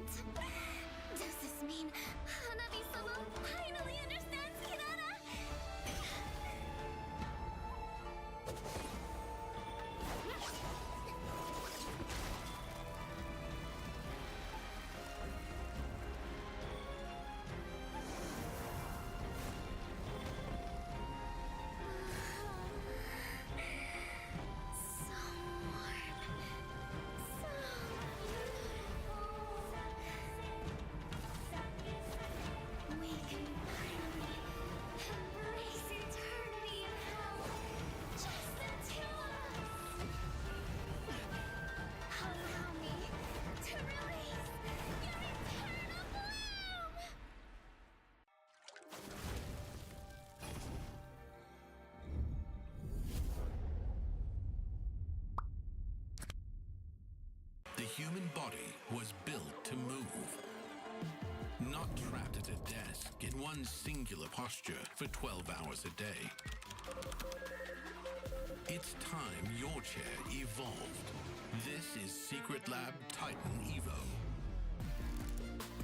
Does this mean Hanabi-sama finally understands Kirara? So warm. So beautiful. We can finally embrace eternity in hell. Just the two of us. Allow me to release your eternal bloom. The human body was built to move. Not trapped at a desk in one singular posture for 12 hours a day. It's time your chair evolved. This is Secret Lab Titan Evo.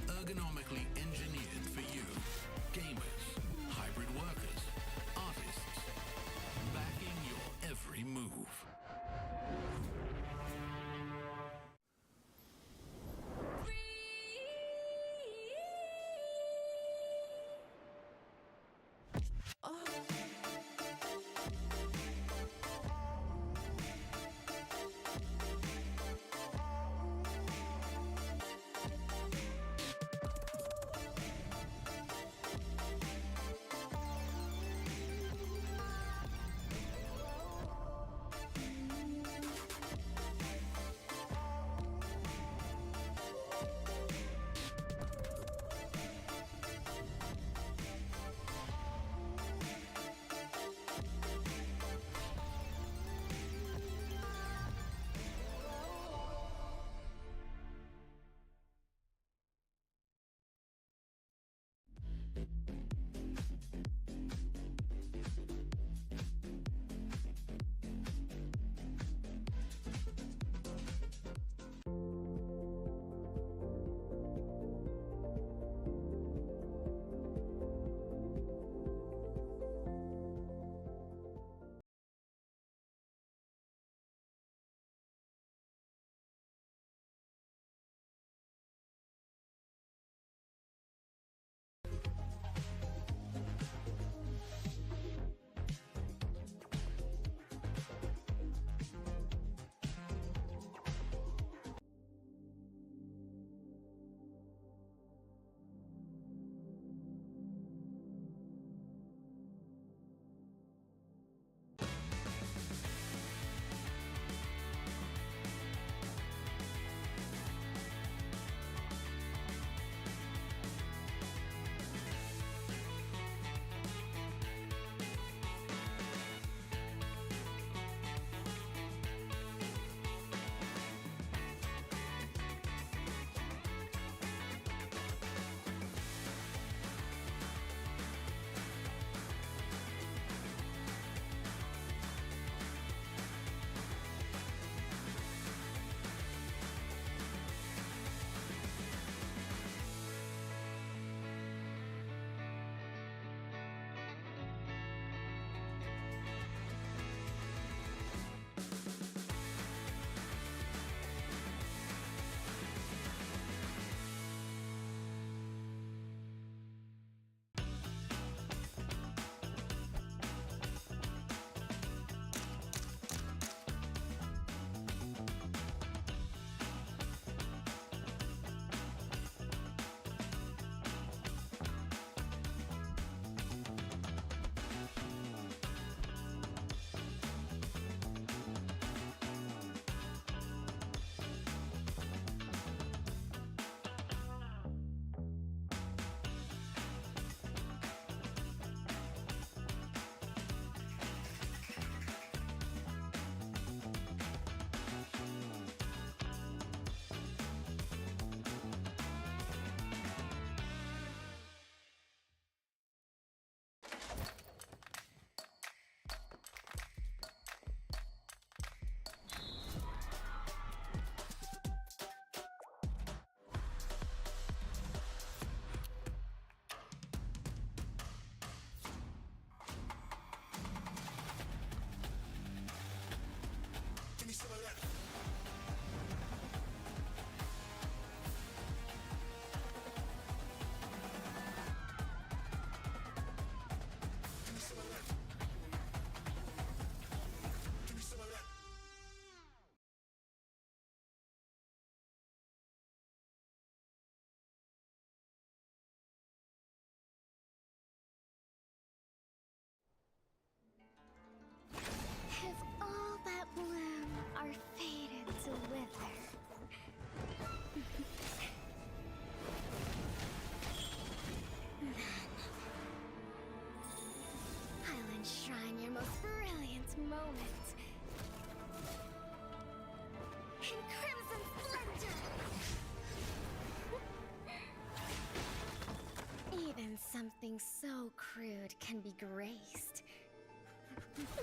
Ergonomically engineered for you, gamers, hybrid workers, artists, backing your every move.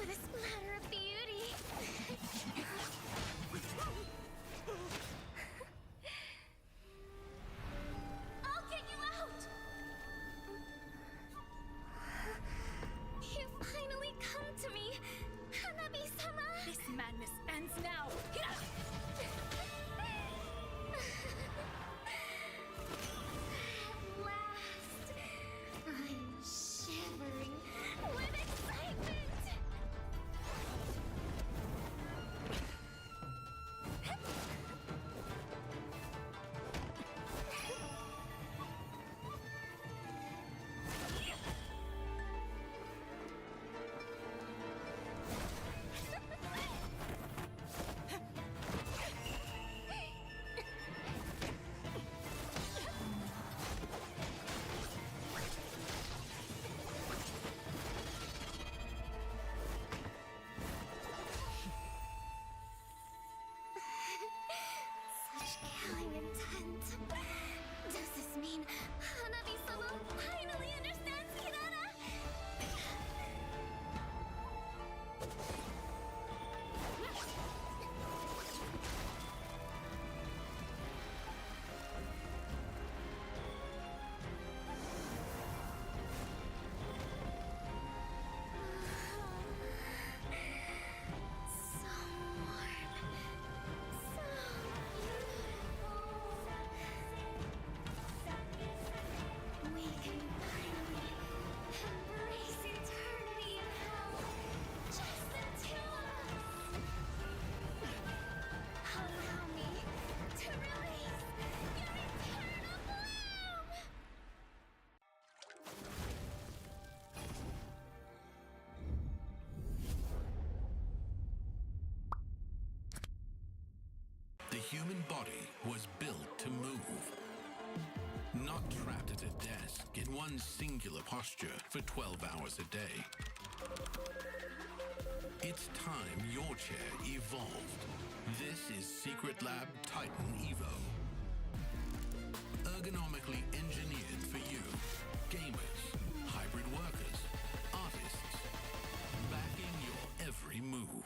this matter of beauty. I'll get you out! You finally come to me, Hanabi-sama! This madness ends now! At last, I'm shivering with excitement! Such killing intent. Does this mean Hanabi-sama finally understands Hinata? So warm. So beautiful. We can finally embrace eternity in hell. Just the two of us. Allow me to release your eternal bloom. The human body was built to move. Not trapped at a desk in one singular posture for 12 hours a day. It's time your chair evolved. This is Secret Lab Titan Evo. Ergonomically engineered for you, gamers, hybrid workers, artists, backing your every move.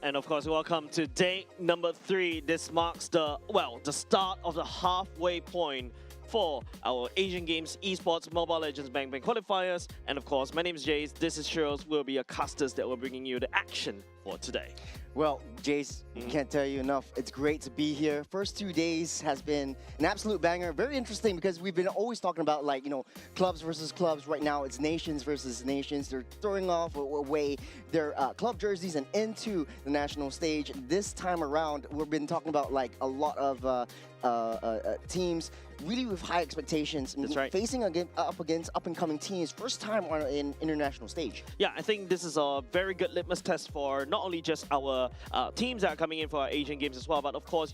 And of course, welcome to day number 3. This marks the start of the halfway point for our Asian Games Esports Mobile Legends Bang Bang qualifiers. And of course, my name is Jace. This is Shirls. We'll be your casters that will bringing you the action for today. Well, Jace, can't tell you enough. It's great to be here. First 2 days has been an absolute banger. Very interesting because we've been always talking about, like, clubs versus clubs. Right now, it's nations versus nations. They're throwing off away their club jerseys and into the national stage. This time around, we've been talking about, like, a lot of teams really with high expectations. That's right. Facing up against up-and-coming teams. First time on an international stage. Yeah, I think this is a very good litmus test for not only just our teams that are coming in for our Asian Games as well, but of course,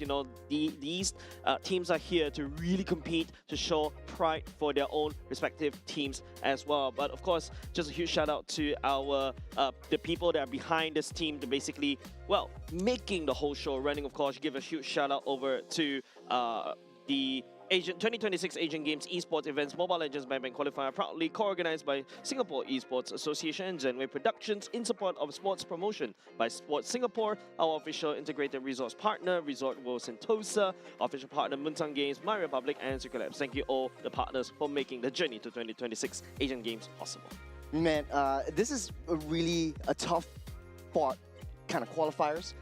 these teams are here to really compete, to show pride for their own respective teams as well. But of course, just a huge shout out to our the people that are behind this team to basically, making the whole show running. Of course, give a huge shout out over to the 2026 Asian Games Esports Events Mobile Legends Bang Bang Qualifier, proudly co-organized by Singapore Esports Association and Zenway Productions in support of sports promotion by Sports Singapore, our official integrated resource partner, Resort World Sentosa, official partner Muntang Games, My Republic, and Secret Labs. Thank you all the partners for making the journey to 2026 Asian Games possible. Man, this is really a tough fought kind of qualifiers.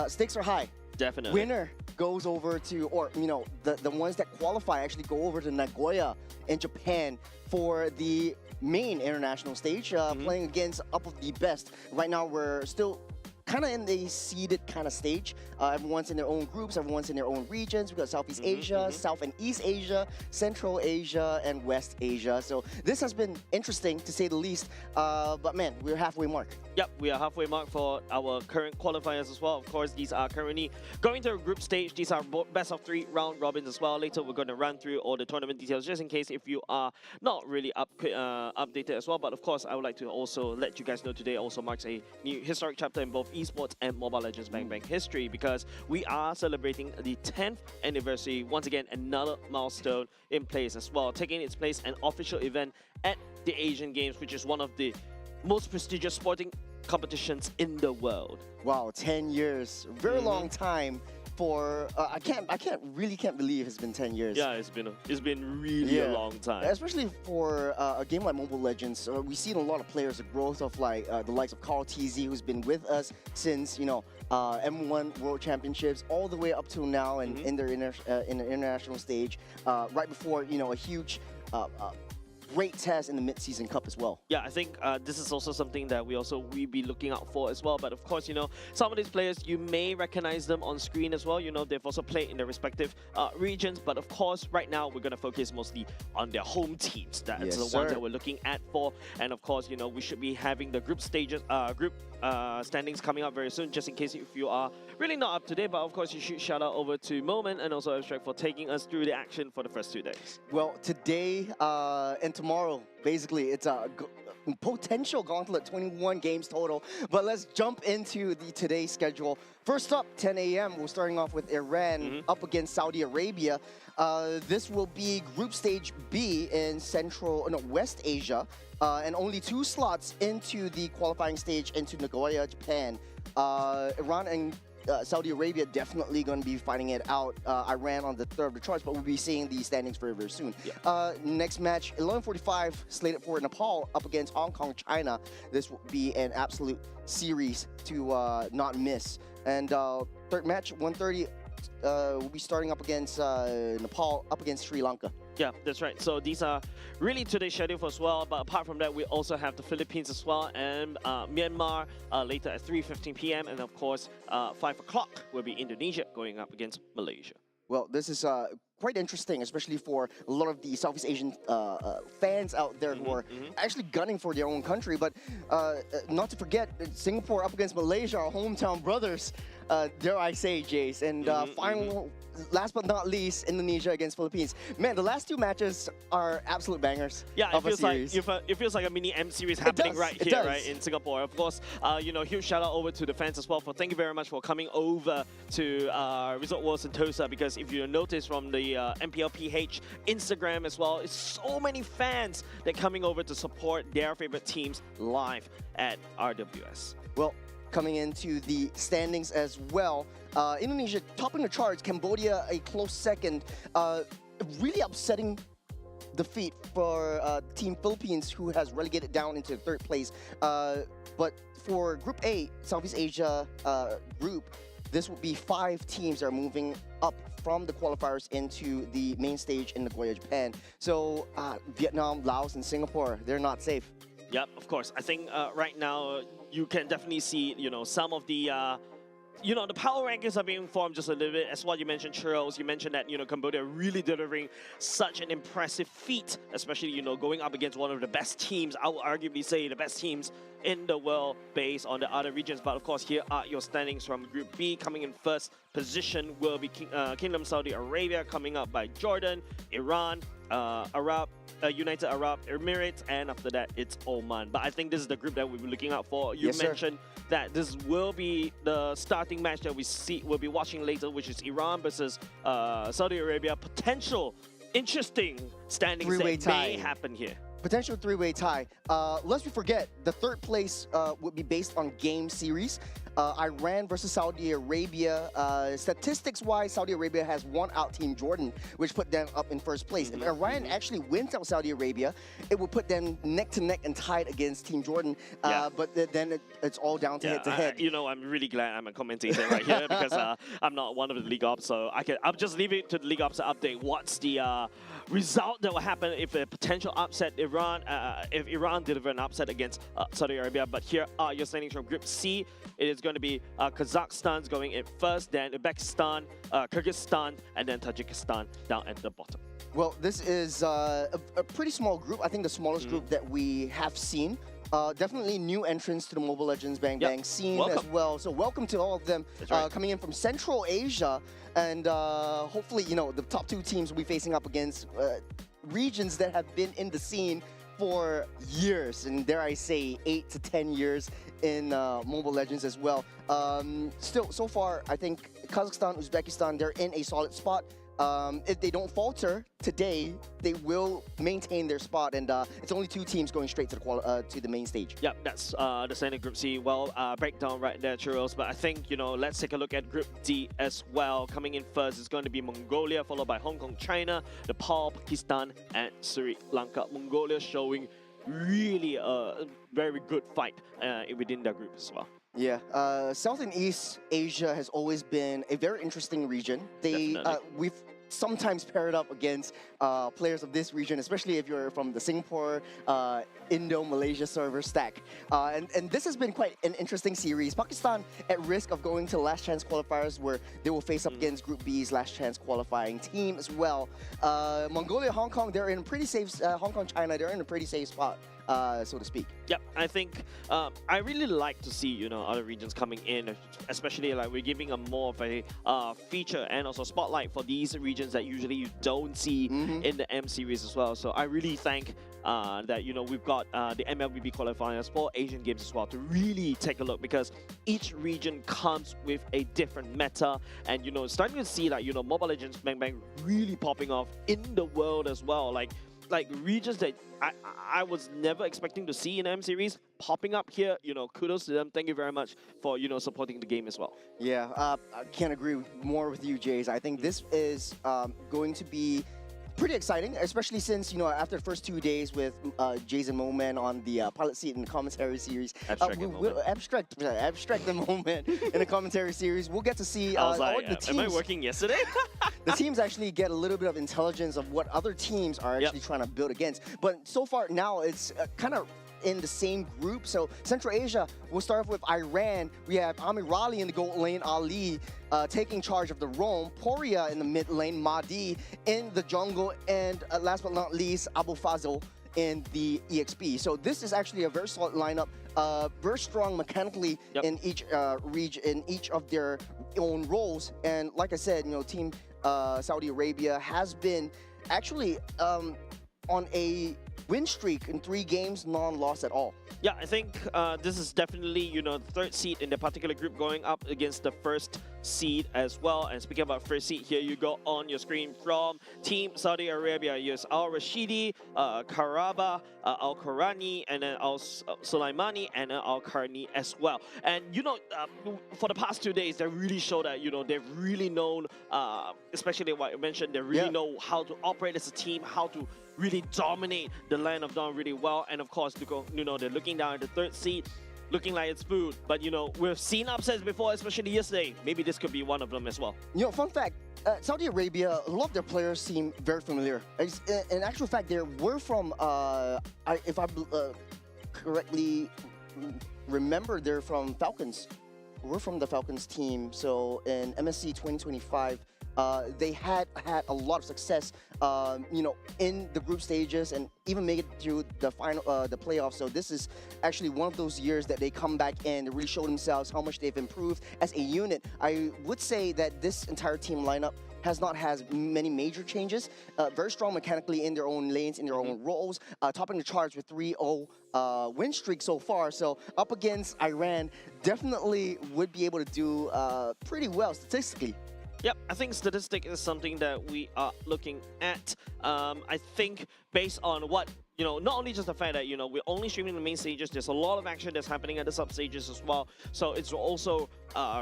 Stakes are high. Definitely. Winner goes over to, or the ones that qualify actually go over to Nagoya in Japan for the main international stage, playing against up of the best. Right now, we're still kind of in the seeded kind of stage. Everyone's in their own groups, everyone's in their own regions. We've got Southeast Asia, South and East Asia, Central Asia, and West Asia. So this has been interesting, to say the least. But man, we're halfway mark. Yep, we are halfway mark for our current qualifiers as well. Of course, these are currently going to a group stage. These are best of 3 round robins as well. Later, we're going to run through all the tournament details just in case if you are not really updated as well. But of course, I would like to also let you guys know today also marks a new historic chapter in both esports and Mobile Legends Bang Bang history, because we are celebrating the 10th anniversary. Once again, another milestone in place as well, taking its place an official event at the Asian Games, which is one of the most prestigious sporting competitions in the world. Wow, 10 years, very long time for. I can't believe it's been 10 years. Yeah, it's been really a long time. Especially for a game like Mobile Legends, we've seen a lot of players, the growth of like the likes of Carl TZ, who's been with us since M1 World Championships all the way up till now, and in the international stage, right before a huge. Great test in the mid-season cup as well. Yeah, I think this is also something that we'll be looking out for as well. But of course, some of these players, you may recognize them on screen as well. They've also played in their respective regions. But of course, right now, we're going to focus mostly on their home teams. That's the ones that we're looking at for. And of course, we should be having the group stages, standings coming up very soon, just in case if you are really not up to date. But of course, you should shout out over to Moment and also Abstract for taking us through the action for the first 2 days. Well, today and tomorrow, basically, it's a potential gauntlet, 21 games total. But let's jump into today's schedule. First up, 10 a.m., we're starting off with Iran up against Saudi Arabia. This will be Group Stage B in West Asia, and only 2 slots into the qualifying stage into Nagoya, Japan. Iran and Saudi Arabia definitely going to be fighting it out. Iran on the third of the charts, but we'll be seeing the standings very, very soon. Yeah. Next match, 11:45, slated for Nepal up against Hong Kong, China. This will be an absolute series to not miss. And third match, 1:30, we'll be starting up against Nepal, up against Sri Lanka. Yeah, that's right. So these are really today's schedule as well. But apart from that, we also have the Philippines as well, and Myanmar later at 3:15 p.m. And of course, 5 o'clock will be Indonesia going up against Malaysia. Well, this is quite interesting, especially for a lot of the Southeast Asian fans out there who are actually gunning for their own country. But not to forget, Singapore up against Malaysia, our hometown brothers, dare I say, Jace. And final, last but not least, Indonesia against Philippines. Man, the last 2 matches are absolute bangers. Yeah, it feels like a mini M series happening right here, right, in Singapore. Of course, huge shout out over to the fans as well. Thank you very much for coming over to Resort World Sentosa, because if you notice from the MPLPH Instagram as well, it's so many fans that are coming over to support their favorite teams live at RWS. Well, coming into the standings as well. Indonesia topping the charts, Cambodia a close second. Really upsetting defeat for Team Philippines, who has relegated down into third place. But for Group A, Southeast Asia group, this will be 5 teams that are moving up from the qualifiers into the main stage in Nagoya, Japan. So Vietnam, Laos, and Singapore, they're not safe. Yep, of course. I think right now you can definitely see, some of the the power rankings are being formed just a little bit. As what you mentioned, Churros, you mentioned that, Cambodia really delivering such an impressive feat, especially, going up against one of the best teams. I would arguably say the best teams in the world based on the other regions. But of course, here are your standings from Group B. Coming in first position will be Kingdom Saudi Arabia, coming up by Jordan, Iran, United Arab Emirates, and after that it's Oman. But I think this is the group that we'll be looking out for. You mentioned that this will be the starting match that we'll be watching later, which is Iran versus Saudi Arabia. Potential interesting standings that may happen here. Potential three-way tie. Lest we forget, the third place would be based on game series. Iran versus Saudi Arabia. Statistics-wise, Saudi Arabia has won out Team Jordan, which put them up in first place. If Iran actually wins out Saudi Arabia, it would put them neck to neck and tied against Team Jordan. But then it's all down to head-to-head. I'm really glad I'm a commentator right here because I'm not one of the league ops, so I'll just leave it to the league ops to update what's the result that will happen if a potential upset if Iran deliver an upset against Saudi Arabia. But here are your standings from Group C. It is going to be Kazakhstan's going in first, then Uzbekistan, Kyrgyzstan, and then Tajikistan down at the bottom. Well, this is a pretty small group. I think the smallest group that we have seen. Definitely new entrants to the Mobile Legends Bang Bang scene as well. So welcome to all of them coming in from Central Asia. And hopefully, the top 2 teams will be facing up against regions that have been in the scene for years. And dare I say, 8 to 10 years in Mobile Legends as well. Still, so far, I think Kazakhstan, Uzbekistan, they're in a solid spot. If they don't falter today, they will maintain their spot, and it's only 2 teams going straight to the main stage. Yep, that's the standing Group C. Well, breakdown right there, Churros. But I think, let's take a look at Group D as well. Coming in first is going to be Mongolia, followed by Hong Kong, China, Nepal, Pakistan, and Sri Lanka. Mongolia showing really a very good fight within that group as well. Yeah, South and East Asia has always been a very interesting region. We've sometimes paired up against players of this region, especially if you're from the Singapore, Indo-Malaysia server stack. And this has been quite an interesting series. Pakistan at risk of going to last chance qualifiers where they will face up against Group B's last chance qualifying team as well. Mongolia, Hong Kong, they're in a pretty safe, Hong Kong, China, they're in a pretty safe spot. So to speak. Yep, I think I really like to see other regions coming in, especially like we're giving a more of a feature and also spotlight for these regions that usually you don't see in the M series as well. So I really thank that we've got the MLBB qualifiers for Asian games as well to really take a look, because each region comes with a different meta, and starting to see like Mobile Legends Bang Bang really popping off in the world as well. Like regions that I was never expecting to see in M series popping up here. Kudos to them. Thank you very much for supporting the game as well. Yeah, I can't agree more with you, Jays. I think this is going to be pretty exciting, especially since after the first 2 days with Jason Moman on the pilot seat in the commentary series. We'll abstract the moment in the commentary series. We'll get to see I was like, the teams. am I working yesterday? The teams actually get a little bit of intelligence of what other teams are actually trying to build against. But so far now it's kind of in the same group. So Central Asia, we'll start off with Iran. We have Amir Rali in the gold lane, Ali taking charge of the roam, Poria in the mid lane, Mahdi in the jungle, and last but not least, Abu Fazl in the EXP. So this is actually a very solid lineup, very strong mechanically in each region, in each of their own roles. And like I said, Team Saudi Arabia has been actually on a win streak in 3 games, non-loss at all. Yeah, I think this is definitely, you know, the 3rd seed in the particular group going up against the 1st seed as well. And speaking about 1st seed, here you go on your screen from Team Saudi Arabia. Yes, Al Rashidi, Karaba, Al Karani, and then Al Sulaimani, and then Al Karni as well. And you know, for the past 2 days, they really showed that, you know, they've really known, especially what you mentioned, they really know how to operate as a team, how to really dominate the Land of Dawn really well. And of course, you know, they're looking down at the 3rd seed, looking like it's food. But you know, we've seen upsets before, especially yesterday. Maybe this could be one of them as well. You know, fun fact, Saudi Arabia, a lot of their players seem very familiar. In actual fact, they were from, if I correctly remember, they're from Falcons. We're from the Falcons team. So in MSC 2025, they had a lot of success, you know, in the group stages and even make it through the final, the playoffs. So this is actually one of those years that they come back and really show themselves how much they've improved as a unit. I would say that this entire team lineup has not had many major changes. Very strong mechanically in their own lanes, in their own roles, topping the charts with 3-0 win streak so far. So up against Iran, definitely would be able to do pretty well statistically. Yep, I think statistic is something that we are looking at. I think based on what, you know, not only just the fact that, you know, we're only streaming the main stages, there's a lot of action that's happening at the sub stages as well. So it's also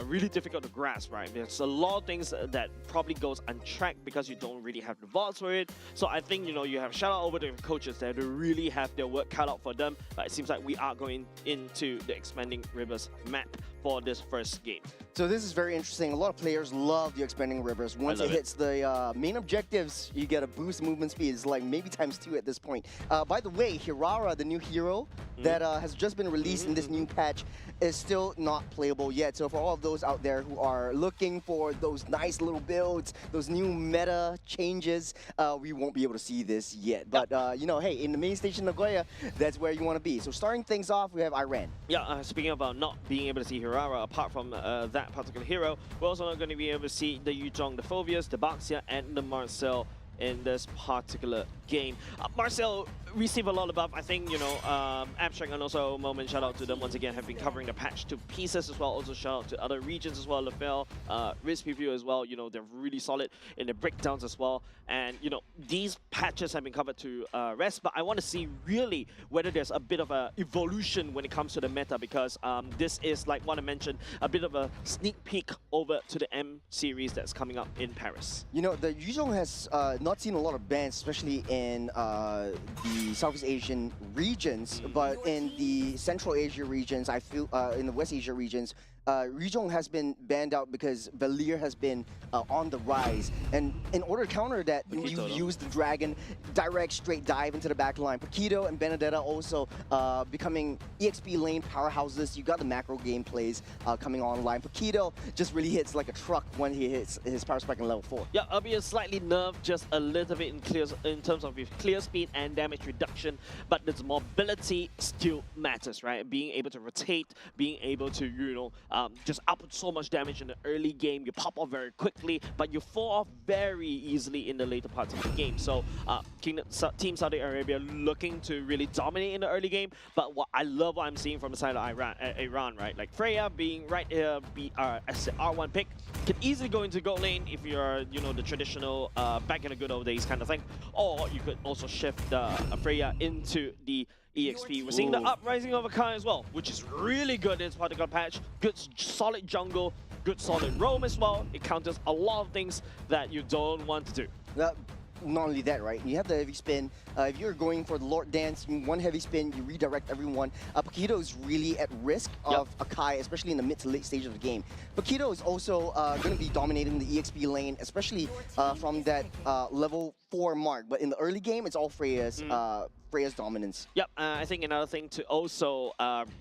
really difficult to grasp, right? There's a lot of things that probably goes untracked because you don't really have the VODs for it. So I think, you know, you have shout out over to the coaches there to really have their work cut out for them. But it seems like we are going into the Expanding Rivers map for this 1st game. So this is very interesting. A lot of players love the Expanding Rivers. Once it hits the main objectives, you get a boost movement speed. It's like maybe ×2 at this point. By the way, Hirara, the new hero that has just been released in this new patch, is still not playable yet. So for all of those out there who are looking for those nice little builds, those new meta changes, we won't be able to see this yet. But, you know, hey, in the main station Nagoya, that's where you want to be. So starting things off, we have Iran. Yeah, speaking about not being able to see Hirara, apart from that particular hero, we're also not going to be able to see the Yuzhong, the Phobias, the Baxia, and the Marcel in this particular game. Marcel received a lot of buff. I think, you know, Abstract and also Moment, shout out to them once again, have been covering the patch to pieces as well. Also shout out to other regions as well, LaFell, Risk Preview as well. You know, they're really solid in the breakdowns as well. And, you know, these patches have been covered to rest, but I want to see really whether there's a bit of a evolution when it comes to the meta, because this is, like what I mentioned, a bit of a sneak peek over to the M series that's coming up in Paris. You know, the Yuzhong has not seen a lot of bans, especially in the Southeast Asian regions, but in the Central Asia regions, I feel, in the West Asia regions, Yuzhong has been banned out because Valir has been on the rise. And in order to counter that, you use the Dragon, direct straight dive into the back line. Paquito and Benedetta also becoming EXP lane powerhouses. You got the macro gameplays coming online. Paquito just really hits like a truck when he hits his power spike in level 4. Yeah, albeit slightly nerfed just a little bit in terms of clear speed and damage reduction, but its mobility still matters, right? Being able to rotate, being able to, you know, just output so much damage in the early game. You pop off very quickly, but you fall off very easily in the later parts of the game. So Team Saudi Arabia looking to really dominate in the early game, but I love what I'm seeing from the side of Iran, right? Like Freya being right here, as the R1 pick, can easily go into gold lane if you're, you know, the traditional back in the good old days kind of thing, or you could also shift Freya into the EXP. We're seeing the uprising of Akai as well, which is really good in this particular patch. Good solid jungle, good solid roam as well. It counters a lot of things that you don't want to do. Not only that, right? You have the heavy spin. If you're going for the Lord Dance, one heavy spin, you redirect everyone. Paquito is really at risk of Akai, especially in the mid to late stage of the game. Paquito is also going to be dominating the EXP lane, especially from that level 4 mark. But in the early game, it's all Freya's dominance. Yep, I think another thing to also,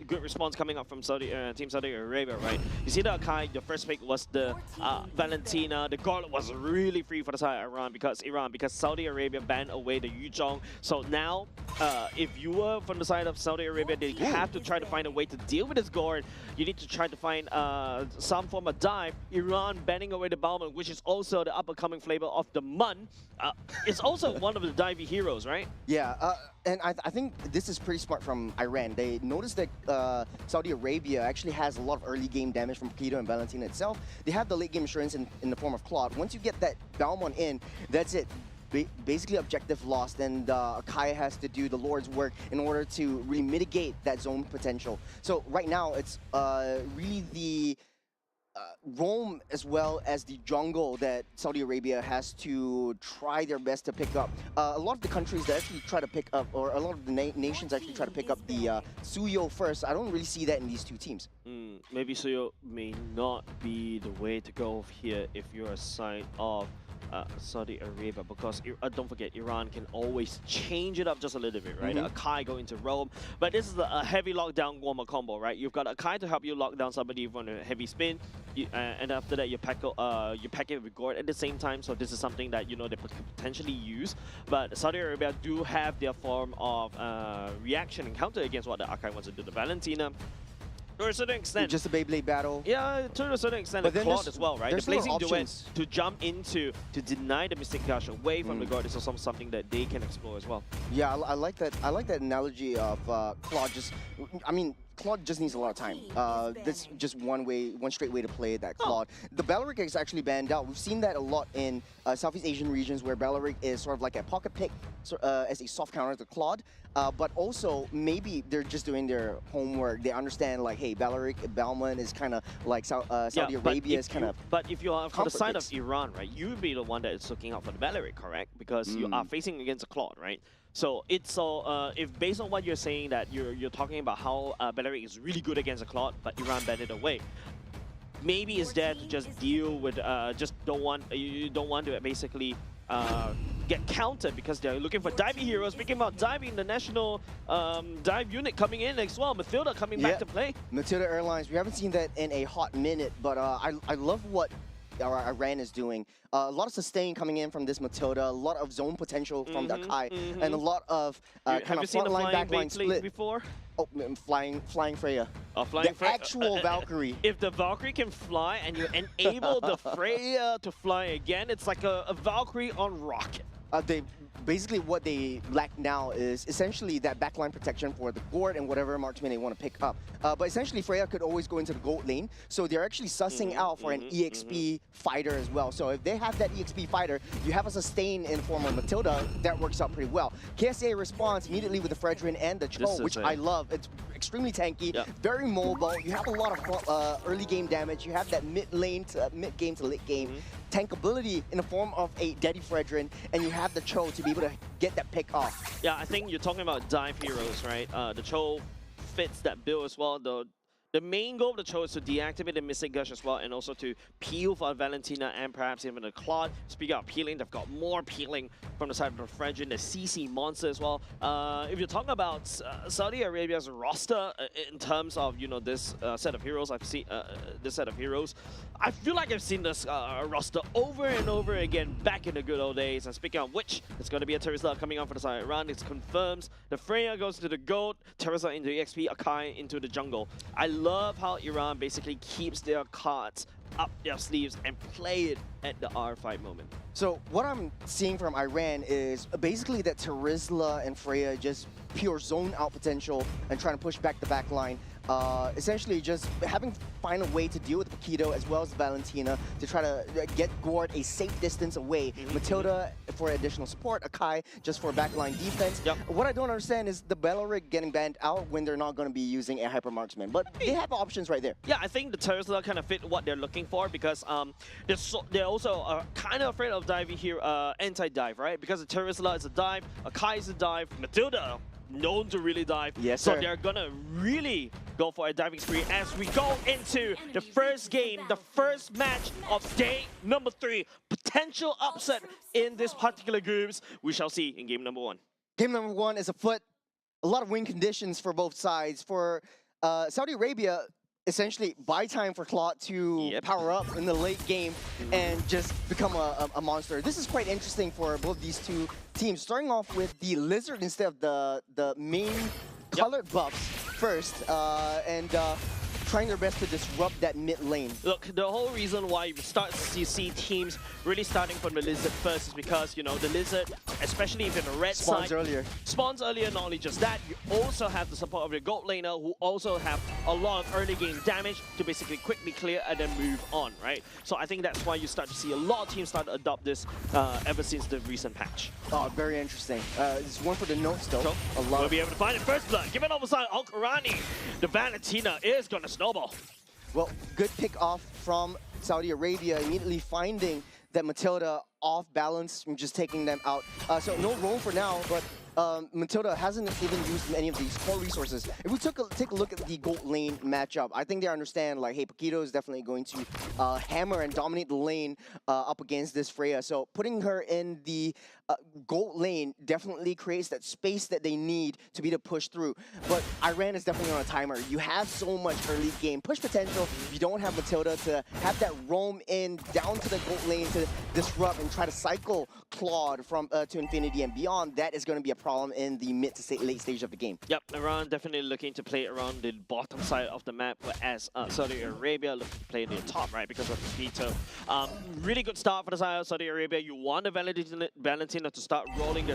good response coming up from Team Saudi Arabia, right? You see the Akai, the first pick was the Valentina. The Gauntlet was really free for the side of Iran because Saudi Arabia banned away the Yuzhong. So now, if you were from the side of Saudi Arabia, they have to try to find a way to deal with this Gord. You need to try to find some form of dive. Iran banning away the Balman, which is also the up-and-coming flavor of the Mun. It's also one of the divey heroes, right? Yeah. And I think this is pretty smart from Iran. They noticed that Saudi Arabia actually has a lot of early game damage from Paquito and Valentina itself. They have the late game assurance in the form of Claude. Once you get that Balmon in, that's it. Basically objective lost, and Akai has to do the Lord's work in order to really mitigate that zone potential. So right now, it's really the roam as well as the jungle that Saudi Arabia has to try their best to pick up. A lot of the countries that actually try to pick up, or a lot of the nations actually try to pick up the Suyo first. I don't really see that in these two teams. Maybe Suyo may not be the way to go here if you're a side of Saudi Arabia, because don't forget, Iran can always change it up just a little bit, right? Akai go into roam, but this is a heavy lockdown warmer combo, right? You've got Akai to help you lock down somebody from a heavy spin, and after that you pack it with Gord at the same time. So this is something that they could potentially use. But Saudi Arabia do have their form of reaction and counter against what the Akai wants to do. The Valentina, to a certain extent. Just a Beyblade battle. Yeah, to a certain extent, but the Claude as well, right? The Blazing Duet options to jump into, to deny the Mystic Gush away from the God is also something that they can explore as well. Yeah, I like that. I like that analogy of Claude. Claude just needs a lot of time. That's just one straight way to play that Claude. The Belleric is actually banned out. We've seen that a lot in Southeast Asian regions where Belleric is sort of like a pocket pick as a soft counter to Claude. But also, maybe they're just doing their homework. They understand, like, hey, Balman is kind of like Saudi Arabia is kind of. But if you are on the side of Iran, right, you would be the one that is looking out for the Belleric, correct? Because you are facing against a Claude, right? So it's if based on what you're saying, that you're talking about how Belleric is really good against a Claude, but Iran banned it away. Maybe it's there to just deal with you don't want to basically get countered because they're looking for diving heroes. Speaking about diving, the national dive unit coming in as well. Matilda coming back to play. Matilda Airlines. We haven't seen that in a hot minute, but I love what Iran is doing. A lot of sustain coming in from this Matilda, a lot of zone potential from the Akai, and a lot of kind of frontline, backline split before. Oh, flying Freya. Oh, flying the actual Valkyrie. If the Valkyrie can fly and you enable the Freya to fly again, it's like a Valkyrie on rocket. Basically what they lack now is essentially that backline protection for the Gord and whatever marksman they want to pick up. But essentially Freya could always go into the gold lane, so they're actually sussing out for an EXP fighter as well. So if they have that EXP fighter, you have a sustain in the form of Matilda, that works out pretty well. KSA responds immediately with the Fredrin and the Cho, which I love. It's extremely tanky, very mobile. You have a lot of early game damage. You have that mid game to late game tankability in the form of a Daddy Fredrin, and you have the Cho to be able to get that pick off. Yeah, I think you're talking about dive heroes, right? The Cho fits that bill as well. The main goal of the Cho is to deactivate the Mystic Gush as well, and also to peel for Valentina and perhaps even the Claude. Speaking of peeling, they've got more peeling from the side of the Fredrin, the CC monster as well. If you're talking about Saudi Arabia's roster in terms of this set of heroes, I've seen this set of heroes. I feel like I've seen this roster over and over again back in the good old days. And speaking of which, it's going to be a Terizla coming on for the side of Iran. It confirms the Freya goes to the gold, Terizla into EXP, Akai into the jungle. I love how Iran basically keeps their cards up their sleeves and play it at the R5 moment. So what I'm seeing from Iran is basically that Terizla and Freya just pure zone out potential and trying to push back the back line. Essentially just find a way to deal with Paquito as well as Valentina to try to get Gord a safe distance away. Matilda for additional support, Akai just for backline defense. What I don't understand is the Belleric getting banned out when they're not going to be using a Hyper Marksman, but they have options right there. Yeah, I think the Terizla kind of fit what they're looking for because they're also kind of afraid of diving here, anti-dive, right? Because the Terizla is a dive, Akai is a dive, Matilda known to really dive. Yes, so sir. they're gonna really go for a diving spree as we go into the first game, the first match of day number 3. Potential upset in this particular groups. We shall see in game number 1. Game number 1 is afoot. A lot of win conditions for both sides. For Saudi Arabia, essentially buy time for Claude to power up in the late game and just become a monster. This is quite interesting for both these two teams. Starting off with the Lizard instead of the main colored buffs first. trying their best to disrupt that mid lane. Look, the whole reason why you start to see teams really starting from the Lizard first is because, you know, the Lizard, especially if in the red Spawns side, earlier. spawns earlier. Not only just that, you also have the support of your gold laner who also have a lot of early game damage to basically quickly clear and then move on, right? So I think that's why you start to see a lot of teams start to adopt this ever since the recent patch. Oh, very interesting. It's one for the notes, though. So, a lot. we'll be able to find it first blood. Give it over side. Al-Qurani. The Valentina is going to snowball. Well, good pick off from Saudi Arabia, immediately finding that Matilda off balance and just taking them out. So no roam for now, but Matilda hasn't even used any of these core resources. If we take a look at the gold lane matchup, I think they understand, like, hey, Paquito is definitely going to hammer and dominate the lane up against this Freya. So putting her in the gold lane definitely creates that space that they need to be able to push through. But Iran is definitely on a timer. You have so much early game push potential. If you don't have Matilda to have that roam in down to the gold lane to disrupt and try to cycle Claude from to infinity and beyond, that is going to be a problem in the mid to late stage of the game. Yep, Iran definitely looking to play around the bottom side of the map, whereas Saudi Arabia looking to play near top, right, because of Paquito. Really good start for the side of Saudi Arabia. You want the Valentina to start rolling.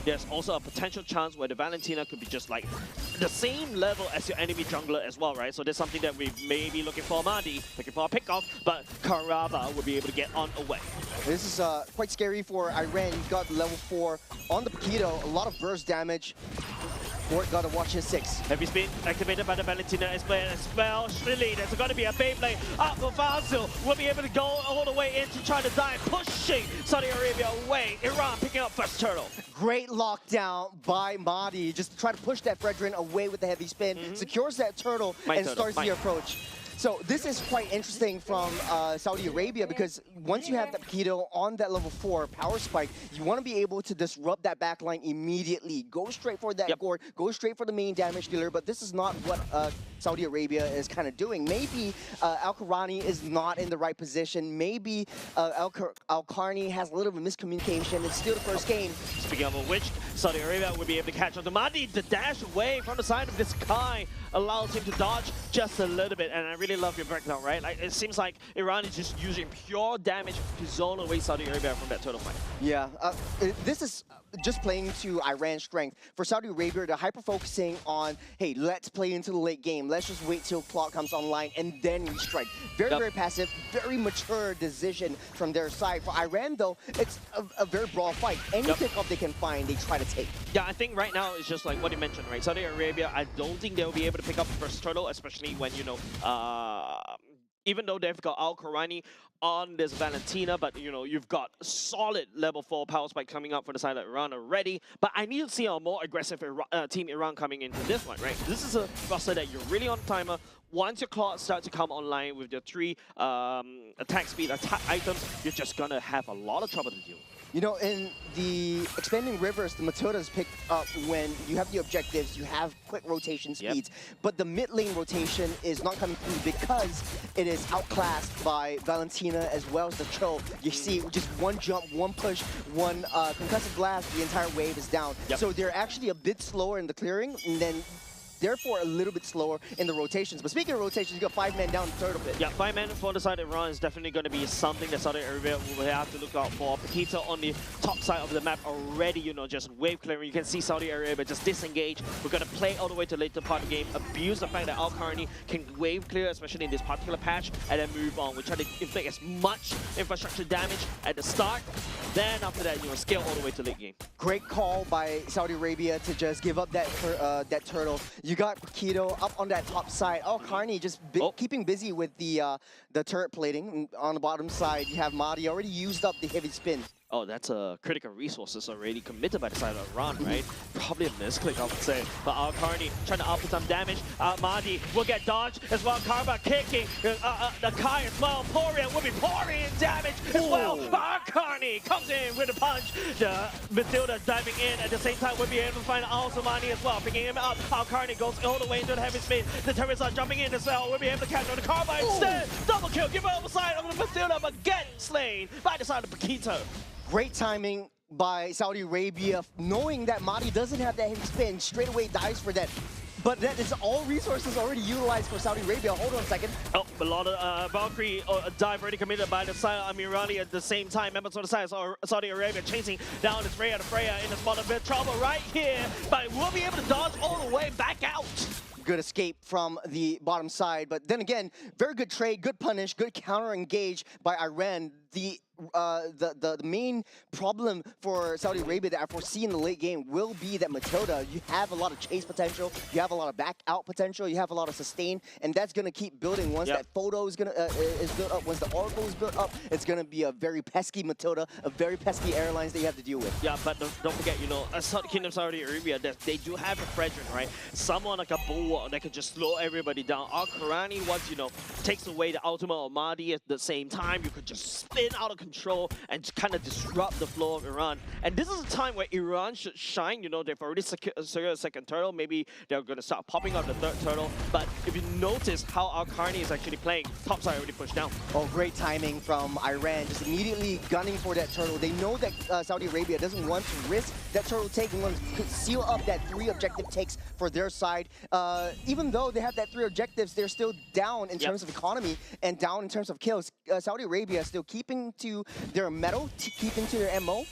There's also a potential chance where the Valentina could be just like the same level as your enemy jungler as well, right? So there's something that we may be looking for. Mahdi looking for a pick-off, but Karava will be able to get on away. This is quite scary for Iran. You've got level 4 on the Paquito, a lot of burst damage. Fort got to watch his 6. Heavy spin activated by the Valentina as well. Shrilly, there's going to be a Beyblade up for Vasil. Will be able to go all the way in to try to dive, pushing Saudi Arabia away. Iran picking up first turtle. Great lockdown by Mahdi. Just try to push that Fredrin away with the heavy spin, secures that turtle, and starts the approach. So this is quite interesting from Saudi Arabia, because once you have that Paquito on that level 4 power spike, you want to be able to disrupt that backline immediately. Go straight for that gourd, go straight for the main damage dealer, but this is not what Saudi Arabia is kind of doing. Maybe Al-Qurani is not in the right position. Maybe Al-Qarni has a little bit of miscommunication. It's still the first game. Speaking of which, Saudi Arabia will be able to catch on to Mahdi. The dash away from the side of the sky allows him to dodge just a little bit, and I really love your breakdown, right? Like, it seems like Iran is just using pure damage to zone away Saudi Arabia from that turtle fight. Yeah, this is just playing to Iran's strength. For Saudi Arabia, they're hyper-focusing on, hey, let's play into the late game. Let's just wait till Claude comes online and then we strike. Very, very passive, very mature decision from their side. For Iran, though, it's a very broad fight. Any pick-up they can find, they try to take. Yeah, I think right now it's just like what you mentioned, right? Saudi Arabia, I don't think they'll be able to pick up the first turtle, especially when, you know, even though they've got Al-Qurani on this Valentina, but, you know, you've got solid level 4 power spike coming up for the side of Iran already. But I need to see a more aggressive Team Iran coming into this one, right? This is a roster that you're really on timer. Once your Claude starts to come online with your 3 attack speed items, you're just going to have a lot of trouble to deal with. You know, in the Expanding Rivers, the Matilda's picked up when you have the objectives, you have quick rotation speeds, but the mid lane rotation is not coming through because it is outclassed by Valentina as well as the Cho. You see, just one jump, one push, one concussive blast, the entire wave is down. So they're actually a bit slower in the clearing, and then therefore a little bit slower in the rotations. But speaking of rotations, you got 5 men down the turtle pit. Yeah, 5 men for the side of Iran is definitely going to be something that Saudi Arabia will have to look out for. Paquito on the top side of the map already, you know, just wave clearing. You can see Saudi Arabia just disengage. We're going to play all the way to the later part of the game, abuse the fact that Al-Qarni can wave clear, especially in this particular patch, and then move on. We try to inflict as much infrastructure damage at the start, then after that, you know, scale all the way to late game. Great call by Saudi Arabia to just give up that that turtle. You got Paquito up on that top side. Al-Qarni just keeping busy with the turret plating. On the bottom side, you have Mahdi already used up the heavy spin. Oh, that's a critical resources already committed by the side of Iran, right? Probably a misclick, I would say. But Al-Qarni trying to output some damage. Mahdi will get dodged as well. Karma kicking. The Kai as well. Poria will be pouring in damage as well. But Al-Qarni comes in with a punch. The Matilda diving in at the same time. We'll be able to find Al-Somani as well. Picking him up. Al-Qarni goes all the way into the heavy spin. The turrets are jumping in as well. We'll be able to catch on the Karma instead. Double kill. Give it over side of the Matilda, but get slain by the side of Paquito. Great timing by Saudi Arabia, knowing that Mahdi doesn't have that heavy spin, straight away dives for that but that is all resources already utilized for Saudi Arabia. Hold on a second. Oh, a lot of Valkyrie dive already committed by the side of Amirali at the same time. Members on the side of Saudi Arabia chasing down this Freya. The Freya in a spot of bit trouble right here, but we'll be able to dodge all the way back out. Good escape from the bottom side, but then again, very good trade, good punish, good counter engage by Iran. The main problem for Saudi Arabia that I foresee in the late game will be that Matilda, you have a lot of chase potential, you have a lot of back out potential, you have a lot of sustain, and that's going to keep building. Once that photo is built up, once the Oracle is built up, it's going to be a very pesky Matilda, a very pesky airlines that you have to deal with. Yeah, but don't forget, you know, Kingdom Saudi Arabia, they do have a Fredrin, right? Someone like a bulwark that can just slow everybody down. Al-Qurani, once, you know, takes away the ultimate of Mahdi at the same time, you could just spin out of control and kind of disrupt the flow of Iran. And this is a time where Iran should shine. You know, they've already secured a second turtle. Maybe they're going to start popping up the third turtle. But if you notice how Al-Qarni is actually playing, top side already pushed down. Oh, great timing from Iran, just immediately gunning for that turtle. They know that Saudi Arabia doesn't want to risk that turtle take and want to seal up that 3 objective takes for their side. Even though they have that 3 objectives, they're still down in terms of economy and down in terms of kills. Saudi Arabia is still keeping to their metal, keeping to their MO.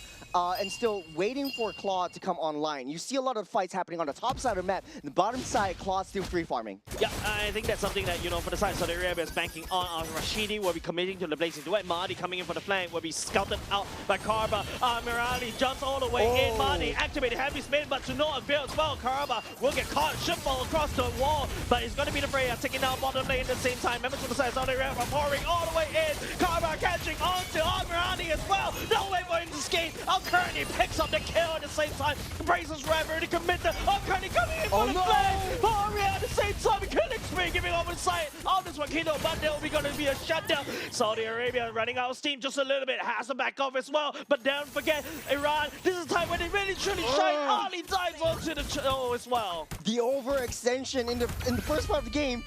And still waiting for Claw to come online. You see a lot of fights happening on the top side of the map. The bottom side, Claw still free farming. Yeah, I think that's something that, you know, for the side of Saudi Arabia is banking on. Rashidi will be committing to the blazing duet. Mahdi coming in for the flank will be scouted out by Karba. Mirali jumps all the way in. Mahdi activated heavy spin, but to no avail as well. Karba will get caught, should fall across the wall, but it's going to be the Freya taking down bottom lane at the same time. Members from the side of Saudi Arabia are pouring all the way in. Karba catching on to Mirali as well. No way for him to escape. Al-Qurani picks up the kill at the same time. Braces Red ready to commit the Al-Qurani coming in for the flame. Maria at the same time, killing spree, giving over the sight of this Wakito, but there will be going to be a shutdown. Saudi Arabia running out of steam just a little bit, has to back off as well. But don't forget, Iran, this is the time when they really truly shine. Ali dives onto the as well. The overextension in the first part of the game,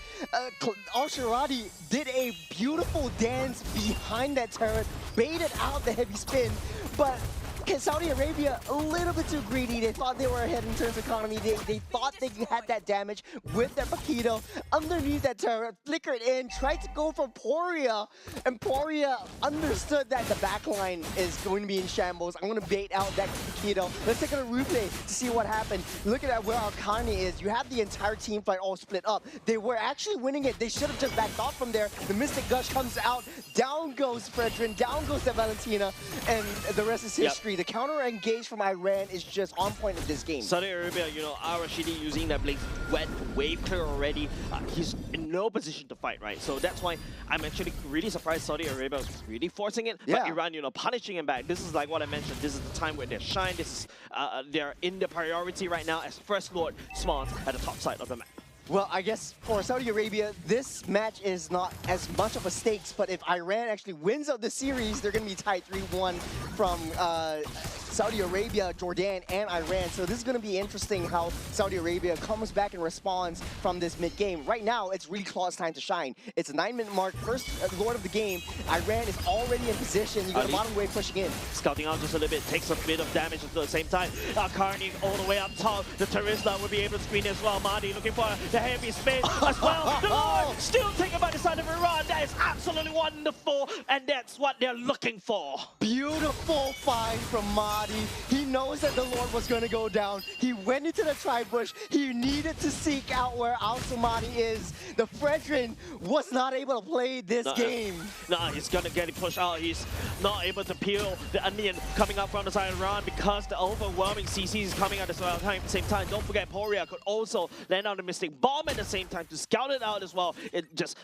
Al-Shirati did a beautiful dance behind that turret, baited out the heavy spin, but Saudi Arabia a little bit too greedy. They thought they were ahead in terms of economy. They thought they had that damage with their Paquito underneath that turret, flickered in, tried to go for Poria, and Poria understood that the backline is going to be in shambles. I'm going to bait out that Paquito. Let's take a replay to see what happened. Look at where Al-Qurani is. You have the entire team fight all split up. They were actually winning it. They should have just backed off from there. The Mystic Gush comes out. Down goes Fredrin. Down goes the Valentina. And the rest is history. The counter engage from Iran is just on point of this game. Saudi Arabia, you know, Al-Rashidi using that blade wet wave clear already. He's in no position to fight, right? So that's why I'm actually really surprised Saudi Arabia was really forcing it. But Iran, you know, punishing him back. This is like what I mentioned. This is the time where they shine. This is they're in the priority right now as First Lord spawns at the top side of the map. Well, I guess for Saudi Arabia, this match is not as much of a stakes, but if Iran actually wins out the series, they're going to be tied 3-1 from Saudi Arabia, Jordan, and Iran. So this is going to be interesting how Saudi Arabia comes back and responds from this mid-game. Right now, it's really Claw's time to shine. It's a 9-minute mark, first Lord of the game. Iran is already in position. You got the bottom wave pushing in. Scouting out just a little bit, takes a bit of damage at the same time. Carney all the way up top. The Teresa will be able to screen as well. Mahdi looking for the heavy spin as well. The Lord still taken by the side of Iran. That is absolutely wonderful, and that's what they're looking for. Beautiful find from Mahdi. He knows that the Lord was going to go down. He went into the tri-bush. He needed to seek out where Al-Somadi is. The Fredrin was not able to play this game. He's going to get it pushed out. He's not able to peel the onion coming up from the side of Iran because the overwhelming CC is coming at the same time. Don't forget, Poria could also land on the Mystic Bomb at the same time to scout it out as well. It just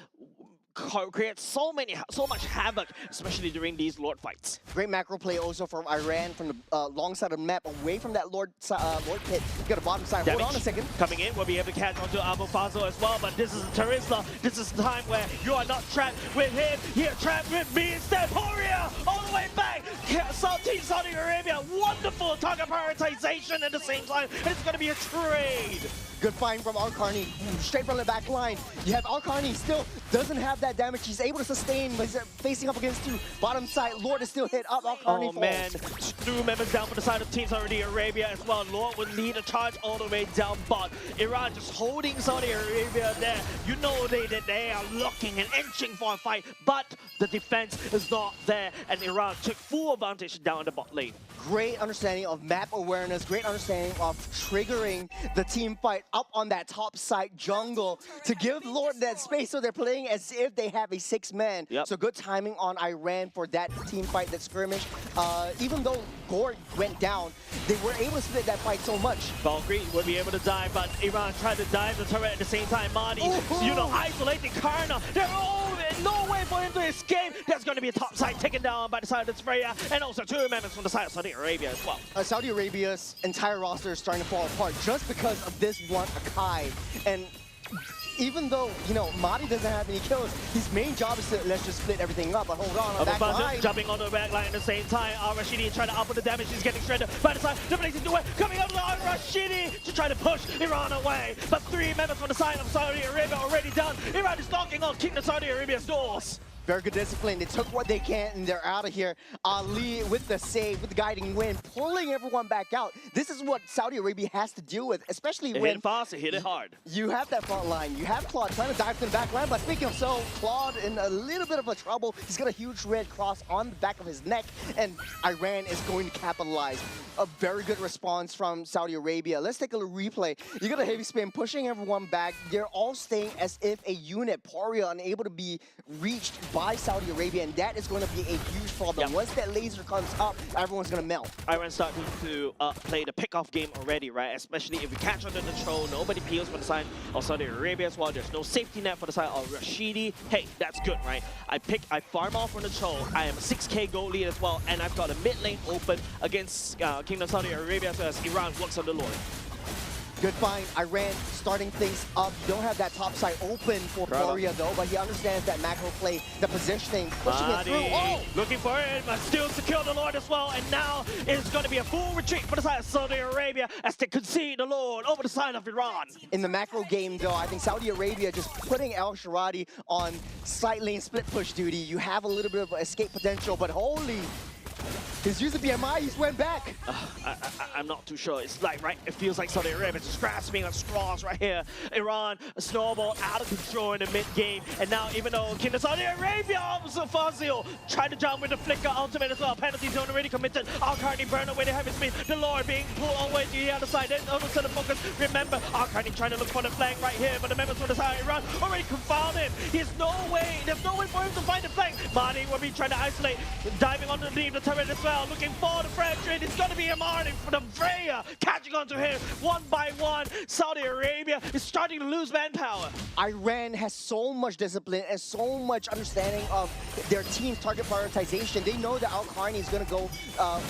creates so much havoc, especially during these Lord fights. Great macro play also from Iran from the long side of the map, away from that Lord pit. You got a bottom side. Damage. Hold on a second. Coming in, we'll be able to catch onto Abu Fazl as well, but this is Teresa. This is the time where you are not trapped with him. You're trapped with me instead. Poria all the way back. Team Saudi Arabia, wonderful target prioritization at the same time. It's going to be a trade. Good find from Arcarni, straight from the back line. You have Arcarni still doesn't have that damage. He's able to sustain, but he's facing up against two. Bottom side, Lord is still hit up. Arcarni Oh falls. man, two members down for the side of Team Saudi Arabia as well. Lord would lead a charge all the way down bot. Iran just holding Saudi Arabia there. You know they are looking and inching for a fight, but the defense is not there, and Iran took full advantage down the bot lane. Great understanding of map awareness, great understanding of triggering the team fight up on that top side jungle to give Lord that space, so they're playing as if they have a 6-man. Yep. So good timing on Iran for that team fight, that skirmish. Even though Gord went down, they were able to split that fight so much. Valkyrie would be able to dive, but Iran tried to dive the turret at the same time. Madi, you know, isolating Karna. There's no way for him to escape. There's going to be a top side taken down by the side of Freya, and also two members from the side of Saudi Arabia as well. Saudi Arabia's entire roster is starting to fall apart just because of this one Akai. And even though, you know, Madi doesn't have any kills, his main job is to let's just split everything up. But hold on that line. Jumping on the back line at the same time. Al-Rashidi trying to up with the damage. He's getting shredded by the side. The blazing away. Coming up to Al-Rashidi to try to push Iran away. But three members from the side of Saudi Arabia already done. Iran is knocking on King of Saudi Arabia's doors. Very good discipline. They took what they can and they're out of here. Ali with the save, with the guiding wind, pulling everyone back out. This is what Saudi Arabia has to deal with, especially They when hit fast, they hit it hard. you have that front line. You have Claude trying to dive to the back line, but speaking of so, Claude in a little bit of a trouble. He's got a huge red cross on the back of his neck, and Iran is going to capitalize. A very good response from Saudi Arabia. Let's take a little replay. You got a heavy spin pushing everyone back. They're all staying as if a unit. Poria unable to be reached by Saudi Arabia, and that is going to be a huge problem. Yep. Once that laser comes up, everyone's going to melt. Iran starting to play the pick-off game already, right? Especially if we catch under the troll, nobody peels for the side of Saudi Arabia as well. There's no safety net for the side of Rashidi. Hey, that's good, right? I farm off from the troll. I am a 6k gold lead as well, and I've got a mid lane open against Kingdom Saudi Arabia as Iran works on the Lord. Good find. Iran starting things up. Don't have that top side open for Poria though, but he understands that macro play, the positioning, pushing it through. Oh! Looking for it, but still secure the Lord as well. And now it's going to be a full retreat for the side of Saudi Arabia as they concede the Lord over the side of Iran. In the macro game though, I think Saudi Arabia just putting Al Sharadi on side lane split push duty. You have a little bit of escape potential, but holy, his user BMI, he's went back. I'm not too sure. It's like, right, it feels like Saudi Arabia just grasping on straws right here. Iran, a snowball out of control in the mid-game. And now, even though Kingdom Saudi Arabia, Officer Fazil, tried to jump with the flicker ultimate as well. Penalty zone already committed. Al-Karni burn away the heavy speed. The Lord being pulled all the way to the other side. Then over to the focus. Remember, Al-Karni trying to look for the flank right here, but the members from the side of Iran already confound him. There's no way for him to find the flank. Madi will be trying to isolate, diving underneath the turret as well. Looking for the fracture. It's going to be Amar from Freya catching onto him one by one. Saudi Arabia is starting to lose manpower. Iran has so much discipline and so much understanding of their team's target prioritization. They know that Al-Karni is going to go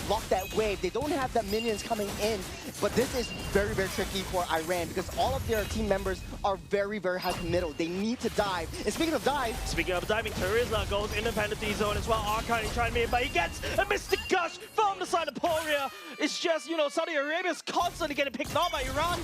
block that wave. They don't have the minions coming in, but this is very, very tricky for Iran because all of their team members are very, very high committal. They need to dive. And speaking of diving, Teresa goes in the penalty zone as well. Al-Karni trying to but he gets a Mystic Gush from the side of Poria. It's just, you know, Saudi Arabia is constantly getting picked off by Iran.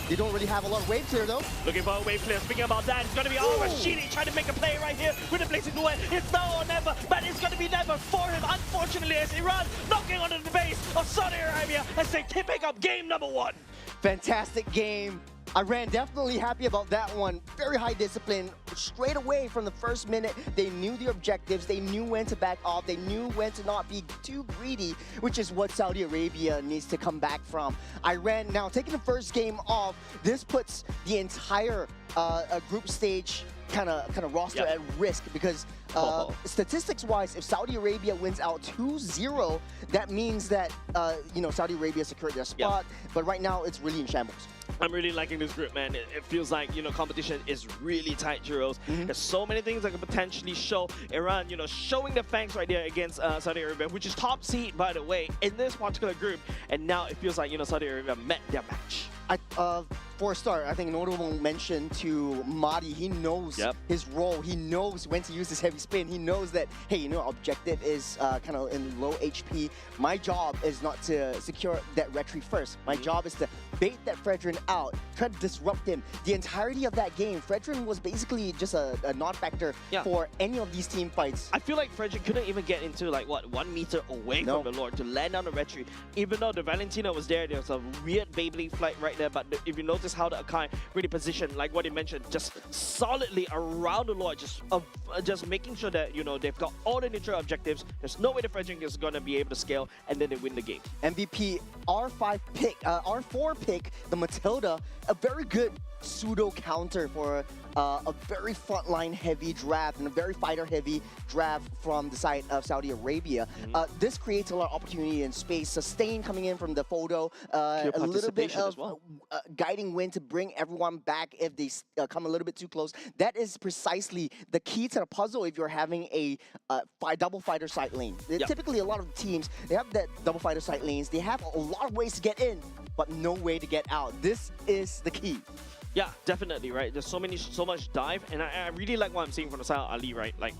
They don't really have a lot of wave clear though. Looking for a wave clear. Speaking about that, it's going to be Al-Rashidi trying to make a play right here with the blazing away. It's now or never, but it's going to be never for him. Unfortunately, as Iran knocking onto the base of Saudi Arabia as they pick up game number 1. Fantastic game. Iran definitely happy about that one. Very high discipline. Straight away from the first minute, they knew their objectives. They knew when to back off. They knew when to not be too greedy, which is what Saudi Arabia needs to come back from. Iran now taking the first game off. This puts the entire group stage kind of roster at risk because statistics-wise, if Saudi Arabia wins out 2-0, that means that you know, Saudi Arabia secured their spot. But right now, it's really in shambles. I'm really liking this group, man. It feels like, you know, competition is really tight, Juros. There's so many things that could potentially show Iran, you know, showing the fangs right there against Saudi Arabia, which is top seed, by the way, in this particular group. And now it feels like, you know, Saudi Arabia met their match. for a start, I think notable mention to Madi. He knows his role. He knows when to use his heavy spin. He knows that, hey, you know, objective is kind of in low HP. My job is not to secure that retreat first. My job is to bait that Fredrin out, try to disrupt him. The entirety of that game, Fredrin was basically just a non-factor for any of these team fights. I feel like Fredrin couldn't even get into like, what, 1 meter away from the Lord to land on the retreat. Even though the Valentino was there was a weird Beyblade flight right there, but if you notice how the Akai really positioned, like what he mentioned, just solidly around the Lord, just making sure that, you know, they've got all the neutral objectives. There's no way the Fredrin is going to be able to scale, and then they win the game. MVP R5 pick, R4 pick, the Matilda, a very good pseudo counter for a very frontline heavy draft and a very fighter heavy draft from the side of Saudi Arabia. This creates a lot of opportunity in space, sustain coming in from the photo, a little bit of guiding wind to bring everyone back if they come a little bit too close. That is precisely the key to the puzzle if you're having a double fighter side lane. Typically, a lot of teams, they have that double fighter side lanes. They have a lot of ways to get in, but no way to get out. This is the key. Yeah, definitely, right? There's so much dive, and I really like what I'm seeing from the side of Ali, right? Like,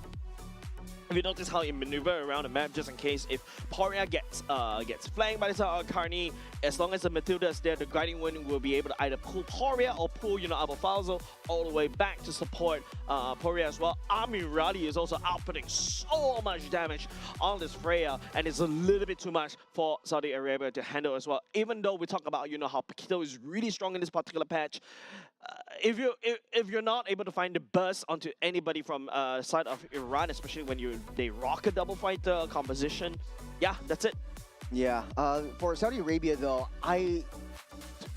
if you notice how he maneuver around the map just in case if Poria gets flanked by the side of Carney, as long as the Matilda is there, the Guiding Wind will be able to either pull Poria or pull, you know, Abu Falzo all the way back to support Poria as well. Amirali is also outputting so much damage on this Freya, and it's a little bit too much for Saudi Arabia to handle as well. Even though we talk about, you know, how Paquito is really strong in this particular patch, if you're not able to find the burst onto anybody from side of Iran, especially when they rock a double fighter composition, yeah, that's it. Yeah, for Saudi Arabia though, I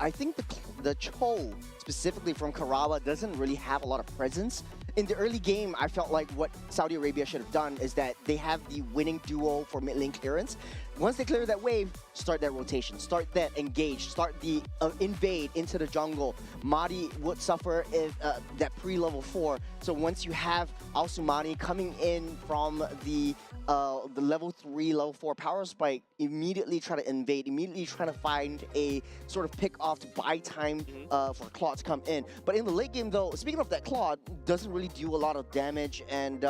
think the Cho specifically from Karawa doesn't really have a lot of presence. In the early game, I felt like what Saudi Arabia should have done is that they have the winning duo for mid lane clearance. Once they clear that wave, start that rotation, start that engage, start the invade into the jungle. Madi would suffer if that pre-level 4. So once you have Al-Sumani coming in from the level 3, level 4 power spike, immediately try to invade, immediately try to find a sort of pick off to buy time for Claude to come in. But in the late game though, speaking of that, Claude doesn't really do a lot of damage, and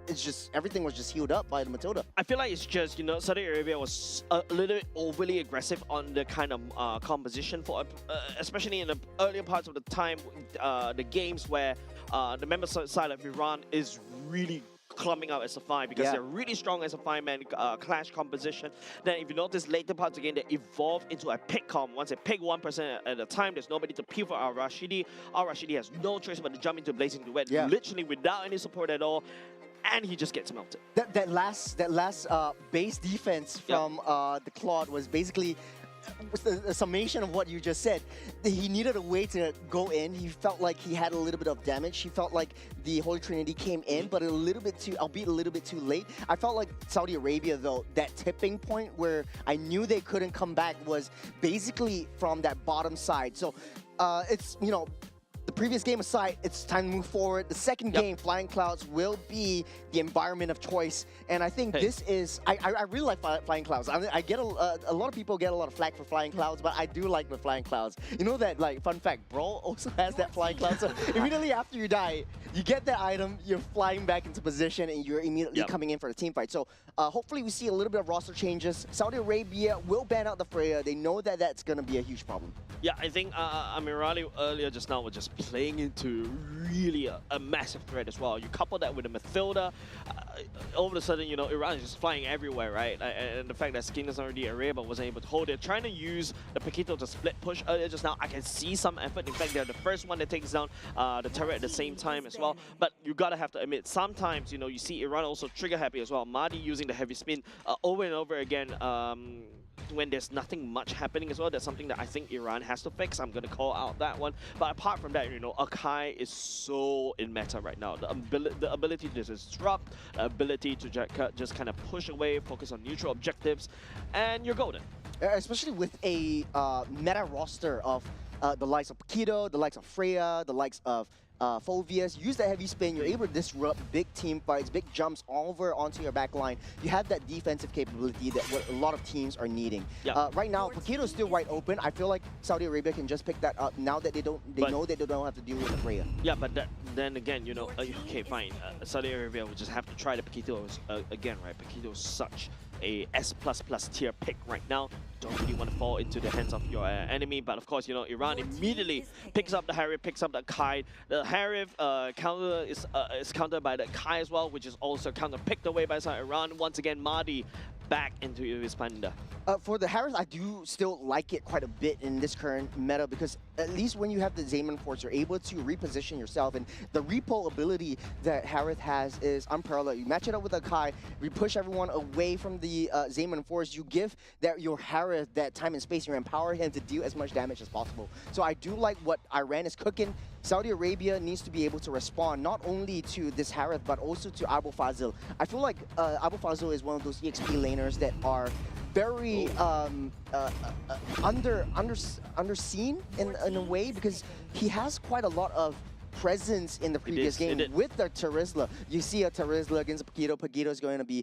it's just, everything was just healed up by the Matilda. I feel like it's just, you know, Saudi Arabia was a little bit overly aggressive on the kind of composition for, especially in the earlier parts of the time, the games where the member side of Iran is really clumping out as a 5 because they're really strong as a 5-man clash composition. Then if you notice later parts again, they evolve into a pick comp. Once they pick one person at a time, there's nobody to peel for Al-Rashidi. Al-Rashidi has no choice but to jump into Blazing Duet, literally without any support at all. And he just gets melted. That last base defense from the Claude was basically a summation of what you just said. He needed a way to go in. He felt like he had a little bit of damage. He felt like the Holy Trinity came in, but a little bit too, albeit a little bit too late. I felt like Saudi Arabia, though, that tipping point where I knew they couldn't come back was basically from that bottom side. So it's, you know, the previous game aside, it's time to move forward. The second game, Flying Clouds, will be the environment of choice. And I think this is, I really like Flying Clouds. I get a lot of people get a lot of flack for Flying Clouds, but I do like the Flying Clouds. You know that, like, fun fact, Brawl also has that Flying Cloud. So immediately after you die, you get that item, you're flying back into position, and you're immediately coming in for the team fight. So hopefully we see a little bit of roster changes. Saudi Arabia will ban out the Freya. They know that that's going to be a huge problem. Yeah, I think Amirali earlier just now was just playing into really a massive threat as well. You couple that with the Matilda, all of a sudden, you know, Iran is just flying everywhere, right? And the fact that Saudi Arabia wasn't able to hold it, trying to use the Paquito to split push earlier just now, I can see some effort. In fact, they're the first one that takes down the turret at the same time as well. But you gotta have to admit, sometimes, you know, you see Iran also trigger happy as well. Madi using the heavy spin over and over again. When there's nothing much happening as well, that's something that I think Iran has to fix. I'm going to call out that one. But apart from that, you know, Akai is so in meta right now. The ability to disrupt, the ability to just kind of push away, focus on neutral objectives, and you're golden. Especially with a meta roster of the likes of Paquito, the likes of Freya, the likes of Phobias, use that heavy spin. You're able to disrupt big team fights, big jumps over onto your back line. You have that defensive capability that what a lot of teams are needing. Yeah. Right now, Paquito is still wide open. I feel like Saudi Arabia can just pick that up now that they know that they don't have to deal with Freya. Yeah, but then again, you know, okay, fine. Saudi Arabia will just have to try the Paquitos again, right? Paquito is such a S++ tier pick right now. Don't really want to fall into the hands of your enemy, but of course, you know, Iran immediately picks up the Harif, picks up the Kai. The Harif counter is countered by the Kai as well, which is also counter picked away by Iran. Once again, Mahdi back into his panda. For the Harris, I do still like it quite a bit in this current meta because at least when you have the Zaman Force, you're able to reposition yourself, and the repo ability that Harith has is unparalleled. You match it up with a Kai, we push everyone away from the Zaman Force, you give your Harith that time and space, you empower him to deal as much damage as possible. So I do like what Iran is cooking. Saudi Arabia needs to be able to respond not only to this Harith, but also to Abu Fazil. I feel like Abu Fazil is one of those EXP laners that are very underseen in a way because he has quite a lot of presence in the previous game with the Terizla. You see a Terizla against Paquito. Paquito is going to be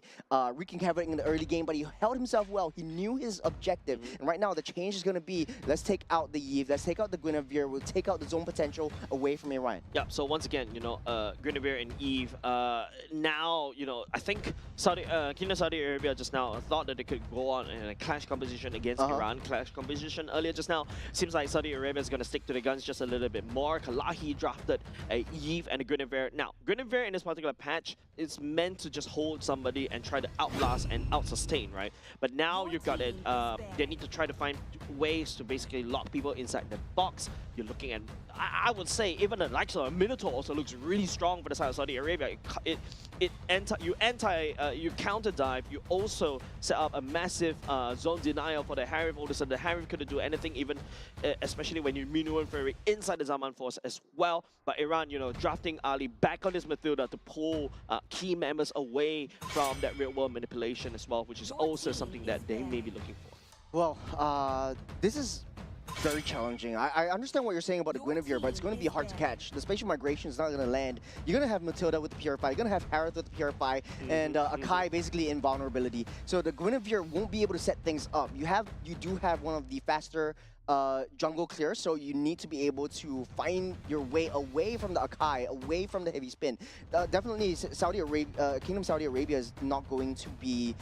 wreaking havoc in the early game, but he held himself well. He knew his objective. And right now, the change is going to be, let's take out the Yves, let's take out the Guinevere, we'll take out the zone potential away from Iran. Yeah, so once again, you know, Guinevere and Eve, now, you know, I think Kingdom Saudi Arabia just now thought that they could go on in a clash composition against Iran. Clash composition earlier just now. Seems like Saudi Arabia is going to stick to the guns just a little bit more. Kalahi drafted a Eve and a Guinevere. Now, Guinevere in this particular patch is meant to just hold somebody and try to outlast and out-sustain, right? But now you've got it, they need to try to find ways to basically lock people inside the box. You're looking at, I would say, even the likes of a Minotaur also looks really strong for the side of Saudi Arabia. You counter dive, you also set up a massive zone denial for the Harif. All of a sudden, the Harif couldn't do anything, even especially when you maneuver inside the Zaman Force as well. But Iran, you know, drafting Ali back on his Mathilda to pull key members away from that real-world manipulation as well, which is also something that they may be looking for. Well, this is very challenging. I understand what you're saying about the Guinevere, but it's going to be hard to catch. The spatial migration is not going to land. You're going to have Matilda with the Purify, you're going to have Harith with the Purify, and Akai basically invulnerability. So the Guinevere won't be able to set things up. You do have one of the faster jungle clears, so you need to be able to find your way away from the Akai, away from the heavy spin. Definitely, Kingdom Saudi Arabia is not going to be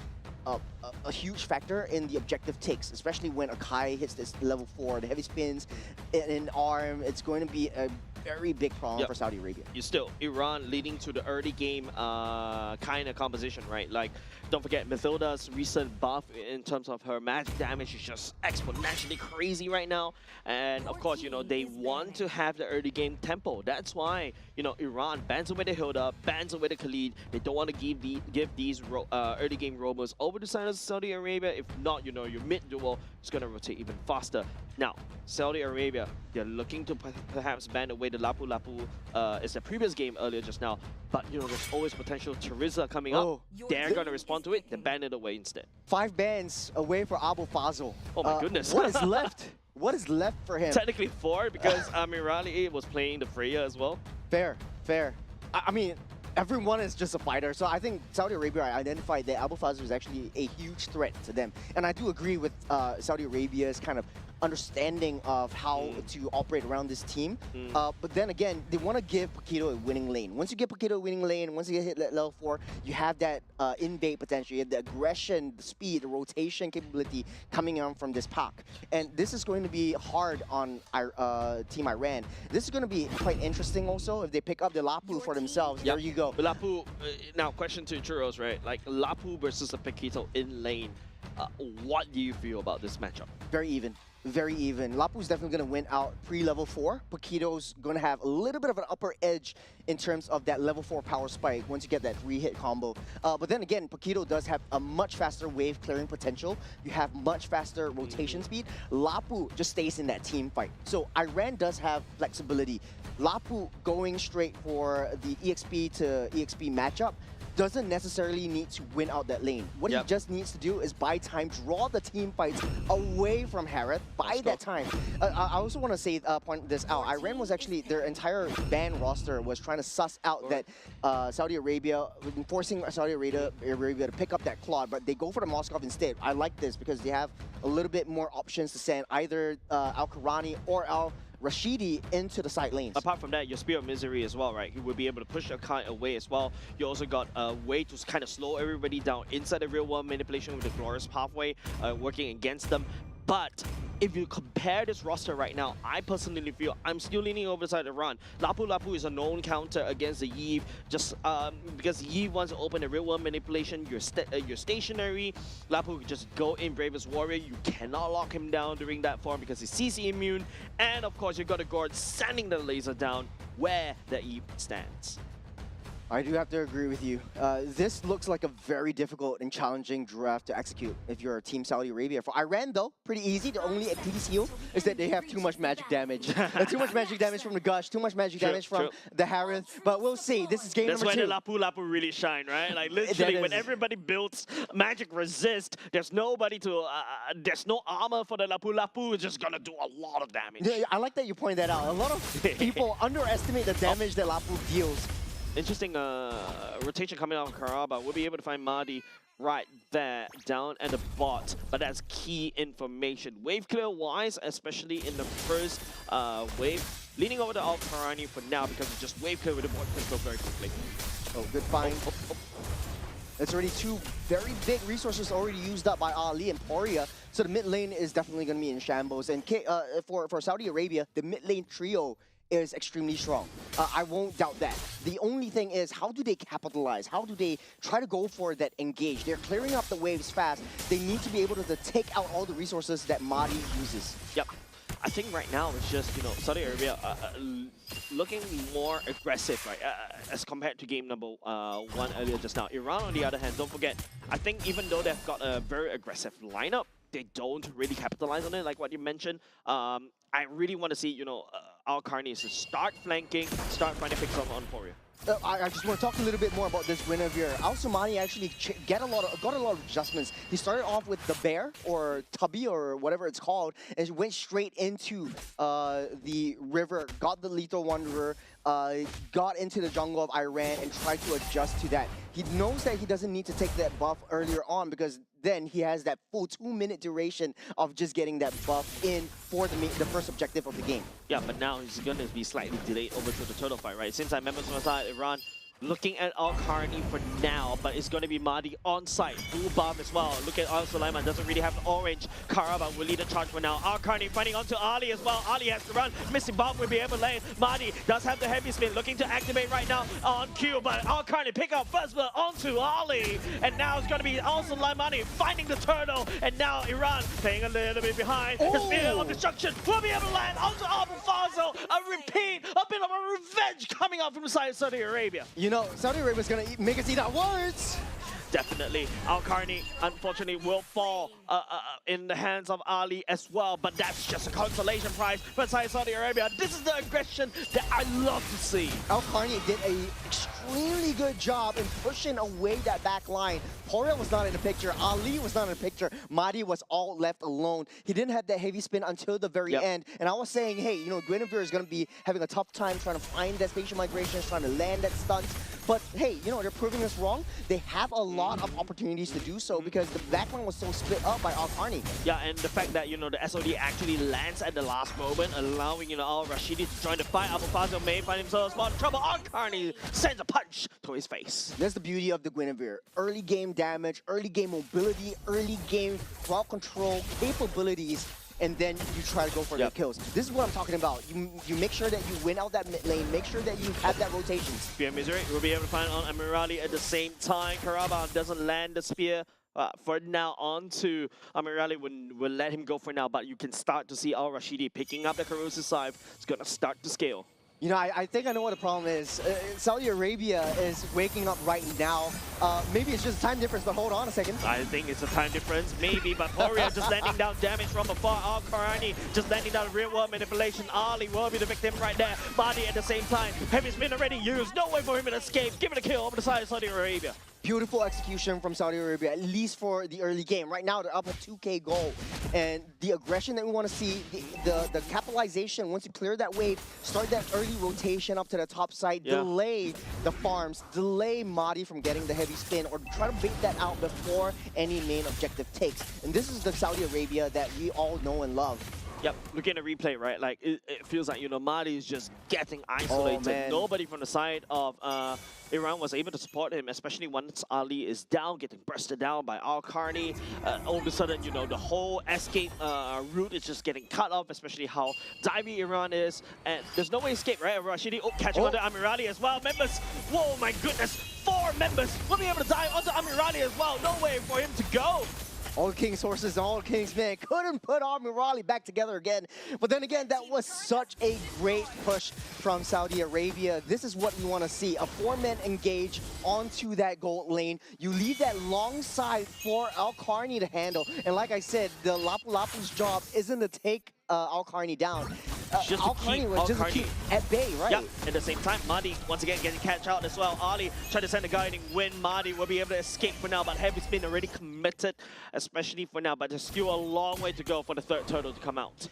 a huge factor in the objective takes, especially when Akai hits this level 4, the heavy spins in arm. It's going to be a very big problem for Saudi Arabia. You still, Iran leading to the early game kind of composition, right? Like, don't forget, Mathilda's recent buff in terms of her magic damage is just exponentially crazy right now. And of course, you know, they want to have the early game tempo. That's why, you know, Iran bans away the Hilda, bans away the Khalid. They don't want to give these early game roamers over to side of Saudi Arabia. If not, you know, your mid duel is going to rotate even faster. Now, Saudi Arabia, they're looking to perhaps ban away the Lapu Lapu. It's the previous game earlier just now. But, you know, there's always potential Terizla coming up. They're going to respond to it. They ban it away instead. 5 bans away for Abu Fazil. Oh my goodness. What is left? What is left for him? Technically 4 because Amirali was playing the Freya as well. Fair, fair. I mean, everyone is just a fighter. So I think Saudi Arabia identified that Abu Fazil is actually a huge threat to them. And I do agree with Saudi Arabia's kind of understanding of how to operate around this team. But then again, they want to give Paquito a winning lane. Once you get Paquito a winning lane, once you get hit level 4, you have that in-bait potential. You have the aggression, the speed, the rotation capability coming on from this pack. And this is going to be hard on Team Iran. This is going to be quite interesting also if they pick up the Lapu for themselves. There you go. Lapu, now question to Churros, right? Like Lapu versus a Paquito in lane. What do you feel about this matchup? Very even. Very even. Lapu's definitely going to win out pre-level 4. Paquito's going to have a little bit of an upper edge in terms of that level 4 power spike once you get that 3-hit combo. But then again, Paquito does have a much faster wave clearing potential. You have much faster rotation speed. Lapu just stays in that team fight. So Iran does have flexibility. Lapu going straight for the EXP to EXP matchup doesn't necessarily need to win out that lane. What he just needs to do is buy time, draw the team fights away from Harith, buy that time. I also want to say, point this out. Iran was actually, their entire ban roster was trying to suss out that Saudi Arabia, forcing Saudi Arabia to pick up that Claude, but they go for the Moskov instead. I like this because they have a little bit more options to send either Al-Karani or Rashidi into the side lanes. Apart from that, your Spear of Misery as well, right? You will be able to push your kite away as well. You also got a way to kind of slow everybody down inside the real world manipulation with the Glorious Pathway working against them. But if you compare this roster right now, I personally feel I'm still leaning over the side of Run. Lapu Lapu is a known counter against the Yve, just because Yve wants to open the real world manipulation. You're stationary. Lapu can just go in Bravest Warrior. You cannot lock him down during that form because he's CC immune. And of course, you got a Gord sending the laser down where the Yve stands. I do have to agree with you. This looks like a very difficult and challenging draft to execute if you're Team Saudi Arabia. For Iran, though, pretty easy. The only Achilles heel is that they have too much magic damage. Too much magic damage from the Gush, too much magic damage from the Harith. But we'll see. This is game number 2. That's when the Lapu Lapu really shine, right? Like literally, when everybody builds magic resist, there's nobody to, there's no armor for the Lapu Lapu. It's just gonna do a lot of damage. Yeah, I like that you point that out. A lot of people underestimate the damage that Lapu deals. Interesting rotation coming out of Karaba. We'll be able to find Mahdi right there down at the bot, but that's key information. Wave clear wise, especially in the first wave, leaning over to Al-Karani for now because it's just wave clear with the Void Crystal very quickly. Oh, good find. It's already 2 very big resources already used up by Ali and Poria, so the mid lane is definitely going to be in shambles. And for Saudi Arabia, the mid lane trio is extremely strong. I won't doubt that. The only thing is, how do they capitalize? How do they try to go for that engage? They're clearing up the waves fast. They need to be able to take out all the resources that Mahdi uses. Yep. I think right now it's just, you know, Saudi Arabia looking more aggressive, right, as compared to game number 1 earlier just now. Iran, on the other hand, don't forget, I think even though they've got a very aggressive lineup, they don't really capitalize on it, like what you mentioned. I really want to see, you know, Al-Karni to start flanking, start finding picks on Poria. I just want to talk a little bit more about this Guinevere. Al-Somani actually got a lot of adjustments. He started off with the bear, or Tubby, or whatever it's called, and went straight into the river, got the Lethal Wanderer, got into the jungle of Iran, and tried to adjust to that. He knows that he doesn't need to take that buff earlier on because then he has that full 2-minute duration of just getting that buff in for the first objective of the game. Yeah, but now he's going to be slightly delayed over to the turtle fight, right? Since I remember from the side, Iran looking at Al-Karni for now, but it's going to be Mahdi on site. Full buff as well. Look at Al-Sulaiman, doesn't really have the orange. Karaba will lead the charge for now. Al-Karni fighting onto Ali as well. Ali has to run. Missing buff will be able to lane. Mahdi does have the heavy spin, looking to activate right now on cue, but Al-Karni pick up first blood onto Ali. And now it's going to be Al-Sulaiman finding the turtle, and now Iran playing a little bit behind. The Spear of Destruction will be able to land onto Abu Fazl. A repeat, a bit of a revenge coming out from the side of Saudi Arabia. You know, Saudi Arabia is going to make us eat our words. Definitely. Al-Karni, unfortunately, will fall in the hands of Ali as well, but that's just a consolation prize for Saudi Arabia. This is the aggression that I love to see. Al-Karni did an extremely good job in pushing away that back line. Poria was not in the picture. Ali was not in the picture. Mahdi was all left alone. He didn't have that heavy spin until the very end. And I was saying, hey, you know, Guinevere is going to be having a tough time trying to find that spatial migration, trying to land that stunt. But hey, you know, they're proving us wrong. They have a lot of opportunities to do so because the backline was so split up by Al-Karni. Yeah, and the fact that, you know, the SOD actually lands at the last moment, allowing, you know, Al-Rashidi to join the fight. Abu Fazl may find himself a spot in trouble. Al-Karni sends a punch to his face. That's the beauty of the Guinevere. Early game damage, early game mobility, early game crowd control capabilities, and then you try to go for the kills. This is what I'm talking about. You make sure that you win out that mid lane, make sure that you have that rotation. Spear Misery will be able to find on Amirali at the same time. Karaba doesn't land the spear for now onto Amirali. Will let him go for now, but you can start to see Al-Rashidi picking up the corrosive scythe. It's going to start to scale. You know, I think I know what the problem is. Saudi Arabia is waking up right now. Maybe it's just a time difference, but hold on a second. I think it's a time difference, maybe, but Poria just landing down damage from afar. Al-Qarani just landing down real-world manipulation. Ali will be the victim right there. Madi at the same time. Heavy spin already used. No way for him to escape. Give it a kill over the side of Saudi Arabia. Beautiful execution from Saudi Arabia, at least for the early game. Right now, they're up a 2K goal. And the aggression that we want to see, the capitalization, once you clear that wave, start that early rotation up to the top side, delay the farms, delay Madi from getting the heavy spin, or try to bait that out before any main objective takes. And this is the Saudi Arabia that we all know and love. Yep, looking at the replay, right? Like, it feels like, you know, Madi is just getting isolated. Nobody from the side of Iran was able to support him, especially once Ali is down, getting bursted down by Al-Qarani. All of a sudden, you know, the whole escape route is just getting cut off, especially how divey Iran is. And there's no way to escape, right? Rashidi catching onto Amirali as well. Members, whoa, my goodness, 4 members will be able to dive onto Amirali as well. No way for him to go. All King's horses and all King's men couldn't put Amirali back together again. But then again, that was such a great push from Saudi Arabia. This is what we want to see. A 4-man engage onto that gold lane. You leave that long side for Al-Qarani to handle. And like I said, the Lapu Lapu's job isn't to take Al-Qarani down. Al-Qarani was just to keep at bay, right? Yep. At the same time, Madi once again getting catch out as well. Ali trying to send a guiding wind. Madi will be able to escape for now, but Heavy Spin already committed, especially for now. But there's still a long way to go for the third turtle to come out.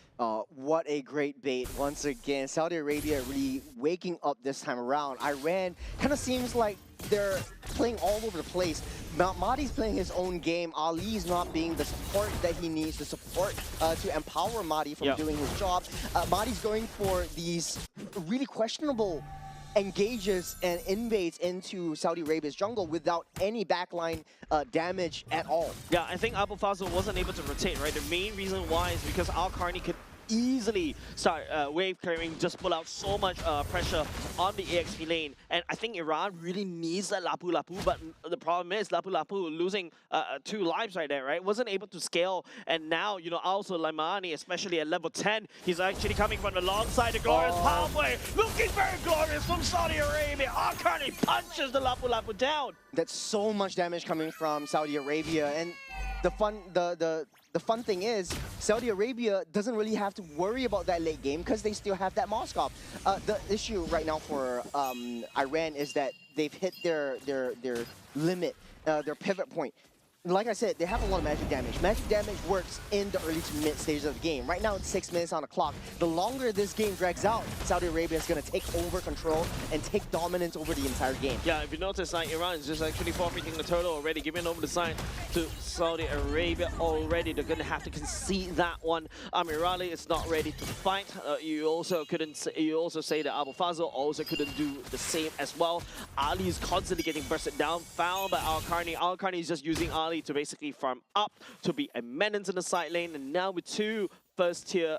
What a great bait once again. Saudi Arabia really waking up this time around. Iran kind of seems like they're playing all over the place. Madi's playing his own game. Ali's not being the support that he needs, the support to empower Madi from doing his job. Madi's going for these really questionable engages and invades into Saudi Arabia's jungle without any backline damage at all. Yeah, I think Abu Fazl wasn't able to rotate, right? The main reason why is because Al-Qarani could easily start wave clearing, just pull out so much pressure on the AXP lane. And I think Iran really needs that Lapu Lapu, but the problem is Lapu Lapu losing 2 lives right there, right? Wasn't able to scale. And now, you know, also Limani, especially at level 10, he's actually coming from the long side, the glorious pathway. Looking very glorious from Saudi Arabia. Al-Qarani punches the Lapu Lapu down. That's so much damage coming from Saudi Arabia. And the fun thing is, Saudi Arabia doesn't really have to worry about that late game because they still have that Moscow. The issue right now for Iran is that they've hit their limit, their pivot point. Like I said, they have a lot of magic damage. Magic damage works in the early to mid stages of the game. Right now, it's 6 minutes on the clock. The longer this game drags out, Saudi Arabia is going to take over control and take dominance over the entire game. Yeah, if you notice, like, Iran is just actually forfeiting the turtle already, giving over the side to Saudi Arabia already. They're going to have to concede that one. Amirali is not ready to fight. You also say that Abu Fazl also couldn't do the same as well. Ali is constantly getting bursted down, found by Al-Qarani. Al-Qarani is just using Ali to basically farm up to be a menace in the side lane, and now with 2 first-tier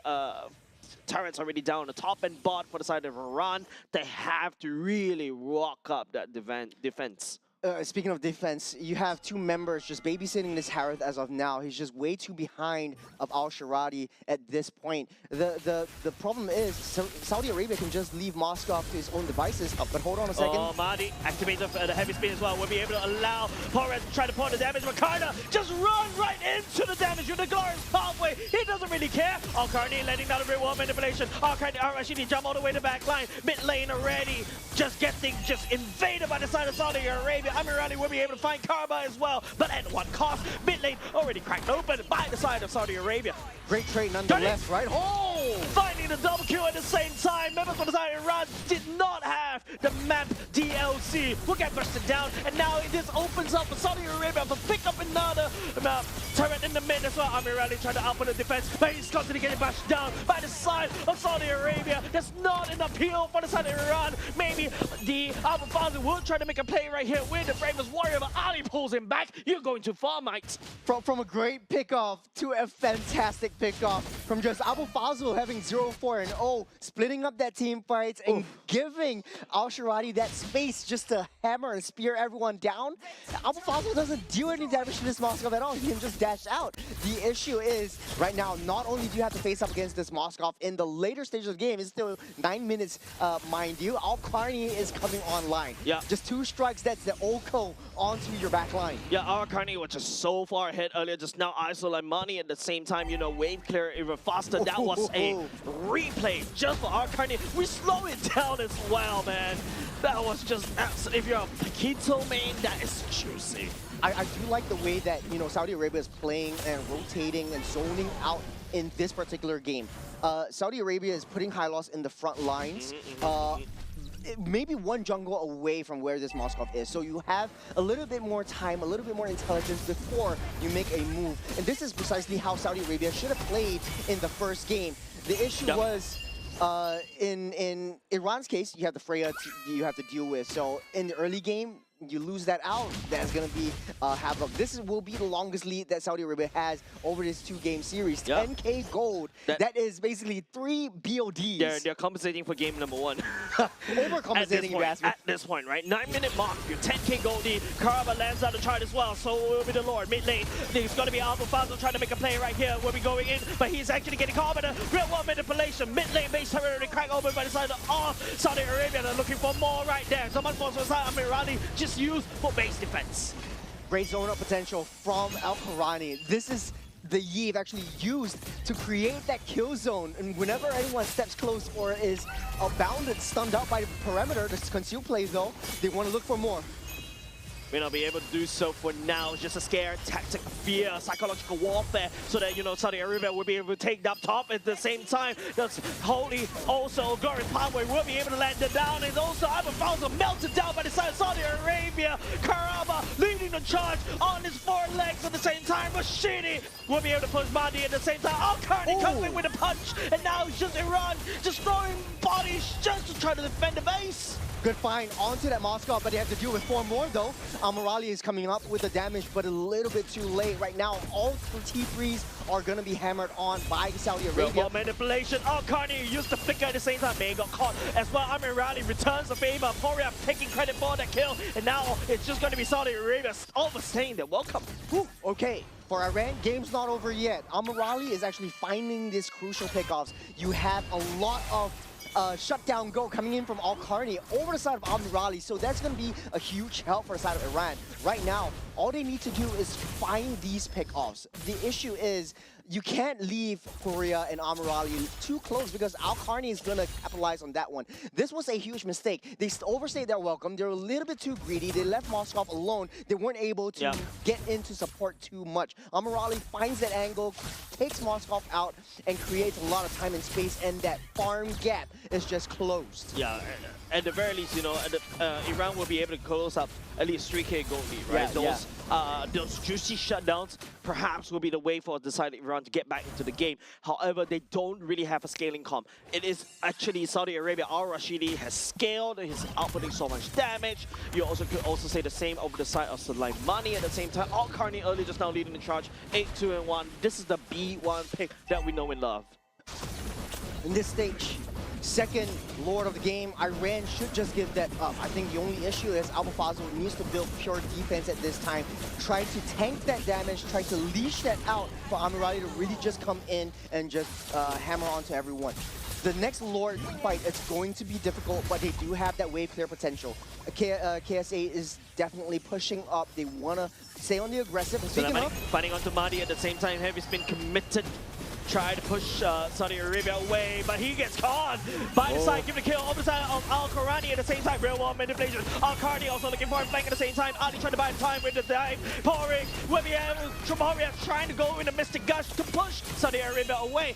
turrets already down on the top and bot for the side of Iran, they have to really walk up that defense. Speaking of defense, you have 2 members just babysitting this Harith as of now. He's just way too behind of Al-Sharadi at this point. The problem is Saudi Arabia can just leave Moscow to his own devices. But hold on a second. Oh, Madi activates the heavy spin as well. We'll be able to allow Torres to try to pull the damage. Ricardo just run right into the damage with the glorious pathway. He doesn't really care. Al-Qarani letting down a real wall manipulation. Al-Qarani, Al-Rashidi jump all the way to back line. Mid lane already. Just getting invaded by the side of Saudi Arabia. Amirali will be able to find Karma as well, but at what cost? Mid lane already cracked open by the side of Saudi Arabia. Great trade nonetheless, right? Oh! Finding the double kill at the same time. Members from the side of Iran did not have the map DLC. Will get bursted down, and now this opens up for Saudi Arabia to pick up another turret in the mid as well. Amirali trying to output the defense, but he's constantly getting bashed down by the side of Saudi Arabia. There's not an appeal for the side of Iran. Maybe the Abu Fazl will try to make a play right here with the Bravest Warrior, but Ali pulls him back. You're going too far, mate. From a great pickoff to a fantastic pickoff. From just Abu Fazl having 0 4-0, splitting up that team fights and giving Al Shirati that space just to hammer and spear everyone down. Alpha Fossil doesn't do any damage to this Moskov at all. He can just dash out. The issue is, right now, not only do you have to face up against this Moskov in the later stage of the game, it's still 9 minutes, mind you. Al Carney is coming online. Yeah. Just 2 strikes, that's the Oko onto your back line. Yeah, our Carney was just so far ahead earlier, just now ISO and money at the same time, you know, wave clear even faster. That was a replay just for our Carney. We slow it down as well, man. That was just, if you're a Paquito main, that is juicy. I do like the way that, you know, Saudi Arabia is playing and rotating and zoning out in this particular game. Saudi Arabia is putting high loss in the front lines. Maybe one jungle away from where this Moskov is. So you have a little bit more time, a little bit more intelligence before you make a move. And this is precisely how Saudi Arabia should have played in the first game. The issue was, in Iran's case, you have the Freya you have to deal with. So in the early game, you lose that out, that's going to be havoc. This will be the longest lead that Saudi Arabia has over this 2-game series. 10k gold. That is basically 3 BODs. They're compensating for game number 1. Overcompensating, at this point, right? 9-minute mark, your 10k gold lead. Karaba lands out the chart as well, so will be the Lord. Mid lane, there's going to be Alpha Fazal trying to make a play right here. We'll be going in, but he's actually getting caught by the real world manipulation. Mid lane base territory crack open by the side of Saudi Arabia. They're looking for more right there. Someone forces aside Amirali, just used for base defense. Great zone up potential from Al Karani. This is the Yve actually used to create that kill zone, and whenever anyone steps close or is bounded, stunned out by the perimeter, the conceal play though, they want to look for more. May not be able to do so for now. It's just a scare, tactic, fear, psychological warfare, so that, you know, Saudi Arabia will be able to take that top at the same time. That's Holy also Gorin Power will be able to land it down, and also Alpha Fowler melted down by the side of Saudi Arabia. Karaba leading the charge on his 4 legs at the same time. Rashidi will be able to push Mahdi at the same time. Al-Karni comes in with a punch, and now it's just Iran just throwing bodies just to try to defend the base. Good find onto that Moskov, but they have to deal with 4 more though. Morali is coming up with the damage, but a little bit too late. Right now, all T3s are going to be hammered on by Saudi Arabia. Real manipulation. Carney used the flicker at the same time. May got caught as well. Amirali returns the favor. Poria taking credit for that kill, and now it's just going to be Saudi Arabia overstaying their welcome. Whew, okay. For Iran, game's not over yet. Amirali is actually finding these crucial pickoffs. You have a lot of shutdown go coming in from Al-Karni over the side of Amirali, so that's going to be a huge help for the side of Iran. Right now, all they need to do is find these pickoffs. The issue is you can't leave Korea and Amirali too close because Al-Karni is going to capitalize on that one. This was a huge mistake. They overstayed their welcome. They're a little bit too greedy. They left Moskov alone. They weren't able to get into support too much. Amirali finds that angle, takes Moskov out, and creates a lot of time and space, and that farm gap is just closed. Yeah, at the very least, you know, Iran will be able to close up at least 3k gold lead, right? Those juicy shutdowns perhaps will be the way for the side of Iran to get back into the game. However, they don't really have a scaling comp. It is actually Saudi Arabia. Al-Rashidi has scaled, he's outputting so much damage. You also could also say the same over the side of Soleimani at the same time. Al-Karni early just now leading the charge, 8-2-1. This is the B1 pick that we know and love. In this stage, second Lord of the game, Iran should just give that up. I think the only issue is Alpha Fazal needs to build pure defense at this time. Try to tank that damage, try to leash that out for Amirali to really just come in and just hammer onto everyone. The next Lord fight, it's going to be difficult, but they do have that wave clear potential. KSA is definitely pushing up. They want to stay on the aggressive. Fighting onto Mahdi at the same time. Heavy's been committed. Try to push Saudi Arabia away, but he gets caught by the side, give the kill over the side of Al-Karani at the same time. Real world manipulation. Al-Karani also looking for a flank at the same time. Ali trying to buy time with the dive. Pouring, Poria trying to go in a Mystic Gush to push Saudi Arabia away.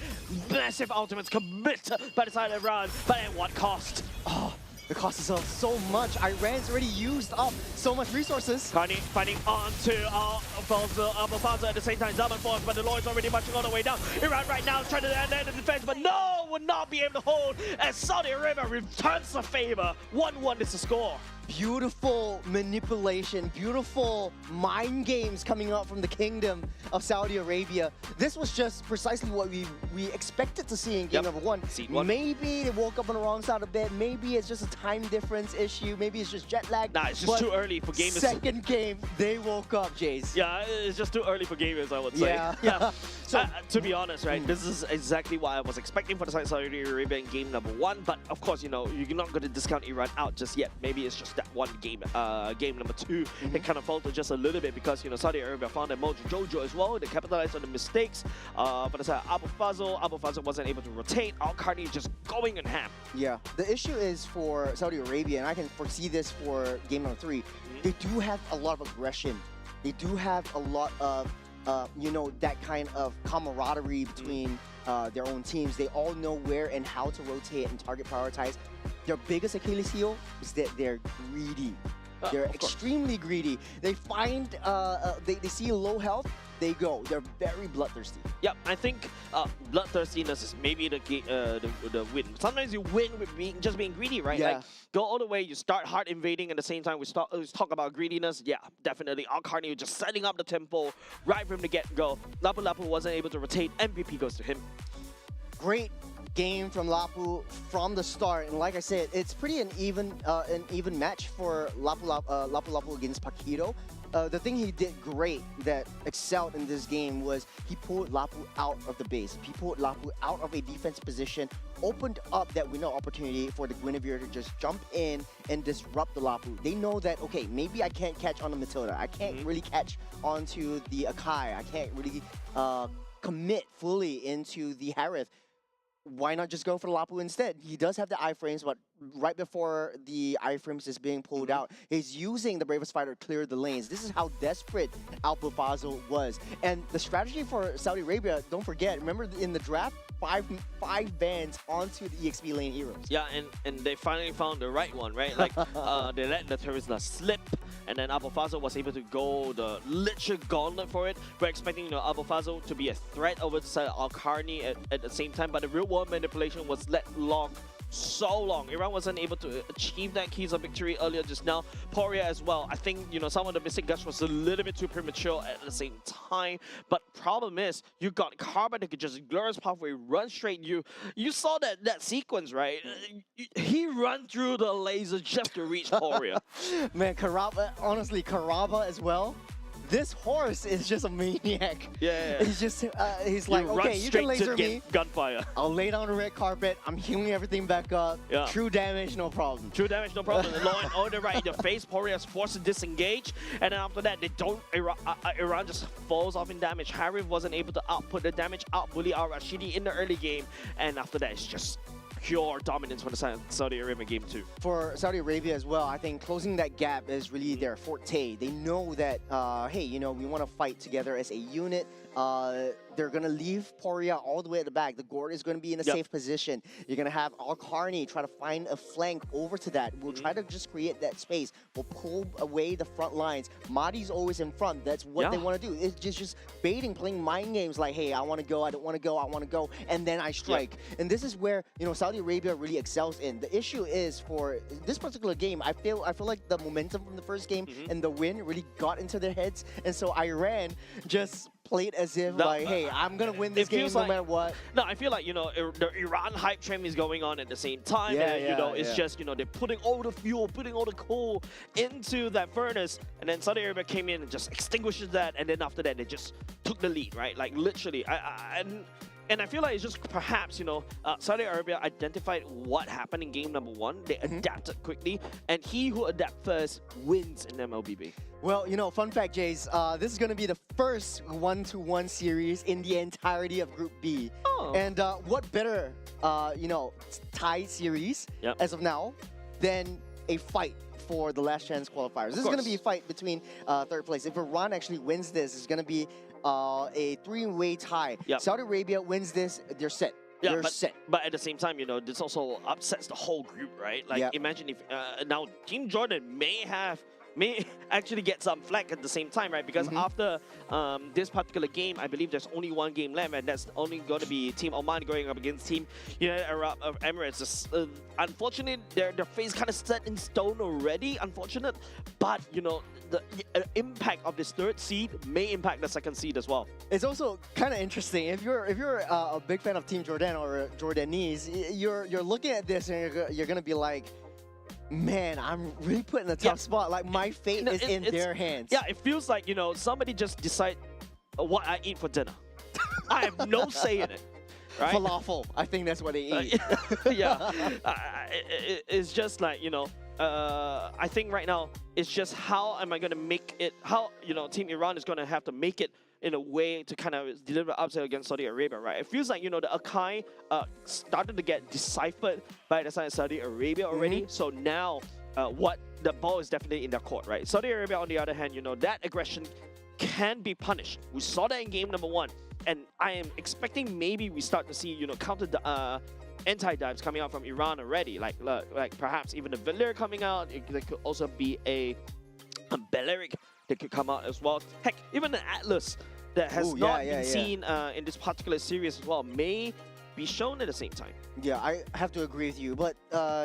Massive ultimates committed by the side of Iran, but at what cost? Oh. The cost is so much. Iran's already used up so much resources. Carney fighting on to Alpha at the same time. Zaman force, but the Lord's already marching all the way down. Iran right now trying to end the defense, but no, will not be able to hold as Saudi Arabia returns the favor. 1-1 is the score. beautiful manipulation, beautiful mind games coming out from the kingdom of Saudi Arabia. This was just precisely what we expected to see in game number one. Seed one. Maybe they woke up on the wrong side of bed. Maybe it's just a time difference issue. Maybe it's just jet lag. Nah, it's just too early for gamers. Second game, they woke up, Jace. Yeah, it's just too early for gamers, I would say. Yeah. So, to be honest, right, this is exactly what I was expecting for the side of Saudi Arabia in game number one. But of course, you know, you're not going to discount Iran out just yet. Maybe it's just that one game, game number two, it kind of faltered just a little bit because, you know, Saudi Arabia found their mojo jojo as well. They capitalized on the mistakes. For the side of Abu Fazl wasn't able to rotate. Al-Qarni just going in ham. Yeah, the issue is for Saudi Arabia, and I can foresee this for game number three, they do have a lot of aggression. They do have a lot of, you know, that kind of camaraderie between their own teams. They all know where and how to rotate and target prioritize. Their biggest Achilles heel is that they're greedy. They're extremely greedy. They find, they see low health, they go. They're very bloodthirsty. Yep, I think bloodthirstiness is maybe the win. Sometimes you win with just being greedy, right? Yeah. Like, go all the way, you start hard invading, at the same time we talk about greediness. Yeah, definitely. Al-Qarni just setting up the tempo right from the get-go. Lapu Lapu wasn't able to rotate. MVP goes to him. Great game from Lapu from the start, and like I said, it's pretty an even match for Lapu Lapu against Paquito. The thing he did great that excelled in this game was he pulled Lapu out of the base. He pulled Lapu out of a defensive position, opened up that window opportunity for the Guinevere to just jump in and disrupt the Lapu. They know that, okay, maybe I can't catch on the Matilda. I can't really catch onto the Akai. I can't really commit fully into the Harith. Why not just go for the Lapu instead? He does have the iframes, but right before the iframes is being pulled out, he's using the Bravest Fighter to clear the lanes. This is how desperate Abu Fazl was. And the strategy for Saudi Arabia, don't forget, remember in the draft, five bans onto the EXP lane heroes. Yeah, and they finally found the right one, right? Like, they let the Terizla slip, and then Abu Fazl was able to go the literal gauntlet for it. We're expecting, you know, Abu Fazl to be a threat over the side of Al-Qarni at the same time, but the real world manipulation was let long so long. Iran wasn't able to achieve that keys of victory earlier just now. Poria as well. I think, you know, some of the missing gush was a little bit too premature at the same time. But problem is, you got Carbon that could just glorious pathway, run straight. You saw that sequence, right? He ran through the laser just to reach Poria. Man, Karaba, honestly, Karaba as well. This horse is just a maniac. Yeah. He's just, he's like, okay, you can laser me. Gunfire. I'll lay down the red carpet. I'm healing everything back up. Yeah. True damage, no problem. True damage, no problem. The law and order right in your face. Poria is forced to disengage. And then after that, they don't, Iran just falls off in damage. Harith wasn't able to output the damage, outbully Al-Rashidi in the early game. And after that, it's just pure dominance for the Saudi Arabia game 2. For Saudi Arabia as well, I think closing that gap is really their forte. They know that, hey, you know, we want to fight together as a unit. They're going to leave Poria all the way at the back. The Gord is going to be in a safe position. You're going to have Al-Qarni try to find a flank over to that. We'll try to just create that space. We'll pull away the front lines. Mahdi's always in front. That's what they want to do. It's just baiting, playing mind games like, hey, I want to go, I don't want to go, I want to go, and then I strike. And this is where, you know, Saudi Arabia really excels in. The issue is for this particular game, I feel like the momentum from the first game and the win really got into their heads. And so Iran just played as if like, hey, I'm gonna win this game no matter what. No, I feel like, you know, the Iran hype train is going on at the same time. You know, it's just, you know, they're putting all the fuel, putting all the coal into that furnace, and then Saudi Arabia came in and just extinguishes that, and then after that they just took the lead, right? Like literally, and I feel like it's just perhaps, you know, Saudi Arabia identified what happened in game number 1. They adapted quickly, and he who adapts first wins in MLBB. Well, you know, fun fact, Jace, this is going to be the first 1-to-1 series in the entirety of Group B. Oh. And what better, you know, tie series as of now than a fight for the last chance qualifiers. This is going to be a fight between third place. If Iran actually wins this, it's going to be a 3-way tie. Saudi Arabia wins this, they're set. They're set. But at the same time, you know, this also upsets the whole group, right? Like, imagine if now Team Jordan may have may actually get some flack at the same time, right? Because after this particular game, I believe there's only one game left, and that's only going to be Team Oman going up against Team United Arab Emirates. Unfortunately, their face kind of set in stone already. Unfortunate, but you know the impact of this third seed may impact the second seed as well. It's also kind of interesting if you're a big fan of Team Jordan or Jordanese, you're looking at this and you're gonna be like, man, I'm really put in a tough spot. Like my fate is in their hands. Yeah, it feels like, you know, somebody just decide what I eat for dinner. I have no say in it. Right? Falafel. I think that's what they eat. Yeah. It's just like, you know, I think right now it's just how am I going to make it, how, you know, Team Iran is going to have to make it in a way to kind of deliver upset against Saudi Arabia, right? It feels like, you know, the Akai started to get deciphered by the side of Saudi Arabia already. So now what the ball is definitely in their court, right? Saudi Arabia, on the other hand, you know, that aggression can be punished. We saw that in game number 1. And I am expecting maybe we start to see, you know, counter anti-dives coming out from Iran already. Like perhaps even the Valir coming out. There could also be a Balearic that could come out as well. Heck, even the Atlas that has not been seen in this particular series as well may be shown at the same time. Yeah, I have to agree with you. But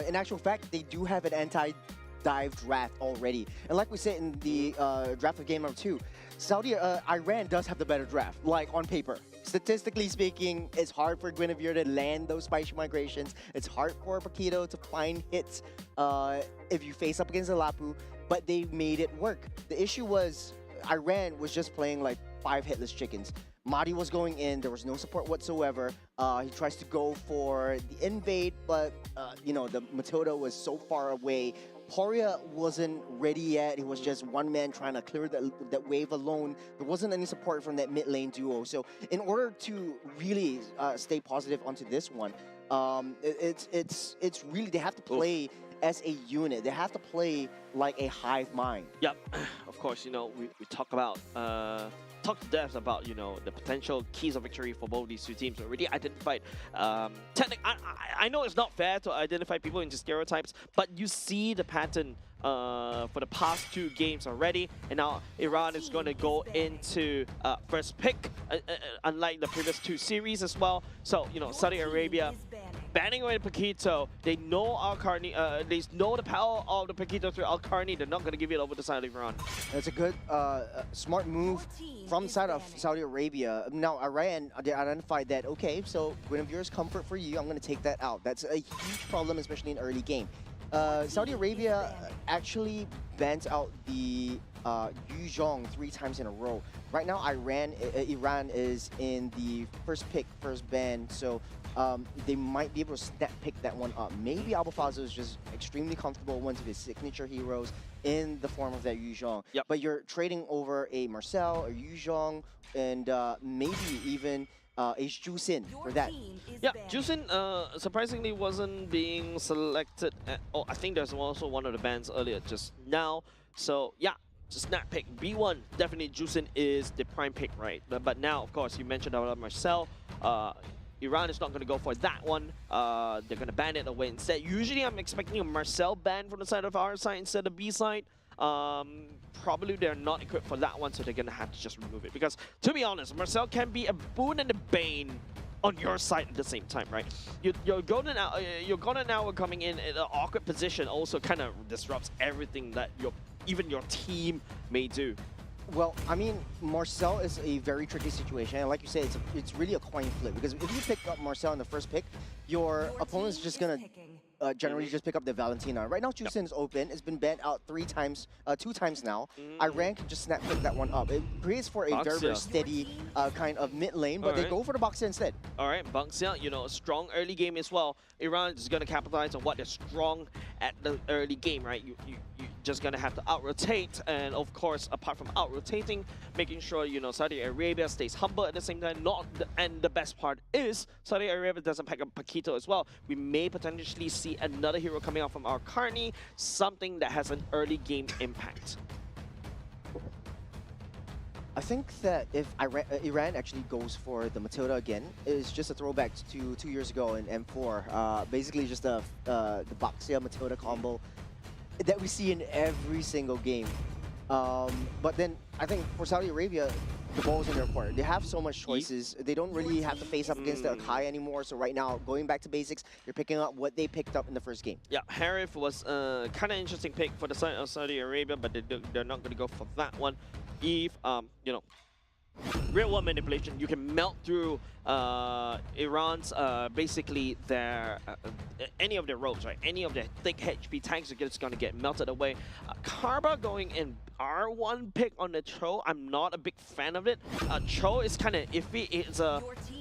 in actual fact, they do have an anti-dive draft already. And like we said in the draft of game number 2, Iran does have the better draft, like on paper. Statistically speaking, it's hard for Guinevere to land those spicy migrations. It's hard for Paquito to find hits if you face up against a Lapu, but they made it work. The issue was Iran was just playing like 5 hitless chickens. Mahdi was going in, there was no support whatsoever. He tries to go for the invade, but you know, the Matilda was so far away. Poria wasn't ready yet. He was just one man trying to clear that wave alone. There wasn't any support from that mid lane duo. So in order to really stay positive onto this one, it's really, they have to play as a unit. They have to play like a hive mind. Yep, of course, you know, we talk about talk to death about, you know, the potential keys of victory for both these two teams already identified. I know it's not fair to identify people into stereotypes, but you see the pattern for the past 2 games already, and now Iran is going to go into first pick, unlike the previous 2 series as well. So, you know, Saudi Arabia banning away the Paquito. They know Al-Qarni, they know the power of the Paquito through Al-Qarni. They're not going to give it over to side of Iran. It's a good, smart move from the side of Saudi Arabia. Now, Iran, they identified that, okay, so Guinevere's comfort for you, I'm going to take that out. That's a huge problem, especially in early game. Saudi Arabia actually bans out the Yu Zhong 3 times in a row. Right now, Iran is in the first pick, first ban, so they might be able to snap pick that one up. Maybe Albafazo is just extremely comfortable with one of his signature heroes in the form of that Yu Zhong. Yep. But you're trading over a Marcel, a Yu Zhong, and maybe even a Jusin for that. Yeah, Jusin surprisingly wasn't being selected. Oh, I think there's also one of the bans earlier just now. So yeah, just snap pick B1. Definitely Jusin is the prime pick, right? But now, of course, you mentioned about Marcel. Iran is not going to go for that one. They're going to ban it away instead. Usually, I'm expecting a Marcel ban from the side of our side instead of B side. Probably they're not equipped for that one, so they're going to have to just remove it. Because, to be honest, Marcel can be a boon and a bane on your side at the same time, right? Your golden hour coming in an awkward position also kind of disrupts everything that even your team may do. Well, I mean, Marcel is a very tricky situation, and like you said, it's really a coin flip, because if you pick up Marcel in the first pick, your opponent's just gonna generally just pick up the Valentina. Right now, Jusin is open. It's been banned out 2 times now. Iran can just snap pick that one up. It creates for a very steady kind of mid lane, but they go for the Boxer instead. All right, Bangsia, you know, a strong early game as well. Iran is gonna capitalize on what they're strong at the early game, right? You just gonna have to out-rotate, and of course, apart from out-rotating, making sure, you know, Saudi Arabia stays humble at the same time. And the best part is Saudi Arabia doesn't pick up Paquito as well. We may potentially see another hero coming out from our Carney, something that has an early game impact. I think that if Iran actually goes for the Matilda again, it's just a throwback to 2 years ago in M4. Basically just the Baxia Matilda combo. that we see in every single game. But then I think for Saudi Arabia, the ball's in their court. They have so much choices. They don't really have to face up against the Akai anymore. So right now, going back to basics, they're picking up what they picked up in the first game. Yeah, Harif was kind of interesting pick for the side of Saudi Arabia, but they're not going to go for that one. Eve, you know, real world manipulation. You can melt through Iran's basically their any of their ropes, right? Any of their thick HP tanks are just going to get melted away. Karba going in R1 pick on the Cho. I'm not a big fan of it. Cho is kind of iffy.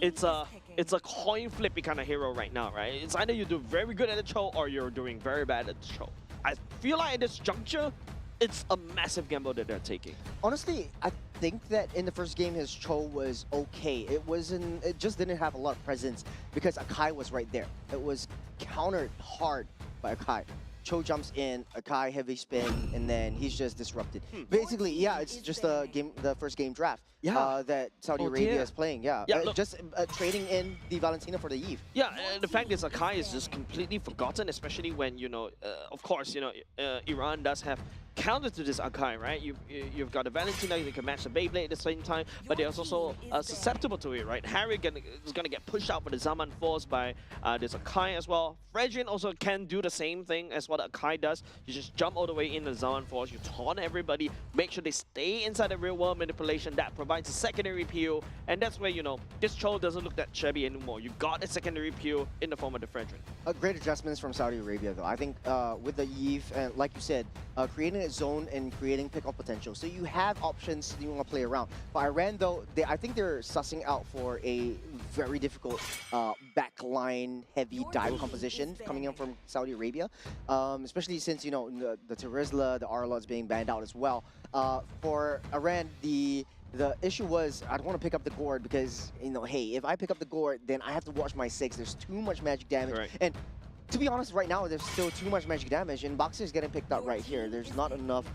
It's a coin flippy kind of hero right now, right? It's either you do very good at the Cho or you're doing very bad at the Cho. I feel like at this juncture, it's a massive gamble that they're taking. Honestly, I think that in the first game, his Cho was okay. It just didn't have a lot of presence because Akai was right there. It was countered hard by Akai. Cho jumps in, Akai heavy spin, and then he's just disrupted. Basically, yeah, it's just the first game draft that Saudi Arabia is playing. Yeah, just trading in the Valentina for the Eve. Yeah, and the fact is Akai is just completely forgotten, especially when, you know, of course, you know, Iran does have counter to this Akai, right? You've got a Valentina, you can match the Beyblade at the same time, but they're also susceptible to it, right? Harry is gonna get pushed out for the Zaman Force by this Akai as well. Fredrin also can do the same thing as what Akai does. You just jump all the way in the Zaman Force, you taunt everybody, make sure they stay inside the real world manipulation. That provides a secondary PO, and that's where, you know, this Cho doesn't look that shabby anymore. You got a secondary PO in the form of the Fredrin. Great adjustments from Saudi Arabia, though. I think with the Eve, and like you said, creating a zone and creating pick-up potential. So you have options you want to play around. But Iran, though, I think they're sussing out for a very difficult backline heavy dive composition coming in from Saudi Arabia, especially since, you know, the Terizla, the Arla is being banned out as well. For Iran, the issue was I don't want to pick up the gourd because, you know, hey, if I pick up the gourd, then I have to watch my 6. There's too much magic damage. Right. And to be honest, right now, there's still too much magic damage, and Boxer is getting picked up right here. There's not enough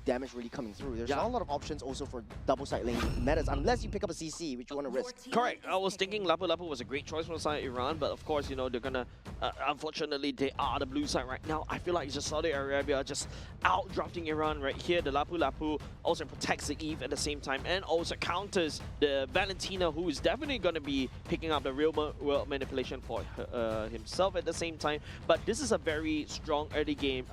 damage really coming through. There's not a lot of options also for double side lane metas, unless you pick up a CC, which you want to risk. Correct. I was thinking Lapu Lapu was a great choice for side Iran, but of course, you know, they're gonna, unfortunately, they are the blue side right now. I feel like it's just Saudi Arabia just out-drafting Iran right here. The Lapu Lapu also protects the Eve at the same time and also counters the Valentina, who is definitely gonna be picking up the real world manipulation for himself at the same time. But this is a very strong early game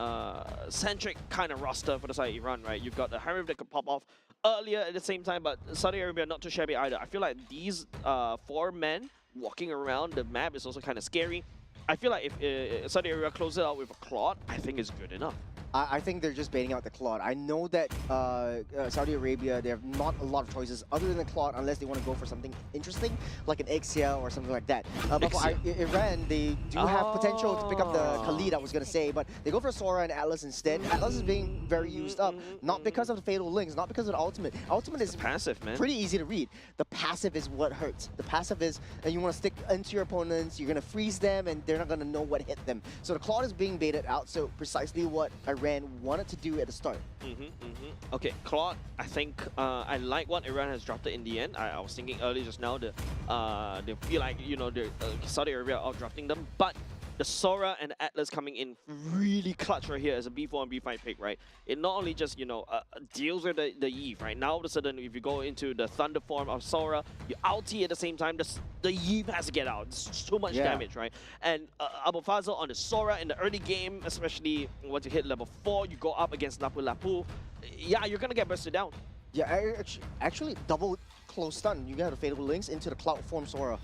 centric kind of roster for the side Iran, right? You've got the Harif that could pop off earlier at the same time, but Saudi Arabia not too shabby either. I feel like these 4 men walking around the map is also kind of scary. I feel like if Saudi Arabia closes it out with a Claude, I think it's good enough. I think they're just baiting out the Claude. I know that Saudi Arabia, they have not a lot of choices other than the Claude unless they want to go for something interesting, like an Ixia or something like that. But for Iran, they do have potential to pick up the Khalid, I was going to say, but they go for Sora and Atlas instead. Atlas is being very used up, not because of the Fatal Links, not because of the Ultimate. Ultimate is passive, man. Pretty easy to read. The passive is what hurts. The passive is, and you want to stick into your opponents, you're going to freeze them, and they're not going to know what hit them. So the Claude is being baited out, so precisely what Iran wanted to do at the start. Okay, Claude, I think I like what Iran has dropped it in the end. I was thinking earlier just now, they feel like, you know, Saudi Arabia are drafting them, but the Sora and Atlas coming in really clutch right here as a B4 and B5 pick, right? It not only just, you know, deals with the Eve, right? Now all of a sudden, if you go into the Thunder form of Sora, you ulti at the same time, the Eve has to get out. It's too much damage, right? And Abu Fazl on the Sora in the early game, especially once you hit level 4, you go up against Lapu Lapu. Yeah, you're gonna get bursted down. Yeah, actually double close stun. You got a Fatal Links into the Cloud form Sora.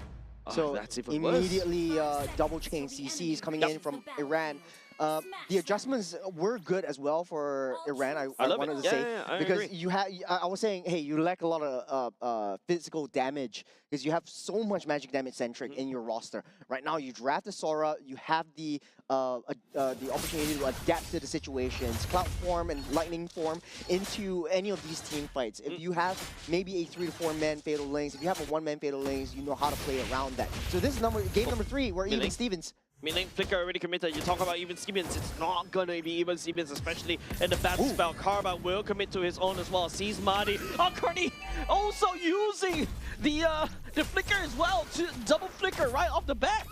So that's even immediately double chain CCs coming in from Iran. The adjustments were good as well for Iran, I wanted to say. Because you had, I was saying, hey, you lack a lot of physical damage because you have so much magic damage centric in your roster. Right now, you draft the Sora, you have the opportunity to adapt to the situations, Cloud form and Lightning form into any of these team fights. If you have maybe a 3 to 4 man Fatal Links, if you have a 1 man Fatal Links, you know how to play around that. So this is game number 3, where even Stevens. Mid-lane Flicker already committed. You talk about even Stevens, it's not gonna be even Stevens, especially in the battle spell. Karma will commit to his own as well. Sees Marty. Oh, Kearney also using the Flicker as well to double Flicker right off the bat.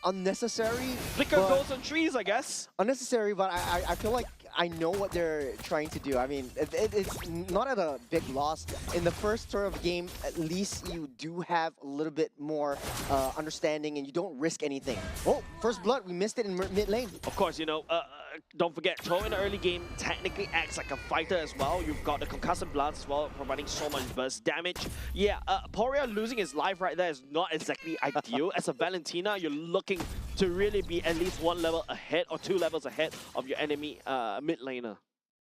unnecessary. Flicker but- goes on trees, I guess. unnecessary, but I feel like I know what they're trying to do. I mean, it's not at a big loss. In the first turn of the game, at least you do have a little bit more understanding and you don't risk anything. Oh, first blood, we missed it in mid lane. Of course, you know, don't forget, Cho in the early game technically acts like a fighter as well. You've got the concussive blast as well, providing so much burst damage. Yeah, Poria losing his life right there is not exactly ideal. As a Valentina, you're looking to really be at least one level ahead or 2 levels ahead of your enemy mid laner.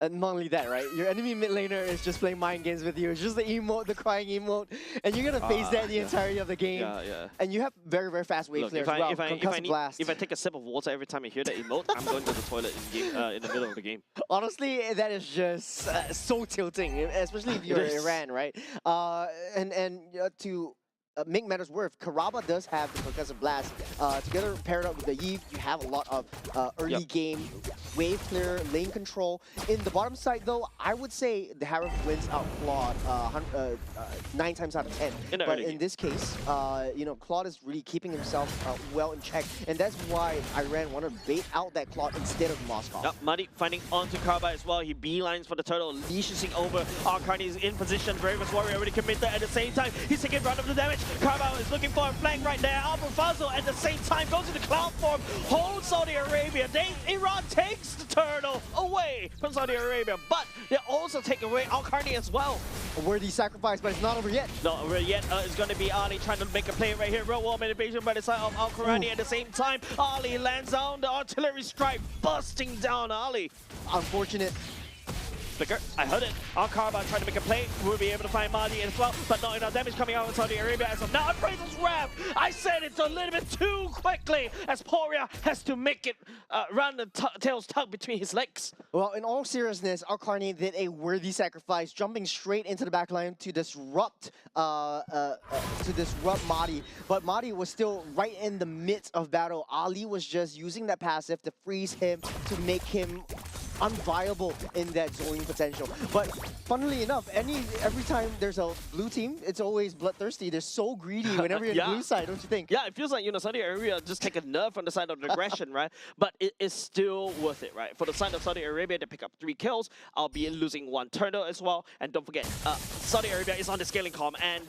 And not only that, right? Your enemy mid laner is just playing mind games with you. It's just the emote, the crying emote, and you're gonna face that the entirety of the game. Yeah. And you have very, very fast wave Look, clear if as well. if I take a sip of water every time I hear that emote, I'm going to the toilet in the middle of the game. Honestly, that is just so tilting, especially if you're Iran, right? To make matters worse, Karaba does have the Percussive Blast. Together, paired up with the Eve, you have a lot of early game wave clear, lane control. In the bottom side, though, I would say the Harif wins out Claude 9 times out of 10. But in this case, you know, Claude is really keeping himself well in check, and that's why Iran want to bait out that Claude instead of Moscow. Yep, Muddy finding onto Karaba as well. He beelines for the turtle, leashing over. Arcarni is in position. Bravest Warrior already committed at the same time. He's taking run of the damage. Karaba is looking for a flank right there. Alpha Fazil at the same time goes into cloud form, holds Saudi Arabia. Iran takes the turtle away from Saudi Arabia, but they also take away Arcarni as well. A worthy sacrifice, but it's not over yet. Not over yet. It's going to be Ali trying to make a play right here. Real wall manipulation by the side of Al-Qurani. At the same time, Ali lands on the artillery strike, busting down Ali. Unfortunate. Flicker, I heard it. Al-Karba trying to make a play. We'll be able to find Mahdi as well, but not enough damage coming out of Saudi Arabia as of now. Appraisal's wrap! I said it's a little bit too quickly as Poria has to make it run the tails tucked between his legs. Well, in all seriousness, Arcarni did a worthy sacrifice, jumping straight into the backline to disrupt Mahdi. But Mahdi was still right in the midst of battle. Ali was just using that passive to freeze him, to make him unviable in that zoning potential. But funnily enough, every time there's a blue team, it's always bloodthirsty. They're so greedy whenever you're on the blue side, don't you think? Yeah, it feels like, you know, Saudi Arabia just take a nerf on the side of the aggression, right? But it is still worth it, right? For the side of Saudi Arabia, they pick up 3 kills, albeit losing 1 turtle as well. And don't forget, Saudi Arabia is on the scaling column, and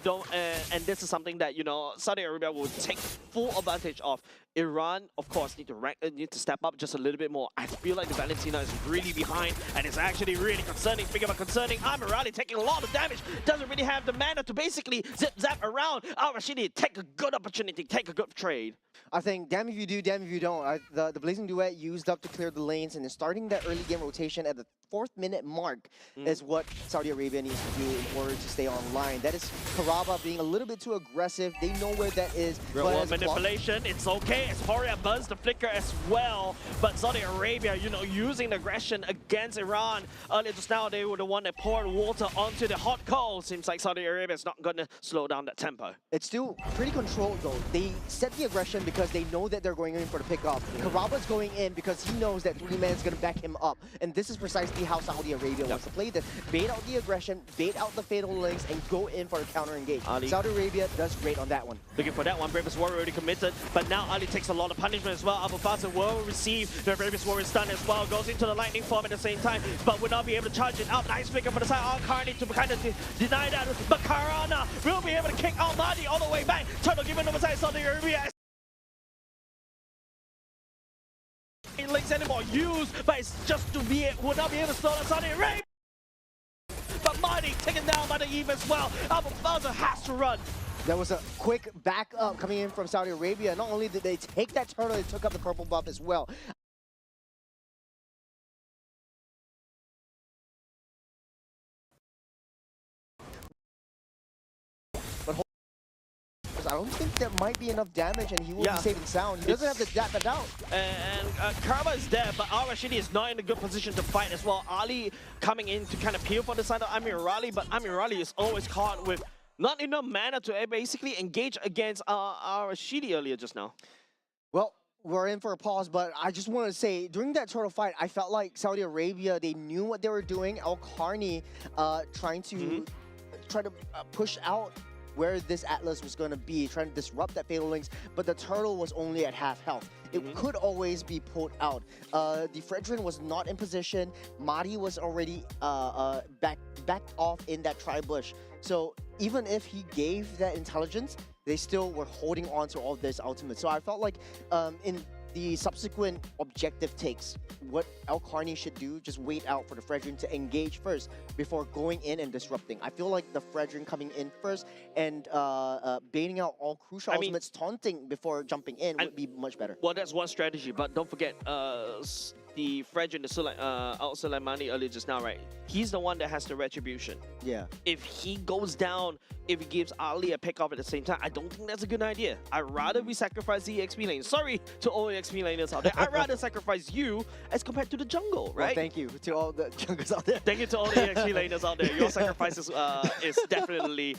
this is something that, you know, Saudi Arabia will take full advantage of. Iran, of course, need to step up just a little bit more. I feel like the Valentina is really behind, and it's actually really concerning. Speaking about concerning, Amirali taking a lot of damage. Doesn't really have the mana to basically zap around. Al-Rashidi, take a good opportunity, take a good trade. I think, damn if you do, damn if you don't. The Blazing Duet used up to clear the lanes, and then starting that early game rotation at the 4th minute mark is what Saudi Arabia needs to do in order to stay online. That is Karaba being a little bit too aggressive. They know where that is. Real world manipulation, it's okay. As Poria buzzed the flicker as well. But Saudi Arabia, you know, using the aggression against Iran. Earlier just now, they were the one that poured water onto the hot coal. Seems like Saudi Arabia is not going to slow down that tempo. It's still pretty controlled, though. They set the aggression because they know that they're going in for the pickup. Karaba's going in because he knows that 3-man's going to back him up. And this is precisely how Saudi Arabia wants to play this. Bait out the aggression, bait out the fatal links, and go in for a counter engage. Ali. Saudi Arabia does great on that one. Looking for that one. Bravest Warrior already committed, but now Ali takes a lot of punishment as well. Abu Fasa will receive the Bravest Warrior stun as well. Goes into the lightning form at the same time, but will not be able to charge it up. Nice flicker for the side on Carney to kind of deny that. But Karana will be able to kick out Mahdi all the way back. Turtle given over side Saudi Arabia. Links anymore used, but it's just to be it will not be able to stall Saudi Arabia. But Mahdi taken down by the Eve as well. Abu Fasa has to run. That was a quick backup coming in from Saudi Arabia. Not only did they take that turtle, they took up the purple buff as well. But I don't think there might be enough damage, and he will be safe and sound. He doesn't have to dap it out. And Karma is dead, but Al-Rashidi is not in a good position to fight as well. Ali coming in to kind of peel for the side of Amirali, but Amirali is always caught with not enough mana to basically engage against Al-Rashidi earlier just now. Well, we're in for a pause, but I just want to say, during that turtle fight, I felt like Saudi Arabia, they knew what they were doing. Al-Qarni trying to push out where this Atlas was going to be, trying to disrupt that Fatal Links, but the turtle was only at half health. It could always be pulled out. The Fredrin was not in position. Madi was already backed off in that tri-bush. So even if he gave that intelligence, they still were holding on to all this ultimate. So I felt like in the subsequent objective takes, what Alcarni should do, just wait out for the Fredrin to engage first before going in and disrupting. I feel like the Fredrin coming in first and baiting out all crucial ultimates, taunting before jumping in would be much better. Well, that's one strategy, but don't forget the Fredrin, the Suleimani earlier just now, right? He's the one that has the retribution. Yeah. If he goes down, if he gives Ali a pick off at the same time, I don't think that's a good idea. I'd rather we sacrifice the EXP lane. Sorry to all the EXP laners out there. I'd rather sacrifice you as compared to the jungle, right? Well, thank you to all the junglers out there. Thank you to all the EXP laners out there. Your sacrifice is definitely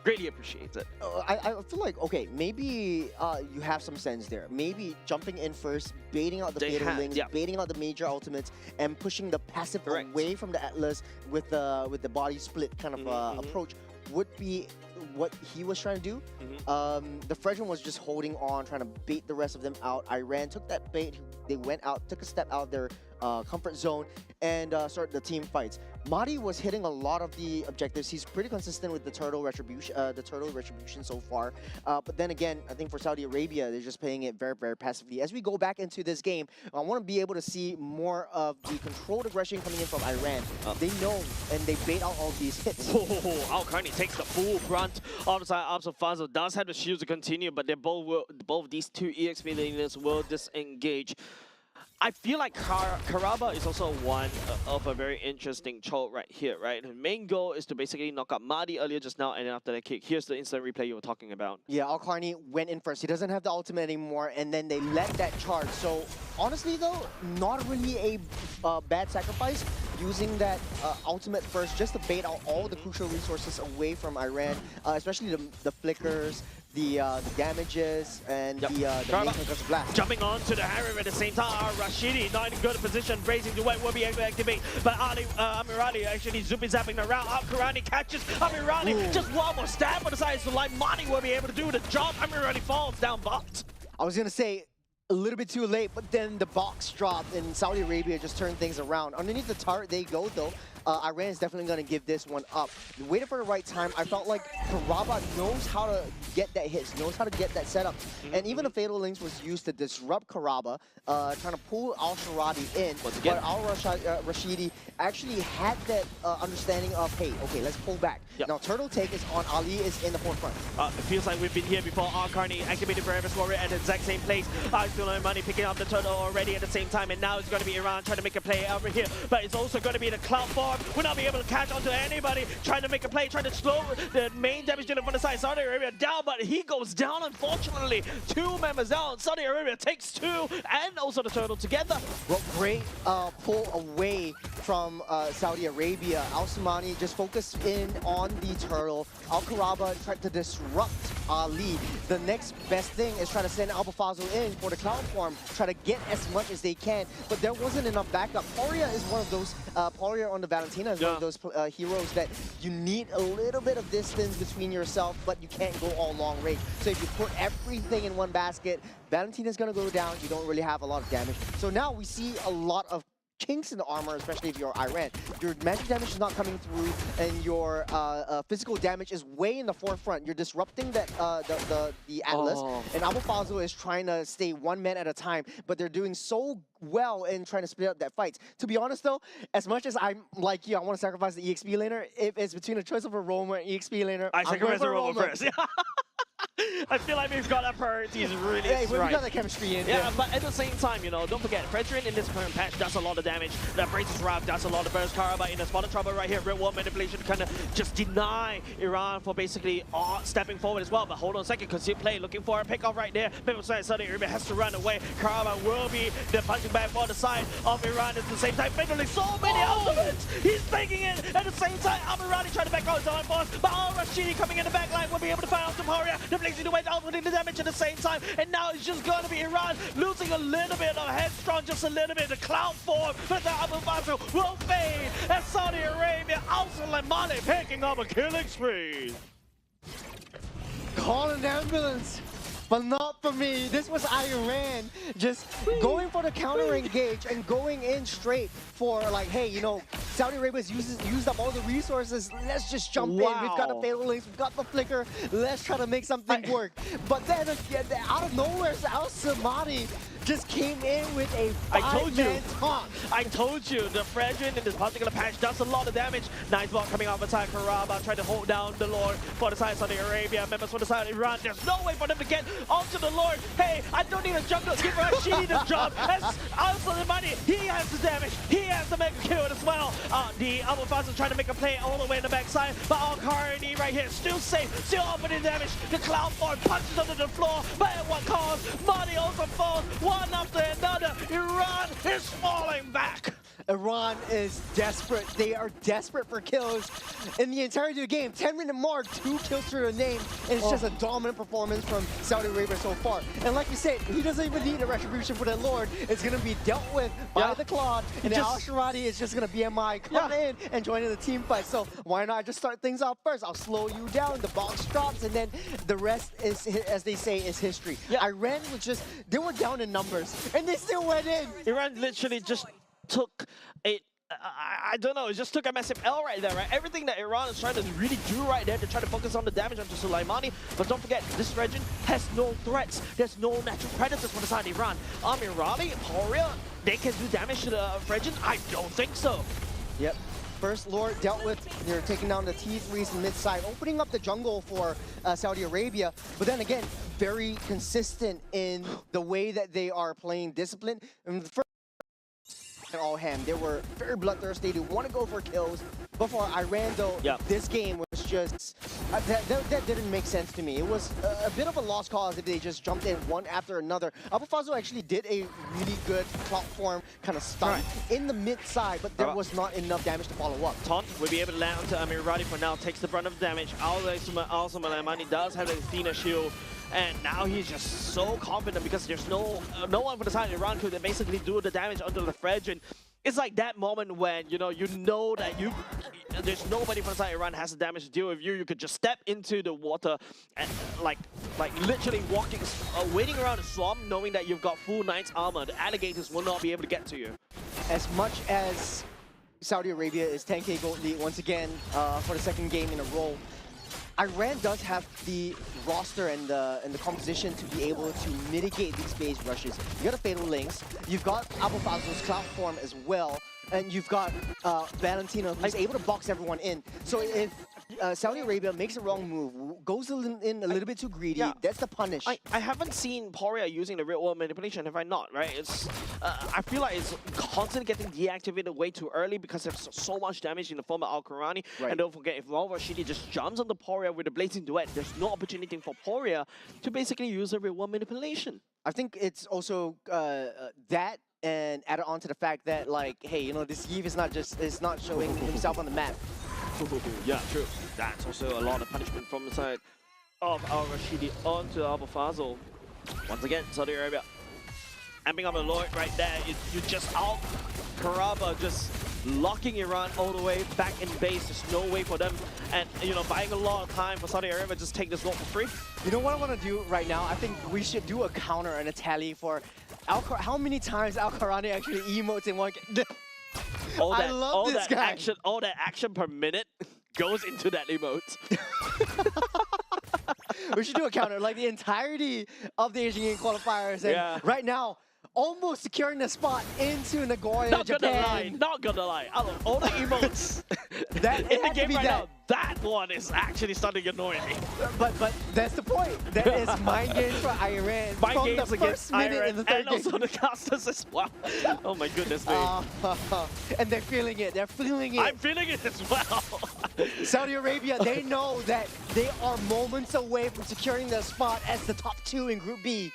greatly appreciated. I feel like, okay, maybe you have some sense there. Maybe jumping in first, baiting out the Fatal Links, baiting out the major ultimates, and pushing the passive away from the Atlas with the body split kind of approach would be what he was trying to do. The Fredrin was just holding on, trying to bait the rest of them out. Iran took that bait. They went out, took a step out of their comfort zone, and started the team fights. Madi was hitting a lot of the objectives. He's pretty consistent with the turtle retribution so far. But then again, I think for Saudi Arabia, they're just playing it very, very passively. As we go back into this game, I want to be able to see more of the controlled aggression coming in from Iran. They know and they bait out all these hits. Alcarni takes the full brunt of the side. Absalfazo does have the shields to continue, but they both these two EXP laners will disengage. I feel like Karaba is also one of a very interesting choke right here, right? The main goal is to basically knock out Madi earlier just now, and then after that kick, here's the instant replay you were talking about. Yeah, Alcarni went in first. He doesn't have the ultimate anymore, and then they let that charge. So honestly though, not really a bad sacrifice, using that ultimate first just to bait out all the crucial resources away from Iran, especially the flickers, the damages, and the main concussive blast. Jumping on to the Harem at the same time. Rashidi not in good position, raising the weight will be able to activate, but Amirali actually zapping around. Alcarani catches Amirali. Just one more stab on the side, so like Mani will be able to do the job. Amirali falls down bot. I was gonna say a little bit too late, but then the box dropped and Saudi Arabia just turned things around. Underneath the turret they go though. Iran is definitely going to give this one up. Waited for the right time. I felt like Karaba knows how to get that hit, knows how to get that setup. And even the Fatal Links was used to disrupt Karaba, trying to pull Al-Sharadi in. But Al-Rashidi actually had that understanding of, hey, okay, let's pull back. Now Turtle Take is on, Ali is in the forefront. It feels like we've been here before. Alcarni activated Forever Warrior at the exact same place. Still Money picking up the turtle already at the same time, and now it's going to be Iran trying to make a play over here. But it's also going to be the Cloud Form. Will not be able to catch onto anybody. Trying to make a play, trying to slow the main damage dealer from the side. Saudi Arabia down, but he goes down, unfortunately. 2 members down. Saudi Arabia takes 2, and also the turtle together. Well, great pull away from Saudi Arabia. Al-Samani just focused in on the turtle. Al-Karaba tried to disrupt Ali. The next best thing is trying to send Al-Bafazo in for the Cloud Form, try to get as much as they can, but there wasn't enough backup. Poria is one of those, Poria on the Valentina is one of those heroes that you need a little bit of distance between yourself, but you can't go all long range. So if you put everything in one basket, Valentina's gonna go down, you don't really have a lot of damage. So now we see a lot of chinks in the armor, especially if you're Iran. Your magic damage is not coming through, and your physical damage is way in the forefront. You're disrupting that the Atlas, and Abu Fazl is trying to stay 1 man at a time, but they're doing so well in trying to split up that fight. To be honest though, as much as I'm like you, I want to sacrifice the EXP laner, if it's between a choice of a roamer and EXP laner, I sacrifice the roamer first. I feel like we've got our priorities really right. right. We got the chemistry in. Yeah, but at the same time, you know, don't forget, Fredrin in this current patch does a lot of damage. That Braces Wrath does a lot of burst. Karaba in a spot of trouble right here. Real world manipulation kind of just deny Iran for basically stepping forward as well. But hold on a second, concealed play, looking for a pickoff right there. People say Saudi Arabia has to run away. Karaba will be the punching bag for the side of Iran at the same time. Finally, so many ultimates! He's faking it at the same time. Amirani trying to back out his own boss, but Al-Rashidi coming in the back line will be able to fight off the Poria. The blazing the way out with the damage at the same time, and now it's just going to be Iran losing a little bit of headstrong, just a little bit. The Cloud Form, but the Abu Bakr will fade as Saudi Arabia, also Lemani picking up a killing spree. Call an ambulance. But not for me. This was Iran just going for the counter engage and going in straight for like, hey, you know, Saudi Arabia's used up all the resources. Let's just jump in. We've got the fatal links. We've got the flicker. Let's try to make something work. But then again, out of nowhere, Al Samadi just came in with a five-man taunt. I told you, the Fredrin in this particular patch does a lot of damage. Nice block coming off the side. Karaba trying to hold down the Lord for the side of Saudi Arabia. Members for the side of Iran. There's no way for them to get onto the Lord. Hey, I don't need a jungle. Give Rashidi the job. As also the money, he has the damage. He has the mega kill as well. The Abu Fazl trying to make a play all the way in the backside. But Al-Karani right here, still safe, still opening damage. The Cloud Form punches under the floor. But at what cost? Money also falls. One after another. Iran is falling back. Iran is desperate. They are desperate for kills. In the entirety of the game, 10-minute mark, 2 kills to their name, and it's just a dominant performance from Saudi Arabia so far. And like you said, he doesn't even need a retribution for the Lord. It's going to be dealt with by the Claude, and Al Sharadi is just going to BMI come in and join in the team fight. So why not just start things off first? I'll slow you down, the box drops, and then the rest is, as they say, is history. Iran was just, they were down in numbers, and they still went in. Iran literally just took a, I don't know, it just took a massive L right there, right? Everything that Iran is trying to really do right there to try to focus on the damage onto Sulaimani. But don't forget, this region has no threats. There's no natural predators for the side of Iran. Amirali, Poria, they can do damage to the region? I don't think so. Yep. First Lord dealt with, they're taking down the T3s mid side, opening up the jungle for Saudi Arabia. But then again, very consistent in the way that they are playing discipline. And the first all hand, they were very bloodthirsty. They want to go for kills. But for Iran, though, this game was just that didn't make sense to me. It was a bit of a lost cause if they just jumped in one after another. Abu Fazl actually did a really good platform kind of stun in the mid side, but there was not enough damage to follow up. Taunt will be able to land onto Amirali for now. Takes the brunt of damage. Also, Malamani does have the Athena shield. And now he's just so confident because there's no one for the side of Iran who can basically do the damage onto the Fredge. And it's like that moment when you know that there's nobody from the side of Iran has the damage to deal with you. You could just step into the water and like literally walking, waiting around the swamp, knowing that you've got full knight's armor. The alligators will not be able to get to you. As much as Saudi Arabia is 10K gold lead once again for the second game in a row, Iran does have the roster and the composition to be able to mitigate these base rushes. You got a Fatal Links, you've got Abu Fazl's Cloud Form as well, and you've got Valentino who's able to box everyone in. So if Saudi Arabia makes a wrong move, goes in a little bit too greedy, that's the punish. I haven't seen Poria using the real world manipulation, have I not, right? It's I feel like it's constantly getting deactivated way too early because there's so much damage in the form of Al-Qurani. And don't forget, if Lal Rashidi just jumps on the Poria with the Blazing Duet, there's no opportunity for Poria to basically use the real world manipulation. I think it's also that, and added on to the fact that, like, hey, you know, this Yves is not showing himself on the map. Yeah, true. That's also a lot of punishment from the side of Al-Rashidi onto Abu Fazl. Once again, Saudi Arabia amping up the Lord right there. You just out Karaba just locking Iran all the way back in base. There's no way for them, and you know, buying a lot of time for Saudi Arabia. Just take this Lord for free. You know what I want to do right now? I think we should do a counter and a tally for how many times Al-Qarani actually emotes in one game. I love this guy. All that action per minute goes into that emote. We should do a counter, like the entirety of the Asian Game qualifiers. And right now, almost securing the spot into Nagoya, Japan. Not gonna lie. All the emotes that in the game right now, that one is actually starting to annoy me. But that's the point. That is mind games for Iran. Mind games from the first minute Iran in the third and also the casters as well. Oh my goodness me. And they're feeling it. They're feeling it. I'm feeling it as well. Saudi Arabia, they know that they are moments away from securing their spot as the top 2 in Group B.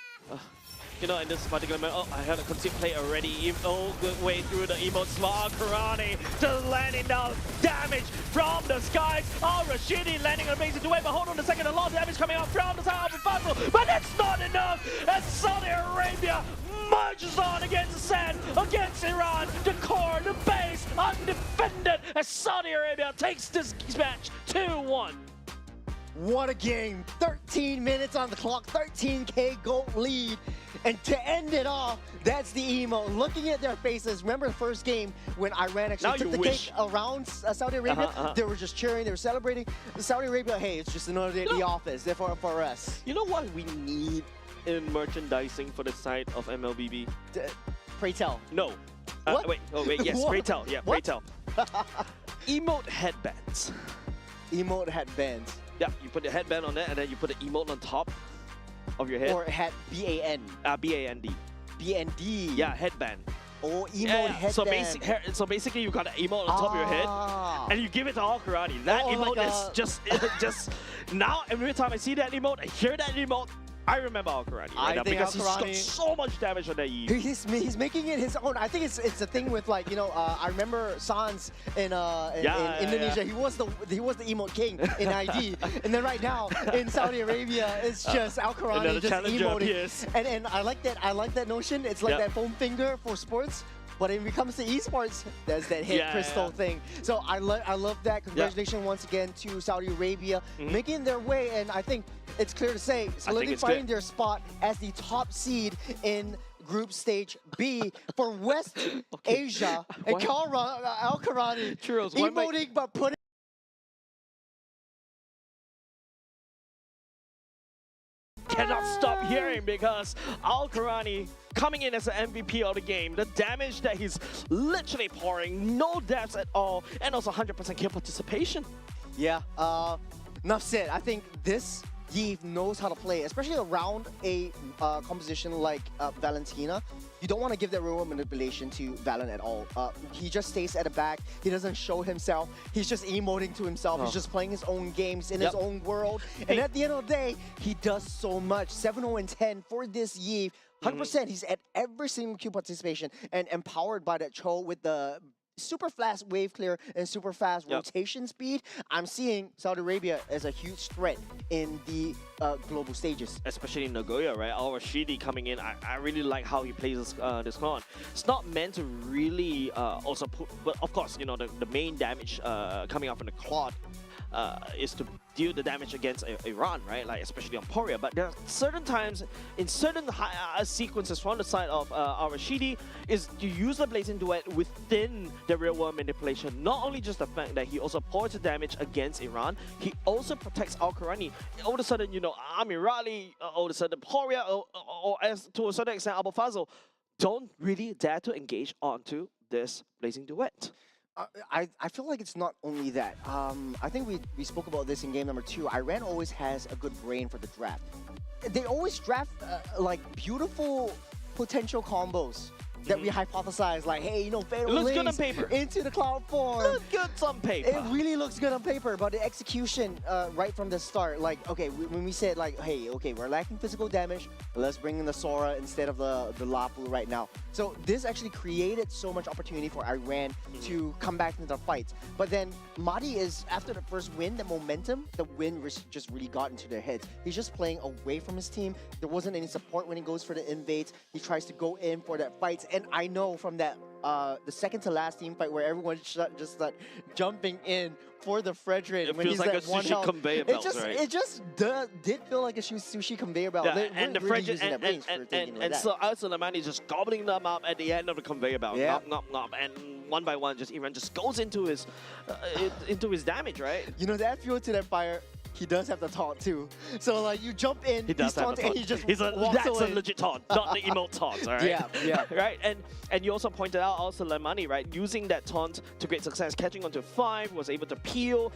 You know, in this particular moment, I had a concede play already, all the way through the emote slot. Karani just landing down damage from the skies. Al-Rashidi landing on a basic duet, but hold on a second, a lot of damage coming out from the side of Abu Fazl, but it's not enough as Saudi Arabia marches on against the sand, against Iran, the core, the base, undefended, as Saudi Arabia takes this match 2-1. What a game. 13 minutes on the clock, 13K goal lead. And to end it off, that's the emo. Looking at their faces, remember the first game when Iran actually Now took you the wish. cake around Saudi Arabia? They were just cheering, they were celebrating. Saudi Arabia, hey, it's just another day at the office, therefore for us. You know what we need in merchandising for the side of MLBB? Pray tell. No. What? Wait, yes, What? pray tell. Yeah, pray What? tell. Emote headbands. Emote headbands. Yeah, you put the headband on there and then you put the emote on top of your head. Or hat B-A-N. B-A-N-D. B-N-D. Yeah, headband. Oh, emote Yeah, headband. so basically you got an emote on top of your head Ah. and you give it to all karate. That Oh, emote like is a- just now every time I see that emote, I hear that emote, I remember Al Karani I right now think because he's got Al-Karani- so much damage on that Eve. He's making it his own. I think it's the thing with like I remember Sans in Yeah, Indonesia. yeah. He was the emote king in ID, and then right now in Saudi Arabia it's just Al and then Karani the just challenger emoting. appears. And I like that notion. It's like Yep. that foam finger for sports. But when it comes to esports, there's that hit Yeah, crystal yeah. thing. So I love that. Congratulations once again to Saudi Arabia making their way, and I think it's clear to say it's solidifying good. their spot as the top seed in Group Stage B for West Asia. And Why- Al Karani Churros, why am I- emoting but putting Cannot stop hearing because Al Karani coming in as an MVP of the game. The damage that he's literally pouring, no deaths at all, and also 100% kill participation. Yeah, enough said. I think this Yves knows how to play, especially around a composition like Valentina. You don't want to give that real manipulation to Valen at all. He just stays at the back. He doesn't show himself. He's just emoting to himself. He's just playing his own games in his own world. And at the end of the day, he does so much. 7-0 and 10 for this Yves. 100%. He's at every single Q participation and empowered by that Cho with the super fast wave clear and super fast rotation speed. I'm seeing Saudi Arabia as a huge threat in the global stages. Especially in Nagoya, right? Al Rashidi coming in, I really like how he plays this con. It's not meant to really also put, but of course, you know, the main damage coming out from the quad is to deal the damage against Iran, right? Like especially on Poria. But there are certain times in certain sequences from the side of Al Rashidi is to use the Blazing Duet within the real world manipulation. Not only just the fact that he also pours the damage against Iran, he also protects Al Karani. All of a sudden, you know, Amir Raleigh, all of a sudden Poria, or as to a certain extent Abu Fazl, don't really dare to engage onto this Blazing Duet. I feel like it's not only that. I think we spoke about this in game number 2. Iran always has a good brain for the draft. They always draft like beautiful potential combos that we hypothesize, like, hey, you know, Fatal Looks good on Links paper. into the cloud form. Look good on paper. It really looks good on paper, but the execution right from the start, like, okay, when we said, like, hey, okay, we're lacking physical damage, let's bring in the Sora instead of the Lapu right now. So this actually created so much opportunity for Iran to come back into the fights. But then Mahdi is, after the first win, the momentum, the win just really got into their heads. He's just playing away from his team. There wasn't any support when he goes for the invades. He tries to go in for that fights. And I know from that, the second to last team fight where everyone just started jumping in for the Frederick. It when feels he's like a at one sushi health. conveyor belt, right? It just did feel like a sushi conveyor belt. Yeah, They and the weren't really Frederick using their brains for thinking like and that. so Al-Suleimani is just gobbling them up at the end of the conveyor belt. Yeah. Nom, nom, nom, and one by one, just Iran just goes into his damage, right? You know, that fuel to that fire, he does have the taunt too. So like you jump in, He does he's have a taunting, and taunt. he just That's walks away. a legit taunt, not the emote taunt, all right? Yeah. Right, and you also pointed out also Lemani, right? Using that taunt to great success, catching onto 5, was able to peel,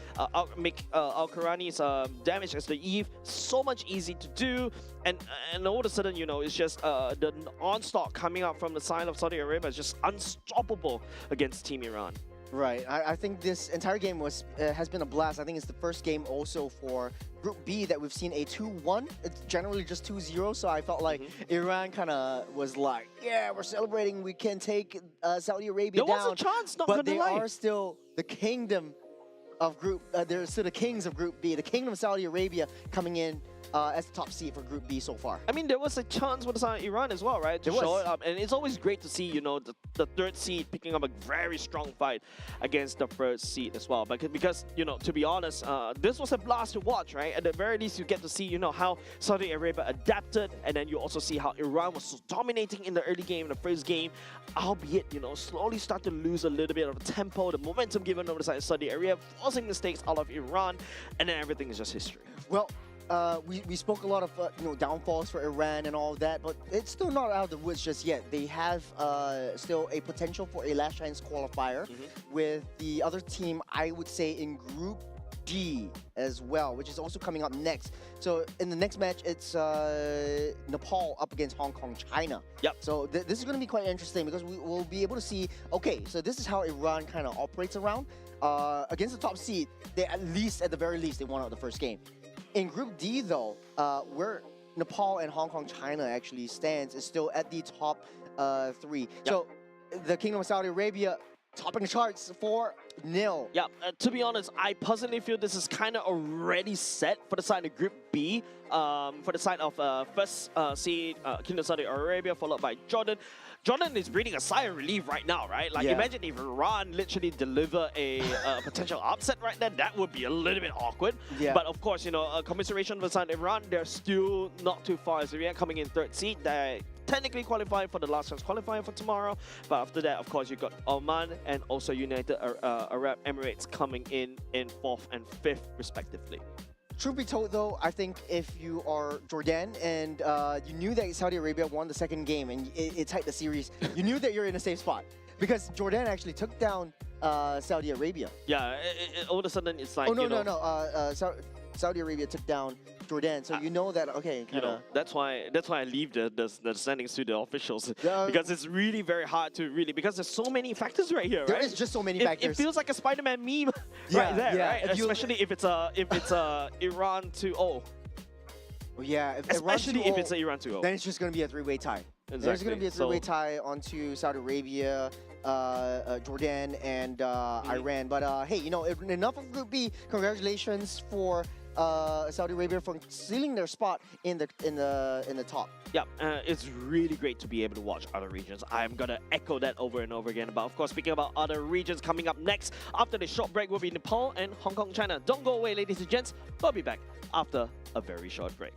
make Al Karani's damage as the Eve so much easy to do, and all of a sudden, you know, it's just the onslaught coming out from the side of Saudi Arabia is just unstoppable against Team Iran. Right. I think this entire game has been a blast. I think it's the first game also for Group B that we've seen a 2-1. It's generally just 2-0, so I felt like Iran kind of was like, yeah, we're celebrating. We can take Saudi Arabia There down. was a chance, not but gonna they lie. are still the kingdom of Group. They're still the kings of Group B. The kingdom of Saudi Arabia coming in as the top seed for Group B so far. I mean, there was a chance for the side of Iran as well, right? To There show was. it up. And it's always great to see, you know, the third seed picking up a very strong fight against the first seed as well. Because you know, to be honest, this was a blast to watch, right? At the very least, you get to see, you know, how Saudi Arabia adapted, and then you also see how Iran was so dominating in the early game, in the first game, albeit, you know, slowly start to lose a little bit of the tempo, the momentum given over the side of Saudi Arabia, forcing mistakes out of Iran, and then everything is just history. Well, we spoke a lot of you know, downfalls for Iran and all that, but it's still not out of the woods just yet. They have still a potential for a last chance qualifier with the other team, I would say, in Group D as well, which is also coming up next. So in the next match, it's Nepal up against Hong Kong, China. Yep. So this is going to be quite interesting because we will be able to see, okay, so this is how Iran kind of operates around. Against the top seed, they at the very least, they won out the first game. In Group D, though, where Nepal and Hong Kong, China actually stands is still at the top 3. Yep. So the Kingdom of Saudi Arabia topping the charts 4-0. Yeah, to be honest, I personally feel this is kind of already set for the side of Group B. For the side of first seed, Kingdom of Saudi Arabia, followed by Jordan. Jordan is breathing a sigh of relief right now, right? Like, Yeah. imagine if Iran literally deliver a potential upset right then, that would be a little bit awkward. Yeah. But of course, you know, a commiseration for the side of Iran, they're still not too far. So we are coming in third seed. They're technically qualifying for the last chance qualifying for tomorrow. But after that, of course, you've got Oman and also United Arab Emirates coming in 4th and 5th, respectively. Truth be told, though, I think if you are Jordan and you knew that Saudi Arabia won the second game and it tied the series, you knew that you're in a safe spot. Because Jordan actually took down Saudi Arabia. Yeah, all of a sudden it's like, Oh, no, you know, no. Saudi Arabia took down Jordan. So you know that, okay, you kind know, of... that's why I leave the standings to the officials. Yeah. Because it's really very hard to really, because there's so many factors right here, There right? is just so many It factors. feels like a Spider-Man meme Yeah, right there, yeah. right? If you- Especially if it's Iran 2-0. Oh, yeah, if Iran Especially if 2-0, it's a Iran 2-0. then it's just going to be a three-way tie. There's Exactly. going to be a So- three-way tie onto Saudi Arabia, Jordan, and Iran. But hey, you know, enough of Group B. Congratulations for Saudi Arabia for sealing their spot in the top. Yeah, it's really great to be able to watch other regions. I'm gonna echo that over and over again. But of course, speaking about other regions coming up next, after this short break will be Nepal and Hong Kong, China. Don't go away, ladies and gents. We'll be back after a very short break.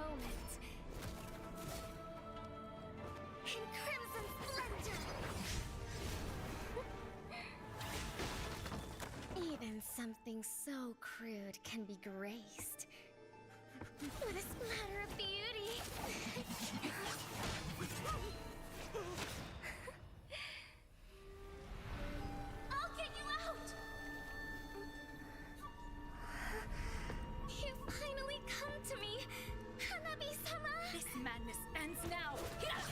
moment. In crimson splendor! Even something so crude can be graced with a splatter of beauty. I'll get you out! You finally come to me, Hanabi-sama! This madness ends now! At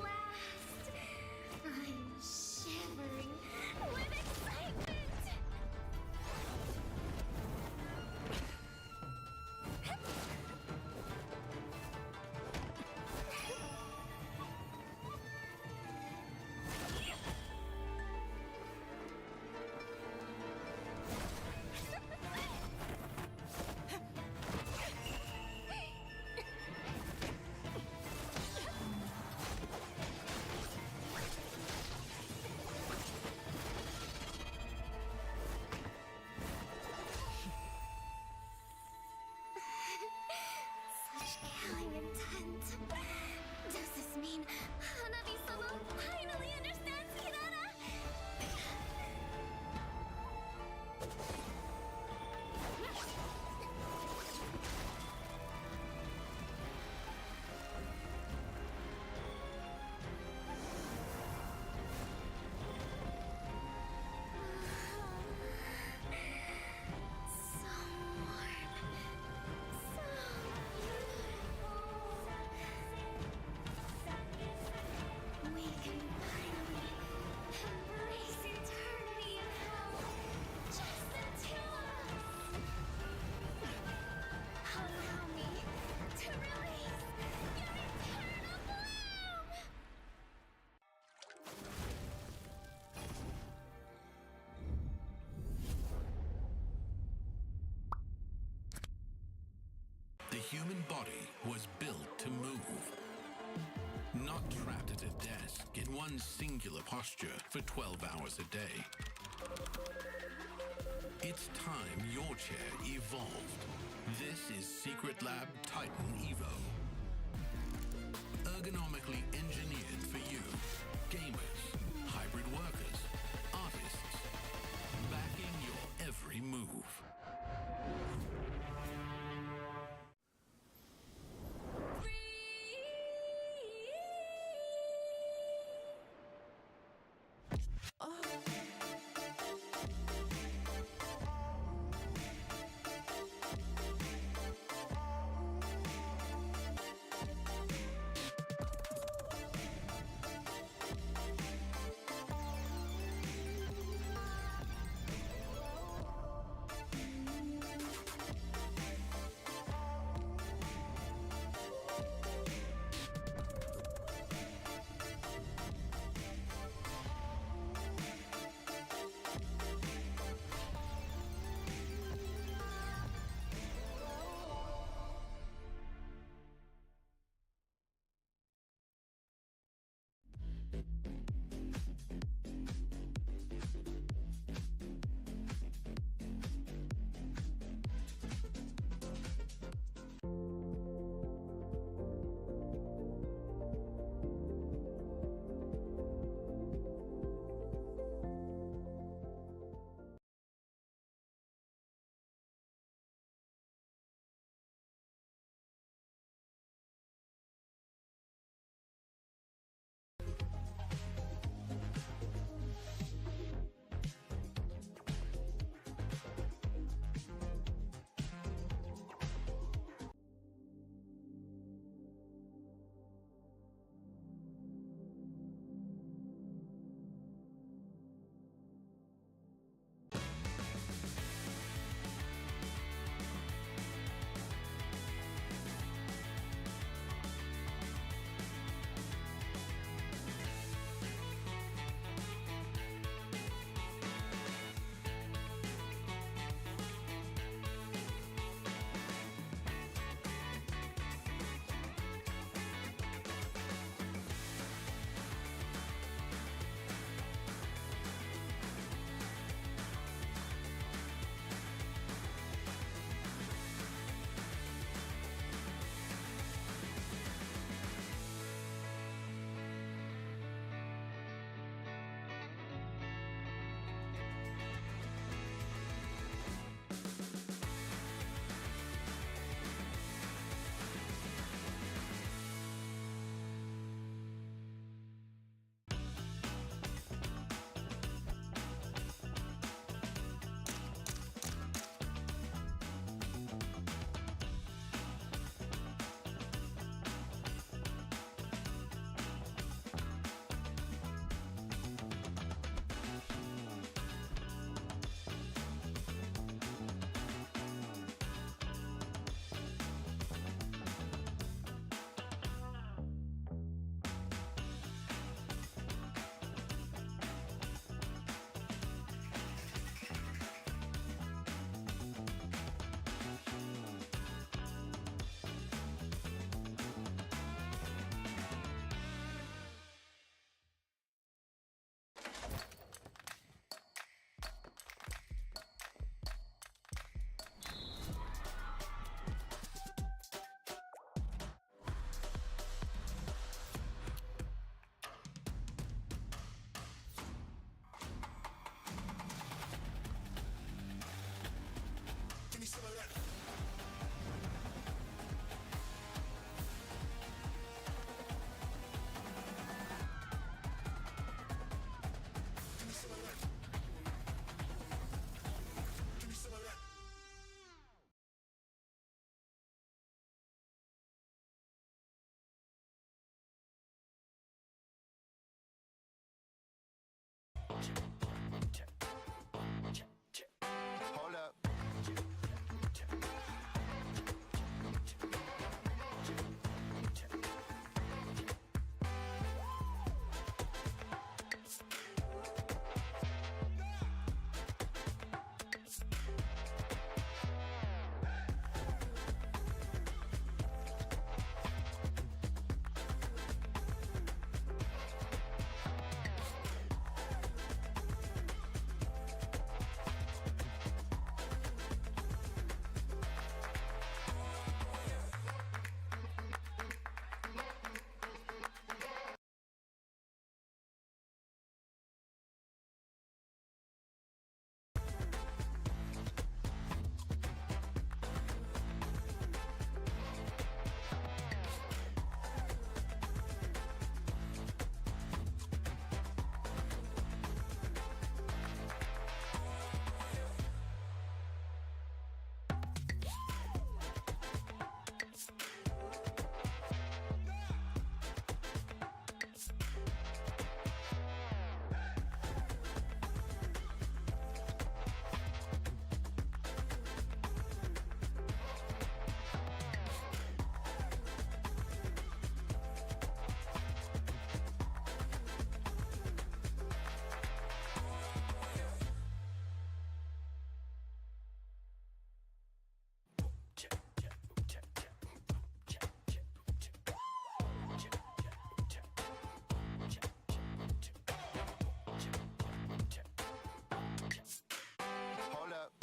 last, I'm shivering with excitement! Such killing intent. Does this mean Hanabi-sama finally understands Kirara? So warm. So beautiful. We can finally embrace eternity in hell. Just the two of us. Allow me to release your eternal bloom. The human body was built to move. Not trapped at a desk in one singular posture for 12 hours a day. It's time your chair evolved. This is Secret Lab Titan Evo. Ergonomically engineered for you, gamers, hybrid workers, artists, backing your every move. Hold up. Hold up. Hold up.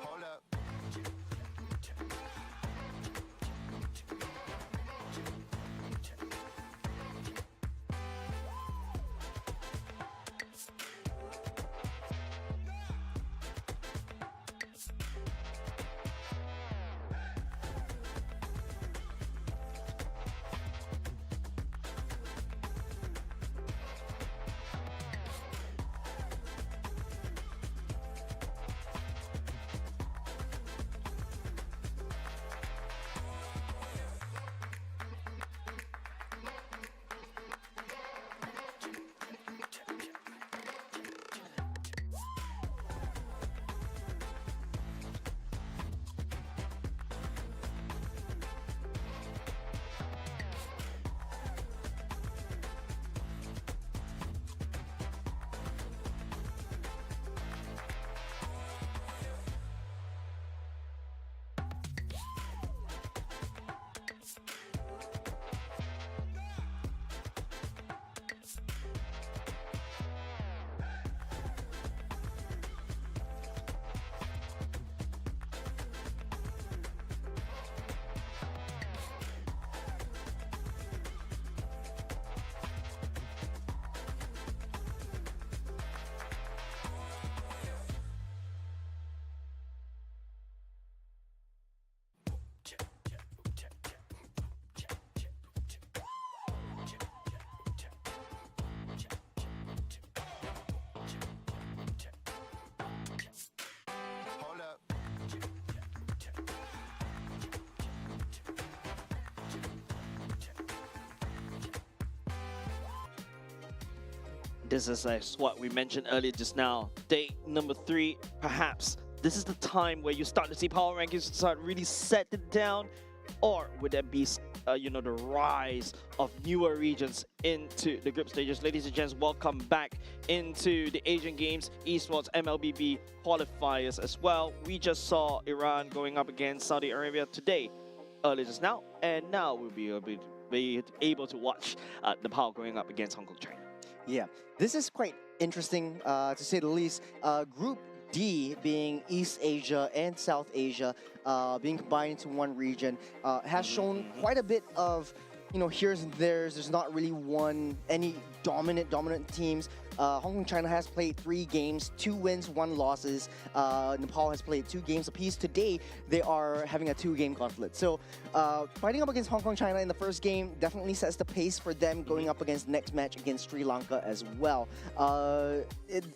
Hold up. This is what we mentioned earlier just now. Day number 3, perhaps this is the time where you start to see power rankings start really setting down, or would there be, the rise of newer regions into the group stages? Ladies and gents, welcome back into the Asian Games, Esports, MLBB qualifiers as well. We just saw Iran going up against Saudi Arabia today, earlier just now, and now we'll be be able to watch Nepal going up against Hong Kong, China. Yeah, this is quite interesting to say the least. Group D being East Asia and South Asia being combined into one region has shown quite a bit of here's and there's. There's not really any dominant teams. Hong Kong, China has played 3 games, 2 wins, 1 losses. Nepal has played 2 games apiece. Today, they are having a 2-game conflict. So, fighting up against Hong Kong, China in the first game definitely sets the pace for them going up against next match against Sri Lanka as well.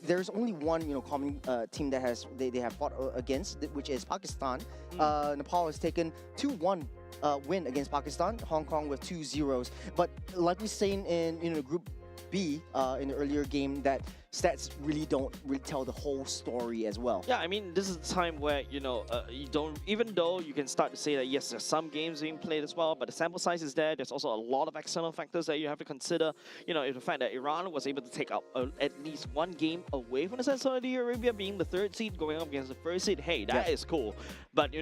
There's only one, common team that they have fought against, which is Pakistan. Nepal has taken 2-1. Win against Pakistan, Hong Kong with 2 zeros. But like we saying in Group B in the earlier game, that stats really don't tell the whole story as well. Yeah, I mean, this is the time where, you don't, even though you can start to say that, yes, there's some games being played as well, but the sample size is there. There's also a lot of external factors that you have to consider. If the fact that Iran was able to take out at least 1 game away from the Saudi Arabia being the 3rd seed going up against the 1st seed, hey, that is cool. But,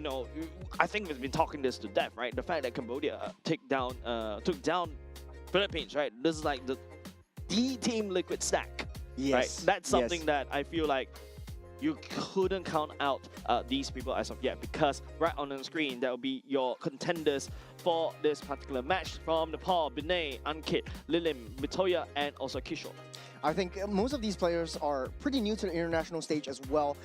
I think we've been talking this to death, right? The fact that Cambodia took down Philippines, right? This is like the team liquid stack. Yes. Right? That's something that I feel like you couldn't count out these people as of yet, because right on the screen that will be your contenders for this particular match from Nepal: Binay, Ankit, Lilim, Mitoya, and also Kishore. I think most of these players are pretty new to the international stage as well.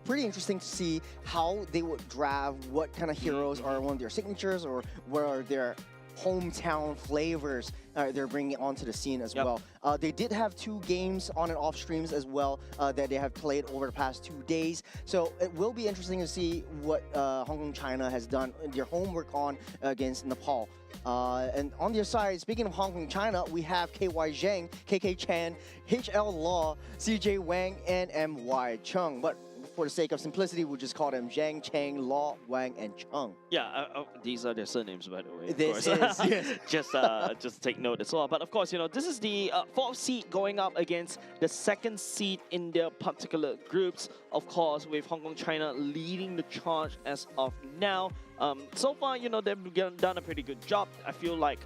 Pretty interesting to see how they would draft, what kind of heroes are one of their signatures, or what are their hometown flavors they're bringing onto the scene as well. They did have 2 games on and off streams as well that they have played over the past 2 days. So it will be interesting to see what Hong Kong, China has done their homework on against Nepal. And on their side, speaking of Hong Kong, China, we have KY Zhang, KK Chan, HL Law, CJ Wang, and MY Chung. But for the sake of simplicity, we'll just call them Zhang, Chang, Law, Wang, and Chung. Yeah, these are their surnames, by the way. This is, yes. Just take note as well. But of course, this is the 4th seed going up against the 2nd seed in their particular groups. Of course, with Hong Kong, China leading the charge as of now. So far, they've done a pretty good job. I feel like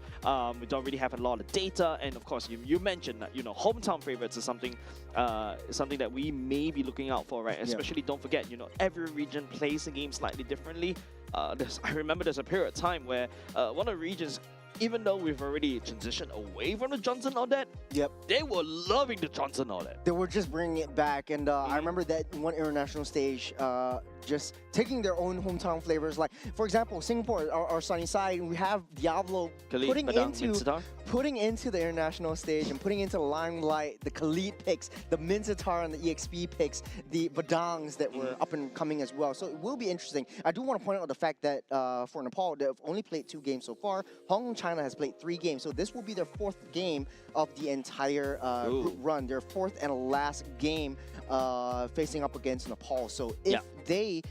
we don't really have a lot of data, and of course, you mentioned that hometown favorites is something that we may be looking out for, right? Especially, don't forget, every region plays the game slightly differently. I remember there's a period of time where one of the regions, even though we've already transitioned away from the Johnson Audit, they were loving the Johnson Audit. They were just bringing it back, and I remember that one international stage, just taking their own hometown flavors. Like, for example, Singapore, our sunny side, we have Diablo putting into the international stage and putting into the limelight the Khalid picks, the Minzatar and the EXP picks, the Badangs that were up and coming as well. So it will be interesting. I do want to point out the fact that for Nepal, they've only played 2 games so far. Hong Kong, China has played 3 games. So this will be their 4th game of the entire group run, their 4th and last game facing up against Nepal. So if they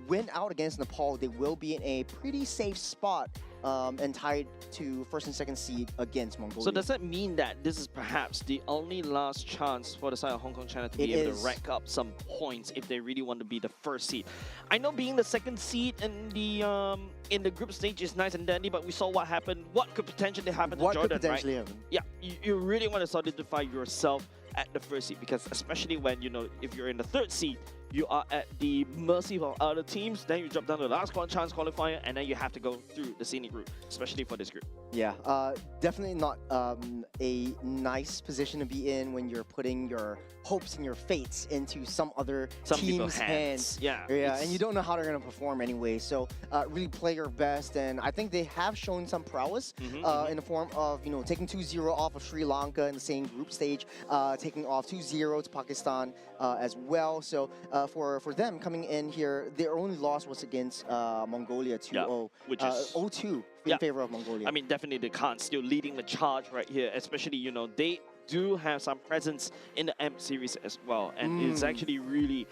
win out against Nepal, they will be in a pretty safe spot and tied to 1st and 2nd seed against Mongolia. So does that mean that this is perhaps the only last chance for the side of Hong Kong, China to be able to rack up some points if they really want to be the 1st seed? I know being the 2nd seed in the group stage is nice and dandy, but we saw what happened. What could potentially happen to Jordan, What could potentially right? happen? Yeah, you really want to solidify yourself at the 1st seed, because especially when, if you're in the 3rd seed, you are at the mercy of other teams. Then you drop down to the last chance qualifier, and then you have to go through the scenic route, especially for this group. Yeah, definitely not a nice position to be in when you're putting your hopes and your fates into some other team's hands. Yeah, and you don't know how they're going to perform anyway. So really play your best, and I think they have shown some prowess in the form of taking 2-0 off of Sri Lanka in the same group stage, taking off 2-0 to Pakistan as well. So for them coming in here, their only loss was against Mongolia 2-0, which is 0-2 in favor of Mongolia. I mean, definitely the Khan still leading the charge right here, especially, they do have some presence in the M series as well, and it's actually really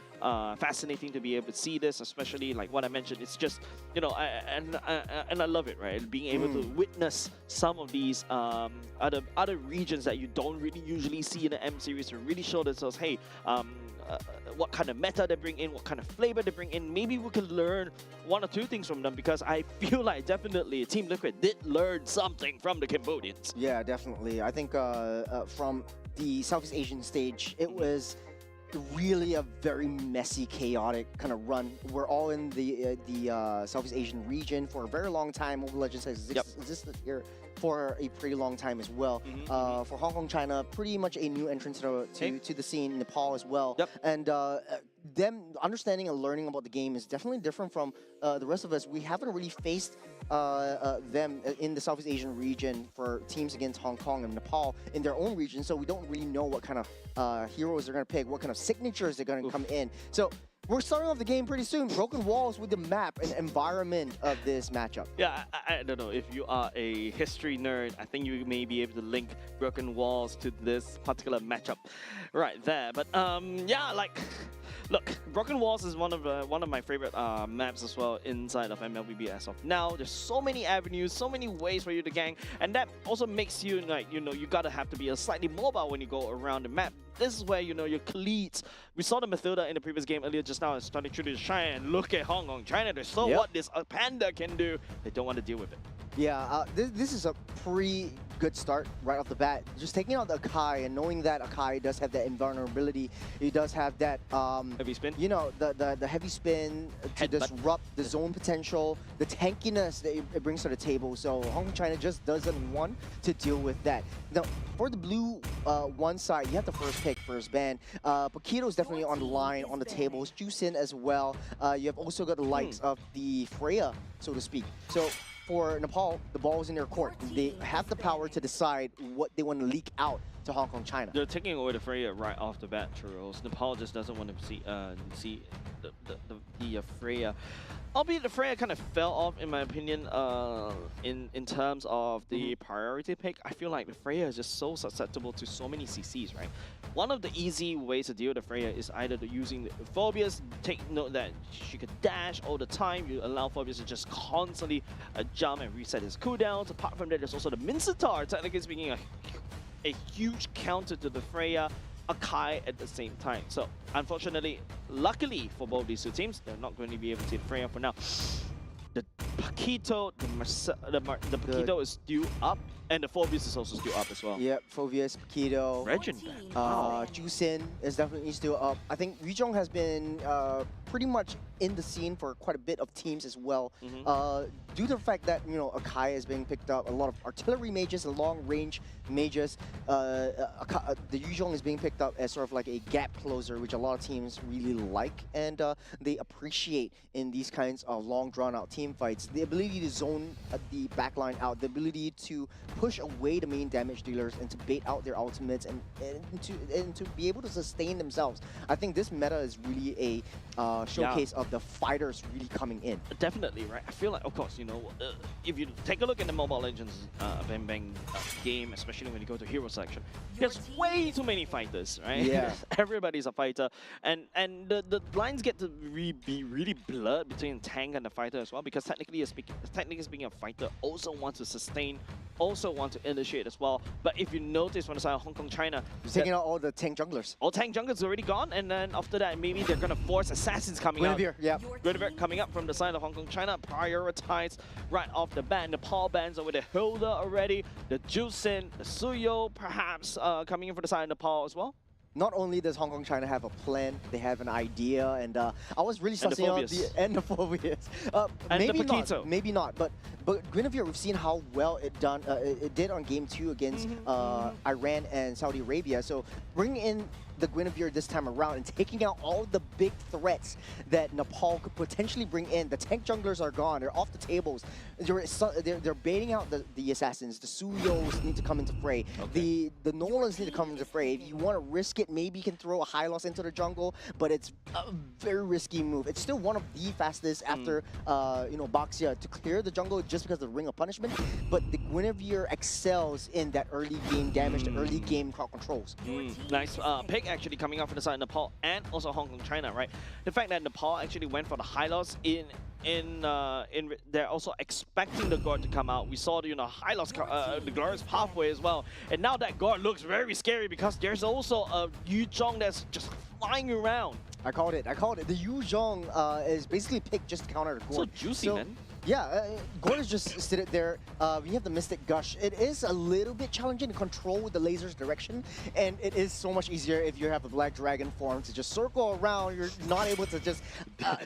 fascinating to be able to see this, especially like what I mentioned. It's just, you know, and I love it, right? Being able to witness some of these other regions that you don't really usually see in the M series to really show themselves, hey, what kind of meta they bring in, what kind of flavor they bring in. Maybe we can learn one or two things from them, because I feel like definitely Team Liquid did learn something from the Cambodians. Yeah, definitely. I think from the Southeast Asian stage, it was really a very messy, chaotic kind of run. We're all in the Southeast Asian region for a very long time. Mobile Legends has existed here for a pretty long time as well. For Hong Kong, China, pretty much a new entrance to the scene. Nepal as well. And them understanding and learning about the game is definitely different from the rest of us. We haven't really faced them in the Southeast Asian region for teams against Hong Kong and Nepal in their own region, so we don't really know what kind of heroes they're going to pick, what kind of signatures they're going to come in. So we're starting off the game pretty soon. Broken Walls with the map and environment of this matchup. Yeah, I don't know. If you are a history nerd, I think you may be able to link Broken Walls to this particular matchup right there. But yeah, like, look, Broken Walls is one of my favorite maps as well inside of MLBB as of now. There's so many avenues, so many ways for you to gang, and that also makes you, like, you know, you gotta have to be a slightly mobile when you go around the map. This is where, you know, your colleagues. We saw the Mathilda in the previous game earlier just now. It's starting to shine, and look at Hong Kong, China. They saw what this Panda can do. They don't want to deal with it. Yeah, this is a pretty good start right off the bat. Just taking out the Akai and knowing that Akai does have that invulnerability. He does have that heavy spin. You know, the heavy spin to disrupt the zone potential, the tankiness that it brings to the table. So Hong Kong, China just doesn't want to deal with that. Now, for the blue one side, you have the first pick, first ban. Paquito is definitely on the line, on the tables. Juicin as well. You have also got the likes of the Freya, so to speak. So for Nepal, the ball is in their court. They have the power to decide what they want to leak out to Hong Kong, China. They're taking away the Freya right off the bat, Churros. Nepal just doesn't want to see the Freya. Albeit the Freya kind of fell off, in my opinion, in terms of the priority pick. I feel like the Freya is just so susceptible to so many CCs, right? One of the easy ways to deal with the Freya is either using the Phobias. Take note that she could dash all the time. You allow Phobias to just constantly jump and reset his cooldowns. Apart from that, there's also the Mincetar, technically speaking, a huge counter to the Freya. Akai at the same time. So unfortunately, luckily for both these two teams, they're not going to be able to see the Freya for now. The Paquito, the Paquito is still up, and the Phobius is also still up as well. Yep, Phobius, Paquito. Legend. Juicin is definitely still up. I think Rijong has been pretty much in the scene for quite a bit of teams as well. Due to the fact that, you know, Akai is being picked up, a lot of artillery mages, long-range mages. The Rijong is being picked up as sort of like a gap closer, which a lot of teams really like, and they appreciate in these kinds of long, drawn-out team fights. The ability to zone the backline out, the ability to push away the main damage dealers and to bait out their ultimates and to be able to sustain themselves. I think this meta is really a showcase of the fighters really coming in. Definitely, right? I feel like, of course, you know, if you take a look at the Mobile Legends Bang Bang game, especially when you go to hero section, there's way too many fighters, right? Yeah. Everybody's a fighter, and the lines get to be really blurred between tank and the fighter as well, because technically speaking, a fighter also wants to sustain, also want to initiate as well. But if you notice from the side of Hong Kong, China, taking out all the tank junglers. All tank junglers already gone, and then after that, maybe they're gonna force assassins coming out. Yeah. Guinevere coming up from the side of Hong Kong, China, prioritize right off the bat. Nepal bans over the Hilda already, the Juicin, the Suyo perhaps coming in for the side of Nepal as well. Not only does Hong Kong, China have a plan, they have an idea, and I was really sussing out the and the Phobias. Maybe not, but Guinevere, we've seen how well it did on game 2 against Iran and Saudi Arabia. So bringing in the Guinevere this time around and taking out all the big threats that Nepal could potentially bring in. The tank junglers are gone. They're off the tables. They're baiting out the assassins. The Suyos need to come into fray. The Nolans need to come into fray. If you want to risk it, maybe you can throw a Hylos into the jungle, but it's a very risky move. It's still one of the fastest after you know, Baxia to clear the jungle just because of the Ring of Punishment, but the Guinevere excels in that early game damage, the early game crowd controls. Nice pick. actually coming out from the side of Nepal and also Hong Kong, China, right? The fact that Nepal actually went for the high loss they're also expecting the guard to come out. We saw the high loss, the glorious pathway as well, and now that guard looks very scary because there's also a Yu Zhong that's just flying around. I called it. The Yu Zhong is basically picked just to counter the Gord. So juicy, man. Yeah, Gord is just sitting there. We have the Mystic Gush. It is a little bit challenging to control with the laser's direction, and it is so much easier if you have the Black Dragon form to just circle around. You're not able to just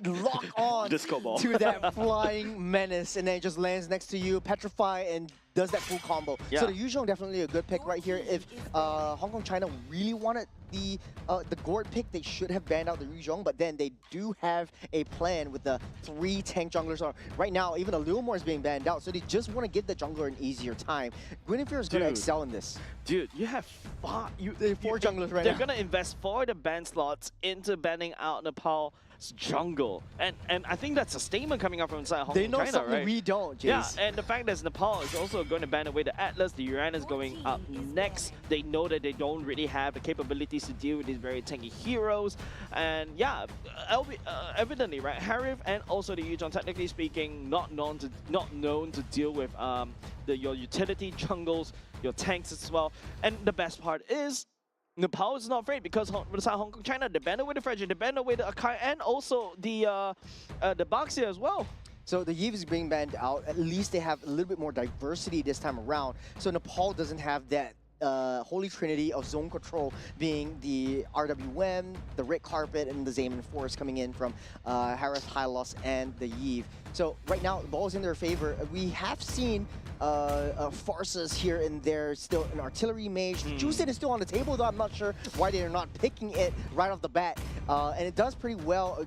lock on Disco ball. to that flying menace, and then it just lands next to you, petrify, and does that full combo. Yeah. So the Yu Zhong definitely a good pick right here. If Hong Kong, China really wanted the Gord pick, they should have banned out the Yu Zhong, but then they do have a plan with the 3 tank junglers. Right now, even a little more is being banned out, so they just want to give the jungler an easier time. Guinevere is going to excel in this. Dude, you have 4 junglers right They're now. going to invest 4 of the ban slots into banning out Nepal's jungle. And I think that's a statement coming up from inside Hong Kong, They know China, something right? we don't, Jace. Yeah, and the fact that Nepal is also going to ban away the Atlas, the Uranus going up next. They know that they don't really have the capabilities to deal with these very tanky heroes. And yeah, evidently, right, Harif and also the Yu Zhong, technically speaking, not known to deal with your utility jungles, your tanks as well. And the best part is, Nepal is not afraid because beside Hong Kong, China, they banned away the Frederick, they banned away the Akai, and also the Baxia as well. So the Yves is being banned out. At least they have a little bit more diversity this time around. So Nepal doesn't have that holy trinity of zone control, being the RWM, the Red Carpet, and the Zaman Forest coming in from Harith, Hylos, and the Yves. So right now, the ball is in their favor. We have seen farces here and there, still an artillery mage. Juicin is still on the table, though. I'm not sure why they're not picking it right off the bat. And it does pretty well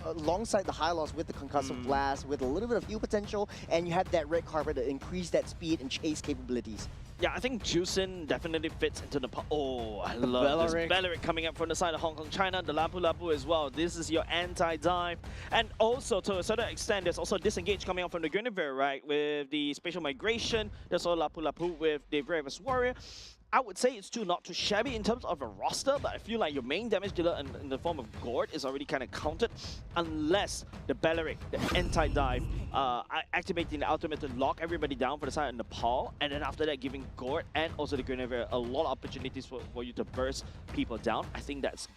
alongside the Hylos with the concussive blast, with a little bit of heal potential, and you have that Red Carpet to increase that speed and chase capabilities. Yeah, I think Juicin definitely fits into the... Oh, I love this Belleric coming up from the side of Hong Kong, China, the Lapu Lapu as well. This is your anti-dive. And also, to a certain extent, there's also Disengage coming up from the Guinevere, right? With the Spatial Migration, there's also Lapu Lapu with the Bravest Warrior. I would say it's still not too shabby in terms of a roster, but I feel like your main damage dealer in the form of Gord is already kind of counted, unless the Belleric, the anti-dive, activating the ultimate to lock everybody down for the side of Nepal, and then after that giving Gord and also the Guinevere a lot of opportunities for you to burst people down. I think that's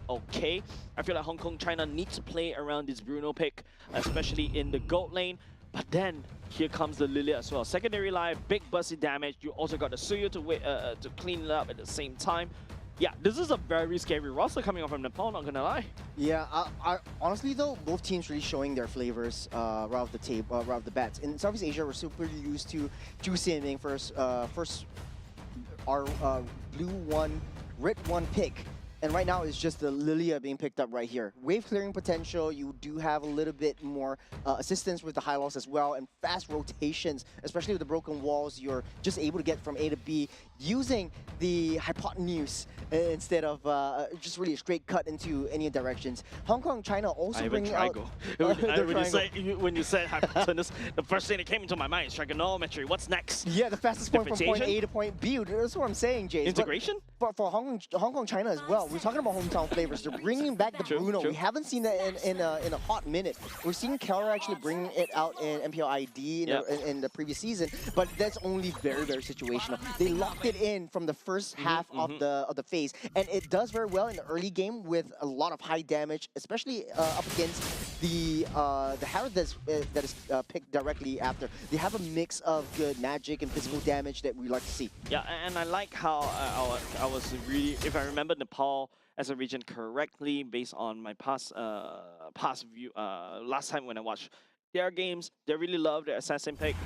okay. I feel like Hong Kong, China needs to play around this Bruno pick, especially in the gold lane. But then, here comes the Lilia as well. Secondary line, big bursty damage. You also got the Suyo to clean it up at the same time. Yeah, this is a very scary roster coming up from Nepal, not gonna lie. Yeah, honestly though, both teams really showing their flavors right off the bats. In Southeast Asia, we're super used to Juicin being first our blue 1, red 1 pick. And right now, it's just the Lilia being picked up right here. Wave clearing potential, you do have a little bit more assistance with the high loss as well, and fast rotations, especially with the broken walls. You're just able to get from A to B using the hypotenuse instead of just really a straight cut into any directions. Hong Kong, China also bringing out when you said hypotenuse, the first thing that came into my mind is trigonometry. What's next? Yeah, the fastest point from point A to point B. That's what I'm saying, Jace. Integration? But for Hong Kong, China as well, we're talking about hometown flavors. They're bringing back the Bruno. We haven't seen that in a hot minute. We're seeing Keller actually bring it out in MPL ID in the previous season, but that's only very, very situational. They locked it in from the first half of the phase, and it does very well in the early game with a lot of high damage, especially up against the Harrow that is picked directly after. They have a mix of good magic and physical damage that we like to see. Yeah, and I like how I was really, if I remember Nepal as a region correctly, based on my past view, last time when I watched their games, they really love their assassin pick.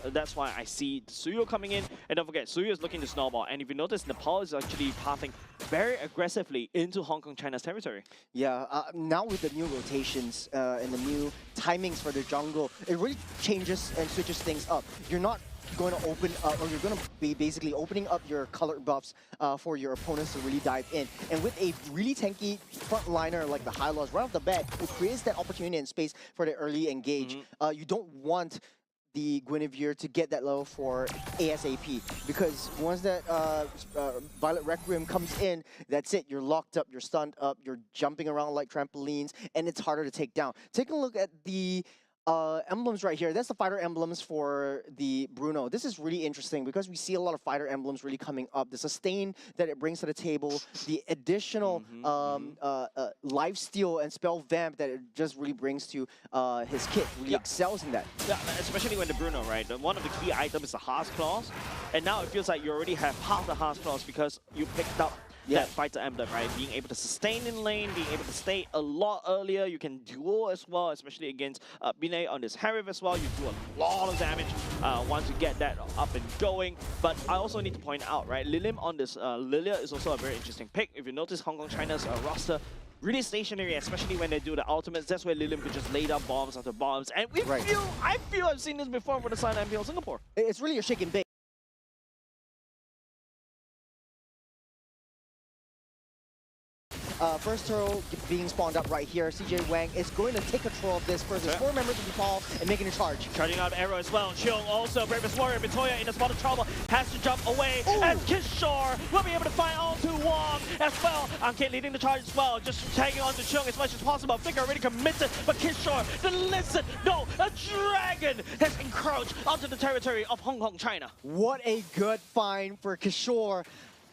That's why I see Suyo coming in. And don't forget, Suyo is looking to snowball. And if you notice, Nepal is actually pathing very aggressively into Hong Kong, China's territory. Yeah, now with the new rotations and the new timings for the jungle, it really changes and switches things up. You're not going to open up, or you're going to be basically opening up your colored buffs for your opponents to really dive in. And with a really tanky frontliner like the Hylos right off the bat, it creates that opportunity and space for the early engage. You don't want the Guinevere to get that level 4 ASAP. Because once that Violet Requiem comes in, that's it. You're locked up, you're stunned up, you're jumping around like trampolines, and it's harder to take down. Take a look at the emblems right here. That's the fighter emblems for the Bruno. This is really interesting because we see a lot of fighter emblems really coming up. The sustain that it brings to the table, the additional life steal and spell vamp that it just really brings to his kit. Really excels in that. Yeah, especially when the Bruno, right? One of the key items is the Hearth Claws, and now it feels like you already have half the Hearth Claws because you picked up that fighter emblem, right? Being able to sustain in lane, being able to stay a lot earlier. You can duel as well, especially against Binay on this Harif as well. You do a lot of damage once you get that up and going. But I also need to point out, right? Lilim on this Lilia is also a very interesting pick. If you notice Hong Kong China's roster, really stationary, especially when they do the ultimates. That's where Lilim could just lay down bombs after bombs. And I feel I've seen this before for the side MPL Singapore. It's really a shake and bake. First turtle being spawned up right here. CJ Wang is going to take control of this first. There's 4 members of the Nepal and making a charge. Charging out arrow as well. Cheong also, Bravest Warrior, Mitoya in a spot of trouble, has to jump away. And Kishore will be able to find onto Wong as well. Ankit leading the charge as well, just tagging on to Cheong as much as possible. Flicker already committed, but Kishore, listen, no, a dragon has encroached onto the territory of Hong Kong, China. What a good find for Kishore.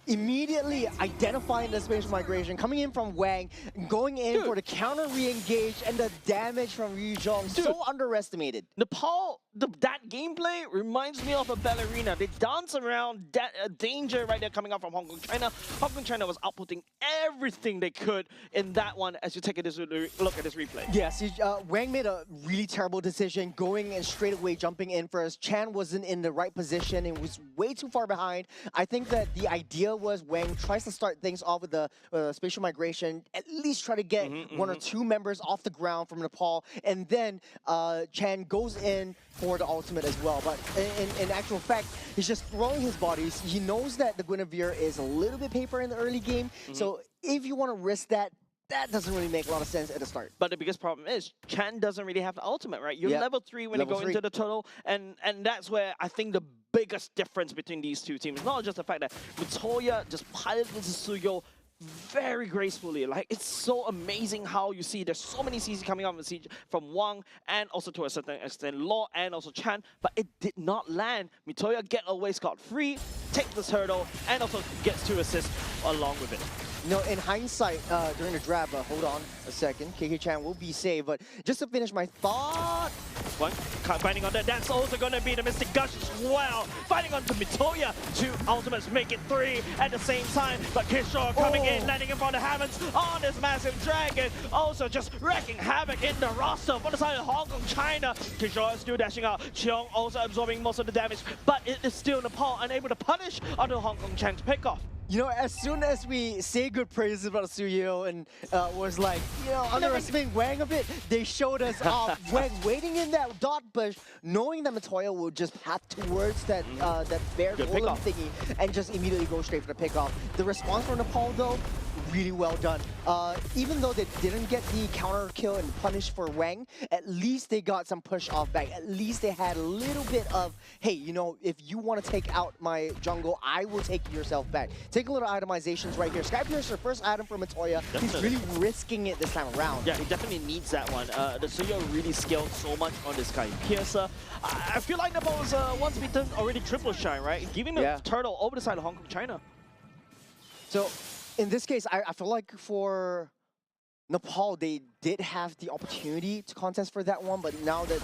Immediately identifying the spatial migration, coming in from Wang, going in for the counter re-engage, and the damage from Yu Zhong. So underestimated. Nepal, that gameplay reminds me of a ballerina. They dance around that danger right there coming out from Hong Kong, China. Hong Kong, China was outputting everything they could in that one as you take a look at this replay. Yes, Wang made a really terrible decision, going and straight away jumping in first. Chan wasn't in the right position and was way too far behind. I think that the idea was Wang tries to start things off with the spatial migration, at least try to get 1 or 2 members off the ground from Nepal, and then Chan goes in for the ultimate as well. But in actual fact, he's just throwing his bodies. He knows that the Guinevere is a little bit paper in the early game, so if you want to risk that, that doesn't really make a lot of sense at the start. But the biggest problem is Chan doesn't really have the ultimate, right? You're level 3 when you go into the turtle, and that's where I think the biggest difference between these two teams. Not just the fact that Mitoya just piloted into Suyo very gracefully. Like, it's so amazing how you see there's so many CC coming out from Wang and also to a certain extent Law and also Chan, but it did not land. Mitoya get away scot-free, take the turtle, and also gets 2 assists along with it. You know, in hindsight, during the draft, hold on a second, KK Chan will be saved, but just to finish my thought... One, fighting on that, that's also going to be the Mystic Gush as well. Fighting onto Mitoya, 2 ultimates make it 3 at the same time, but Kishore coming in, landing in front of Havens on this massive dragon, also just wrecking havoc in the roster for the side of Hong Kong, China. Kishore is still dashing out, Cheong also absorbing most of the damage, but it is still Nepal unable to punish onto Hong Kong Chang to pick off. You know, as soon as we say good praises about Suyo and was like, you know, underestimating Wang a bit, they showed us Wang waiting in that dot bush, knowing that Mitoya will just path towards that that bear golem thingy and just immediately go straight for the pickoff. The response from Nepal, though, really well done. Even though they didn't get the counter kill and punish for Wang, at least they got some push off back. At least they had a little bit of, hey, you know, if you want to take out my jungle, I will take yourself back. Take a little itemizations right here. Skypiercer, first item for Mitoya. He's really risking it this time around. Yeah, he definitely needs that one. The Suyo really scaled so much on this guy. Piercer, I feel like Nepal was once beaten already triple shine, right? Giving the turtle over the side of Hong Kong, China. So, in this case, I feel like for Nepal, they did have the opportunity to contest for that one, but now that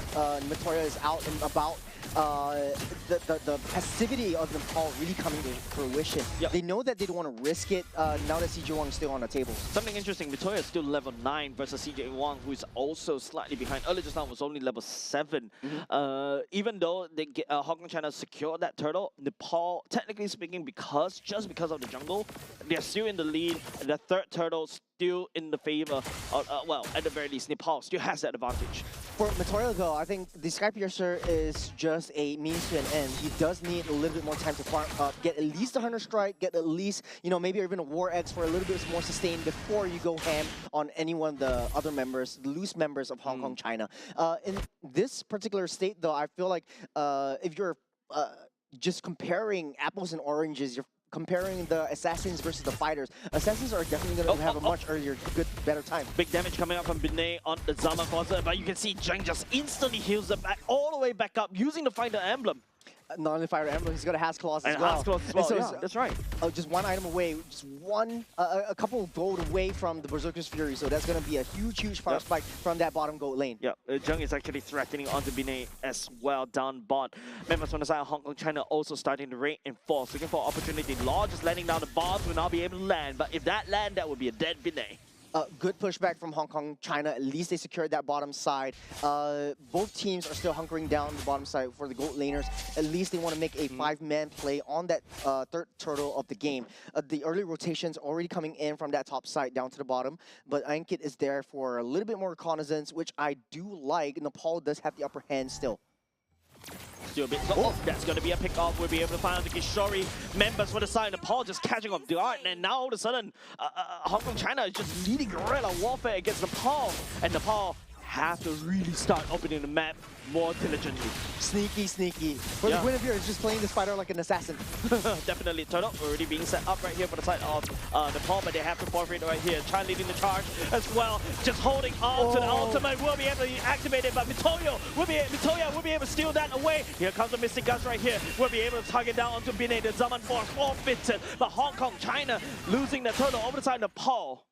Mitoya is out and about, the passivity of Nepal really coming to fruition. They know that they don't want to risk it now that CJ Wang is still on the table. Something interesting, Mitoya is still level 9 versus CJ Wang, who is also slightly behind. Earlier just now was only level 7. Even though they get, Hong Kong China secured that turtle, Nepal, technically speaking, just because of the jungle, they're still in the lead. The 3rd turtle still in the favor, well, at the very least, Nepal still has that advantage. For Matoya though, I think the Sky Piercer is just a means to an end. He does need a little bit more time to farm up, get at least a Hunter Strike, get at least, you know, maybe even a War X for a little bit more sustain before you go ham on any one of the other members, the loose members of Hong Kong, China. In this particular state though, I feel like if you're just comparing apples and oranges, you're comparing the assassins versus the fighters. Assassins are definitely going to have a much earlier, better time. Big damage coming up from Binay on the Zaman Forza, but you can see Zheng just instantly heals them back all the way back up using the Finder Emblem. Not only Fire Emblem, he's got a Has Claws as well. Has Claws as well, So yeah, that's right. Just one item away, just one, a couple of gold away from the Berserker's Fury, so that's going to be a huge power spike from that bottom gold lane. Yeah, Zheng is actually threatening onto Binay as well down bot. Members on the side of Hong Kong, China also starting to reinforce, looking for opportunity. Law just landing down the bombs will not be able to land, but if that land, that would be a dead Binay. Good pushback from Hong Kong, China. At least they secured that bottom side. Both teams are still hunkering down the bottom side for the gold laners. At least they want to make a 5-man play on that third turtle of the game. The early rotations already coming in from that top side down to the bottom, but Ankit is there for a little bit more reconnaissance, which I do like. Nepal does have the upper hand still. Still a bit. That's going to be a pick off. We'll be able to find the Kishori members for the side. Nepal just catching off guard, and now all of a sudden, Hong Kong, China is just leading guerrilla warfare against Nepal, and Nepal have to really start opening the map more diligently. Sneaky. For the Guinevere is just playing this fighter like an assassin. Definitely. Turtle already being set up right here for the side of Nepal, but they have to forfeit right here. China leading the charge as well. Just holding on to the ultimate. Will be able to activate it, but Mitoya will be able to steal that away. Here comes the Mystic Guts right here. We'll be able to target down onto Binay. The Zaman Force forfeited, but Hong Kong, China losing the turtle over the side of Nepal.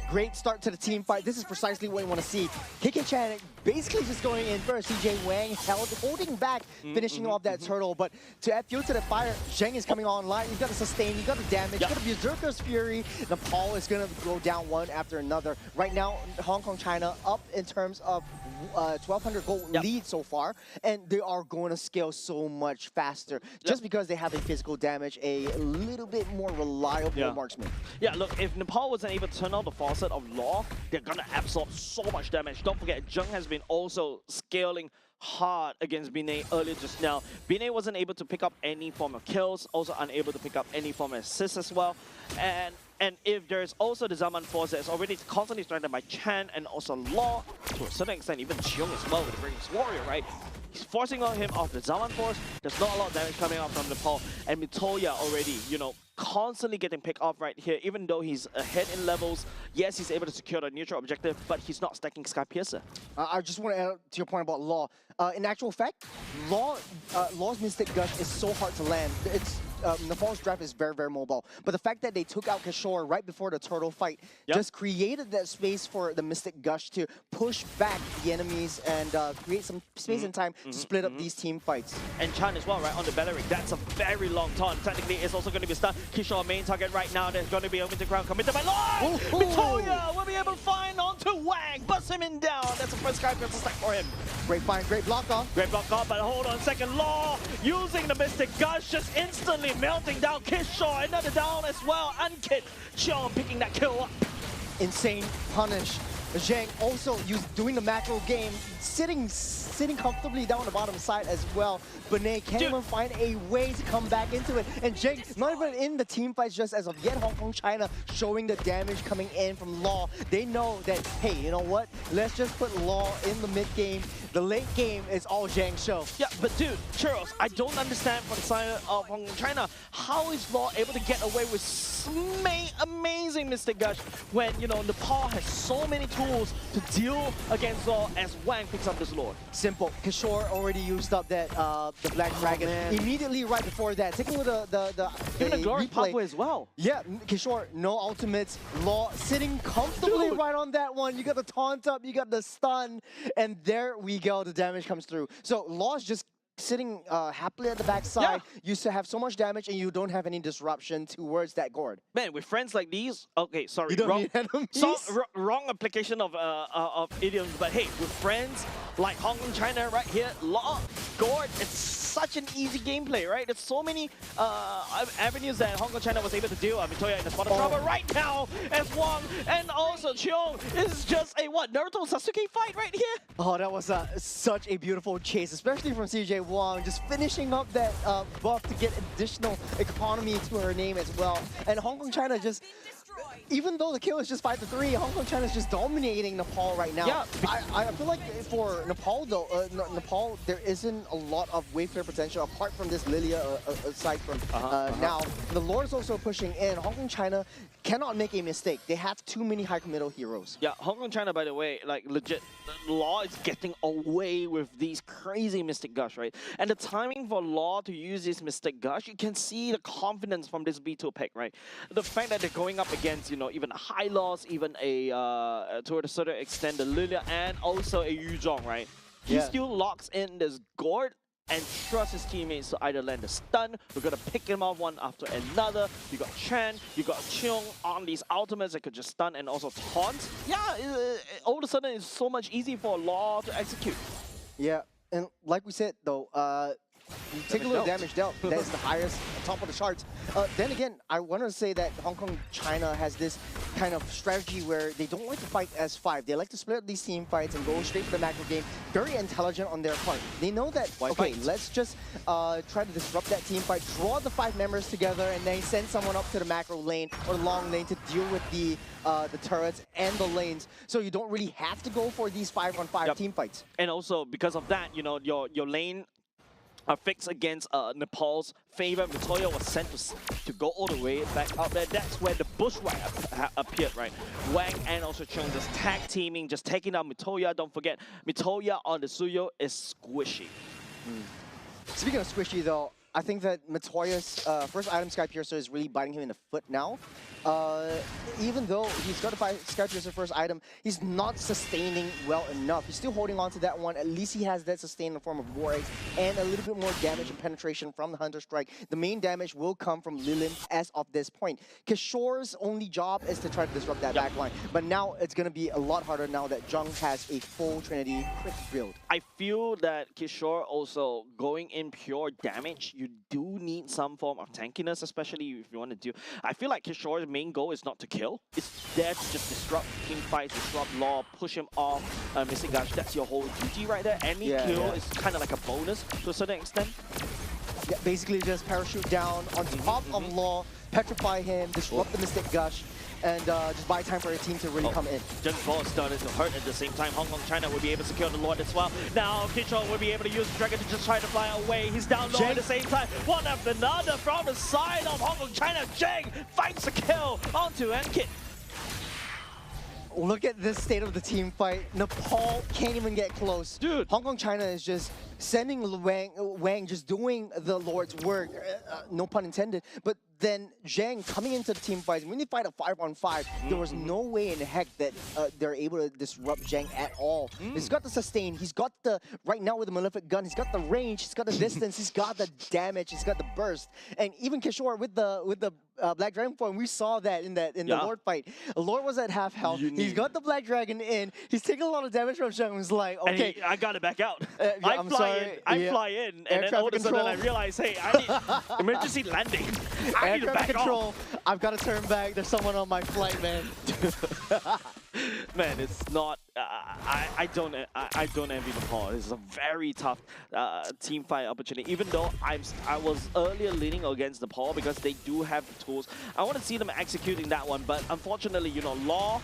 Great start to the team fight. This is precisely what you want to see. KK Chan basically just going in first. CJ Wang holding back, finishing off that turtle. But to add fuel to the fire, Zheng is coming online. You've got the sustain, you've got the damage, you've got the Berserker's Fury. Nepal is going to go down one after another. Right now, Hong Kong, China up in terms of 1,200 gold lead so far. And they are going to scale so much faster. Just because they have a physical damage, a little bit more reliable marksman. Yeah, look, if Nepal wasn't able to turn out the faucet of Law, they're going to absorb so much damage. Don't forget, Zheng has been also scaling hard against Binay earlier just now. Binay wasn't able to pick up any form of kills, also unable to pick up any form of assists as well. And if there's also the Zaman Force that's already constantly threatened by Chan and also Law, to a certain extent, even Cheong as well with the Rings Warrior, right? He's forcing on him off the Zaman Force. There's not a lot of damage coming out from Nepal. And Mitoya already, you know, constantly getting picked off right here. Even though he's ahead in levels, yes, he's able to secure the neutral objective, but he's not stacking Sky Piercer. I just want to add to your point about Law. In actual fact, Law's Mystic Gush is so hard to land. It's Nepal's draft is very mobile. But the fact that they took out Kishore right before the turtle fight just created that space for the Mystic Gush to push back the enemies and create some space and time to split up these team fights. And Chan as well, right, on the battery. That's a very long time. Technically, it's also going to be stunned. Kishore main target right now. There's going to be over the ground committed by Law. Mitoya will be able to find onto Wang. Bust him in down. That's the first Sky Piercer stack for him. Great find, great block off. Great block off, but hold on a second. Law using the Mystic Gush just instantly melting down Kishore. Another down as well. Ankit Cheong picking that kill up. Insane punish. Zheng also doing the macro game, sitting comfortably down on the bottom side as well. Binay can't even find a way to come back into it. And Zheng, not even in the team fights just as of yet. Hong Kong, China showing the damage coming in from Law. They know that, hey, you know what? Let's just put Law in the mid game. The late game is all Zheng's show. Yeah, but dude, Churros, I don't understand from the side of Hong Kong, China, how is Law able to get away with amazing Mystic Gush when, you know, Nepal has so many tools to deal against Law as Wang picks up this Lord? Simple. Kishore already used up that the Black Dragon. Immediately right before that. Take a look at the even a Glorious Pathway as well. Yeah, Kishore, no ultimates. Law sitting comfortably right on that one. You got the taunt up, you got the stun, and there we go. The damage comes through. So Law's just sitting happily at the backside. Used to have so much damage, and you don't have any disruption towards that gourd. Man, with friends like these, okay, sorry, you don't need enemies. Wrong application of idioms, but hey, with friends like Hong Kong, China, right here, Law, gourd, it's such an easy gameplay, right? There's so many avenues that Hong Kong China was able to do. Mitoya in the spot of trouble right now as Wang and also Cheong. This is just a Naruto Sasuke fight right here. Oh, that was such a beautiful chase, especially from CJ Wong, just finishing up that buff to get additional economy to her name as well. And Hong Kong China just, even though the kill is just 5-3, Hong Kong China is just dominating Nepal right now. Yeah. I feel like for Nepal though, Nepal, there isn't a lot of wave clear potential apart from this Lilia aside from now. The Lord is also pushing in. Hong Kong China cannot make a mistake. They have too many high committal heroes. Yeah, Hong Kong China, by the way, like legit, Law is getting away with these crazy Mystic Gush, right? And the timing for Law to use this Mystic Gush, you can see the confidence from this B2 pick, right? The fact that they're going up against, you know, even a High Loss, even a, to a certain extent, the Lilia, and also a Yuzhong, right? He still locks in this Gord and trusts his teammates to either land a stun. We're gonna pick him off one after another. You got Chen, you got Cheong on these ultimates that could just stun and also taunt. Yeah, all of a sudden it's so much easier for Law to execute. Yeah, and like we said though, you take a little damage dealt. That is the highest, top of the charts. Then again, I want to say that Hong Kong China has this kind of strategy where they don't like to fight as 5. They like to split up these team fights and go straight for the macro game. Very intelligent on their part. They know that, okay, let's just try to disrupt that team fight, draw the 5 members together, and then send someone up to the macro lane or long lane to deal with the turrets and the lanes. So you don't really have to go for these 5-on-5 team fights. And also, because of that, you know, your lane are fixed against Nepal's favor. Mitoya was sent to go all the way back up there. That's where the bushwhack appeared, right? Wang and also Chung just tag teaming, just taking out Mitoya. Don't forget, Mitoya on the Suyo is squishy. Speaking of squishy though, I think that Mitoya's first item, Sky Piercer, is really biting him in the foot now. Even though he's got a Sky Piercer first item, he's not sustaining well enough. He's still holding on to that one. At least he has that sustain in the form of War Eggs and a little bit more damage and penetration from the Hunter Strike. The main damage will come from Lilin as of this point. Kishore's only job is to try to disrupt that backline. But now it's going to be a lot harder now that Jung has a full Trinity crit build. I feel that Kishore also going in pure damage, you do need some form of tankiness, especially if you want to do. I feel like Kishore's main goal is not to kill. It's there to just disrupt team fights, disrupt Law, push him off, Mystic Gush. That's your whole duty right there. Any kill is kind of like a bonus to a certain extent. Yeah, basically just parachute down on top of Law, petrify him, disrupt the Mystic Gush, and just buy time for your team to really come in. Just Ball started to hurt at the same time. Hong Kong China will be able to secure the Lord as well. Now Kishore will be able to use the Dragon to just try to fly away. He's down low at the same time. One after another from the side of Hong Kong China. Zheng finds the kill onto Enkit. Look at this state of the team fight. Nepal can't even get close. Dude. Hong Kong China is just sending Wang just doing the Lord's work. No pun intended. But then Zhang coming into the team fights. When they fight a 5-on-5, there was no way in heck that they're able to disrupt Zhang at all. He's got the sustain. He's got the, right now with the Malefic Gun, he's got the range, he's got the distance, he's got the damage, he's got the burst. And even Kishore with the Black Dragon form, we saw that in the Lord fight. Lord was at half health. He's got the Black Dragon in. He's taking a lot of damage from Zhang. He's like, okay, I got it back out. I fly in, and then all of a sudden I realize, hey, I need emergency landing. I need to back off. I've got to turn back. There's someone on my flight, man. Man, it's not. I don't envy Nepal. It's a very tough team fight opportunity. Even though I was earlier leaning against Nepal because they do have the tools. I want to see them executing that one, but unfortunately, you know, Law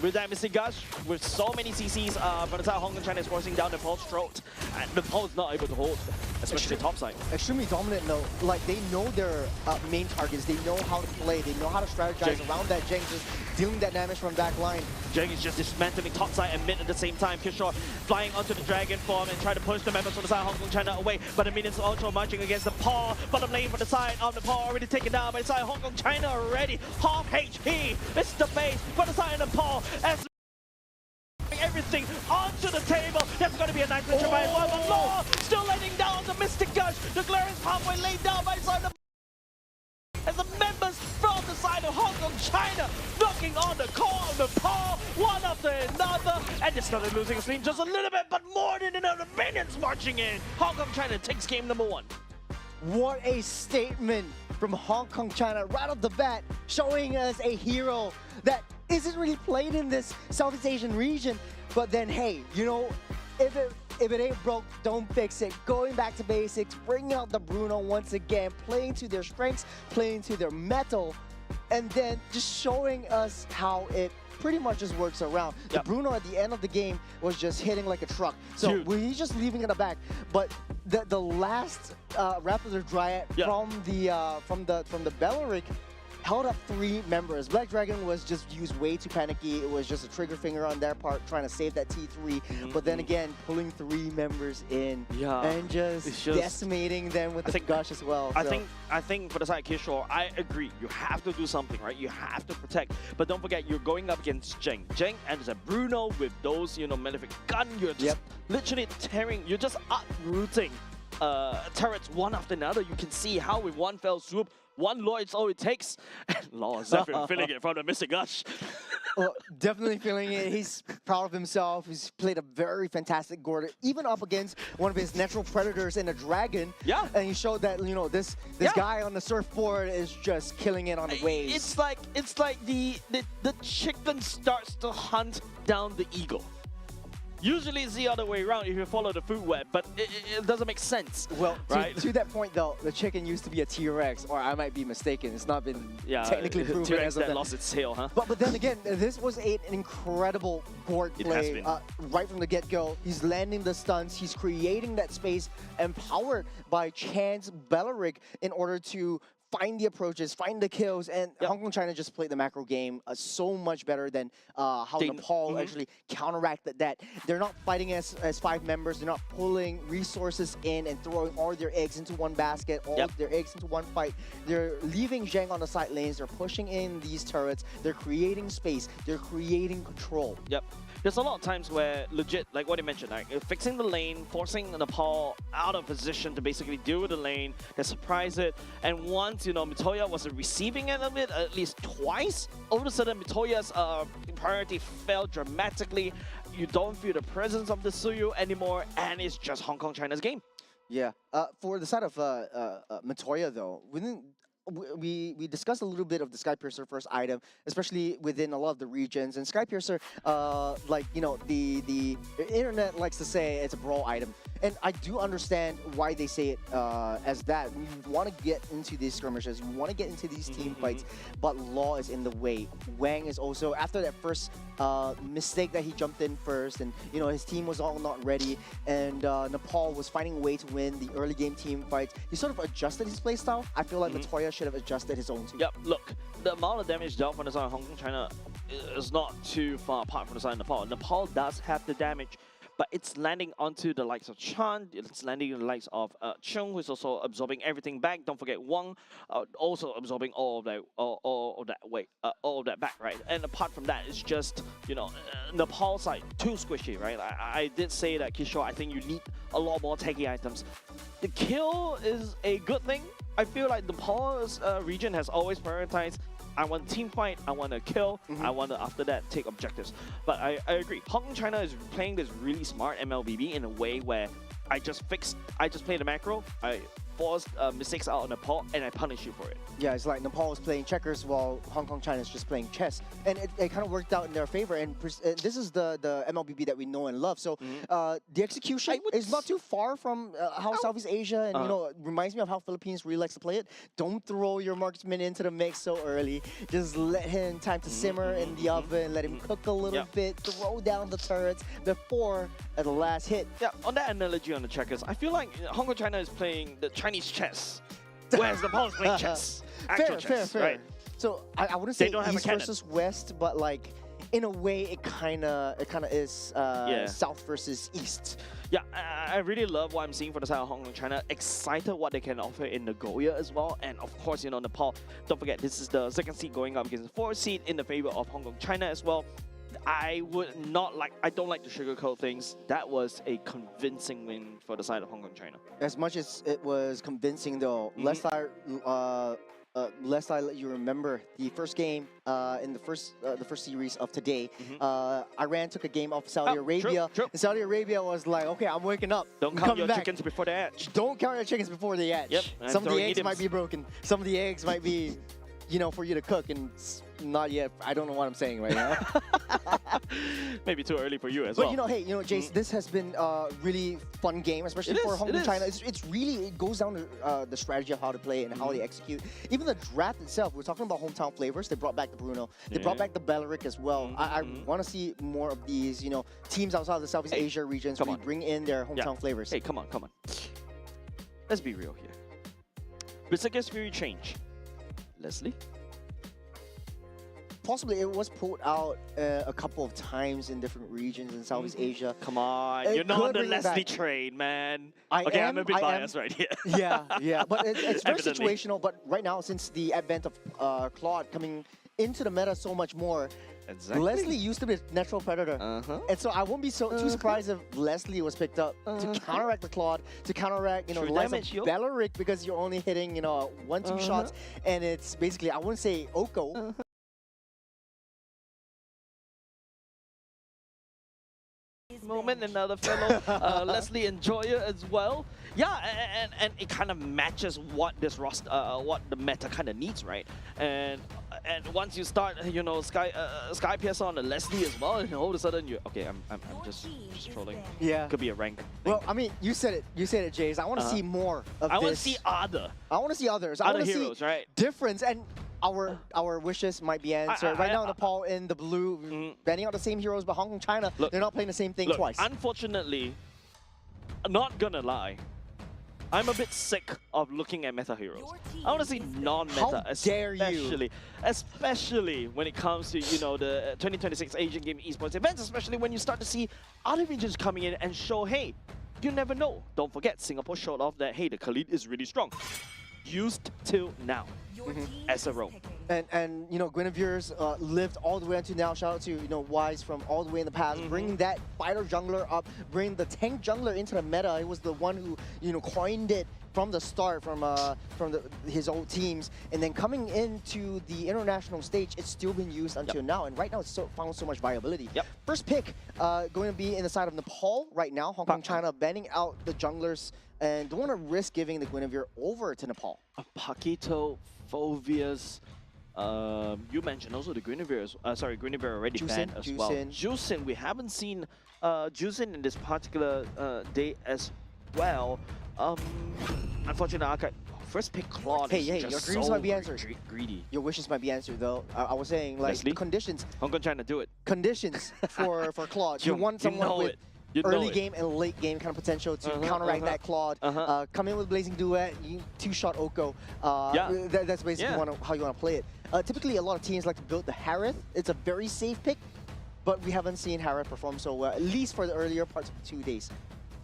with that Mystic Gush, with so many CCs, by the time Hong Kong China is forcing down Nepal's throat, and Nepal is not able to hold, especially the top side. Extremely dominant though. Like, they know their main targets. They know how to play. They know how to strategize around that Zheng, just dealing that damage from back line. Zheng is just dismantling top side and mid at the same time. Kishore flying onto the Dragon form and try to push the members from the side of Hong Kong China away, but the minions are also marching against Nepal. Bottom lane for the side of Nepal already taken down by the side of Hong Kong China already. Half HP. It's the base for the side of Nepal as everything onto the table. That's going to be a nice picture by one. But Law still laying down the Mystic Gush. The glare is halfway laid down by the side of as the members from the side of Hong Kong China not knocking on the core of Nepal, one after another, and they started losing steam just a little bit, but more than another minions marching in. Hong Kong China takes game number 1. What a statement from Hong Kong China right off the bat, showing us a hero that isn't really played in this Southeast Asian region. But then, hey, you know, if it ain't broke, don't fix it. Going back to basics, bringing out the Bruno once again, playing to their strengths, playing to their metal, and then just showing us how it pretty much just works around. The Bruno at the end of the game was just hitting like a truck. So he's just leaving in the back. But the last Raptor Dryad from the Belleric held up 3 members. Black Dragon was just used way too panicky. It was just a trigger finger on their part trying to save that T3. But then again, pulling 3 members in and just decimating them with the gush as well. I think for the side of Kishore, I agree. You have to do something, right? You have to protect. But don't forget, you're going up against Zheng. Zheng and a Bruno with those, you know, Malefic gun. You're just literally tearing, you're just uprooting turrets one after another. You can see how with one fell swoop, 1 Lord is all it takes. Law is definitely feeling it from the Mr. Gush. Well, definitely feeling it. He's proud of himself. He's played a very fantastic Gordon, even up against one of his natural predators in a dragon. Yeah. And he showed that, you know, this guy on the surfboard is just killing it on the waves. It's like the chicken starts to hunt down the eagle. Usually it's the other way around if you follow the food web, but it doesn't make sense. Well, right? to that point though, the chicken used to be a T-Rex, or I might be mistaken. It's not been technically proven T-Rex as of that then. lost its tail, huh? But then again, this was an incredible board play right from the get-go. He's landing the stuns, he's creating that space, empowered by Chan's Belleric in order to find the approaches, find the kills, and Hong Kong China just played the macro game so much better than how Nepal actually counteracted that. They're not fighting as 5 members, they're not pulling resources in and throwing all their eggs into one basket, all their eggs into one fight. They're leaving Zheng on the side lanes, they're pushing in these turrets, they're creating space, they're creating control. There's a lot of times where legit, like what you mentioned, like fixing the lane, forcing Nepal out of position to basically deal with the lane, they surprise it, and once, you know, Mitoya was receiving it a bit, at least twice, all of a sudden Mitoya's priority fell dramatically. You don't feel the presence of the Suyu anymore, and it's just Hong Kong China's game. Yeah. For the side of Mitoya though, we discussed a little bit of the Skypiercer first item, especially within a lot of the regions. And Skypiercer, like, you know, the internet likes to say it's a brawl item. And I do understand why they say it as that. You want to get into these skirmishes, you want to get into these team fights, but Law is in the way. Wang is also, after that first mistake that he jumped in first, and, you know, his team was all not ready, and Nepal was finding a way to win the early game team fights. He sort of adjusted his playstyle. I feel like Mitoya should have adjusted his own too. Look, the amount of damage dealt from the side of Hong Kong China is not too far apart from the side of Nepal. Nepal does have the damage, but it's landing onto the likes of Chan, it's landing on the likes of Chung, who's also absorbing everything back. Don't forget Wang, also absorbing all of that back, right? And apart from that, it's just, you know, Nepal side, too squishy, right? I did say that, Kishore, I think you need a lot more tanky items. The kill is a good thing. I feel like Nepal's region has always prioritized, I want team fight, I want to kill, I want to, after that, take objectives. But I agree, Hong Kong China is playing this really smart MLBB in a way where I just play the macro, I forced mistakes out on Nepal, and I punish you for it. Yeah, it's like Nepal is playing checkers while Hong Kong China is just playing chess. And it kind of worked out in their favor. And this is the MLBB that we know and love. So the execution is not too far from how Southeast Asia, and you know, it reminds me of how Philippines really likes to play it. Don't throw your marksman into the mix so early. Just let him time to simmer in the oven, let him cook a little bit, throw down the turrets before the last hit. Yeah, on that analogy on the checkers, I feel like Hong Kong China is playing the Chinese chess, whereas Nepal is playing chess. Fair. Right? So I wouldn't say East versus West, but like in a way it kinda is South versus East. Yeah, I really love what I'm seeing for the side of Hong Kong China. Excited what they can offer in Nagoya as well. And of course, you know, Nepal, don't forget, this is the 2nd seed going up against the 4th seed in the favor of Hong Kong China as well. I don't like to sugarcoat things. That was a convincing win for the side of Hong Kong China. As much as it was convincing though, let's start lest I let you remember the first game in the first series of today. Iran took a game off Saudi Arabia. True. And Saudi Arabia was like, okay, I'm waking up. Don't I'm count coming your back. chickens before the edge. Don't count your chickens before the edge. Yep, and Some of the throwing eggs might idioms. be broken. Some of the eggs might be, for you to cook, and not yet. I don't know what I'm saying right now. Maybe too early for you as But well. hey, Jace, this has been a really fun game, especially It for is, Hong it Kong is. China. It really goes down to the strategy of how to play and how they execute. Even the draft itself, we're talking about hometown flavors. They brought back the Bruno. They brought back the Belleric as well. I want to see more of these, teams outside of the Southeast Asia regions come really on. bring in their hometown flavors. Hey, come on. Let's be real here. Berserker's Fury change. Leslie? Possibly it was pulled out a couple of times in different regions in Southeast Asia. Come on, It you're not could on the bring it Leslie back. train, man. I Okay, am, I'm a bit I am. biased right here. Yeah, but it's very Evidently. situational. But right now, since the advent of Claude coming into the meta so much more, Exactly. Leslie used to be a natural predator. And so I won't be too surprised if Leslie was picked up to counteract the Claude, to counteract, the True likes damage, yo. of Belleric, because you're only hitting, 1-2 shots, and it's basically, I wouldn't say Oko. Moment, another fellow Leslie Enjoyer as well. Yeah, and it kind of matches what this roster, what the meta kind of needs, right? And once you start, Sky PS on the Leslie as well, and all of a sudden you I'm just trolling. Yeah. Could be a rank. Well, I mean, you said it, Jace. I want to see more of I this. want to see other I want to see others. I other want to heroes, see right? difference, and our wishes might be answered. Right now, Nepal in the blue, banning out the same heroes, but Hong Kong, China, Look, they're not playing the same thing Look, twice. unfortunately, not gonna lie, I'm a bit sick of looking at meta heroes. I want to see non-meta, How dare you. especially when it comes to the 2026 Asian Game Esports events, especially when you start to see other regions coming in and show, hey, you never know. Don't forget, Singapore showed off that, hey, the Khalid is really strong. Used till now as a role. And Guinevere's lived all the way until now. Shout out to Wise from all the way in the past, bringing that fighter jungler up, bringing the tank jungler into the meta. He was the one who coined it from the start, from his old teams, and then coming into the international stage, it's still been used until now. And right now, it's found so much viability. First pick going to be in the side of Nepal right now. Hong Kong, China banning out the junglers and don't want to risk giving the Guinevere over to Nepal. Paquito, Phovius. You mentioned also the Guinevere. Guinevere already banned as well. Juicin, we haven't seen Juicin in this particular day as well. Unfortunately, first pick Claude. Hey, is your just dreams so might be answered. Greedy. Your wishes might be answered, though. I was saying, like, Leslie? the conditions. Hong Kong trying to do it. Conditions for Claude. You Jung, want someone know with it. You know early it. game and late game kind of potential to counteract that Claude. Come in with Blazing Duet, you two-shot Oko. That's basically how you want to play it. Typically, a lot of teams like to build the Harith. It's a very safe pick, but we haven't seen Harith perform so well, at least for the earlier parts of the 2 days.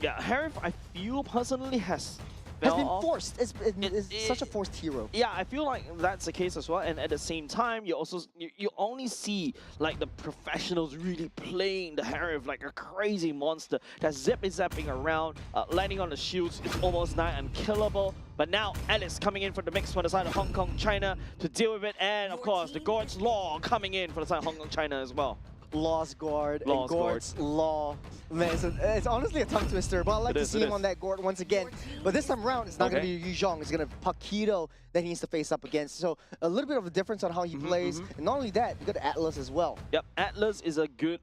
Yeah, Harith, I feel personally has Has been off. forced. It's such a forced hero. Yeah, I feel like that's the case as well. And at the same time, you also you only see like the professionals really playing the Harith like a crazy monster that zapping around, landing on the shields. It's almost nigh unkillable. But now Alice coming in for the mix for the side of Hong Kong, China to deal with it, and of course the Gord's Law coming in for the side of Hong Kong, China as well. Lost Guard and Lost Gord's Law. Man, it's honestly a tongue twister, but I'd like to see him on that Gord once again. But this time around, it's not going to be Yu Zhong. It's going to be Paquito that he needs to face up against. So a little bit of a difference on how he plays. And not only that, you got Atlas as well. Yep, Atlas is a good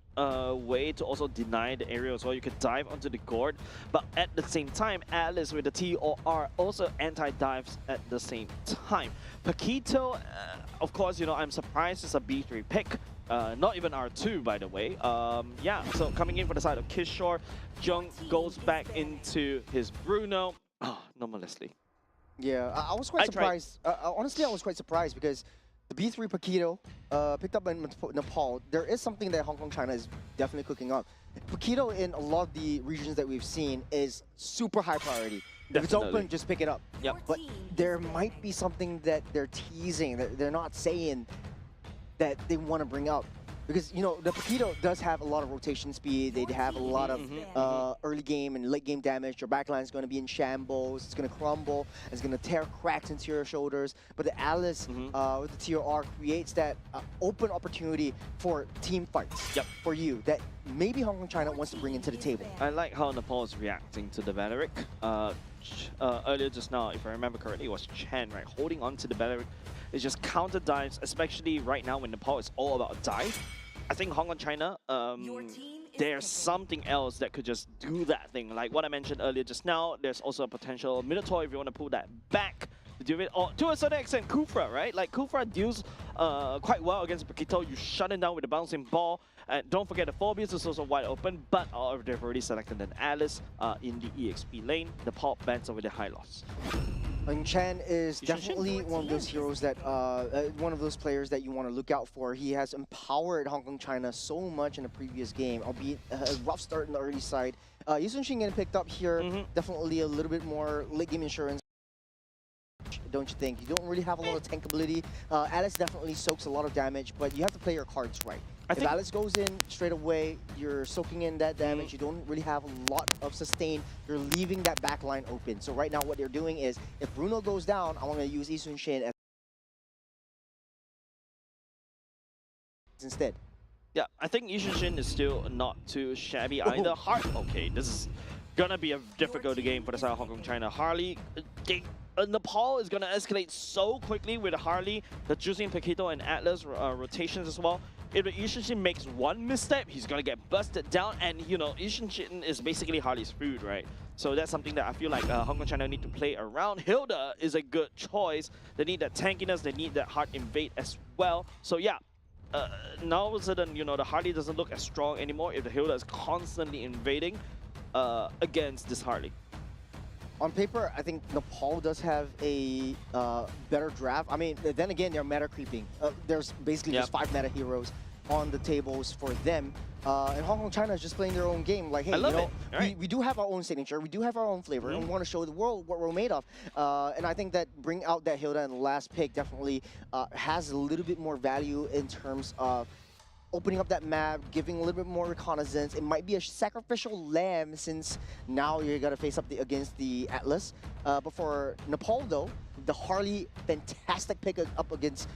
way to also deny the area as well. You could dive onto the Gord, but at the same time, Atlas with the TOR also anti-dives at the same time. Paquito, of course, I'm surprised it's a B3 pick. Not even R2, by the way. Yeah, so coming in for the side of Kishore, Jung goes back into his Bruno. No more Leslie. Yeah, I was quite surprised. Honestly, I was quite surprised because the B3 Paquito picked up in Nepal. There is something that Hong Kong, China is definitely cooking up. Paquito in a lot of the regions that we've seen is super high priority. If it's open, just pick it up. Yep. But there might be something that they're teasing, that they're not saying, that they want to bring up. because you know the Paquito does have a lot of rotation speed. They have a lot of early game and late game damage. Your backline is going to be in shambles. It's going to crumble. It's going to tear cracks into your shoulders. But the Alice with the TOR creates that open opportunity for team fights for you that maybe Hong Kong China wants to bring into the table. I like how Nepal is reacting to the Valeric. Earlier just now, if I remember correctly, it was Chen, right? Holding on to the Valeric. It's just counter dives, especially right now when Nepal is all about dive. I think Hong Kong China, there's something else that could just do that thing. Like what I mentioned earlier just now, there's also a potential Minotaur if you want to pull that back to do it. Or to a certain extent, Kufra, right? Like Kufra deals quite well against Paquito. You shut him down with a bouncing ball. And don't forget the Phobias is also wide open, but they've already selected an Alice in the EXP lane. The pop bans over the high loss. And Chen is definitely one of those heroes that, one of those players that you want to look out for. He has empowered Hong Kong China so much in the previous game, albeit a rough start in the early side. Yisun Shin getting picked up here, definitely a little bit more late game insurance. Don't you think? You don't really have a lot of tankability. Alice definitely soaks a lot of damage, but you have to play your cards right. If Alice goes in straight away, you're soaking in that damage. You don't really have a lot of sustain. You're leaving that back line open. So right now what they're doing is, if Bruno goes down, I want to use Yisun Shin as instead. Yeah, I think Yisun Shin is still not too shabby either. Okay, this is gonna be a difficult game for the side of Hong Kong China. Harley, Nepal is gonna escalate so quickly with Harley, the Juicing Paquito and Atlas rotations as well. If Yisun Shin makes one misstep, he's gonna get busted down, and you know, Yisun Shin is basically Harley's food, right? So that's something that I feel like Hong Kong China need to play around. Hilda is a good choice. They need that tankiness, they need that hard invade as well. So yeah, now all of a sudden, you know, the Harley doesn't look as strong anymore if the Hilda is constantly invading against this Harley. On paper, I think Nepal does have a better draft. I mean, then again, they're meta creeping. There's basically just 5 meta heroes on the tables for them. And Hong Kong China is just playing their own game. Like, hey, you know, we do have our own signature, we do have our own flavor, and we want to show the world what we're made of. And I think that bring out that Hilda in the last pick definitely has a little bit more value in terms of opening up that map, giving a little bit more reconnaissance. It might be a sacrificial lamb since now you're gonna face up against the Atlas. But for Nepal though, the Harley, fantastic pick up against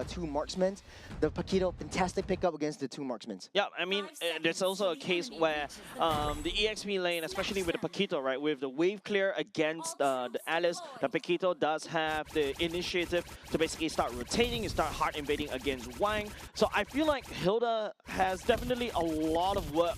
2 marksmen. The Paquito, fantastic pickup against the 2 marksmen. Yeah, I mean, there's also a case where the EXP lane, especially with the Paquito, right, with the wave clear against the Alice, the Paquito does have the initiative to basically start rotating and start hard invading against Wang. So I feel like Hilda has definitely a lot of work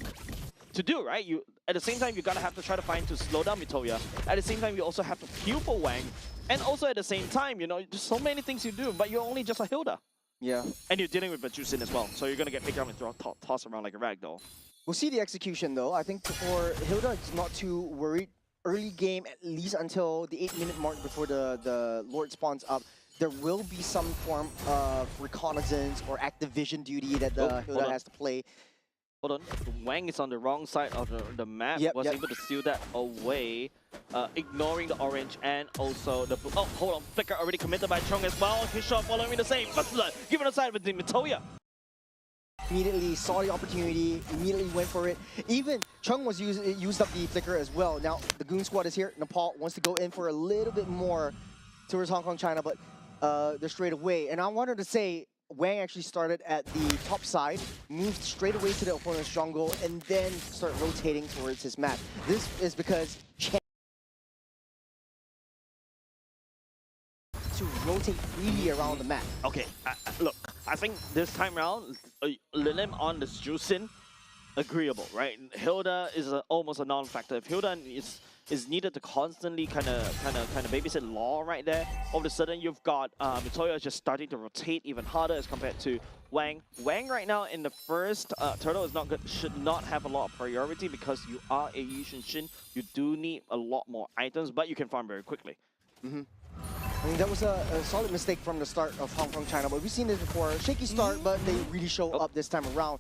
to do, right? You at the same time, you gotta have to try to find to slow down Mitoya. At the same time, you also have to heal for Wang. And also at the same time, you know, there's so many things you do, but you're only just a Hilda. Yeah. And you're dealing with Bajusin as well, so you're gonna get picked up and tossed around like a ragdoll. We'll see the execution though. I think for Hilda, it's not too worried. Early game, at least until the 8-minute mark before the Lord spawns up, there will be some form of reconnaissance or active vision duty that the Hilda has to play. Hold on, Wang is on the wrong side of the map, was able to steal that away, ignoring the orange and also the blue. Oh, hold on, Flicker already committed by Chong as well. His shot following the same, but given aside with the Mitoya. Immediately saw the opportunity, immediately went for it. Even Chung was used up the Flicker as well. Now the Goon Squad is here. Nepal wants to go in for a little bit more towards Hong Kong China, but they're straight away. And I wanted to say, Wang actually started at the top side, moved straight away to the opponent's jungle, and then start rotating towards his map. This is because Chen to rotate freely around the map. Okay, look, I think this time around, Lilim on this Juicin, agreeable, right? Hilda is almost a non-factor. If Hilda is needed to constantly kind of babysit Law right there, all of a sudden you've got Mitoya just starting to rotate even harder as compared to Wang. Wang right now in the first turtle is not good, should not have a lot of priority because you are a Yisun Shin. You do need a lot more items, but you can farm very quickly. I mean, that was a solid mistake from the start of Hong Kong China, but we've seen this before. Shaky start, but they really show up this time around.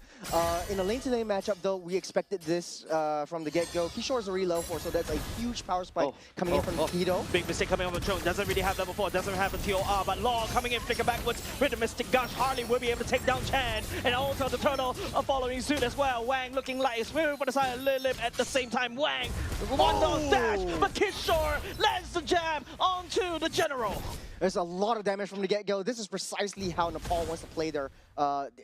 In a lane-to-lane matchup, though, we expected this from the get-go. Kishore is already level 4, so that's a huge power spike coming in from Kido. Big mistake coming on the drone. Doesn't really have level 4, doesn't have a TOR, but Law coming in, flicker backwards with the Mystic Gush. Harley will be able to take down Chan, and also the Turtle following suit as well. Wang looking like it's moving for the side of Lilip at the same time. Wang, one down dash, but Kishore lands the jab onto the General. There's a lot of damage from the get-go. This is precisely how Nepal wants to play their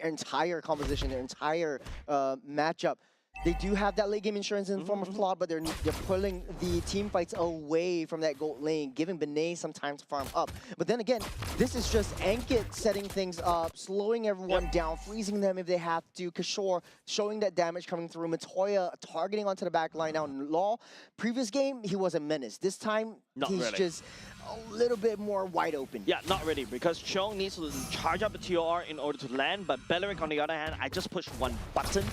entire composition, their entire matchup. They do have that late game insurance in the form of Claude, but they're pulling the team fights away from that gold lane, giving Benet some time to farm up. But then again, this is just Ankit setting things up, slowing everyone down, freezing them if they have to. Kishore showing that damage coming through. Matoya targeting onto the back line. Now, Law, previous game, he was a menace. This time, he's just a little bit more wide open. Yeah, not really, because Chong needs to charge up the TOR in order to land, but Belleric, on the other hand, I just pushed one button,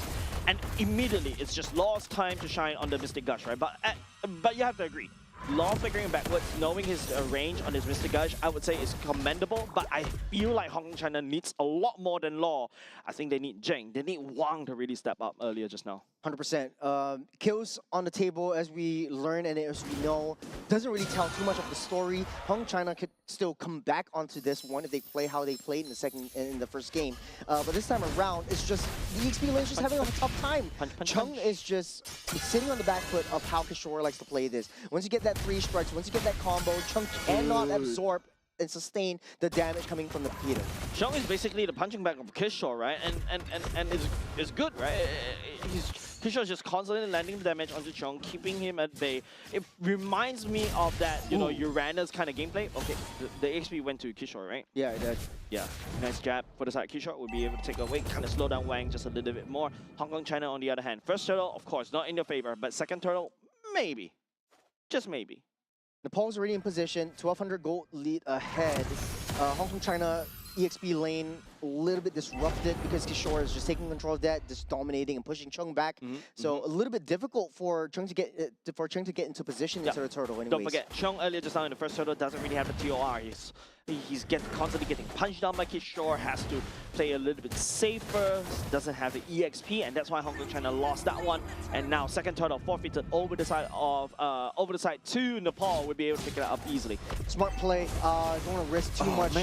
and immediately it's just Law's time to shine on the Mystic Gush, right? But you have to agree, Law figuring backwards, knowing his range on his Mystic Gush, I would say is commendable, but I feel like Hong Kong China needs a lot more than Law. I think they need Zheng, they need Wang to really step up earlier just now. 100%. Kills on the table, as we learn and as we know, doesn't really tell too much of the story. Hong China could still come back onto this one if they play how they played in the first game. But this time around, it's just the EXP lane is just having a tough time. Chung is just sitting on the back foot of how Kishore likes to play this. Once you get that 3 strikes, once you get that combo, Chung cannot absorb and sustain the damage coming from the Peter. Chung is basically the punching bag of Kishore, right? And it's good, right? Kishore's just constantly landing the damage onto Chung, keeping him at bay. It reminds me of that, you know, Uranus kind of gameplay. Okay, the XP went to Kishore, right? Yeah, it did. Yeah, nice jab for the side. Kishore will be able to take away, kind of slow down Wang just a little bit more. Hong Kong China on the other hand. First turtle, of course, not in your favor, but second turtle, maybe. Just maybe. Nepal's already in position, 1,200 gold lead ahead. Hong Kong China EXP lane a little bit disrupted because Kishore is just taking control of that, just dominating and pushing Chung back. So a little bit difficult for Chung to get into position into the turtle. Anyways. Don't forget, Chung earlier just now in the first turtle doesn't really have the TOR. He's constantly getting punched down by Kishore, has to play a little bit safer, doesn't have the EXP, and that's why Hong Kong China lost that one. And now second turtle forfeited over the side to Nepal would be able to pick it up easily. Smart play. Don't want to risk too much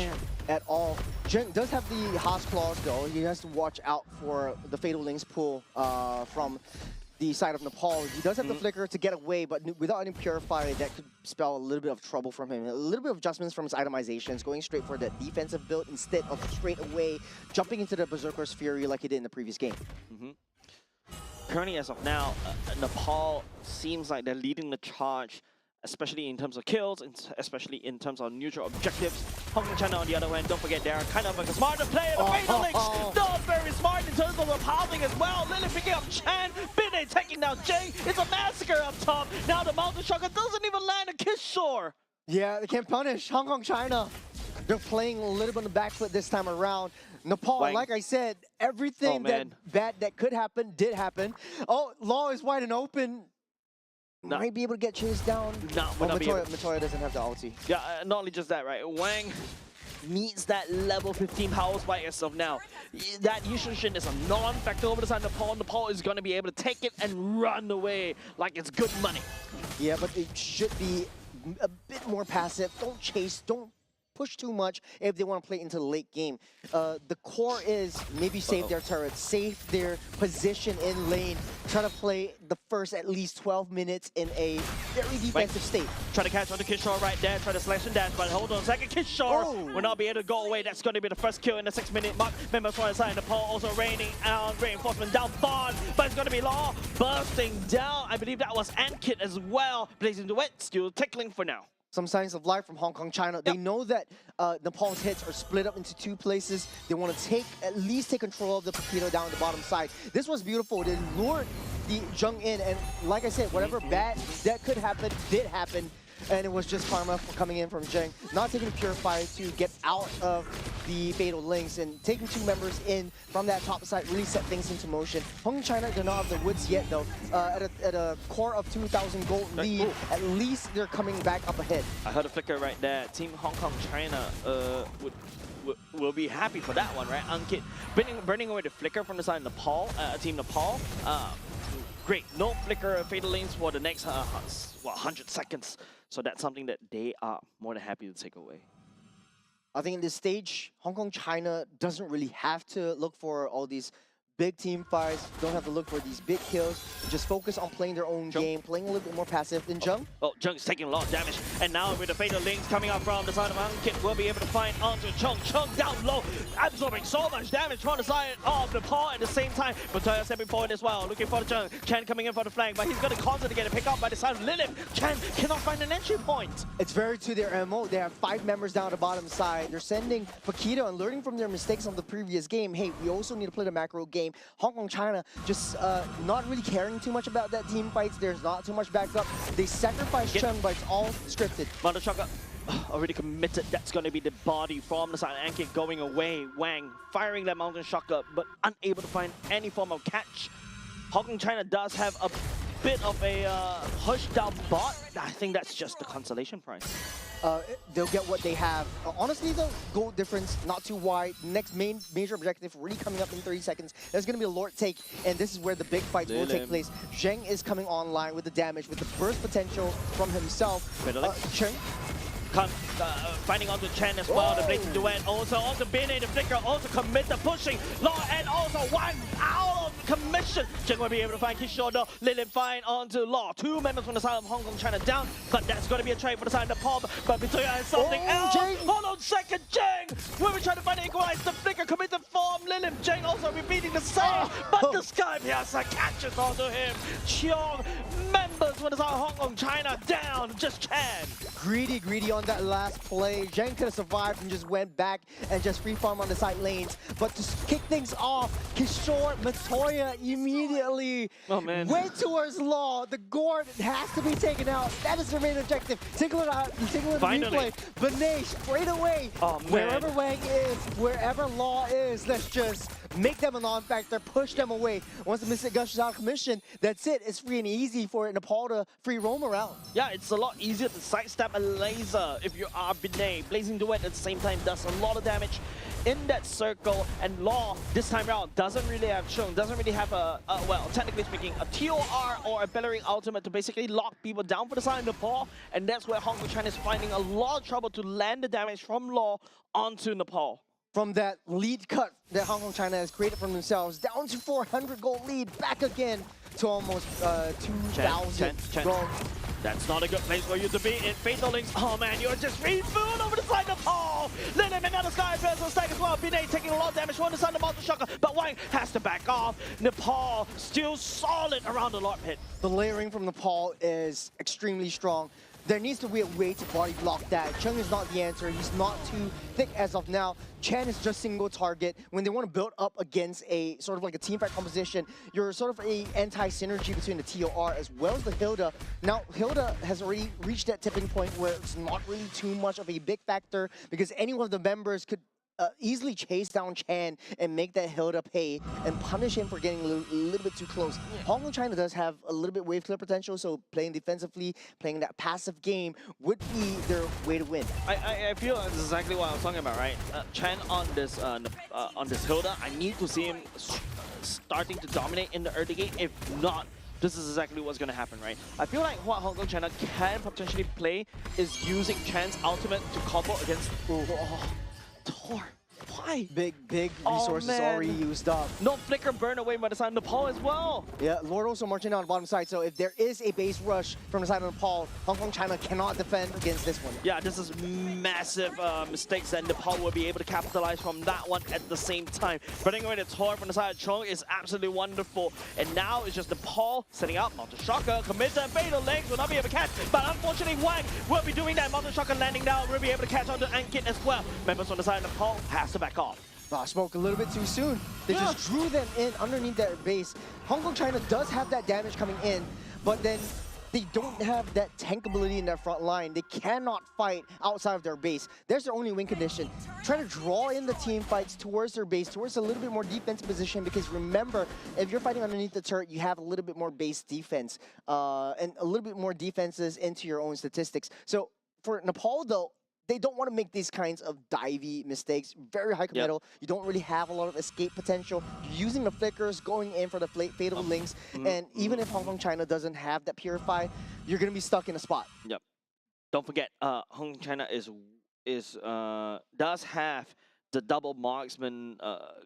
at all. Zheng does have the Haas claws though. He has to watch out for the Fatal Links pull from the side of Nepal. He does have the flicker to get away, but without any purifier, that could spell a little bit of trouble from him. A little bit of adjustments from his itemizations, going straight for the defensive build instead of straight away jumping into the Berserker's Fury like he did in the previous game. Currently, as of now, Nepal seems like they're leading the charge, especially in terms of kills, especially in terms of neutral objectives. Hong Kong China on the other hand, don't forget they're kind of like a smarter player. The Fatal Links, not very smart in terms of the housing as well. Lily picking up Chan, Binay taking down Jay. It's a massacre up top. Now the Mountain Shotgun doesn't even land a Kishore. Yeah, they can't punish Hong Kong China. They're playing a little bit on the back foot this time around. Nepal, like I said, everything that could happen did happen. Oh, Law is wide and open. Might be able to get chased down. No, Matoya doesn't have the ulti. Yeah, not only just that, right? Wang needs that level 15 power spike as of now. That Yushin is a non-factor over the side of Nepal. Nepal is going to be able to take it and run away like it's good money. Yeah, but it should be a bit more passive. Don't chase, don't push too much if they want to play into the late game. The core is maybe save their turrets, save their position in lane, try to play the first at least 12 minutes in a very defensive state. Try to catch on to Kishore right there, try to slash and dash, but hold on a second, Kishore will not be able to go away. That's going to be the first kill in the 6-minute mark. Remember, for the side, Nepal also raining out reinforcement down Bond, but it's going to be Law bursting down. I believe that was Ankit as well, placing the wet, still tickling for now. Some signs of life from Hong Kong China. They know that Nepal's hits are split up into 2 places. They want to at least take control of the Pepito down the bottom side. This was beautiful. They lured the Zheng in, and like I said, whatever bad that could happen did happen, and it was just karma for coming in from Zheng, not taking the Purifier to get out of the Fatal Links, and taking 2 members in from that top side really set things into motion. Hong Kong China do not have the woods yet though. At a core of 2,000 gold lead, at least they're coming back up ahead. I heard a flicker right there. Team Hong Kong China will be happy for that one, right? Ankit burning away the flicker from the side of Nepal, Team Nepal. Great, no flicker Fatal Links for the next 100 seconds. So that's something that they are more than happy to take away. I think in this stage, Hong Kong China doesn't really have to look for all these big team fights, don't have to look for these big kills, just focus on playing their own game, playing a little bit more passive than Jung. Oh, Jung is taking a lot of damage, and now with the Fatal Links coming up from the side of Ankit, we'll be able to find onto Chung. Chung down low, absorbing so much damage from the side of Nepal at the same time. But Toya stepping forward as well, looking for the Chung. Chen coming in for the flank, but he's going to constantly get it picked up by the side of Lilith. Chen cannot find an entry point. It's very to their MO. They have 5 members down the bottom side. They're sending Paquito and learning from their mistakes on the previous game. Hey, we also need to play the macro game. Hong Kong China just not really caring too much about that team fights. There's not too much backup. They sacrifice Chung, but it's all scripted. Mountain Shocker already committed. That's going to be the body from the side of Ankit going away. Wang firing that Mountain Shocker, but unable to find any form of catch. Hong Kong China does have a bit of a pushed down bot. I think that's just the consolation prize. They'll get what they have. Honestly, the goal difference not too wide. Next major objective really coming up in 30 seconds. There's going to be a Lord take, and this is where the big fights will take place. Zheng is coming online with the damage, with the burst potential from himself. Cheng finding onto Chen as well, the blazing duet. Also onto Bene, the flicker, also commit the pushing. Law and also Wang out of commission. Chen will be able to find Kishore though. Lilith find onto Law. 2 members from the side of Hong Kong China down, but that's going to be a trade for the side of Nepal. But Victoria has something else. Hold on second, Zheng. When we try to find equalize, the flicker committed form. Lilith, Zheng also repeating the same, but the Sky Piazza catches onto him. Chiong, members from the side of Hong Kong China down, just Chen. Greedy on that last play. Zheng could have survived and just went back and just free farm on the side lanes. But to kick things off, Kishore Matoya immediately went towards Law. The gourd has to be taken out. That is the main objective. Take a look at the replay. Benet straight away. Wherever Wang is, wherever Law is, let's just make them a non-factor, push them away. Once the Mystic Gush is out of commission, that's it. It's free and easy for Nepal to free roam around. Yeah, it's a lot easier to sidestep a laser if you are Benet. Blazing Duet at the same time does a lot of damage in that circle, and Law this time around doesn't really have Chung, doesn't really have well, technically speaking, a TOR or a Bellering ultimate to basically lock people down for the side of Nepal, and that's where Hong Kong China is finding a lot of trouble to land the damage from Law onto Nepal. From that lead cut that Hong Kong China has created for themselves, down to 400 gold lead, back again to almost 2,000 gold. That's not a good place for you to be in Fatal Links. Oh man, you're just free food over the side of Nepal. Lilith, another Sky Piazza stack as well. Benet taking a lot of damage from the side of Mountain Shocker, but Wang has to back off. Nepal still solid around the Lord Pit. The layering from Nepal is extremely strong. There needs to be a way to body block that. Chung is not the answer. He's not too thick as of now. Chen is just single target. When they want to build up against a sort of like a team fight composition, you're sort of a anti-synergy between the TOR as well as the Hilda. Now, Hilda has already reached that tipping point where it's not really too much of a big factor because any one of the members could easily chase down Chan and make that Hilda pay and punish him for getting a little bit too close. Hong Kong China does have a little bit wave clear potential, so playing defensively, playing that passive game would be their way to win. I feel that's exactly what I was talking about, right? Chan on this Hilda, I need to see him starting to dominate in the early game. If not, this is exactly what's going to happen, right? I feel like what Hong Kong China can potentially play is using Chan's ultimate to combo against Tor. Why? Big resources already used up. No flicker burn away by the side of Nepal as well. Yeah, Lord also marching down the bottom side. So if there is a base rush from the side of Nepal, Hong Kong China cannot defend against this one. Yeah, this is massive mistakes that Nepal will be able to capitalize from that one at the same time. Burning away the Tor from the side of Chung is absolutely wonderful. And now it's just Nepal setting up. Mountain Shocker commits a Fatal Links, will not be able to catch. But unfortunately, Wang will be doing that. Mountain Shocker landing down, will be able to catch onto Ankit as well. Members on the side of Nepal has to back off. Spoke a little bit too soon. They just drew them in underneath their base. Hong Kong China does have that damage coming in, but then they don't have that tankability in their front line. They cannot fight outside of their base. There's their only win condition. Try to draw in the team fights towards their base, towards a little bit more defensive position, because remember, if you're fighting underneath the turret, you have a little bit more base defense and a little bit more defenses into your own statistics. So for Nepal, though, they don't want to make these kinds of divey mistakes. Very high committal. You don't really have a lot of escape potential. You're using the flickers, going in for the fatal links, and even if Hong Kong China doesn't have that purify, you're going to be stuck in a spot. Yep. Don't forget, Hong Kong China does have the double marksman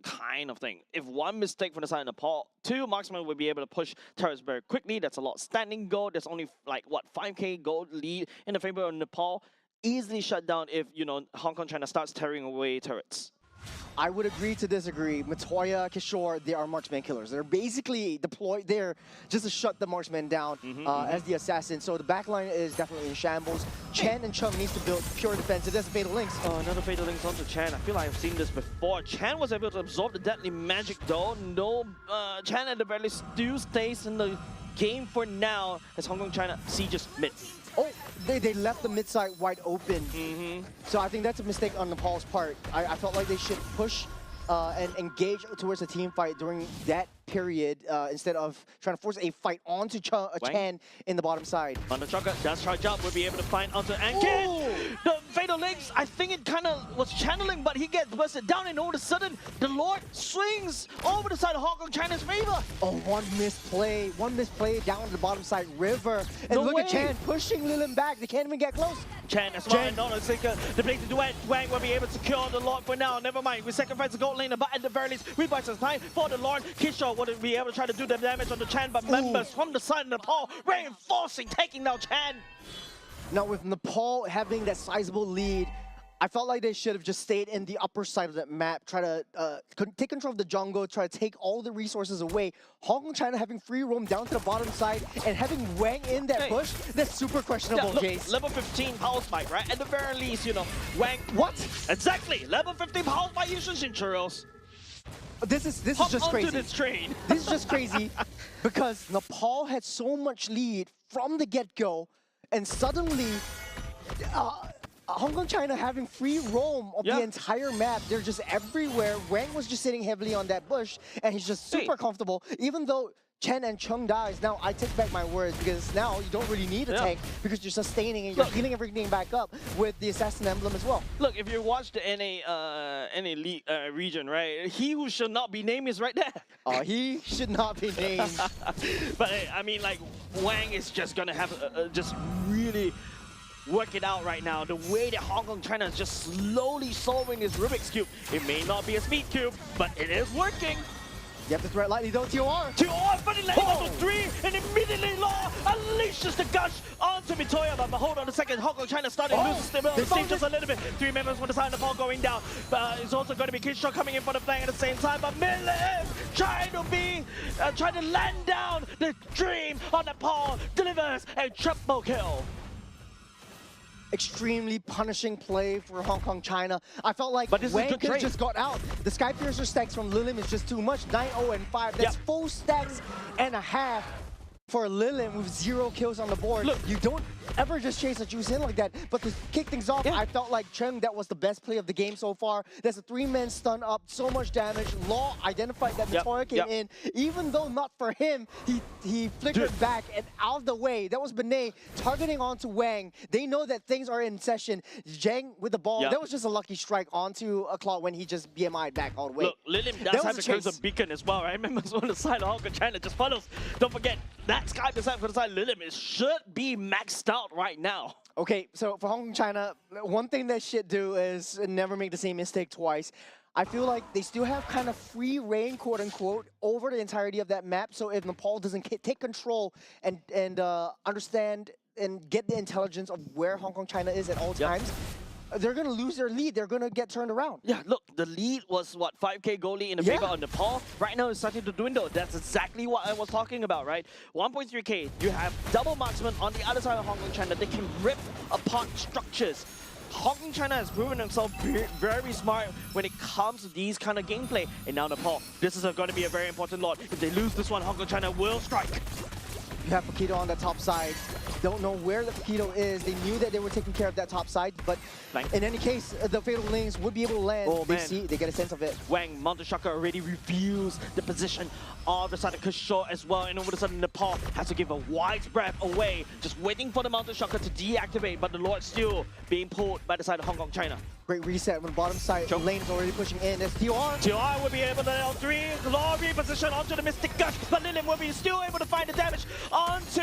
kind of thing. If one mistake from the side of Nepal, two marksmen will be able to push turrets very quickly. That's a lot standing gold. There's only like what 5k gold lead in the favor of Nepal. Easily shut down if, you know, Hong Kong China starts tearing away turrets. I would agree to disagree. Matoya, Kishore, they are marksman killers. They're basically deployed there just to shut the marksman down as the assassin. So the backline is definitely in shambles. Chen and Chung needs to build pure defense. It does fatal links. Oh, another fatal links onto Chen. I feel like I've seen this before. Chen was able to absorb the deadly magic though. No, Chen at the very least still stays in the game for now as Hong Kong China sieges mid. Oh, they left the mid side wide open. So I think that's a mistake on Nepal's part. I felt like they should push and engage towards a team fight during that period instead of trying to force a fight onto Chen in the bottom side. On the trucker, that's charge up. We'll be able to find onto Ankin. The fatal links, I think it kind of was channeling, but he gets busted down, and all of a sudden, the Lord swings over the side of Hong Kong China's favor. Oh, one misplay down to the bottom side river. And look at Chen pushing Lilim back. They can't even get close. Chen as well, and not a seeker. The place to do it. Wang will be able to secure the Lord for now. Never mind, we sacrifice the gold lane, but at the very least, we buy some time for the Lord. Kishore would be able to try to do the damage on the Chen, but members from the side of Nepal reinforcing, taking down Chen. Now with Nepal having that sizable lead, I felt like they should have just stayed in the upper side of that map, try to take control of the jungle, try to take all the resources away. Hong Kong China having free roam down to the bottom side and having Wang in that push, that's super questionable, look, Jace. Level 15 power spike, right? At the very least, you know, Wang... What? Exactly! Level 15 power spike usage in churros. This is just crazy. This train. This is just crazy because Nepal had so much lead from the get-go, and suddenly Hong Kong China having free roam of the entire map. They're just everywhere. Wang was just sitting heavily on that bush, and he's just super comfortable, even though Chen and Chung dies. Now, I take back my words, because now you don't really need a tank, because you're sustaining and you're healing everything back up with the Assassin Emblem as well. Look, if you watch the NA league, region, right, he who should not be named is right there. He should not be named. But I mean, like, Wang is just gonna have just really work it out right now. The way that Hong Kong China is just slowly solving this Rubik's Cube. It may not be a speed cube, but it is working. You have to threat lightly, don't TOR? TOR, but he lands onto 3, and immediately Law unleashes the gush onto Mitoya. But hold on a second, Hong Kong China starting to lose stability just a little bit. 3 members from the side of the ball going down. It's also going to be Kishore coming in for the flank at the same time. But Milim trying to land down the dream on the Paul, delivers a triple kill. Extremely punishing play for Hong Kong China. I felt like Wang could have just got out. The Skypiercer stacks from Lilim is just too much. 9-0 and 5. That's 4 stacks and a half for Lilim with 0 kills on the board. Look, you don't ever just chase a juice in like that. But to kick things off, I felt like Chen, that was the best play of the game so far. There's a 3-man stun up, so much damage. Law identified that Matoya came in. Even though not for him, he flickered back and out of the way. That was Benet targeting onto Wang. They know that things are in session. Zhang with the ball. That was just a lucky strike onto a Claw when he just BMI'd back all the way. Look, Lilim does have a Crimson Beacon as well, right? Members on the side of Hong Kong China just follows. Don't forget, that Sky beside for the side Lilim should be maxed out right now. Okay, so for Hong Kong China, one thing they should do is never make the same mistake twice. I feel like they still have kind of free reign, quote unquote, over the entirety of that map. So if Nepal doesn't take control and understand and get the intelligence of where Hong Kong China is at all times, they're going to lose their lead. They're going to get turned around. Yeah, look, the lead was, what, 5k goalie in the favor of Nepal. Right now, it's starting to dwindle. That's exactly what I was talking about, right? 1.3k, you have double marksman on the other side of Hong Kong China. They can rip apart structures. Hong Kong China has proven themselves very smart when it comes to these kind of gameplay. And now Nepal, this is going to be a very important lot. If they lose this one, Hong Kong China will strike. You have Paquito on the top side. Don't know where the Paquito is. They knew that they were taking care of that top side, but Flank. in any case, the Fatal Links would be able to land. Oh, They man. see, they get a sense of it. Wang, Mountain Shaka already reveals the position of the side of Kishore as well, and all of a sudden Nepal has to give a wide breath away, just waiting for the Mountain Shaka to deactivate, but the Lord still being pulled by the side of Hong Kong, China. Great reset on the bottom side. Choke. Lane is already pushing in. There's TR. TR will be able to L3, Law reposition onto the Mystic Gush, but Lilim will be still able to find the damage onto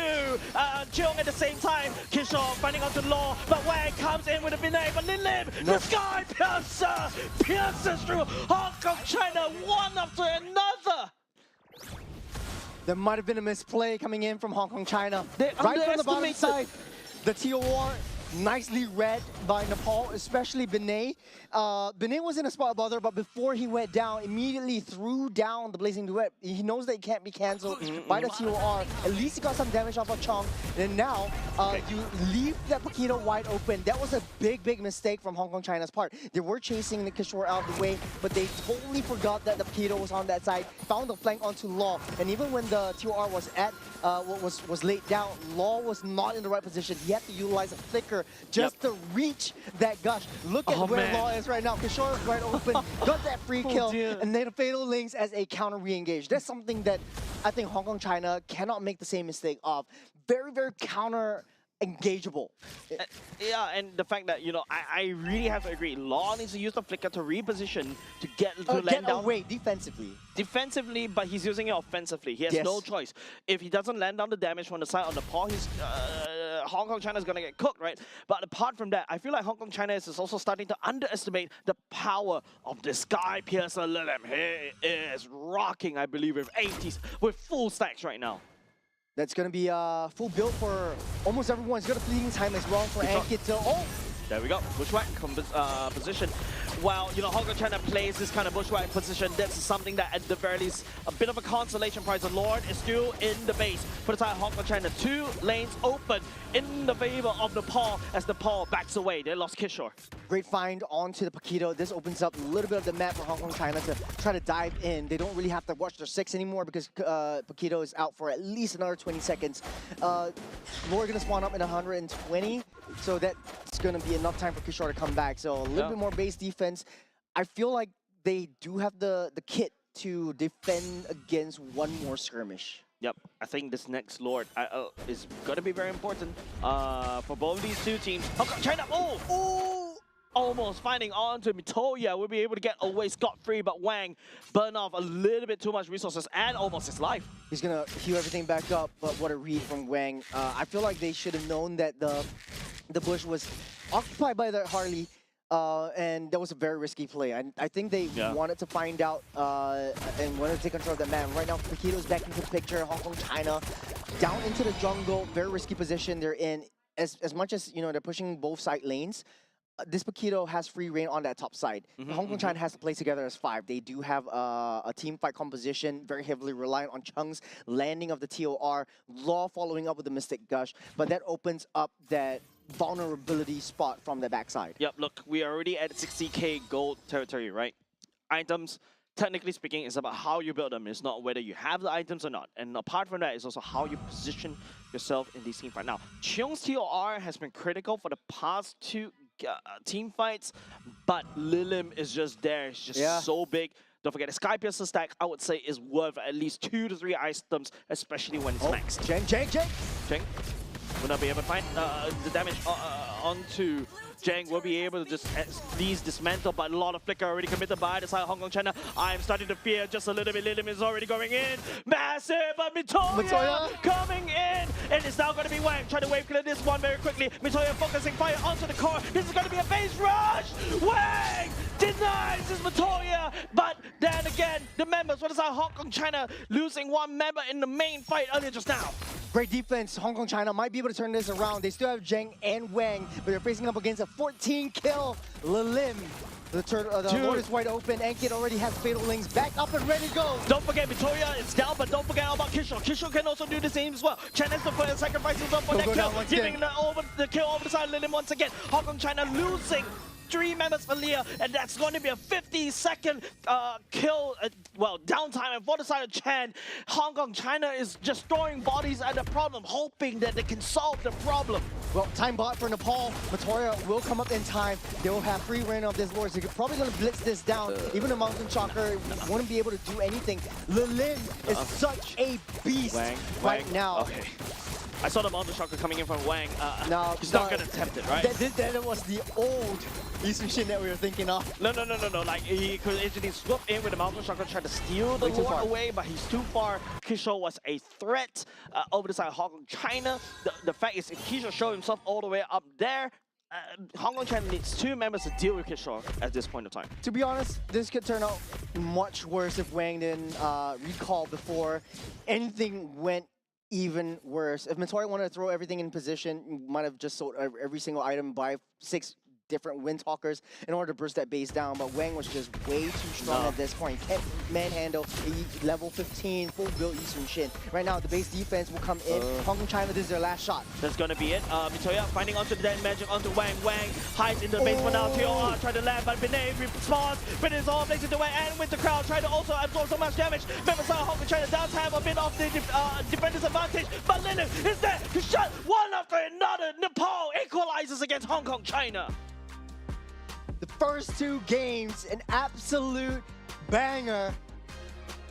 Cheong at the same time. Kishore finding onto Law, but Wang comes in with a Vinay, but Lilim, No. the Sky Piercer, pierces through Hong Kong, China, one after another. There might have been a misplay coming in from Hong Kong, China. They Right from the bottom underestimated. side, the TOR nicely read by Nepal, especially Binay. Binay was in a spot bother, but before he went down, immediately threw down the Blazing Duet. He knows that it can't be cancelled by the TOR. At least he got some damage off of Chong. And now, you leave that Paquito wide open. That was a big, big mistake from Hong Kong, China's part. They were chasing the Kishore out of the way, but they totally forgot that the Paquito was on that side, found the flank onto Law. And even when the TOR was at, was laid down, Law was not in the right position. He had to utilize a flicker just to reach that gush. Look at Oh, where man. Law is right now. Kishore is right open, got that free kill, dear. and then Fatal Links as a counter re-engage. That's something that I think Hong Kong, China cannot make the same mistake of. Very, very counter engageable. Yeah, and the fact that, you know, I really have to agree. Law needs to use the flicker to reposition to get to land Get down away defensively. defensively, but he's using it offensively. He has Yes. no choice. If he doesn't land down the damage from the side on the paw, he's Hong Kong China is gonna get cooked, right? But apart from that, I feel like Hong Kong China is also starting to underestimate the power of the Sky Piercer Lilim. He is rocking, I believe, with 80s, with full stacks right now. That's going to be full build for almost everyone. It's got a fleeting time as well for Ankit to... Oh! There we go, bushwhack position. While, you know, Hong Kong China plays this kind of bushwhack position, that's something that at the very least, a bit of a consolation prize. The Lord is still in the base. For the side of Hong Kong China, 2 lanes open in the favor of Nepal as Nepal backs away. They lost Kishore. Great find onto the Paquito. This opens up a little bit of the map for Hong Kong China to try to dive in. They don't really have to watch their 6 anymore because Paquito is out for at least another 20 seconds. Lord going to spawn up in 120, so that's going to be enough time for Kishore to come back. So a little bit more base defense. I feel like they do have the kit to defend against one more skirmish. Yep, I think this next Lord is going to be very important for both these two teams. Hong Kong China, oh! Almost finding on to Mitoya. Will be able to get away scot-free, but Wang burn off a little bit too much resources and almost his life. He's going to heal everything back up, but what a read from Wang. I feel like they should have known that the bush was occupied by the Harley, and that was a very risky play. I think they wanted to find out and wanted to take control of that map. Right now, Paquito's back into the picture. Hong Kong, China, down into the jungle. Very risky position they're in. As much as, you know, they're pushing both side lanes, this Paquito has free reign on that top side. Hong Kong China has to play together as 5. They do have a team fight composition, very heavily reliant on Chung's landing of the TOR, Law following up with the Mystic Gush, but that opens up that vulnerability spot from the backside. Yep, look, we are already at 60k gold territory, right? Items, technically speaking, is about how you build them. It's not whether you have the items or not. And apart from that, it's also how you position yourself in these team fights. Now, Cheong's TOR has been critical for the past 2 team fights, but Lilim is just there. It's just so big. Don't forget, the Sky Piercer stack, I would say, is worth at least 2 to 3 items, especially when it's maxed. Jeng. Will not be able to find the damage onto Jang. Will be able to just at least dismantle, but a lot of flicker already committed by the side of Hong Kong China. I'm starting to fear just a little bit. Lilim is already going in. Massive, but Mitoya coming in. And it's now going to be Wang. Trying to wave clear this one very quickly. Mitoya focusing fire onto the core. This is going to be a base rush. Wang denies this Mitoya. But then again, the members, what is our Hong Kong China losing 1 member in the main fight earlier just now? Great defense. Hong Kong China might be able to turn this around. They still have Zheng and Wang, but they're facing up against a 14-kill Lilim. The Lord is wide open. Ankit already has Fatal Links back up and ready to go. Don't forget, Mitoya is down, but don't forget about Kishore. Kishore can also do the same as well. Chen has to sacrifice himself for that kill, giving the kill over the side of Lilim once again. Hong Kong China losing 3 members for Leah, and that's going to be a 50-second kill, downtime. And for the side of Chan, Hong Kong, China is just throwing bodies at the problem, hoping that they can solve the problem. Well, time bot for Nepal. Matoya will come up in time. They will have free reign of this Lords. They're probably going to blitz this down. Even the Mountain Shocker wouldn't be able to do anything. Lilin is such a beast right now. Okay. I saw the Mountain Shocker coming in from Wang. No, he's not going to attempt it, right? That was the old Yisun Shin that we were thinking of. No. Like, he could actually swoop in with the Mountain Shocker, try to steal the Lord away, but he's too far. Kishore was a threat over the side of Hong Kong, China. The fact is, if Kishore showed himself all the way up there, Hong Kong, China needs 2 members to deal with Kishore at this point in time. To be honest, this could turn out much worse if Wang didn't recall before anything went even worse. If Matoya wanted to throw everything in position, might have just sold every single item, buy 6 different Windtalkers in order to burst that base down, but Wang was just way too strong at this point. Can't manhandle a level 15 full build Yisun Shin. Right now, the base defense will come in. Hong Kong, China, this is their last shot. That's gonna be it. Mitoya finding onto the dead magic onto Wang. Wang hides in the base for now. TOR try to land, but Binay responds. Binay is all blazing the way, and with the crowd trying to also absorb so much damage. Remember, Hong Kong, China does have a bit of the defender's advantage, but Lennon is there to shut one after another. Nepal equalizes against Hong Kong, China. The first 2 games, an absolute banger.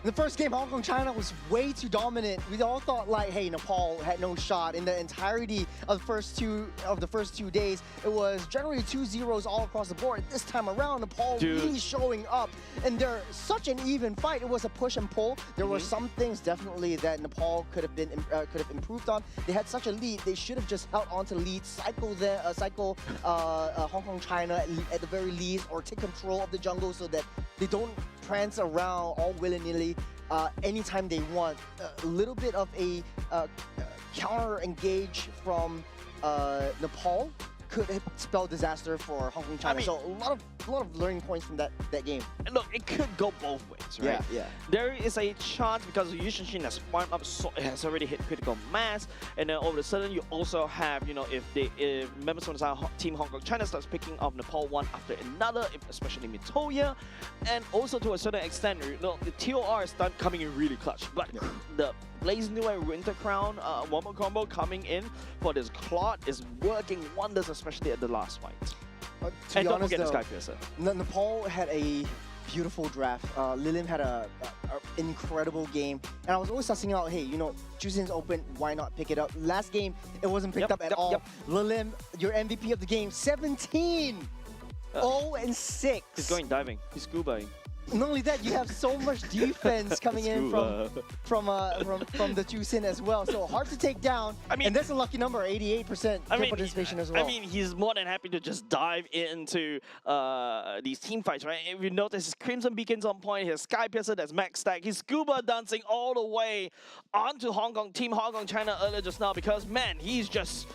In the first game, Hong Kong, China was way too dominant. We all thought like, hey, Nepal had no shot. In the entirety of the first two days, it was generally 2-0s all across the board. This time around, Nepal really showing up, and they're such an even fight. It was a push and pull. There were some things definitely that Nepal could have improved on. They had such a lead. They should have just held on to the lead, cycle Hong Kong, China at the very least, or take control of the jungle so that they don't prance around all willy-nilly anytime they want. A little bit of a counter engage from Nepal could spell disaster for Hong Kong, China. I mean, so a lot of learning points from that game. And look, it could go both ways, right? Yeah. There is a chance because Yisun Shin has farmed up, has already hit critical mass, and then all of a sudden you also have, if members from the team Hong Kong, China starts picking up Nepal one after another, especially Mitoya, and also to a certain extent, the TOR start coming in really clutch, but the Blazing New Winter Crown one-more combo coming in for this Claude is working wonders, especially at the last fight. And don't forget the Skypiercer. Nepal had a beautiful draft. Lilim had an incredible game. And I was always sussing out, hey, Jusin's open, why not pick it up? Last game, it wasn't picked up at all. Lilim, your MVP of the game, 17! 0-6. He's going diving. He's scubaing. Not only that, you have so much defense coming in from the Jusin as well. So hard to take down. I mean, and that's a lucky number, 88% participation as well. I mean, he's more than happy to just dive into these team fights, right? If you notice, his Crimson Beacon's on point, his Skypiercer, that's max stack. He's scuba dancing all the way onto Team Hong Kong, China earlier just now because, man, he's just...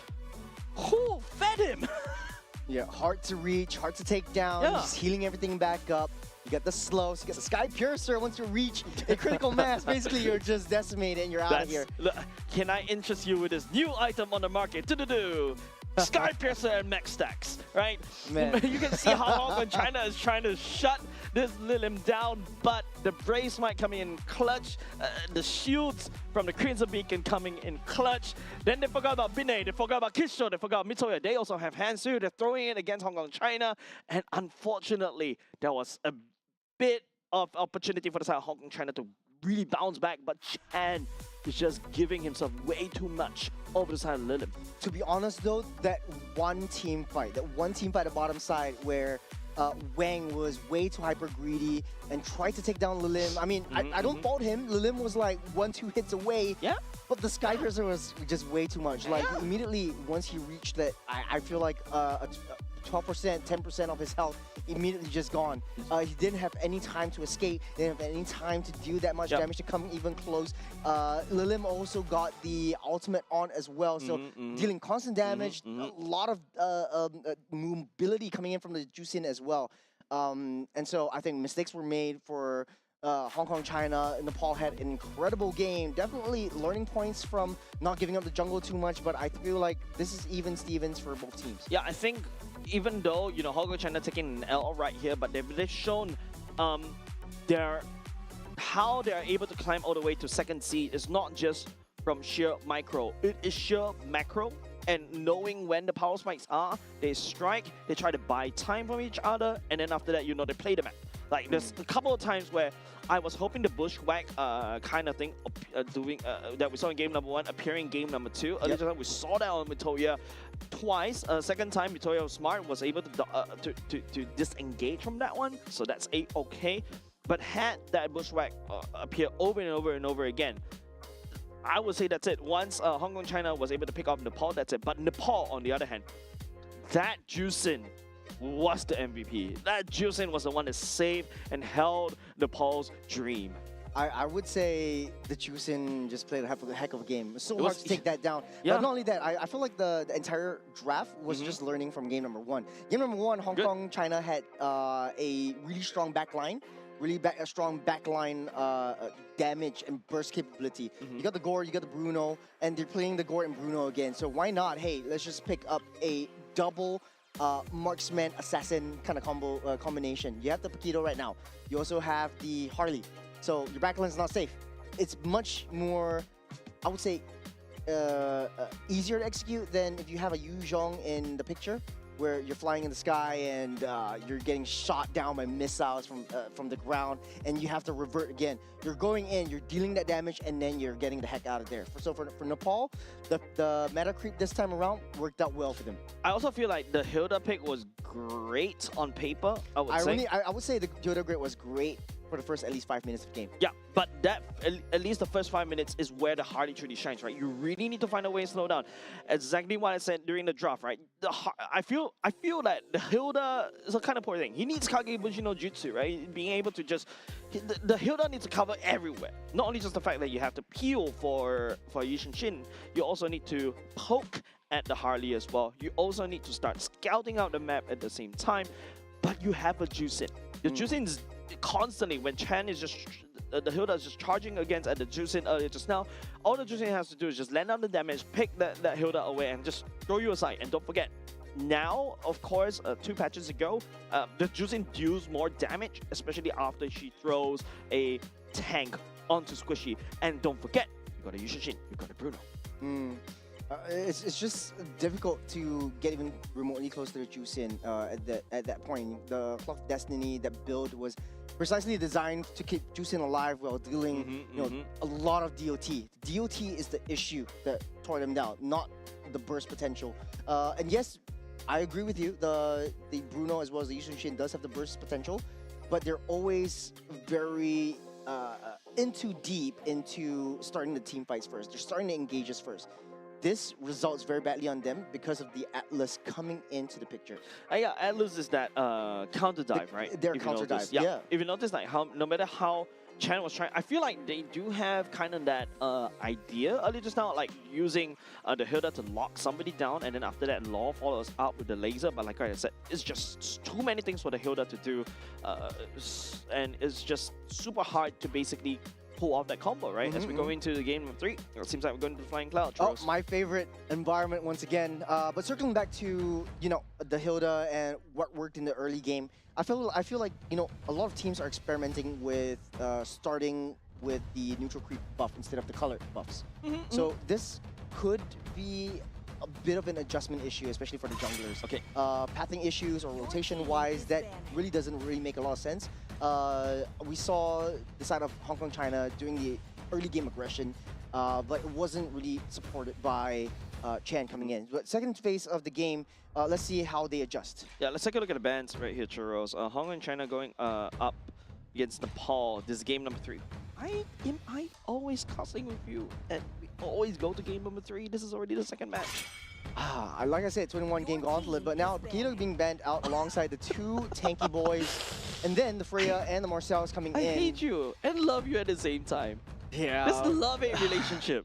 Who fed him? Yeah, hard to reach, hard to take down. He's healing everything back up. You got the slows, you got the Skypiercer. Once you reach a critical mass, basically you're just decimated and you're out of here. Look, can I interest you with this new item on the market? Skypiercer and Mech Stacks, right? Man. You can see how Hong Kong China is trying to shut this Lilim down, but the Brace might come in clutch, the shields from the Crimson Beacon coming in clutch. Then they forgot about Binay, they forgot about Kishore, they forgot about Mitoya. They also have Hansu, they're throwing it against Hong Kong China, and unfortunately, there was a bit of opportunity for the side of Hong Kong China to really bounce back, but Chan is just giving himself way too much over the side of Lilim. To be honest though, that one team fight at the bottom side where Wang was way too hyper greedy and tried to take down Lilim. I mean, I don't fault him. Lilim was like 1-2 hits away. Yeah. But the Skypiercer was just way too much. Like immediately once he reached that, I feel like 12%, 10% of his health immediately just gone. He didn't have any time to escape, didn't have any time to do that much damage to come even close. Lilim also got the ultimate on as well, so dealing constant damage, a lot of mobility coming in from the Jusin as well. And so I think mistakes were made for Hong Kong, China. Nepal had an incredible game. Definitely learning points from not giving up the jungle too much, but I feel like this is even Stevens for both teams. Yeah, I think even though, you know, Hong Kong China taking an L right here, but they've shown their how they are able to climb all the way to second seed is not just from sheer micro, it is sheer macro. And knowing when the power spikes are, they strike, they try to buy time from each other, and then after that, you know, they play the map. Like, there's a couple of times where I was hoping the bushwhack kind of thing that we saw in game number 1 appearing in game number 2. Earlier tonight, we saw that on Nagoya twice. Second time, Nagoya was smart, was able to disengage from that one, so that's okay. But had that bushwhack appear over and over and over again, I would say that's it. Once Hong Kong China was able to pick off Nepal, that's it. But Nepal, on the other hand, that Juicin was the MVP. That Juicin was the one that saved and held Nepal's dream. I would say the Juicin just played a heck of a game. It's so It hard was- to take that down. Yeah. But not only that, I feel like the entire draft was just learning from game number 1. Game number 1, Hong Kong China had a really strong backline. A strong backline damage and burst capability. You got the Gore, you got the Bruno, and they're playing the Gore and Bruno again. So why not? Hey, let's just pick up a double marksman assassin kind of combination. You have the Paquito right now. You also have the Harley. So your backline's not safe. It's much more, I would say, easier to execute than if you have a Yu Zhong in the picture, where you're flying in the sky and you're getting shot down by missiles from the ground, and you have to revert again. You're going in, you're dealing that damage, and then you're getting the heck out of there. So for Nepal, the meta creep this time around worked out well for them. I also feel like the Hilda pick was great on paper, I would say. I would say the Yoda Grid was great for the first at least 5 minutes of the game. Yeah, but that at least the first 5 minutes is where the Harley truly shines, right? You really need to find a way to slow down. Exactly what I said during the draft, right? I feel that the Hilda is a kind of poor thing. He needs Kagebushi no Jutsu, right? Being able to just the Hilda needs to cover everywhere. Not only just the fact that you have to peel for Yushin Shin, you also need to poke at the Harley as well. You also need to start scouting out the map at the same time, but you have a Juicin. The Juicin is constantly, when Chan is just the Hilda is just charging against at the Juicin earlier just now, all the Juicin has to do is just land down the damage, pick that Hilda away, and just throw you aside. And don't forget, now, of course, 2 patches ago, the Juicin deals more damage, especially after she throws a tank onto Squishy. And don't forget, you got a Yushin Shin, you got a Bruno. It's just difficult to get even remotely close to the Juicin at that point. The Clock of Destiny, that build was precisely designed to keep Juicin alive while dealing a lot of DOT. DOT is the issue that tore them down, not the burst potential. And yes, I agree with you. The Bruno as well as the Yushin Shin does have the burst potential, but they're always very into deep into starting the team fights first. They're starting to engage us first. This results very badly on them because of the Atlas coming into the picture. Yeah, Atlas is that counter dive, right? Their If you counter notice. dive, yeah. If you notice, like how no matter how Chan was trying, I feel like they do have kind of that idea earlier just now, like using the Hilda to lock somebody down, and then after that, Law follows up with the laser. But like I said, it's just too many things for the Hilda to do, and it's just super hard to basically pull off that combo, right? As we go into the game of 3, it seems like we're going to the Flying Cloud. Oh, Charles. my favorite environment once again. But circling back to the Hilda and what worked in the early game, I feel like a lot of teams are experimenting with starting with the neutral creep buff instead of the color buffs. So this could be a bit of an adjustment issue, especially for the junglers. Okay. Pathing issues or rotation-wise, that really doesn't really make a lot of sense. We saw the side of Hong Kong China doing the early game aggression, but it wasn't really supported by Chan coming in. But second phase of the game, let's see how they adjust. Yeah, let's take a look at the bans right here, Churros. Hong Kong and China going up against Nepal. This is game number 3. Am I always cussing with you? And we always go to game number 3. This is already the second match. Like I said, 21 game gauntlet, but now Paquito being banned out alongside the 2 tanky boys, and then the Freya and the Marcellus coming I in. hate you and love you at the same time. Yeah. This is the love-hate relationship.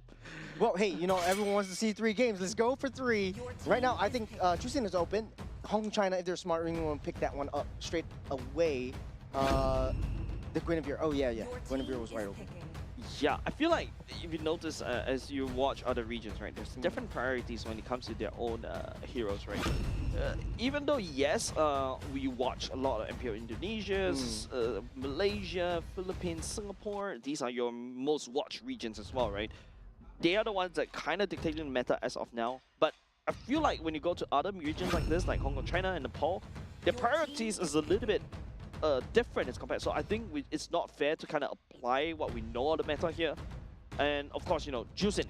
Well, hey, everyone wants to see 3 games. Let's go for 3. Right now, I think Juicin is open. Hong Kong China, if they're smart, really want to pick that one up straight away. The Guinevere. Oh, yeah. Guinevere was wide open. Yeah, I feel like if you notice as you watch other regions, right, there's different priorities when it comes to their own heroes, right? Even though, yes, we watch a lot of MPO Indonesia, Malaysia, Philippines, Singapore, these are your most watched regions as well, right? They are the ones that kind of dictate the meta as of now. But I feel like when you go to other regions like this, like Hong Kong, China, and Nepal, their priorities is a little bit different as compared. So I think it's not fair to kind of apply what we know of the meta here. And of course, you know, Jusin,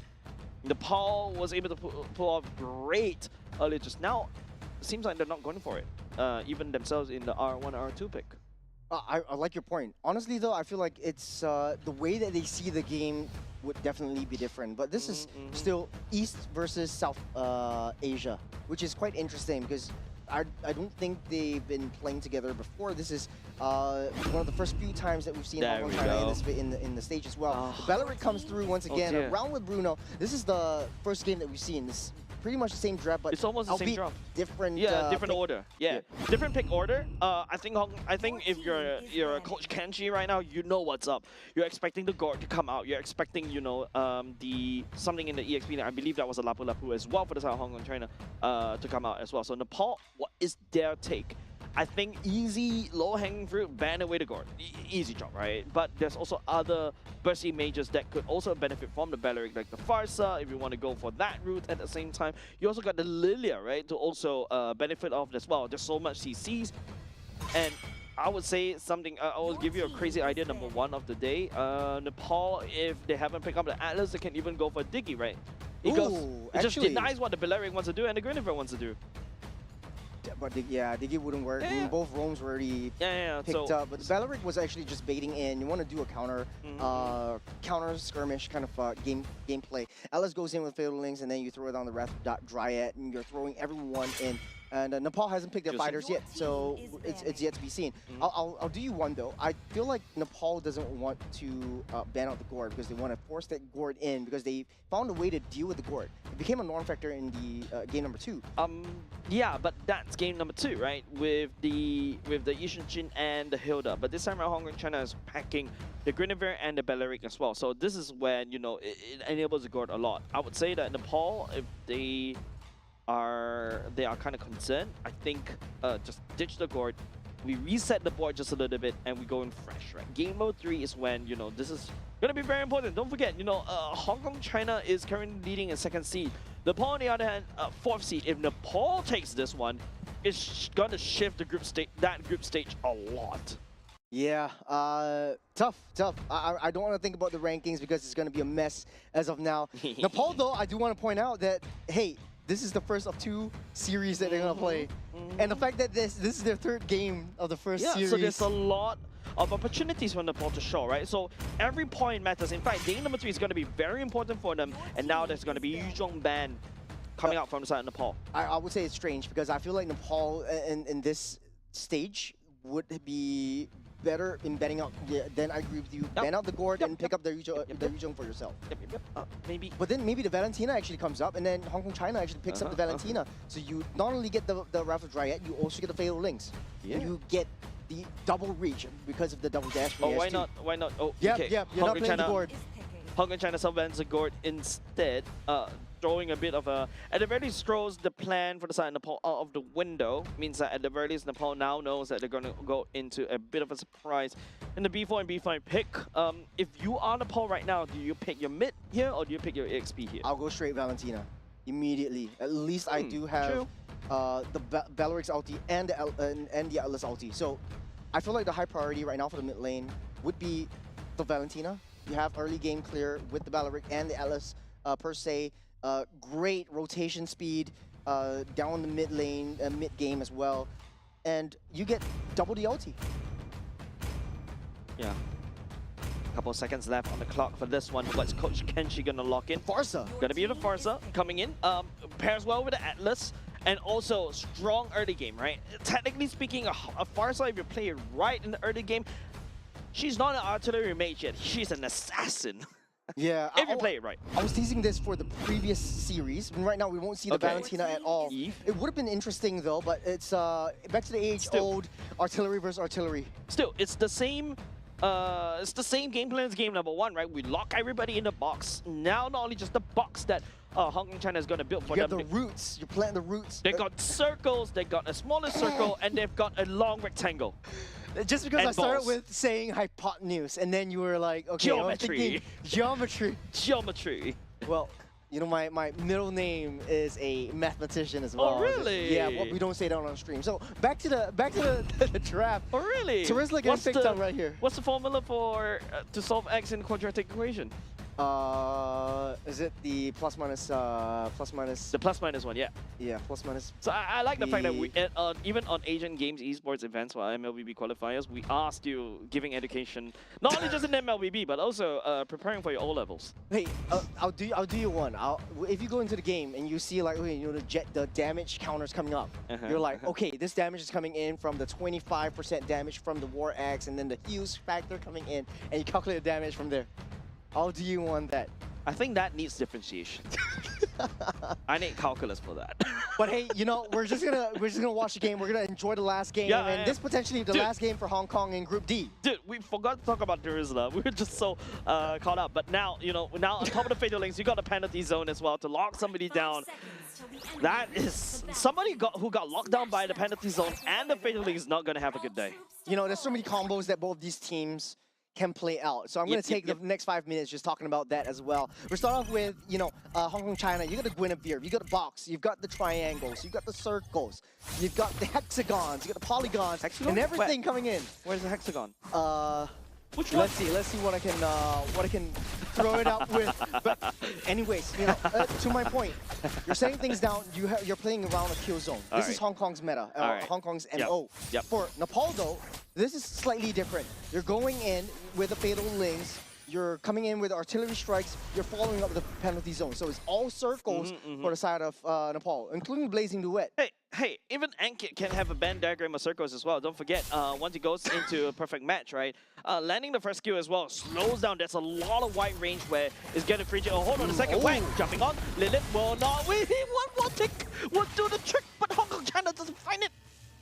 Nepal was able to pull off great earlier just now. Seems like they're not going for it, even themselves in the R1, R2 pick. I like your point. Honestly, though, I feel like it's the way that they see the game would definitely be different. But this is still East versus South Asia, which is quite interesting because I don't think they've been playing together before. This is one of the first few times that we've seen Hong Kong China in the stage as well. The Bellerik comes through once again, around with Bruno. This is the first game that we've seen. This pretty much the same draft, but it's almost the same draft. Different. Different order. Yeah, different pick order. I think if you're a Coach Kenshi right now, you know what's up. You're expecting the Gord to come out. You're expecting, you know, the something in the EXP. I believe that was a Lapu Lapu as well for the side of Hong Kong China to come out as well. So Nepal, what is their take? I think easy, low-hanging fruit, ban away the Gord. Easy job, right? But there's also other bursty mages that could also benefit from the Bellerik, like the Farsa, if you want to go for that route at the same time. You also got the Lilia, right, to also benefit off as well. There's so much CCs. And I would say something, I will give you a crazy idea, number one of the day. Nepal, if they haven't picked up the Atlas, they can even go for Diggy, right? It just denies what the Bellerik wants to do and the Guinevere wants to do. But Diggy wouldn't work. I mean, both roams were already picked up. But the Bellerik was actually just baiting in. You want to do a counter skirmish kind of gameplay. Alice goes in with Fatal Links, and then you throw it on the Wrath Dryad, and you're throwing everyone in. And Nepal hasn't picked their fighters yet, so it's yet to be seen. I'll do you one though. I feel like Nepal doesn't want to ban out the Gord because they want to force that Gord in because they found a way to deal with the Gord. It became a norm factor in the game number 2. Yeah, but that's game number 2, right? With the Yishinchin and the Hilda. But this time around, Hong Kong China is packing the Guinevere and the Bellerik as well. So this is when, you know, it enables the Gord a lot. I would say that Nepal, if they are kind of concerned, I think just ditch the Gord, we reset the board just a little bit, and we go in fresh, right? Game mode 3 is when, you know, this is gonna be very important. Don't forget, you know, Hong Kong China is currently leading in 2nd seed. Nepal, on the other hand, 4th seed. If Nepal takes this one, it's gonna shift the group stage, a lot. Yeah, tough. I don't want to think about the rankings because it's going to be a mess as of now. Nepal, though, I do want to point out that, hey, this is the first of 2 series that they're going to play. And the fact that this is their 3rd game of the first series. So there's a lot of opportunities for Nepal to show, right? So every point matters. In fact, game number 3 is going to be very important for them. And now there's going to be Yuzhong Ban coming out from the side of Nepal. I would say it's strange because I feel like Nepal in this stage would be better in betting out. Then I agree with you. Ban out the Gord and pick up the Yuzhong for yourself. Maybe. But then maybe the Valentina actually comes up, and then Hong Kong China actually picks up the Valentina. So you not only get the Wrath of Dryad, you also get the Fatal Links. And you get the double reach because of the double dash. Oh, why not? Why not? Oh, okay. You're not playing the Gord. Hong Kong China self-bans the Gord instead, throwing a bit of a... At the very least, throws the plan for the side of Nepal out of the window. Means that at the very least, Nepal now knows that they're going to go into a bit of a surprise in the B4 and B5 pick. If you are Nepal right now, do you pick your mid here or do you pick your EXP here? I'll go straight Valentina immediately. At least I do have the Bellerik's ulti and the Atlas ulti. So I feel like the high priority right now for the mid lane would be the Valentina. You have early game clear with the Bellerik and the Atlas per se. Great rotation speed down the mid lane, mid game as well. And you get double the ulti. Yeah. Couple of seconds left on the clock for this one. What's Coach Kenshi gonna lock in? Farsa. Gonna be the Farsa coming in. Pairs well with the Atlas. And also strong early game, right? Technically speaking, a Farsa, if you play it right in the early game, she's not an artillery mage yet. She's an assassin. Yeah. If you play it right. I was teasing this for the previous series. And right now, we won't see the Valentina at all. Eve. It would have been interesting, though, but it's back to the age-old artillery versus artillery. Still, it's the same it's the same game plan as game number 1, right? We lock everybody in the box. Now, not only just the box that Hong Kong China is going to build for You them. have the roots. You're planting the roots. They got circles, they got a smaller circle, and they've got a long rectangle. Just because and I started balls. with saying hypotenuse, and then you were like, okay, I was thinking geometry. Geometry. Well, you know, my middle name is a mathematician as well. Oh, really? Yeah, well, we don't say that on stream. So back to the draft. Oh, really? Terizla getting picked on right here. What's the formula for to solve x in quadratic equation? Is it the plus minus? The plus minus one, yeah. Yeah, plus minus. So I like the fact that we, even on Asian Games esports events or MLBB qualifiers, we are still giving education, not only just in MLBB, but also preparing for your O levels. Hey, I'll do you one. If you go into the game and you see like, okay, you know, the damage counters coming up, you're like, okay, this damage is coming in from the 25% damage from the War Axe, and then the Hughes factor coming in, and you calculate the damage from there. How do you want that? I think that needs differentiation. I need calculus for that. But hey, you know, we're just gonna watch the game. We're gonna enjoy the last game, Yeah, and this potentially the last game for Hong Kong in Group D. Dude, we forgot to talk about Terizla. We were just so caught up. But now, you know, now on top of the fatal links, you got the penalty zone as well to lock somebody down. That is somebody who got locked down by the penalty zone and the fatal link is not gonna have a good day. You know, there's so many combos that both these teams can play out. So I'm going to take the next 5 minutes just talking about that as well. We'll start off with, you know, Hong Kong, China. You got the Guinevere, you got the box, you've got the triangles, you've got the circles, you've got the hexagons, you got the polygons, and everything coming in. Where's the hexagon? Which one? Let's see what I can throw it out with. But anyways, you know, to my point, you're setting things down. You're playing around a kill zone. This is Hong Kong's meta, Hong Kong's MO. Yep. For Nepal though, this is slightly different. You're going in with the fatal links. You're coming in with artillery strikes. You're following up the penalty zone. So it's all circles for the side of Nepal, including Blazing Duet. Hey, even Ankit can have a Venn diagram of circles as well. Don't forget, once he goes into a perfect match, right? Landing the first kill as well slows down. There's a lot of wide range where it's getting free. Oh, hold on a second. Wang jumping on. Lilith will not win. One more tick will do the trick, but Hong Kong China doesn't find it.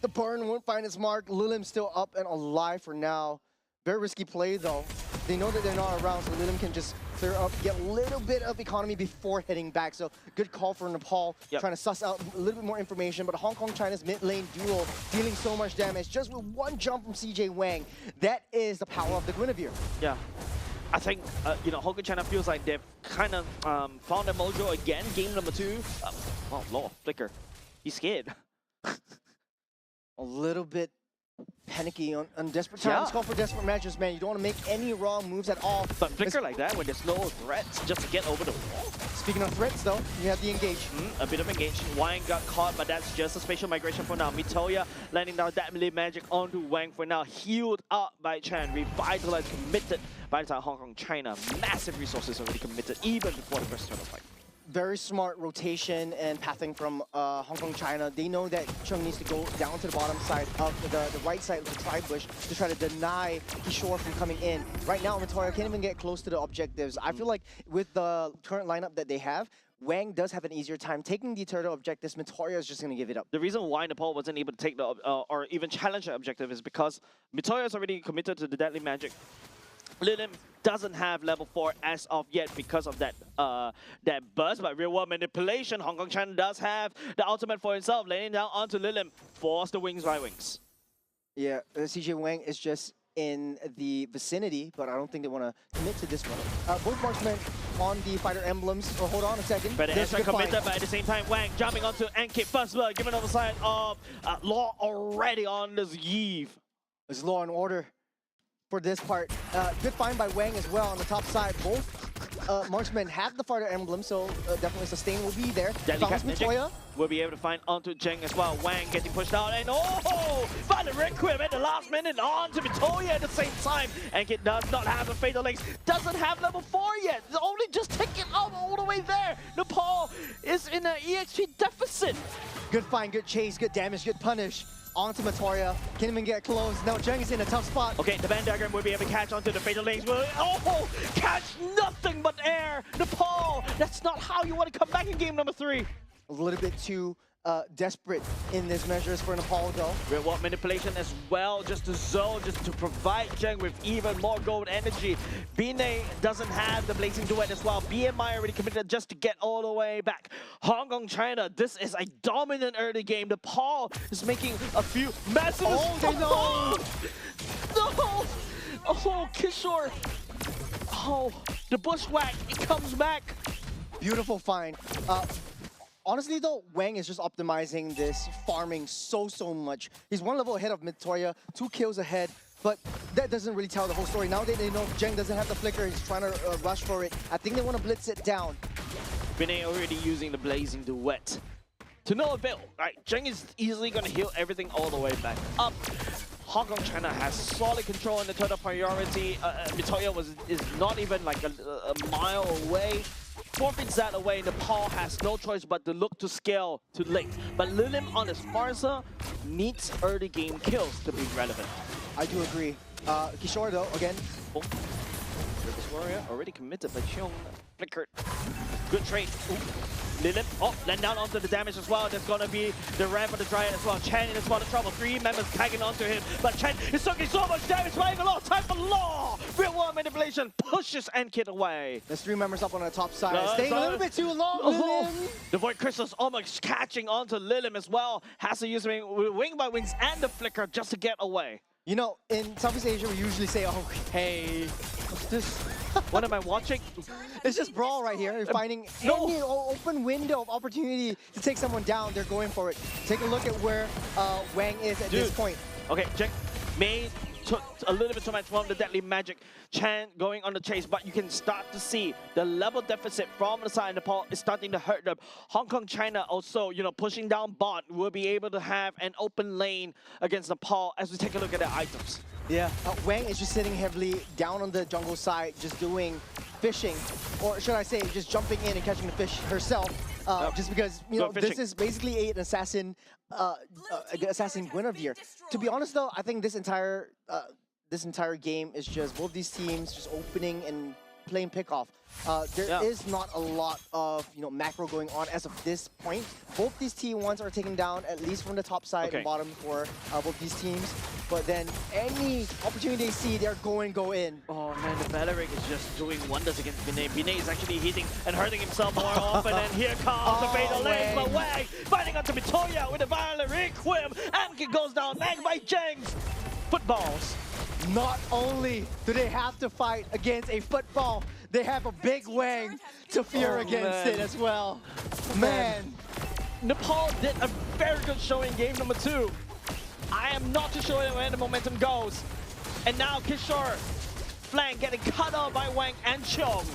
The burn won't find its mark. Lilim still up and alive for now. Very risky play though. They know that they're not around, so Lilim can just clear up, get a little bit of economy before heading back. So good call for Nepal, trying to suss out a little bit more information. But Hong Kong China's mid lane duo dealing so much damage just with one jump from CJ Wang. That is the power of the Guinevere. Yeah. I think, you know, Hong Kong China feels like they've kind of found their mojo again. Game number 2. Oh, Lord, Flicker. He's scared. A little bit panicky on desperate times. Call for desperate measures, man. You don't want to make any wrong moves at all. But Flicker like that when there's no threats just to get over the wall. Speaking of threats, though, you have the engage. A bit of engage. Wang got caught, but that's just a spatial migration for now. Mitoya landing down that melee magic onto Wang for now. Healed up by Chan. Revitalized, committed by the time Hong Kong, China. Massive resources already committed, even before the first turn of fight. Very smart rotation and pathing from Hong Kong, China. They know that Chung needs to go down to the bottom side of the right side of the tri-bush to try to deny Kishore from coming in. Right now, Mitoya can't even get close to the objectives. I feel like with the current lineup that they have, Wang does have an easier time taking the turtle objectives. Mitoya is just going to give it up. The reason why Nepal wasn't able to take the or even challenge the objective is because Mitoya is already committed to the deadly magic. Lilim doesn't have level 4 as of yet because of that that burst, but real world manipulation. Hong Kong China does have the ultimate for himself, laying down onto Lilim. Force the wings by wings. Yeah, CJ Wang is just in the vicinity, but I don't think they want to commit to this one. Both marksmen on the fighter emblems. Oh, hold on a second. But extra committed, but at the same time, Wang jumping onto Ankit first blood, giving on the side of Law already on this Yeve. There's law and order for this part. Good find by Wang as well on the top side. Both marksmen have the fighter emblem, so definitely sustain will be there. Mitoya will be able to find onto Zheng as well. Wang getting pushed out, and find the Requiem at the last minute onto Mitoya at the same time. Ankit does not have the fatal links, doesn't have level 4 yet. It's only just taking out all the way there. Nepal is in an EXP deficit. Good find, good chase, good damage, good punish. Onto Mitoya, can't even get close. Now Zheng is in a tough spot. Okay, the Venn diagram will be able to catch onto the fatal links. Catch nothing but air. Nepal, that's not how you want to come back in game number 3. A little bit too desperate in this measures for Nepal though. Real world manipulation as well, just to zone, just to provide Zheng with even more gold energy. Bine doesn't have the Blazing Duet as well. BMI already committed just to get all the way back. Hong Kong, China, this is a dominant early game. Nepal is making a few massive... Oh, they know! No! Oh, Kishore! Oh, the bushwhack, it comes back. Beautiful find. Honestly though, Wang is just optimizing this farming so much. He's one level ahead of Mitoya, 2 kills ahead, but that doesn't really tell the whole story. Now they know Zheng doesn't have the flicker, he's trying to rush for it. I think they want to blitz it down. Bine already using the Blazing Duet to no avail. Right, Zheng is easily going to heal everything all the way back up. Hong Kong, China has solid control in the total priority. Mitoya is not even like a mile away. Forfeits that away. Nepal has no choice but to look to scale to late. But Lilim on his Farsa needs early game kills to be relevant. I do agree. Kishore though, again. Oh. This warrior already committed, but Cheong flickered. Good trade. Ooh. Lilim, oh, land down onto the damage as well. There's gonna be the ramp for the Dryad as well. Chen in a spot of trouble. 3 members tagging onto him, but Chen is soaking so much damage, buying a lot of time for Law. Real world manipulation pushes Enkid away. There's 3 members up on the top side. No, Staying a little bit too long, Lilim. The Void Crystal's almost catching onto Lilim as well. Has to use wing by wings and the flicker just to get away. You know, in Southeast Asia, we usually say, oh, hey, what's this? What am I watching? It's just Brawl right here. You're finding any open window of opportunity to take someone down, they're going for it. Take a look at where Wang is at this point. Okay, Jack May took a little bit too much from the deadly magic. Chan going on the chase, but you can start to see the level deficit from the side of Nepal is starting to hurt them. Hong Kong, China also, you know, pushing down bot will be able to have an open lane against Nepal as we take a look at their items. Yeah, Wang is just sitting heavily down on the jungle side, just doing fishing, or should I say, just jumping in and catching the fish herself. Just because, you know, this is basically an assassin Guinevere. To be honest though, I think this entire game is just both these teams just opening and playing pickoff. There is not a lot of, you know, macro going on as of this point. Both these T1s are taken down, at least from the top side and bottom for both these teams. But then any opportunity they see, they're go in. Oh man, the Valeric is just doing wonders against Bine. Bine is actually hitting and hurting himself more often, and here comes the fatal lane. But Wang fighting onto Mitoya with the Valeric whim. Amki goes down, lagged by Zheng's footballs. Not only do they have to fight against a football, they have a big Wang to fear against it as well. Man. Nepal did a very good showing game number 2. I am not too sure where the momentum goes. And now Kishore flank getting cut off by Wang and Cheong.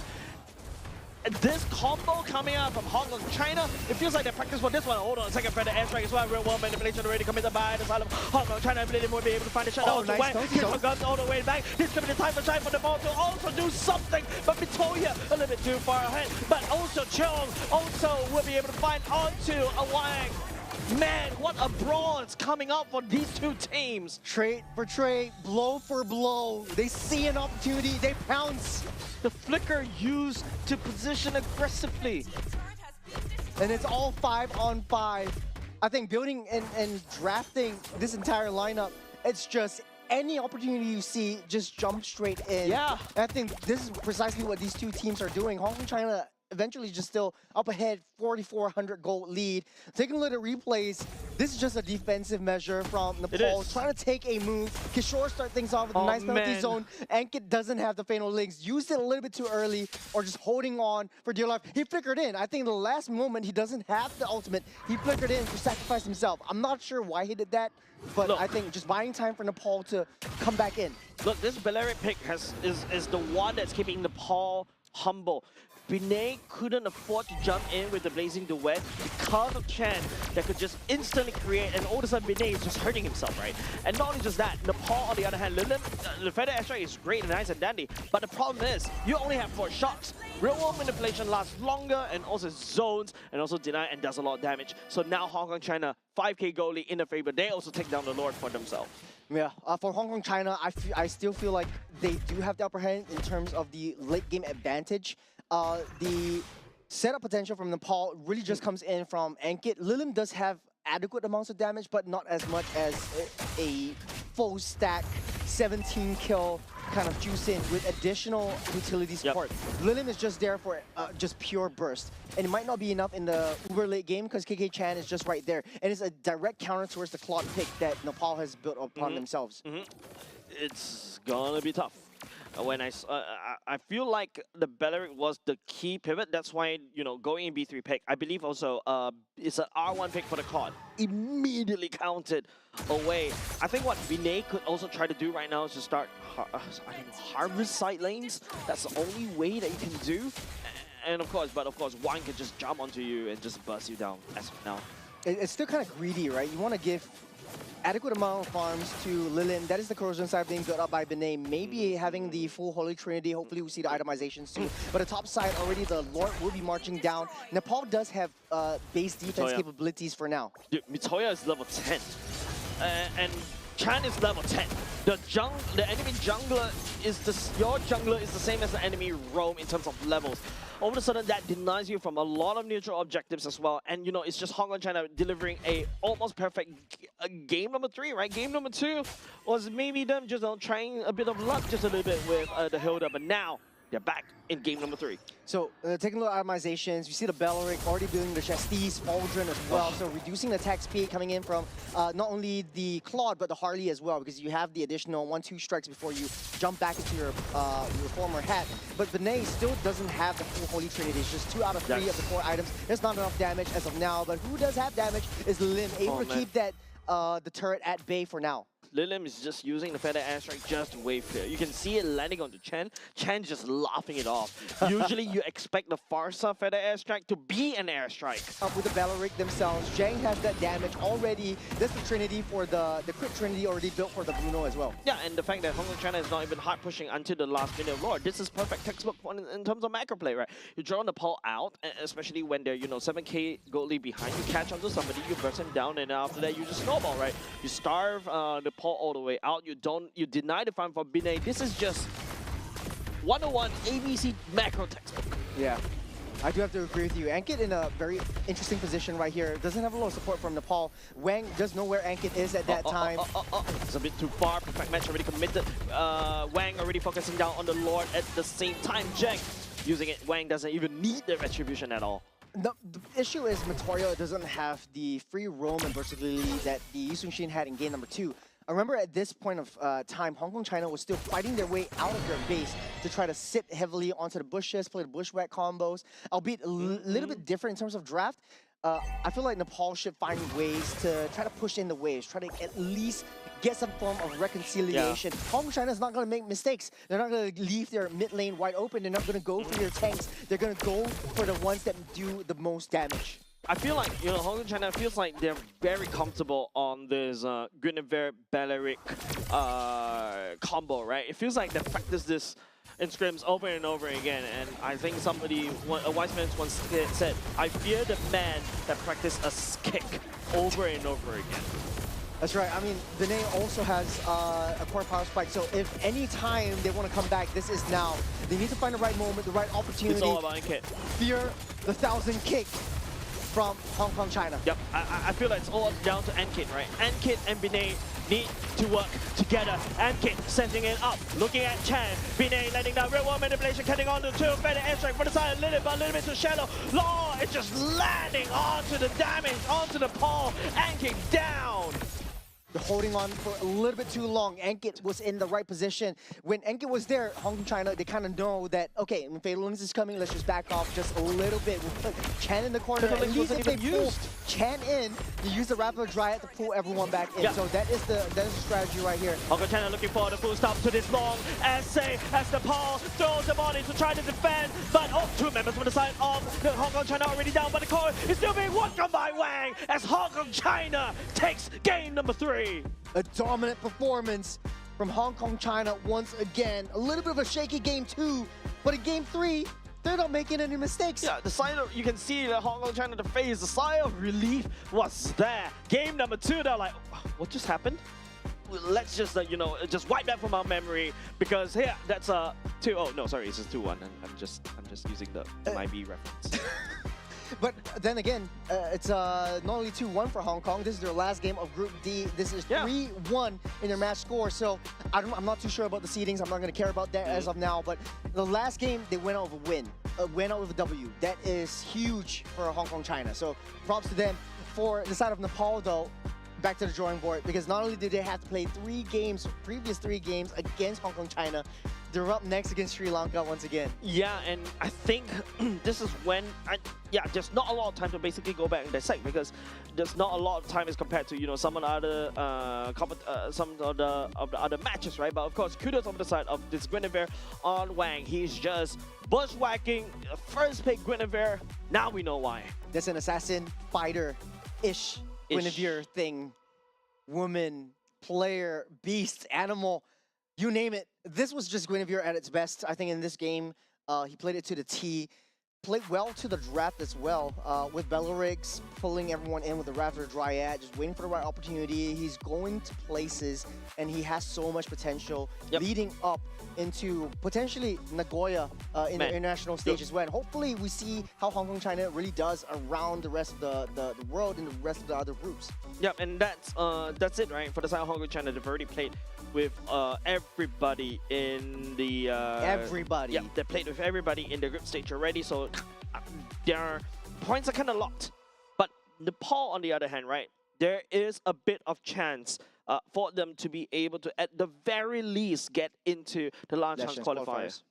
And this combo coming out from Hong Kong, China, it feels like they practice for this one. Hold on a second, for the airstrike as well. Real world manipulation already committed by the side of Hong Kong, China. I believe they will be able to find the shot out to Wang. Kishore guns all the way back. He's coming in time for Shine for the ball to also do something. But Mitoya a little bit too far ahead. But also Cheong also will be able to find onto a Wang. Man, what a brawl is coming up for these two teams. Trade for trade, blow for blow. They see an opportunity, they pounce. The flicker used to position aggressively. And it's all 5-on-5. I think building and drafting this entire lineup, it's just any opportunity you see, just jump straight in. Yeah. And I think this is precisely what these two teams are doing. Hong Kong, China eventually just still up ahead, 4,400 gold lead. Taking a look at replays, this is just a defensive measure from Nepal, trying to take a move. Kishore start things off with a nice penalty zone. Ankit doesn't have the fatal links, used it a little bit too early, or just holding on for dear life. He flickered in. I think in the last moment, he doesn't have the ultimate. He flickered in to sacrifice himself. I'm not sure why he did that, but I think just buying time for Nepal to come back in. Look, this Valeric pick is the one that's keeping Nepal humble. Bine couldn't afford to jump in with the Blazing Duet because of Chen that could just instantly create, and all of a sudden Bine is just hurting himself, right? And not only just that, Nepal on the other hand, the Feather Airstrike is great and nice and dandy, but the problem is, you only have 4 shots. Real world manipulation lasts longer and also zones and also deny and does a lot of damage. So now Hong Kong, China, 5k goalie in the favor. They also take down the Lord for themselves. Yeah, for Hong Kong, China, I still feel like they do have the upper hand in terms of the late game advantage. The setup potential from Nepal really just comes in from Ankit. Lilim does have adequate amounts of damage, but not as much as a full stack 17 kill kind of juice in with additional utility support. Lilim is just there for just pure burst. And it might not be enough in the uber late game because KK Chan is just right there. And it's a direct counter towards the Claude pick that Nepal has built upon themselves. It's gonna be tough. When I feel like the Belleric was the key pivot. That's why, you know, going in B3 pick, I believe also it's an R1 pick for the Claude. Immediately counted away. I think what Vinay could also try to do right now is to start harvest side lanes. That's the only way that you can do. And of course, one can just jump onto you and just bust you down as of now. It's still kind of greedy, right? You want to give adequate amount of farms to Lilin. That is the corrosion side being built up by Benet. Maybe having the full Holy Trinity. Hopefully we see the itemizations soon. But the top side already, the Lord will be marching down. Nepal does have base defense capabilities for now. Dude, Mitoya is level 10. And Chan is level 10. The enemy jungler is your jungler is the same as the enemy roam in terms of levels. All of a sudden, that denies you from a lot of neutral objectives as well. And you know, it's just Hong Kong China delivering a almost perfect game number 3, right? Game number 2 was maybe them just trying a bit of luck, just a little bit with the Hilda, but now they're back in game number 3. So, taking a look at itemizations, you see the Belleric already building the Chastis, Aldrin as well. So, reducing the attack speed coming in from not only the Claude, but the Harley as well, because you have the additional 1-2 strikes before you jump back into your former hat. But Benet still doesn't have the full Holy Trinity. It's just 2 out of 3 of the 4 items. There's not enough damage as of now, but who does have damage is Lim, able to keep that the turret at bay for now. Lilim is just using the feather airstrike just to wave clear. You can see it landing onto Chen. Chen's just laughing it off. Usually you expect the Farsa feather airstrike to be an airstrike. Up with the Belleric themselves, Zhang has that damage already. That's the Trinity for the crit Trinity already built for the Bruno as well. Yeah, and the fact that Hong Kong China is not even hard pushing until the last minute of Lord. This is perfect textbook in terms of macro play, right? You draw the Paul out, especially when they're, you know, 7k gold lead behind. You catch onto somebody, you burst him down, and after that you just snowball, right? You starve the Paul all the way out. You deny the farm for Binay. This is just 101 ABC macro textbook. Yeah, I do have to agree with you. Ankit in a very interesting position right here. Doesn't have a lot of support from Nepal. Wang does know where Ankit is at that time. It's a bit too far. Perfect match already committed. Wang already focusing down on the Lord at the same time. Zheng using it. Wang doesn't even need the retribution at all. The issue is Matorio doesn't have the free roam and versatility that the Yisun Shin had in game number 2. I remember at this point of time, Hong Kong China was still fighting their way out of their base to try to sit heavily onto the bushes, play the bushwhack combos, albeit a little bit different in terms of draft. I feel like Nepal should find ways to try to push in the waves, try to at least get some form of reconciliation. Yeah. Hong Kong China is not going to make mistakes. They're not going to leave their mid lane wide open. They're not going to go for your tanks. They're going to go for the ones that do the most damage. I feel like, you know, Hong Kong China feels like they're very comfortable on this Guinevere Belleric combo, right? It feels like they practice this in scrims over and over again, and I think a wise man once said, I fear the man that practice a kick over and over again. That's right. I mean, Vinay also has a core power spike, so if any time they want to come back, this is now. They need to find the right moment, the right opportunity. It's all about Ankit. Fear the 1,000 kick from Hong Kong China. Yep, I feel like it's all down to Ankit, right? Ankit and Binay need to work together. Ankit sending it up, looking at Chan. Binay letting down real world manipulation, cutting on the 2 feather airstrike for the side, a little bit too shallow. Law is just landing onto the damage, onto the Paul. Ankit down. They're holding on for a little bit too long. Ankit was in the right position. When Ankit was there, Hong Kong China, they kind of know that, okay, when Fatal Links is coming, let's just back off just a little bit. We'll put Chan in the corner. At least if they pull Chan in, you use the Rapid Dryad to pull everyone back in. Yeah. So that is the strategy right here. Hong Kong China looking for the full stop to this long essay as the Paul throws the body to try to defend. But 2 members from the side of the Hong Kong China already down, but the core is still being worked on by Wang as Hong Kong China takes game number 3. A dominant performance from Hong Kong China once again. A little bit of a shaky game 2, but in game 3, they're not making any mistakes. Yeah, the sign of, you can see that Hong Kong China, the face, the sigh of relief was there. Game number 2, they're like, what just happened? Let's just, you know, just wipe that from our memory because here, that's a 2-0. No, sorry, it's just 2-1. I'm just using the MLBB reference. But then again, it's not only 2-1 for Hong Kong. This is their last game of Group D. This is 3-1 in their match score. So I'm not too sure about the seedings. I'm not going to care about that as of now. But the last game, they went out with a win. Went out with a W. That is huge for Hong Kong, China. So props to them. For the side of Nepal, though, back to the drawing board, because not only did they have to play previous three games against Hong Kong, China, they're up next against Sri Lanka once again. Yeah, and I think this is when, there's not a lot of time to basically go back and dissect, because there's not a lot of time as compared to, some of the other matches, right? But of course, kudos on the side of this Guinevere on Wang. He's just bushwhacking, first pick Guinevere. Now we know why. That's an assassin, fighter-ish Guinevere thing. Woman, player, beast, animal, you name it. This was just Guinevere at its best. I think in this game, he played it to the T. Played well to the draft as well, with Bellerix pulling everyone in with the Raptor Dryad, just waiting for the right opportunity. He's going to places, and he has so much potential leading up into potentially Nagoya in the international stage as well. And hopefully we see how Hong Kong, China really does around the rest of the world and the rest of the other groups. Yep, and that's it, right? For the side of Hong Kong, China, they've already played with everybody in the... everybody. Yeah, they played with everybody in the group stage already, so their points are kind of locked. But Nepal, on the other hand, right, there is a bit of chance for them to be able to, at the very least, get into the last chance qualifiers.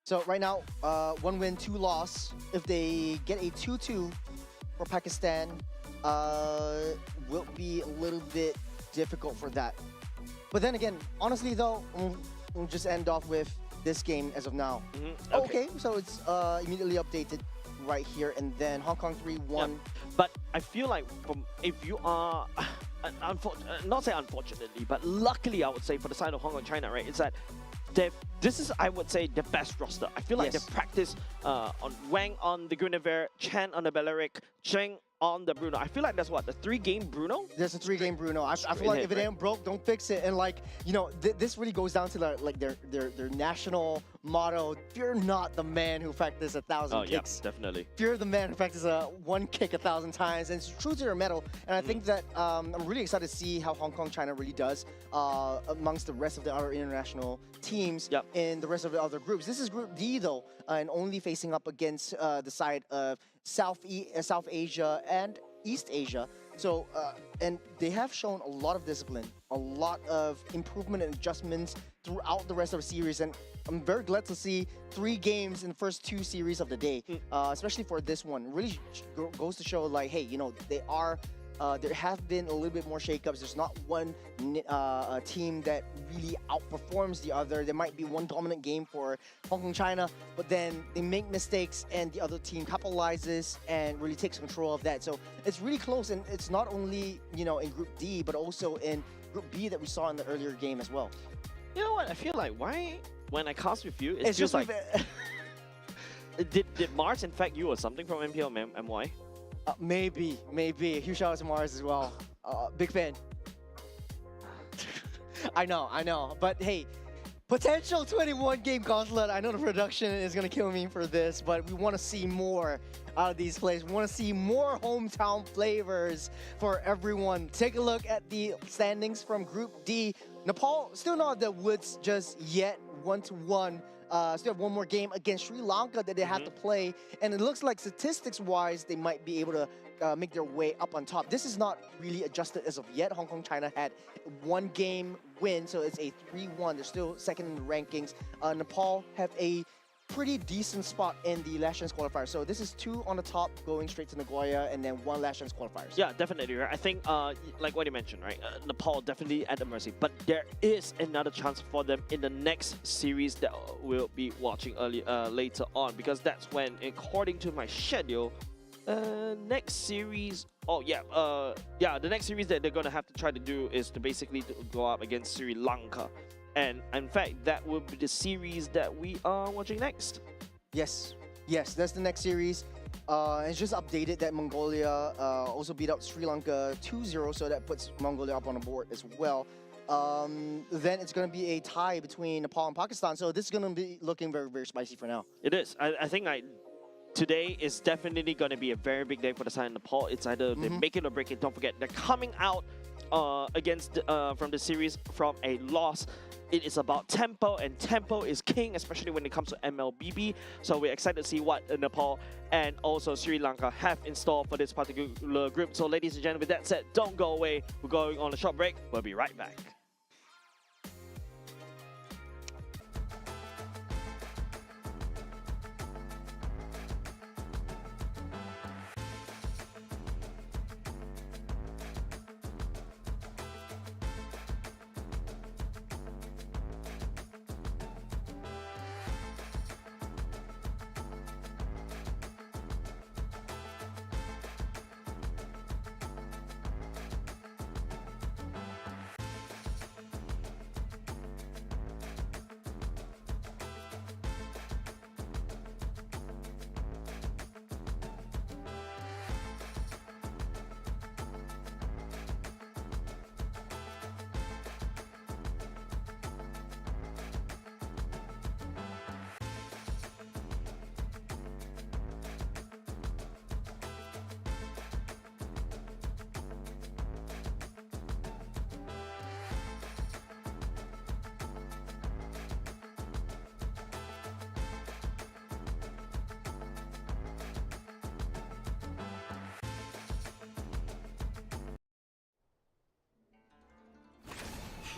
So right now, 1 win, 2 loss. If they get a 2-2 for Pakistan, will be a little bit difficult for that. But then again, honestly though, we'll just end off with this game as of now. Okay, so it's immediately updated right here, and then Hong Kong 3-1. But I feel like if you are, not say unfortunately, but luckily I would say for the side of Hong Kong, China, right, it's that this is, I would say, the best roster. I feel like they've practiced on Wang on the Guinevere, Chen on the Beleric, Cheng on the Bruno. I feel like that's what, the 3-game Bruno? There's a 3-game Bruno. I feel like if it ain't broke, don't fix it. And like, this really goes down to their national motto: fear not the man who practices 1,000 kicks. Yeah, definitely. Fear the man who practices one kick 1,000 times. And it's true to their medal. And I think that I'm really excited to see how Hong Kong, China really does amongst the rest of the other international teams in the rest of the other groups. This is Group D though, and only facing up against the side of South Asia and East Asia. So, and they have shown a lot of discipline, a lot of improvement and adjustments throughout the rest of the series. And I'm very glad to see 3 games in the first 2 series of the day, especially for this one. It really goes to show, like, hey, they are. There have been a little bit more shakeups. There's not one team that really outperforms the other. There might be one dominant game for Hong Kong, China, but then they make mistakes and the other team capitalizes and really takes control of that. So it's really close, and it's not only in Group D, but also in Group B that we saw in the earlier game as well. You know what? I feel like when I cast with you, it's just like did Mars infect you or something from MPL MY? Maybe. Huge shout out to Mars as well. Big fan. I know. But hey, potential 21-game gauntlet. I know the production is going to kill me for this, but we want to see more out of these plays. We want to see more hometown flavors for everyone. Take a look at the standings from Group D. Nepal still not at the woods just yet, 1-1. Still have one more game against Sri Lanka that they have to play, and it looks like statistics-wise they might be able to make their way up on top. This is not really adjusted as of yet. Hong Kong, China had 1 game win, so it's a 3-1. They're still second in the rankings. Nepal have a pretty decent spot in the last chance qualifier. So this is 2 on the top going straight to Nagoya, and then 1 last chance qualifiers. Yeah, definitely. Right? I think, like what you mentioned, right? Nepal definitely at the mercy, but there is another chance for them in the next series that we'll be watching later on, because that's when, according to my schedule, next series. The next series that they're gonna have to try to do is to basically go up against Sri Lanka. And in fact, that will be the series that we are watching next. Yes, that's the next series. It's just updated that Mongolia also beat out Sri Lanka 2-0, so that puts Mongolia up on the board as well. Then it's going to be a tie between Nepal and Pakistan, so this is going to be looking very, very spicy for now. It is. I think today is definitely going to be a very big day for the side of Nepal. It's either they make it or break it. Don't forget, they're coming out from the series from a loss. It is about tempo, and tempo is king, especially when it comes to MLBB. So we're excited to see what Nepal and also Sri Lanka have in store for this particular group. So ladies and gentlemen, with that said, don't go away. We're going on a short break. We'll be right back.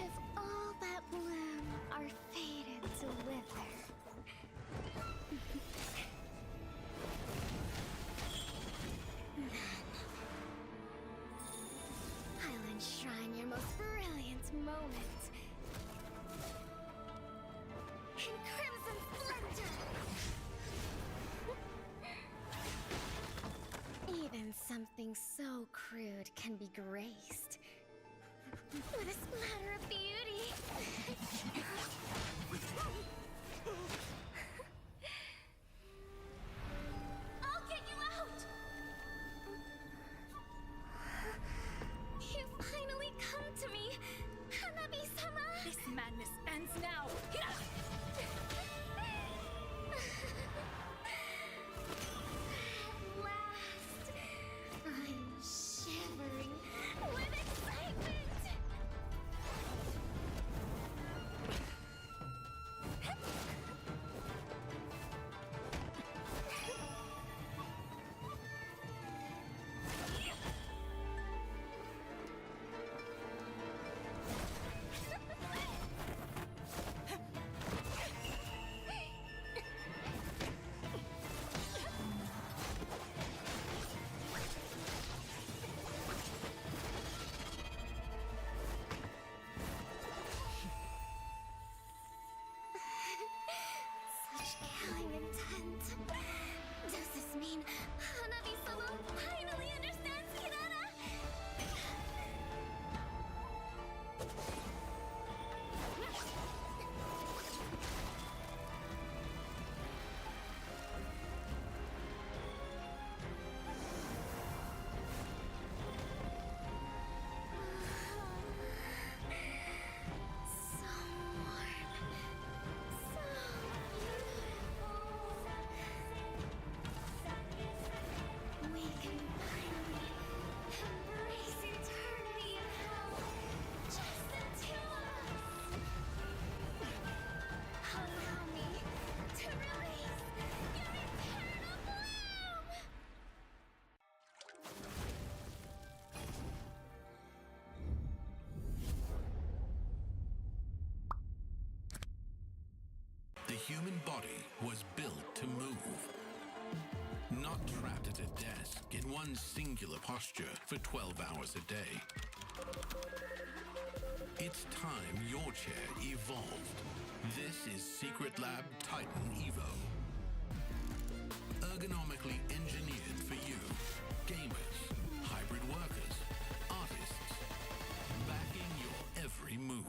If all that bloom are fated to wither, then I'll enshrine your most brilliant moment in crimson splendor. Even something so crude can be graced with a splatter of beauty. I'll get you out! You finally come to me, Hanabi-sama! This madness ends now. At last, I'm shivering with excitement! Such killing intent. Does this mean Hanabi-sama finally understands Kirara? So warm. So beautiful. We can finally embrace eternity in hell. Just the two of us. Allow me to release your eternal bloom. The human body was built to move, not trapped at a desk in one singular posture for 12 hours a day. It's time your chair evolved. This is Secret Lab Titan Evo. Ergonomically engineered for you, gamers, hybrid workers, artists, backing your every move.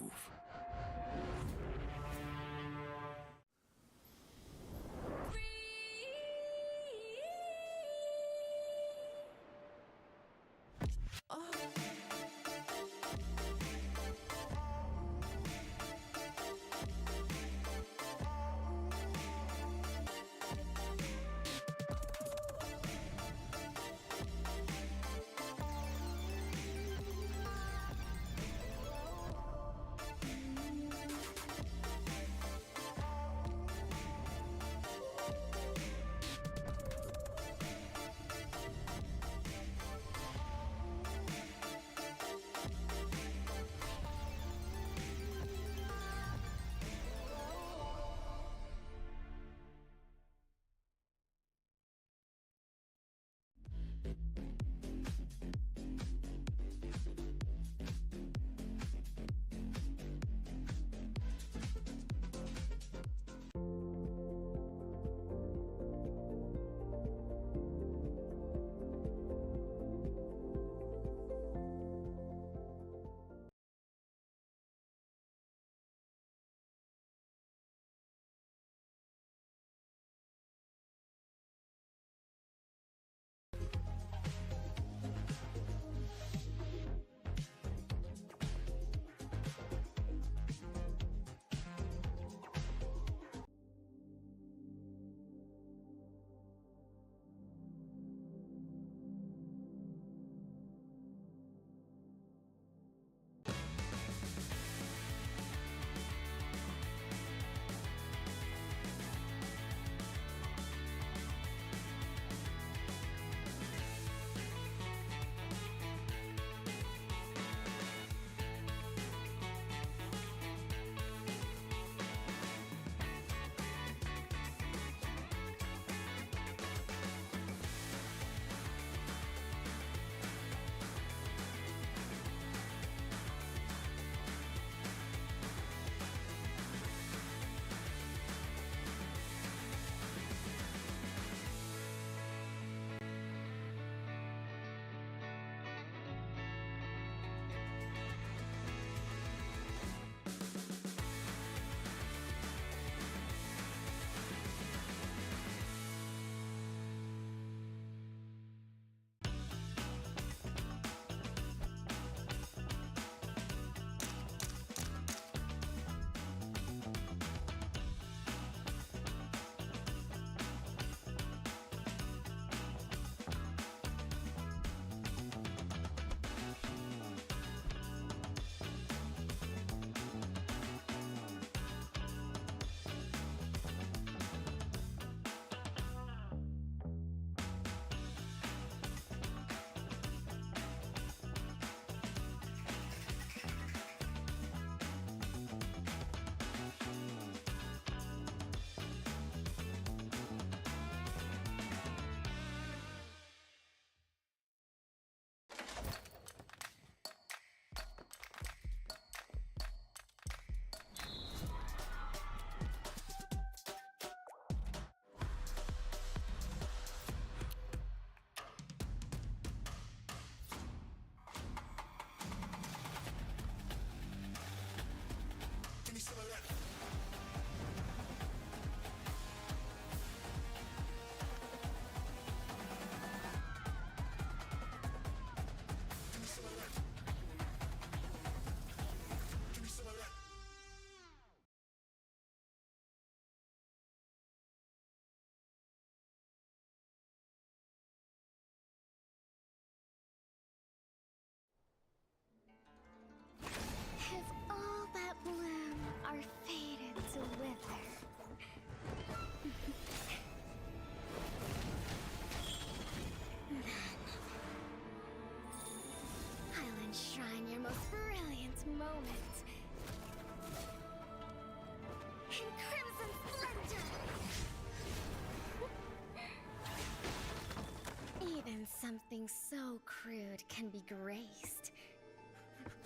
so crude can be graced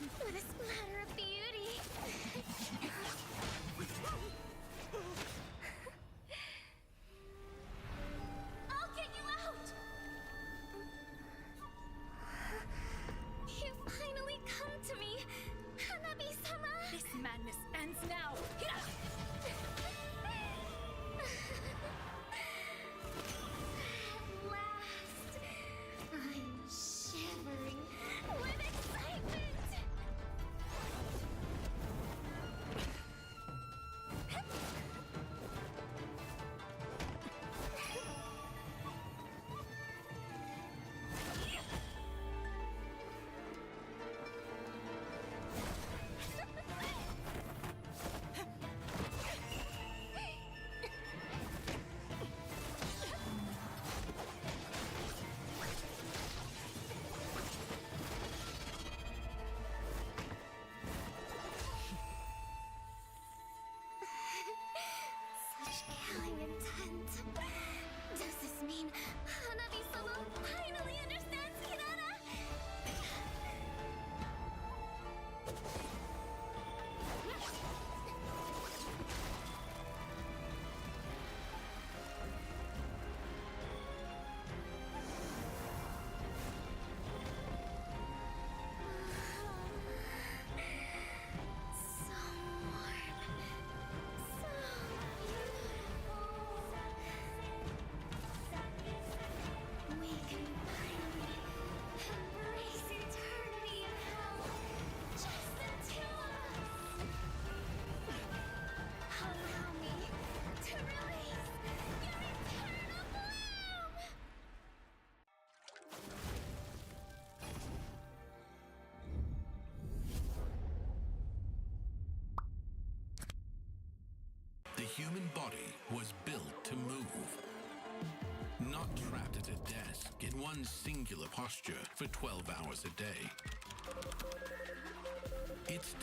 with a splatter of beauty. I'll get you out! You finally come to me, Hanabi-sama! This madness ends now! At last, I'm shivering with excitement! Such killing intent. Does this mean Hanabi-sama finally understands Hinata? So warm. So beautiful. We can finally embrace eternity in hell. Just the two of us. Allow me to release your eternal bloom. The human body was built to move. Not trapped at a desk in one singular posture for 12 hours a day. It's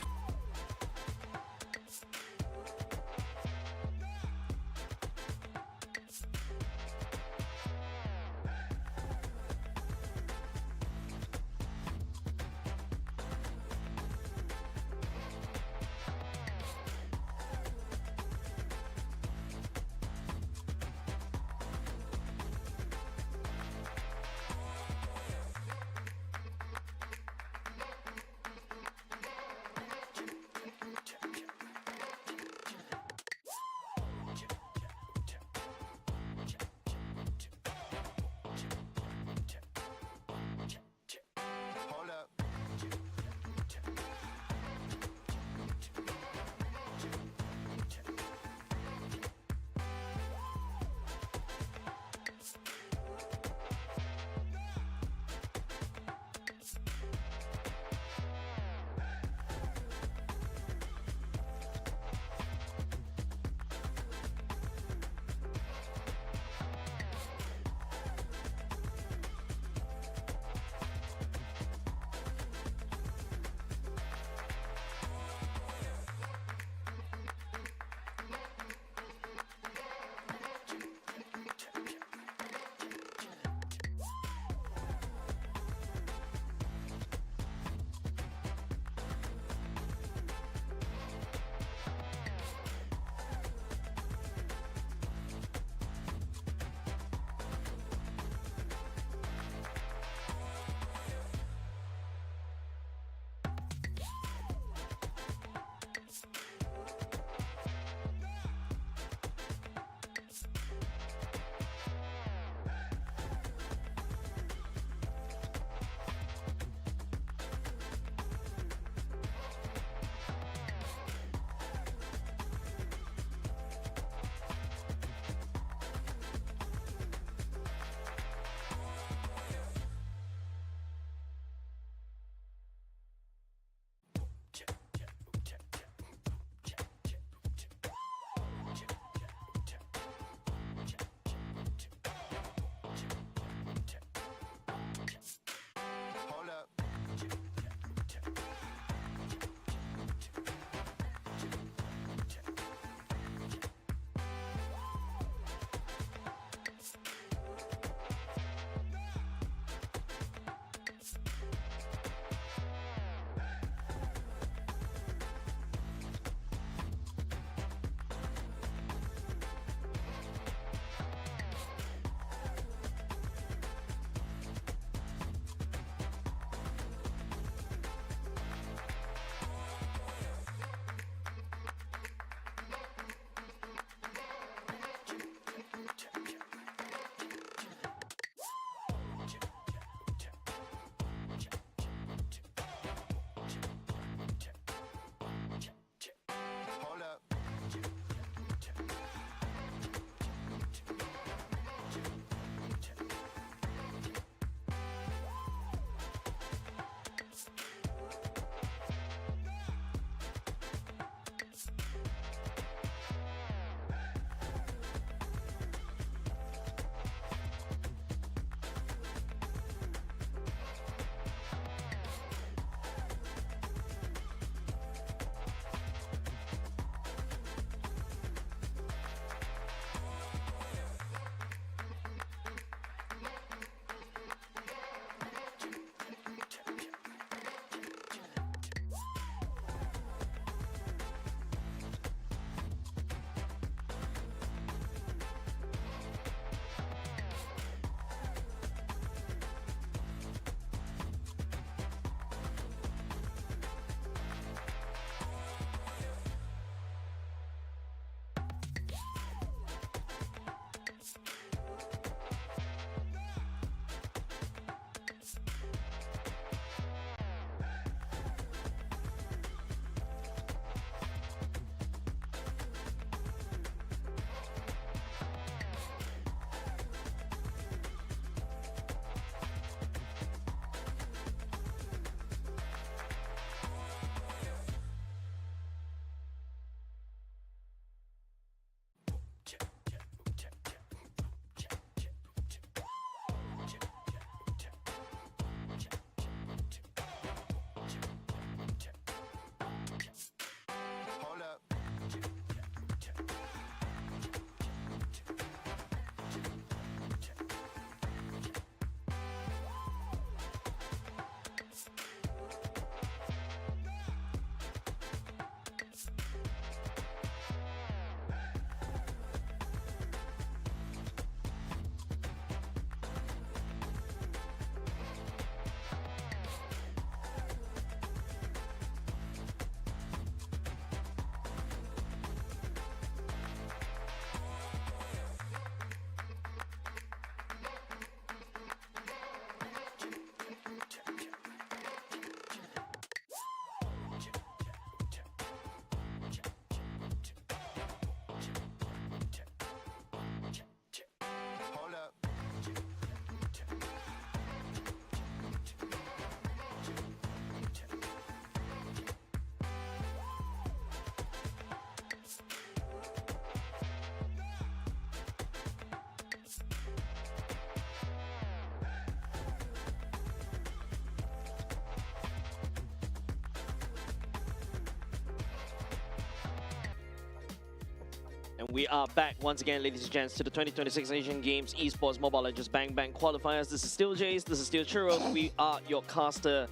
And we are back once again, ladies and gents, to the 2026 Asian Games Esports Mobile Legends Bang Bang Qualifiers. This is still Jace, this is still Churros. We are your caster,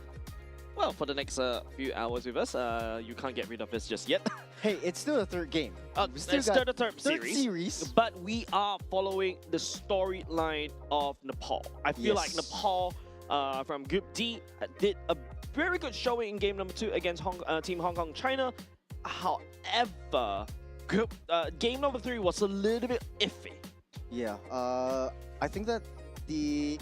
well, for the next few hours with us. You can't get rid of this just yet. Hey, it's still the third game. It's still the third series. But we are following the storyline of Nepal. I feel like Nepal from Group D did a very good showing in game number 2 against Team Hong Kong China. However, game number 3 was a little bit iffy. Yeah, I think that the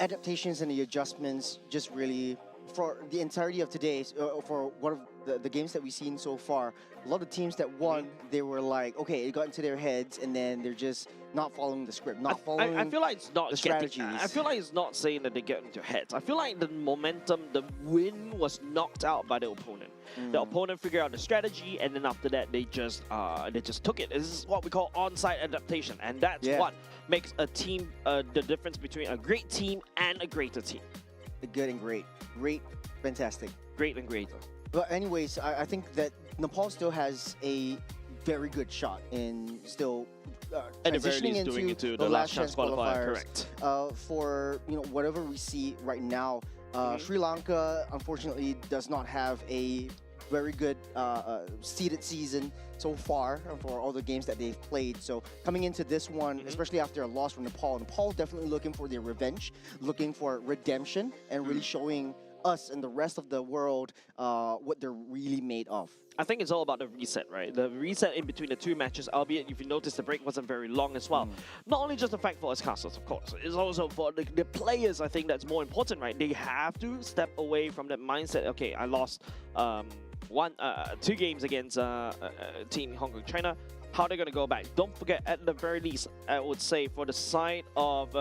adaptations and the adjustments just really, for the entirety of today, for one of the games that we've seen so far, a lot of teams that won, they were like, okay, it got into their heads, and then they're just not following the script, not following I feel like it's not the strategies. I feel like it's not saying that they get into heads. I feel like the momentum, the win was knocked out by the opponent. The opponent figured out the strategy, and then after that, they just took it. This is what we call on-site adaptation, and that's what makes a team the difference between a great team and a greater team. Good and great. Great, fantastic. Great and greater. But anyways, I think that Nepal still has a very good shot in still transitioning into the last chance qualifiers. Correct. For whatever we see right now, Sri Lanka unfortunately does not have a very good seeded season so far for all the games that they've played. So coming into this one, especially after a loss from Nepal definitely looking for their revenge, looking for redemption, and really showing us and the rest of the world what they're really made of. I think it's all about the reset, right? The reset in between the two matches, albeit if you notice the break wasn't very long as well. Not only just the fact for us casters, of course, it's also for the players. I think that's more important, right? They have to step away from that mindset. Okay, I lost 2 games against Team Hong Kong China. How they're going to go back? Don't forget, at the very least, I would say for the side of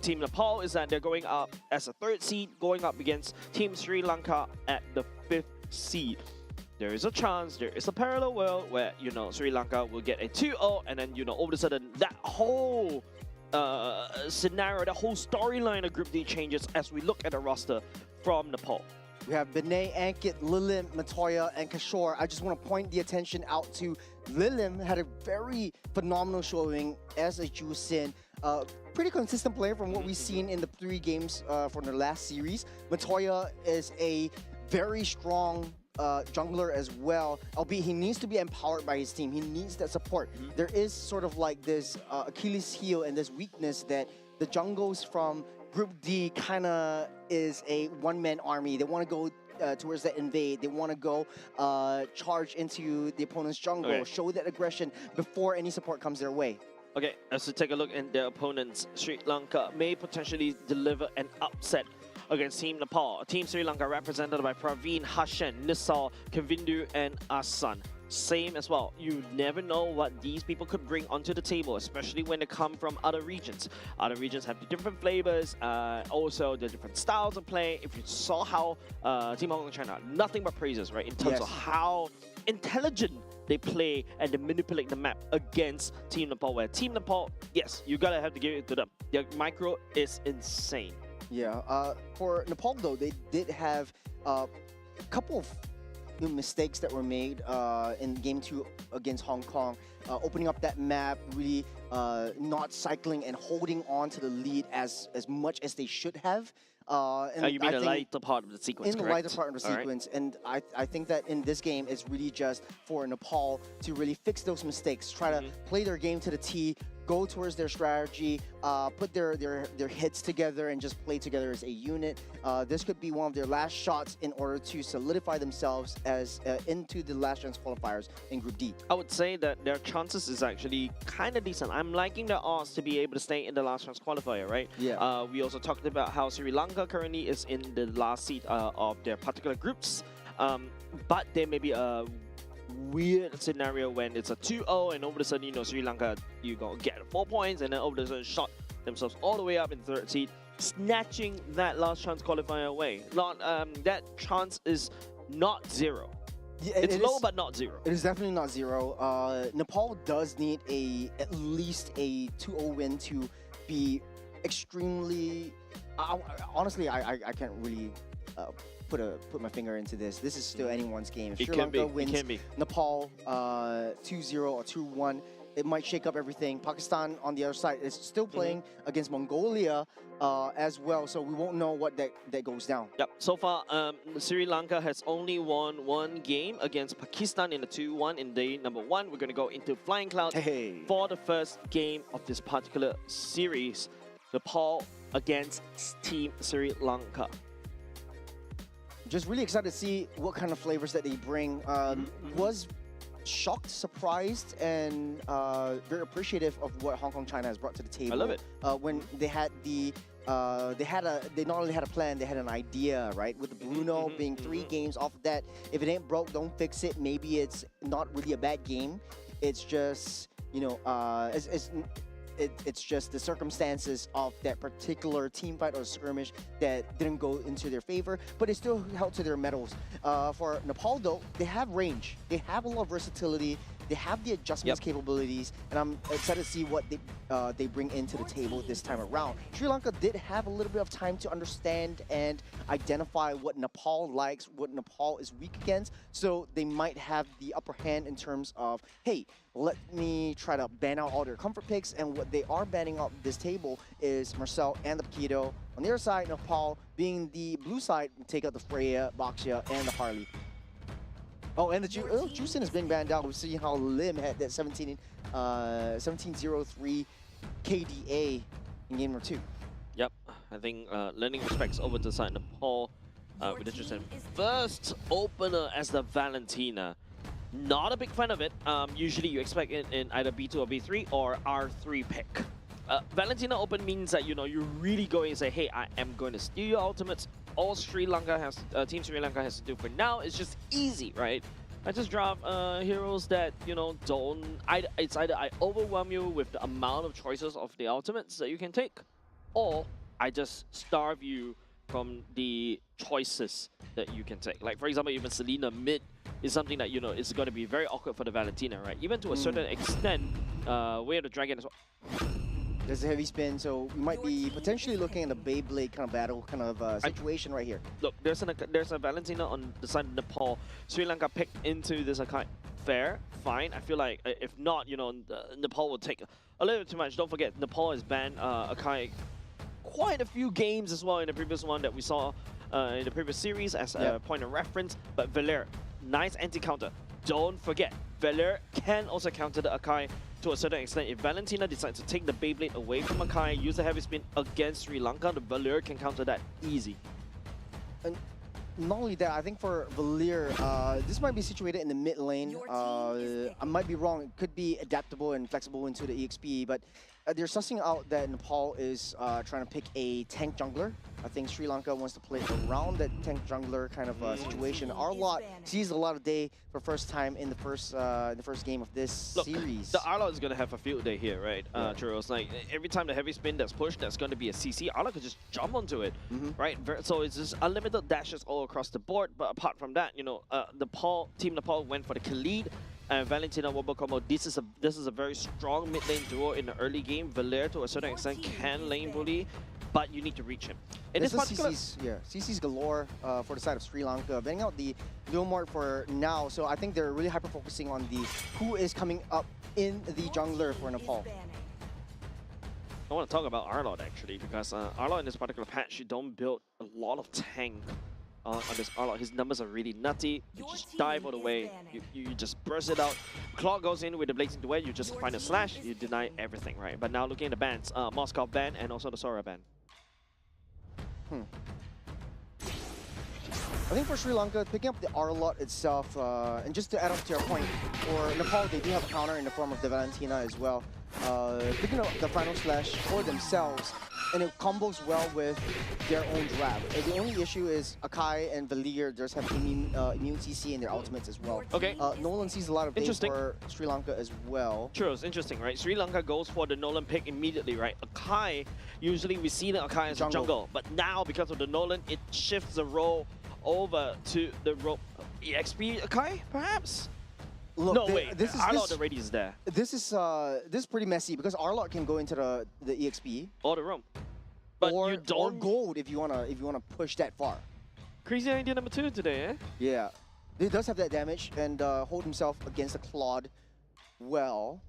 Team Nepal is that they're going up as a 3rd seed, going up against Team Sri Lanka at the 5th seed. There is a chance, there is a parallel world where, Sri Lanka will get a 2-0, and then, all of a sudden, that whole scenario, the whole storyline of Group D changes as we look at the roster from Nepal. We have Binay, Ankit, Lilim, Matoya, and Kishore. I just want to point the attention out to Lilim. Had a very phenomenal showing as a Jusin. Pretty consistent player from what we've seen in the 3 games from the last series. Matoya is a very strong jungler as well, albeit he needs to be empowered by his team. He needs that support. There is sort of like this Achilles heel and this weakness that the jungles from Group D kind of is a one-man army. They want to go towards that invade. They want to go charge into the opponent's jungle, show that aggression before any support comes their way. Okay, as we take a look at their opponents, Sri Lanka may potentially deliver an upset against Team Nepal. Team Sri Lanka represented by Praveen, Hashan, Nisal, Kavindu, and Asan. Same as well. You never know what these people could bring onto the table, especially when they come from other regions. Other regions have the different flavors, also the different styles of play. If you saw how Team Hong Kong China, nothing but praises, right? In terms of how intelligent they play and they manipulate the map against Team Nepal, where Team Nepal, yes, you gotta have to give it to them. Their micro is insane. Yeah, for Nepal though, they did have a couple of mistakes that were made in game 2 against Hong Kong, opening up that map, really not cycling and holding on to the lead as much as they should have. And you mean the lighter part of the sequence, in the lighter part of the sequence. And I think that in this game, it's really just for Nepal to really fix those mistakes, try to play their game to the T, go towards their strategy, put their hits together and just play together as a unit. This could be one of their last shots in order to solidify themselves as into the last chance qualifiers in Group D. I would say that their chances is actually kind of decent. I'm liking the odds to be able to stay in the last chance qualifier, right? Yeah. We also talked about how Sri Lanka currently is in the last seat of their particular groups, but there may be a weird scenario when it's a 2-0 and over the sudden, Sri Lanka, you go get 4 points and then over the sudden shot themselves all the way up in 3rd seed, snatching that last chance qualifier away. Not that chance is not 0. Yeah, it's low, but not 0. It is definitely not 0. Nepal does need at least a 2-0 win to be extremely. Honestly, I can't really put my finger into this. This is still anyone's game. If It Sri can be. Lanka wins It can be. Nepal 2-0 or 2-1, it might shake up everything. Pakistan on the other side is still playing against Mongolia as well, so we won't know what that goes down. Yep. So far, Sri Lanka has only won one game against Pakistan in the 2-1 in day number 1. We're going to go into Flying Cloud Hey. for the first game of this particular series. Nepal against Team Sri Lanka. Just really excited to see what kind of flavors that they bring. Was shocked, surprised, and very appreciative of what Hong Kong China has brought to the table. I love it. When they had they not only had a plan, they had an idea, right? With the Bruno being 3 games off of that. If it ain't broke, don't fix it. Maybe it's not really a bad game. It's just, you know, it's just the circumstances of that particular team fight or skirmish that didn't go into their favor, but they still held to their medals. For Nepal, though, they have range. They have a lot of versatility. They have the adjustments capabilities, and I'm excited to see what they bring into the table this time around. Sri Lanka did have a little bit of time to understand and identify what Nepal likes, what Nepal is weak against, so they might have the upper hand in terms of, hey, let me try to ban out all their comfort picks, and what they are banning out this table is Marcel and the Paquito. On the other side, Nepal being the blue side, take out the Freya, Baxia, and the Harley. Oh, and the Juicin is being banned out. We've seen how Lim had that 17-0-3 KDA in game number 2. Yep. I think learning respects over to side Nepal with Juicin. First opener as the Valentina. Not a big fan of it. Usually you expect it in either B2 or B3 or R3 pick. Valentina open means that, you know, you're really going to say, hey, I am going to steal your ultimates. All Sri Lanka has, Team Sri Lanka has to do for now is just easy, right? I just drop heroes that, you know, don't... It's either I overwhelm you with the amount of choices of the ultimates that you can take, or I just starve you from the choices that you can take. Like, for example, even Selena mid is something that, you know, is going to be very awkward for the Valentina, right? Even to a certain extent, Way of the Dragon as well. There's a heavy spin, so we might be potentially looking at a Beyblade kind of battle kind of situation right here. Look, there's a Valentina on the side of Nepal. Sri Lanka picked into this Akai. Fair, fine. I feel like if not, you know, Nepal will take a little bit too much. Don't forget, Nepal has banned Akai quite a few games as well in the previous one that we saw in the previous series as a point of reference. But Valer, nice anti-counter. Don't forget, Valer can also counter the Akai to a certain extent. If Valentina decides to take the Beyblade away from Akai, use the heavy spin against Sri Lanka, the Valer can counter that easy. And not only that, I think for Valir, this might be situated in the mid lane. I might be wrong. It could be adaptable and flexible into the EXP, but they're sussing out that Nepal is trying to pick a tank jungler. I think Sri Lanka wants to play around that tank jungler kind of situation. Arlot sees a lot of day for first time in the first game of this series. The Arlot is going to have a field day here, right? Churros, like every time the heavy spin that's pushed, that's going to be a CC. Arlot could just jump onto it, right? So it's just unlimited dashes all across the board. But apart from that, you know, Team Nepal went for the Khalid and Valentina Wobble combo. This is a very strong mid lane duo in the early game. Valer to a certain extent can lane bully, but you need to reach him. In this particular, CC's galore for the side of Sri Lanka, banning out the Leomort for now. So I think they're really hyper focusing on the who is coming up in the jungler for Nepal. I want to talk about Arlot actually, because Arlot in this particular patch, you don't build a lot of tank on this Arlot. His numbers are really nutty. You just dive all the way. You just burst it out. Claw goes in with the Blazing Duet. You just find a slash. You deny everything, right? But now looking at the bans, Moscow ban and also the Sora ban. I think for Sri Lanka, picking up the Arlot itself, and just to add up to your point, for Nepal, they do have a counter in the form of the Valentina as well. Picking up the final slash for themselves, and it combos well with their own grab. The only issue is Akai and Valir just have immune CC in their ultimates as well. Okay. Nolan sees a lot of days for Sri Lanka as well. Sure, it's interesting, right? Sri Lanka goes for the Nolan pick immediately, right? Akai, usually we see the Akai as a jungle, but now because of the Nolan, it shifts the role over to the EXP Akai, perhaps? Look, no, wait, Arlot already is there. This is pretty messy because Arlot can go into the EXP Or the roam. But or you don't... or gold if you wanna push that far. Crazy idea number 2 today, eh? Yeah, he does have that damage and hold himself against the Claude well,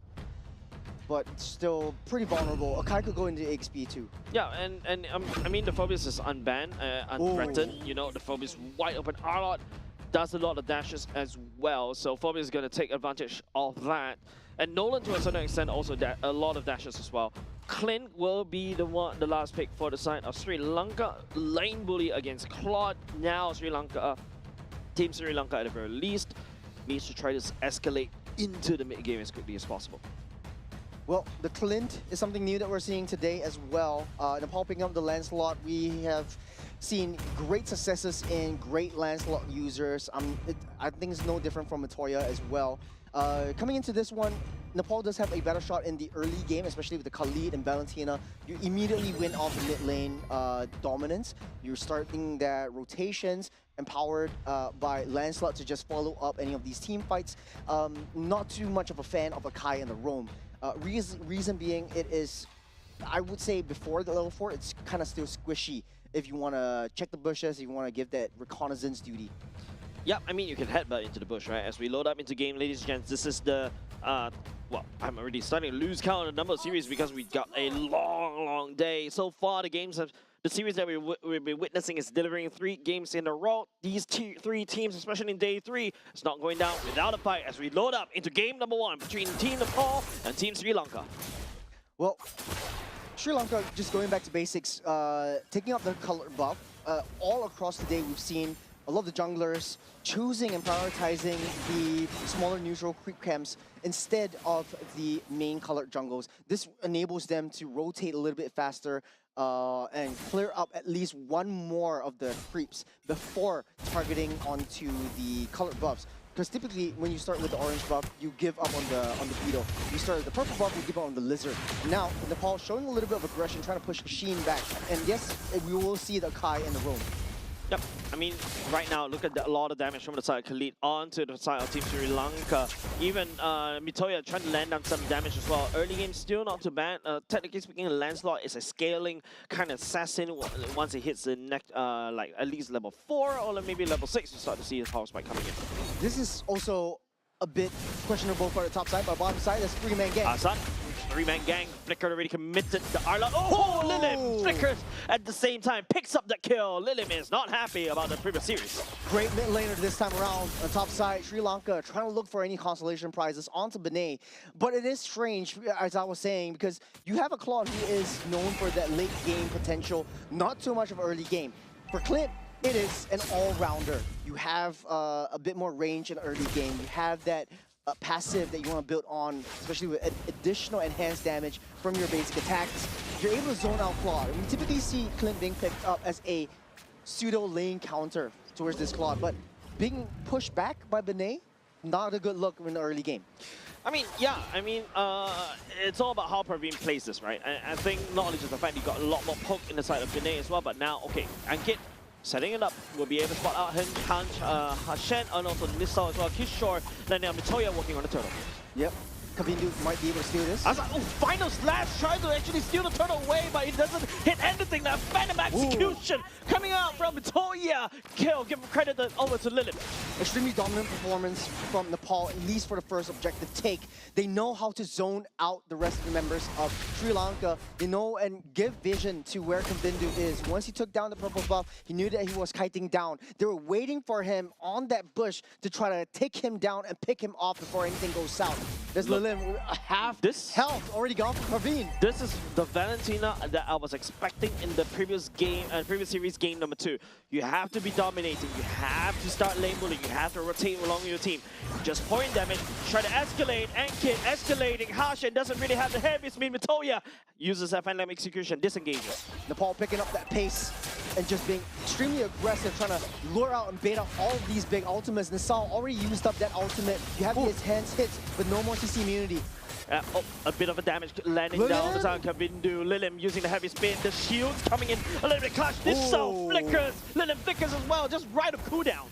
but still pretty vulnerable. Akai could go into XP too. Yeah, and I mean, the Phobius is unbanned, unthreatened. You know, the Phobius wide open. Arlot does a lot of dashes as well, so Phobius is going to take advantage of that. And Nolan, to a certain extent, also a lot of dashes as well. Clint will be the last pick for the side of Sri Lanka. Lane bully against Claude. Now Team Sri Lanka at the very least needs to try to escalate into the mid game as quickly as possible. Well, the Clint is something new that we're seeing today as well. Nepal picking up the Lancelot. We have seen great successes in great Lancelot users. I think it's no different from Matoya as well. Coming into this one, Nepal does have a better shot in the early game, especially with the Khalid and Valentina. You immediately win off the mid lane dominance. You're starting their rotations, empowered by Lancelot to just follow up any of these team fights. Not too much of a fan of Akai and the Roam. Reason being, it is, I would say before the level 4, it's kind of still squishy if you want to check the bushes, if you want to give that reconnaissance duty. Yeah, I mean, you can headbutt into the bush, right? As we load up into game, ladies and gents, this is the, well, I'm already starting to lose count on the number of series because we got a long day. So far, the series that we've been witnessing is delivering 3 games in a row. These 3 teams, especially in day 3, it's not going down without a fight as we load up into game number 1 between Team Nepal and Team Sri Lanka. Well, Sri Lanka, just going back to basics, taking up the color buff. All across the day, we've seen a lot of the junglers choosing and prioritizing the smaller neutral creep camps instead of the main colored jungles. This enables them to rotate a little bit faster and clear up at least one more of the creeps before targeting onto the colored buffs. Because typically, when you start with the orange buff, you give up on the beetle. You start with the purple buff, you give up on the lizard. Now, Nepal showing a little bit of aggression, trying to push Sheen back. And yes, we will see the Kai and the Roam. Yep, I mean, right now, look at a lot of damage from the side of Khalid onto the side of Team Sri Lanka. Even Mitoya trying to land down some damage as well. Early game still not too bad. Technically speaking, Lancelot is a scaling kind of assassin. Once it hits the next, like at least level 4 or maybe level 6, you start to see his power spike coming in. This is also a bit questionable for the top side, but bottom side, there's 3-man gang. Assad, 3-man gang. Flicker already committed the Arla. Oh, Lilim flickers at the same time. Picks up the kill. Lilim is not happy about the previous series. Great mid laner this time around. On top side, Sri Lanka trying to look for any consolation prizes onto Benet. But it is strange, as I was saying, because you have a Claude who is known for that late game potential, not too much of early game. For Clint, it is an all-rounder. You have a bit more range in early game. You have that passive that you want to build on, especially with additional enhanced damage from your basic attacks. You're able to zone out Claude. And we typically see Clint being picked up as a pseudo lane counter towards this Claude, but being pushed back by Benet, not a good look in the early game. I mean, yeah, I mean, it's all about how Praveen plays this, right? I think not only just the fact he got a lot more poke in the side of Benet as well, but now, okay, Ankit setting it up, will be able to spot out him, Hashen, and also Nissal as well. Kishore, then now Mitoya working on the turtle. Yep. Kavindu might be able to steal this. Oh, final slash, trying to actually steal the turtle away, but it doesn't hit anything. That phantom execution coming out from Mitoya. Kill, give credit over to Lilith. Extremely dominant performance from Nepal, at least for the first objective take. They know how to zone out the rest of the members of Sri Lanka. They know and give vision to where Kavindu is. Once he took down the purple buff, he knew that he was kiting down. They were waiting for him on that bush to try to take him down and pick him off before anything goes south. There's Lilim with half this health already gone from Praveen. This is the Valentina that I was expecting in the previous game, previous series game number 2. You have to be dominating. You have to start lane bullying. You have to rotate along your team. Just point damage, try to escalate. Ankit escalating. Hashen doesn't really have the heavy speed. Mitoya uses that phantom execution, disengages. Nepal picking up that pace and just being extremely aggressive, trying to lure out and bait out all of these big ultimates. Nissal already used up that ultimate. You have his hands hits, but no more CC immunity. A bit of a damage landing down the side of Kavindu. Lilim using the heavy spin. The shields coming in a little bit clutch. Nissal flickers. Lilim flickers as well, just right of cooldown.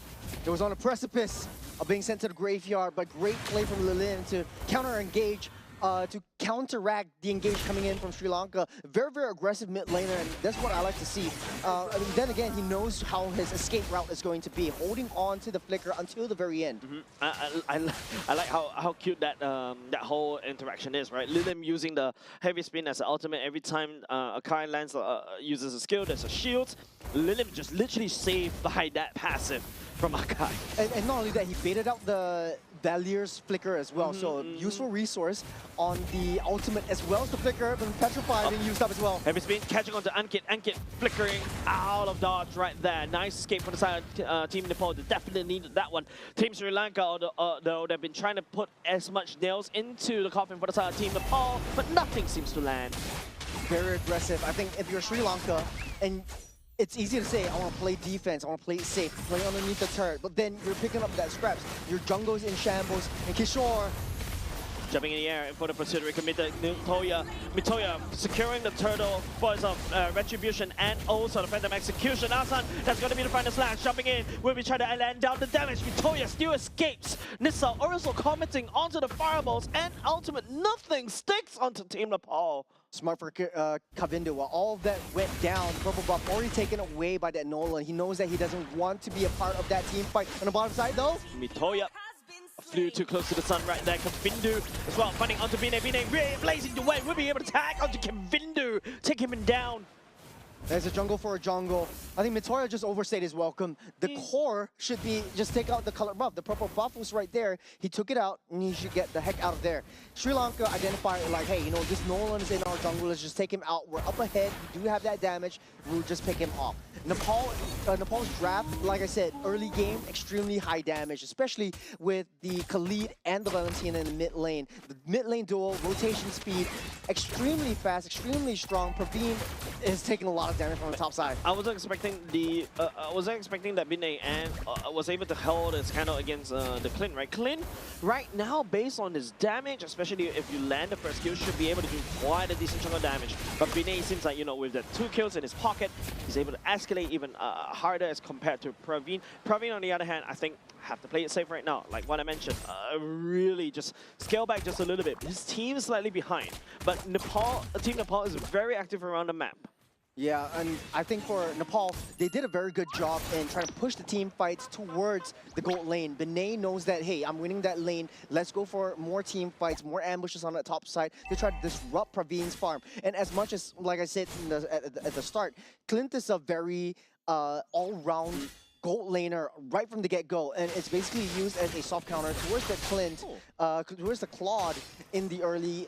It was on a precipice of being sent to the graveyard, but great play from Lilim to counter-engage to counteract the engage coming in from Sri Lanka. Very, very aggressive mid laner, and that's what I like to see. I mean, then again, he knows how his escape route is going to be, holding on to the flicker until the very end. I like how cute that that whole interaction is, right? Lilim using the heavy spin as an ultimate every time Akai lands uses a skill. There's a shield. Lilim just literally saved by that passive from Akai. And not only that, he baited out the Valier's flicker as well. So useful resource on the ultimate as well as the flicker, but Petrify being used up as well. Heavy spin catching onto Ankit. Ankit flickering out of dodge right there. Nice escape from the side of Team Nepal. They definitely needed that one. Team Sri Lanka, though, they've been trying to put as much nails into the coffin for the side of Team Nepal, but nothing seems to land. Very aggressive. I think if you're Sri Lanka, and it's easy to say, I want to play defense, I want to play it safe, play underneath the turret, but then you're picking up that scraps. Your jungle's in shambles, and Kishore jumping in the air for the pursuit, recommitted Mitoya securing the turtle for his retribution and also the phantom execution. Asan, that's going to be the final slash, jumping in, will be trying to land down the damage. Mitoya still escapes. Nissa also commenting onto the fireballs, and ultimate nothing sticks onto Team Nepal. smart for Kavindu. While all of that went down, purple buff already taken away by that Nolan. He knows that he doesn't want to be a part of that team fight. On the bottom side though, Mitoya flew too close to the sun right there. Kavindu as well, finding onto Bine. Bine really blazing the way. Will be able to tag onto Kavindu, take him down. there's a jungle for a jungle. I think Mitoya just overstayed his welcome. The core should be just take out the color buff. The purple buff was right there. He took it out, and he should get the heck out of there. Sri Lanka identified like, hey, you know, this Nolan is in our jungle. Let's just take him out. We're up ahead. We do have that damage. We'll just pick him off. Nepal's draft, like I said, early game, extremely high damage, especially with the Khalid and the Valentina in the mid lane. The mid lane duel, rotation speed, extremely fast, extremely strong. Praveen is taking a lot of damage from the top side. I wasn't expecting that Bine and was able to hold his candle against the Clint, right? Clint, right now, based on his damage, especially if you land the first kill, should be able to do quite a decent chunk of damage. But Bine seems like, you know, with the 2 kills in his pocket, he's able to escalate even harder as compared to Praveen. Praveen, on the other hand, I think have to play it safe right now. Like what I mentioned, really just scale back just a little bit. His team is slightly behind, but Team Nepal is very active around the map. Yeah, and I think for Nepal, they did a very good job in trying to push the team fights towards the gold lane. Benet knows that, hey, I'm winning that lane. Let's go for more team fights, more ambushes on the top side to try to disrupt Praveen's farm. And as much as, like I said at the start, Clint is a very all-round gold laner right from the get-go, and it's basically used as a soft counter towards the Clint, towards the Claude in the earlier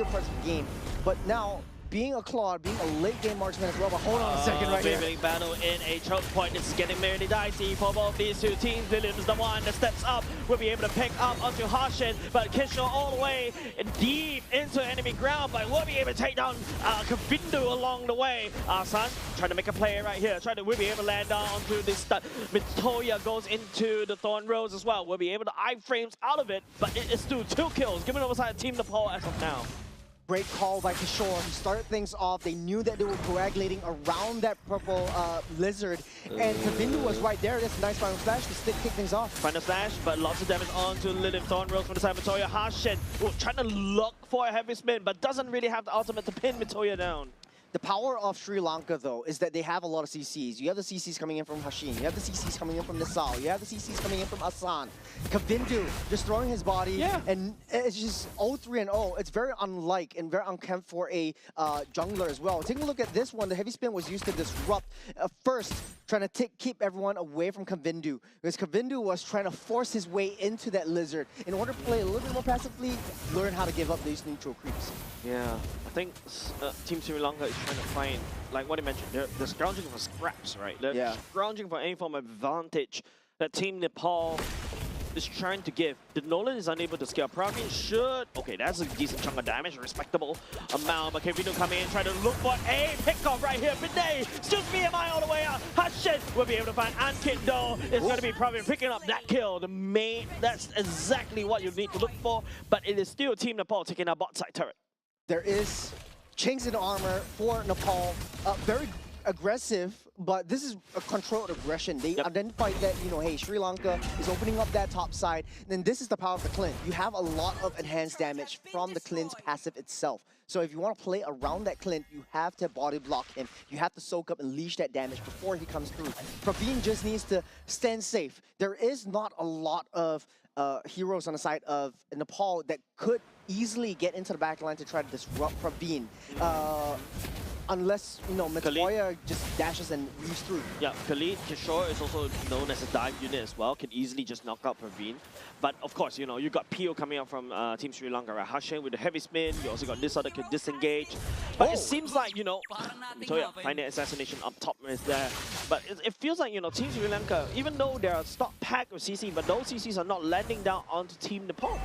parts of the game. But now, being a Claude, being a late game marksman as well, but hold on a second right here. Big battle in a choke point. This is getting very dicey for both these two teams. Williams, the one that steps up, will be able to pick up onto Harshin, but Kishore all the way deep into enemy ground, but will be able to take down Kavindu along the way. Asan trying to make a play right here, will be able to land down onto this stud. Mitoya goes into the Thorn Rose as well. Will be able to iframes out of it, but it is still 2 kills, given over side Team Nepal as of now. Great call by Kishore. He started things off. They knew that they were coagulating around that purple lizard. And Kavindu was right there. That's a nice final slash to kick things off. Final slash, but lots of damage onto Lilith. Thorn Rose from the side of Mitoya. Harshin trying to look for a heavy spin, but doesn't really have the ultimate to pin Mitoya down. The power of Sri Lanka, though, is that they have a lot of CCs. You have the CCs coming in from Hashin. You have the CCs coming in from Nisal. You have the CCs coming in from Asan. Kavindu just throwing his body. And it's just 0-3-0. It's very unlike and very unkempt for a jungler as well. Taking a look at this one, the heavy spin was used to disrupt. First, trying to keep everyone away from Kavindu. Because Kavindu was trying to force his way into that lizard. In order to play a little bit more passively, learn how to give up these neutral creeps. Yeah, I think Team Sri Lanka is trying to find, like what you mentioned, they're scrounging for scraps, right? They're scrounging for any form of advantage that Team Nepal is trying to give. The Nolan is unable to scale. Praveen should... Okay, that's a decent chunk of damage, respectable amount. But Kevino come in, try to look for a pick-off right here. Bidet still BMI all the way up. Hashin will be able to find Ankit though. It's going to be Praveen picking up that kill. That's exactly what you need to look for. But it is still Team Nepal taking our bot side turret. There is chinks in the armor for Nepal. Very aggressive but this is a controlled aggression. They Yep. identified that, hey, Sri Lanka is opening up that top side. Then this is the power of the Clint. You have a lot of enhanced damage from the Clint's passive itself. So if you want to play around that Clint, you have to body block him. You have to soak up and leash that damage before he comes through. Praveen just needs to stand safe. There is not a lot of heroes on the side of Nepal that could easily get into the back line to try to disrupt Praveen. Unless, Matoya just dashes and weaves through. Yeah, Khalid Kishore is also known as a dive unit as well, can easily just knock out Praveen. But of course, you got Pio coming out from Team Sri Lanka, right? Hashin with the heavy spin, you also got this other can disengage. But it seems like, Matoya finding assassination up top is there. But it feels like, Team Sri Lanka, even though they are stock packed with CC, but those CCs are not landing down onto Team Nepal.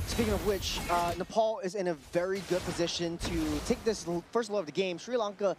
Speaking of which, Nepal is in a very good position to take this first blow of the game. Sri Lanka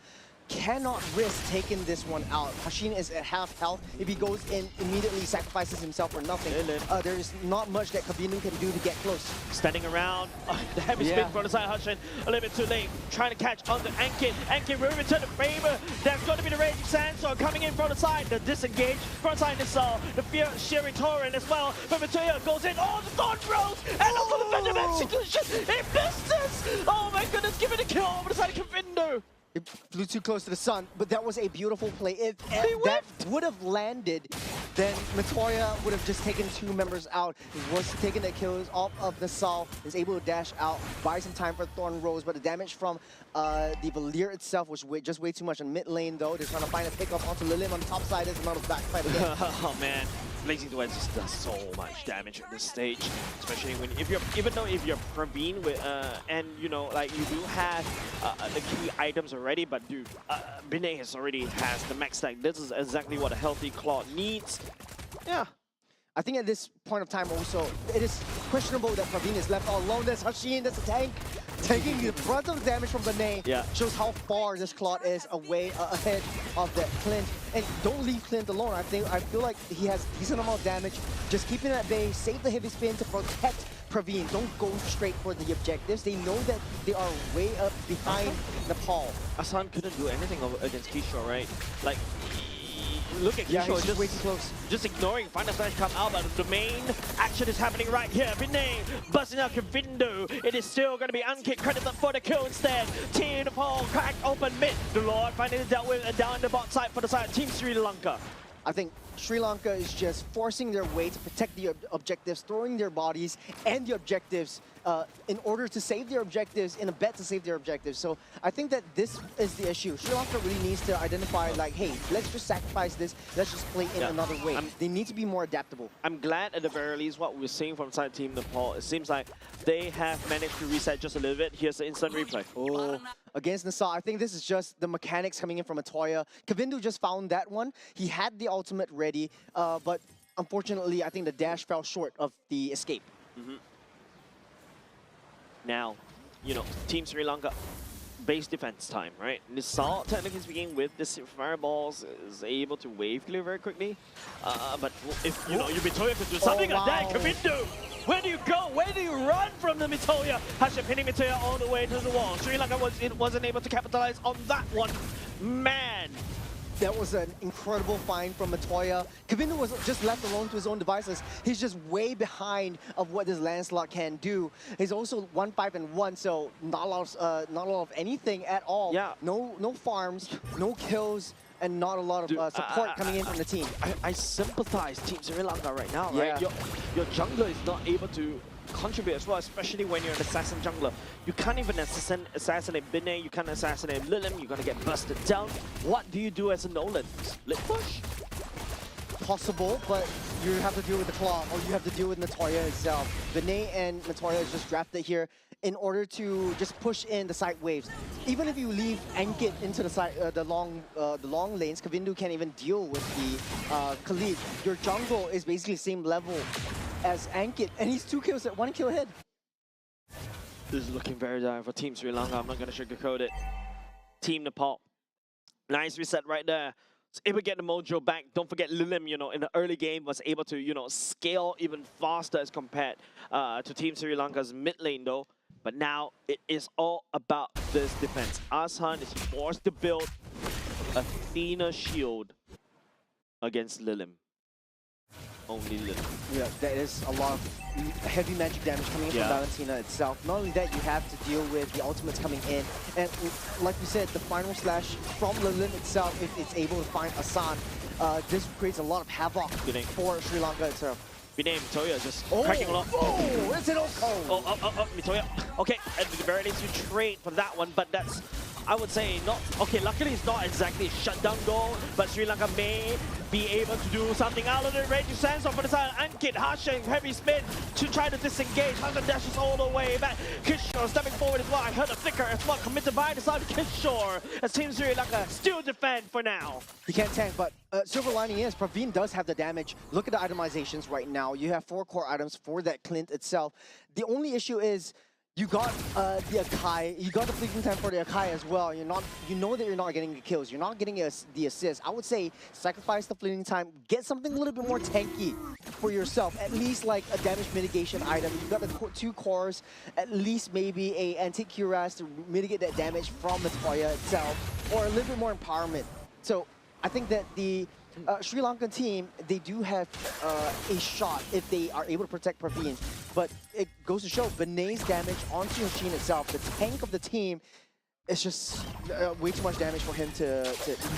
cannot risk taking this one out. Hashin is at half health. If he goes in, immediately sacrifices himself for nothing. There is not much that Kavinu can do to get close. Standing around, the heavy spin from the side, Hashin, a little bit too late. Trying to catch on the Ankin. Ankin will return the favor. There's going to be the Raging Sandstorm coming in from the side. The disengage from the side Nissal. The fear Shearing Torrent as well. But Matoya goes in. Oh, the Thorn Rose! And also the Phantom Execution! It misses! Oh my goodness, give it a kill over the side of Kavindo. It flew too close to the sun, but that was a beautiful play. If that would have landed, then Matoya would have just taken 2 members out. He was taking the kills off of Nissal, is able to dash out, buy some time for Thorn Rose, but the damage from the Valir itself was just way too much on mid lane though. They're trying to find a pickup onto Lilim on the top side. There's another backside again. Oh man. Blazing Duets just does so much damage at this stage, especially if you're Praveen with and you do have the key items already, but dude, Binay already has the max stack. This is exactly what a healthy Claw needs. Yeah. I think at this point of time also, it is questionable that Praveen is left all alone. There's Hashin, there's a tank. Taking the brunt of the damage from Binay shows how far this Claude is away ahead of that Clint. And don't leave Clint alone. I feel like he has decent amount of damage. Just keeping it at bay, save the heavy spin to protect Praveen. Don't go straight for the objectives. They know that they are way up behind Nepal. Asan couldn't do anything against Kishore, right? Like, look at Kishore, just way too close. Just ignoring Final Smash come out, but the main action is happening right here. Binay busting out Kavindo. It is still going to be Unkick credited for the kill instead. Team Nepal cracked open mid. The Lord finally dealt with down the bot side for the side of Team Sri Lanka. I think Sri Lanka is just forcing their way to protect the objectives, throwing their bodies and the objectives in order to save their objectives, in a bet to save their objectives. So I think that this is the issue. Sri Lanka really needs to identify like, hey, let's just sacrifice this, let's just play in another way. They need to be more adaptable. I'm glad at the very least what we're seeing from side Team Nepal. It seems like they have managed to reset just a little bit. Here's the instant replay. Oh, against Nissal, I think this is just the mechanics coming in from Matoya. Kavindu just found that one. He had the ultimate ready, but unfortunately, I think the dash fell short of the escape. Now, Team Sri Lanka, base defense time, right? Nissal, technically speaking, with the fireballs, is able to wave clear very quickly. But if, Mitoya could do something like that, Kavindu! Where do you go? Where do you run from the Mitoya? Hashin pinning Mitoya all the way to the wall. Sri Lanka wasn't able to capitalize on that one. Man! That was an incredible find from Matoya. Kavindu was just left alone to his own devices. He's just way behind of what this Lancelot can do. He's also 1-5-1, so not a lot of anything at all. Yeah. No farms, no kills, and not a lot of support coming in from the team. I sympathize Team Sri Lanka right now, right? Your jungler is not able to contribute as well, especially when you're an assassin jungler. You can't even assassinate Binay, you can't assassinate Lilim, you're gonna get busted down. What do you do as a Nolan? Split push? Possible, but you have to deal with the Claw, or you have to deal with Natoya itself. Binay and Natoya is just drafted here in order to just push in the side waves. Even if you leave Ankit into the side, the long lanes, Kavindu can't even deal with the Khalid. Your jungle is basically the same level as Ankit, and he's 2 kills at 1 kill ahead. This is looking very dire for Team Sri Lanka. I'm not going to sugarcoat it. Team Nepal. Nice reset right there. Was able to get the mojo back. Don't forget Lilim, in the early game was able to, scale even faster as compared to Team Sri Lanka's mid lane though. But now it is all about this defense. Ashan is forced to build Athena shield against Lilim. Only Lilim. Yeah, there is a lot of heavy magic damage coming in from Valentina itself. Not only that, you have to deal with the ultimates coming in. And like you said, the final slash from Lilim itself, if it's able to find Asan, this creates a lot of havoc for Sri Lanka itself. Binay Mitoya just cracking a lot. Oh, it's an Oko! Mitoya. Okay, at the very least you trade for that one, but that's, I would say, not... Okay, luckily it's not exactly a shutdown goal, but Sri Lanka may be able to do something out of it. Reggie Sands off for the side. Ankit, Harsha, heavy spin to try to disengage. Harsha dashes all the way back. Kishore stepping forward as well. I heard a flicker as well. Committed by the side of Kishore as Team Sri Lanka still defend for now. He can't tank, but silver lining is Praveen does have the damage. Look at the itemizations right now. You have 4 core items for that Clint itself. The only issue is you got the Akai, you got the fleeting time for the Akai as well. You know that you're not getting the kills, you're not getting the assist. I would say sacrifice the fleeting time, get something a little bit more tanky for yourself. At least like a damage mitigation item. You got the 2 cores, at least maybe a anti-cuirass to mitigate that damage from the Toya itself, or a little bit more empowerment. So I think that the Sri Lankan team, they do have a shot if they are able to protect Praveen. But it goes to show Vinay's damage onto Hoshin itself, the tank of the team, is just way too much damage for him to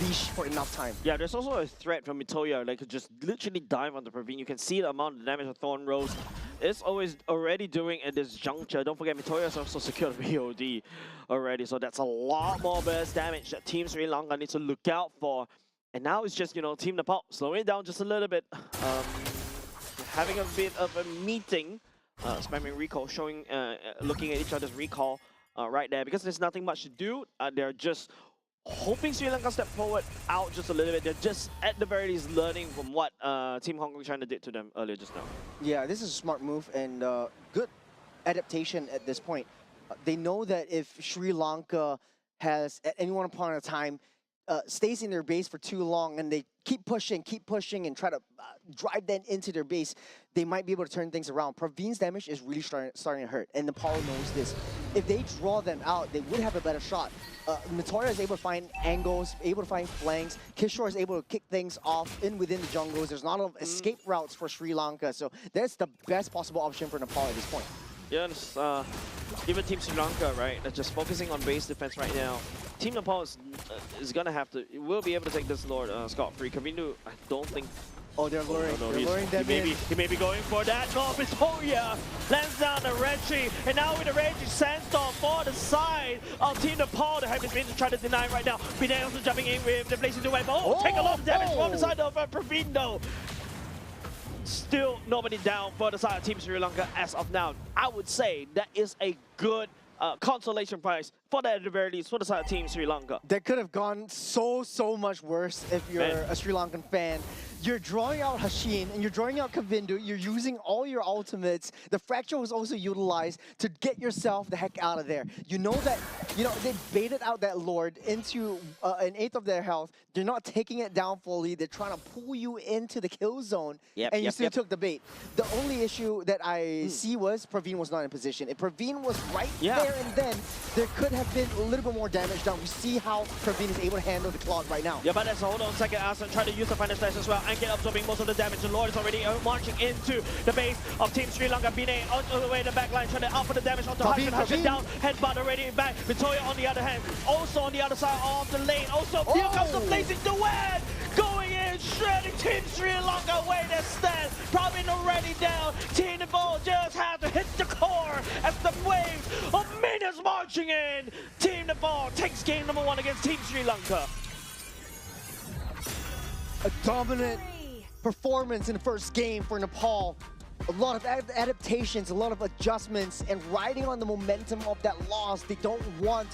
leash for enough time. Yeah, there's also a threat from Mitoya, like just literally dive onto Praveen. You can see the amount of damage of Thorn Rose is always already doing at this juncture. Don't forget, Mitoya is also secured VOD already, so that's a lot more burst damage that Team Sri Lanka needs to look out for. And now it's just, Team Nepal slowing it down just a little bit. Having a bit of a meeting, spamming recall, showing, looking at each other's recall right there. Because there's nothing much to do, they're just hoping Sri Lanka step forward out just a little bit. They're just, at the very least, learning from what Team Hong Kong China did to them earlier just now. Yeah, this is a smart move and good adaptation at this point. They know that if Sri Lanka has, at any one upon a time, stays in their base for too long and they keep pushing and try to drive them into their base, they might be able to turn things around. Praveen's damage is really starting to hurt, and Nepal knows this. If they draw them out, they would have a better shot. Mitoya is able to find angles, able to find flanks. Kishore is able to kick things off within the jungles. There's not a lot of escape routes for Sri Lanka, so that's the best possible option for Nepal at this point. Yeah, even Team Sri Lanka, right, they're just focusing on base defense right now. Team Nepal is gonna have to, will be able to take this Lord scot-free. Kavindu, I don't think. Oh, they're luring. No, they're luring them in. He may be going for that. No, Mitoya lands down the Reggie, and now with the Reggie Sandstorm for the side of Team Nepal, the Heavy Spin to try to deny right now. Binay also jumping in with the Blazing Duet. Oh, take a lot of damage from the side of Praveen though. Still nobody down for the side of Team Sri Lanka as of now. I would say that is a good consolation prize for the, at the very least, for the side of Team Sri Lanka. That could have gone so much worse if you're a Sri Lankan fan. You're drawing out Hashin and you're drawing out Kavindu. You're using all your ultimates. The Fracture was also utilized to get yourself the heck out of there. You know that, they baited out that Lord into an 1/8 of their health. They're not taking it down fully. They're trying to pull you into the kill zone, and you still took the bait. The only issue that I see was Praveen was not in position. If Praveen was right there and then, there could have been a little bit more damage done. We see how Praveen is able to handle the clock right now. Yeah, but let's hold on a second. Aston try to use the final slash as well and get absorbing most of the damage. The Lord is already marching into the base of Team Sri Lanka. Binay on the way to the back line, trying to output the damage onto Hashin down. Headbutt already back. Mitoya on the other hand, also on the other side of the lane. Also, here comes the Blazing Duet! Going in, shredding Team Sri Lanka where they stand. Probably already down. Team Nepal just have to hit the core as the waves of minions marching in. Team Nepal takes game number 1 against Team Sri Lanka. A dominant performance in the first game for Nepal. A lot of adaptations, a lot of adjustments, and riding on the momentum of that loss. They don't want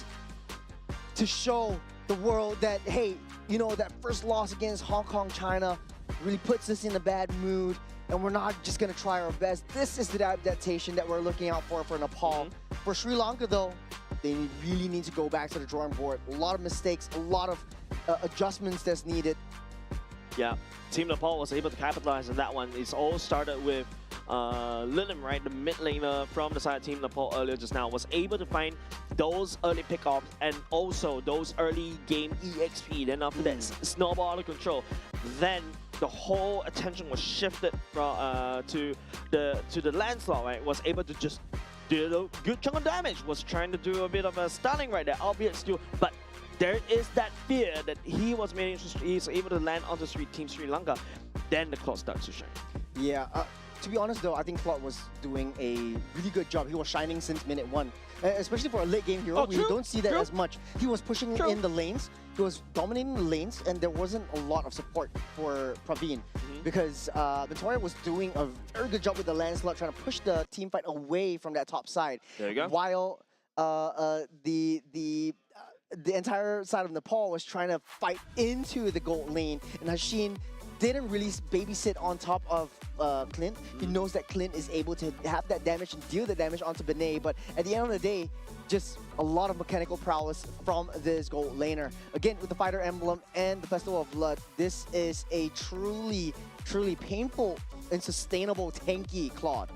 to show the world that, hey, that first loss against Hong Kong, China really puts us in a bad mood, and we're not just going to try our best. This is the adaptation that we're looking out for Nepal. For Sri Lanka, though, they really need to go back to the drawing board. A lot of mistakes, a lot of adjustments that's needed. Yeah, Team Nepal was able to capitalize on that one. It's all started with Lilim, right, the mid laner from the side of Team Nepal earlier just now, was able to find those early pickoffs and also those early game EXP. Then after that, snowball out of control. Then the whole attention was shifted from to the Lancelot, right? Was able to just do a good chunk of damage. Was trying to do a bit of a stunning right there, albeit still, but there is that fear that he was able to land onto Team Sri Lanka. Then the clock starts to shine. Yeah, to be honest though, I think Claude was doing a really good job. He was shining since minute 1. Especially for a late game hero, we don't see that as much. He was pushing in the lanes, he was dominating the lanes, and there wasn't a lot of support for Praveen because Victoria was doing a very good job with the Lancelot, trying to push the team fight away from that top side. There you go. While the entire side of Nepal was trying to fight into the gold lane, and Hashin didn't really babysit on top of Clint. He knows that Clint is able to have that damage and deal the damage onto Benet, but at the end of the day, just a lot of mechanical prowess from this gold laner. Again, with the Fighter Emblem and the Festival of Blood, this is a truly painful and sustainable tanky Claude.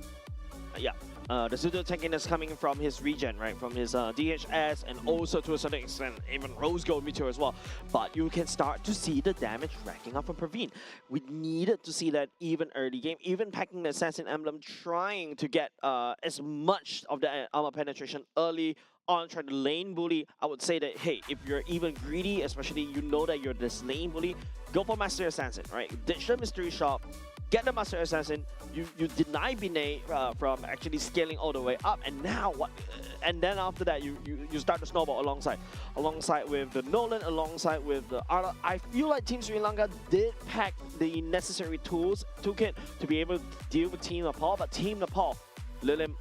Yeah. The pseudo tankiness coming from his regen, right? From his DHS and also to a certain extent even Rose Gold Meteor as well. But you can start to see the damage racking up from Praveen. We needed to see that even early game, even packing the Assassin Emblem, trying to get as much of the armor penetration early on, trying to lane bully. I would say that, hey, if you're even greedy, especially you know that you're this lane bully, go for Master Assassin, right? Ditch the Mystery Shop, get the Master Assassin, you deny Binay from actually scaling all the way up, and now what? And then after that, you start to snowball alongside with the Nolan, alongside with the Arla. I feel like Team Sri Lanka did pack the necessary toolkit to be able to deal with Team Nepal, but Team Nepal, Lilim,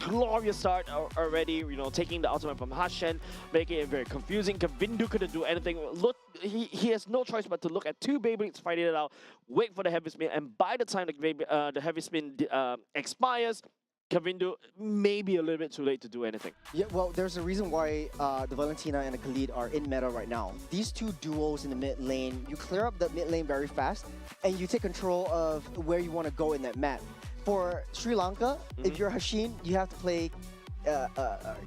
glorious start already, you know, taking the ultimate from Hashen, making it very confusing. Kavindu couldn't do anything. Look, he has no choice but to look at two Beyblades fighting it out, wait for the heavy spin, and by the time the heavy spin expires, Kavindu may be a little bit too late to do anything. Yeah, well, there's a reason why the Valentina and the Khalid are in meta right now. These two duos in the mid lane, you clear up the mid lane very fast, and you take control of where you want to go in that map. For Sri Lanka, if you're Hashin, you have to play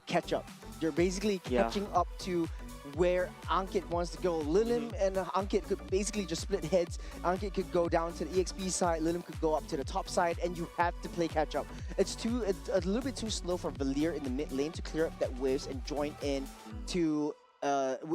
catch up. You're basically catching up to where Ankit wants to go. Lilim and Ankit could basically just split heads. Ankit could go down to the EXP side, Lilim could go up to the top side, and you have to play catch up. It's a little bit too slow for Valir in the mid lane to clear up that waves and join in to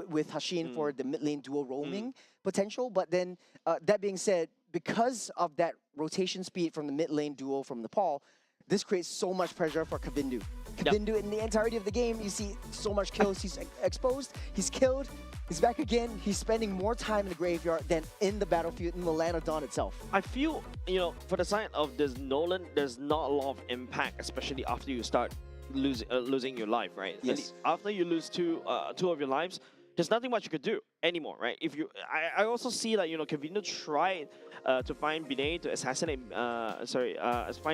with Hashin for the mid lane dual roaming potential. But then that being said, because of that rotation speed from the mid lane duo from Nepal, this creates so much pressure for Kavindu. Kavindu in the entirety of the game, you see so much kills. He's exposed, he's killed, he's back again. He's spending more time in the graveyard than in the battlefield in the Land of Dawn itself. I feel, you know, for the side of this Nolan, there's not a lot of impact, especially after you start losing your life, right? Yes. After you lose two of your lives, there's nothing much you could do anymore, right? If you, I also see that, you know, Kavindu tried to find Binay to assassinate,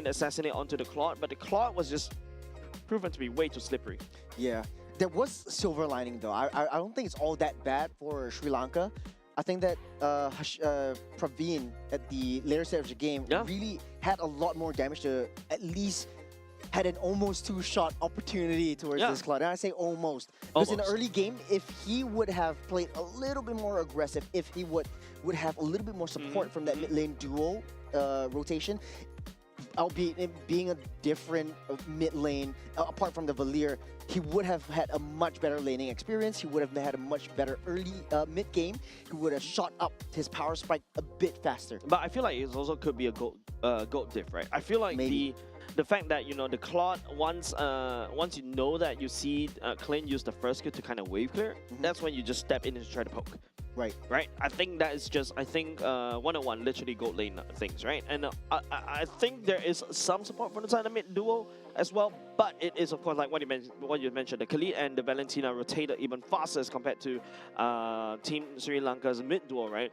assassinate onto the Claude, but the Claude was just proven to be way too slippery. Yeah, there was silver lining though. I don't think it's all that bad for Sri Lanka. I think that Praveen at the later stage of the game really had a lot more damage to at least had an almost two-shot opportunity towards this Claude. And I say almost. Because in the early game, if he would have played a little bit more aggressive, if he would have a little bit more support from that mid-lane duo rotation, albeit it being a different mid-lane, apart from the Valir, he would have had a much better laning experience. He would have had a much better early mid-game. He would have shot up his power spike a bit faster. But I feel like it also could be a gold diff, right? I feel like the fact that, you know, the Claude, once you know that you see Clint use the first skill to kind of wave clear, that's when you just step in and try to poke. Right. I think that is just, one-on-one, literally gold lane things, right? And I think there is some support from the side of mid duo as well, but it is, of course, like what you mentioned, the Khalid and the Valentina rotated even faster as compared to Team Sri Lanka's mid duo, right?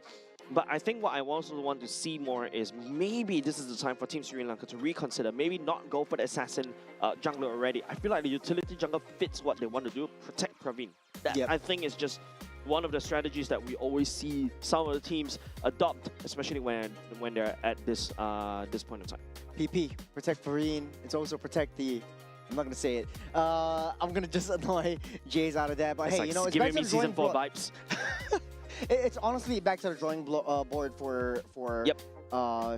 But I think what I also want to see more is maybe this is the time for Team Sri Lanka to reconsider, maybe not go for the assassin jungler already. I feel like the utility jungler fits what they want to do, protect Praveen. That, I think, is just one of the strategies that we always see some of the teams adopt, especially when they're at this point of time. PP, protect Farine. It's also protect the. I'm not gonna say it. I'm gonna just annoy Jays out of that. But It's hey, like you know, it's giving back me to the drawing season 4 board. vibes. It's honestly back to the drawing board for Yep.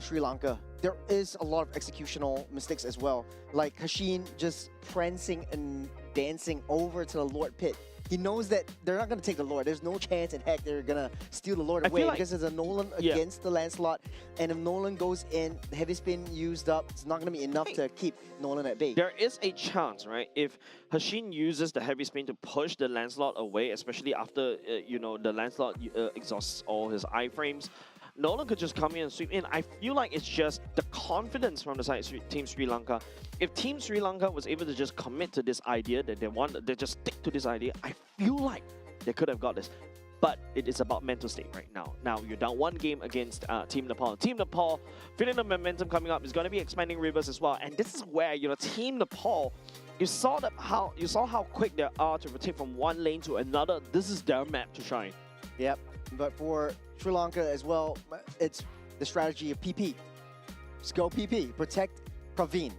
Sri Lanka. There is a lot of executional mistakes as well, like Hashin just prancing and dancing over to the Lord pit. He knows that they're not going to take the Lord. There's no chance in heck they're going to steal the Lord I away feel like- because there's a Nolan Yeah. against the Lancelot. And if Nolan goes in, the heavy spin used up, it's not going to be enough to keep Nolan at bay. There is a chance, right? If Hashin uses the heavy spin to push the Lancelot away, especially after, you know, the Lancelot exhausts all his iframes, Nolan could just come in and sweep in. I feel like it's just the confidence from the side of Team Sri Lanka. If Team Sri Lanka was able to just commit to this idea that they just stick to this idea, I feel like they could have got this. But it is about mental state right now. Now you're down 1 game against Team Nepal. Team Nepal, feeling the momentum coming up, is going to be expanding rivers as well. And this is where, you know, Team Nepal, you saw how quick they are to rotate from one lane to another. This is their map to shine. Yep. But for Sri Lanka as well, it's the strategy of PP. Just go PP, protect Praveen.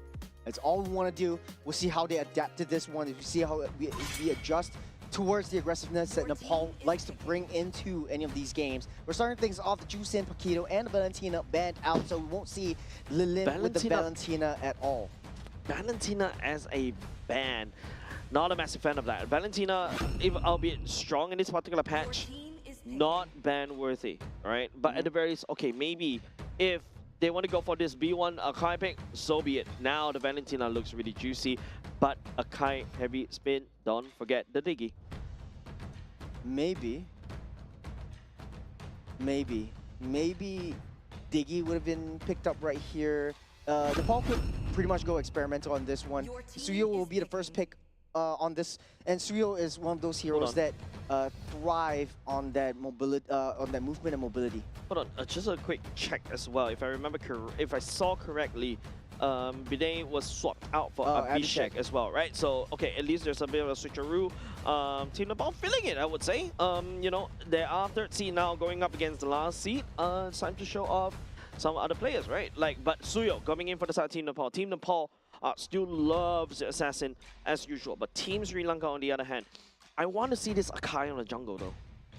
That's all we want to do. We'll see how they adapt to this one. If we see how we adjust towards the aggressiveness that Nepal likes to bring into any of these games. We're starting things off the Jusin, Paquito, and Valentina banned out, so we won't see Lilin with the Valentina at all. Valentina as a ban, not a massive fan of that. Valentina, if albeit strong in this particular patch, not ban worthy, right? But at the very least, okay, maybe if they want to go for this B1 Akai pick, so be it. Now the Valentina looks really juicy, but Akai heavy spin, don't forget the Diggy. Maybe Diggy would have been picked up right here. Nepal could pretty much go experimental on this one. Suyo will be the first pick on this, and Suyo is one of those heroes that thrive on that mobility, on that movement and mobility. Hold on, just a quick check as well. If I remember, if I saw correctly, Bidet was swapped out for Abhishek as well, right? So, okay, at least there's a bit of a switcheroo. Team Nepal feeling it, I would say. You know, they are 3rd seed now going up against the last seed. It's time to show off some other players, right? Like, but Suyo coming in for the side of Team Nepal. Team Nepal still loves the Assassin as usual, but Team Sri Lanka, on the other hand, I want to see this Akai on the jungle though.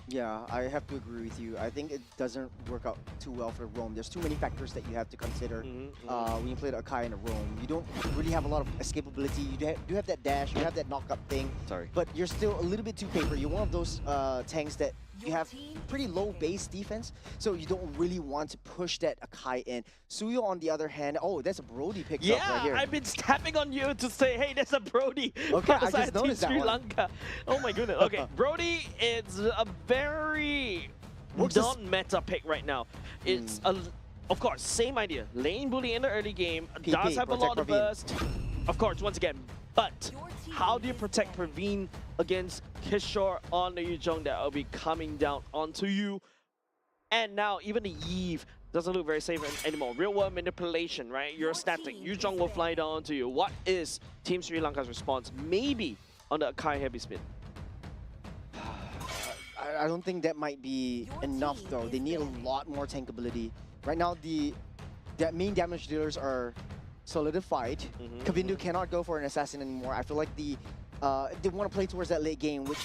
Yeah, I have to agree with you. I think it doesn't work out too well for Rome. There's too many factors that you have to consider when you play the Akai in a Rome. You don't really have a lot of escapability. You do have that dash, you have that knock-up thing. Sorry. But you're still a little bit too paper. You're one of those tanks that you have pretty low base defense, so you don't really want to push that Akai in. Suyo, on the other hand, oh, that's a Brody picked up right here. Yeah, I've been tapping on you to say, hey, there's a Brody. Okay, from the I side just of Team noticed that Sri one. Lanka. Oh my goodness. Okay, Brody is a very non-meta pick right now. It's of course, same idea. Lane bully in the early game, PP, does have a lot of protect Praveen. burst. Of course, once again, but how do you protect Praveen against Kishore on the Yuzhong that will be coming down onto you? And now even the Eve doesn't look very safe anymore. Real world manipulation, right? You're static. Yuzhong will fly down to you. What is Team Sri Lanka's response? Maybe on the Akai heavy spin. I don't think that might be enough though. They need a lot more tankability. Right now, the main damage dealers are solidified. Kavindu cannot go for an assassin anymore. I feel like they want to play towards that late game, which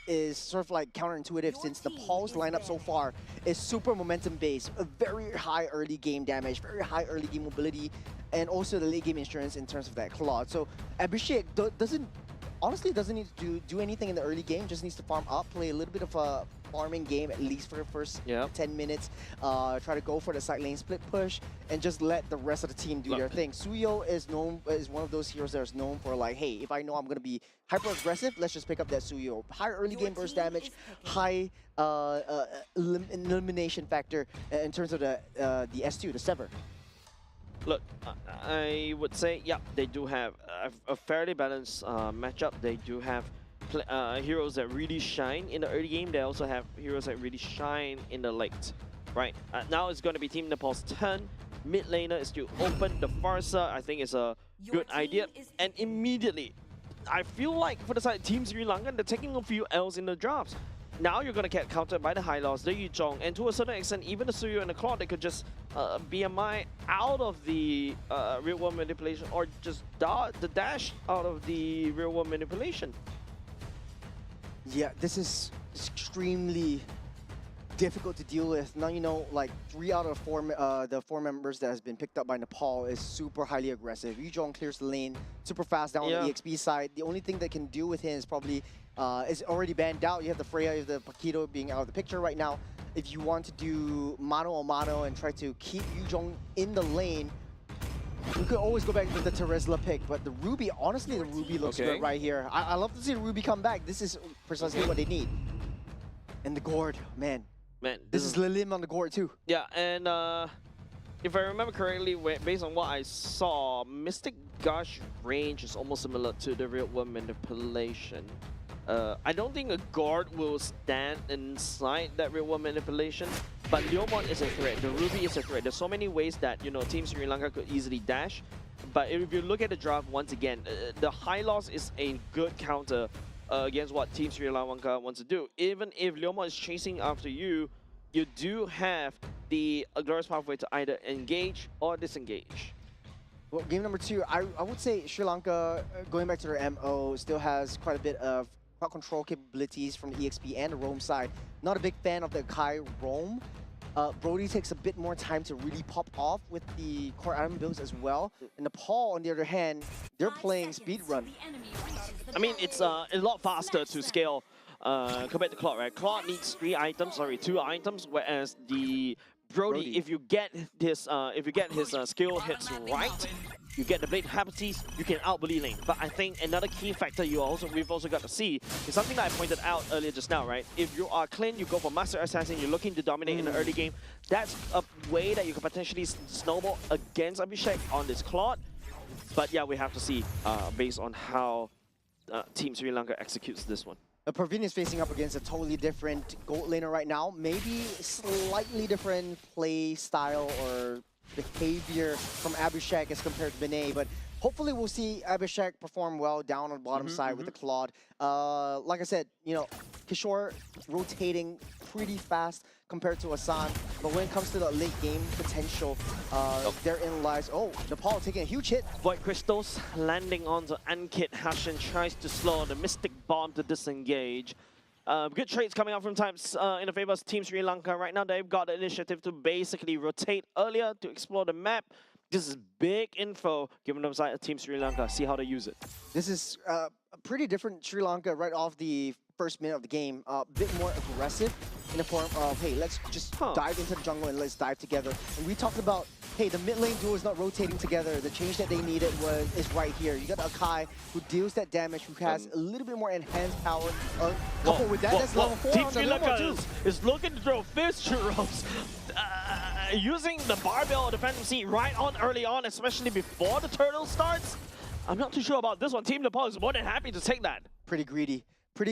is sort of like counterintuitive since Nepal's lineup so far is super momentum based, a very high early game damage, very high early game mobility, and also the late game insurance in terms of that Claude. So Abhishek honestly doesn't need to do anything in the early game, just needs to farm up, play a little bit of a farming game at least for the first 10 minutes, try to go for the side lane split push, and just let the rest of the team do their thing. Suyo is one of those heroes that is known for like, hey, if I know I'm going to be hyper aggressive, let's just pick up that Suyo. High early game burst damage, high elimination factor in terms of the S2, the Sever. Look, I would say, yeah, they do have a fairly balanced matchup. They do have heroes that really shine in the early game. They also have heroes that really shine in the late, right? Now it's going to be Team Nepal's turn. Mid laner is still open. The Farsa, I think, is a good idea. And immediately, I feel like for the side of Team Sri Lanka, they're taking a few L's in the drops. now you're going to get countered by the high loss, the Yu Zhong, and to a certain extent, even the Suyu and the Claude, they could just BMI out of the real world manipulation, or just the dash out of the real world manipulation. Yeah, this is extremely difficult to deal with. Now, you know, like 3 out of 4, the 4 members that has been picked up by Nepal is super highly aggressive. Yu Zhong clears the lane super fast down on the EXP side. The only thing that can deal with him is probably is already banned out. You have the Freya, you have the Paquito being out of the picture right now. If you want to do mano a mano and try to keep Yu Zhong in the lane, you could always go back to the Terizla pick, but the Ruby, honestly, the Ruby looks good right here. I love to see the Ruby come back. This is precisely what they need. And the Gourd, man. This is Lilim on the Gourd too. Yeah, and if I remember correctly, based on what I saw, Mystic Gush range is almost similar to the real world manipulation. I don't think a guard will stand inside that real world manipulation, but Leomon is a threat. The Ruby is a threat. There's so many ways that, you know, Team Sri Lanka could easily dash. But if you look at the draft once again, the high loss is a good counter against what Team Sri Lanka wants to do. Even if Leomon is chasing after you, you do have the glorious pathway to either engage or disengage. Well, game number 2, I would say Sri Lanka, going back to their MO, still has quite a bit of crowd control capabilities from the EXP and the roam side. Not a big fan of the Kai roam. Brody takes a bit more time to really pop off with the core item builds as well. And Nepal, on the other hand, they're playing speedrun. I mean, it's a lot faster to scale compared to Claude, right? Claude needs 2 items, whereas the Brody, if you get his skill hits right, you get the blade capacities, you can out-bully lane. But I think another key factor we've also got to see is something that I pointed out earlier just now, right? If you are clean, you go for Master Assassin, you're looking to dominate in the early game, that's a way that you can potentially snowball against Abhishek on this Claude. But yeah, we have to see based on how Team Sri Lanka executes this one. Praveen is facing up against a totally different gold laner right now. Maybe slightly different play style or behavior from Abhishek as compared to Vinay, but hopefully we'll see Abhishek perform well down on the bottom side with the Claude. Like I said, you know, Kishore rotating pretty fast compared to Asan, but when it comes to the late game potential, therein lies, Nepal taking a huge hit. Void Crystals landing onto Ankit. Hashin tries to slow the Mystic Bomb to disengage. Good trades coming out from times in the favor of Team Sri Lanka. Right now, they've got the initiative to basically rotate earlier to explore the map. This is big info given them side of Team Sri Lanka. See how they use it. This is a pretty different Sri Lanka right off the first minute of the game. A bit more aggressive in the form of, hey, let's just dive into the jungle and let's dive together. And we talked about, hey, the mid lane duo is not rotating together. The change that they needed is right here. You got Akai who deals that damage, who has a little bit more enhanced power. Coupled with that, that's level 4 Team on Sri the Lanka is looking to throw fist churros. Using the barbell or the Phantom Seed right on early on, especially before the turtle starts. I'm not too sure about this one. Team Nepal is more than happy to take that. Pretty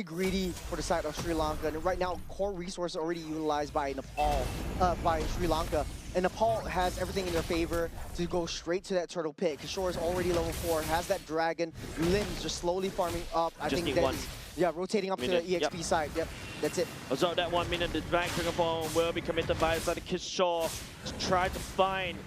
greedy for the side of Sri Lanka. And right now, core resources already utilized by Nepal, by Sri Lanka. And Nepal has everything in their favor to go straight to that turtle pit. Kishore is already level 4, has that dragon. Limbs just slowly farming up. I think that yeah, rotating up to the EXP side. Yep, that's it. So that 1 minute, the Dragon Dragonborn will be committed by the side of Kishore to try to find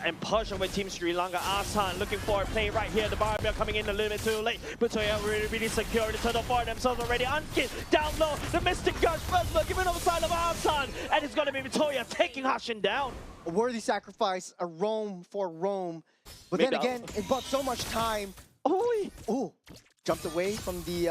and push away Team Sri Lanka. Asan looking for a play right here. The barbell coming in a little bit too late. But Toya really secure the turtle for themselves already. Unkit down low. The Mystic Gush first look giving on the side of Asan. And it's going to be Toya taking Hashin down. A worthy sacrifice, a roam for Rome. But then again, it bought so much time. Ooh, jumped away from the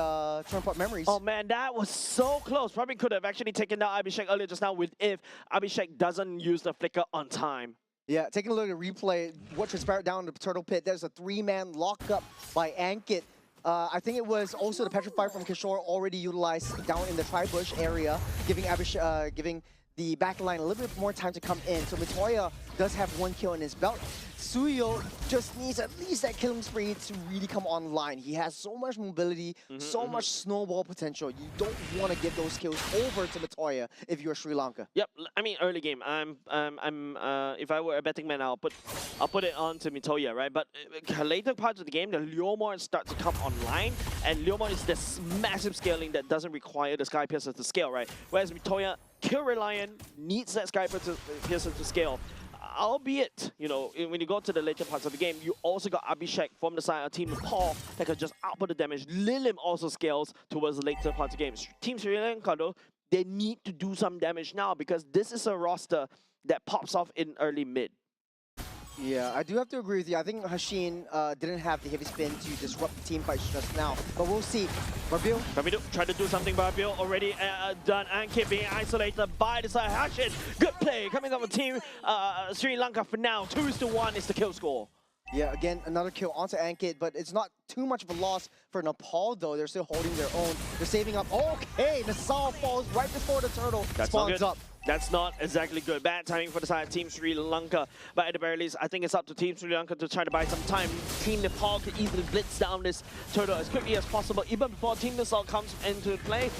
Turnpot memories. Oh man, that was so close. Probably could have actually taken down Abhishek earlier just now if Abhishek doesn't use the flicker on time. Yeah, taking a look at the replay, what transpired down in the turtle pit, there's a 3-man lockup by Ankit. I think it was also the Petrify from Kishore already utilized down in the tri-bush area, giving the backline a little bit more time to come in. So Mitoya does have 1 kill in his belt. Suyo just needs at least that killing spree to really come online. He has so much mobility, so much snowball potential. You don't want to get those kills over to Nagoya if you're Sri Lanka. Yep, I mean early game. If I were a betting man, I'll put it on to Mitoya, right? But later parts of the game, the Leomord start to come online, and Leomord is this massive scaling that doesn't require the Sky Piercer to scale, right? Whereas Mitoya, kill reliant, needs that Sky Piercer to scale. Albeit, you know, when you go to the later parts of the game, you also got Abhishek from the side of Team Nepal that can just output the damage. Lilim also scales towards the later parts of the game. Team Sri Lanka, though, they need to do some damage now because this is a roster that pops off in early mid. Yeah, I do have to agree with you. I think Hashin didn't have the heavy spin to disrupt the team fight just now, but we'll see. Barbil? Barbil try to do something. Barbil already done. Ankit being isolated by the side. Hashin, good play coming up with Team Sri Lanka for now. 2-1 is the kill score. Yeah, again, another kill onto Ankit, but it's not too much of a loss for Nepal, though. They're still holding their own. They're saving up. Okay, Nasal falls right before the turtle spawns up. That's not exactly good. Bad timing for the side of Team Sri Lanka. But at the very least, I think it's up to Team Sri Lanka to try to buy some time. Team Nepal could easily blitz down this turtle as quickly as possible, even before Team Nepal comes into play.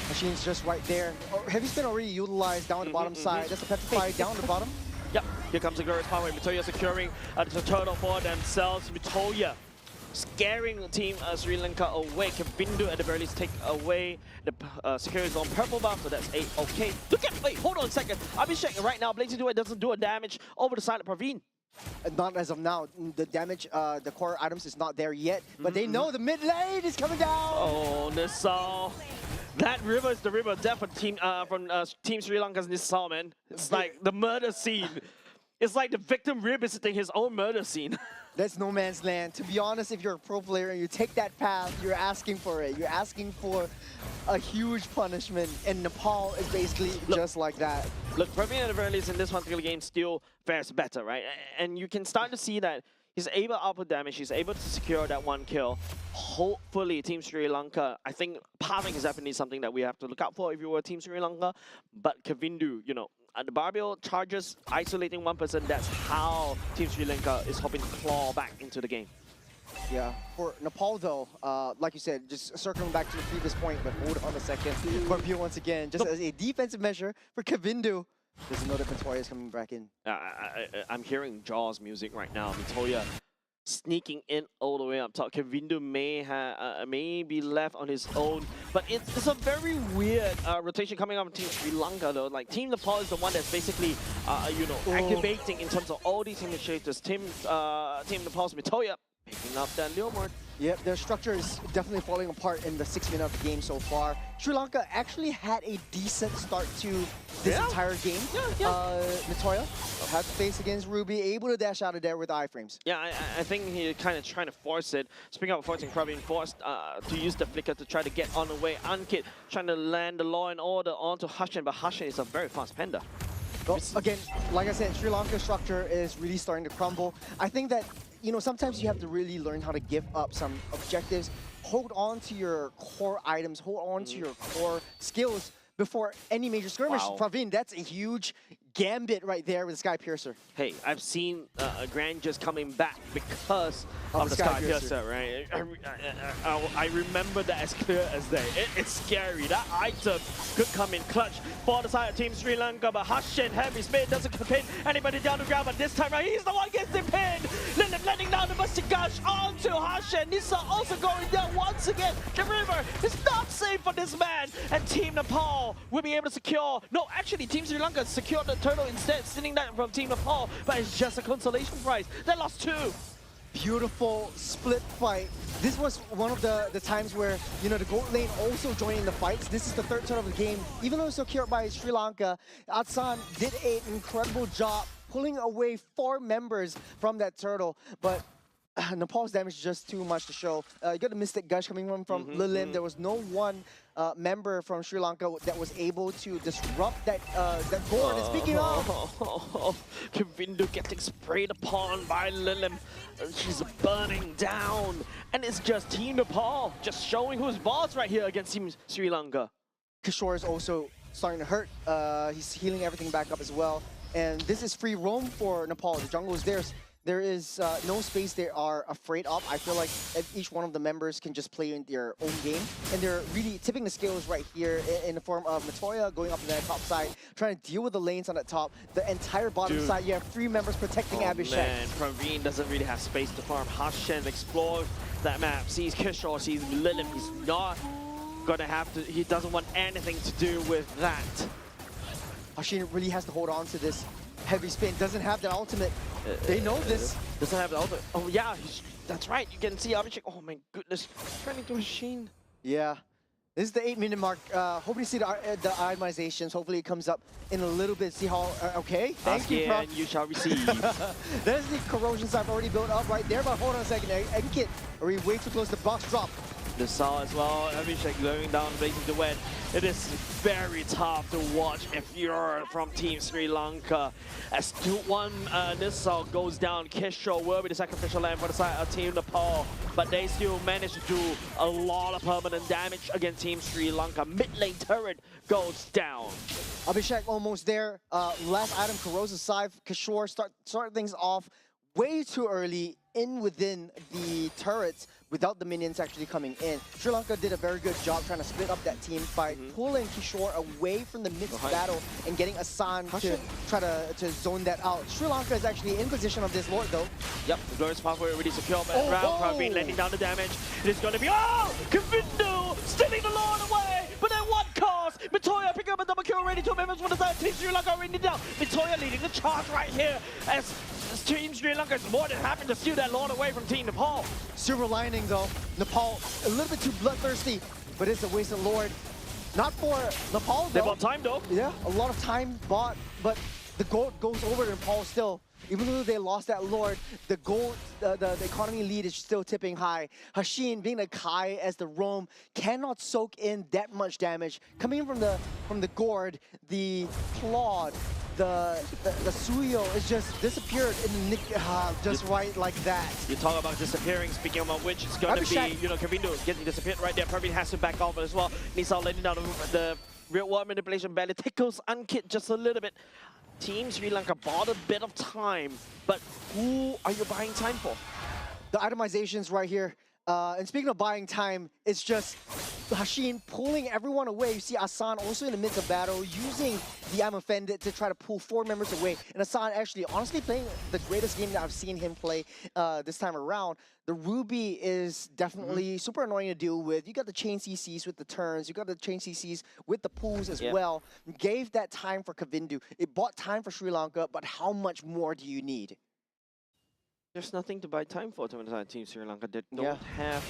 Machine's just right there. Heavy spin already utilized down the bottom side. That's a petrify down the bottom. Yep, here comes the Glorious Power. Mitoya securing the turtle for themselves. Mitoya scaring Team Sri Lanka away. Kavindu at the very least take away the security zone purple buff, so that's 8. Okay, look at, wait, hold on a second. Abhishek right now, Blazing Duet doesn't do a damage over the side of Praveen. Not as of now. The damage, the core items is not there yet, but they know the mid lane is coming down. Oh, Nisal. That river is the river of death for from Team Sri Lanka's Nisal, man. It's like the murder scene. It's like the victim revisiting his own murder scene. That's no man's land. To be honest, if you're a pro player and you take that path, you're asking for it. You're asking for a huge punishment, and Nepal is basically just like that. Look, Praveen at the very least in this particular game still fares better, right? And you can start to see that he's able to output damage, he's able to secure that 1 kill. Hopefully, Team Sri Lanka, I think pathing is definitely something that we have to look out for if you were Team Sri Lanka. But Kavindu, you know, the Barbil charges, isolating 1 person, that's how Team Sri Lanka is hoping to claw back into the game. Yeah, for Nepal though, like you said, just circling back to the previous point, but hold on a second. Barbil once again, just as a defensive measure for Kavindu. There's no different Mitoya is coming back in. I'm hearing Jaws music right now. Mitoya sneaking in all the way up top. Kavindu may be left on his own, but it's a very weird rotation coming up from Team Sri Lanka though. Like Team Nepal is the one that's basically you know, activating in terms of all these initiators. Team Nepal's Mitoya picking up that Leomord. Yep, their structure is definitely falling apart in the 6 minutes of the game so far. Sri Lanka actually had a decent start to this entire game. Mitoya had to face against Ruby, able to dash out of there with iframes. Yeah, I think he kind of trying to force it. Speaking of forcing, probably forced to use the flicker to try to get on the way. Ankit trying to land the law and order onto Hashin, but Hashin is a very fast panda. Well, again, like I said, Sri Lanka's structure is really starting to crumble. I think that, you know, sometimes you have to really learn how to give up some objectives, hold on to your core items, hold on to your core skills before any major skirmish. Wow. Praveen, that's a huge gambit right there with Sky Piercer. Hey, I've seen Grand just coming back because of the Sky Piercer, right? I remember that as clear as day. It's scary. That item could come in clutch for the side of Team Sri Lanka, but Hashin, heavy spin, doesn't pin anybody down the ground, but this time he's the one gets the pin. Lilim letting down the Mystic Gush onto Hashin. Nisa also going down once again. The river is not safe for this man, and Team Nepal will be able to secure. No, actually, Team Sri Lanka secured the turtle instead, sitting down from Team Nepal, but it's just a consolation prize. They lost 2. Beautiful split fight. This was one of the times where, you know, the gold lane also joining the fights. This is the 3rd turn of the game. Even though it's secured by Sri Lanka, Atsan did an incredible job pulling away 4 members from that turtle, but Nepal's damage is just too much to show. You got the Mystic Gush coming from Lilim. There was no one member from Sri Lanka that was able to disrupt that board. And speaking of, Kavindu getting sprayed upon by Lilim. She's burning down. And it's just Team Nepal just showing who's boss right here against Team Sri Lanka. Kishore is also starting to hurt. He's healing everything back up as well. And this is free roam for Nepal. The jungle is theirs. There is no space they are afraid of. I feel like each one of the members can just play in their own game. And they're really tipping the scales right here in the form of Nagoya going up to the top side, trying to deal with the lanes on the top. The entire bottom side, you have 3 members protecting Abhishek. Man, Praveen doesn't really have space to farm. Hashen explores that map, sees Kishore, sees Lilim. He's not gonna have to, he doesn't want anything to do with that. Hashin really has to hold on to this heavy spin. Doesn't have the ultimate. They know this. Doesn't have the ultimate. Oh yeah, that's right. You can see Abhishek. Oh my goodness, turning to Hashin. Yeah. This is the 8-minute mark. Hoping to see the itemizations. Hopefully it comes up in a little bit. See how, okay. Thank you, Prof. And you shall receive. There's the corrosion side already built up right there, but hold on a second. Enkit, are we way too close to box drop? The saw as well, Abhishek going down, blazing the wet. It is very tough to watch if you're from Team Sri Lanka. As one Nissal goes down, Kishore will be the sacrificial lamb for the side of Team Nepal, but they still manage to do a lot of permanent damage against Team Sri Lanka. Mid lane turret goes down. Abhishek almost there. Last item, corrosive side. Kishore start things off way too early within the turrets without the minions actually coming in. Sri Lanka did a very good job trying to split up that team by pulling Kishore away from the midst battle and getting Asan to try to zone that out. Sri Lanka is actually in position of this Lord though. Yep, the Glorious Pathway already secure, but round Praveen letting down the damage. It is going to be, Kavindu stealing the Lord away, but at what cost? Mitoya picking up a double kill already, 2 members from the side, Team Sri Lanka already down. Mitoya leading the charge right here as Team Sri Lanka is more than happy to steal that Lord away from Team Nepal. Silver lining though, Nepal a little bit too bloodthirsty, but it's a wasted Lord. Not for Nepal though. They bought time though. Yeah, a lot of time bought, but the gold goes over to Nepal still. Even though they lost that Lord, the gold, the economy lead is still tipping high. Hashin, being a Kai as the roam, cannot soak in that much damage. Coming in from the gourd, the clawed, the Suyo is just disappeared in the just right like that. You talk about disappearing, speaking about which, it's going to be, Kavindu getting disappeared right there. Praveen has to back off as well. Nisal letting down the real world manipulation barely tickles Unkit just a little bit. Team Sri Lanka bought a bit of time, but who are you buying time for? The itemizations right here. And speaking of buying time, it's just Hashin pulling everyone away. You see Asan also in the midst of battle, using the I'm Offended to try to pull 4 members away. And Asan actually, honestly, playing the greatest game that I've seen him play this time around. The Ruby is definitely super annoying to deal with. You got the chain CCs with the turns. You got the chain CCs with the pulls as well. Gave that time for Kavindu. It bought time for Sri Lanka, but how much more do you need? There's nothing to buy time for Team Sri Lanka. They don't have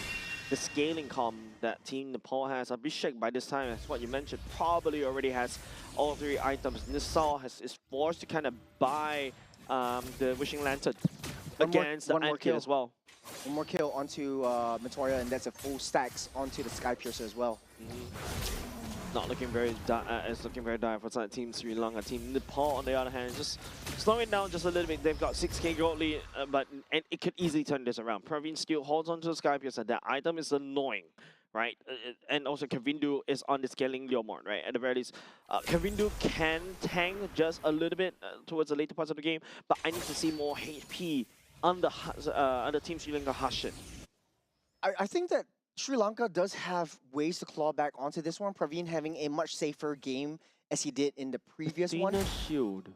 the scaling com that Team Nepal has. Abhishek, by this time, as what you mentioned, probably already has all 3 items. Nisal is forced to kind of buy the Wishing Lantern against the Ankit as well. One more kill onto Matoya, and that's a full stacks onto the Sky Piercer as well. Not looking very it's looking very dire for Team Sri Lanka. Team Nepal, on the other hand, just slowing down just a little bit. They've got 6k gold lead, and it could easily turn this around. Praveen still holds on to the Sky Piercer. That item is annoying, right? And also Kavindu is on the scaling Leomord, right? At the very least, Kavindu can tank just a little bit towards the later parts of the game, but I need to see more HP under Team Sri Lanka Hashin. I think that Sri Lanka does have ways to claw back onto this one. Praveen having a much safer game as he did in the previous one. Shield.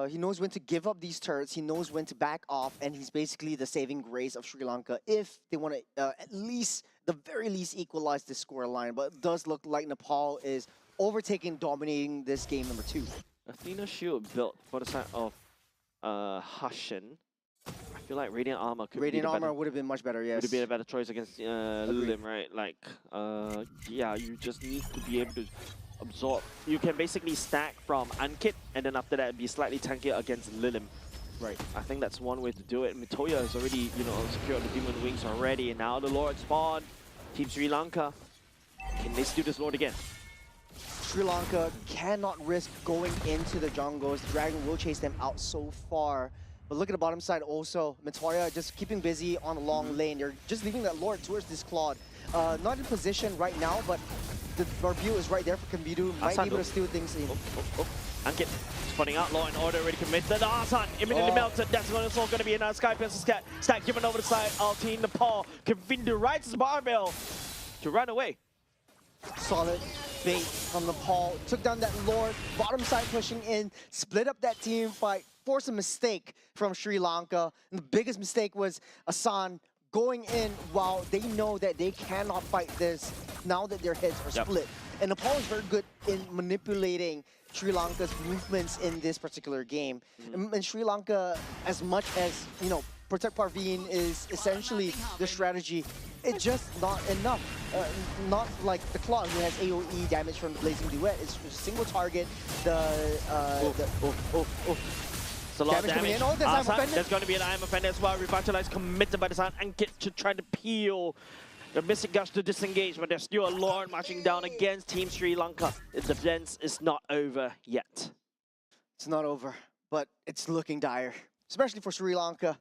He knows when to give up these turrets. He knows when to back off, and he's basically the saving grace of Sri Lanka if they want to at least, the very least, equalize the score line. But it does look like Nepal is overtaking, dominating this game number 2. Athena Shield built for the side of Hashin. I feel like Radiant Armor could Radiant Armor would have been much better, yes. Would have been a better choice against Lim, right? Like, yeah, you just need to be able to absorb. You can basically stack from Unkit, and then after that be slightly tankier against Lilim. Right. I think that's one way to do it. Mitoya has already, secured the Demon Wings already, and now the Lord spawn. Team Sri Lanka, can they steal this Lord again? Sri Lanka cannot risk going into the jungles. The Dragon will chase them out so far. But look at the bottom side also. Matoya just keeping busy on a long lane. You're just leaving that Lord towards this Claude. Not in position right now, but the Barbu is right there for Kavindu. Might be able to steal things in. Ankit spotting out, Law and Order already committed. Asan immediately melted. That's also going to be another Sky Pencil stack given over the side of Team Nepal. Kavindu rides his barbell to run away. Solid bait from Nepal. Took down that Lord. Bottom side pushing in. Split up that team fight. Forced a mistake from Sri Lanka. And the biggest mistake was Asan going in while they know that they cannot fight this now that their heads are split. And Nepal is very good in manipulating Sri Lanka's movements in this particular game. And Sri Lanka, as much as, you know, Protect Parveen is essentially the strategy, it's just not enough. Not like the Claw, who has AoE damage from the Blazing Duet. It's a single target. It's a lot of damage. Oh, there's going to be an IM offender as well. Revitalized, committed by the Sun, and get to try to peel the Mystic Gush to disengage, but there's still a Lord marching down against Team Sri Lanka. The defense is not over yet. It's not over, but it's looking dire, especially for Sri Lanka.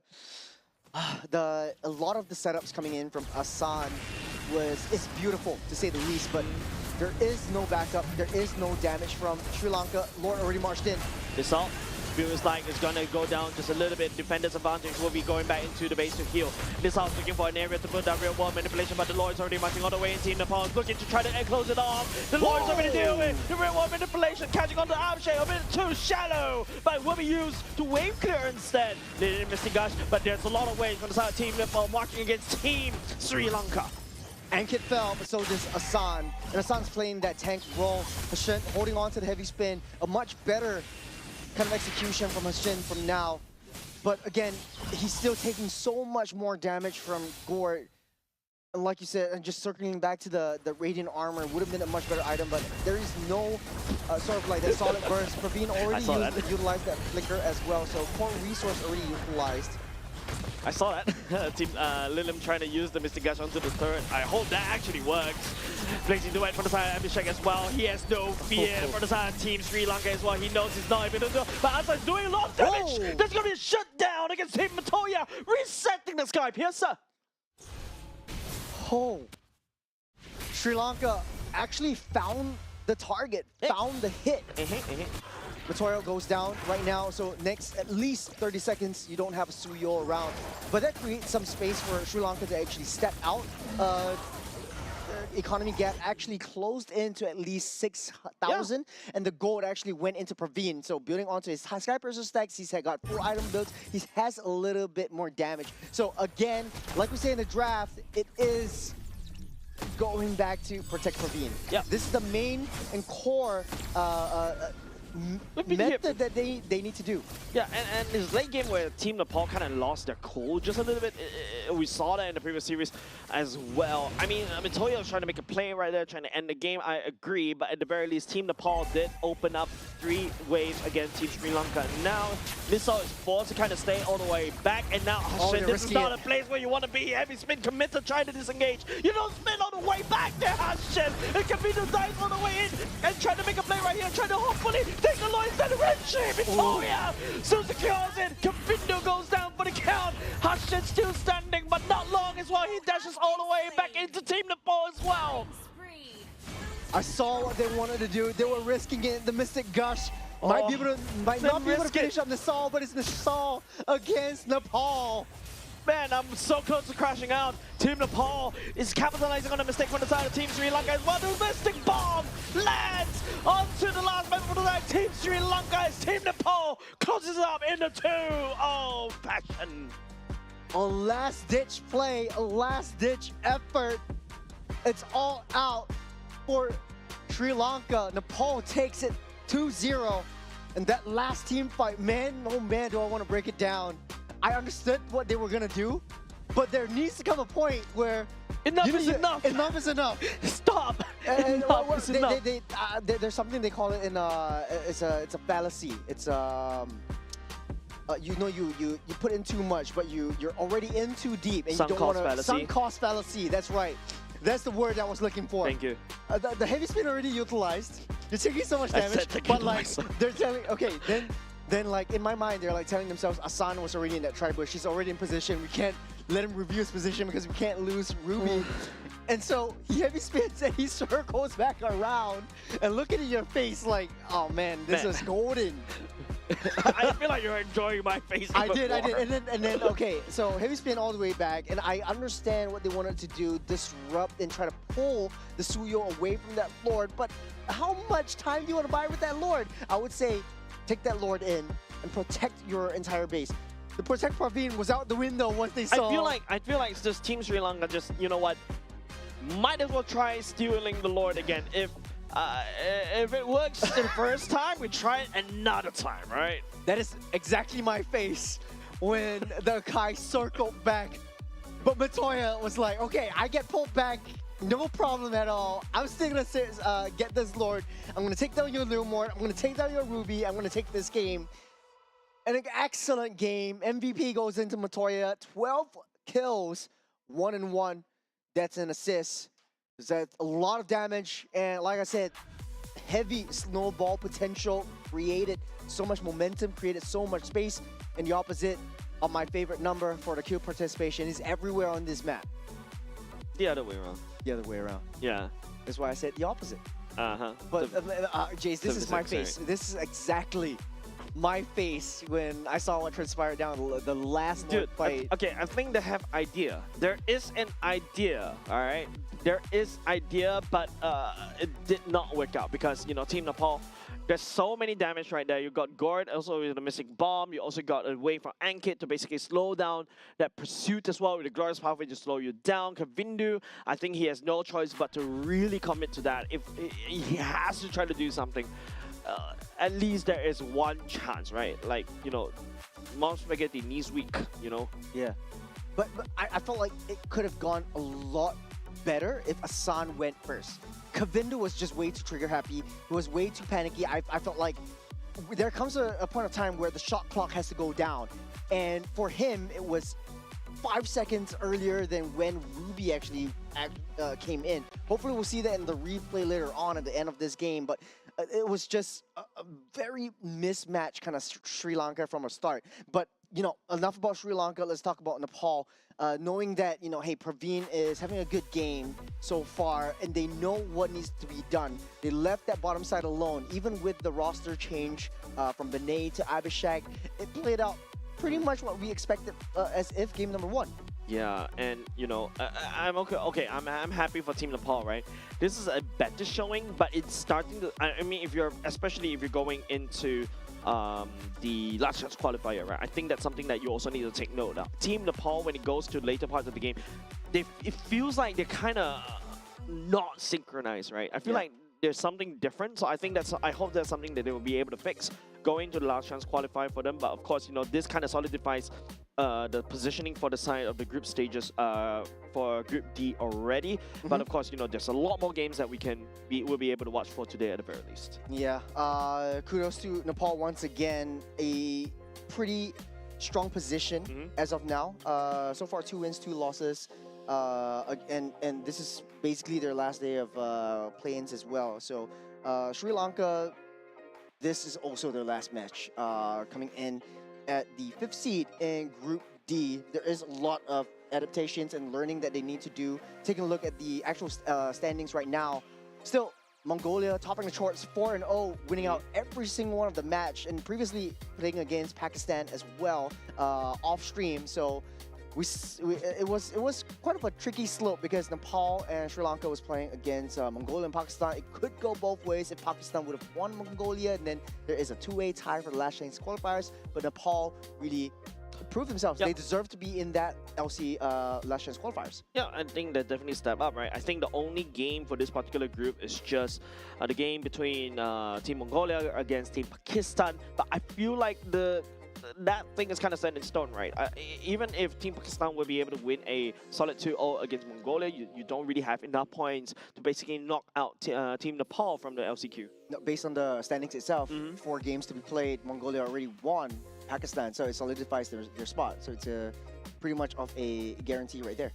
A lot of the setups coming in from Asan it's beautiful to say the least, but there is no backup, there is no damage from Sri Lanka. Lord already marched in. This all feels like it's gonna go down just a little bit. Defender's advantage will be going back into the base to heal. This house looking for an area to put down real world manipulation, but the Lord's already marching all the way in. Team Nepal is looking to try to close it off. The Lord's already dealing with the real world manipulation, catching on the arm shade, a bit too shallow, but will be used to wave clear instead. They didn't miss the gush, but there's a lot of waves from the side of Team Nepal marching against Team Sri Lanka. Ankit fell, but so does Asan. And Asan's playing that tank role. Hashin holding on to the heavy spin. A much better kind of execution from Hashin from now. But again, he's still taking so much more damage from Gort. And like you said, and just circling back to the Radiant Armor would have been a much better item, but there is no sort of like that solid burst. Praveen already utilized that flicker as well, so core resource already utilized. I saw that. Team Lilim trying to use the Mystic Gush onto the turret. I hope that actually works. Blazing Duet from the side of Abhishek as well. He has no fear from the side of Team Sri Lanka as well. He knows he's not able to do it. But Asa's doing a lot of damage. There's going to be a shutdown against Team Nagoya. Resetting the Sky Piercer. Oh. Sri Lanka actually found the target, found the hit. Matorio goes down right now, so next at least 30 seconds, you don't have a Suyo around. But that creates some space for Sri Lanka to actually step out. Economy gap actually closed into at least 6,000, and the gold actually went into Praveen. So building onto his Sky Piercer stacks, he's got 4 item builds. He has a little bit more damage. So again, like we say in the draft, it is going back to Protect Praveen. This is the main and core method that they need to do. Yeah, and this late game where Team Nepal kind of lost their cool just a little bit. We saw that in the previous series as well. I mean, Toyo was trying to make a play right there, trying to end the game. I agree, but at the very least, Team Nepal did open up 3 waves against Team Sri Lanka. Now, Missile is forced to kind of stay all the way back, and now Hashin, this is not a place where you want to be. Heavy spin committed, trying to disengage. You don't spin all the way back there, Hashin. And Kavita dies all the way in and trying to make a play right here, trying to hopefully take the Lloyd instead of Renchi. Victoria soon secures it. Kavindo goes down for the count. Hashin still standing, but not long as well. He dashes all the way back into Team Nepal as well. I saw what they wanted to do. They were risking it. The Mystic Gush might not be able to finish up Nasal, but it's Nasal against Nepal. Man, I'm so close to crashing out. Team Nepal is capitalizing on a mistake from the side of Team Sri Lanka as well. The Mystic Bomb lands onto the last member from the side of Team Sri Lanka as Team Nepal closes up into 2. Oh, passion. A last-ditch play, a last-ditch effort. It's all out for Sri Lanka. Nepal takes it 2-0. And that last team fight, man, oh man, do I want to break it down. I understood what they were going to do, but there needs to come a point where enough is enough. Enough is enough. Stop. Enough is enough. There's something they call it in it's a fallacy. It's you know you put in too much, but you're already in too deep, and you don't want to. Sunk cost fallacy. That's right. That's the word I was looking for. Thank you. The heavy spin already utilized. You're taking so much damage, but like they're telling, okay, then like in my mind they're like telling themselves Asan was already in that tri-bush. He's already in position. We can't let him review his position because we can't lose Ruby. And so he heavy spins and he circles back around and looking at your face like, oh man, this is golden. I feel like you're enjoying my face. I even did. more. And then, okay, so heavy spin all the way back, and I understand what they wanted to do, disrupt and try to pull the Suyo away from that Lord, but how much time do you want to buy with that Lord? I would say, take that Lord in and protect your entire base. The Protect Praveen was out the window once they saw... I feel like it's just Team Sri Lanka just, you know what, might as well try stealing the Lord again. If it works the first time, we try it another time, right? That is exactly my face when the Kai circled back. But Matoya was like, okay, I get pulled back, no problem at all. I'm still going to get this Lord. I'm going to take down your Lumort. I'm going to take down your Ruby. I'm going to take this game. And an excellent game. MVP goes into Matoya. 12 kills, 1-1. That's an assist. That's a lot of damage. And like I said, heavy snowball potential created so much momentum, created so much space. And the opposite of my favorite number for the kill participation is everywhere on this map. The other way around. The other way around. Yeah. That's why I said the opposite. Uh-huh. But Jace, this is my 76, face. sorry. This is exactly my face when I saw what transpired down the last Dude, fight. okay, I think they have idea. There is an idea, all right? There is idea, but it did not work out because, you know, Team Nepal, there's so many damage right there. You got Gord also with the missing bomb. You also got a way from Ankit to basically slow down that pursuit as well with the Glorious Pathway to slow you down. Kavindu, I think he has no choice but to really commit to that. If he has to try to do something, at least there is one chance, right? Like, you know, Mom Spaghetti, knees weak, you know? Yeah. But I felt like it could have gone a lot better if Asan went first. Kavindu was just way too trigger happy. He was way too panicky. I felt like there comes a point of time where the shot clock has to go down. And for him, it was 5 seconds earlier than when Ruby actually came in. Hopefully we'll see that in the replay later on at the end of this game. But it was just a very mismatched kind of Sri Lanka from a start. But, you know, enough about Sri Lanka. Let's talk about Nepal. Knowing that, you know, hey, Praveen is having a good game so far, and they know what needs to be done. They left that bottom side alone. Even with the roster change from Benet to Abhishek, it played out pretty much what we expected as if game number 1. Yeah, and you know, I'm okay. Okay, I'm happy for Team Nepal, right? This is a better showing, but it's starting to. I mean, especially if you're going into the last chance qualifier, right? I think that's something that you also need to take note of. Team Nepal, when it goes to later parts of the game, it feels like they're kind of not synchronized, right? I feel like there's something different, so I hope that's something that they will be able to fix going to the last chance qualifier for them. But of course, you know, this kind of solidifies the positioning for the side of the group stages for Group D already. But of course, you know, there's a lot more games that we'll be able to watch for today at the very least. Yeah, kudos to Nepal once again. A pretty strong position as of now. So far, 2 wins, 2 losses. And this is basically their last day of play-ins as well. So Sri Lanka, this is also their last match. Coming in at the 5th seed in Group D, there is a lot of adaptations and learning that they need to do. Taking a look at the actual standings right now, still Mongolia topping the charts 4-0, winning out every single one of the match, and previously playing against Pakistan as well off stream. So it was quite of a tricky slope because Nepal and Sri Lanka was playing against Mongolia and Pakistan. It could go both ways if Pakistan would have won Mongolia, and then there is a 2-way tie for the last chance qualifiers. But Nepal really proved themselves. They deserve to be in that LC last chance qualifiers. Yeah, I think they definitely step up, right? I think the only game for this particular group is just the game between Team Mongolia against Team Pakistan. But I feel like that thing is kind of set in stone, right? Even if Team Pakistan will be able to win a solid 2-0 against Mongolia, you don't really have enough points to basically knock out Team Nepal from the LCQ. No, based on the standings itself, 4 games to be played, Mongolia already won Pakistan, so it solidifies their spot. So it's pretty much of a guarantee right there.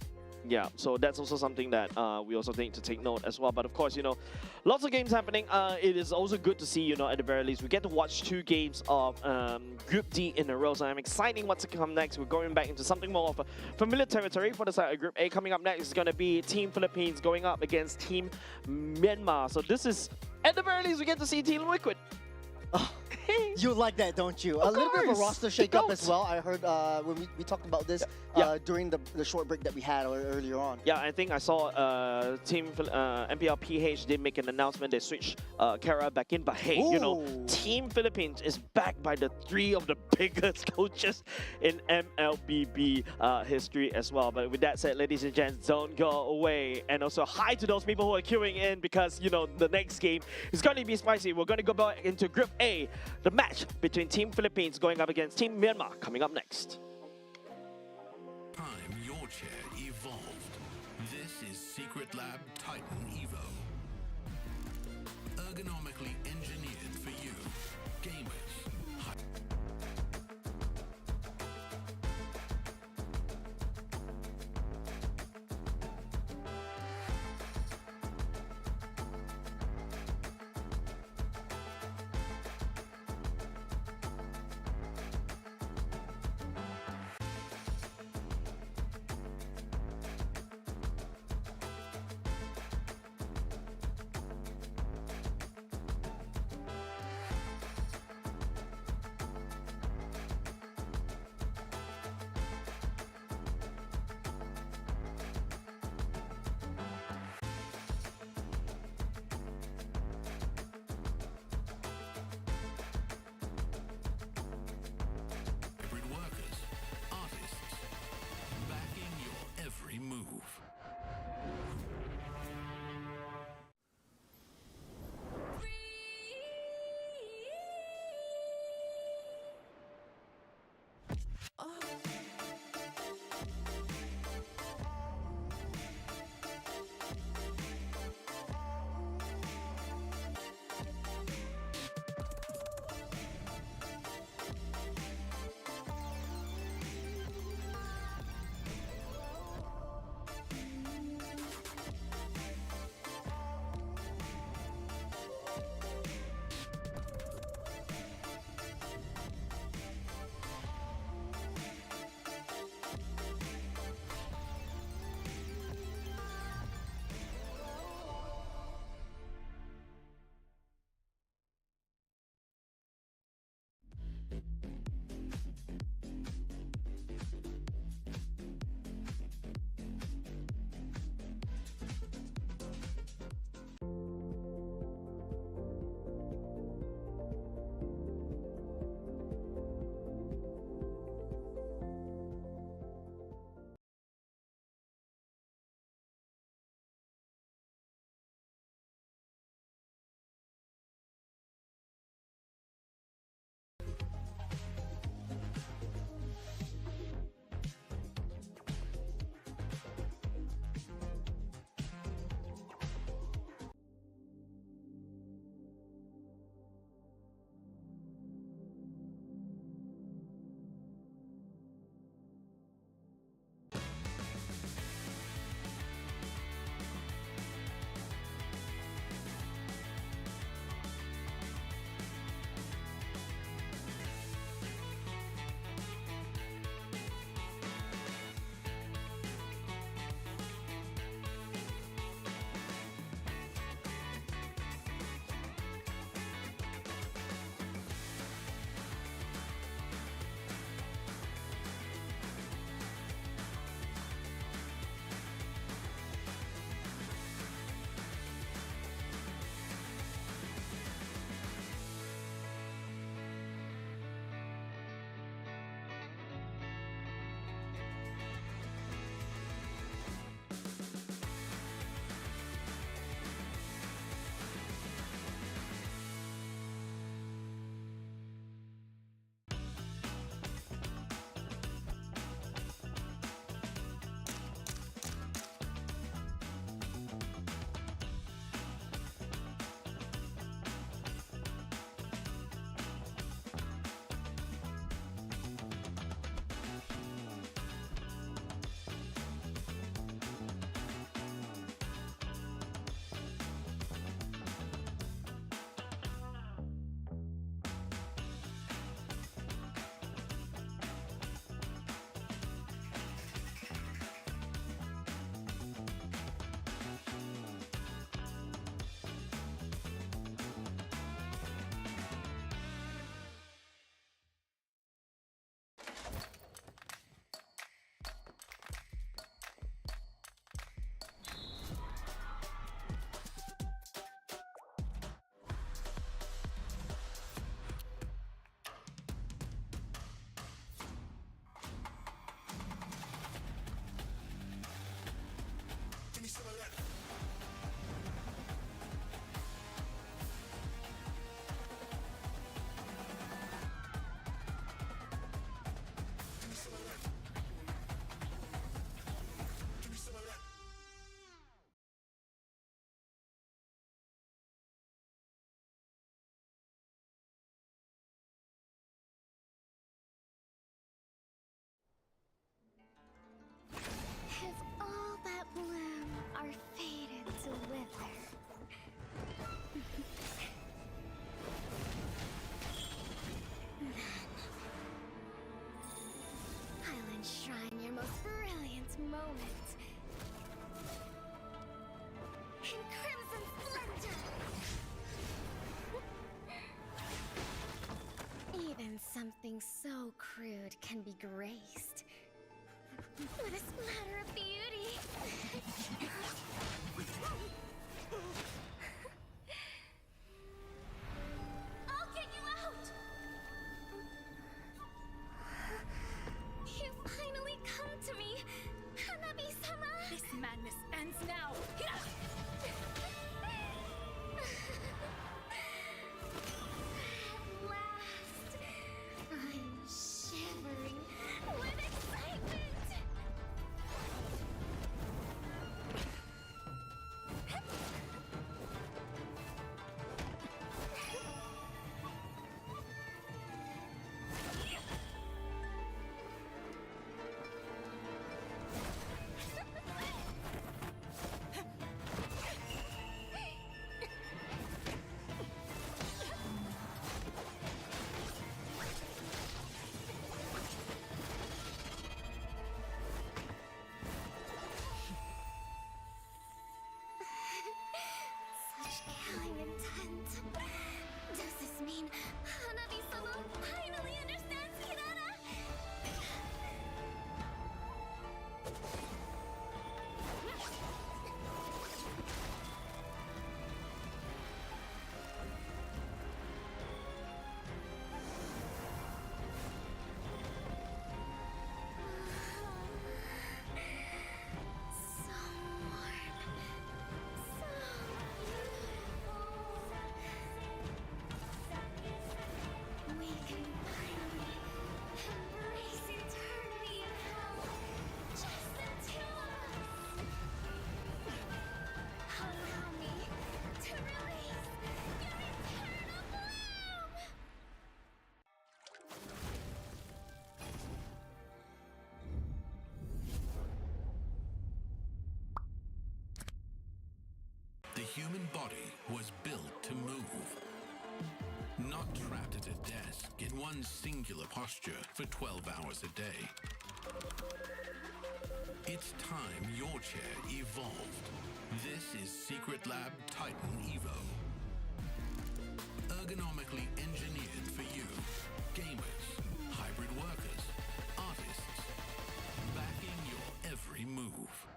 Yeah, so that's also something that we also need to take note as well. But of course, lots of games happening. It is also good to see, at the very least, we get to watch 2 games of Group D in a row. So I'm excited what's to come next. We're going back into something more of a familiar territory for the side of Group A. Coming up next is going to be Team Philippines going up against Team Myanmar. So this is, at the very least, we get to see Team Liquid. You like that, don't you? A little bit of a course. roster The shakeup goat. as well. I heard when we talked about this Yeah. during the short break that we had earlier on. Yeah, I think I saw MPL PH did make an announcement. They switched Kara back in, but hey, Ooh. Team Philippines is backed by the 3 of the biggest coaches in MLBB history as well. But with that said, ladies and gents, don't go away. And also hi to those people who are queuing in because the next game is going to be spicy. We're going to go back into Group A, the match between Team Philippines going up against Team Myanmar coming up next. Time your chair evolved. This is Secret Lab Titan Evo. Ergonomically engineered for you, gamers. so crude can be graced with a splatter of beauty. I'll get you out! You finally come to me, Hanabi-sama! This madness ends now! At last, I'm shivering with excitement! Such killing intent. Does this mean Hanabi-sama finally understands Hirara? So warm. So beautiful. We can finally embrace eternity in hell. Just the two of us. Allow me to release your eternal bloom. The human body was built to move. Not trapped at a desk in one singular posture for 12 hours a day. It's time your chair evolved. This is Secret Lab Titan Evo. Ergonomically engineered for you, gamers, hybrid workers, artists, backing your every move.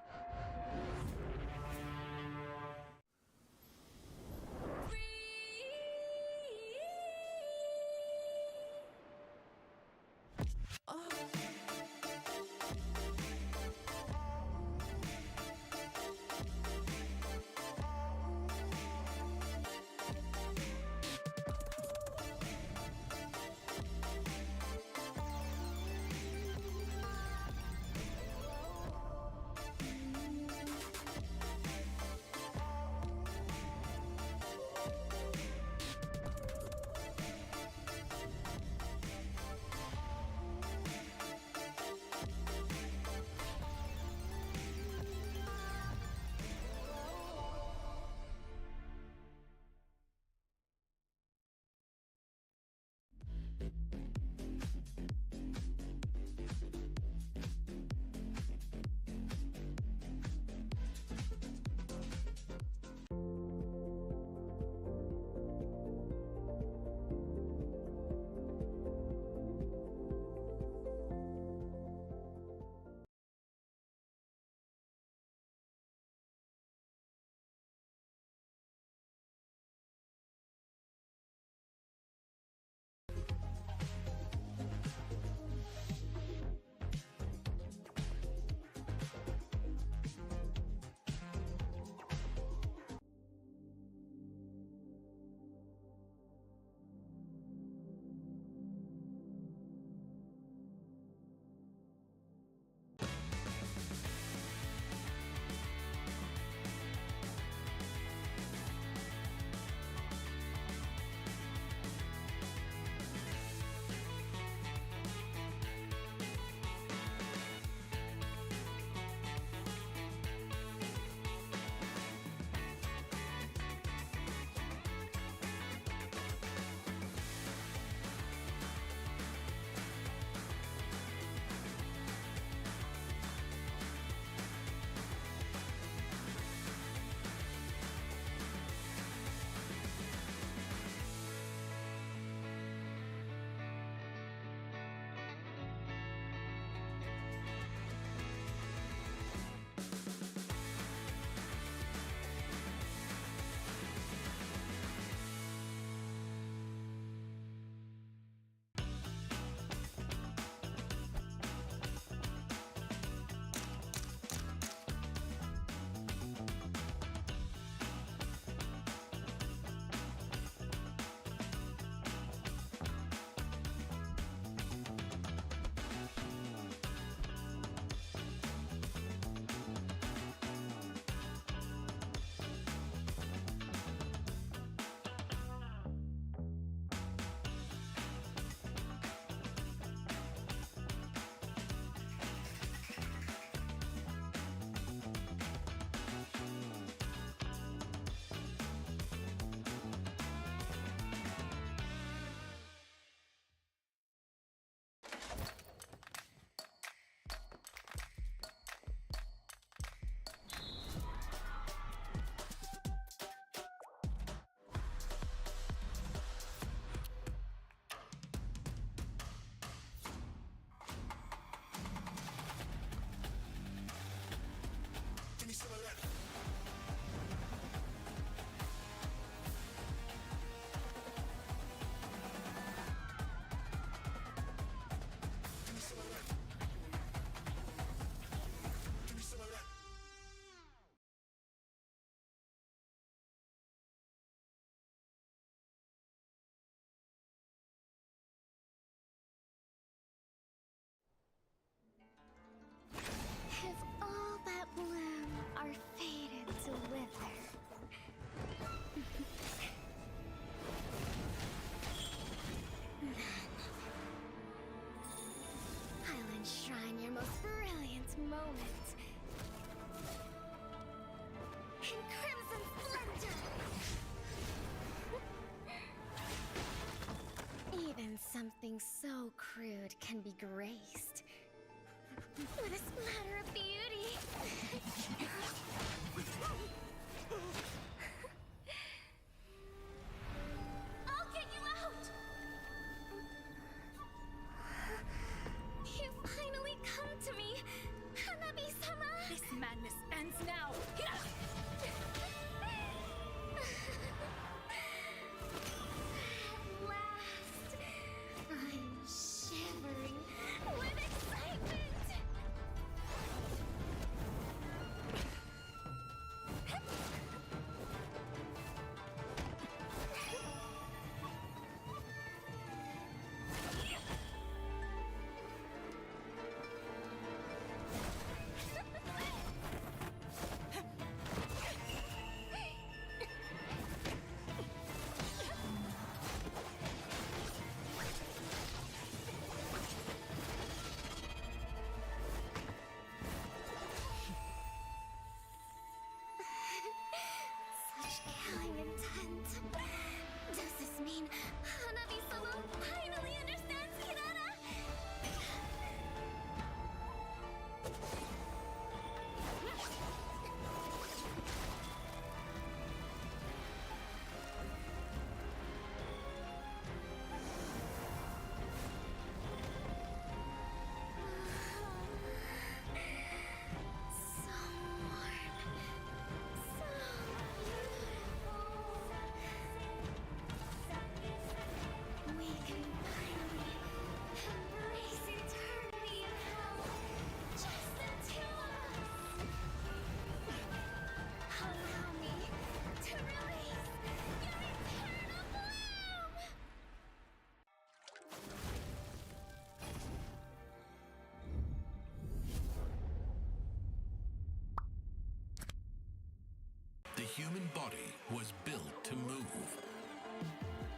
Something so crude can be graced with a splatter of beauty. I'll get you out! You finally come to me, Hanabi-sama! This madness ends now! At last, I'm shivering with excitement! Such killing intent. Does this mean Hanabi-sama finally understands Hinata? So warm. So beautiful. We can finally embrace eternity in hell. Just the two of us. Allow me to release your eternal bloom. The human body was built to move.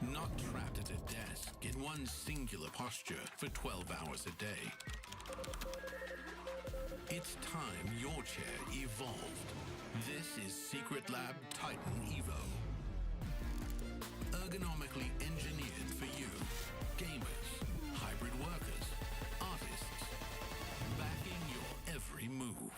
Not trapped at a desk in one singular posture for 12 hours a day. It's time your chair evolved. This is Secret Lab Titan Evo. Ergonomically engineered for you, gamers, hybrid workers, artists, backing your every move.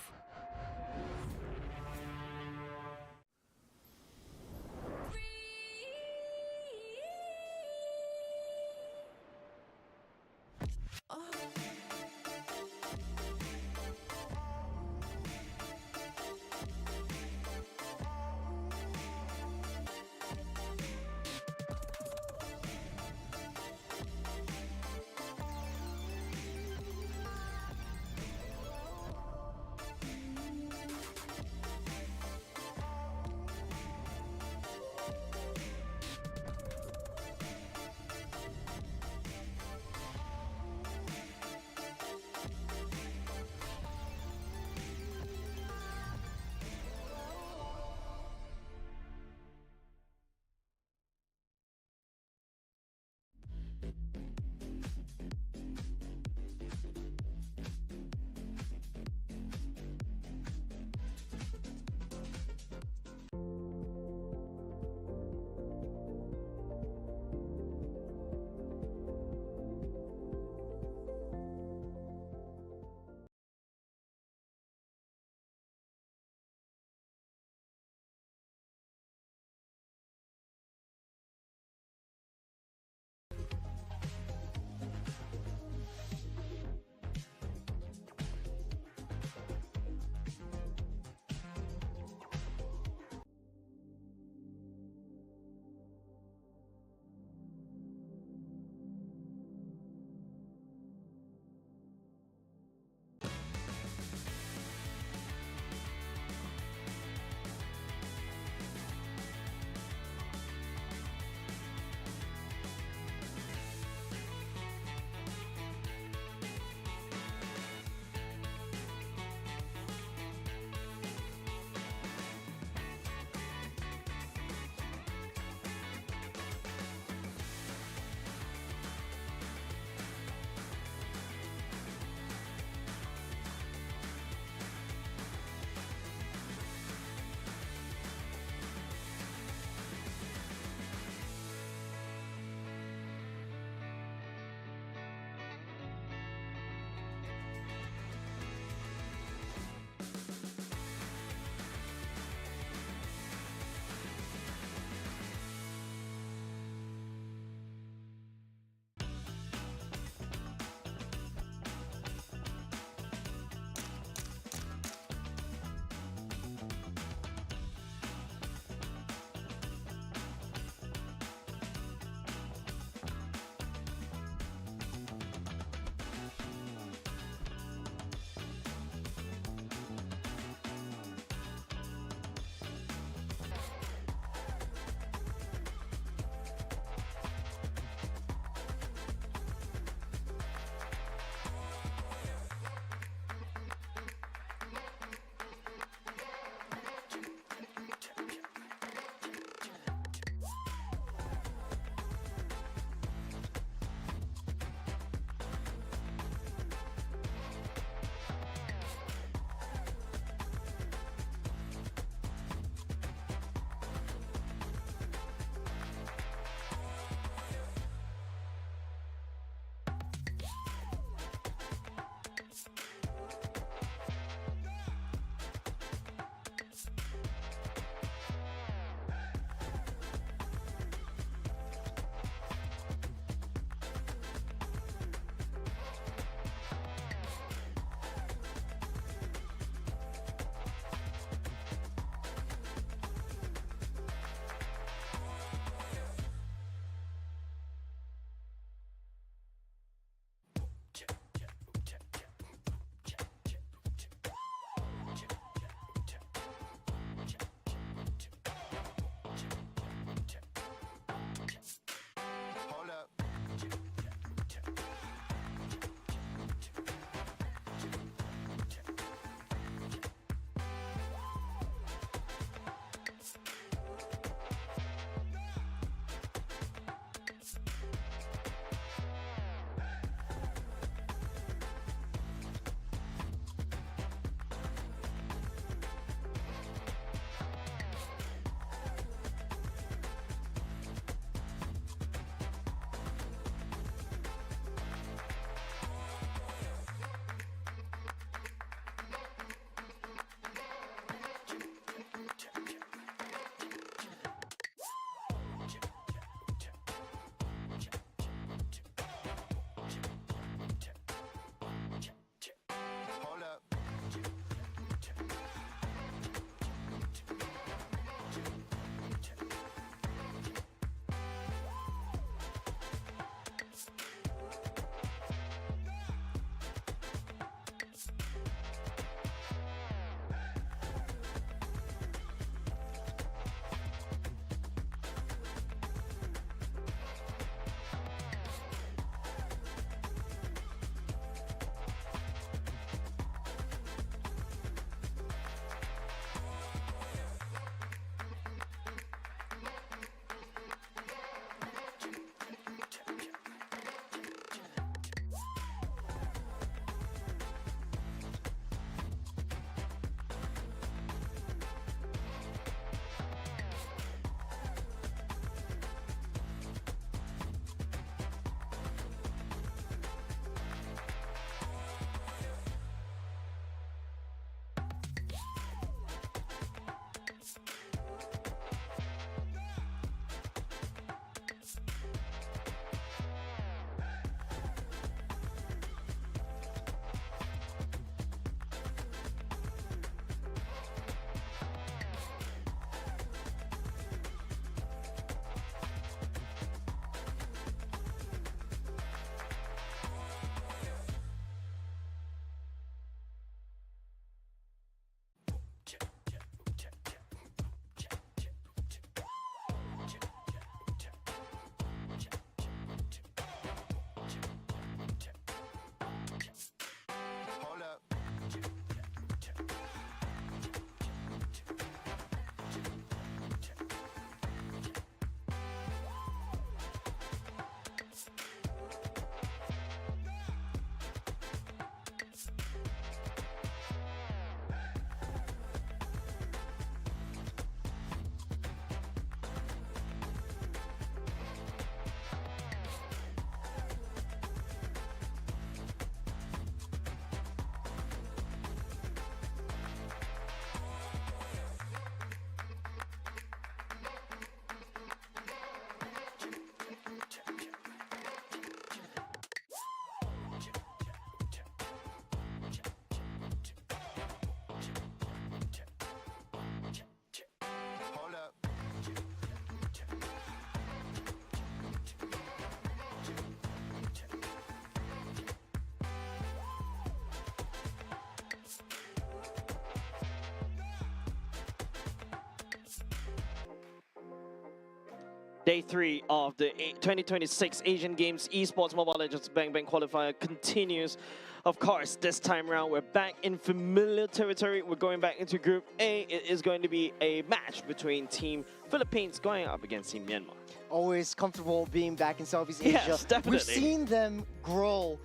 Day 3 of the 2026 Asian Games Esports Mobile Legends Bang Bang qualifier continues. Of course, this time around, we're back in familiar territory. We're going back into Group A. It is going to be a match between Team Philippines going up against Team Myanmar. Always comfortable being back in Southeast Asia. Yes, definitely. We've seen them grow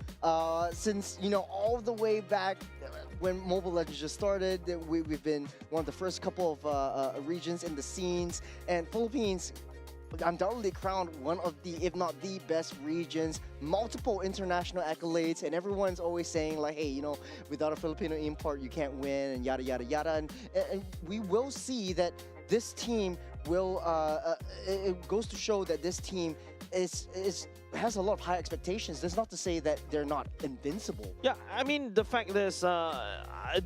since, all the way back when Mobile Legends just started. We've been one of the first couple of regions in the scenes, and Philippines undoubtedly crowned one of the, if not the best regions, multiple international accolades, and everyone's always saying like, hey, without a Filipino import, you can't win, and yada, yada, yada. And we will see that this team will, it goes to show that this team has a lot of high expectations. That's not to say that they're not invincible. Yeah, I mean, the fact is,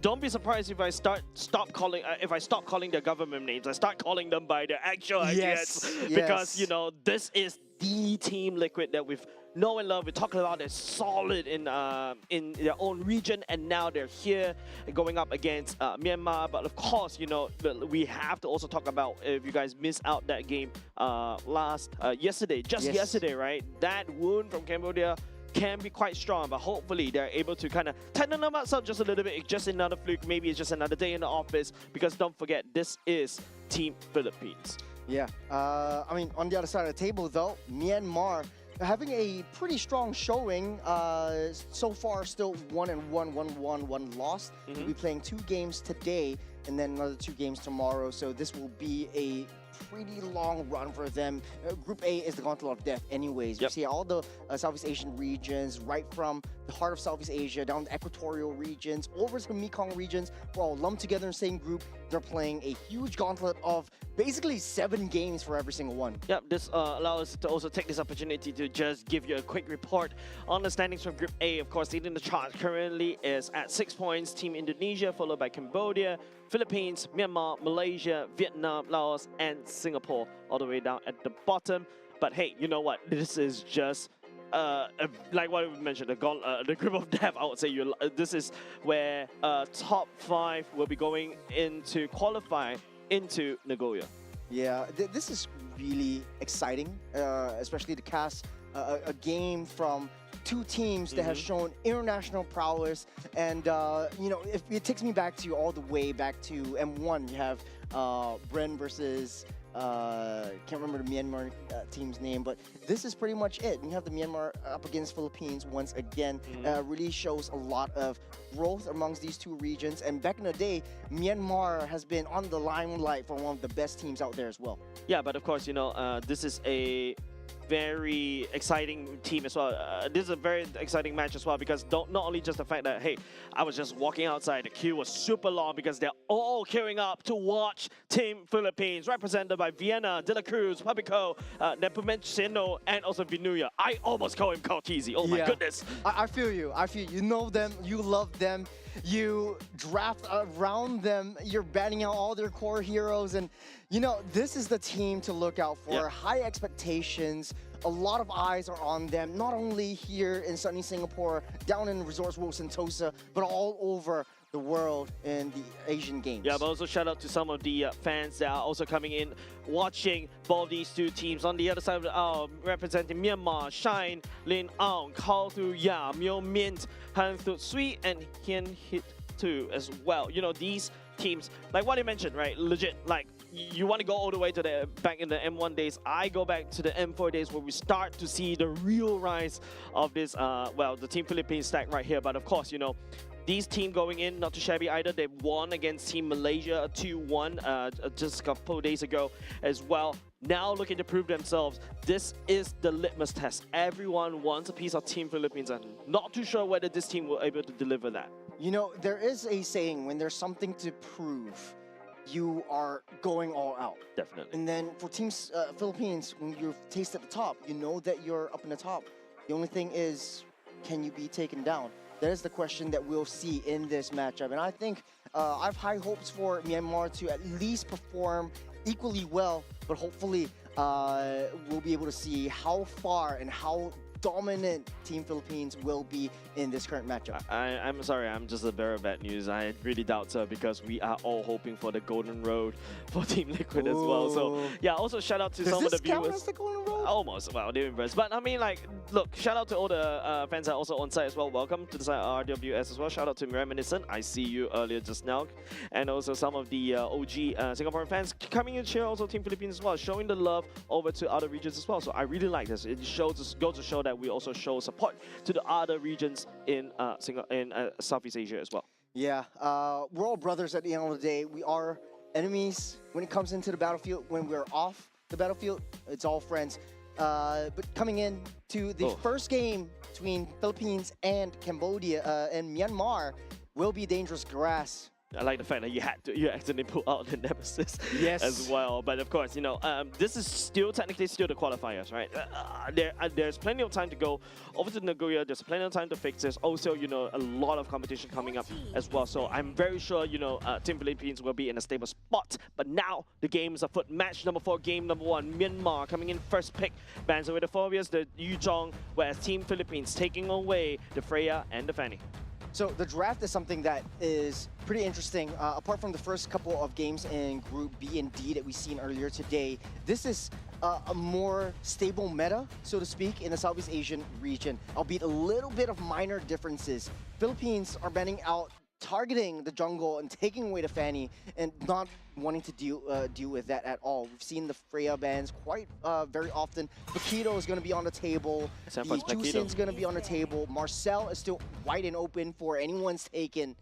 don't be surprised if I stop calling their government names. I start calling them by their actual ideas, because this is the Team Liquid that we've known and loved. We talk about they're solid in their own region, and now they're here going up against Myanmar. But of course, we have to also talk about, if you guys missed out that game yesterday, yesterday, right? That wound from Cambodia can be quite strong, but hopefully they're able to kind of tighten them up just a little bit. It's just another fluke, maybe it's just another day in the office, because don't forget, this is Team Philippines. Yeah, I mean, on the other side of the table though, Myanmar having a pretty strong showing. So far, still 1-1, 1-1, 1 loss. We'll be playing 2 games today, and then another 2 games tomorrow. So this will be a pretty long run for them. Group A is the gauntlet of death anyways. You see all the Southeast Asian regions, right from the heart of Southeast Asia down the equatorial regions, over to the Mekong regions, we're all lumped together in the same group. They're playing a huge gauntlet of basically 7 games for every single one. Yep, this allows us to also take this opportunity to just give you a quick report on the standings from Group A. Of course, leading the chart currently is at 6 points, Team Indonesia, followed by Cambodia, Philippines, Myanmar, Malaysia, Vietnam, Laos, and Singapore, all the way down at the bottom. But hey, you know what? This is just like what we mentioned, the group of death. I would say this is where top 5 will be going into qualify into Nagoya. Yeah, this is really exciting, especially to cast a game from 2 teams that have shown international prowess. And if it takes me back to all the way back to M1, you have Bren versus can't remember the Myanmar team's name, but this is pretty much it. You have the Myanmar up against Philippines once again. Really shows a lot of growth amongst these 2 regions. And back in the day, Myanmar has been on the limelight for one of the best teams out there as well. Yeah, but of course, this is a very exciting team as well. This is a very exciting match as well, because not only just the fact that, hey, I was just walking outside, the queue was super long because they're all queuing up to watch Team Philippines, represented by Vienna, De La Cruz, Papico, Nepomuceno, and also Vinuya. I almost call him Kaukizi. Oh my goodness. I feel you. You know them, you love them, you draft around them, you're batting out all their core heroes, and this is the team to look out for. High expectations, a lot of eyes are on them, not only here in sunny Singapore, down in Resorts World Sentosa, but all over the world in the Asian Games. Yeah, but also shout out to some of the fans that are also coming in, watching both these 2 teams. On the other side of the representing Myanmar, Shine, Lin Aung, Kao Tu Ya, Myo Mint, Han Tu Sui, and Hien Hit Tu as well. These teams, like what I mentioned, right? Legit, like, you want to go all the way to back in the M1 days. I go back to the M4 days where we start to see the real rise of this, the Team Philippines stack right here. But of course, these team going in, not too shabby either. They won against Team Malaysia 2-1 just a couple of days ago as well. Now looking to prove themselves. This is the litmus test. Everyone wants a piece of Team Philippines, and not too sure whether this team will be able to deliver that. There is a saying, when there's something to prove, you are going all out. Definitely. And then for Teams Philippines, when you've tasted the top, you know that you're up in the top. The only thing is, can you be taken down? That is the question that we'll see in this matchup. And I think I have high hopes for Myanmar to at least perform equally well, but hopefully we'll be able to see how far and how dominant Team Philippines will be in this current matchup. I'm sorry, I'm just a bearer of bad news. I really doubt so because we are all hoping for the golden road for Team Liquid as well. So Ooh. yeah, also shout out to Does some of this the count viewers. as the golden road? Almost, well, they're inverse. But I mean, like, look, shout out to all the fans that are also on site as well. Welcome to the site RWS as well. Shout out to Reminiscent. I see you earlier just now. And also some of the OG Singaporean fans coming in to cheer also Team Philippines as well, showing the love over to other regions as well. So I really like this. It goes to show that we also show support to the other regions in Southeast Asia as well. Yeah, we're all brothers at the end of the day. We are enemies when it comes into the battlefield. When we're off the battlefield, it's all friends. But coming in to the first game between Philippines and Cambodia and Myanmar will be dangerous grass. I like the fact that you accidentally pull out the Nemesis Yes. as well. But of course, you know, this is technically the qualifiers, right? There's plenty of time to go over to Nagoya. There's plenty of time to fix this. Also, you know, a lot of competition coming up as well. So I'm very sure, you know, Team Philippines will be in a stable spot. But now the games are afoot. Match number 4, game number 1. Myanmar coming in first pick. Bans away the Phobias, the Yuzhong, whereas Team Philippines taking away the Freya and the Fanny. So the draft is something that is pretty interesting. Apart from the first couple of games in Group B and D that we've seen earlier today, this is a more stable meta, so to speak, in the Southeast Asian region, albeit a little bit of minor differences. Philippines are banning out targeting the jungle and taking away the Fanny and not wanting to deal with that at all. We've seen the Freya bans quite very often. Paquito is going to be on the table. The Jusin's going to be on the table. Marcel is still wide and open for anyone's taken.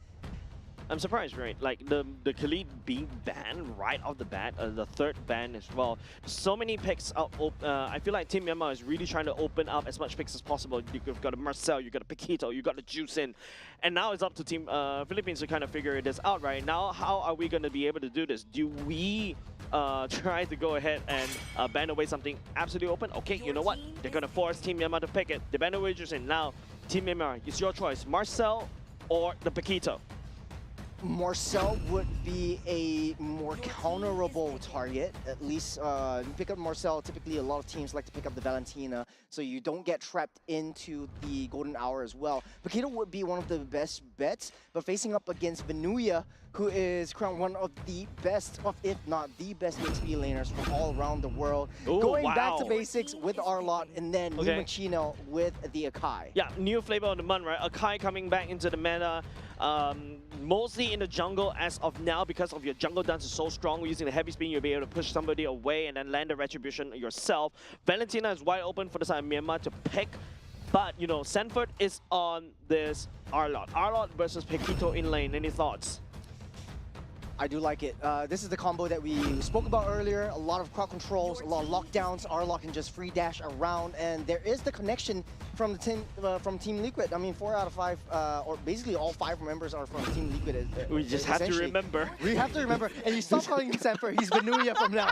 I'm surprised, right? Like the Khalid being banned right off the bat, the third ban as well. So many picks out. I feel like Team Myanmar is really trying to open up as much picks as possible. You've got a Marcel, you've got a Paquito, you've got the Jusin, and now it's up to Team Philippines to kind of figure this out, right? Now, how are we going to be able to do this? Do we try to go ahead and ban away something absolutely open? Okay, you know what? They're going to force Team Myanmar to pick it. They ban away Jusin. Now, Team Myanmar, it's your choice. Marcel or the Paquito? Marcel would be a more counterable target. At least you pick up Marcel, typically a lot of teams like to pick up the Valentina, so you don't get trapped into the golden hour as well. Paquito would be one of the best bets, but facing up against Venuya, who is crowned one of the best, if not the best XP laners from all around the world. Ooh, Going wow. back to basics with Arlott, and then Machino with the Akai. Yeah, new flavor of the month, right? Akai coming back into the meta. Mostly in the jungle as of now because of your jungle dance is so strong. Using the heavy spin, you'll be able to push somebody away and then land the retribution yourself. Valentina is wide open for the side of Myanmar to pick. But, you know, Sanford is on this Arlott. Arlott versus Paquito in lane. Any thoughts? I do like it. This is the combo that we spoke about earlier. A lot of crowd controls, a lot of lockdowns. Arlott can just free dash around, and there is the connection from the from Team Liquid. I mean, 4 out of 5, or basically all 5 members are from Team Liquid. We just have to remember. We have to remember, and you stop calling him Sanford. He's Venuya from now.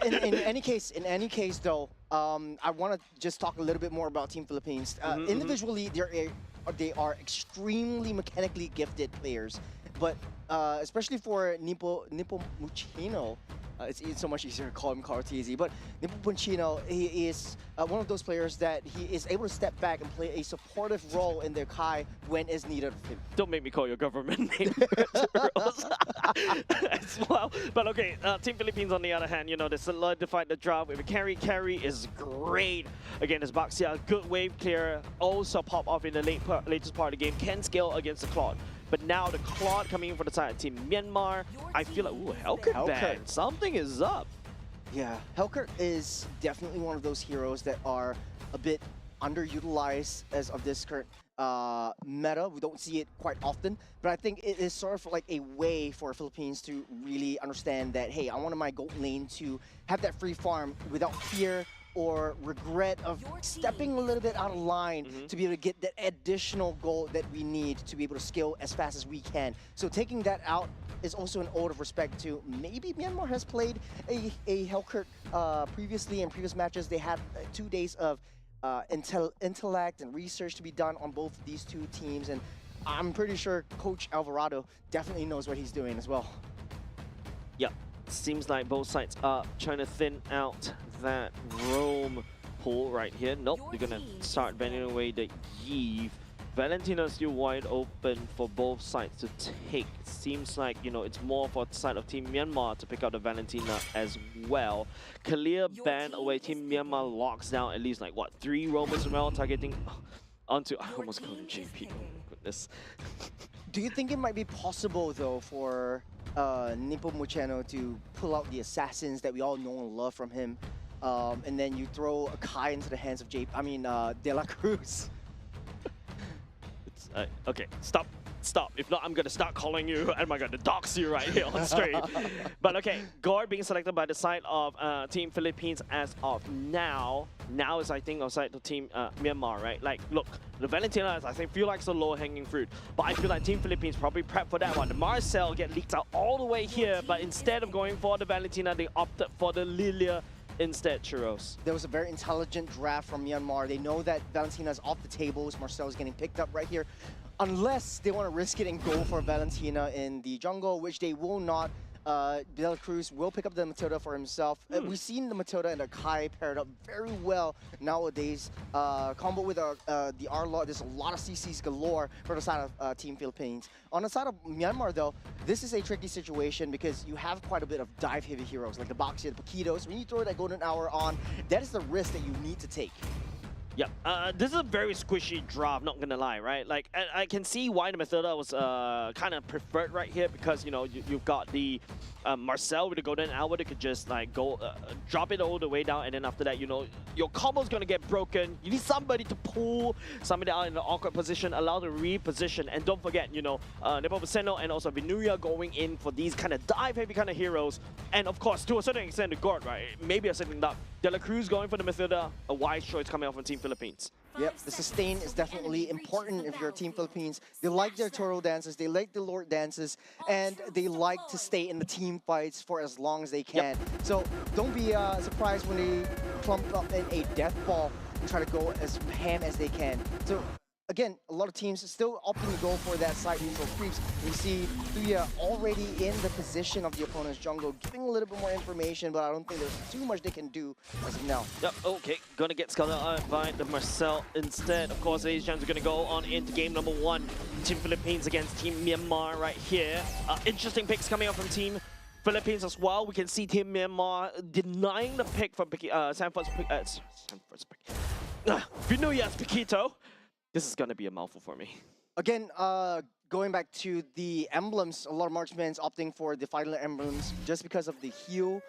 In any case, though, I want to just talk a little bit more about Team Philippines. Individually, they are extremely mechanically gifted players. But especially for Nipo Muccino, it's so much easier to call him Cartesi. But Nipo Muccino, he is one of those players that he is able to step back and play a supportive role in their Kai when is needed of him. Don't make me call your government name as well. But okay, Team Philippines on the other hand, you know, they solidified the draft with a carry. Carry is great. Again, this Baxia, good wave clear, also pop off in the latest part of the game. Can scale against the Claude. But now the Claude coming in for the side of Team Myanmar. I feel like, ooh, Hellkurt ban. Something is up. Yeah, Hellkurt is definitely one of those heroes that are a bit underutilized as of this current meta. We don't see it quite often, but I think it is sort of like a way for Philippines to really understand that, hey, I wanted my gold lane to have that free farm without fear or regret of stepping a little bit out of line to be able to get that additional gold that we need to be able to scale as fast as we can. So taking that out is also an ode of respect to maybe Myanmar has played a Hellkurt previously in previous matches. They had 2 days of intellect and research to be done on both these two teams, and I'm pretty sure Coach Alvarado definitely knows what he's doing as well. Yep. Seems like both sides are trying to thin out that roam pull right here. Nope, they're gonna start bending away the Eve. Valentina still wide open for both sides to take. Seems like, you know, it's more for the side of Team Myanmar to pick up the Valentina as well. Clear ban away. Team Myanmar locks down at least like what, 3 Romans well, targeting onto. I almost called him JP. Oh my goodness. Do you think it might be possible though for Nipo Muceno to pull out the assassins that we all know and love from him, and then you throw a Kai into the hands of De La Cruz? Okay, stop. If not, I'm gonna start calling you and I'm gonna dox you right here on stream. But okay, Gore being selected by the side of Team Philippines as of now. Now is, I think, on side of Team Myanmar, right? Like, look, the Valentina, I think, feel like it's a low-hanging fruit. But I feel like Team Philippines probably prepped for that one. The Marcel get leaked out all the way here, but instead of going for the Valentina, they opted for the Lilia instead, Churros. There was a very intelligent draft from Myanmar. They know that Valentina is off the tables. Marcel is getting picked up right here. Unless they want to risk it and go for Valentina in the jungle, which they will not. De La Cruz will pick up the Matilda for himself. We've seen the Matilda and the Kai paired up very well nowadays. Combo with the R-Law, there's a lot of CCs galore for the side of Team Philippines. On the side of Myanmar though, this is a tricky situation because you have quite a bit of dive-heavy heroes like the Boxia, the Paquitos. When you throw that Golden Hour on, that is the risk that you need to take. Yep, this is a very squishy draft, not gonna lie, right? Like, I can see why the Matilda was kind of preferred right here because, you know, you've got the Marcel with the Golden Hour that could just, like, go drop it all the way down, and then after that, you know, your combo's gonna get broken. You need somebody to pull somebody out in an awkward position, allow to reposition, and don't forget, you know, Nepomuceno and also Vinuya going in for these kind of dive-heavy kind of heroes, and of course, to a certain extent, the Gord, right? Maybe a second up. De La Cruz going for the Matilda, a wise choice coming out from Team Philippines. Yep, the sustain is definitely important if you're Team Philippines. They like their turtle dances, they like the Lord dances, and they like to stay in the team fights for as long as they can. Yep. So don't be surprised when they plump up in a death ball and try to go as ham as they can. So again, a lot of teams still opting to go for that side neutral creeps. We see Tuya already in the position of the opponent's jungle, giving a little bit more information, but I don't think there's too much they can do as of now. Yep, okay, gonna get scouted out by the Marcel instead. Of course, these champs are gonna go on into game number 1. Team Philippines against Team Myanmar right here. Interesting picks coming up from Team Philippines as well. We can see Team Myanmar denying the pick from Sanford's pick. Vinuya's Paquito. This is gonna be a mouthful for me. Again, going back to the emblems, a lot of marksmen opting for the final emblems just because of the heal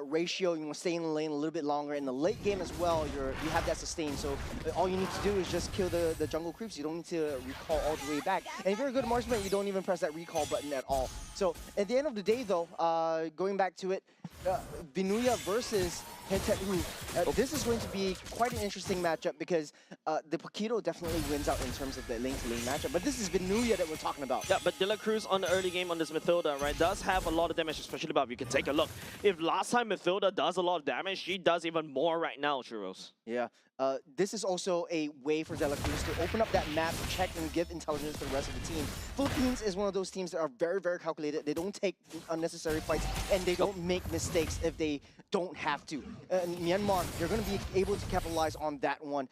ratio. You want to stay in the lane a little bit longer. In the late game as well, you have that sustain. So all you need to do is just kill the jungle creeps. You don't need to recall all the way back. And if you're a good marksman, you don't even press that recall button at all. So at the end of the day, though, going back to it, Vinuya versus this is going to be quite an interesting matchup because the Paquito definitely wins out in terms of the lane-to-lane matchup. But this is Vinuya that we're talking about. Yeah, but De La Cruz on the early game on this Matilda, right, does have a lot of damage, especially above. You can take a look. If last time Matilda does a lot of damage, she does even more right now, Churros. Yeah. This is also a way for De La Cruz to open up that map, check, and give intelligence to the rest of the team. Philippines is one of those teams that are very, very calculated. They don't take unnecessary fights, and they don't make mistakes if they don't have to. Myanmar, you're going to be able to capitalize on that one.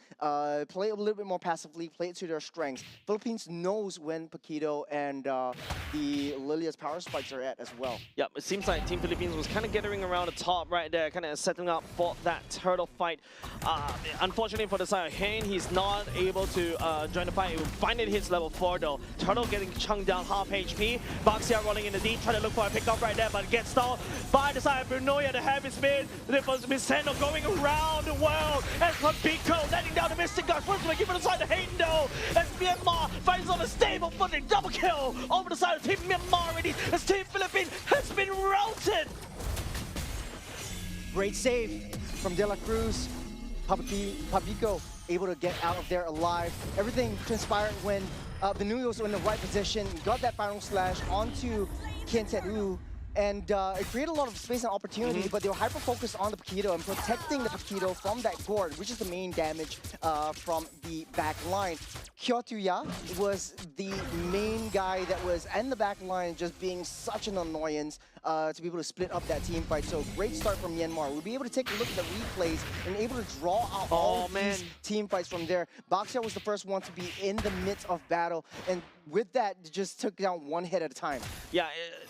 Play a little bit more passively, play it to their strengths. Philippines knows when Paquito and the Lilia's power spikes are at as well. Yeah, it seems like Team Philippines was kind of gathering around the top right there, kind of setting up for that turtle fight. Unfortunately for the side of Hane, he's not able to join the fight. He will finally hits level 4 though. Turtle getting chunked down half HP. Boxia rolling in the D, trying to look for a pickup right there, but gets stalled by the side of Brunoya, the heavy spin. Viceno going around the world. And Pico letting down the Mystic Guard. First one, give it aside to Hayden though. As Myanmar finds on a stable footing. Double kill over the side of Team Myanmar already. As Team Philippines has been routed. Great save from De La Cruz. Pabico able to get out of there alive. Everything transpired when Vinuya was in the right position, got that final slash onto Kientet-U, and it created a lot of space and opportunity, but they were hyper-focused on the Paquito and protecting the Paquito from that gourd, which is the main damage from the back line. Kyotuya was the main guy that was in the back line just being such an annoyance. to be able to split up that team fight. So great start from Myanmar. We'll be able to take a look at the replays and able to draw out all these team fights from there. Baxia was the first one to be in the midst of battle, and with that, just took down one hit at a time. Yeah,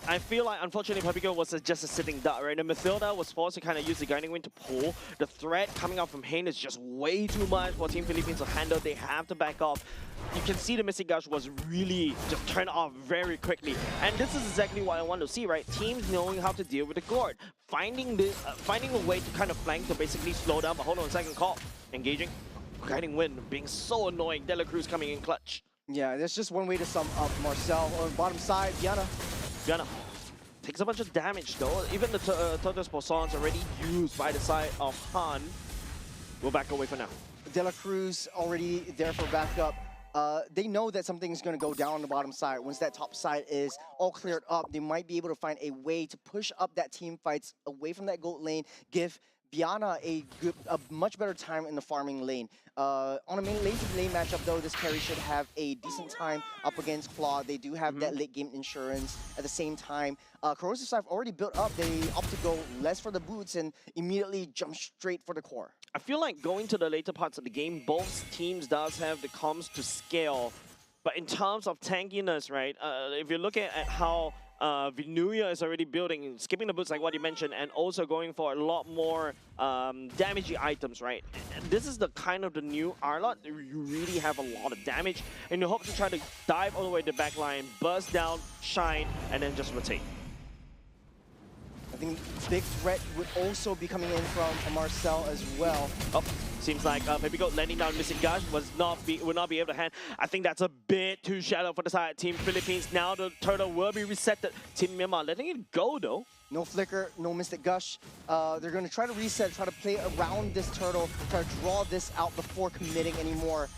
I feel like unfortunately Papico was just a sitting duck, right? And Mathilda was forced to kind of use the Guiding Wind to pull. The threat coming out from Hane is just way too much for Team Philippines to handle. They have to back off. You can see the missing gush was really just turned off very quickly. And this is exactly what I want to see, right? Teams knowing how to deal with the Gord. Finding a way to kind of flank to basically slow down. But hold on a second, call. Engaging. Guiding Wind being so annoying. De La Cruz coming in clutch. Yeah, there's just one way to sum up Marcel. On the bottom side, Viana takes a bunch of damage though. Even the Toto's Poisson's already used by the side of Han. We'll back away for now. De La Cruz already there for backup. They know that something is going to go down on the bottom side. Once that top side is all cleared up, they might be able to find a way to push up that team fights away from that gold lane, give Biana a much better time in the farming lane. On a main lane-to-lane matchup, though, this carry should have a decent time up against Claw. They do have that late-game insurance. At the same time, Corrosive Scythe already built up. They opt to go less for the boots and immediately jump straight for the core. I feel like going to the later parts of the game, both teams does have the comms to scale. But in terms of tankiness, right, if you're looking at how Vinuya is already building, skipping the boots like what you mentioned, and also going for a lot more damagey items, right? And this is the kind of the new Arlot. You really have a lot of damage, and you hope to try to dive all the way to the back line, burst down, shine, and then just rotate. I think big threat would also be coming in from Marcel as well. Oh, seems like Papico landing down missing gush would not be able to hand. I think that's a bit too shallow for the side Team Philippines. Now the turtle will be reset. Team Myanmar letting it go though. No flicker, no Mystic Gush. They're going to try to reset, try to play around this turtle, try to draw this out before committing anymore.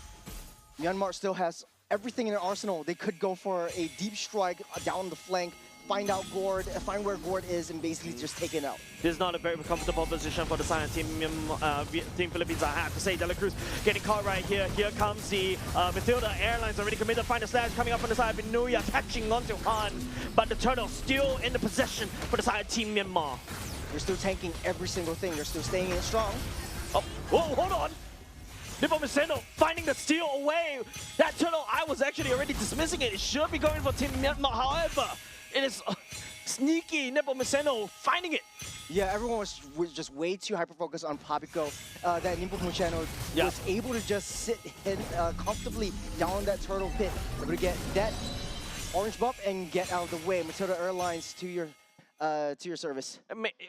Myanmar still has everything in their arsenal. They could go for a deep strike down the flank, find out Gord, find where Gord is, and basically just take it out. This is not a very comfortable position for the Silent Team Philippines, I have to say. De La Cruz getting caught right here. Here comes the Mathilda Airlines already committed. Find a slash coming up on the side. Vinuya catching onto Han, but the turtle still in the possession for the Silent Team Myanmar. They're still tanking every single thing. They're still staying in it strong. Oh, whoa, hold on. Nepomuceno finding the steal away. That turtle, I was actually already dismissing it. It should be going for Team Myanmar. However, it is sneaky Nepomuceno finding it. Yeah, everyone was just way too hyper-focused on Papico. That Nepomuceno was able to just sit comfortably down that turtle pit, able to get that orange buff and get out of the way. Matilda Airlines to your service.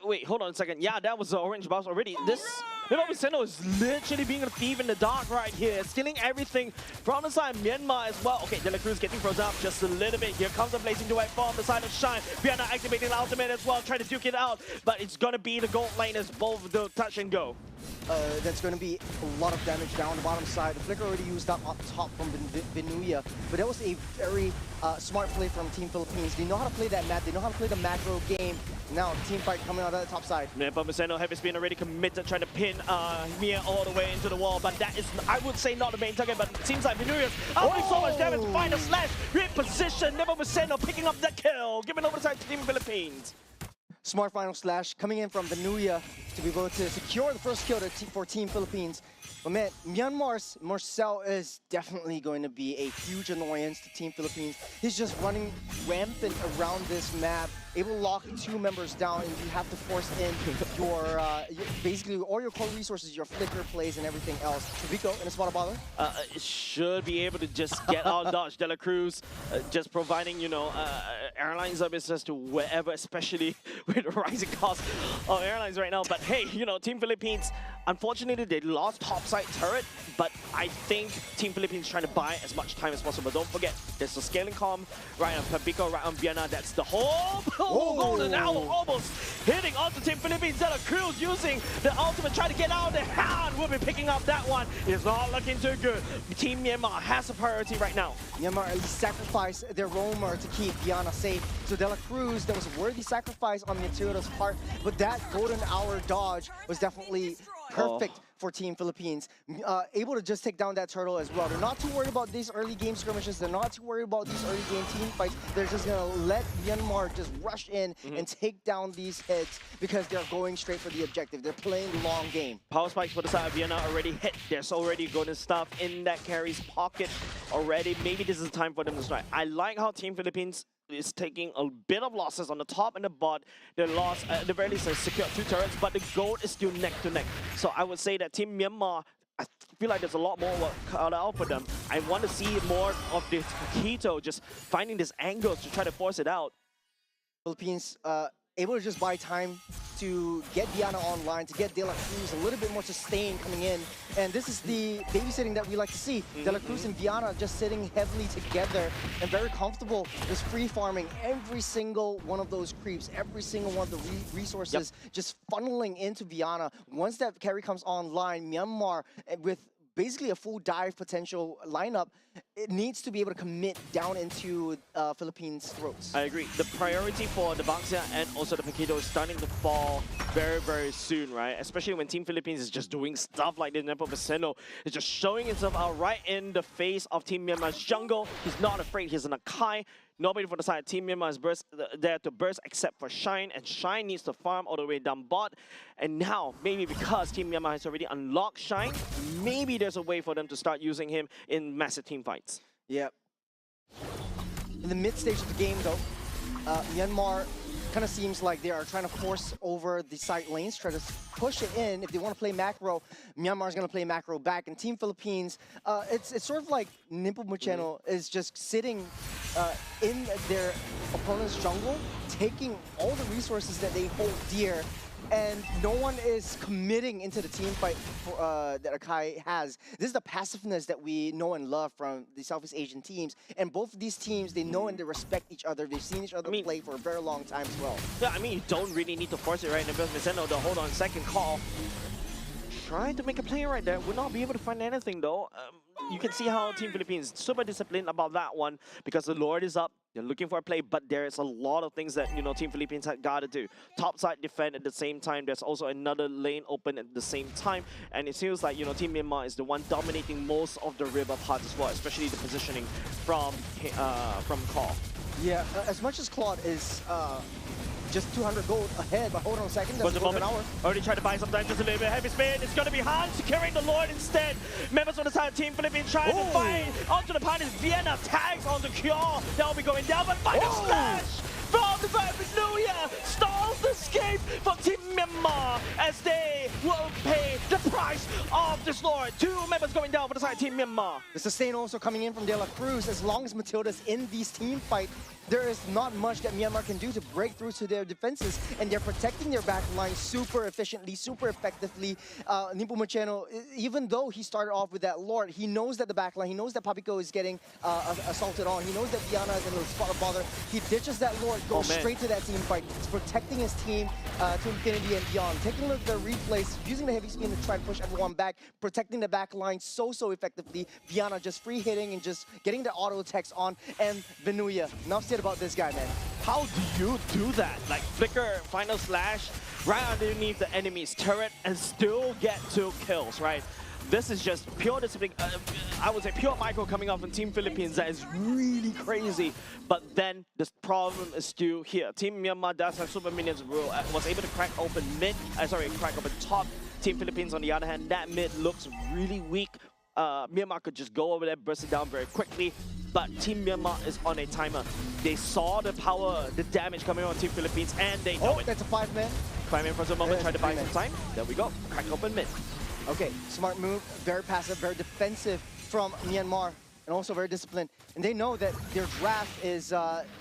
Wait, hold on a second. Yeah, that was the orange buff already. This Nepomuceno is literally being a thief in the dark right here, stealing everything from the side of Myanmar as well. Okay, De La Cruz getting frozen up just a little bit. Here comes the blazing duet from the side of Shine. Viana activating the ultimate as well, trying to duke it out, but it's gonna be the gold lane as both the touch and go. That's going to be a lot of damage down the bottom side. The flicker already used up top from Vinuya, but that was a very smart play from Team Philippines. They know how to play that map. They know how to play the macro game. Now, team fight coming out of the top side. Nepomuceno heavy spin already committed, trying to pin Mia all the way into the wall, but that is, I would say, not the main target, but it seems like Vinuya's doing so much damage. Find a slash, reposition, Nepomuceno picking up the kill, giving over the side to Team Philippines. Smart final slash coming in from Vinuya to be able to secure the first kill for Team Philippines. But man, Myanmar's Marcel is definitely going to be a huge annoyance to Team Philippines. He's just running rampant around this map, able to lock two members down, and you have to force in your basically all your core resources, your flicker plays, and everything else. Vico in a spot of bother. Should be able to just get out dodge. De La Cruz just providing, you know, airline services to wherever, especially with the rising cost of airlines right now. But hey, you know, Team Philippines, unfortunately, they lost topside turret, but I think Team Philippines trying to buy as much time as possible. Don't forget, there's the scaling comm right on Papico, right on Viana. That's the whole golden hour almost hitting onto Team Philippines. De La Cruz using the ultimate, trying to get out of there. Han will be picking up that one. It's not looking too good. Team Myanmar has a priority right now. Myanmar at least sacrificed their roamer to keep Viana safe. So De La Cruz, that was a worthy sacrifice on Matilda's part, but that golden hour dodge was definitely perfect for Team Philippines. Able to just take down that turtle as well. They're not too worried about these early game skirmishes. They're not too worried about these early game team fights. They're just gonna let Myanmar just rush in and take down these heads because they're going straight for the objective. They're playing the long game. Power spikes for the side of Vienna already hit. There's already golden stuff in that carry's pocket already. Maybe this is the time for them to strike. I like how Team Philippines is taking a bit of losses on the top and the bot. They lost, at the very least, they secured 2 turrets, but the gold is still neck to neck. So I would say that Team Myanmar, I feel like there's a lot more work cut out for them. I want to see more of this Keto just finding these angles to try to force it out. Philippines able to just buy time to get Diana online, to get De La Cruz a little bit more sustained coming in. And this is the babysitting that we like to see. De La Cruz and Diana just sitting heavily together and very comfortable, just free farming every single one of those creeps, every single one of the resources just funneling into Diana. Once that carry comes online, Myanmar with basically a full dive potential lineup, it needs to be able to commit down into Philippines' throats. I agree. The priority for the Baxia and also the Paquito is starting to fall very, very soon, right? Especially when Team Philippines is just doing stuff like the Nepo Viceno is just showing himself out right in the face of Team Myanmar's jungle. He's not afraid. He's an Akai. Nobody for the side. Team Myanmar is there to burst except for Shine, and Shine needs to farm all the way down bot. And now, maybe because Team Myanmar has already unlocked Shine, maybe there's a way for them to start using him in massive team fights. Yep. In the mid stage of the game, though, Myanmar kind of seems like they are trying to force over the side lanes, try to push it in. If they want to play macro, Myanmar's going to play macro back. And Team Philippines, it's sort of like Nimpo Mucheno is just sitting in their opponent's jungle, taking all the resources that they hold dear, and no one is committing into the team fight that Akai has. This is the passiveness that we know and love from the Southeast Asian teams. And both of these teams, they know and they respect each other. They've seen each other play for a very long time as well. Yeah, I mean, you don't really need to force it right now. Because Viceno, the hold on second call, trying to make a play right there. Would not be able to find anything though. You can see how Team Philippines super disciplined about that one because the Lord is up. They're looking for a play, but there's a lot of things that, you know, Team Philippines have got to do. Top side defend at the same time. There's also another lane open at the same time. And it feels like, you know, Team Myanmar is the one dominating most of the river parts as well, especially the positioning from Claw. Yeah, as much as Claude is just 200 gold ahead, but hold on a second, that's an hour. Already tried to buy some time, just a little bit heavy spin. It's going to be Han securing the Lord instead. Members on the side of Team Philippines trying to fight onto the punish. Vienna tags onto Cure. That'll be going down, but final slash from the side of Nagoya stalls the escape for Team Myanmar as they will pay the price of this Lord. 2 members going down for the side of Team Myanmar. The sustain also coming in from De La Cruz. As long as Matilda's in these team fight, there is not much that Myanmar can do to break through to their defenses, and they're protecting their back line super efficiently, super effectively. Nimpo Mucheno, even though he started off with that Lord, he knows that the back line, he knows that Papico is getting assaulted on, he knows that Diana is in the spot of bother. He ditches that Lord, goes straight to that team fight. He's protecting his team to infinity and beyond. Taking a look at the replays, using the heavy spin to try to push everyone back, protecting the back line so effectively. Diana just free hitting and just getting the auto attacks on, and Venuya. Enough said about this guy, man. How do you do that? Like flicker, final slash, right underneath the enemy's turret and still get 2 kills, right? This is just pure discipline. I would say pure micro coming off from Team Philippines. That is really crazy. But then this problem is still here. Team Myanmar does have super minions rule. Was able to crack open mid. Crack open top. Team Philippines, on the other hand, that mid looks really weak. Myanmar could just go over there, burst it down very quickly. But Team Myanmar is on a timer. They saw the power, the damage coming on Team Philippines, and they know it. That's a 5-man. 5-man for the moment, try to buy some time. There we go. Crack open mid. Okay, smart move, very passive, very defensive from Myanmar, and also very disciplined. And they know that their draft is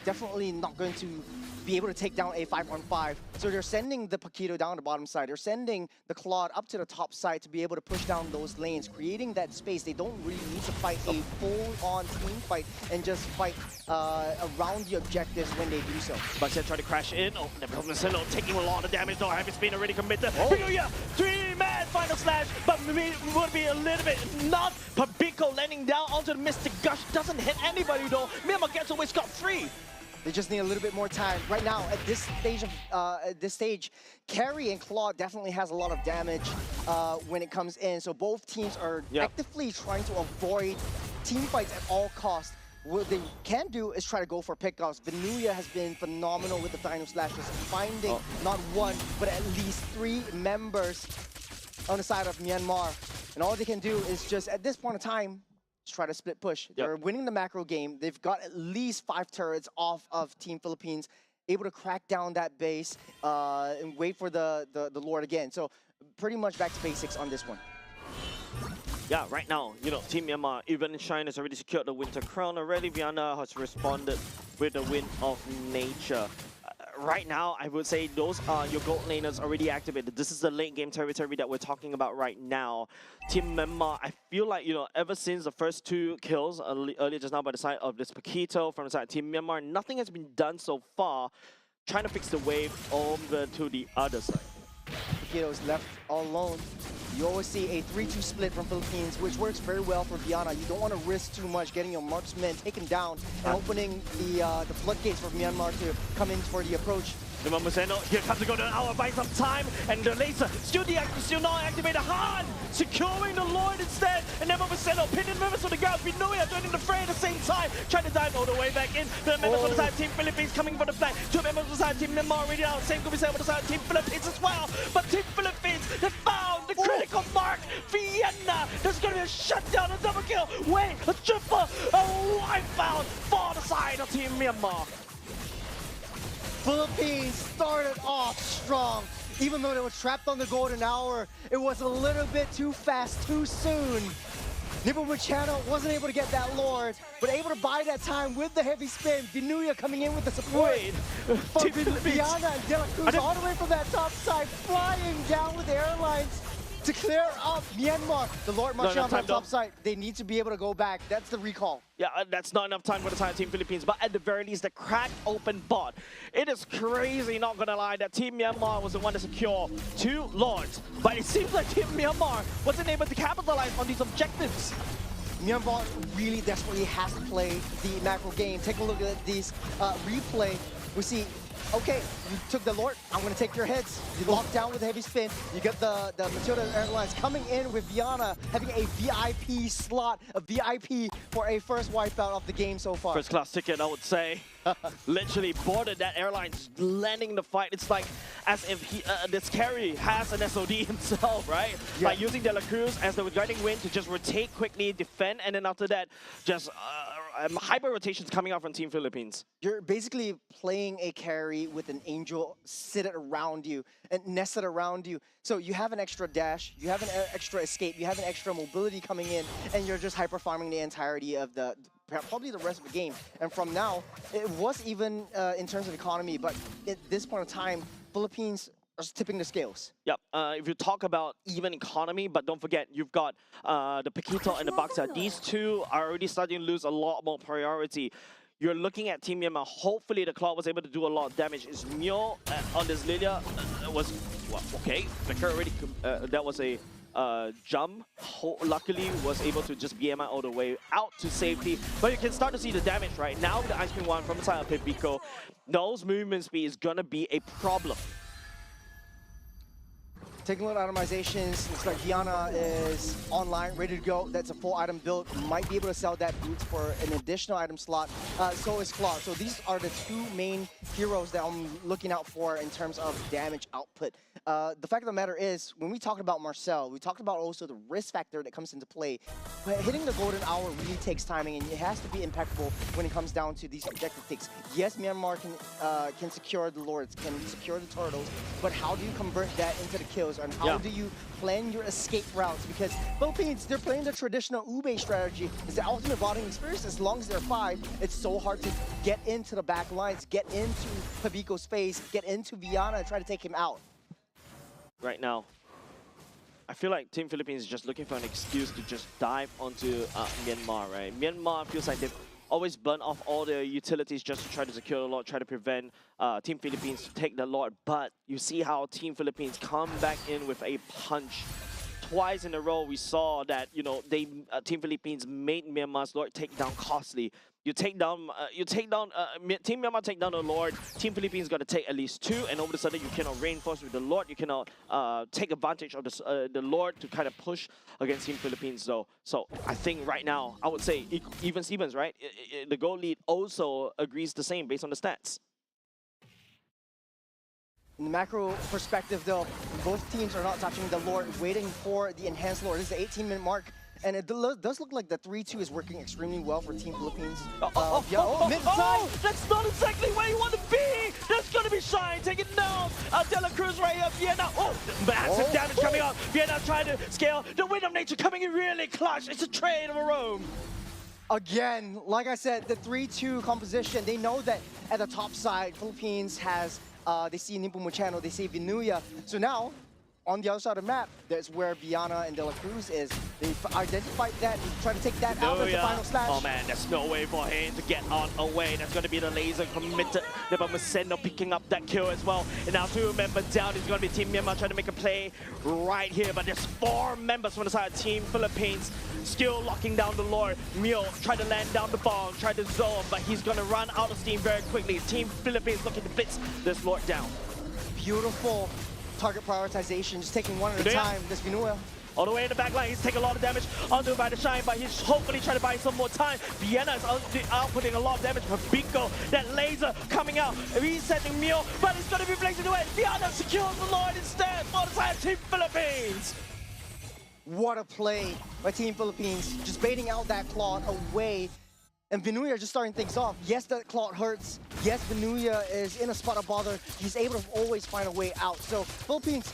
definitely not going to be able to take down a 5-on-5. So they're sending the Paquito down the bottom side. They're sending the Claude up to the top side to be able to push down those lanes, creating that space. They don't really need to fight a full-on team fight and just fight around the objectives when they do so. But they're trying to crash in. Oh, Viceno taking a lot of damage though. Heavy spin already committed. Venuya, 3-man final slash, but would be a little bit not. Papico landing down onto the Mystic Gush. Doesn't hit anybody though. Myanmar gets away scot-free. They just need a little bit more time. Right now, at this stage, Carry and Claw definitely has a lot of damage when it comes in. So both teams are actively trying to avoid team fights at all costs. What they can do is try to go for pickoffs. Nagoya has been phenomenal with the Dino Slashes, finding not one, but at least 3 members on the side of Myanmar. And all they can do is just, at this point in time, just try to split push. They're winning the macro game. They've got at least 5 turrets off of Team Philippines, able to crack down that base and wait for the Lord again. So pretty much back to basics on this one. Yeah, right now, you know, Team Myanmar, even Shine has already secured the Winter Crown already. Viana has responded with the Wind of Nature. Right now, I would say those are your gold laners already activated. This is the late game territory that we're talking about right now. Team Myanmar, I feel like, you know, ever since the first 2 kills earlier just now by the side of this Paquito from the side of Team Myanmar, nothing has been done so far trying to fix the wave over to the other side. Paquito is left all alone. You always see a 3-2 split from Philippines, which works very well for Viana. You don't want to risk too much getting your marksmen taken down and opening the floodgates for Myanmar to come in for the approach. Remember, here comes the golden hour, buying some time, and the laser still not activated. Han securing the Lord instead, and then Moseno pinning members of the ground. Nagoya joining the fray at the same time, trying to dive all the way back in. The members of the side Team Philippines coming for the flank. 2 members of the side Team Myanmar already out. Same could be said with the side Team Philippines as well. But Team Philippines, they found the critical mark. Vienna, there's going to be a shutdown, a double kill. Wait, a triple, a wipeout for the side of Team Myanmar. Philippines started off strong. Even though they were trapped on the golden hour, it was a little bit too fast, too soon. Nippo Machado wasn't able to get that Lord, but able to buy that time with the heavy spin. Nagoya coming in with the support. But Viana and De La Cruz all the way from that top side, flying down with the airlines to clear up Myanmar. The Lord Marshall on the top side. They need to be able to go back. That's the recall. Yeah, that's not enough time for the side of Team Philippines, but at the very least, the cracked open bot. It is crazy, not gonna lie, that Team Myanmar was the one to secure 2 Lords, but it seems like Team Myanmar wasn't able to capitalize on these objectives. Myanmar really desperately has to play the macro game. Take a look at this replay. We see, okay, you took the Lord, I'm going to take your heads. You lock down with a heavy spin. You get the Matilda Airlines coming in with Viana, having a VIP slot, a VIP for a first wipeout of the game so far. First class ticket, I would say. Literally boarded that airlines, landing the fight. It's like as if he, this carry has an SOD himself, right? Yeah. By using De La Cruz as the guiding wind to just rotate quickly, defend, and then after that, just hyper rotations coming out from Team Philippines. You're basically playing a carry with an angel seated around you and nested around you. So you have an extra dash, you have an extra escape, you have an extra mobility coming in, and you're just hyper farming the entirety of probably the rest of the game. And from now, it was even in terms of economy, but at this point in time, Philippines are tipping the scales. Yep, if you talk about even economy, but don't forget, you've got the Paquito and the Baksa. These 2 are already starting to lose a lot more priority. You're looking at Team Myanmar. Hopefully the Claw was able to do a lot of damage. Is Myo on this Lilia was, well, okay, Vicar already, that was a jump. Luckily was able to just BMI all the way out to safety. But you can start to see the damage right now with the Ice Cream 1 from the side of Pipico. Those movement speed is gonna be a problem. Taking a look at itemizations, looks like Viana is online, ready to go. That's a full item build. Might be able to sell that boots for an additional item slot. So is Claw. So these are the 2 main heroes that I'm looking out for in terms of damage output. The fact of the matter is, when we talked about Marcel, we talked about also the risk factor that comes into play. But hitting the golden hour really takes timing, and it has to be impeccable when it comes down to these objective picks. Yes, Myanmar can secure the Lords, can secure the turtles, but how do you convert that into the kills? And how do you plan your escape routes? Because Philippines, they're playing the traditional Ube strategy. It's the ultimate botting experience. As long as they're 5, it's so hard to get into the back lines, get into Pabico's face, get into Viana and try to take him out. Right now, I feel like Team Philippines is just looking for an excuse to just dive onto Myanmar, right? Myanmar feels like they've always burn off all their utilities just to try to secure the Lord, try to prevent Team Philippines to take the Lord. But you see how Team Philippines come back in with a punch twice in a row we saw that, you know, Team Philippines made Myanmar's Lord take down costly. Team Myanmar take down the Lord. Team Philippines got to take at least 2, and all of a sudden you cannot reinforce with the Lord. You cannot take advantage of the Lord to kind of push against Team Philippines though. So I think right now I would say even Stevens, right? The goal lead also agrees the same based on the stats. In the macro perspective, though, both teams are not touching the Lord, waiting for the enhanced Lord. This is the 18-minute mark, and it does look like the 3-2 is working extremely well for Team Philippines. Mid-side! That's not exactly where you want to be! There's going to be Shine taking down De La Cruz right here. Vienna, massive damage coming up. Vienna trying to scale. The Wind of Nature coming in really clutch. It's a trade of a roam. Again, like I said, the 3-2 composition, they know that at the top side, Philippines has, they see Nepomuceno, they see Vinuya. So now, on the other side of the map, that's where Viana and De La Cruz is. They've identified that, try to take that out as the final slash. Oh man, there's no way for him to get on away. That's going to be the laser committed. Nepomuceno picking up that kill as well. And now 2 members down. It's going to be Team Myanmar trying to make a play right here. But there's 4 members from the side of Team Philippines still locking down the Lord. Mio tried to land down the bomb, tried to zone, but he's going to run out of steam very quickly. Team Philippines looking to blitz this Lord down. Beautiful target prioritization, just taking one at a time. This Vinuya. All the way in the back line, he's taking a lot of damage onto by the Shine, but he's hopefully trying to buy some more time. Vienna is outputting a lot of damage for Biko. That laser coming out, resetting Mio, but it's going to be blazing away. Vienna secures the Lord instead for the side of Team Philippines. What a play by Team Philippines, just baiting out that Claude away. And Vinuya just starting things off. Yes, that Claude hurts. Yes, Vinuya is in a spot of bother. He's able to always find a way out. So Philippines,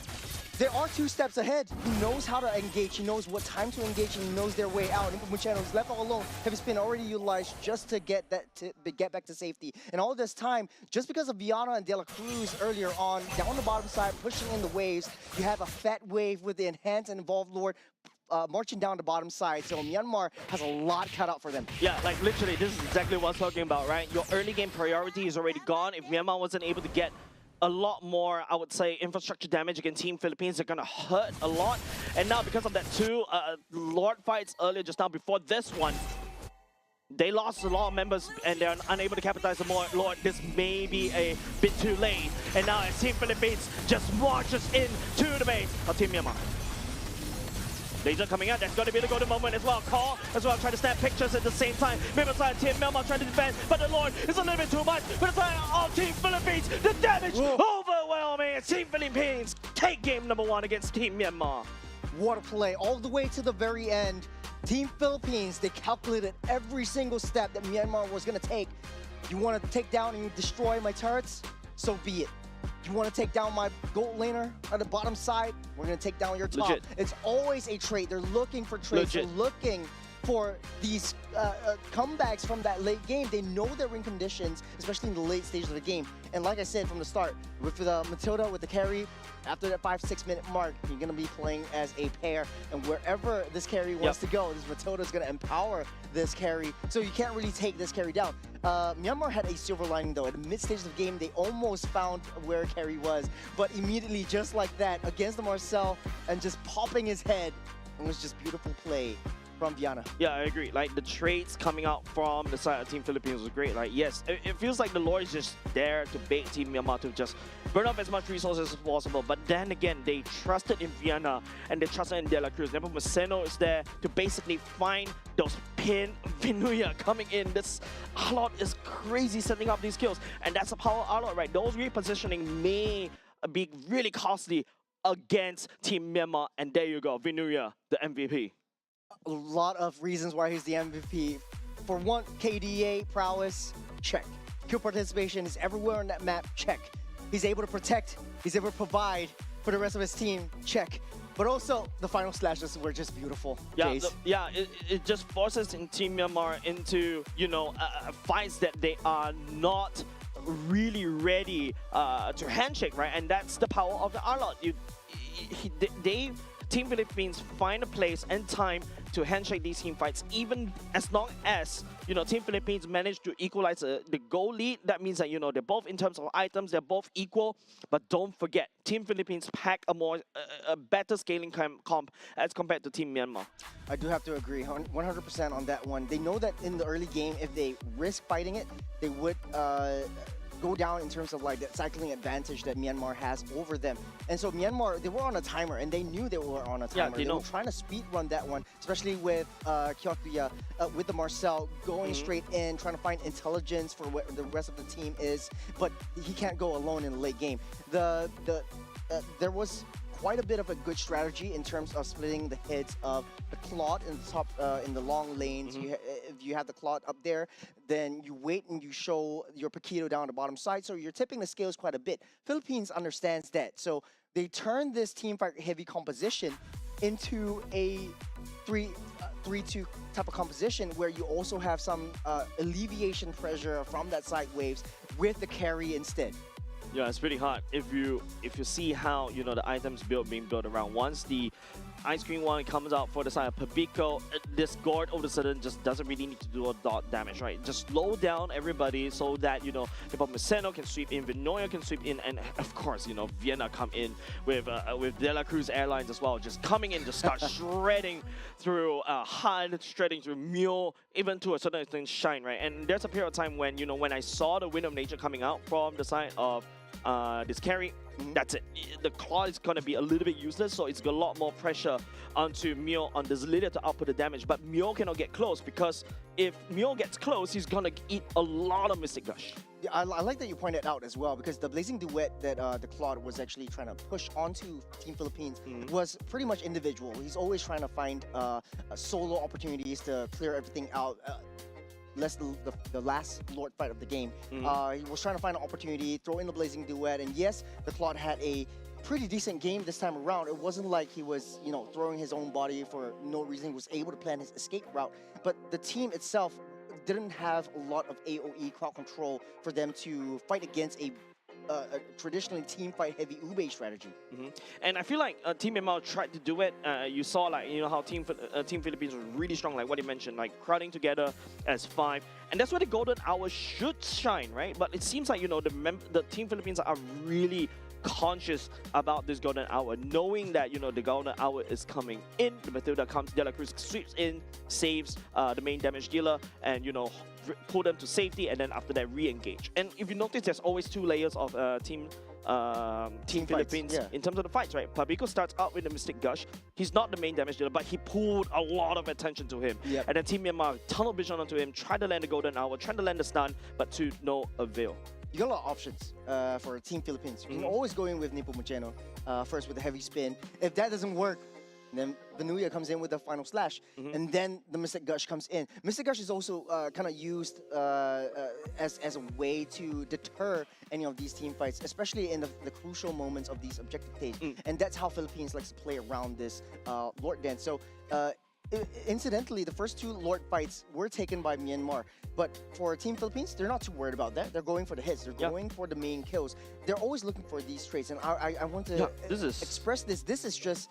they are 2 steps ahead. He knows how to engage. He knows what time to engage, and he knows their way out. Nepomuceno is left all alone. Heavy spin already utilized just to get get back to safety. And all this time, just because of Viana and De La Cruz earlier on, down the bottom side, pushing in the waves, you have a fat wave with the enhanced and involved Lord marching down the bottom side, so Myanmar has a lot cut out for them. Yeah, like literally, this is exactly what I'm talking about, right? Your early game priority is already gone. If Myanmar wasn't able to get a lot more, I would say, infrastructure damage against Team Philippines, they're gonna hurt a lot. And now because of that 2 Lord fights earlier just now before this one, they lost a lot of members and they're unable to capitalize on more. Lord, this may be a bit too late. And now as Team Philippines just marches in to the base of Team Myanmar. Laser coming out, that's going to be the golden moment as well. Call as well, trying to snap pictures at the same time. Member side, Team Myanmar trying to defend, but the Lord is a little bit too much. For the side of Team Philippines, the damage overwhelming. Team Philippines take game number 1 against Team Myanmar. What a play, all the way to the very end. Team Philippines, they calculated every single step that Myanmar was going to take. You want to take down and destroy my turrets? So be it. You want to take down my gold laner on the bottom side? We're going to take down your top. Legit. It's always a trade. They're looking for trades. Legit. They're looking for these comebacks from that late game. They know their win conditions, especially in the late stages of the game. And like I said from the start, with Matilda with the carry, after that 5-6 minute mark, you're going to be playing as a pair. And wherever this carry wants to go, this Matilda is going to empower this carry. So you can't really take this carry down. Myanmar had a silver lining though. At the mid stage of the game, they almost found where carry was. But immediately, just like that, against the Marcel and just popping his head, it was just beautiful play from Viana. Yeah, I agree. Like the trades coming out from the side of Team Philippines was great. Like yes, it feels like the Lord is just there to bait Team Myanmar to just burn up as much resources as possible. But then again, they trusted in Viana and they trusted in De La Cruz. Nepomuceno is there to basically find those pin Vinuya coming in. This Arlott is crazy setting up these kills, and that's a power Arlott, right? Those repositioning may be really costly against Team Myanmar, and there you go, Vinuya, the MVP. A lot of reasons why he's the MVP. For one, KDA prowess, check. Kill participation is everywhere on that map, check. He's able to protect, he's able to provide for the rest of his team, check. But also, the final slashes were just beautiful. Yeah, it just forces Team Myanmar into, you know, fights that they are not really ready to handshake, right? And that's the power of the Arlott. Team Philippines find a place and time to handshake these team fights, even as long as, you know, Team Philippines managed to equalize the goal lead. That means that, you know, they're both, in terms of items, they're both equal. But don't forget, Team Philippines pack a better scaling comp as compared to Team Myanmar. I do have to agree 100% on that one. They know that in the early game, if they risk fighting it, they would go down in terms of like the cycling advantage that Myanmar has over them. And so Myanmar, they were on a timer, and they knew they were on a timer. Yeah, they were trying to speed run that one, especially with Kyokuya, with the Marcel going straight in, trying to find intelligence for what the rest of the team is. But he can't go alone in the late game. There was quite a bit of a good strategy in terms of splitting the heads of the Claude in the top, in the long lanes. If you have the Claude up there, then you wait and you show your Paquito down the bottom side. So you're tipping the scales quite a bit. Philippines understands that. So they turn this team fight heavy composition into a 3-2 type of composition where you also have some alleviation pressure from that side waves with the carry instead. Yeah, it's pretty hard. If you see how, you know, the items being built around, once the ice cream one comes out for the side of Pabico, this Gord all of a sudden just doesn't really need to do a dot damage, right? Just slow down everybody so that, you know, Nepomuceno can sweep in, Vinoya can sweep in, and of course, you know, Vienna come in with De La Cruz Airlines as well, just coming in to start shredding through Han, shredding through Mule, even to a certain extent Shine, right? And there's a period of time when, you know, when I saw the Wind of Nature coming out from the side of this carry, that's it. The claw is going to be a little bit useless, so it's got a lot more pressure onto Mio on this leader to output the damage. But Mio cannot get close, because if Mio gets close, he's going to eat a lot of Mystic Gush. Yeah, I like that you pointed out as well, because the Blazing Duet that the Claude was actually trying to push onto Team Philippines was pretty much individual. He's always trying to find solo opportunities to clear everything out. Less the last Lord fight of the game. He was trying to find an opportunity, throw in the Blazing Duet, and yes, the Claude had a pretty decent game this time around. It wasn't like he was, you know, throwing his own body for no reason. He was able to plan his escape route, but the team itself didn't have a lot of AoE crowd control for them to fight against a traditionally team fight heavy Ube strategy. And I feel like Team Myanmar tried to do it. You saw, like, you know, how Team Philippines was really strong, like what you mentioned, like crowding together as 5, and that's where the golden hour should shine, right? But it seems like, you know, the Team Philippines are really conscious about this golden hour, knowing that, you know, the golden hour is coming in. The Matilda comes, De La Cruz sweeps in, saves the main damage dealer, and, you know, pull them to safety, and then after that re-engage. And if you notice, there's always 2 layers of Team Philippines in terms of the fights, right? Pabico starts out with the Mystic Gush. He's not the main damage dealer, but he pulled a lot of attention to him. And then Team Myanmar tunnel vision onto him, tried to land the golden hour, tried to land the stun, but to no avail. You got a lot of options for Team Philippines. You can always go in with Nepomuceno first with the heavy spin. If that doesn't work, then Vanuya comes in with the final slash, and then the Mystic Gush comes in. Mystic Gush is also kind of used as a way to deter any of these team fights, especially in the crucial moments of these objective stages. And that's how Philippines likes to play around this Lord Dance. So incidentally, the first 2 Lord fights were taken by Myanmar. But for Team Philippines, they're not too worried about that. They're going for the hits. They're going for the main kills. They're always looking for these traits. And I want to express this. This is just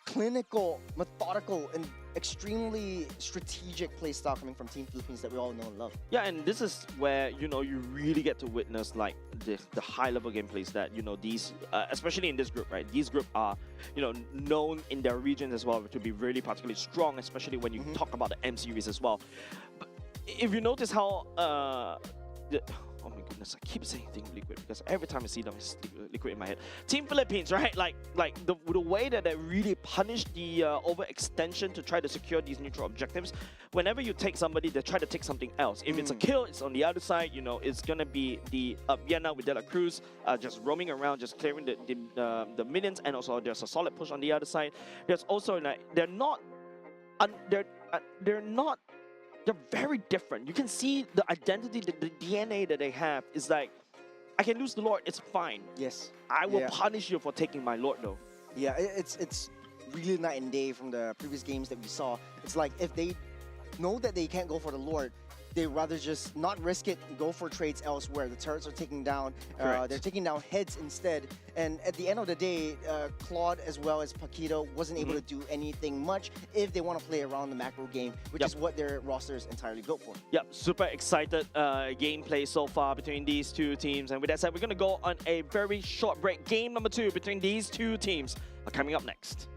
clinical, methodical, and extremely strategic play style coming from Team Philippines that we all know and love. Yeah, and this is where, you know, you really get to witness, like, the high-level gameplays that, you know, these, especially in this group, right? These group are, you know, known in their regions as well to be really particularly strong, especially when you talk about the M series as well. But if you notice how oh my goodness, I keep saying Team Liquid because every time I see them, it's Liquid in my head. Team Philippines, right? Like the way that they really punish the overextension to try to secure these neutral objectives. Whenever you take somebody, they try to take something else. If it's a kill, it's on the other side. You know, it's gonna be the Vienna with De La Cruz just roaming around, just clearing the minions, and also there's a solid push on the other side. There's also, like, they're very different. You can see the identity, the DNA that they have is like, I can lose the Lord, it's fine. Yes. I will punish you for taking my Lord, though. Yeah, it's really night and day from the previous games that we saw. It's like, if they know that they can't go for the Lord, they rather just not risk it and go for trades elsewhere. The turrets are taking down. Correct. They're taking down heads instead. And at the end of the day, Claude as well as Paquito wasn't able to do anything much if they want to play around the macro game, which is what their roster is entirely built for. Yep, super excited gameplay so far between these two teams. And with that said, we're going to go on a very short break. Game number 2 between these two teams are coming up next.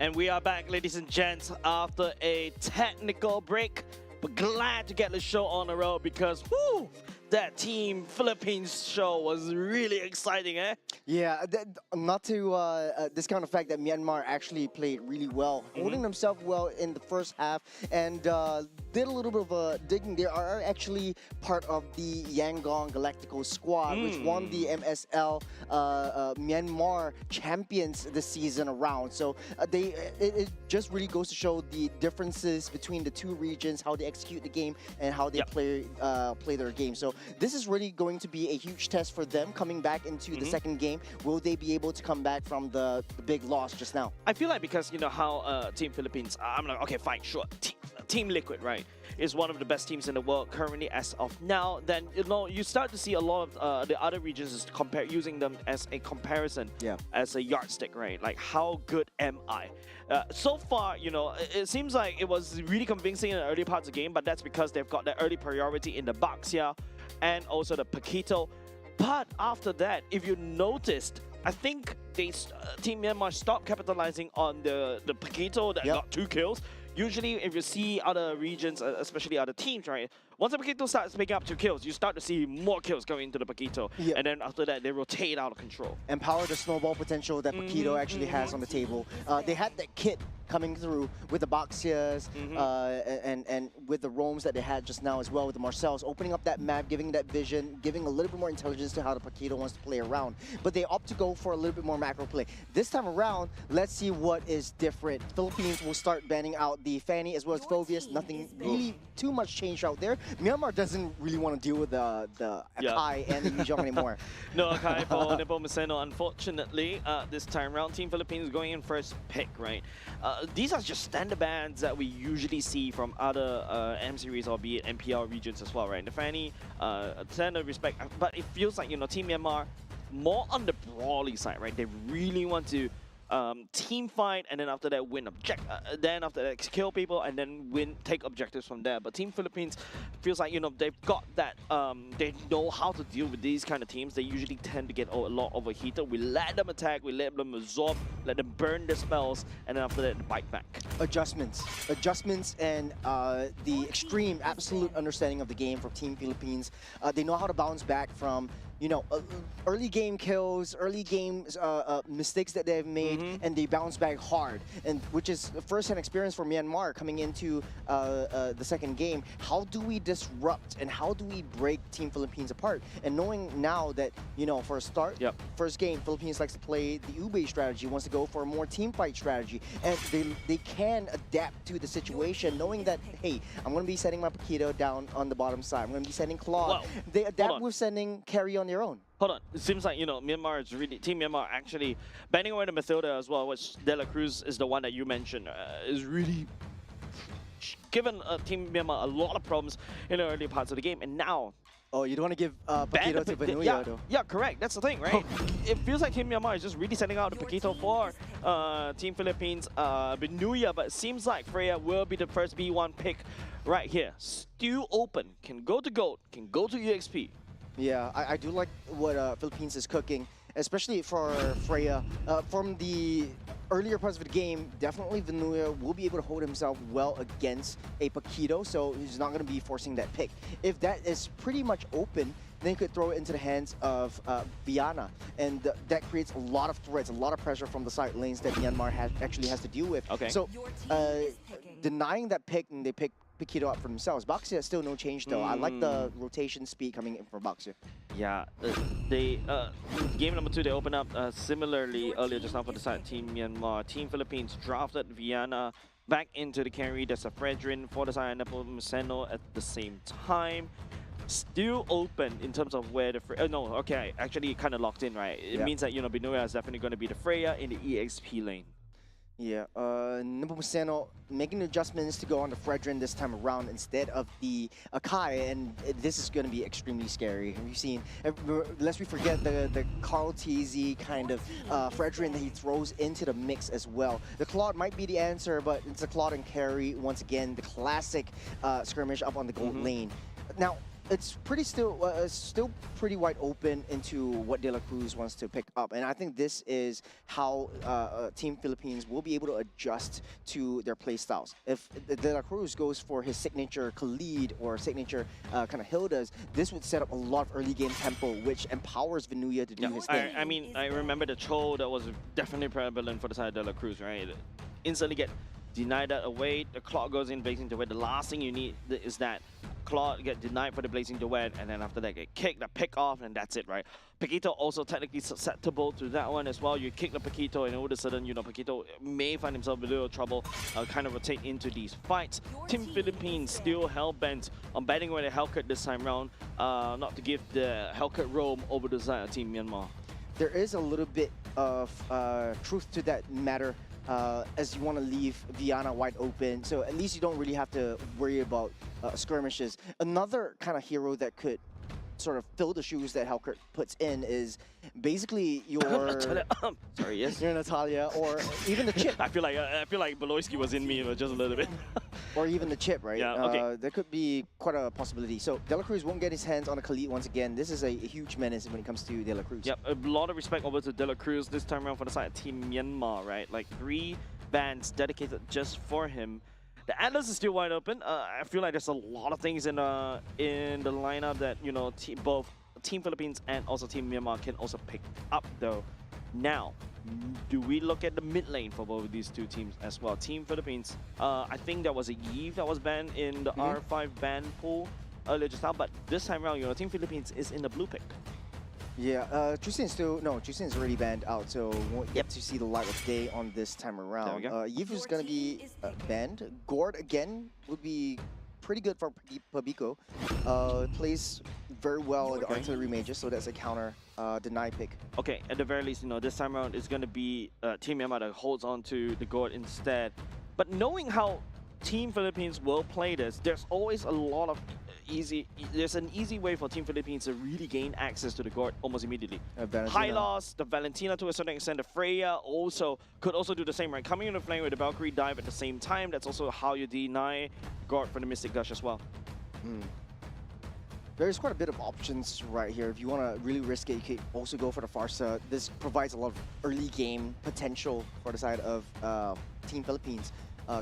And we are back, ladies and gents, after a technical break. But glad to get the show on the road because, whoo, that Team Philippines show was really exciting, eh? Yeah, not to discount the fact that Myanmar actually played really well, holding themselves well in the first half, and did a little bit of digging. They are actually part of the Yangon Galactico squad, which won the MSL Myanmar champions this season around. So it just really goes to show the differences between the two regions, how they execute the game, and how they play their game. So this is really going to be a huge test for them coming back into the second game. Will they be able to come back from the big loss just now? I feel like because you know how Team Philippines, I'm like, okay, fine, sure. Team Liquid, right, is one of the best teams in the world currently as of now. Then you start to see a lot of the other regions is using them as a comparison, as a yardstick, right? Like how good am I? So far, it seems like it was really convincing in the early parts of the game, but that's because they've got the early priority in the Baxia and also the Paquito. But after that, if you noticed, I think Team Myanmar stopped capitalizing on the Paquito that got 2 kills. Usually, if you see other regions, especially other teams, right, once the Paquito starts picking up 2 kills, you start to see more kills going into the Paquito. And then after that, they rotate out of control. Empower the snowball potential that Paquito actually has on the table. They had that kit coming through with the Baxias and with the roams that they had just now as well with the Marcels, opening up that map, giving that vision, giving a little bit more intelligence to how the Paquito wants to play around. But they opt to go for a little bit more macro play. This time around, let's see what is different. Philippines will start banning out the Fanny as well as Phoveus. Nothing really too much change out there. Myanmar doesn't really want to deal with the Akai and the Yuzhong anymore. No Akai for Nepomuceno, unfortunately. This time around, Team Philippines going in first pick, right? These are just standard bans that we usually see from other M series or be it MPL regions as well, right? The Fanny, standard respect, but it feels like, Team Myanmar more on the brawly side, right? They really want to team fight, and then after that win then after that kill people, and then take objectives from there. But Team Philippines feels like they've got that they know how to deal with these kind of teams. They usually tend to get a lot overheated. We let them attack, we let them absorb, let them burn the spells, and then after that bite back. Adjustments, and the extreme absolute understanding of the game from Team Philippines. They know how to bounce back from early game kills, early game mistakes that they've made, and they bounce back hard, and which is the first-hand experience for Myanmar coming into the second game. How do we disrupt and how do we break Team Philippines apart? And knowing now that, for a start, first game, Philippines likes to play the Ube strategy, wants to go for a more team fight strategy, and they can adapt to the situation, knowing that, hey, I'm going to be sending my Paquito down on the bottom side, I'm going to be sending Claude. Well, they adapt with sending Carry on their own. Hold on. It seems like, Myanmar is really... Team Myanmar actually banning away the Mathilda as well, which De La Cruz is the one that you mentioned, is really given Team Myanmar a lot of problems in the early parts of the game. And now... Oh, you don't want to give Paquito to Vanuya, though. Yeah, correct. That's the thing, right? It feels like Team Myanmar is just really sending out the Paquito for Team Philippines, Vanuya, but it seems like Freya will be the first B1 pick right here. Still open. Can go to Gold, can go to EXP. Yeah, I do like what Philippines is cooking, especially for Freya. From the earlier parts of the game, definitely Vanuya will be able to hold himself well against a Paquito, so he's not going to be forcing that pick. If that is pretty much open, then you could throw it into the hands of Viana, and that creates a lot of threats, a lot of pressure from the side lanes that Myanmar actually has to deal with. Okay. So denying that pick, and they pick Paquito up for themselves. Baxia still no change though. I like the rotation speed coming in from Baxia. Yeah, game number 2 they open up similarly earlier just now for the side Team Myanmar. Team Philippines drafted Viana back into the carry. There's a Fredrin for the side Nepomuceno at the same time. Still open in terms of where the actually kind of locked in, right? It means that Vanuya is definitely going to be the Freya in the EXP lane. Yeah, Nepomuceno making adjustments to go on the Fredrin this time around instead of the Akai, and this is going to be extremely scary. Have you seen, lest we forget the Carl TZ kind of Fredrin that he throws into the mix as well. The Claude might be the answer, but it's a Claude and carry, once again, the classic skirmish up on the gold lane. Now, it's still pretty wide open into what De La Cruz wants to pick up, and I think this is how Team Philippines will be able to adjust to their play styles. If De La Cruz goes for his signature Khalid or signature kind of Hildas, this would set up a lot of early game tempo, which empowers Venuya to do his thing. I mean, I remember the Cho that was definitely prevalent for the side of De La Cruz, right? Instantly get denied that away, the clock goes in, Blazing Duet. The last thing you need is that Claude get denied for the Blazing Duet, and then after that get kicked, the pick off, and that's it, right? Paquito also technically susceptible to that one as well. You kick the Paquito, and all of a sudden, you know, Paquito may find himself in a little trouble, kind of rotate into these fights. Team Philippines still hell-bent on batting away the Hellcat this time round, not to give the Hellcat roam over the side of Team Myanmar. There is a little bit of truth to that matter. As you want to leave Viana wide open, so at least you don't really have to worry about skirmishes. Another kind of hero that could sort of fill the shoes that Hellcat puts in is basically your sorry, yes, your Natalia, or even the chip. I feel like Beloyski was in me, but just a little bit. Or even the chip, right? Yeah, okay. That could be quite a possibility. So De La Cruz won't get his hands on the Khalid once again. This is a huge menace when it comes to De La Cruz. Yep, a lot of respect over to De La Cruz this time around for the side of Team Myanmar, right? Like 3 bands dedicated just for him. The Atlas is still wide open. I feel like there's a lot of things in the lineup that, you know, both Team Philippines and also Team Myanmar can also pick up though. Now, do we look at the mid lane for both of these two teams as well? Team Philippines, I think there was a Yves that was banned in the R5 ban pool earlier just now, but this time around, you know, Team Philippines is in the blue pick. Yeah, Jusin is already banned out, so won't get to see the light of day on this time around. Yves is going to be banned. Gord again would be pretty good for Pabico. Plays very well in the artillery mages, so that's a counter deny pick. Okay, at the very least, you know, this time around it's going to be Team Myanmar that holds on to the Gord instead. But knowing how Team Philippines will play this, there's always a lot of there's an easy way for Team Philippines to really gain access to the Gord almost immediately. High loss, the Valentina to a certain extent, the Freya also could also do the same, right? Coming in the flank with the Valkyrie dive at the same time, that's also how you deny Gord for the Mystic Gush as well. There's quite a bit of options right here. If you want to really risk it, you could also go for the Farsa. This provides a lot of early game potential for the side of Team Philippines.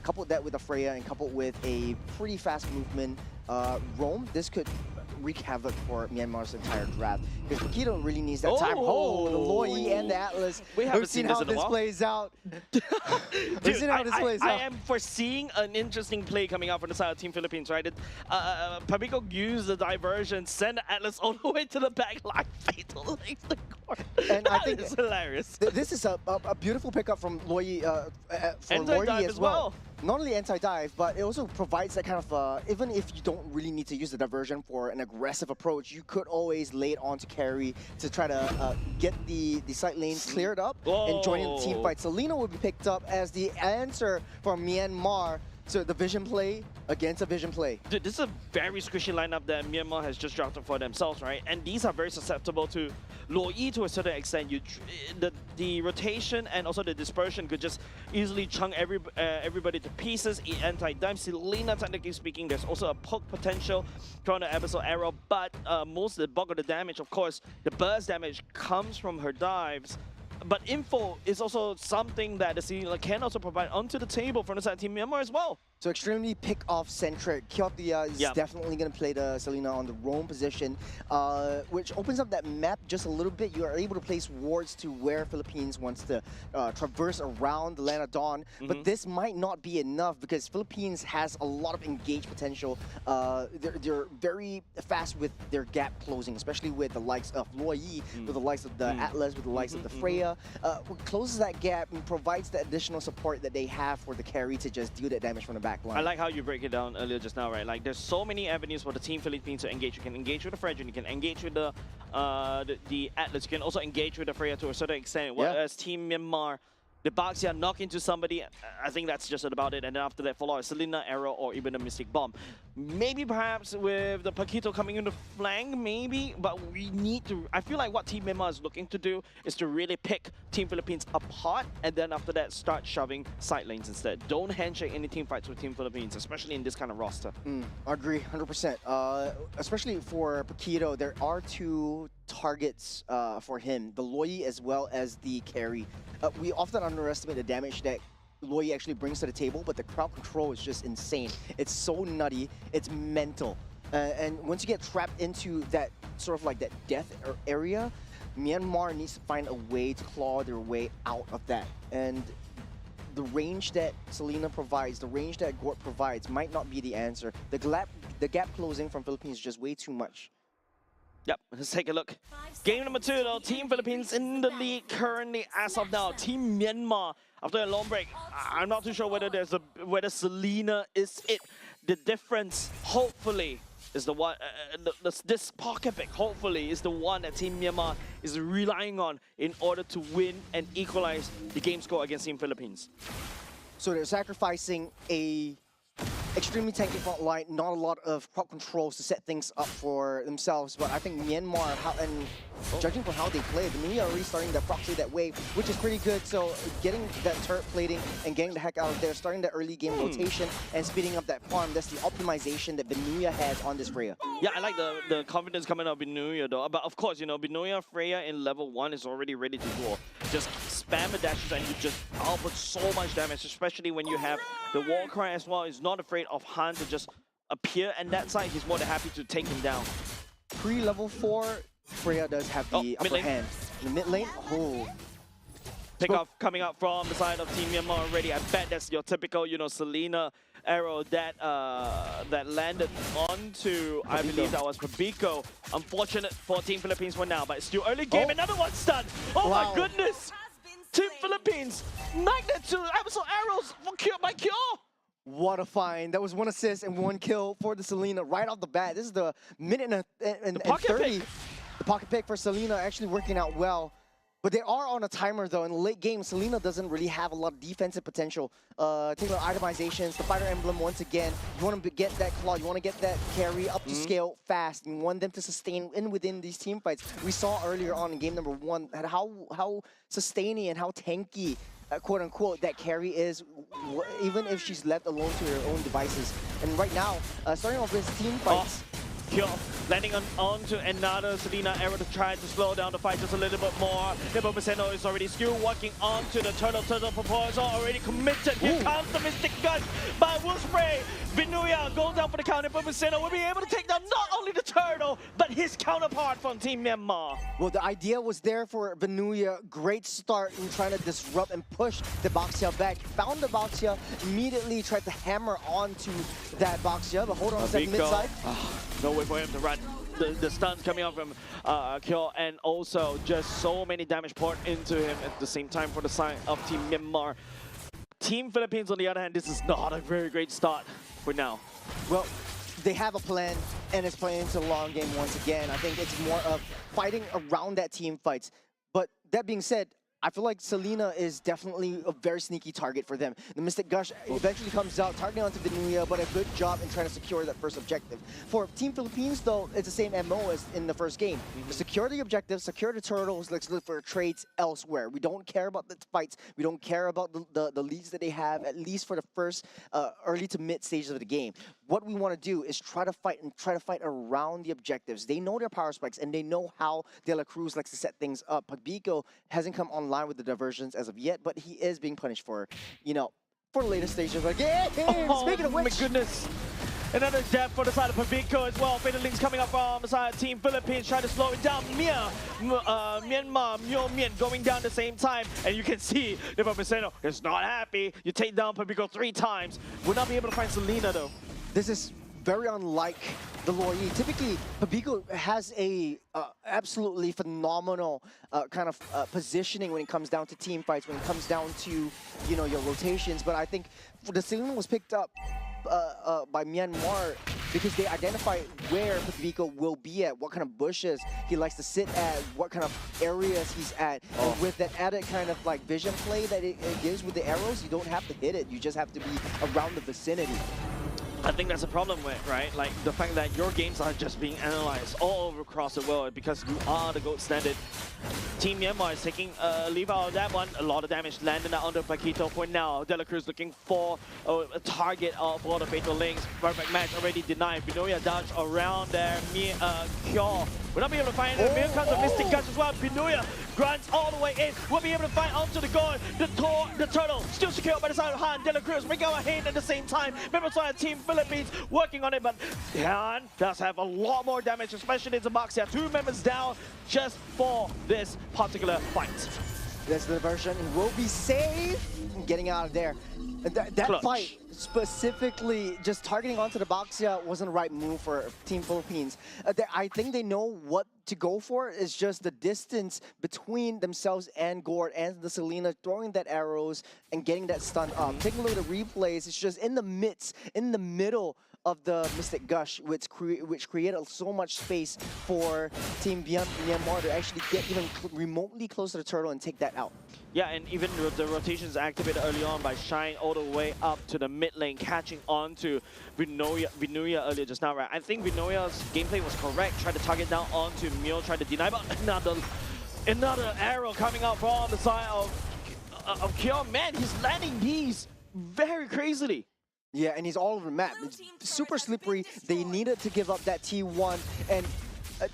Coupled that with a Freya and coupled with a pretty fast movement roam, this could wreak havoc for Myanmar's entire draft. Because Paquito really needs that time. Oh, the Loi and the Atlas. We've seen how this plays out. We've seen how this plays out. I am foreseeing an interesting play coming out from the side of Team Philippines, right? Pabico used the diversion, send the Atlas all the way to the back line, fatal links the court. And I think it's hilarious. This is a beautiful pickup from Loi for Loi as well. Not only anti-dive, but it also provides that kind of, even if you don't really need to use the diversion for an aggressive approach, you could always lay it on to carry to try to get the side lanes cleared up and join in the team fight. Selena will be picked up as the answer for Myanmar. So the vision play against a vision play. Dude, this is a very squishy lineup that Myanmar has just drafted for themselves, right? And these are very susceptible to Loi to a certain extent. The rotation and also the dispersion could just easily chunk everybody to pieces. Anti-dive, Selena, technically speaking, there's also a poke potential from the Abyssal Arrow, but most of the bulk of the damage, of course, the burst damage comes from her dives. But info is also something that the Selena can also provide onto the table from the side of Team Myanmar as well. So extremely pick-off centric. Kyotia is definitely going to play the Selena on the roam position, which opens up that map just a little bit. You are able to place wards to where Philippines wants to traverse around the Land of Dawn. But this might not be enough because Philippines has a lot of engage potential. They're very fast with their gap closing, especially with the likes of Loi, with the likes of the Atlas, with the likes of the Freya. Closes that gap and provides the additional support that they have for the carry to just deal that damage from the back line. I like how you break it down earlier just now, right? Like, there's so many avenues for the Team Philippines to engage. You can engage with the Fredrin, you can engage with the Atlas, you can also engage with the Freya to a certain extent. Whereas Team Myanmar, the Baxia knock into somebody, I think that's just about it. And then after that, follow a Selena, Arrow, or even a Mystic Bomb. Maybe perhaps with the Paquito coming in the flank, maybe, but we need to, I feel like what Team Myanmar is looking to do is to really pick Team Philippines apart and then after that start shoving side lanes instead. Don't handshake any team fights with Team Philippines, especially in this kind of roster. I agree, 100%. Especially for Paquito, there are two targets for him, the Loyi as well as the carry. We often underestimate the damage that Loyi actually brings to the table, but the crowd control is just insane. It's so nutty, it's mental. And once you get trapped into that sort of like that death area, Myanmar needs to find a way to claw their way out of that. And the range that Selena provides, the range that Gort provides might not be the answer. The gap closing from Philippines is just way too much. Yep, let's take a look. Game number 2 though, Team Philippines in the lead currently as of now. Team Myanmar, after a long break, I'm not too sure whether Selena is it. The difference, hopefully, is the one, this pocket pick, hopefully, is the one that Team Myanmar is relying on in order to win and equalize the game score against Team Philippines. So they're sacrificing a extremely tanky front line, not a lot of crowd controls to set things up for themselves, but I think Myanmar, judging from how they play, the Nagoya are already starting to proxy that wave, which is pretty good. So getting that turret plating and getting the heck out of there, starting the early game rotation and speeding up that farm, that's the optimization that Nagoya has on this Freya. Yeah, I like the confidence coming out of Nagoya though. But of course, you know, Nagoya Freya in level 1 is already ready to go. Just spam the dashes and you just output so much damage, especially when you have the wall cry as well. He's not afraid of Han to just appear, and that side he's more than happy to take him down. Pre-level 4, Freya does have the upper hand. In the mid lane, Pick off coming out from the side of Team Myanmar already. I bet that's your typical, you know, Selena arrow that that landed onto, I believe that was Pabico. Unfortunate for Team Philippines for now, but it's still early game. Another one stunned. Oh wow. My goodness! Team Philippines, 9-2 Absolute arrows for Cure by Cure. What a find. That was 1 assist and 1 kill for the Selena right off the bat. This is the minute and 30. The pocket pick for Selena actually working out well. But they are on a timer though. In the late game, Selena doesn't really have a lot of defensive potential. Take a look at itemizations, the fighter emblem once again. You want to get that claw, you want to get that carry up to scale fast. You want them to sustain within these team fights. We saw earlier on in game number 1 how sustaining and how tanky quote unquote that carry is, even if she's left alone to her own devices. And right now, starting off with team fights. Cure landing onto another Selena arrow to try to slow down the fight just a little bit more. Nepomuceno is already still working onto the turtle proposal, already committed. Here comes the Mystic Gun by Wolfspray. Vinuya goes down for the count. Nepomuceno will be able to take down not only the turtle, but his counterpart from Team Myanmar. Well, the idea was there for Vinuya. Great start in trying to disrupt and push the Baxia back. Found the Baxia, immediately tried to hammer onto that Baxia, but hold on a second, mid-side. No way for him to run. The stuns coming out from Kyo, and also just so many damage poured into him at the same time for the side of Team Myanmar. Team Philippines, on the other hand, this is not a very great start for now. Well, they have a plan, and it's playing into the long game once again. I think it's more of fighting around that team fights. But that being said, I feel like Selena is definitely a very sneaky target for them. The Mystic Gush eventually comes out, targeting onto Vinuya, but a good job in trying to secure that first objective. For Team Philippines, though, it's the same MO as in the first game. Secure the objective, secure the turtles, let's look for trades elsewhere. We don't care about the fights, we don't care about the leads that they have, at least for the first early to mid stages of the game. What we want to do is try to fight around the objectives. They know their power spikes, and they know how De La Cruz likes to set things up. Pabico hasn't come online with the diversions as of yet, but he is being punished for, you know, for the later stages of the game. Speaking of which, my goodness. Another death for the side of Pabico as well. Fatal Links coming up from the side of Team Philippines, trying to slow it down. Myanmar, Myo Mien going down at the same time. And you can see Nepomuceno is not happy. You take down Pabico 3 times. Will not be able to find Selena though. this is very unlike the Loyi. Typically, Pabico has a absolutely phenomenal kind of positioning when it comes down to team fights, when it comes down to, you know, your rotations. But I think the Selena was picked up by Myanmar because they identify where Pabico will be at, what kind of bushes he likes to sit at, what kind of areas he's at. And with that added kind of like vision play that it gives with the arrows, you don't have to hit it, you just have to be around the vicinity. I think that's a problem with, right? Like the fact that your games are just being analyzed all over across the world because you are the gold standard. Team Myanmar is taking a leave out of that one. A lot of damage landing onto Paquito for now. De La Cruz looking for a target for the Fatal Links. Perfect match already denied. Binoya dodge around there. Kyo will not be able to find it. Here comes the Mystic Gush as well. Binoya grunts all the way in. Will be able to find onto the goal. The turtle still secured by the side of Han. De La Cruz bring out a hand at the same time. Members of Team Philippines working on it, but Han does have a lot more damage, especially in the box here. 2 members down just for this particular fight. That's the version. Will be safe getting out of there. That fight specifically just targeting onto the Boxia wasn't the right move for Team Philippines. I think they know what to go for. It's just the distance between themselves and Gord and the Selena throwing that arrows and getting that stun up. Taking a look at the replays, it's just in the midst, in the middle of the Mystic Gush, which created so much space for Team Myanmar to actually get even remotely close to the turtle and take that out. Yeah, and even the rotations activated early on by Shine all the way up to the mid lane, catching on to Vinuya earlier just now, right? I think Vinuya's gameplay was correct. Tried to target down onto Mio, tried to deny, but another arrow coming out from the side of Kyo. Man, he's landing these very crazily. Yeah, and he's all over the map. It's super slippery. They needed to give up that T1. And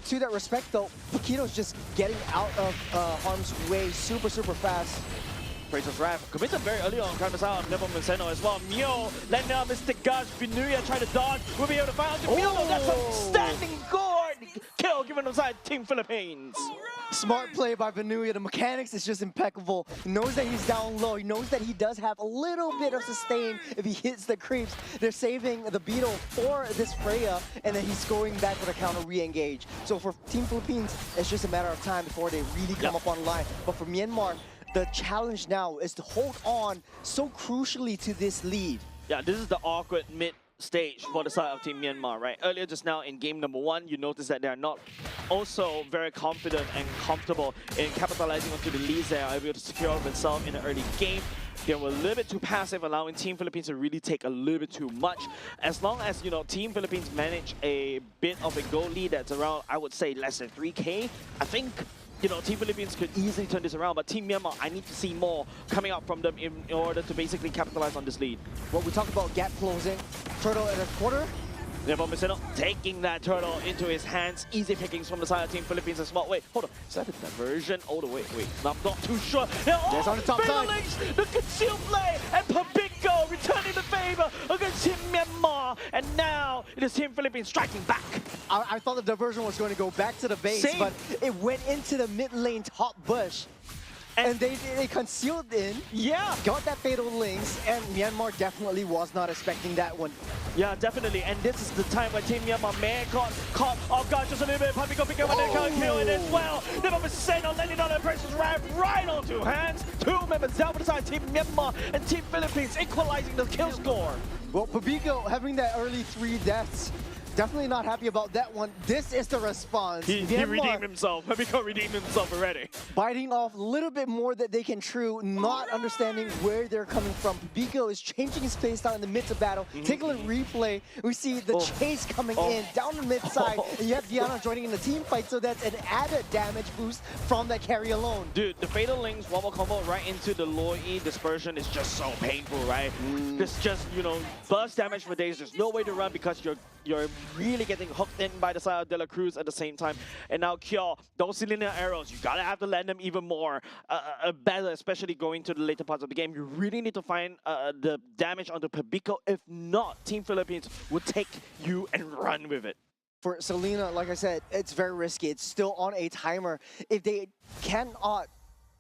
to that respect, though, Paquito's just getting out of harm's way super fast. Praises Wrath committed very early on, trying to out of Nebo Menseno as well. Mio letting down Mystic Gush. Vinuya trying to dodge. We'll be able to find out Mio. That's a standing guard kill given aside Team Philippines. Smart play by Vinuya. The mechanics is just impeccable. He knows that he's down low. He knows that he does have a little bit of sustain if he hits the creeps. They're saving the Beetle for this Freya, and then he's going back for the counter re-engage. So for Team Philippines, it's just a matter of time before they really come up online. But for Myanmar, the challenge now is to hold on so crucially to this lead. Yeah, this is the awkward mid stage for the side of Team Myanmar, right? Earlier just now in game number 1, you notice that they're not also very confident and comfortable in capitalizing onto the leads. They are able to secure themselves in the early game. They were a little bit too passive, allowing Team Philippines to really take a little bit too much. As long as, you know, Team Philippines manage a bit of a goal lead that's around, I would say, less than 3K, I think, you know, Team Philippines could easily turn this around, but Team Myanmar, I need to see more coming out from them in order to basically capitalize on this lead. Well, we talked about gap closing. Turtle at a quarter. Nebo Menseno taking that turtle into his hands. Easy pickings from the side of Team Philippines as well. Wait, hold on. Is that a diversion? Oh, wait. I'm not too sure. There's on the top side. Links, the concealed play, and Pabinko returning the favor against Team Myanmar. And now it is Team Philippines striking back. I thought the diversion was going to go back to the base, but it went into the mid lane top bush. And they concealed in, got that Fatal Links, and Myanmar definitely was not expecting that one. Yeah, definitely. And this is the time when Team Myanmar may caught off guard just a little bit. Pabinko pick up and they can't kill it as well. Nebo Menseno landing on the Precious Wrath right onto hands. 2 members down for the side, Team Myanmar and Team Philippines equalizing the kill score. Well, Pabinko having that early 3 deaths. Definitely not happy about that one. This is the response. He redeemed himself. Pabinko redeemed himself already. Biting off a little bit more that they can chew, not understanding where they're coming from. Pabinko is changing his pace down in the midst of battle. Take a look at replay. We see the chase coming in down the mid side. And you have Diana joining in the team fight, so that's an added damage boost from that carry alone. Dude, the Fatal Links one more combo right into the Loi dispersion is just so painful, right? It's just, you know, burst damage for days. There's no way to run because you're really getting hooked in by the side of De La Cruz at the same time. And now Kyo, those linear arrows, you gotta have to land them even more better, especially going to the later parts of the game. You really need to find the damage onto Pabinko. If not, Team Philippines would take you and run with it. For Selena, like I said, it's very risky. It's still on a timer. If they cannot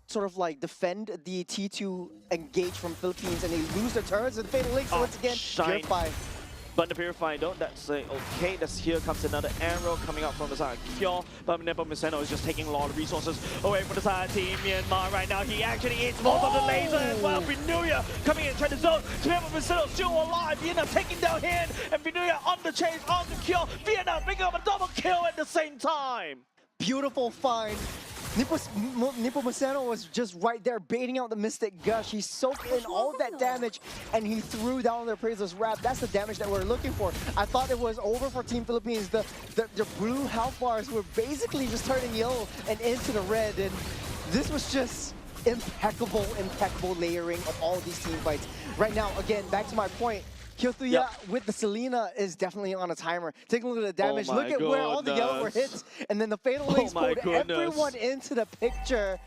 sort of like defend the T2 engage from Philippines and they lose their turrets and Fatal Links once again, Purify. But the Purify don't, that's okay. Here comes another arrow coming out from the side of Kyo. But Nebo Menseno is just taking a lot of resources away from the side of Team Myanmar right now. He actually eats most of the laser as well. Vinuya coming in, trying to zone. Nebo Menseno still alive. Vietnam taking down hand. And Vinuya on the chase, on the Kyo. Vietnam picking up a double kill at the same time. Beautiful find. Nipo Maceno was just right there baiting out the Mystic Gush. He soaked in all that damage and he threw down the Appraiser's Wrap. That's the damage that we're looking for. I thought it was over for Team Philippines. The blue health bars were basically just turning yellow and into the red. And this was just impeccable layering of all these team fights. Right now, again, back to my point, Kyotuya with the Selena is definitely on a timer. Take a look at the damage. Look at where all the yellow were hits. And then the Fatal Links pulled everyone into the picture,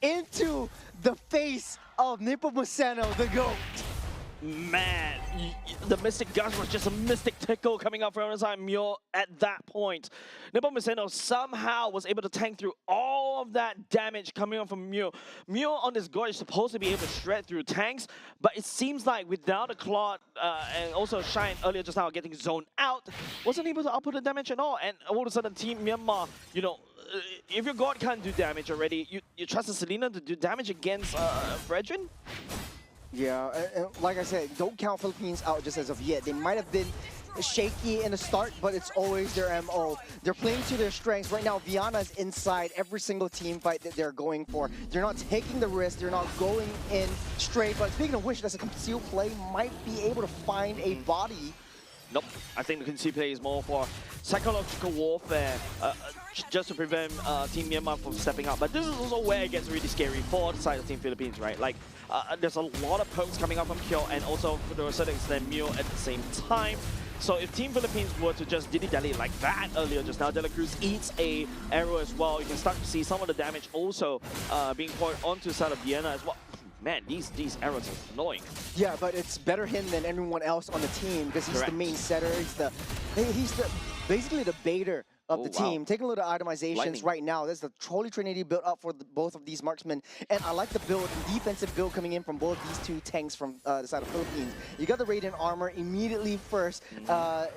into the face of Nipo Maceno, the GOAT. Man, the Mystic Gush was just a Mystic Tickle coming out from inside Mule at that point. Nipo Maceno somehow was able to tank through all of that damage coming out from Mule. Mule on this guard is supposed to be able to shred through tanks, but it seems like without a Claude and also Shine earlier just now getting zoned out, wasn't able to output the damage at all. And all of a sudden, Team Myanmar, you know, if your guard can't do damage already, you trust the Selena to do damage against Fredrin? Yeah, and like I said, don't count Philippines out just as of yet. They might have been shaky in the start, but it's always their MO. They're playing to their strengths. Right now, Viana is inside every single team fight that they're going for. They're not taking the risk. They're not going in straight. But speaking of which, that's a concealed play. Might be able to find a body. Nope. I think the concealed play is more for psychological warfare, just to prevent Team Myanmar from stepping up. But this is also where it gets really scary for the side of Team Philippines, right? Like, there's a lot of pokes coming out from Kyo and also to a certain extent Mule at the same time. So if Team Philippines were to just dilly-dally like that earlier just now, De La Cruz eats a arrow as well. You can start to see some of the damage also being poured onto the side of Vienna as well. Man, these arrows are annoying. Yeah, but it's better him than everyone else on the team because he's the main setter. He's basically the baiter of the team. Taking a look at itemizations right now, there's the Trolley Trinity built up for both of these marksmen. And I like the build, the defensive build coming in from both these two tanks from the side of Philippines. You got the Radiant Armor immediately first.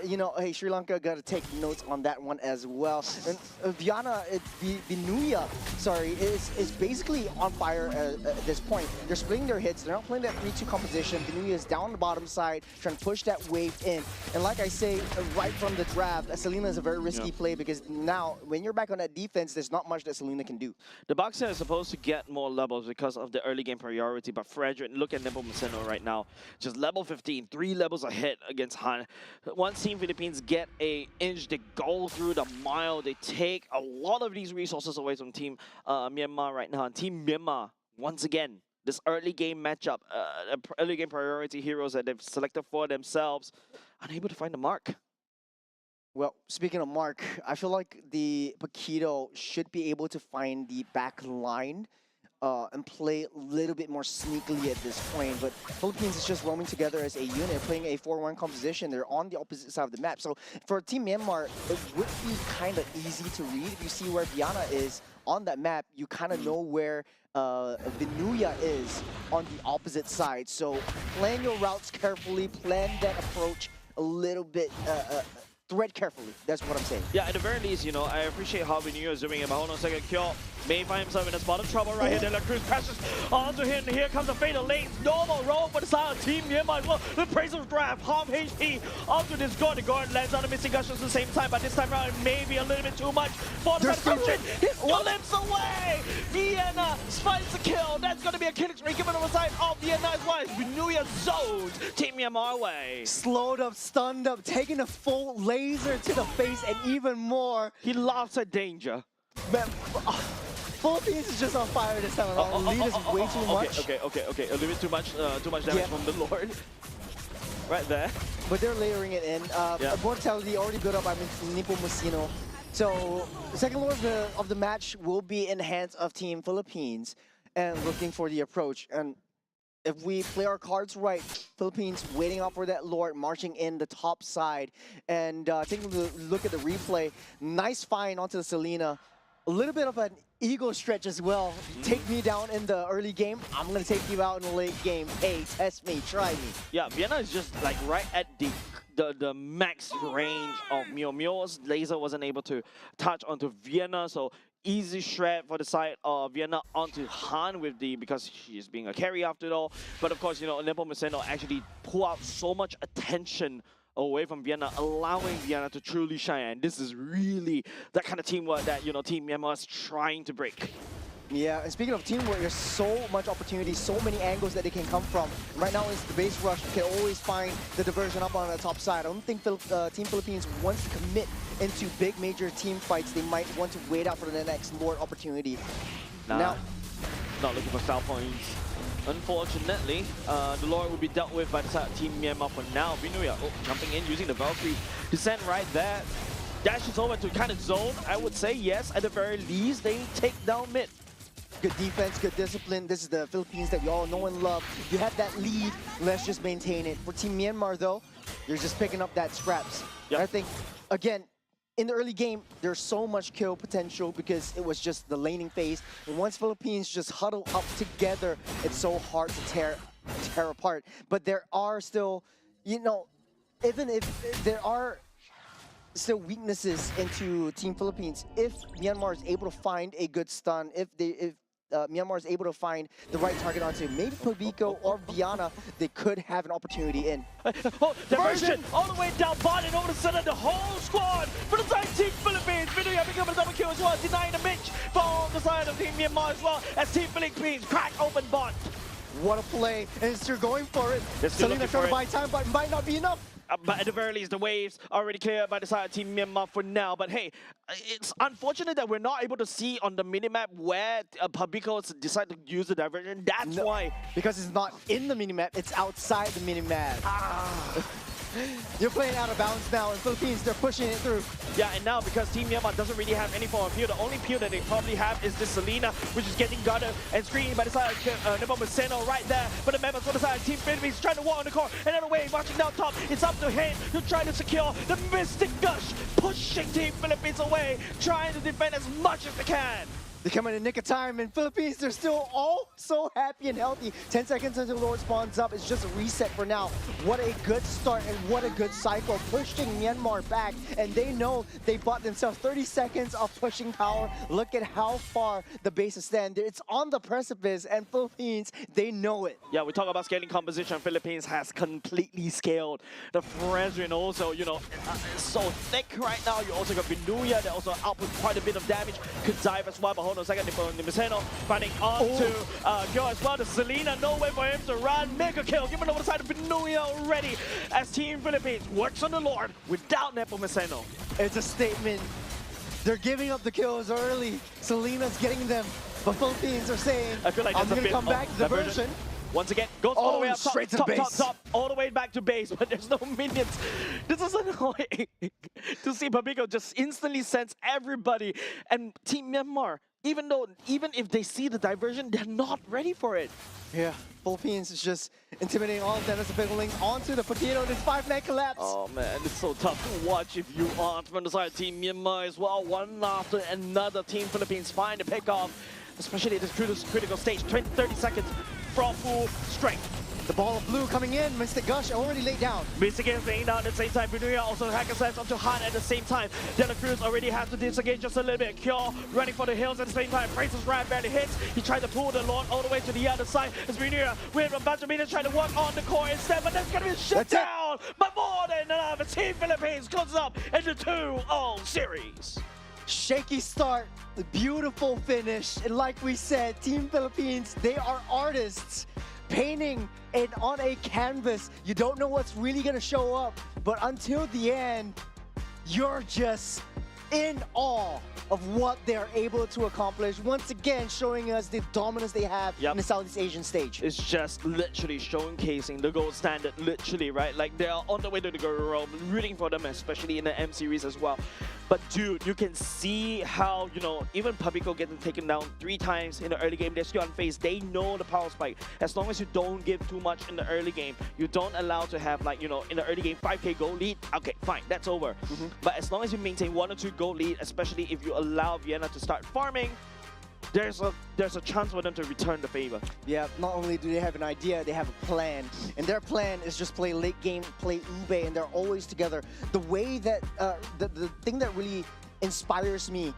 You know, hey, Sri Lanka got to take notes on that one as well. And Viana, Binuya, sorry, is basically on fire at this point. They're splitting their hits. They're not playing that 3-2 composition. Binuya is down the bottom side, trying to push that wave in. And like I say, right from the draft, Selena is a very risky play because now, when you're back on that defense, there's not much that Selena can do. The Boxer is supposed to get more levels because of the early game priority, but Frederick, look at Nipo Maceno right now. Just level 15, 3 levels ahead against Han. Once Team Philippines get a inch, they go through the mile. They take a lot of these resources away from Team Myanmar right now. And Team Myanmar, once again, this early game matchup, early game priority heroes that they've selected for themselves, unable to find the mark. Well, speaking of Mark, I feel like the Paquito should be able to find the back line and play a little bit more sneakily at this point. But Philippines is just roaming together as a unit, playing a 4-1 composition. They're on the opposite side of the map. So for Team Myanmar, it would be kind of easy to read. If you see where Viana is on that map, you kind of know where Binuya is on the opposite side. So plan your routes carefully, plan that approach a little bit thread carefully. That's what I'm saying. Yeah, at the very least, you know, I appreciate how Binuya is zooming in, but hold on a second. Kyo may find himself in a spot of trouble right here. De La Cruz crashes onto him. Here comes the Fatal Lanes. Normal roll for the side of Team Myanmar as well. The Appraiser's Draft, half HP onto this guard. The guard lands on the Missing Gush at the same time, but this time around it may be a little bit too much for the Frederick. He limps away. Vienna finds the kill. That's going to be a killing spree given on the side of Vienna as well. Binuya zones Team Myanmar away. Slowed up, stunned up, taking a full laser to the face, and even more. He laughs at danger. Man, Philippines is just on fire this time around. Lead is way too much. Okay. A little bit too much damage from the Lord. Right there. But they're layering it in. Mortality already built up by Nipo Maceno. So the second Lord of the match will be in the hands of Team Philippines and looking for the approach. And if we play our cards right, Philippines waiting out for that Lord, marching in the top side. And taking a look at the replay, nice find onto the Selena. A little bit of an ego stretch as well. Take me down in the early game, I'm going to take you out in the late game. Hey, test me, try me. Yeah, Vienna is just like right at the max range of Mule. Mule's laser wasn't able to touch onto Vienna, so easy shred for the side of Vienna onto Han with because she is being a carry after all. But of course, you know, Nipo Maceno actually pull out so much attention away from Vienna, allowing Vienna to truly shine. And this is really that kind of teamwork that, Team Myanmar is trying to break. Yeah, and speaking of teamwork, there's so much opportunity, so many angles that they can come from. Right now, it's the base rush. You can always find the diversion up on the top side. I don't think Team Philippines wants to commit into big major team fights. They might want to wait out for the next Lord opportunity. Now, not looking for style points. Unfortunately, the Lord will be dealt with by the side of Team Myanmar for now. Vinuya jumping in using the Valkyrie descent right there. Dashes over to kind of zone. I would say yes, at the very least, they take down mid. Good defense, good discipline. This is the Philippines that we all know and love. You have that lead, let's just maintain it. For Team Myanmar though, you're just picking up that scraps. Yep. I think, again, in the early game, there's so much kill potential because it was just the laning phase. And once Philippines just huddle up together, it's so hard to tear apart. But there are still, even if there are still weaknesses into Team Philippines, if Myanmar is able to find a good stun, if Myanmar is able to find the right target onto maybe Pabiko or Viana, they could have an opportunity in. Diversion all the way down bot and over the center, the whole squad for the side Team Philippines. Vinuya picking up a double kill as well, denying the Mitch from the side of Team Myanmar as well as Team Philippines crack open bot. What a play, and they're going for it. Selena trying to buy time, but might not be enough. But at the very least, the waves are already cleared by the side of Team Myanmar for now. But hey, it's unfortunate that we're not able to see on the minimap where Pabiko decided to use the diversion. That's why. Because it's not in the minimap, it's outside the minimap. You're playing out of bounds now, and Philippines, they're pushing it through. Yeah, and now because Team Myanmar doesn't really have any form of peel, the only peel that they probably have is this Selena, which is getting guarded and screened by the side of Nebo Maceno right there. But the members on the side of Team Philippines trying to walk on the court, and another way, marching down top. It's up to him to try to secure the Mystic Gush, pushing Team Philippines away, trying to defend as much as they can. They come in the nick of time, and Philippines, they're still all so happy and healthy. 10 seconds until Lord spawns up. It's just a reset for now. What a good start and what a good cycle, pushing Myanmar back. And they know they bought themselves 30 seconds of pushing power. Look at how far the base is stand. It's on the precipice, and Philippines, they know it. Yeah, we talk about scaling composition. Philippines has completely scaled. The Fresrin also, it's so thick right now. You also got Vinuya that also output quite a bit of damage. Could dive as well, but hold on a second. Nimiceno finding on to Gyo as well. The Selena, no way for him to run. Mega kill, given over the side of Vinuya already as Team Philippines works on the Lord without Nepomuceno. It's a statement. They're giving up the kills early. Selena's getting them, but Philippines are saying, I feel like I'm going to come back to the diversion. version. Once again, goes all the way up top, straight to top, base. top, all the way back to base, but there's no minions. This is annoying to see Pabiko just instantly sends everybody. And Team Myanmar, even if they see the diversion, they're not ready for it. Yeah, Philippines is just intimidating all of them as the Bigglings onto the potato. This 5-man collapse. Oh man, it's so tough to watch if you aren't from the side of Team Myanmar as well. One after another, Team Philippines find the pick off, especially at this critical stage. 30 seconds from full strength. The ball of blue coming in. Mystic Gush already laid down. Mystic is laying down at the same time. Vinuya also hack and slash onto Han at the same time. Dela Cruz already has to disengage just a little bit. Cure running for the hills at the same time. Francis Ryan barely hits. He tried to pull the Lord all the way to the other side. As Vinuya with a bunch of meters trying to work on the core instead, but that's going to be shut down. But more than enough. Team Philippines closes up into 2-0 series. Shaky start, the beautiful finish. And like we said, Team Philippines, they are artists. Painting it on a canvas. You don't know what's really gonna show up, but until the end, you're just in awe of what they're able to accomplish. Once again, showing us the dominance they have in the Southeast Asian stage. It's just literally showcasing the gold standard, literally, right? Like, they're on the way to the Glory Realm, rooting for them, especially in the M series as well. But dude, you can see how, even Pabiko getting taken down 3 times in the early game, they're still unfazed. They know the power spike. As long as you don't give too much in the early game, you don't allow to have, like, in the early game, 5k gold lead, okay, fine, that's over. But as long as you maintain 1 or 2 gold lead, especially if you allow Vienna to start farming, there's a chance for them to return the favor. Yeah, not only do they have an idea, they have a plan. And their plan is just play late game, play Ube, and they're always together. The way that, the thing that really inspires me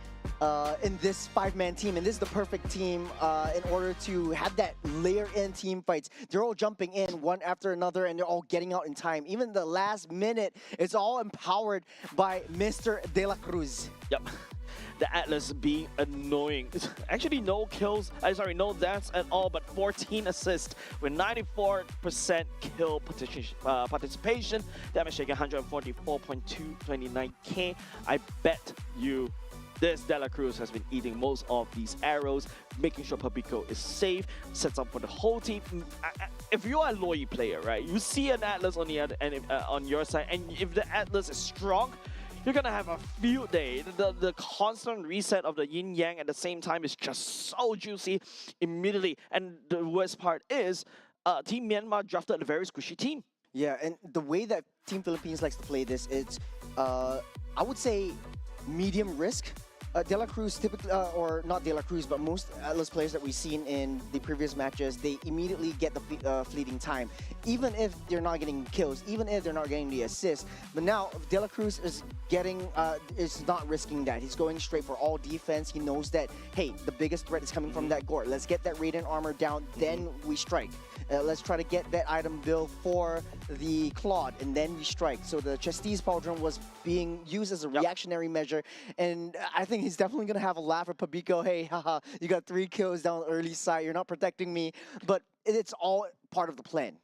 in this five-man team, and this is the perfect team in order to have that layer-in team fights. They're all jumping in one after another, and they're all getting out in time. Even the last minute, it's all empowered by Mr. De La Cruz. Yep. The Atlas being annoying. Actually, no kills, no deaths at all, but 14 assists with 94% kill participation. Damage taken 144.229k. I bet you this De La Cruz has been eating most of these arrows, making sure Pabico is safe, sets up for the whole team. If you are a Loyi player, right, you see an Atlas on the other and on your side, and if the Atlas is strong, you're gonna have a field day. The constant reset of the yin yang at the same time is just so juicy immediately. And the worst part is, Team Myanmar drafted a very squishy team. Yeah, and the way that Team Philippines likes to play this, it's I would say medium risk. De La Cruz typically, or not De La Cruz, but most Atlas players that we've seen in the previous matches, they immediately get the fleeting time, even if they're not getting kills, even if they're not getting the assists. But now De La Cruz is not risking that. He's going straight for all defense. He knows that, hey, the biggest threat is coming from that Gore. Let's get that Radiant armor down, then we strike. Let's try to get that item build for the Claude, and then we strike. So the Chesties Pauldron was being used as a reactionary measure, and I think he's definitely going to have a laugh at Pabico. Hey, haha, you got 3 kills down the early side. You're not protecting me. But it's all part of the plan.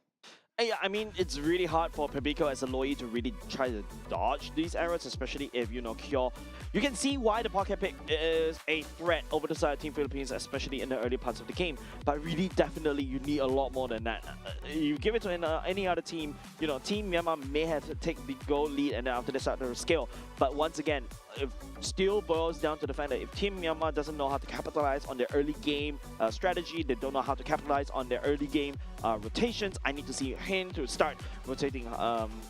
Yeah, I mean, it's really hard for Pabico as a Loyi to really try to dodge these arrows, especially if, Kyo. You can see why the Pocket Pick is a threat over the side of Team Philippines, especially in the early parts of the game. But really, definitely, you need a lot more than that. You give it to any other team, Team Myanmar may have to take the goal lead and then after they start to scale. But once again, it still boils down to the fact that if Team Myanmar doesn't know how to capitalize on their early game strategy, they don't know how to capitalize on their early game rotations, I need to see him to start rotating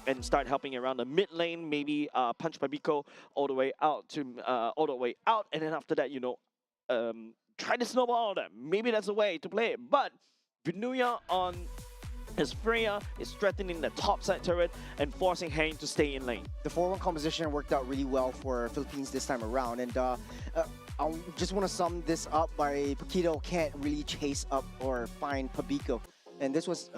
and start helping around the mid lane, maybe punch Pabico all the way out, and then after that, try to snowball them. Maybe that's a way to play it. But Vinuya on his Freya is threatening the top side turret and forcing Hang to stay in lane. The 4-1 composition worked out really well for Philippines this time around, and I just want to sum this up by Paquito can't really chase up or find Pabico. And this was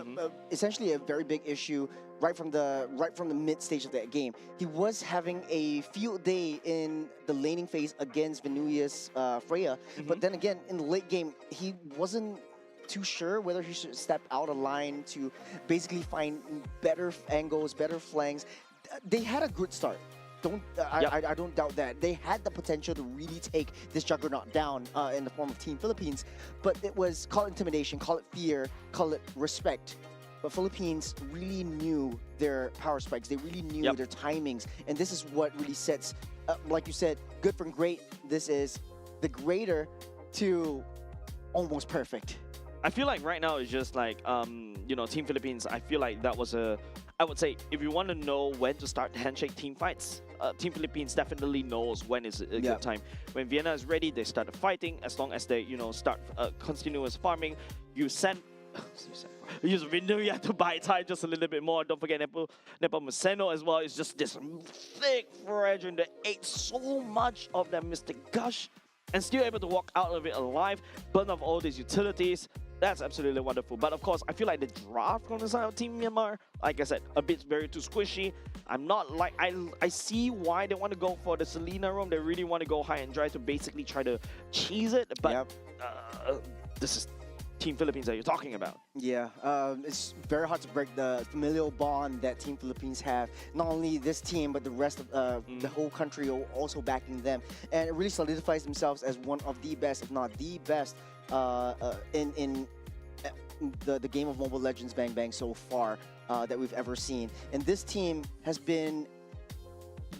essentially a very big issue right from the mid stage of that game. He was having a field day in the laning phase against Venuya's Freya, but then again in the late game he wasn't too sure whether he should step out of line to basically find better angles, better flanks. They had a good start. I don't doubt that. They had the potential to really take this juggernaut down in the form of Team Philippines, but it was, call it intimidation, call it fear, call it respect. But Philippines really knew their power spikes. They really knew their timings. And this is what really sets, like you said, good from great. This is the greater to almost perfect. I feel like right now it's just like, Team Philippines, I feel like that was I would say, if you want to know when to start handshake team fights, Team Philippines definitely knows when is a good time. When Vienna is ready, they start fighting. As long as they, start continuous farming, you use Vinuya to buy time just a little bit more. Don't forget Nepomuceno as well. It's just this thick Fredrin that ate so much of that Mystic Gush and still able to walk out of it alive, burn off all these utilities. That's absolutely wonderful. But of course, I feel like the draft from the side of Team Myanmar, like I said, a bit very too squishy. I'm not like, I see why they want to go for the Selena roam. They really want to go high and dry to basically try to cheese it. But this is Team Philippines that you're talking about. Yeah, it's very hard to break the familial bond that Team Philippines have. Not only this team, but the rest of the whole country are also backing them. And it really solidifies themselves as one of the best, if not the best, in the game of Mobile Legends Bang Bang so far that we've ever seen. And this team has been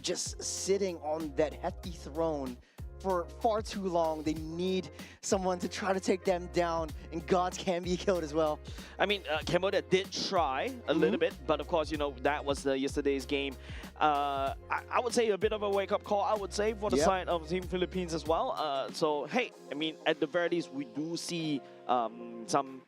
just sitting on that hefty throne for far too long. They need someone to try to take them down, and gods can be killed as well. I mean, Cambodia did try a little bit, but of course, that was yesterday's game. I would say a bit of a wake-up call, I would say, for the side of Team Philippines as well. So, hey, I mean, at the very least, we do see some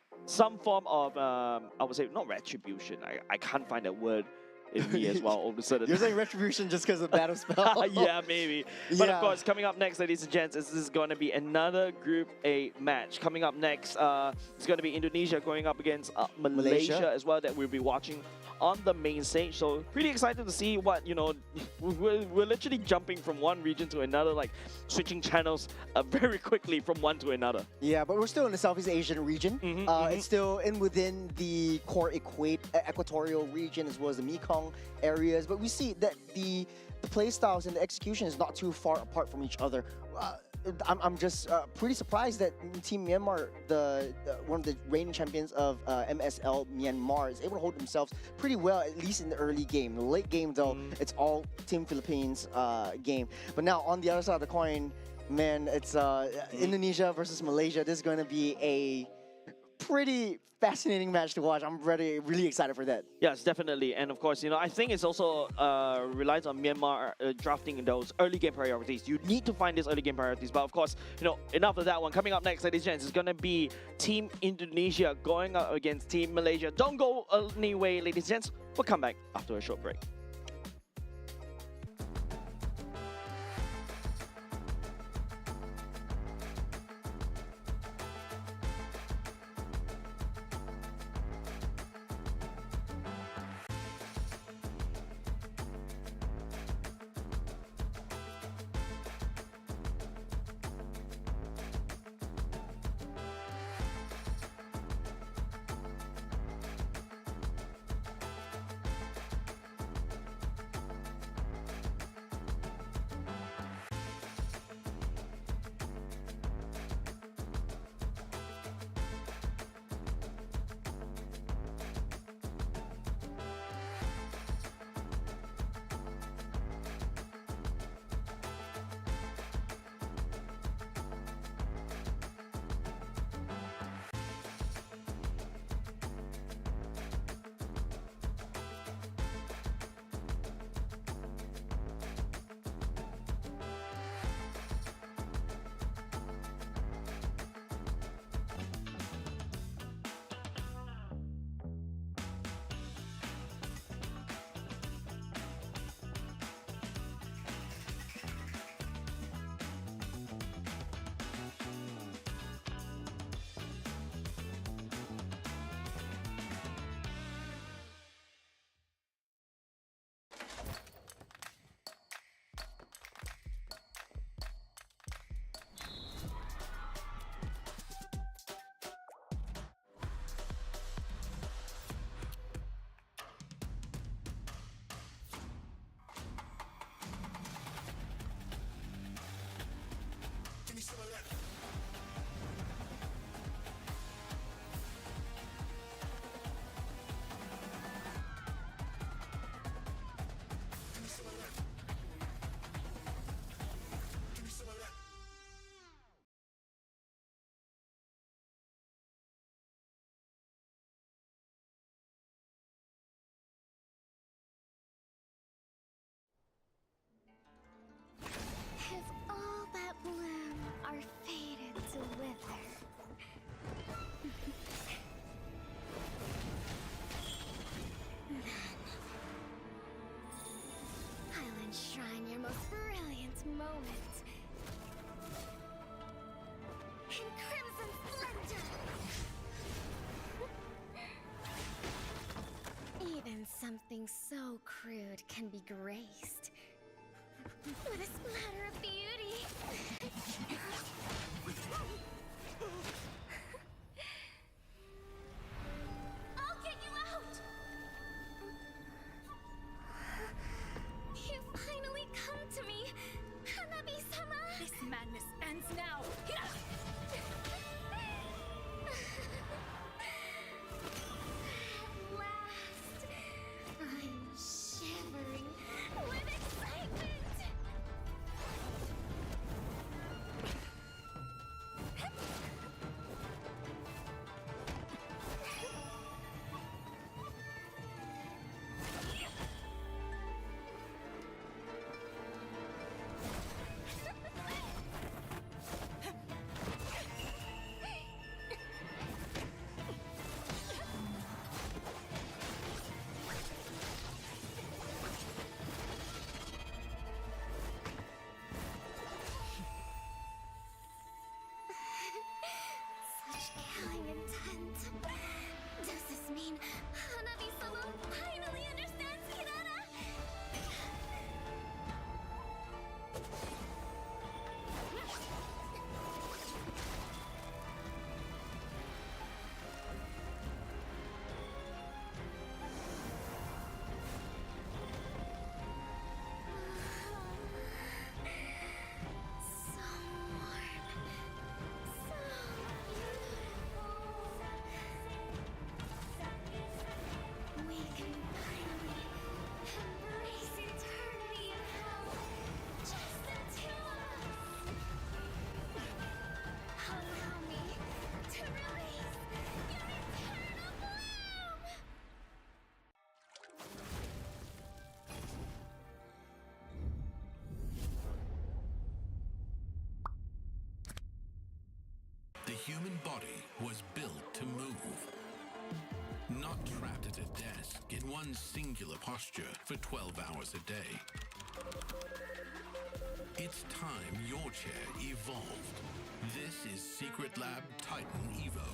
form of, I would say, not retribution. I can't find that word in me as well all of a sudden. You're saying retribution just because of battle spell? Yeah, maybe. But Yeah. of course, coming up next, ladies and gents, this is going to be another Group A match. Coming up next, it's going to be Indonesia going up against Malaysia as well, that we'll be watching on the main stage. So pretty excited to see what, you know, we're literally jumping from one region to another, like switching channels very quickly from one to another. Yeah, but we're still in the Southeast Asian region. It's still within the core equatorial region as well as the Mekong areas. But we see that the play styles and the execution is not too far apart from each other. I'm just pretty surprised that Team Myanmar, one of the reigning champions of MSL Myanmar, is able to hold themselves pretty well, at least in the early game. The late game, though, it's all Team Philippines game. But now, on the other side of the coin, man, it's Indonesia versus Malaysia. This is going to be a pretty fascinating match to watch. I'm really excited for that. Yes, definitely. And of course, you know, I think it's also relies on Myanmar drafting those early game priorities. You need to find these early game priorities. But of course, you know, enough of that one. Coming up next, ladies and gents, is going to be Team Indonesia going up against Team Malaysia. Don't go anyway, ladies and gents. We'll come back after a short break. intent. Does this mean Hanabi-sama finally understands Kirara? So warm. So beautiful. We can finally embrace eternity in hell. Just the two of us. Allow me to release your eternal bloom. The human body was built to move. Not trapped at a desk in one singular posture for 12 hours a day. It's time your chair evolved. This is Secret Lab Titan Evo.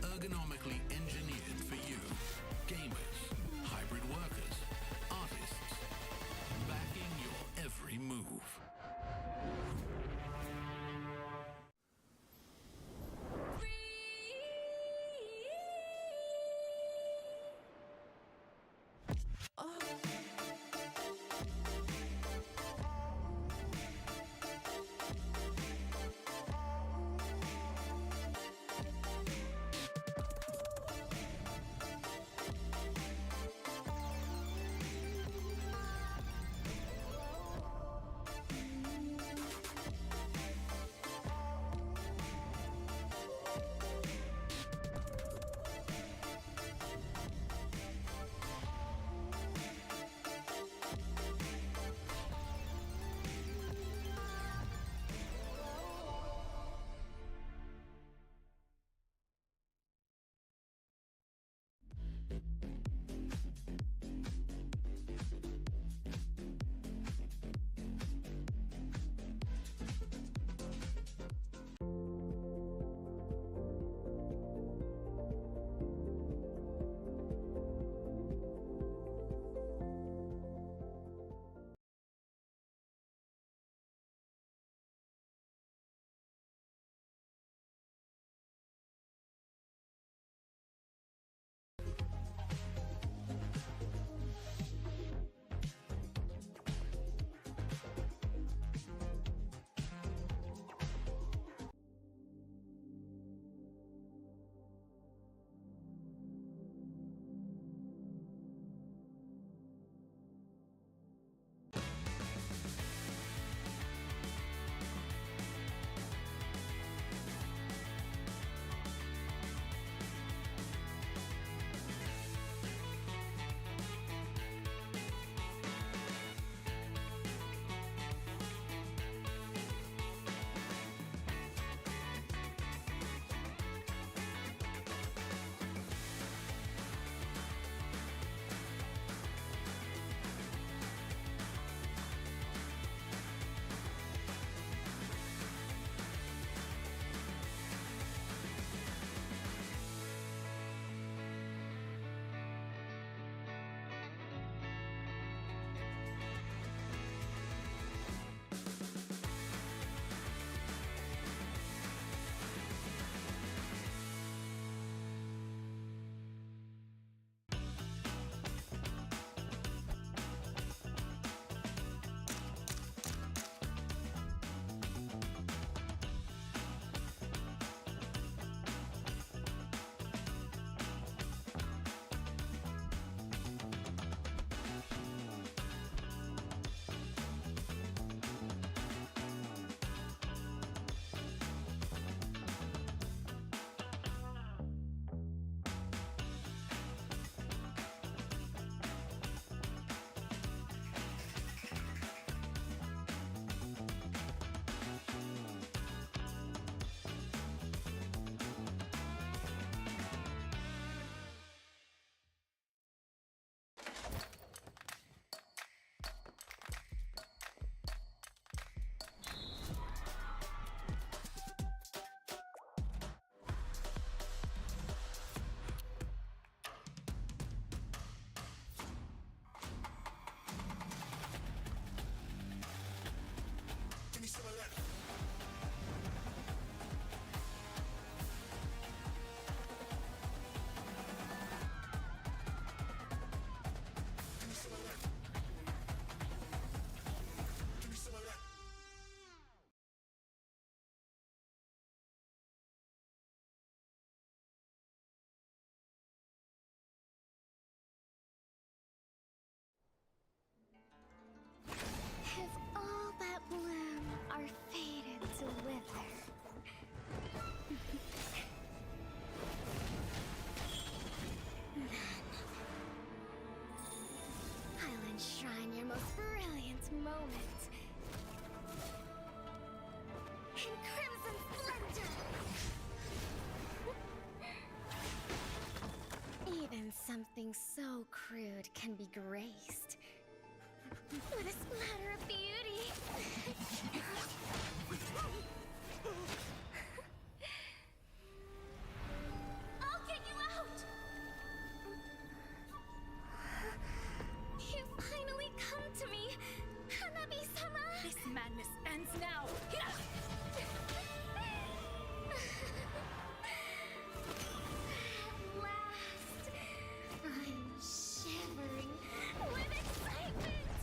Ergonomically engineered for you, gamers, hybrid workers, artists, backing your every move. in crimson splendor. Even something so crude can be graced with a splatter of beauty. I'll get you out! You finally come to me, Hanabi-sama! This madness ends now! At last, I'm shivering with excitement!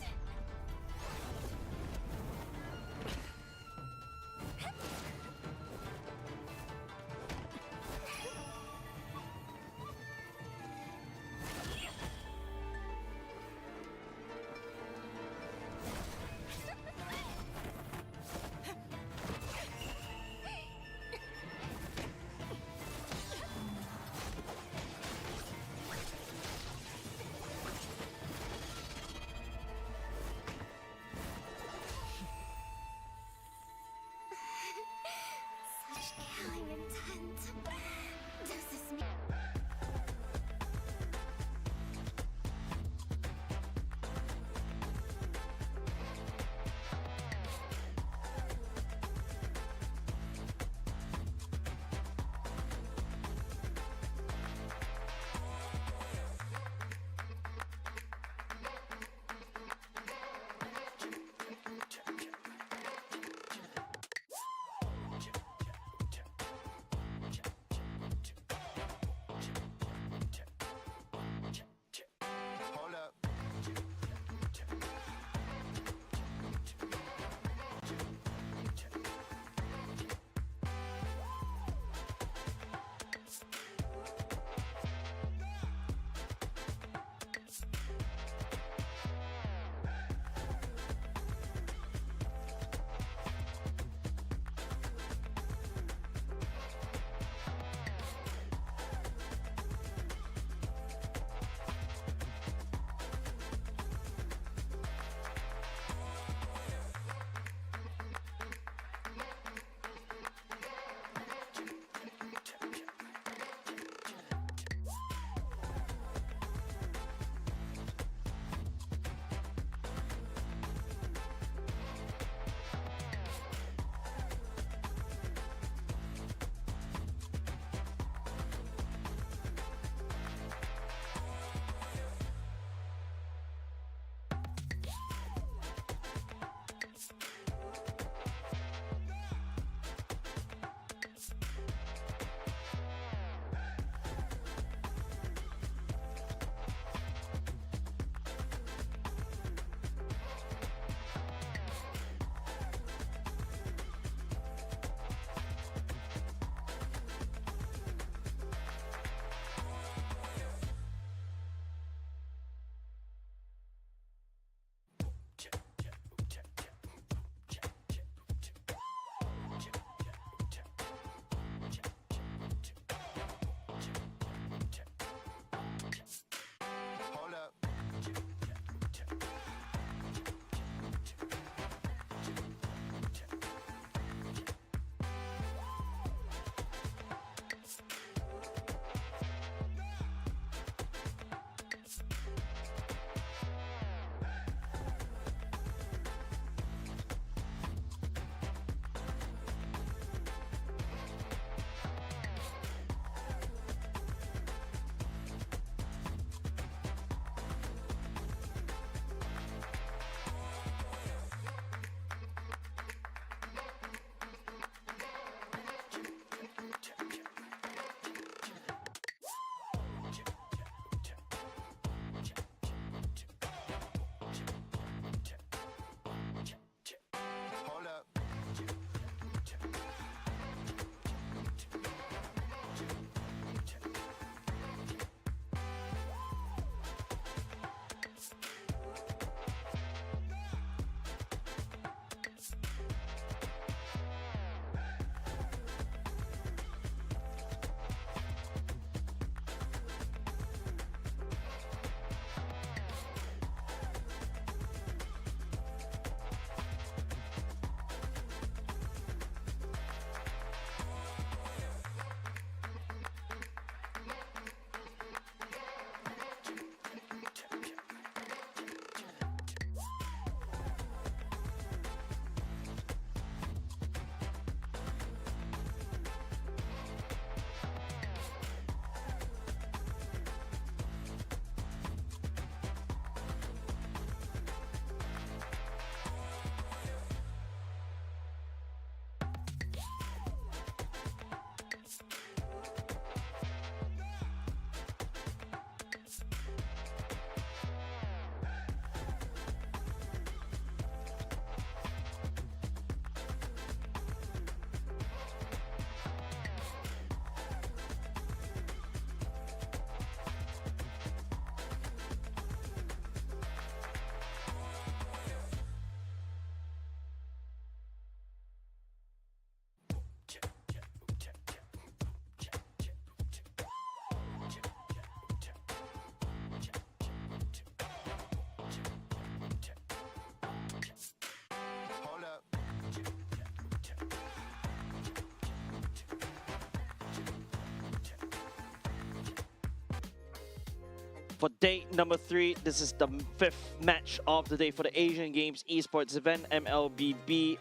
For day number 3, this is the 5th match of the day for the Asian Games Esports event, MLBB.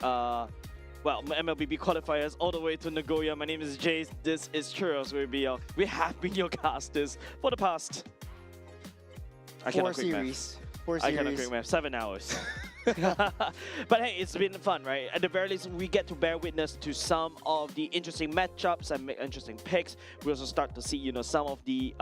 MLBB qualifiers all the way to Nagoya. My name is Jace. This is Churros. We have been your casters for the past. I cannot quick math. I cannot quick math. 7 hours. But hey, it's been fun, right? At the very least, we get to bear witness to some of the interesting matchups and make interesting picks. We also start to see, some of the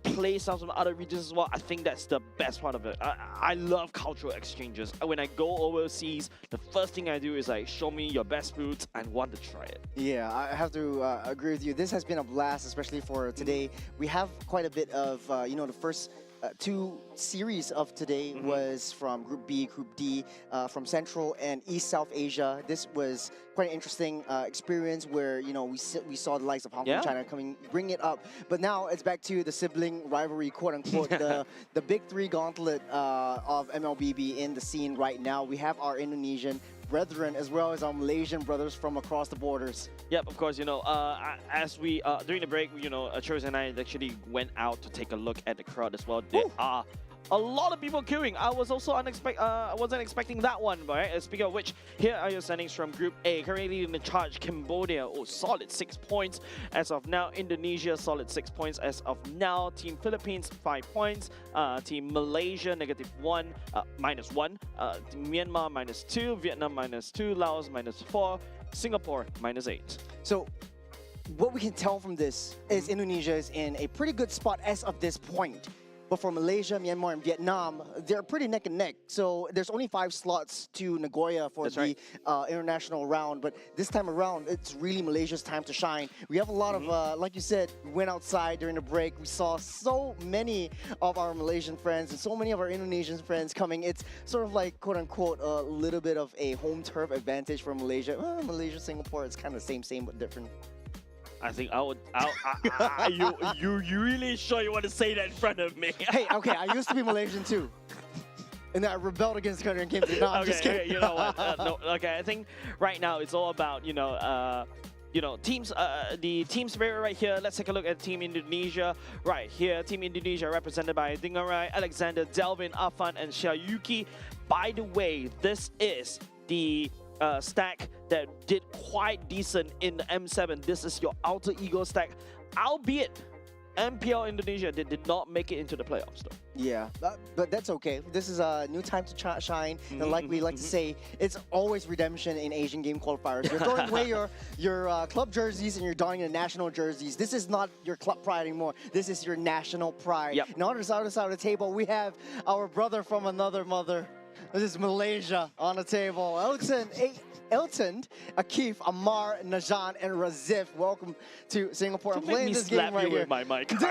play styles from other regions as well. I think that's the best part of it. I love cultural exchanges. When I go overseas, the first thing I do is like, show me your best boots and want to try it. Yeah, I have to agree with you. This has been a blast, especially for today. We have quite a bit of, the first 2 series of today was from Group B, Group D, from Central and East South Asia. This was quite an interesting experience where we saw the likes of Hong Kong, China bring it up. But now it's back to the sibling rivalry, quote unquote, the big 3 gauntlet of MLBB in the scene right now. We have our Indonesian brethren as well as our Malaysian brothers from across the borders. Yep, of course. As we during the break, Churros and I actually went out to take a look at the crowd as well. There are a lot of people queuing. I was also wasn't expecting that one, right? Speaking of which, here are your standings from Group A. Currently in the charge, Cambodia, solid 6 points as of now. Indonesia, solid 6 points as of now. Team Philippines, 5 points. Team Malaysia, -1, -1. Myanmar, -2. Vietnam, -2. Laos, -4. Singapore, -8. So what we can tell from this is Indonesia is in a pretty good spot as of this point. But for Malaysia, Myanmar, and Vietnam, they're pretty neck and neck. So there's only 5 slots to Nagoya for international round. But this time around, it's really Malaysia's time to shine. We have a lot of, like you said, we went outside during the break. We saw so many of our Malaysian friends and so many of our Indonesian friends coming. It's sort of like, quote unquote, a little bit of a home turf advantage for Malaysia. Malaysia, Singapore, it's kind of same, but different. I think I would. You really sure you want to say that in front of me? Hey, okay, I used to be Malaysian too, and then I rebelled against the country and came to. No, I'm just kidding. Okay, you know what? I think right now it's all about teams. The teams right here. Let's take a look at Team Indonesia right here. Team Indonesia represented by Dingarai, Alexander, Delvin, Afan, and Xiaoyuki. By the way, this is the stack that did quite decent in the M7. This is your alter ego stack, albeit MPL Indonesia did not make it into the playoffs though. Yeah, but that's okay. This is a new time to shine, and like we like to say, it's always redemption in Asian game qualifiers. You're throwing away your club jerseys and you're donning the national jerseys. This is not your club pride anymore. This is your national pride. Yep. And on the other side of the table, we have our brother from another mother. This is Malaysia on the table. Elton, Akif, Amar, Najan, and Razif. Welcome to Singapore. I'm playing this game right here. With my mic. All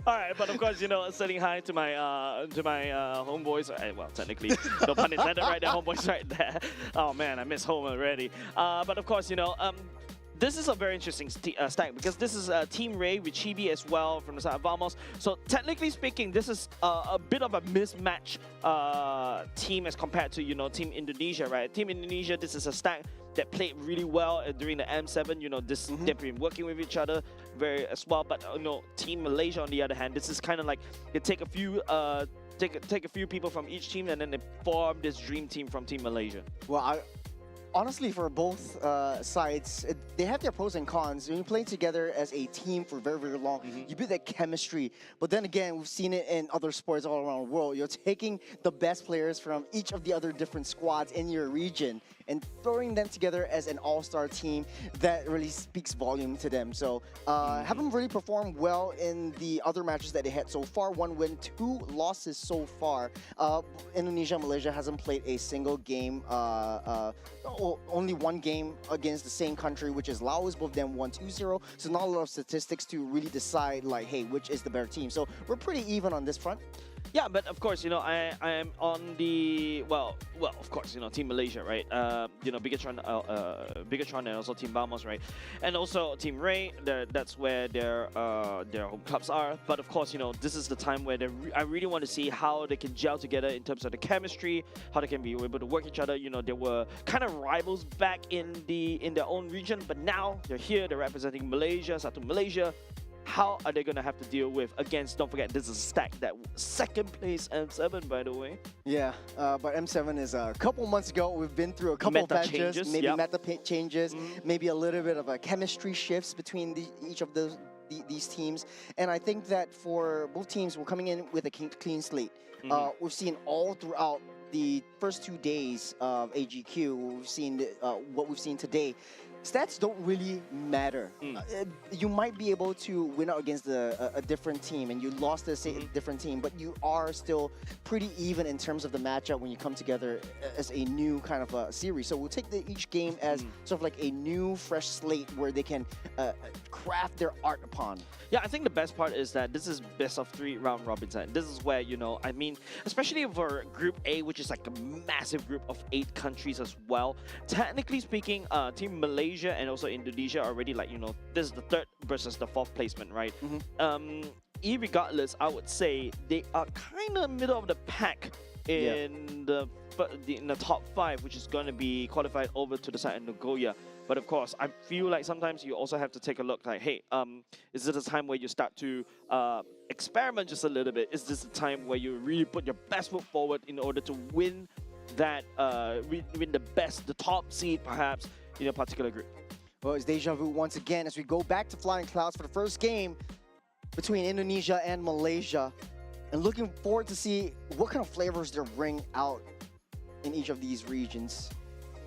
right, but of course, saying hi to my homeboys. Well, technically, no pun intended, right there, homeboys right there. Oh man, I miss home already. But of course, this is a very interesting stack because this is Team Ray with Chibi as well from the side of Vamos. So technically speaking, this is a bit of a mismatch team as compared to Team Indonesia, right? Team Indonesia, this is a stack that played really well during the M7. They've been working with each other very as well. But Team Malaysia on the other hand, this is kind of like they take a few. Take a few people from each team and then they form this dream team from Team Malaysia. Well, honestly, for both sides, they have their pros and cons. When you play together as a team for very, very long, you build that chemistry. But then again, we've seen it in other sports all around the world. You're taking the best players from each of the other different squads in your region and throwing them together as an all-star team that really speaks volume to them. So haven't really performed well in the other matches that they had so far. 1 win, 2 losses so far. Indonesia and Malaysia hasn't played a single game, only 1 game against the same country, which is Laos. Both of them won 2-0. So not a lot of statistics to really decide, like, hey, which is the better team. So we're pretty even on this front. Yeah, but of course, I am on the of course, Team Malaysia, right? Bigatron and also Team Vamos, right? And also Team Ray. That's where their home clubs are. But of course, this is the time where I really want to see how they can gel together in terms of the chemistry, how they can be able to work each other. They were kind of rivals back in their own region, but now they're here. They're representing Malaysia, Satu Malaysia. how are they going to have to deal with against, don't forget, this is a stack that second place M7, by the way. Yeah, but M7 is a couple months ago. We've been through a couple of Meta patches, changes, maybe yep. changes, maybe a little bit of a chemistry shifts between each of these teams. And I think that for both teams, we're coming in with a clean slate. We've seen all throughout the first 2 days of AGQ, we've seen what we've seen today. Stats don't really matter. You might be able to win out against a different team, and you lost to a different team, but you are still pretty even in terms of the matchup when you come together as a new kind of a series. So we'll take each game as sort of like a new, fresh slate where they can craft their art upon. Yeah, I think the best part is that this is best of 3 round robin set. This is where, you know, I mean, especially for Group A, which is like a massive group of 8 countries as well. Technically speaking, Team Malaysia and also Indonesia are already like, you know, this is the 3rd versus the 4th placement, right? Irregardless, I would say they are kind of middle of the pack in the top 5, which is going to be qualified over to the side of Nagoya. But of course, I feel like sometimes you also have to take a look like, hey, is this a time where you start to experiment just a little bit? Is this a time where you really put your best foot forward in order to win that, win the top seed perhaps in a particular group? Well, it's deja vu once again as we go back to Flying Clouds for the first game between Indonesia and Malaysia. And looking forward to see what kind of flavors they'll bring out in each of these regions.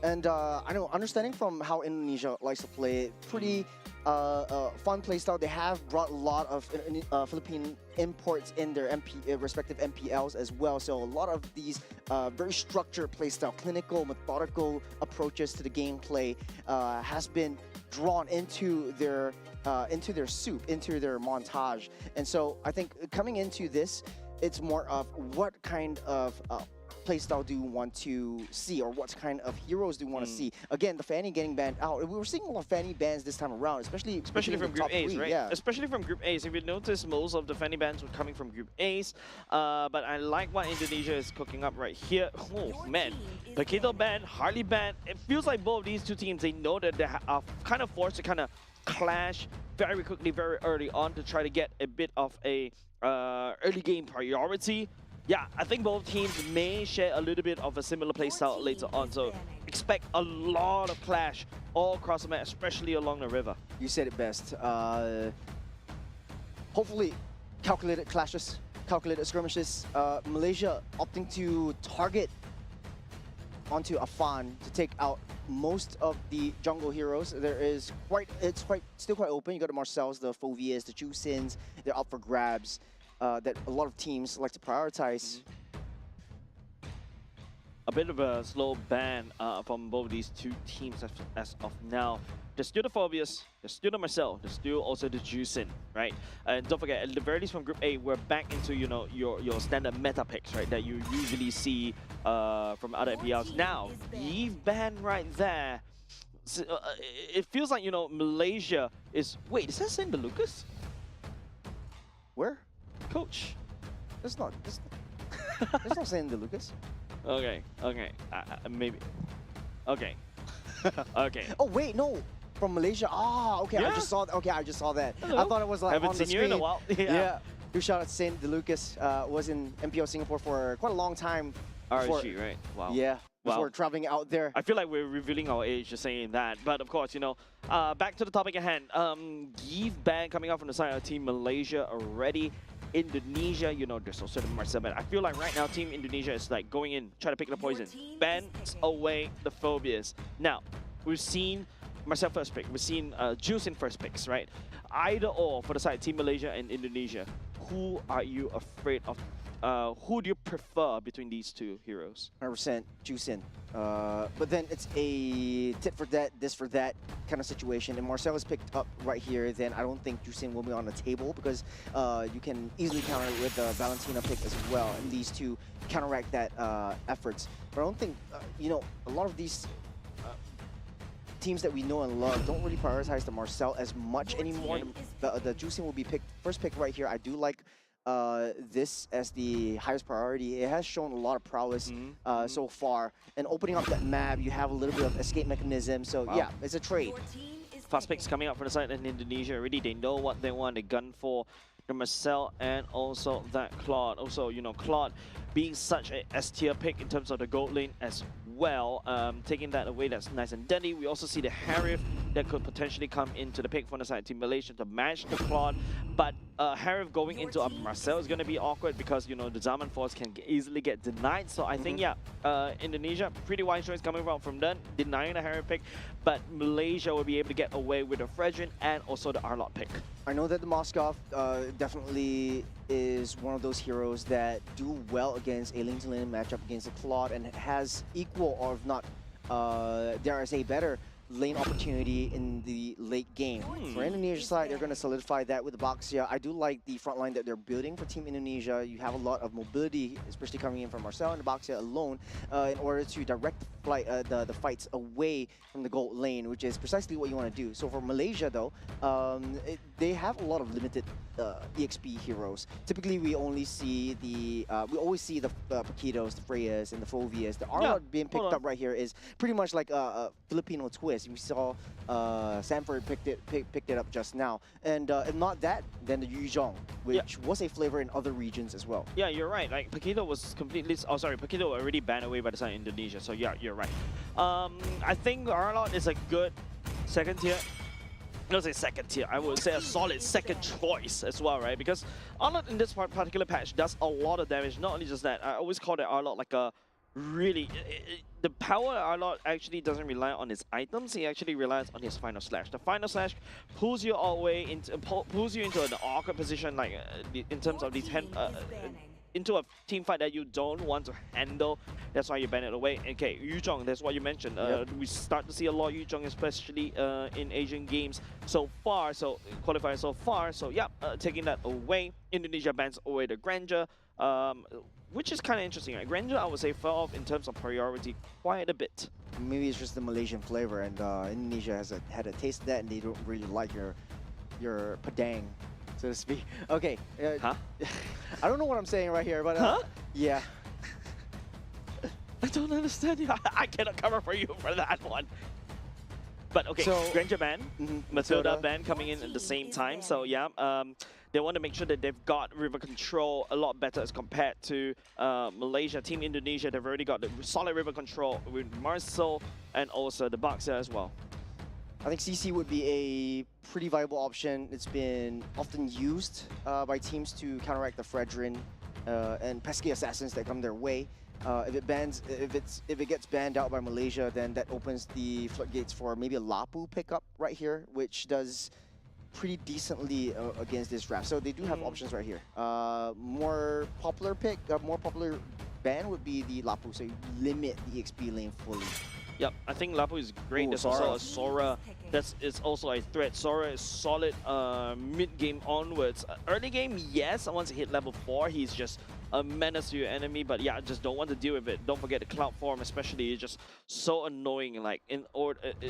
And I know, understanding from how Indonesia likes to play, pretty fun play style. They have brought a lot of Philippine imports in their respective MPLs as well. So a lot of these very structured play style, clinical, methodical approaches to the gameplay has been drawn into their soup, into their montage. And so I think coming into this, it's more of what kind of playstyle do you want to see, or what kind of heroes do you want to see? Again, the Fanny getting banned out. We were seeing a lot of Fanny bans this time around, especially from Group A's, right? Yeah. Especially from Group A's. If you notice, most of the Fanny bans were coming from Group A's. But I like what Indonesia is cooking up right here. Oh man, Paquito ban, Harley ban. It feels like both of these two teams, they know that they are kind of forced to kind of clash very quickly, very early on to try to get a bit of a early game priority. Yeah, I think both teams may share a little bit of a similar playstyle later on, so expect a lot of clash all across the map, especially along the river. You said it best. Hopefully, calculated clashes, calculated skirmishes. Malaysia opting to target onto Afan to take out most of the jungle heroes. It's still quite open. You got the Marcels, the Fovias, the Jusins. They're up for grabs. That a lot of teams like to prioritize. A bit of a slow ban from both these two teams as of now. There's still the Phobias, there's still the Marcel, there's still also the Juicin, right? And don't forget, at the very least from Group A, we're back into, you know, your standard meta picks, right? That you usually see from other MPLs. Now, Eve ban right there. So, it feels like, you know, Malaysia is... Wait, is that saying the Lucas? Where? Coach. That's not saying the Lucas. Okay, maybe. Okay. Okay. Oh wait, no, from Malaysia. Ah, okay. Yeah. I just saw. Okay, I just saw that. Hello. I thought it was like Haven't on the seen you in screen. a while. Yeah. Huge shout out to Saint DeLucas. Was in MPL Singapore for quite a long time. RSG, right? Wow. Yeah. Before Wow. traveling out there. I feel like we're revealing our age just saying that. But of course, you know, back to the topic at hand. Give ban coming out from the side of Team Malaysia already. Indonesia, you know, there's also the Marcel ban. I feel like right now Team Indonesia is like going in, trying to pick the poison. Bans away the phobias. Now, we've seen Marcel first pick. We've seen Juice in first picks, right? Either or for the side Team Malaysia and Indonesia. Who are you afraid of? Who do you prefer between these two heroes? 100% Juicin. But then it's a tit for that, this for that kind of situation. And Marcel is picked up right here. Then I don't think Juicin will be on the table because you can easily counter it with the Valentina pick as well. And these two counteract that efforts. But I don't think, you know, a lot of these teams that we know and love don't really prioritize the Marcel as much anymore. The Juicin will be picked first pick right here. I do like this as the highest priority. It has shown a lot of prowess so far. And opening up that map, you have a little bit of escape mechanism. So yeah, it's a trade. fast picks coming up from the side in Indonesia already. They know what they want. They gun for the Marcel and also that Claude. Also, you know, Claude being such a S-tier pick in terms of the gold lane as well. Taking that away, that's nice and dandy. We also see the Harif that could potentially come into the pick from the side Team Malaysia to match the Claude. But Harif going into a Marcel is going to be awkward because, you know, the Zaman Force can easily get denied. So I think, yeah, Indonesia, pretty wise choice coming from them, denying the Harif pick. But Malaysia will be able to get away with the Fredrin and also the Arlot pick. I know that the Moskov definitely is one of those heroes that do well against a lane-to-lane matchup against the Claude and has equal, or if not, dare I say, better lane opportunity in the late game. For Indonesia's side, they're going to solidify that with the Baxia. I do like the front line that they're building for Team Indonesia. You have a lot of mobility, especially coming in from Marcel and the Baxia alone, in order to direct the fights away from the gold lane, which is precisely what you want to do. So for Malaysia, though, they have a lot of limited EXP heroes. Typically, we only see the we always see the Paquitos, the Freyas, and the Fovias. The Arlot being picked up right here is pretty much like a Filipino twist. We saw Sanford picked it up just now, and if not that, then the Yuzhong, which was a flavor in other regions as well. Yeah, you're right. Like Paquito was completely. Oh, sorry, Paquito already banned away by the side of Indonesia. So yeah, you're right. I think Arlot is a good second tier. I don't say second tier. I would say a solid second choice as well, right? Because Arlot in this particular patch does a lot of damage. Not only just that, I always call that Arlot like a really, the power of Arlot actually doesn't rely on his items. He actually relies on his final slash. The final slash pulls you all the way into an awkward position, like in terms of these into a team fight that you don't want to handle. That's why you ban it away. Okay, Yuzhong, that's what you mentioned. We start to see a lot of Yuzhong, especially in Asian games so far, so qualifiers so far. So yeah, taking that away. Indonesia bans away the Grandeur, which is kind of interesting. Right? Grandeur, I would say, fell off in terms of priority quite a bit. Maybe it's just the Malaysian flavor, and Indonesia has had a taste of that, and they don't really like your Padang, so to speak. Okay. Huh? I don't know what I'm saying right here, but yeah. I don't understand you. I cannot cover for you for that one. But okay, so, Granger ban, Matilda ban coming in at the same time. So yeah, they want to make sure that they've got river control a lot better as compared to Malaysia. Team Indonesia, they've already got the solid river control with Marcel and also the Boxer as well. I think CC would be a pretty viable option. It's been often used by teams to counteract the Fredrin and pesky assassins that come their way. If it gets banned out by Malaysia, then that opens the floodgates for maybe a Lapu pickup right here, which does pretty decently against this draft. So they do have options right here. More popular ban would be the Lapu, so you limit the XP lane fully. Yep, I think Lapu is great. There's also a Sora that is also a threat. Sora is solid mid-game onwards. Early game, yes, once he hit level 4, he's just a menace to your enemy, but yeah, just don't want to deal with it. Don't forget the cloud form, especially, is just so annoying. Like it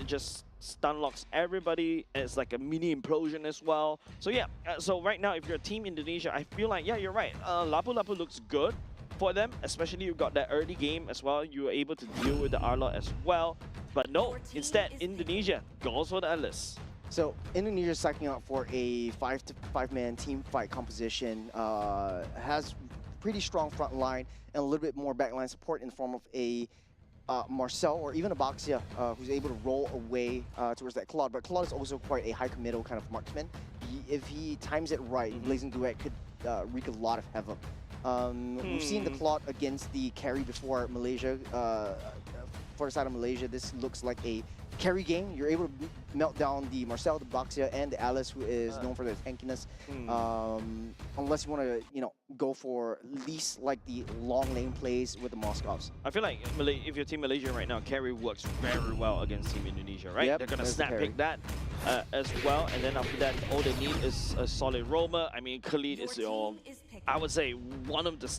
just stun locks everybody. It's like a mini implosion as well. So yeah, so right now, if you're Team Indonesia, I feel like, yeah, you're right. Lapu looks good for them, especially you got that early game as well. You were able to deal with the Arlot as well, but no, instead Indonesia goes for the Atlas. So Indonesia is psyching out for a 5-man team fight composition. Has pretty strong front line and a little bit more backline support in the form of a Marcel or even a Baxia who's able to roll away towards that Claude. But Claude is also quite a high committal kind of marksman. If he times it right, Blazing Duet could wreak a lot of havoc. We've seen the Claude against the carry before. Malaysia, for the side of Malaysia, this looks like a carry game. You're able to melt down the Marcel, the Baxia, and the Alice, who is known for their tankiness. Unless you want to, go for least like the long lane plays with the Moscovs. I feel like if you're Team Malaysia right now, carry works very well against Team Indonesia, right? Yep, they're gonna snap pick that as well, and then after that, all they need is a solid roamer. I mean, Khalid is I would say, one of the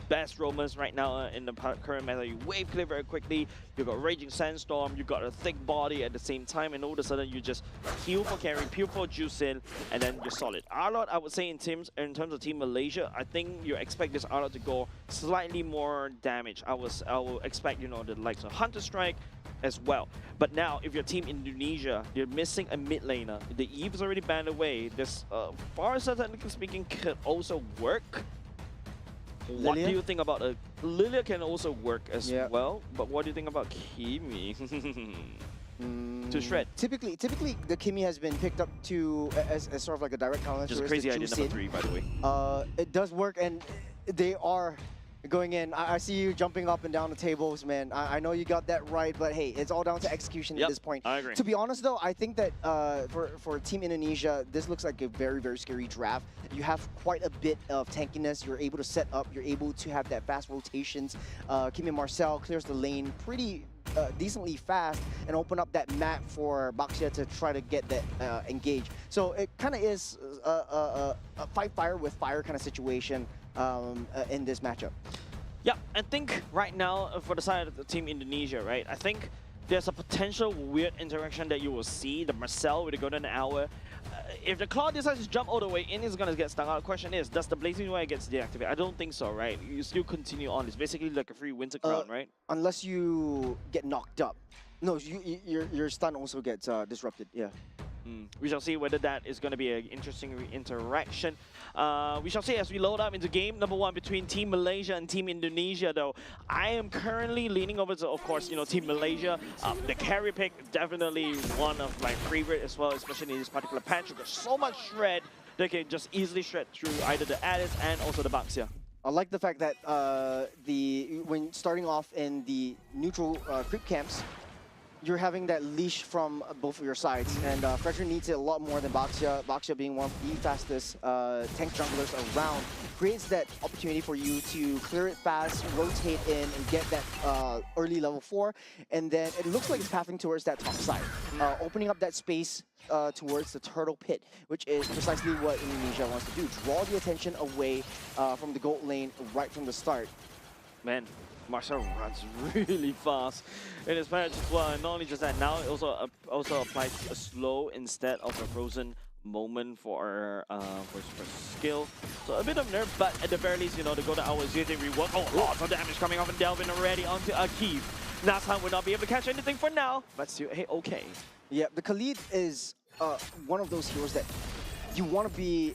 best roamers right now in the current meta. You wave clear very quickly, you got Raging Sandstorm, you got a thick body at the same time, and all of a sudden you just heal for carry, peel for juice in, and then you're solid. Arlot, I would say in terms of Team Malaysia, I think you expect this Arlot to go slightly more damage. I will expect, the likes of Hunter Strike, as well. But now, if you're Team Indonesia, you're missing a mid laner. The Eve is already banned away. This, far as technically speaking, could also work. What do Lilia? you think about Lilia can also work as Yeah. well, but what do you think about Kimi? To shred. Typically, the Kimi has been picked up to as sort of like a direct counter. Just a towards crazy the idea Chu number Sin. 3, by the way. It does work, and they are going in. I see you jumping up and down the tables, man. I know you got that right, but hey, it's all down to execution at this point. I agree. To be honest, though, I think that for Team Indonesia, this looks like a very, very scary draft. You have quite a bit of tankiness. You're able to set up. You're able to have that fast rotations. Kimi Marcel clears the lane pretty decently fast and open up that map for Baxia to try to get that engage. So it kind of is a fight fire with fire kind of situation in this matchup. Yeah, I think right now for the side of the Team Indonesia, right, I think there's a potential weird interaction that you will see. The Marcel with the golden hour. If the Claw decides to jump all the way in, it's going to get stung out. The question is, does the Blazing Wire get deactivated? I don't think so, right? You still continue on. It's basically like a free Winter Crown, right? Unless you get knocked up. No, your stun also gets disrupted, yeah. We shall see whether that is going to be an interesting interaction. We shall see as we load up into game number 1 between Team Malaysia and Team Indonesia, though. I am currently leaning over to, of course, Team Malaysia. The carry pick, definitely one of my favorite as well, especially in this particular patch. There's so much shred. They can just easily shred through either the Addis and also the Baxia. I like the fact that when starting off in the neutral creep camps, you're having that leash from both of your sides, and Frederick needs it a lot more than Baxia. Baxia being one of the fastest tank junglers around, creates that opportunity for you to clear it fast, rotate in, and get that early level 4, and then it looks like it's pathing towards that top side, opening up that space towards the turtle pit, which is precisely what Indonesia wants to do. Draw the attention away from the gold lane right from the start. Man, Marcel runs really fast in his match as well, and not only just that, now it also applies a slow instead of a frozen moment for skill. So a bit of nerf, but at the very least, the golden hour is getting reworked. Oh, lots of damage coming off and Delvin already onto Akif. Nazhan will not be able to catch anything for now, but still, hey, okay. Yeah, the Khalid is one of those heroes that you want to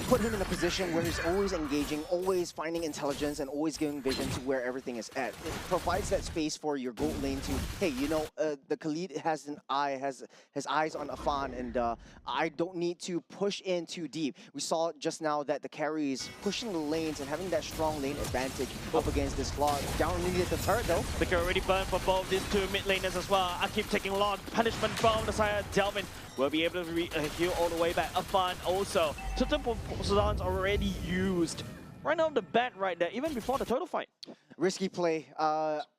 put him in a position where he's always engaging, always finding intelligence, and always giving vision to where everything is at. It provides that space for your gold lane to, hey, the Khalid has an eye, has eyes on Afan, and I don't need to push in too deep. We saw just now that the carry is pushing the lanes and having that strong lane advantage up against this Claw. Down needed the turret though. They can already burn for both these two mid laners as well. I keep taking a lot of punishment from the side of Delvin. Will be able to heal all the way back. Afan also. Certain Poseidons already used. Right now the bat right there, even before the turtle fight. Risky play.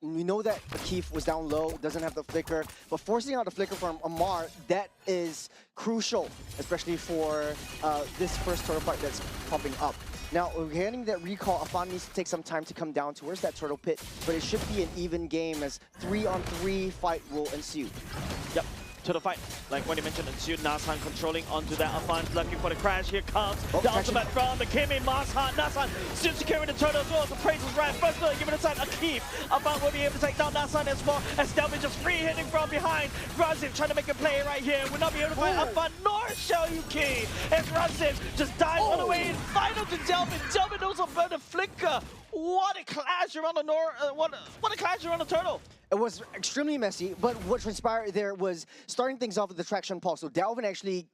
We know that Akif was down low, doesn't have the flicker, but forcing out the flicker from Amar, that is crucial, especially for this first turtle fight that's popping up. Now, we're getting that recall. Afan needs to take some time to come down towards that turtle pit, but it should be an even game as 3-on-3 fight will ensue. Yep. To the fight, like what you mentioned, ensued. Nazhan controlling onto that. Afan's looking for the crash. Here comes the ultimate from the Kimi. Nazhan still securing the turtle as well. The praise is right. First blood, give it a side. Akif. Afan will be able to take down Nazhan as well. As Delvin just free hitting from behind. Razif trying to make a play right here. Will not be able to fight Afan nor Xiaoyuki. As Razif just dives all the way in. Final to Delvin. Delvin also burned the flicker. What a clash around the what a clash around the turtle. It was extremely messy, but what transpired there was starting things off with the traction pulse. So Delvin actually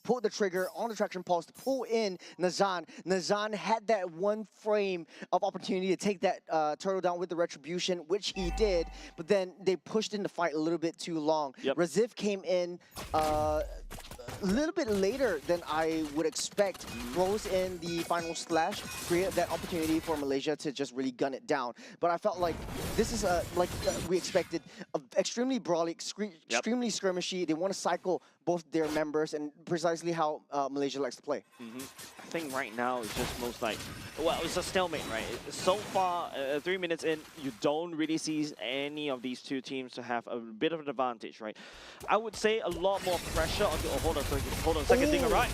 pulled the trigger on the traction pulse to pull in Nazhan. Nazhan had that one frame of opportunity to take that turtle down with the retribution, which he did, but then they pushed in the fight a little bit too long. Yep. Razif came in a little bit later than I would expect, throws in the final slash, created that opportunity for Malaysia to just really gun it down. But I felt like this is, like we expected, extremely brawly, extremely skirmishy. They want to cycle both their members, and precisely how Malaysia likes to play. I think right now it's just most like, well, it's a stalemate, right? So far, 3 minutes in, you don't really see any of these two teams to have a bit of an advantage, right? I would say a lot more pressure on the, oh, hold on a second, thing, right?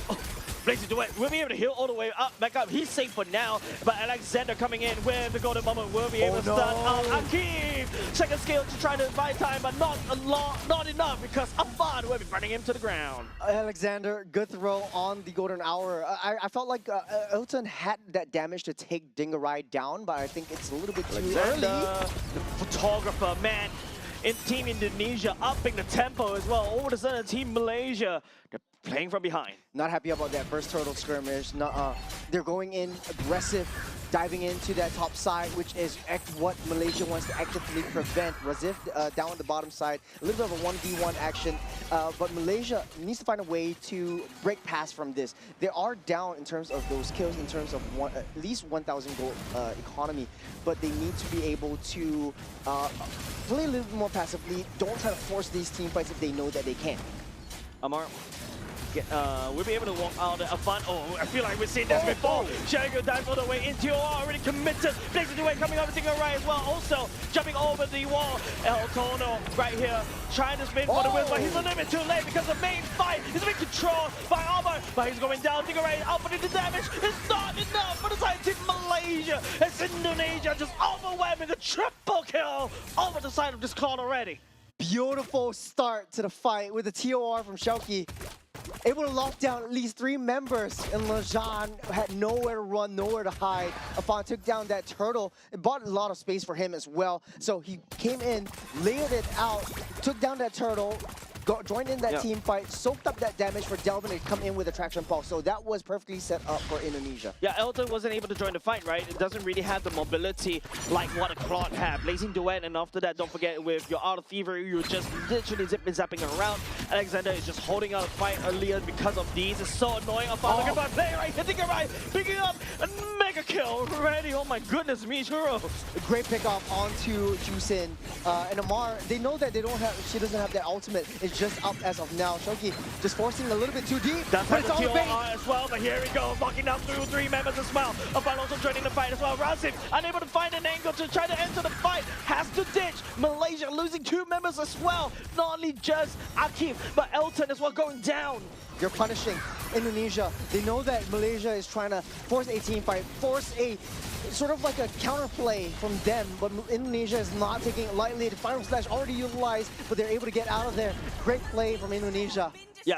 Blazing Duet will be able to heal all the way up, back up. He's safe for now, but Alexander coming in with the golden moment will be able to start out Akeem. Second skill to try to buy time, but not enough because Afan will be running him to the ground. Alexander, good throw on the golden hour. I felt like Elton had that damage to take Dingarai down, but I think it's a little bit too early. The photographer, man, in Team Indonesia upping the tempo as well. All of a sudden, Team Malaysia, they're playing from behind. Not happy about that first turtle skirmish. They're going in aggressive, diving into that top side, which is what Malaysia wants to actively prevent. Razif down on the bottom side, a little bit of a 1v1 action, but Malaysia needs to find a way to break past from this. They are down in terms of those kills, in terms of at least 1,000 gold economy, but they need to be able to play a little bit more passively. Don't try to force these team fights if they know that they can. Amar, we'll be able to walk out a fun. Oh, I feel like we've seen this before. Shago dives all the way into your wall, already committed. Blazing the way coming over to right as well. Also jumping over the wall. El Tono right here trying to spin for the win, but he's a little bit too late because the main fight is being controlled by Omar. But he's going down. Dingarai outputting the damage. It's not enough for the side team Malaysia. It's Indonesia just overwhelming a triple kill over the side of this cloud already. Beautiful start to the fight with the TOR from Shauki. Able to lock down at least 3 members, and Lejean had nowhere to run, nowhere to hide. Afan took down that turtle. It bought a lot of space for him as well. So he came in, layered it out, took down that turtle, joined in that team fight, soaked up that damage for Delvin to come in with a traction pulse. So that was perfectly set up for Indonesia. Yeah, Elton wasn't able to join the fight, right? It doesn't really have the mobility like what a Claude had. Blazing Duet, and after that, don't forget, with your Art of Thievery, you're just literally zapping around. Alexander is just holding out a fight earlier because of these. It's so annoying. Look at my play, right? Hitting it right, picking up a mega kill already. Oh my goodness me, Churro. Great pickoff onto Jusin. And Amar, they know that she doesn't have that ultimate. It's just up as of now. Shoki just forcing a little bit too deep. That's but it's all bait as well, but here we go. Locking down through 3 members as well. Afan also joining the fight as well. Razif unable to find an angle to try to enter the fight. Has to ditch. Malaysia losing 2 members as well. Not only just Akif, but Elton as well going down. You're punishing Indonesia. They know that Malaysia is trying to force a team fight, force a sort of like a counterplay from them, but Indonesia is not taking it lightly. The final slash already utilized, but they're able to get out of there. Great play from Indonesia. Yeah,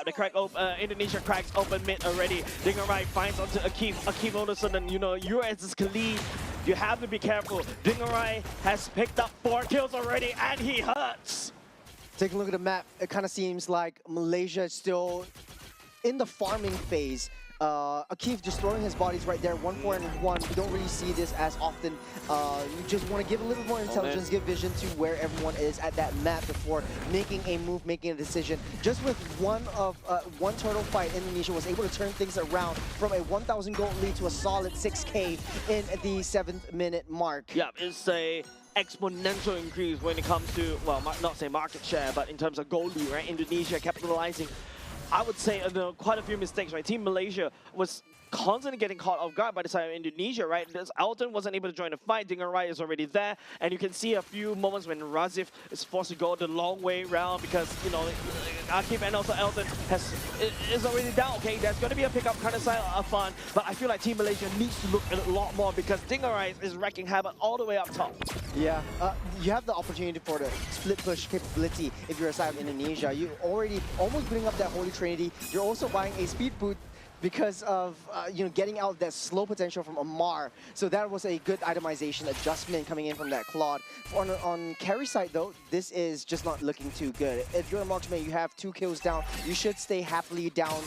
Indonesia cracks open mid already. Dingarai finds onto Akif. Akif all of a sudden, you're as his Khalid. You have to be careful. Dingarai has picked up 4 kills already, and he hurts. Take a look at the map. It kind of seems like Malaysia is still in the farming phase. Akif just throwing his bodies right there, 1-4 and 1. We don't really see this as often. You just want to give a little more intelligence, give vision to where everyone is at that map before making a move, making a decision. Just with one turtle fight, Indonesia was able to turn things around from a 1,000 gold lead to a solid 6K in the 7th minute mark. Yeah, it's a exponential increase when it comes to, well, not say market share, but in terms of gold lead, right? Indonesia capitalizing, I would say, quite a few mistakes, right? Team Malaysia was constantly getting caught off guard by the side of Indonesia, right? Elton wasn't able to join the fight. Dingarai is already there, and you can see a few moments when Razif is forced to go the long way around because, Akif and also Elton is already down. Okay, there's going to be a pickup kind of side of fun, but I feel like Team Malaysia needs to look a lot more because Dingarai is wrecking havoc all the way up top. Yeah, you have the opportunity for the split push capability if you're a side of Indonesia. You already almost bring up that Holy Trinity. You're also buying a speed boot because of getting out that slow potential from Amar. So that was a good itemization adjustment coming in from that Claude. On carry side though, this is just not looking too good. If you're a marksman, you have 2 kills down. You should stay happily down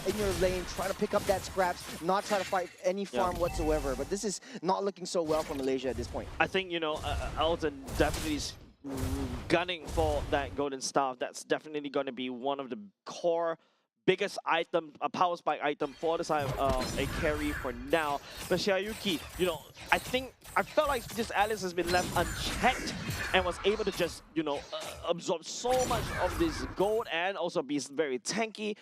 in your lane, try to pick up that scraps, not try to fight any farm whatsoever. But this is not looking so well for Malaysia at this point. I think, Elton definitely is gunning for that golden staff. That's definitely going to be one of the core biggest item, a power spike item for the side of a carry for now. But Shiayuki, I felt like this Alice has been left unchecked and was able to just, absorb so much of this gold and also be very tanky.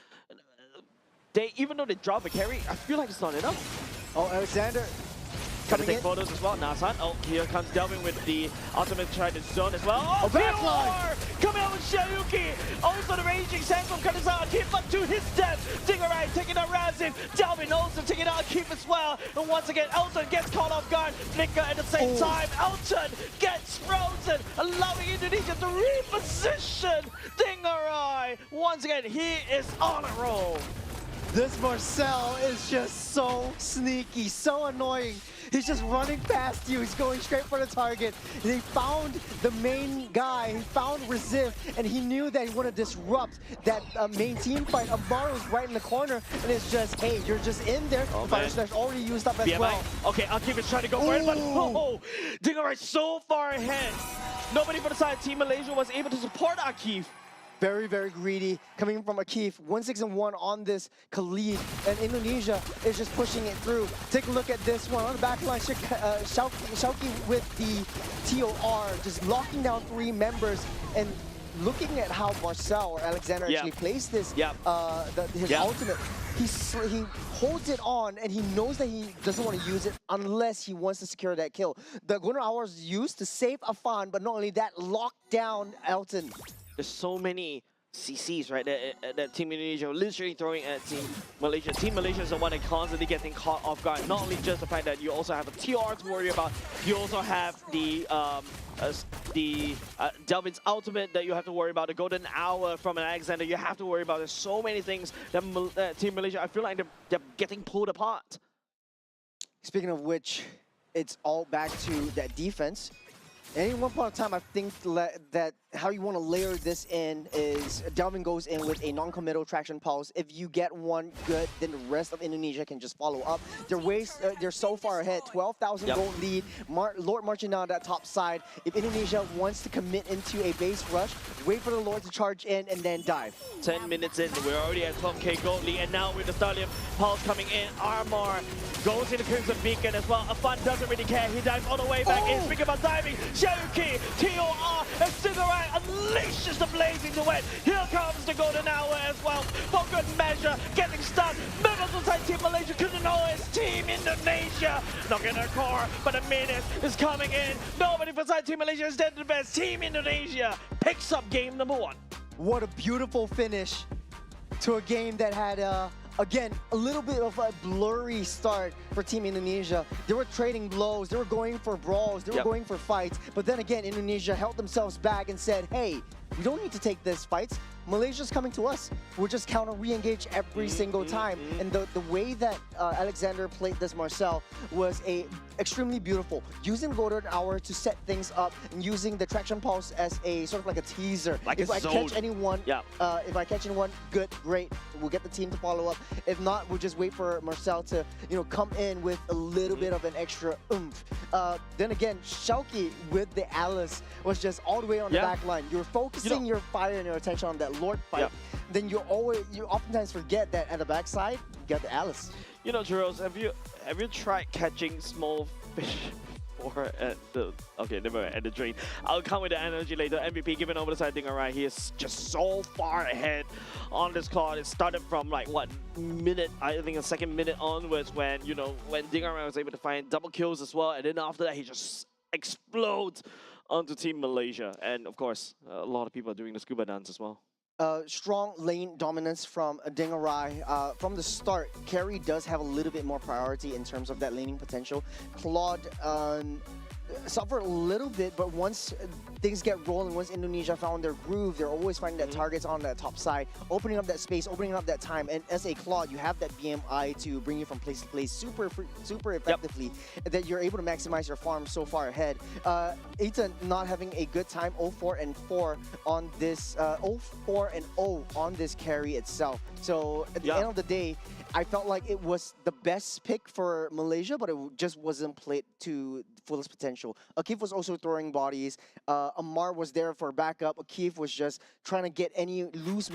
Even though they drop a carry, I feel like it's not enough. Oh, Alexander Trying to coming take in. photos as well. Nasan. Oh, here comes Delvin with the ultimate try to zone as well. Oh, backline. coming out with Shayuki. Also the raging sense from Kanazawa. Keep up to his death. Diggerai taking out Razin. Delvin also taking out Keep as well. And once again, Elton gets caught off guard. Flicker at the same time. Elton gets frozen, allowing Indonesia to reposition Dingerai. Once again, he is on a roll. This Marcel is just so sneaky, so annoying. He's just running past you. He's going straight for the target. He found the main guy. He found Resif, and he knew that he wanted to disrupt that main team fight. Amaro's right in the corner, and it's just, hey, you're just in there. Oh, Fire man. Slash already used up as BMI. well. Okay, Akif is trying to go for it, but Dingerai so far ahead. Nobody from the side of Team Malaysia was able to support Akif. Very, very greedy. Coming from Akif, 1-6-1 on this Khalid, and Indonesia is just pushing it through. Take a look at this one on the back line. Shauki with the TOR, just locking down 3 members, and looking at how Marcel or Alexander actually plays this, his ultimate. He holds it on, and he knows that he doesn't want to use it unless he wants to secure that kill. The Golden Hour is used to save Afan, but not only that, lock down Elton. There's so many CCs, right, that Team Indonesia are literally throwing at Team Malaysia. Team Malaysia is the one that constantly getting caught off guard. Not only just the fact that you also have a TR to worry about, you also have the Delvin's ultimate that you have to worry about, the Golden Hour from an Alexander you have to worry about. There's so many things that Team Malaysia, I feel like they're getting pulled apart. Speaking of which, it's all back to that defense. At one point in time, I think that how you want to layer this in is Delvin goes in with a non-committal traction pulse. If you get one good, then the rest of Indonesia can just follow up. They're so far ahead, 12,000 gold lead. Lord marching down that top side. If Indonesia wants to commit into a base rush, wait for the Lord to charge in and then dive. 10 minutes in, we're already at 12k gold lead, and now with the Stallion Pulse coming in, Armor goes into Crimson Beacon as well. Afan doesn't really care, he dives all the way back in. Speaking about diving, Shayuki, TOR, and Stingerai unleashes the blazing duet. Here comes the Golden Hour as well. For good measure, getting stunned. Members inside Team Malaysia couldn't know it's Team Indonesia. Knocking their core, but a minute is coming in. Nobody from inside Team Malaysia is dead to the best. Team Indonesia picks up game number 1. What a beautiful finish to a game that had, again, a little bit of a blurry start for Team Indonesia. They were trading blows, they were going for brawls, they were going for fights, but then again, Indonesia held themselves back and said, hey, we don't need to take this fights. Malaysia's coming to us. We'll just counter re-engage every single time. And the way that Alexander played this Marcel was extremely beautiful. Using Golden Hour to set things up and using the Traction Pulse as a sort of like a teaser. Like if a I zone. catch anyone, if I catch anyone, good, great. We'll get the team to follow up. If not, we'll just wait for Marcel to come in with a little bit of an extra oomph. Then again, Shauki with the Alice was just all the way on the back line. You're focusing your fire and your attention on that Lord fight. Then you oftentimes forget that at the backside, you got the Alice. You know, Jeros, have you tried catching small fish or at the at the drain? I'll come with the energy later. MVP giving over the side thing right here. Is just so far ahead on this clock. It started from like what minute? I think a second minute onwards when when Dingarai was able to find double kills as well, and then after that he just explodes onto Team Malaysia, and of course a lot of people are doing the scuba dance as well. Strong lane dominance from Dingerai. From the start, Carry does have a little bit more priority in terms of that laning potential. Claude suffered a little bit, but once things get rolling, once Indonesia found their groove, they're always finding that targets on that top side, opening up that space, opening up that time. And as a Claude, you have that BMI to bring you from place to place super effectively, that you're able to maximize your farm so far ahead. Ethan not having a good time, 0-4-4 on this, 0-4-0 on this carry itself. So at the end of the day, I felt like it was the best pick for Malaysia, but it just wasn't played to fullest potential. Akif was also throwing bodies. Amar was there for backup. Akif was just trying to get any loose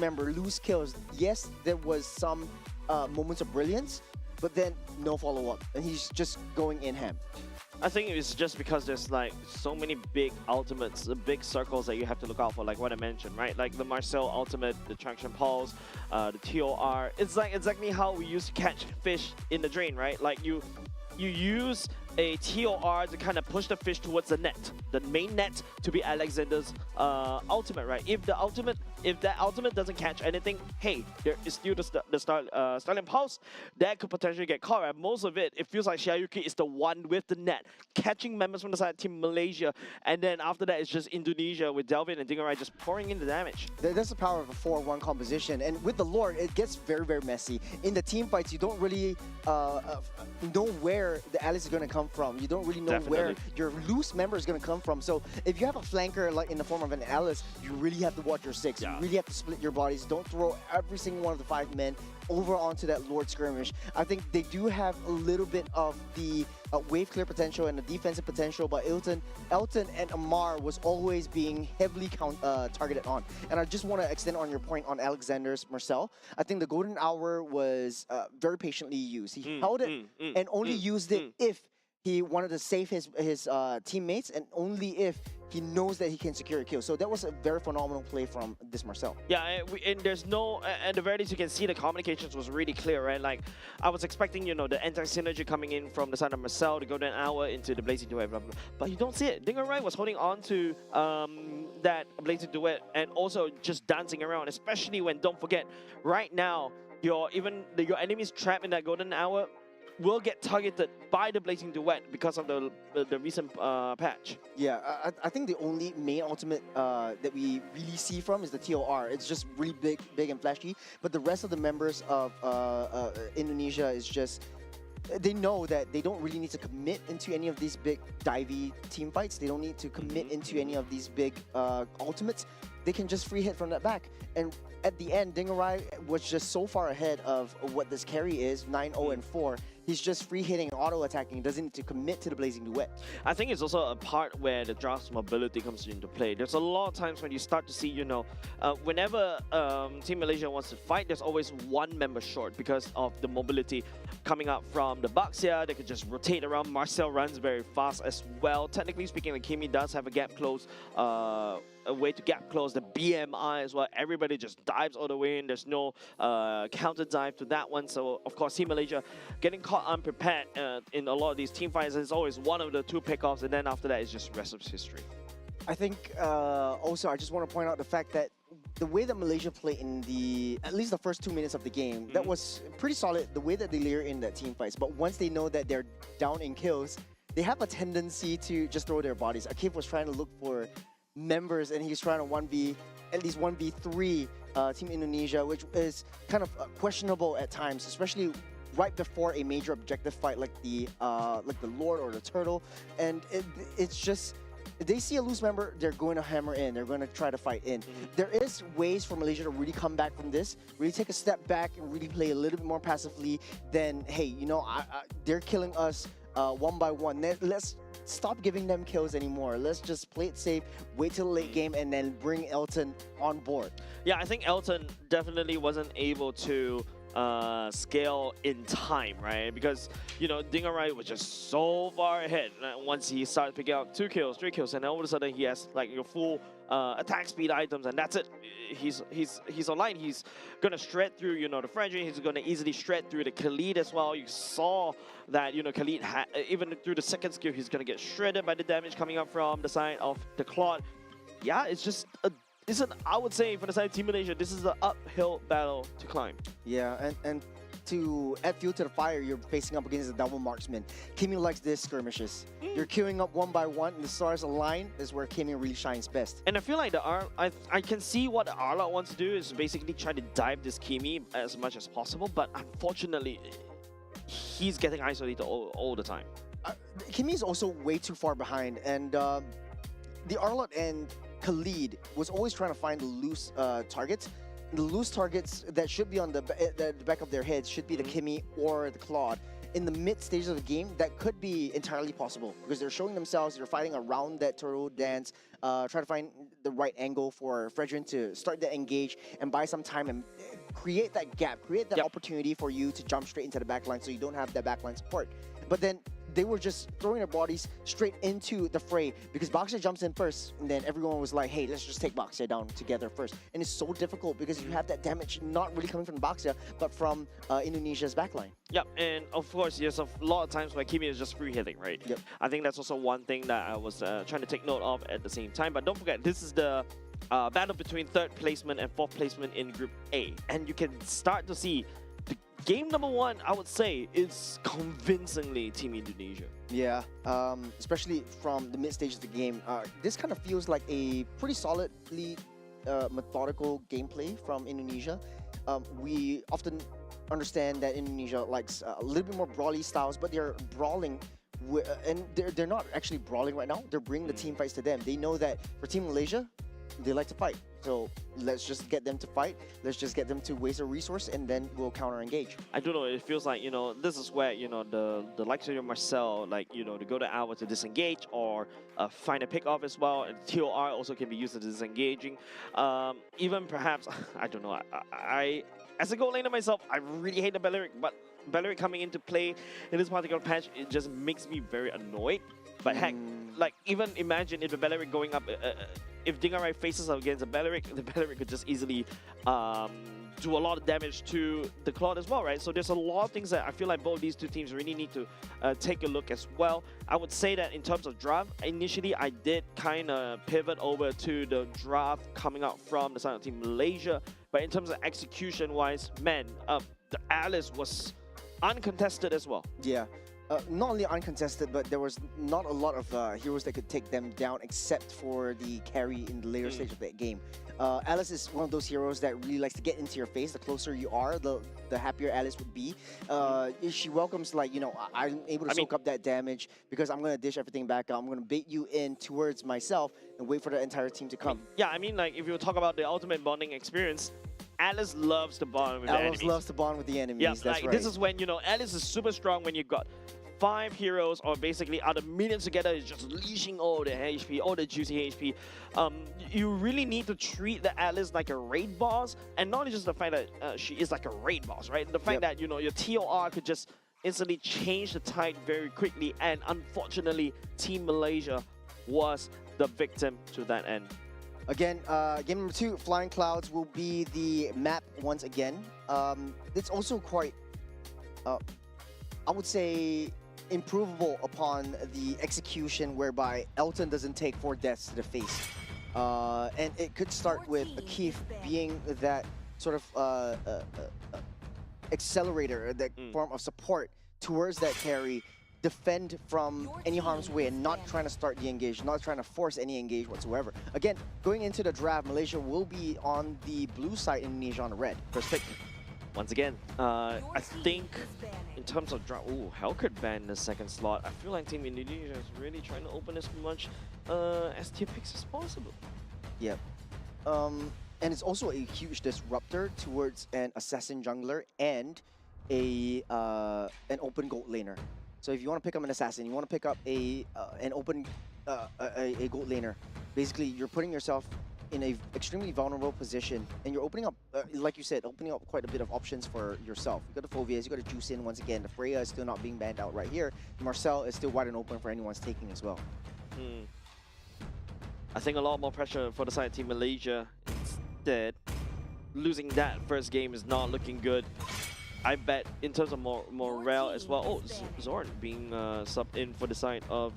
kills. Yes, there was some moments of brilliance, but then no follow-up, and he's just going in ham. I think it's just because there's like so many big ultimates, the big circles that you have to look out for, like what I mentioned, right? Like the Marcel ultimate, the Traction Pulse, the TOR. It's like exactly how we used to catch fish in the drain, right? Like you use a TOR to kind of push the fish towards the net, the main net, to be Alexander's ultimate, right? If that ultimate doesn't catch anything, hey, there is still the Starling Pulse that could potentially get caught. Right? Most of it feels like Xiaoyuki is the one with the net, catching members from the side of Team Malaysia, and then after that it's just Indonesia with Delvin and Dingerai just pouring in the damage. That's the power of a 4-1 composition, and with the Lord, it gets very, very messy. In the team fights, you don't really know where the Alice is going to come from. You don't really know where your loose member is going to come from. So if you have a flanker like in the form of an Alice, you really have to watch your six. You really have to split your bodies. Don't throw every single one of the 5 men over onto that Lord skirmish. I think they do have a little bit of the wave clear potential and the defensive potential, but Elton and Amar was always being heavily targeted on. And I just want to extend on your point on Alexander's Marcel. I think the golden hour was very patiently used. He held it and only used it if he wanted to save his teammates, and only if he knows that he can secure a kill. So that was a very phenomenal play from this Marcel. Yeah, and there's no, at the very least, you can see the communications was really clear, right? Like, I was expecting, you know, the anti-synergy coming in from the side of Marcel to go an hour into the Blazing Duet, blah, blah, blah. But you don't see it. Dingerai was holding on to that Blazing Duet and also just dancing around, especially when, don't forget, right now, your enemies trapped in that golden hour will get targeted by the Blazing Duet because of the recent patch. Yeah, I think the only main ultimate that we really see from is the TOR. It's just really big and flashy. But the rest of the members of Indonesia is just, they know that they don't really need to commit into any of these big divey team fights. They don't need to commit into any of these big ultimates. They can just free hit from that back. And at the end, Dingerai was just so far ahead of what this carry is, 9-0 and 4. He's just free hitting, auto attacking, doesn't need to commit to the Blazing Duet. I think it's also a part where the draft mobility comes into play. There's a lot of times when you start to see, you know, whenever Team Malaysia wants to fight, there's always one member short because of the mobility coming up from the Bucks here. They could just rotate around. Marcel runs very fast as well. Technically speaking, the Kimi does have a gap close, a way to gap close the BMI as well. Everybody just dives all the way in. There's no counter dive to that one. So, of course, Team Malaysia getting caught unprepared in a lot of these team fights. It's always one of the 2 pickoffs, and then after that, it's just rest of history. I think also I just want to point out the fact that the way that Malaysia played in at least the first 2 minutes of the game, that was pretty solid, the way that they layer in that team fights. But once they know that they're down in kills, they have a tendency to just throw their bodies. Akif was trying to look for members, and he's trying to at least 1v3 Team Indonesia, which is kind of questionable at times, especially right before a major objective fight like the Lord or the Turtle. And it's just, they see a loose member, they're going to hammer in, they're going to try to fight in. There is ways for Malaysia to really come back from this, really take a step back and really play a little bit more passively than, hey, you know, they're killing us one by one. Let's stop giving them kills anymore. Let's just play it safe, wait till the late game, and then bring Elton on board. Yeah, I think Elton definitely wasn't able to scale in time, right? Because, you know, Dingerai was just so far ahead. Once he started picking out 2 kills, 3 kills, and then all of a sudden he has like your full attack speed items, and that's it. He's online. He's gonna shred through, you know, the Fredrin. He's gonna easily shred through the Khalid as well. You saw that, you know, Khalid even through the second skill, he's gonna get shredded by the damage coming up from the side of the Claude. Yeah, it's just I would say, for the side of Team Malaysia, this is an uphill battle to climb. Yeah, and to add fuel to the fire, you're facing up against a double marksman. Kimi likes this skirmishes. You're queuing up one by one, and the stars align is where Kimi really shines best. And I feel like I can see what Arla wants to do is basically try to dive this Kimi as much as possible, but unfortunately, he's getting isolated all the time. Kimi is also way too far behind, and the Arlot and Khalid was always trying to find the loose targets. The loose targets that should be on the back of their heads should be the Kimi or the Claude. In the mid stage of the game, that could be entirely possible because they're showing themselves, they're fighting around that turtle dance, try to find the right angle for Fredrin to start the engage and buy some time and create that gap, create that opportunity for you to jump straight into the backline so you don't have that backline support. But then they were just throwing their bodies straight into the fray because Boxer jumps in first, and then everyone was like, hey, let's just take Boxer down together first. And it's so difficult because you have that damage not really coming from Boxer, but from Indonesia's backline. Yep, and of course, there's a lot of times where Kimi is just free hitting, right? Yep. I think that's also one thing that I was trying to take note of at the same time. But don't forget, this is the battle between 3rd placement and 4th placement in Group A. And you can start to see the game number 1, I would say, is convincingly Team Indonesia. Yeah, especially from the mid stage of the game. This kind of feels like a pretty solidly methodical gameplay from Indonesia. We often understand that Indonesia likes a little bit more brawly styles, but they're brawling, and they're not actually brawling right now. They're bringing the team fights to them. They know that for Team Malaysia, they like to fight. So let's just get them to fight. Let's just get them to waste a resource, and then we'll counter engage. I don't know, it feels like, you know, this is where, you know, the likes of your Marcel, like, you know, to go to Alva to disengage or find a pick off as well. And TOR also can be used as disengaging. Even perhaps, I don't know, I as a gold laner myself, I really hate the Balearic, but Balearic coming into play in this particular patch, it just makes me very annoyed. But heck, like, even imagine if the Balearic going up, if Dingarai faces up against the Balearic could just easily do a lot of damage to the Claude as well, right? So there's a lot of things that I feel like both these two teams really need to take a look as well. I would say that in terms of draft, initially I did kind of pivot over to the draft coming out from the side of Team Malaysia. But in terms of execution-wise, man, the Alice was uncontested as well. Yeah. Not only uncontested, but there was not a lot of heroes that could take them down except for the carry in the later stage of that game. Alice is one of those heroes that really likes to get into your face. The closer you are, the happier Alice would be. She welcomes, like, you know, I'm able to soak up that damage because I'm going to dish everything back out. I'm going to bait you in towards myself and wait for the entire team to come. Yeah, I mean, like, if you talk about the ultimate bonding experience, Alice loves to bond with the enemies. Alice loves to bond with the enemies, Yeah, that's like, right. this is when, you know, Alice is super strong when you've got 5 heroes, or basically out of minions together, is just leashing all the HP, all the juicy HP. You really need to treat the Alice like a raid boss, and not just the fact that she is like a raid boss, right? The fact that, you know, your TOR could just instantly change the tide very quickly, and unfortunately, Team Malaysia was the victim to that end. Again, game number 2, Flying Clouds, will be the map once again. It's also quite, I would say, improvable upon the execution, whereby Elton doesn't take 4 deaths to the face. And it could start with Keith being that sort of accelerator, that form of support towards that carry, defend from any harm's way and not trying to start the engage, not trying to force any engage whatsoever. Again, going into the draft, Malaysia will be on the blue side, Indonesia on the red. First pick. Once again, I think in terms of draft, Hellcat ban in the 2nd slot. I feel like Team Indonesia is really trying to open as much S-tier picks as possible. Yep. And it's also a huge disruptor towards an assassin jungler and an open gold laner. So if you want to pick up an assassin, you want to pick up an open a gold laner. Basically, you're putting yourself in a extremely vulnerable position, and you're opening up, like you said, opening up quite a bit of options for yourself. You got the Phobias, you got to juice in once again. The Freya is still not being banned out right here. Marcel is still wide and open for anyone's taking as well. I think a lot more pressure for the side of Team Malaysia. Instead, losing that first game is not looking good. I bet in terms of morale as well. Oh, Zorn being subbed in for the side of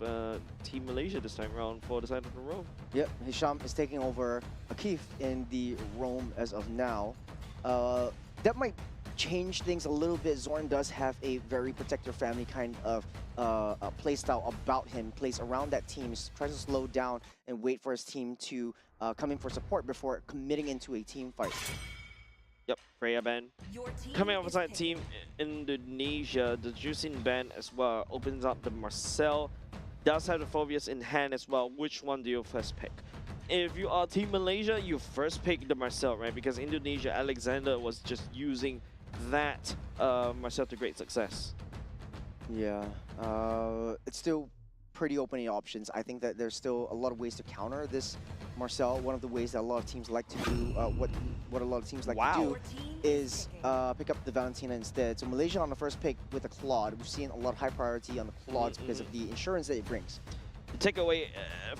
Team Malaysia this time around for the side of the Rome. Yep, Hisham is taking over Akif in the Rome as of now. That might change things a little bit. Zorn does have a very protect your family kind of playstyle about him, plays around that team, tries to slow down and wait for his team to come in for support before committing into a team fight. Yep, Freya ban. Coming up beside Team Indonesia, the Juicing ban as well opens up the Marcel. Does have the Phobias in hand as well. Which one do you first pick? If you are Team Malaysia, you first pick the Marcel, right? Because Indonesia, Alexander was just using that Marcel to great success. Yeah, it's still pretty open in options. I think that there's still a lot of ways to counter this Marcel, one of the ways that a lot of teams like to do, what a lot of teams like to Wow. do, is pick up the Valentina instead. So Malaysia on the first pick with the Claude. We've seen a lot of high priority on the Claudes because of the insurance that it brings. The takeaway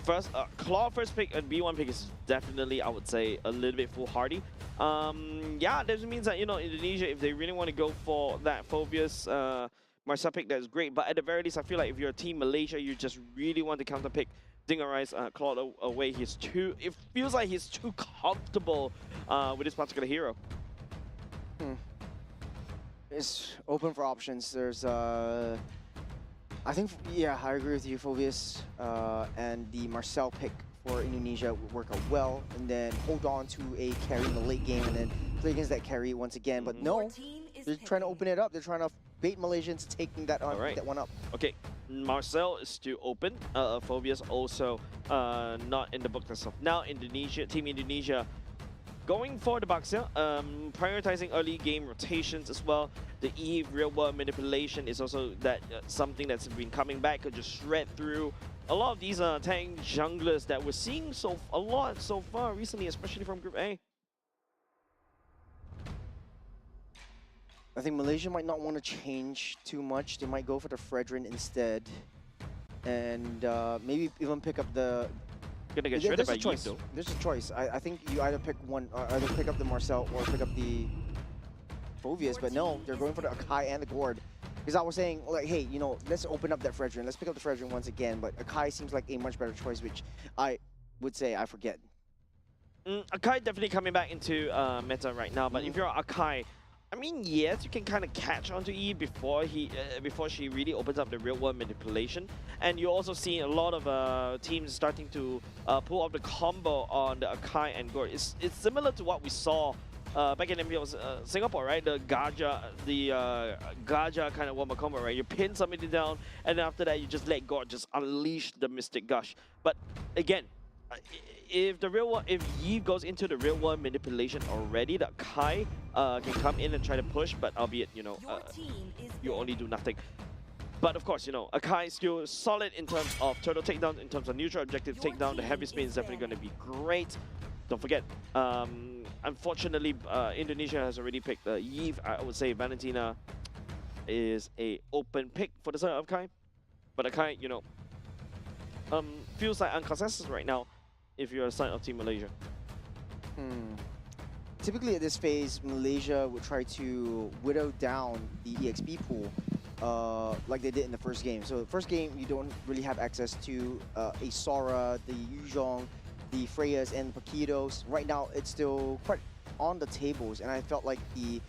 first, Claw first pick and B1 pick is definitely, I would say, a little bit foolhardy. Yeah, that means that, you know, Indonesia, if they really want to go for that Phobius Marcel pick, that's great. But at the very least, I feel like if you're Team Malaysia, you just really want to counter pick Dingerai's Claude away. It feels like he's too comfortable with this particular hero. It's open for options. There's, I think, yeah, I agree with you, Phobius. And the Marcel pick for Indonesia would work out well, and then hold on to a carry in the late game, and then play against that carry once again. But no, they're trying to open it up. They're trying to bait Malaysians taking that on, that one up. Okay, Marcel is still open. Phobius also not in the book as of now. Indonesia, Team Indonesia, going for the Baxia, prioritizing early game rotations as well. The Eve real world manipulation is also something that's been coming back. Could just shred through a lot of these tank junglers that we're seeing a lot so far recently, especially from Group A. I think Malaysia might not want to change too much. They might go for the Fredrin instead, and maybe even pick up the. Gonna get shredded by Eve though. There's a choice. I think you either pick one, either pick up the Marcel or pick up the Phobius. But no, they're going for the Akai and the Gord. Because I was saying, like, hey, you know, let's open up that Fredrin. Let's pick up the Fredrin once again. But Akai seems like a much better choice, which I would say I forget. Akai definitely coming back into meta right now. But if you're Akai, I mean, yes, you can kind of catch onto Eve before she really opens up the real world manipulation, and you're also seeing a lot of teams starting to pull off the combo on the Akai and Gord. It's similar to what we saw back in MPL Singapore, right? The Gaja kind of wombo combo, right? You pin somebody down, and then after that you just let Gord just unleash the Mystic Gush. But again, if Yi goes into the real world manipulation already, the Kai can come in and try to push, but albeit, you know, you only do nothing. But of course, you know, Akai is still solid in terms of turtle takedown, in terms of neutral objective takedown. The heavy spin is definitely going to be great. Don't forget, unfortunately, Indonesia has already picked Yi. I would say Valentina is a open pick for the side of Akai. But Akai, you know, feels like unconsensus right now if you're a side of Team Malaysia. Typically at this phase, Malaysia would try to whittle down the EXP pool like they did in the first game. So the first game, you don't really have access to a Sora, the Yuzhong, the Freyas, and Paquitos. Right now, it's still quite on the tables, and I felt like the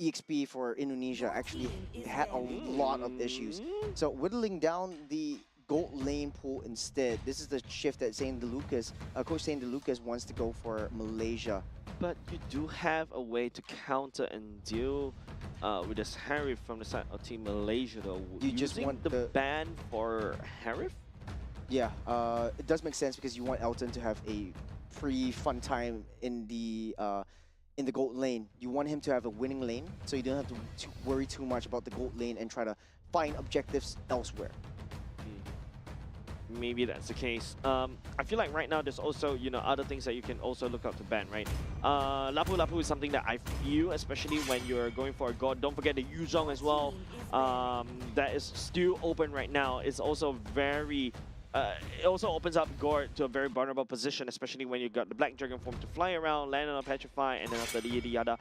EXP for Indonesia actually had a lot of issues. So whittling down the gold lane pool instead. This is the shift that Coach Saint DeLucas wants to go for Malaysia. But you do have a way to counter and deal with this Harif from the side of Team Malaysia, though. You just want the ban for Harif? Yeah, it does make sense because you want Elton to have a pretty fun time in the gold lane. You want him to have a winning lane, so you don't have to worry too much about the gold lane and try to find objectives elsewhere. Maybe that's the case. I feel like right now there's also, you know, other things that you can also look out to ban, right? Lapu Lapu is something that I feel, especially when you're going for a god. Don't forget the Yuzhong as well. That is still open right now. It's also very... it also opens up Gord to a very vulnerable position, especially when you got the Black Dragon form to fly around, land on a Petrify, and then after the yada yada.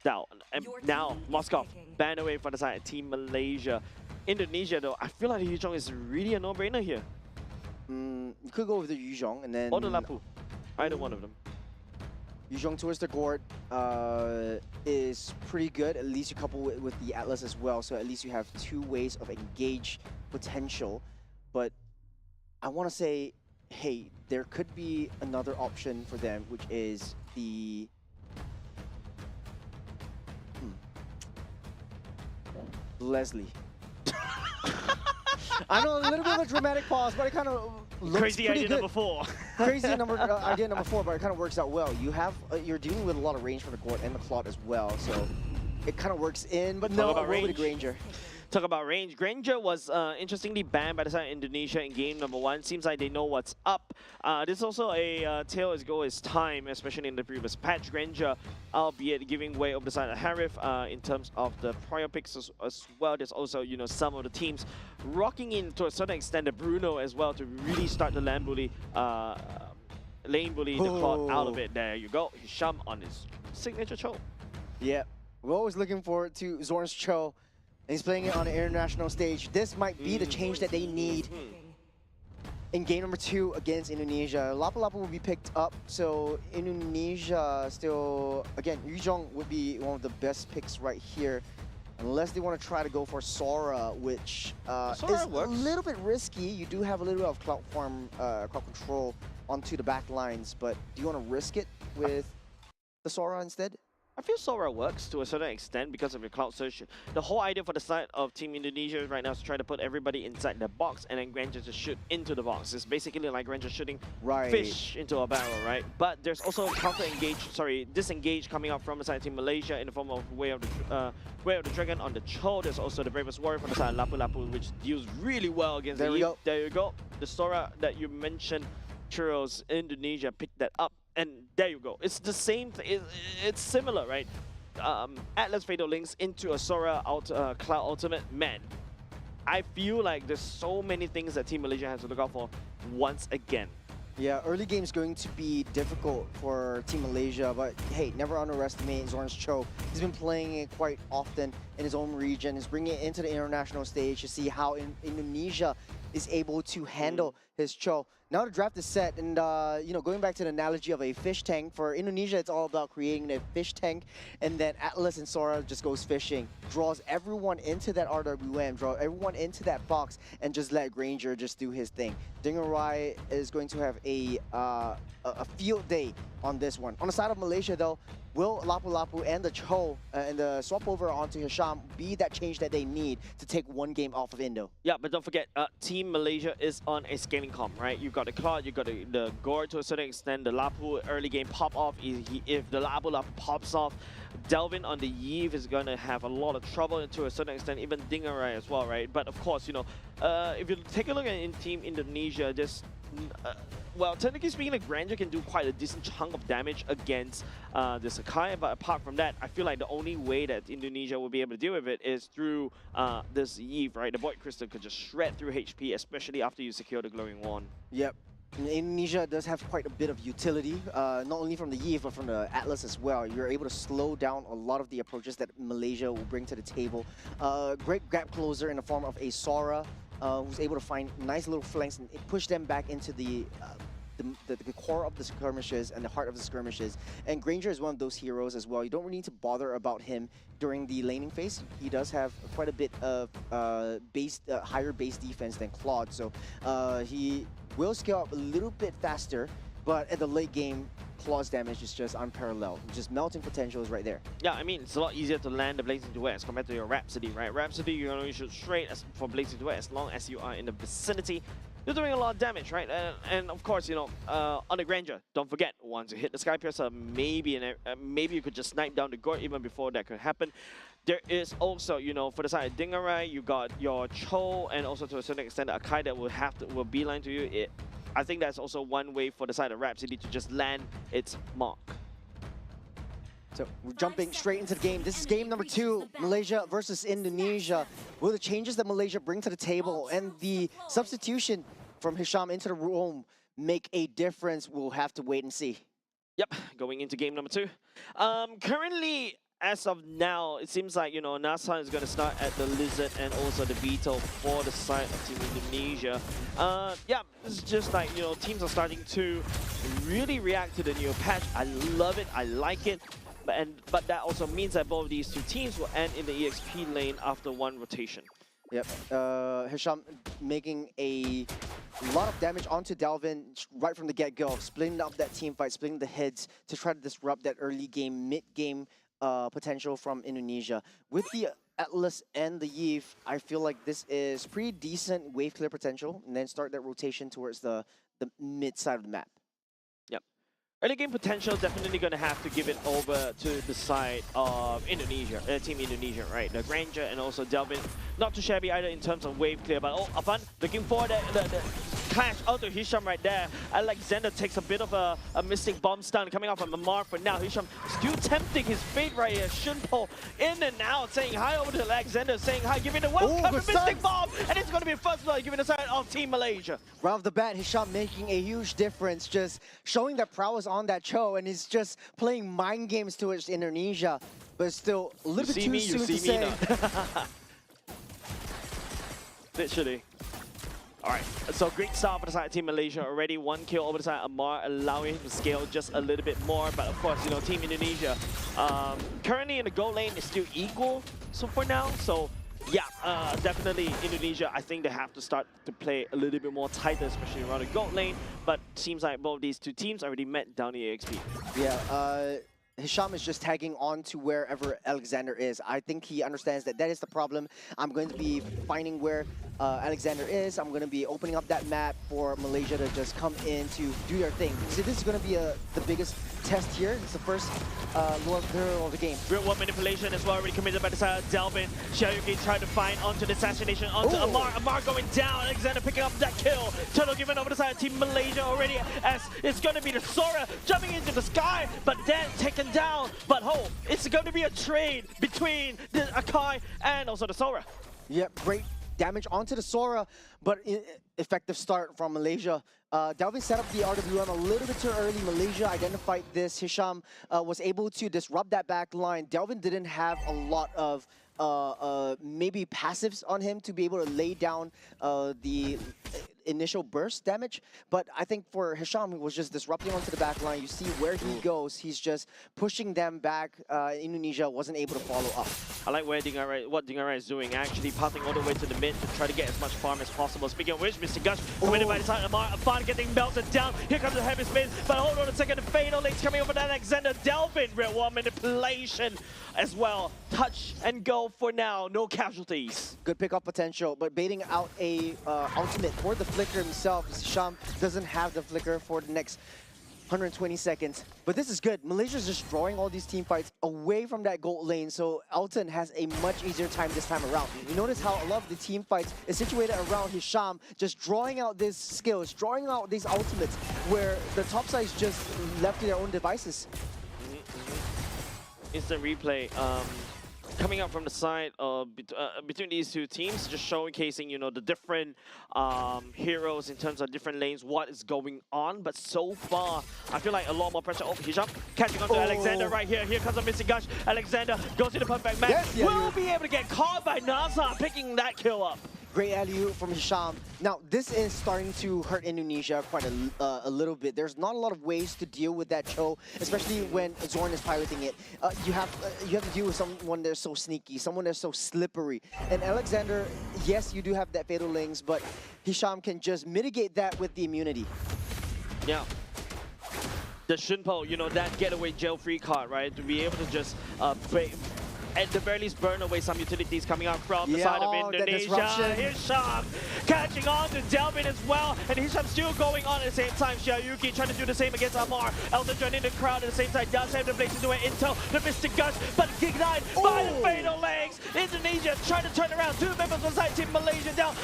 Now, Moskov banned away from the side of Team Malaysia. Indonesia, though, I feel like the Yuzhong is really a no-brainer here. You could go with the Yuzhong and then... Or the Lapu. Either one of them. Yuzhong towards the Gord is pretty good. At least you couple it with the Atlas as well. So at least you have two ways of engage potential. But I want to say, hey, there could be another option for them, which is the... Leslie. I know, a little bit of a dramatic pause, but it kind of looks Crazy pretty idea good. number 4. Crazy idea number 4, but it kind of works out well. You're dealing with a lot of range from the Gord and the Claude as well, so it kind of works in, but Talk no, about over to range. Granger. Talk about range. Granger was interestingly banned by the side of Indonesia in game number 1. Seems like they know what's up. This is also a tale as go as time, especially in the previous patch. Granger, albeit giving way over the side of Harif in terms of the prior picks as well. There's also, you know, some of the teams rocking in to a certain extent the Bruno as well to really start the lane bully the Claude out of it. There you go. Hisham on his signature choke. Yeah, we're always looking forward to Zorn's Cho. And he's playing it on an international stage. This might be the change that they need in game number 2 against Indonesia. Lapu Lapu will be picked up, so Indonesia still, again, Yuzhong would be one of the best picks right here. Unless they want to try to go for Sora, which is works. a little bit risky. You do have a little bit of cloud farm, cloud control onto the back lines, but do you want to risk it with the Sora instead? I feel Sora works to a certain extent because of your cloud search. The whole idea for the side of Team Indonesia right now is to try to put everybody inside the box and then Granger to shoot into the box. It's basically like Granger shooting fish into a barrel, right? But there's also disengage coming out from the side of Team Malaysia in the form of Way of the Dragon on the Cho. There's also the Bravest Warrior from the side of Lapu Lapu, which deals really well against There we go. There you go. The Sora that you mentioned, Churros, Indonesia picked that up. And there you go. It's the same thing. It's similar, right? Atlas Fatal links into a Sora Cloud Ultimate. Man, I feel like there's so many things that Team Malaysia has to look out for once again. Yeah, early game is going to be difficult for Team Malaysia, but hey, never underestimate Zorn's Cho. He's been playing it quite often in his own region. He's bringing it into the international stage to see how Indonesia is able to handle his Cho. Now the draft is set, and you know, going back to the analogy of a fish tank, for Indonesia it's all about creating a fish tank, and then Atlas and Sora just goes fishing, draws everyone into that RWM, draw everyone into that box, and just let Granger just do his thing. Dingerai is going to have a field day on this one. On the side of Malaysia though, will Lapu Lapu and the Cho and the swap over onto Hisham be that change that they need to take one game off of Indo? Yeah, but don't forget, Team Malaysia is on a scaling comp, right? You've got the Claude, you've got the Gore to a certain extent, the Lapu early game pop off. If the Lapu Lapu pops off, Delvin on the Yves is going to have a lot of trouble to a certain extent, even Dingerai as well, right? But of course, you know, if you take a look at Team Indonesia, just well, technically speaking, the Granger can do quite a decent chunk of damage against the Sakai, but apart from that, I feel like the only way that Indonesia will be able to deal with it is through this Eve, right? The Void Crystal could just shred through HP, especially after you secure the Glowing Wand. Yep. Indonesia does have quite a bit of utility, not only from the Eve, but from the Atlas as well. You're able to slow down a lot of the approaches that Malaysia will bring to the table. Great gap closer in the form of a Sora, who's able to find nice little flanks and push them back into the core of the skirmishes and the heart of the skirmishes. And Granger is one of those heroes as well. You don't really need to bother about him during the laning phase. He does have quite a bit of higher base defense than Claude, so he will scale up a little bit faster, but at the late game, Claw's damage is just unparalleled. Just melting potential is right there. Yeah, I mean, it's a lot easier to land the Blazing Duet as compared to your Rhapsody, right? Rhapsody, you only shoot straight for Blazing Duet as long as you are in the vicinity. You're doing a lot of damage, right? And of course, you know, on the Granger, don't forget, once you hit the Sky Piercer, maybe you could just snipe down the Gore even before that could happen. There is also, you know, for the side of Dingerai, you got your Cho, and also to a certain extent, Akai that will beeline to you. I think that's also one way for the side of Rhapsody to just land its mark. So we're jumping straight into the game. This is game number 2, Malaysia versus Indonesia. Will the changes that Malaysia bring to the table and the substitution from Hisham into the room make a difference? We'll have to wait and see. Yep, going into game number 2. Currently, as of now, it seems like, you know, NASA is going to start at the Lizard and also the Beetle for the side of Team Indonesia. Yeah, it's just like, you know, teams are starting to really react to the new patch. I love it, I like it. But that also means that both of these two teams will end in the EXP lane after one rotation. Yep, Hisham making a lot of damage onto Delvin right from the get-go, splitting up that team fight, splitting the heads to try to disrupt that early game, mid-game potential from Indonesia. With the Atlas and the Eve, I feel like this is pretty decent wave clear potential, and then start that rotation towards the mid side of the map. Yep. Early game potential, definitely going to have to give it over to the side of Indonesia, Team Indonesia, right? The Granger and also Delvin, not too shabby either in terms of wave clear, but Afan looking for the clash onto Hisham right there. Alexander takes a bit of a missing bomb stun coming off from Amar for now. Hisham still tempting his fate right here. Shunpo in and out, saying hi over to Alexander, saying hi, giving the welcome mystic bomb, and it's going to be a first blood, giving the side of Team Malaysia. Right off the bat, Hisham making a huge difference, just showing that prowess on that Cho, and he's just playing mind games towards Indonesia, but still a little bit too soon to say. Literally. Alright, so great start for the side of Team Malaysia. Already 1 kill over the side of Amar, allowing him to scale just a little bit more. But of course, you know, Team Indonesia, currently in the goal lane is still equal so for now. So yeah, definitely Indonesia, I think they have to start to play a little bit more tighter, especially around the gold lane. But seems like both these two teams already met down the EXP. Yeah, Hisham is just tagging on to wherever Alexander is. I think he understands that that is the problem. I'm going to be finding where Alexander is. I'm going to be opening up that map for Malaysia to just come in to do their thing. So this is going to be the biggest test here. It's the first Lord Hero of the game. Real world manipulation as well, already committed by the side of Delvin. Xiaoyuki trying to find onto the assassination, onto Amar. Amar going down. Alexander picking up that kill. Turtle given over the side of Team Malaysia already, as it's going to be the Sora jumping into the sky, but then taken down. But it's going to be a trade between the Akai and also the Sora. Yeah, great damage onto the Sora, but effective start from Malaysia. Delvin set up the RWM a little bit too early. Malaysia identified this. Hisham was able to disrupt that back line. Delvin didn't have a lot of maybe passives on him to be able to lay down the initial burst damage, but I think for Hisham, he was just disrupting onto the back line. You see where he goes, he's just pushing them back. Indonesia wasn't able to follow up. I like what Dingara is doing, actually passing all the way to the mid to try to get as much farm as possible. Speaking of which, Mr. Gush committed by the side of Amar. Afan getting melted down. Here comes the heavy spin, but hold on a second, the fatal links coming over to Alexander. Delvin, real world manipulation as well. Touch and go for now, no casualties. Good pickup potential, but baiting out a ultimate for the flicker himself. Hisham doesn't have the flicker for the next 120 seconds. But this is good. Malaysia's just drawing all these team fights away from that gold lane, so Elton has a much easier time this time around. You notice how a lot of the team fights is situated around Hisham, just drawing out these skills, drawing out these ultimates, where the top side is just left to their own devices. Instant replay. Coming up from the side between these two teams, just showcasing, you know, the different heroes in terms of different lanes, what is going on. But so far, I feel like a lot more pressure. Oh, Hisham catching on to Alexander right here. Here comes a missing gush. Alexander goes to the perfect match. Yes, yeah, will be able to get caught by Nazar picking that kill up. Great alley-oop from Hisham. Now, this is starting to hurt Indonesia quite a little bit. There's not a lot of ways to deal with that Cho, especially when Zorn is piloting it. You have to deal with someone that's so sneaky, someone that's so slippery. And Alexander, yes, you do have that fatal links, but Hisham can just mitigate that with the immunity. Yeah. The Shunpo, you know, that getaway jail-free card, right? To be able to just at the very least burn away some utilities coming out from the side of Indonesia. Hisham catching on to Delvin as well, and Hisham still going on at the same time. Xiaoyuki trying to do the same against Amar. Elton joining the crowd at the same time, does have the place to do it. Intel, the Mystic Gush, but denied by the fatal legs. Indonesia trying to turn around. 2 members on side team Malaysia down.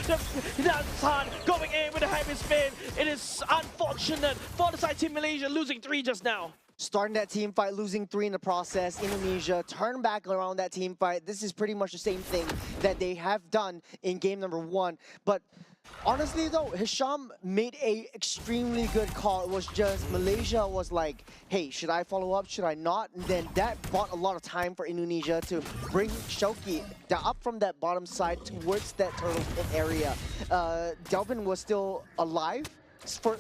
San going in with a heavy spin. It is unfortunate for the side team Malaysia, losing 3 just now. Starting that team fight, losing 3 in the process. Indonesia turn back around that team fight. This is pretty much the same thing that they have done in game number 1. But honestly though, Hisham made a extremely good call. It was just Malaysia was like, hey, should I follow up? Should I not? And then that bought a lot of time for Indonesia to bring Shoki up from that bottom side towards that turtle pit area. Delvin was still alive.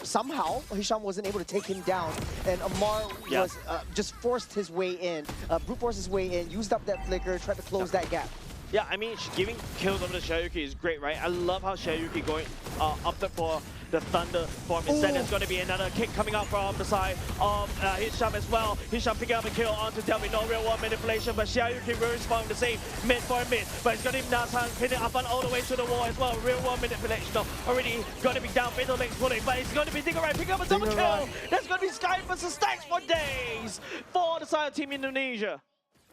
Somehow, Hisham wasn't able to take him down, and Amar was just forced his way in, brute forced his way in, used up that flicker, tried to close that gap. Yeah, I mean, giving kills over to Xiaoyuki is great, right? I love how Xiaoyuki going opted for the Thunder form. Instead, there's going to be another kick coming out from the side of Hisham as well. Hisham picking up a kill onto Delvin. No real world manipulation, but Xiaoyuki will respond the same mid for a mid. But it's going to be Nathan pinning up and all the way to the wall as well. Real world manipulation though. Already going to be down Fatal Links pulling, but it's going to be Dingerai picking up a double kill. That's going to be Sky versus Stacks for days for the side of Team Indonesia.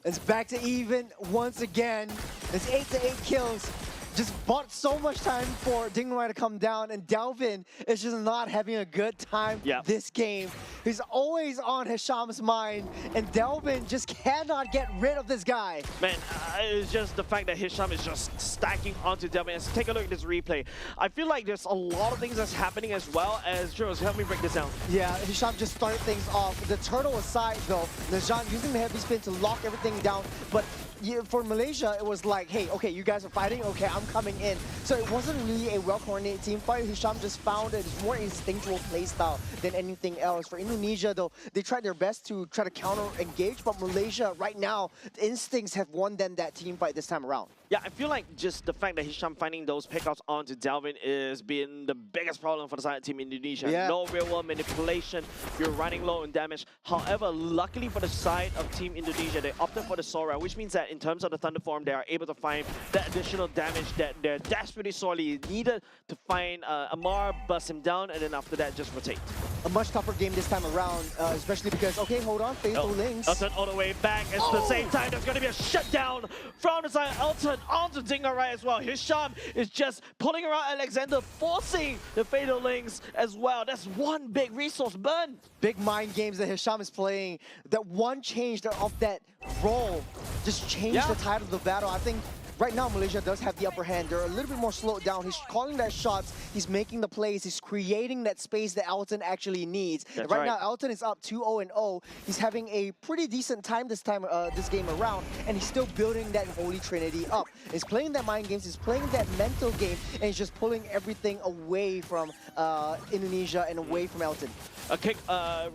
It's back to even once again. It's 8-8 kills. Just bought so much time for Dingerai to come down, and Delvin is just not having a good time this game. He's always on Hisham's mind, and Delvin just cannot get rid of this guy. Man, it's just the fact that Hisham is just stacking onto Delvin. Let's take a look at this replay. I feel like there's a lot of things that's happening as well as Jules. Help me break this down. Yeah, Hisham just started things off. The turtle aside though, Najan using the heavy spin to lock everything down, but for Malaysia, it was like, hey, okay, you guys are fighting, okay, I'm coming in. So it wasn't really a well-coordinated team fight. Hisham just found it. It's more instinctual playstyle than anything else. For Indonesia, though, they tried their best to try to counter-engage, but Malaysia, right now, the instincts have won them that team fight this time around. Yeah, I feel like just the fact that Hisham finding those pickouts onto Delvin is been the biggest problem for the side of Team Indonesia. Yeah. No real-world manipulation. You're running low on damage. However, luckily for the side of Team Indonesia, they opted for the Sora, which means that in terms of the Thunder form, they are able to find that additional damage that they're desperately sorely needed to find Amar, bust him down, and then after that, just rotate. A much tougher game this time around, especially because, okay, hold on, Fatal Links. Elton all the way back. At the same time, there's going to be a shutdown from the side of Elton onto Dingerai as well. Hisham is just pulling around Alexander, forcing the Fatal Links as well. That's one big resource burn. Big mind games that Hisham is playing. That one change of that role just changed the tide of the battle. I think right now, Malaysia does have the upper hand. They're a little bit more slowed down. He's calling that shots. He's making the plays. He's creating that space that Elton actually needs. Right now, Elton is up 2-0-0. He's having a pretty decent time this game around, and he's still building that Holy Trinity up. He's playing that mind games. He's playing that mental game, and he's just pulling everything away from Indonesia and away from Elton. A kick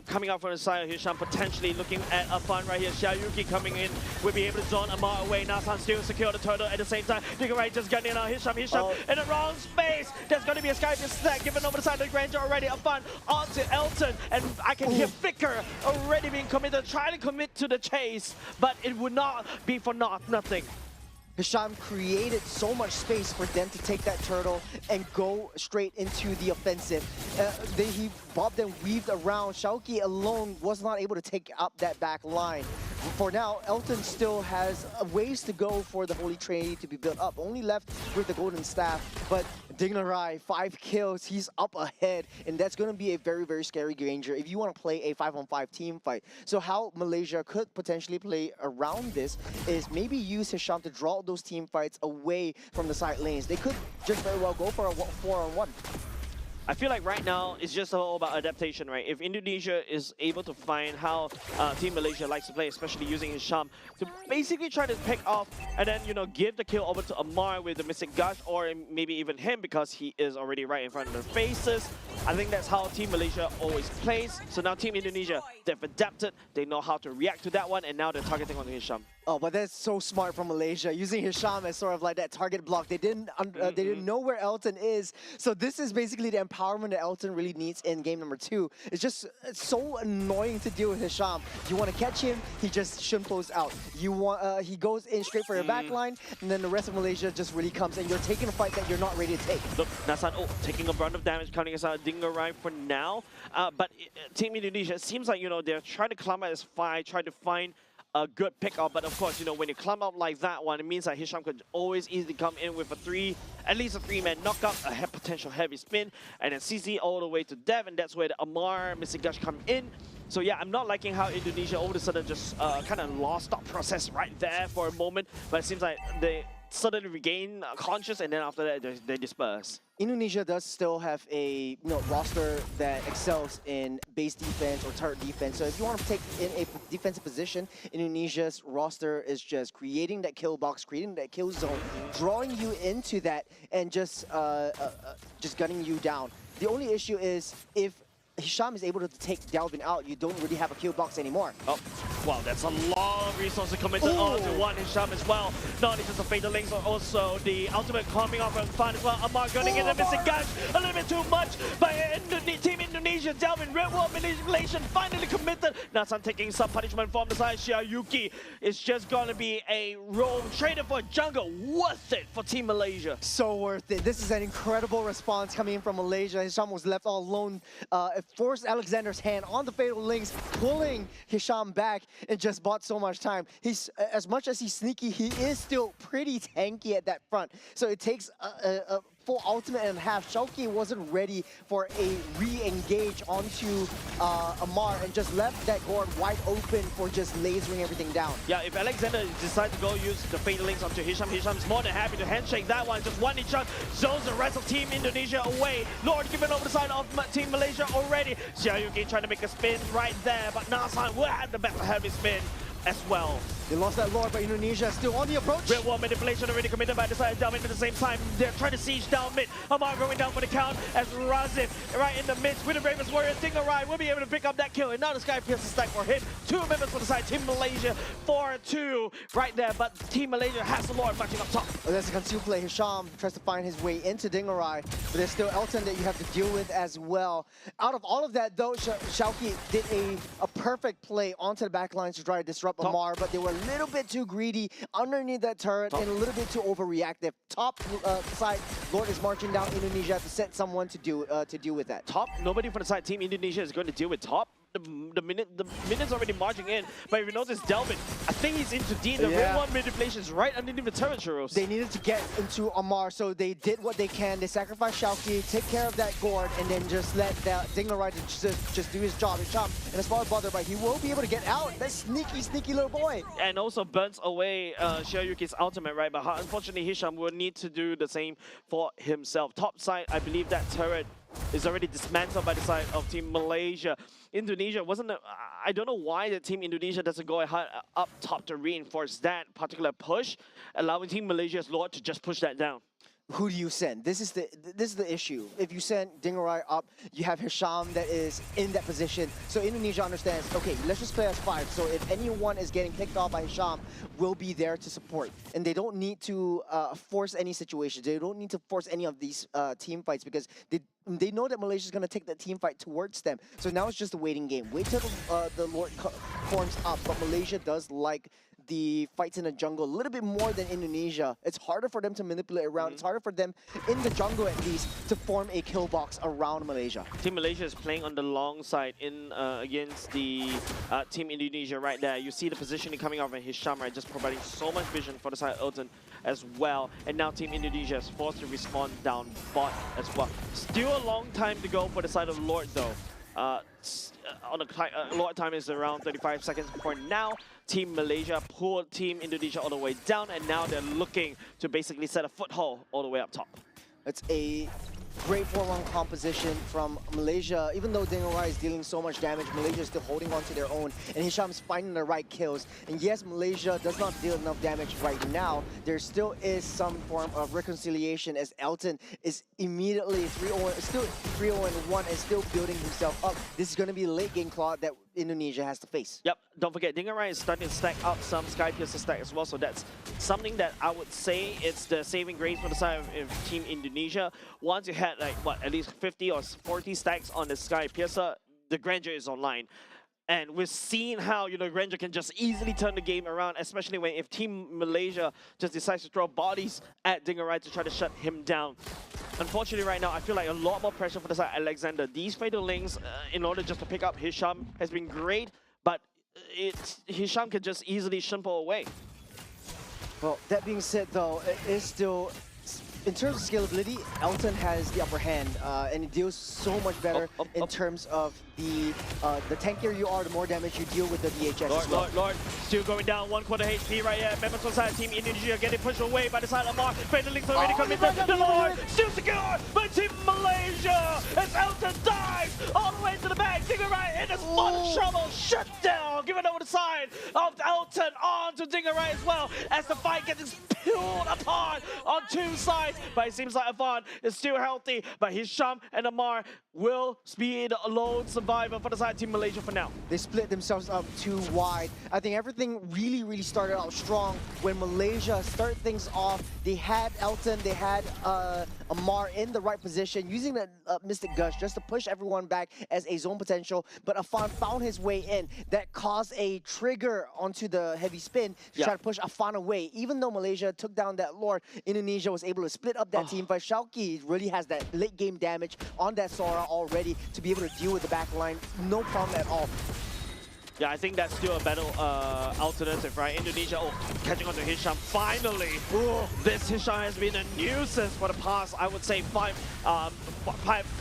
coming out from the side of Hisham, potentially looking at a fun right here. Xiaoyuki coming in, will be able to zone Amar away. Nathan still secure the turtle at the same time. Dingerai just gunning on Hisham in the wrong space. There's going to be a Sky stack given over the side of the Granger already. A fun onto Elton, and I can hear Vicker already being committed, trying to commit to the chase, but it would not be for nothing. Hisham created so much space for them to take that turtle and go straight into the offensive. He bobbed and weaved around. Xiaoki alone was not able to take up that back line. For now, Elton still has ways to go for the Holy Trinity to be built up. Only left with the Golden Staff, but Dingerai, 5 kills, he's up ahead, and that's going to be a very, very scary Granger if you want to play a 5-on-5 team fight. So how Malaysia could potentially play around this is maybe use Hisham to draw those team fights away from the side lanes. They could just very well go for a 4-on-1. I feel like right now it's just all about adaptation, right? If Indonesia is able to find how Team Malaysia likes to play, especially using Hisham to basically try to pick off and then, you know, give the kill over to Amar with the missing gush, or maybe even him because he is already right in front of their faces. I think that's how Team Malaysia always plays. So now Team Indonesia, they've adapted, they know how to react to that one, and now they're targeting on Hisham. Oh, but that's so smart from Malaysia, using Hisham as sort of like that target block. They didn't know where Elton is, so this is basically the empowerment that Elton really needs in game number 2. It's so annoying to deal with Hisham. You want to catch him, he just shimpos out. He goes in straight for your back line, and then the rest of Malaysia just really comes, and you're taking a fight that you're not ready to take. Look, Nasan, taking a brunt of damage, counting us out, Dingerai for now. But Team Indonesia, it seems like, you know, they're trying to climb out as far, trying to find a good pickup, but of course, you know, when you climb up like that one, it means that Hisham could always easily come in with at least a 3-man knockup, a potential heavy spin, and then CC all the way to Dev, and that's where the Amar, Missing Gush come in. So yeah, I'm not liking how Indonesia all of a sudden just kind of lost thought process right there for a moment, but it seems like they suddenly regain conscious, and then after that, they disperse. Indonesia does still have a roster that excels in base defense or turret defense. So if you want to take in a defensive position, Indonesia's roster is just creating that kill box, creating that kill zone, drawing you into that, and just gunning you down. The only issue is if Hisham is able to take Delvin out, you don't really have a kill box anymore. Oh, wow, that's a lot of resources committed onto one Hisham as well. Not only just the Fatal Links, but also the ultimate coming off and fun as well. Amar gonna get a missing gash, a little bit too much by Team Indonesia. Delvin, Red Wall manipulation finally committed. Natsan taking some punishment from the side. Xiaoyuki is just gonna be a roam trader for jungle. Worth it for Team Malaysia. So worth it. This is an incredible response coming in from Malaysia. Hisham was left all alone. It forced Alexander's hand on the Fatal Links, pulling Hisham back and just bought so much time. He's, as much as he's sneaky, he is still pretty tanky at that front. So it takes a full ultimate and a half. Xiaoqi wasn't ready for a re-engage onto Amar and just left that gourd wide open for just lasering everything down. Yeah, if Alexander decides to go use the Fatal Links onto Hisham, Hisham's more than happy to handshake that one. Just one shot, zones the rest of Team Indonesia away. Lord given over the side of Team Malaysia already. Xiaoyuki trying to make a spin right there, but Nasan will have the better heavy spin as well. They lost that Lord, but Indonesia still on the approach. Red Wall manipulation already committed by the side of Delvin at the same time. They're trying to siege down mid. Amar going down for the count as Razif right in the midst with the Bravest Warrior. Dingarai will be able to pick up that kill. And now the Sky Piercer stack for him. 2 members for the side. Team Malaysia 4-2 right there. But Team Malaysia has the Lord matching up top. Well, there's a concealed play. Hisham tries to find his way into Dingarai, but there's still Elton that you have to deal with as well. Out of all of that, though, Xiaoqi did a perfect play onto the back lines to try to disrupt Amar, but they were a little bit too greedy underneath that turret and a little bit too overreactive. Top side, Lord is marching down Indonesia to set someone to deal with that. Top, nobody from the side. Team Indonesia is going to deal with top. The minute's already marching in, but if you notice Delvin, I think he's into D. The Red One manipulation is right underneath the turret, Churros. They needed to get into Amar, so they did what they can. They sacrificed Xiaoqi, take care of that gourd, and then just let that Dingarai just do his job. And as far as Bother, he will be able to get out. That sneaky little boy. And also burns away Xiaoyuki's ultimate, right? But unfortunately, Hisham will need to do the same for himself. Top side, I believe that turret is already dismantled by the side of Team Malaysia. Indonesia wasn't, I don't know why the Team Indonesia doesn't go ahead up top to reinforce that particular push, allowing Team Malaysia's Lord to just push that down. Who do you send? This is the issue. If you send Dingarai up, you have Hisham that is in that position. So Indonesia understands, okay, let's just play as 5. So if anyone is getting picked off by Hisham, we'll be there to support. And they don't need to force any situation. They don't need to force any of these team fights because they know that Malaysia is going to take that team fight towards them. So now it's just a waiting game. Wait till the Lord forms up. But Malaysia does like the fights in the jungle a little bit more than Indonesia. It's harder for them to manipulate around. It's harder for them in the jungle at least to form a kill box around Malaysia. Team Malaysia is playing on the long side in against the Team Indonesia right there. You see the positioning coming out of Hisham, right, just providing so much vision for the side of Elton as well. And now Team Indonesia is forced to respawn down bot as well. Still a long time to go for the side of Lord though. On the Lord time is around 35 seconds for now. Team Malaysia pulled Team Indonesia all the way down, and now they're looking to basically set a foothold all the way up top. It's a great 4-1 composition from Malaysia. Even though Dingarai is dealing so much damage, Malaysia is still holding on to their own, and Hisham's finding the right kills. And yes, Malaysia does not deal enough damage right now. There still is some form of reconciliation as Elton is immediately 3-0, still 3-0-1 and still building himself up. This is going to be a late game claw that Indonesia has to face. Yep, don't forget, Dingarai is starting to stack up some Sky Piercer stack as well, so that's something that I would say it's the saving grace for the side of Team Indonesia. Once you had like, what, at least 50 or 40 stacks on the Sky Piercer, the Grandeur is online. And we've seen how, you know, Grandeur can just easily turn the game around, especially when if Team Malaysia just decides to throw bodies at Dingarai to try to shut him down. Unfortunately, right now, I feel like a lot more pressure for the side Alexander. These Fatal Links, in order just to pick up Hisham, has been great, but Hisham can just easily shimple away. Well, that being said, though, it is still, in terms of scalability, Elton has the upper hand, and it deals so much better in terms of the tankier you are, the more damage you deal with the DHS as well. Lord, still going down 1/4 HP right here. Members of side Team Indonesia getting pushed away by the side of Amar. Fatal Links already coming to the Lord. Still secure by Team Malaysia as Elton dives all the way to the back. Dingarai in his one shovel, shut down. Give it over the side of Elton on to Dingarai as well as the fight gets peeled apart on 2 sides. but it seems like Avon is still healthy. But Hisham and Amar will be the lone survivor for the side of Team Malaysia for now. They split themselves up too wide. I think everything really started out strong when Malaysia started things off. They had Elton, they had Amar in the right position, using that Mystic Gush just to push everyone back as a zone potential. But Afan found his way in. That caused a trigger onto the heavy spin to try to push Afan away. Even though Malaysia took down that Lord, Indonesia was able to split up that team. But Shauki really has that late game damage on that Sora already to be able to deal with the back line. No problem at all. Yeah, I think that's still a better alternative, right? Indonesia, catching on to Hisham. Finally, this Hisham has been a nuisance for the past, I would say,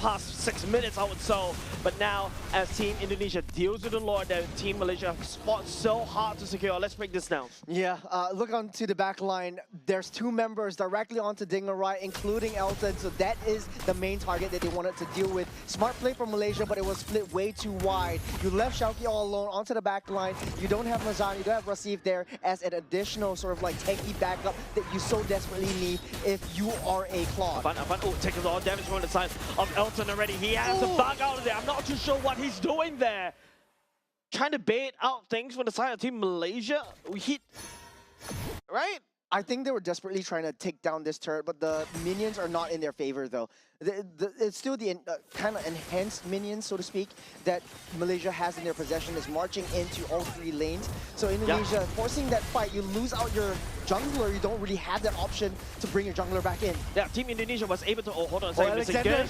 past 6 minutes, I would say. But now, as Team Indonesia deals with the Lord, that Team Malaysia fought so hard to secure. Let's break this down. Yeah, look onto the back line. There's 2 members directly onto Dingarai, including Elton. So that is the main target that they wanted to deal with. Smart play from Malaysia, but it was split way too wide. You left Shauki all alone onto the back line. You don't have Mazan, you don't have Rasif there as an additional sort of like tanky backup that you so desperately need if you are a Claude. Afan, taking a lot of damage from the side of Elton already. He has to bug out of there. I'm not too sure what he's doing there. Trying to bait out things from the side of Team Malaysia. We hit, right? I think they were desperately trying to take down this turret, but the minions are not in their favor though. It's still the kind of enhanced minions, so to speak, that Malaysia has in their possession is marching into all 3 lanes. So Indonesia forcing that fight, you lose out your jungler, you don't really have that option to bring your jungler back in. Yeah, Team Indonesia was able to, hold on a second, Alexander.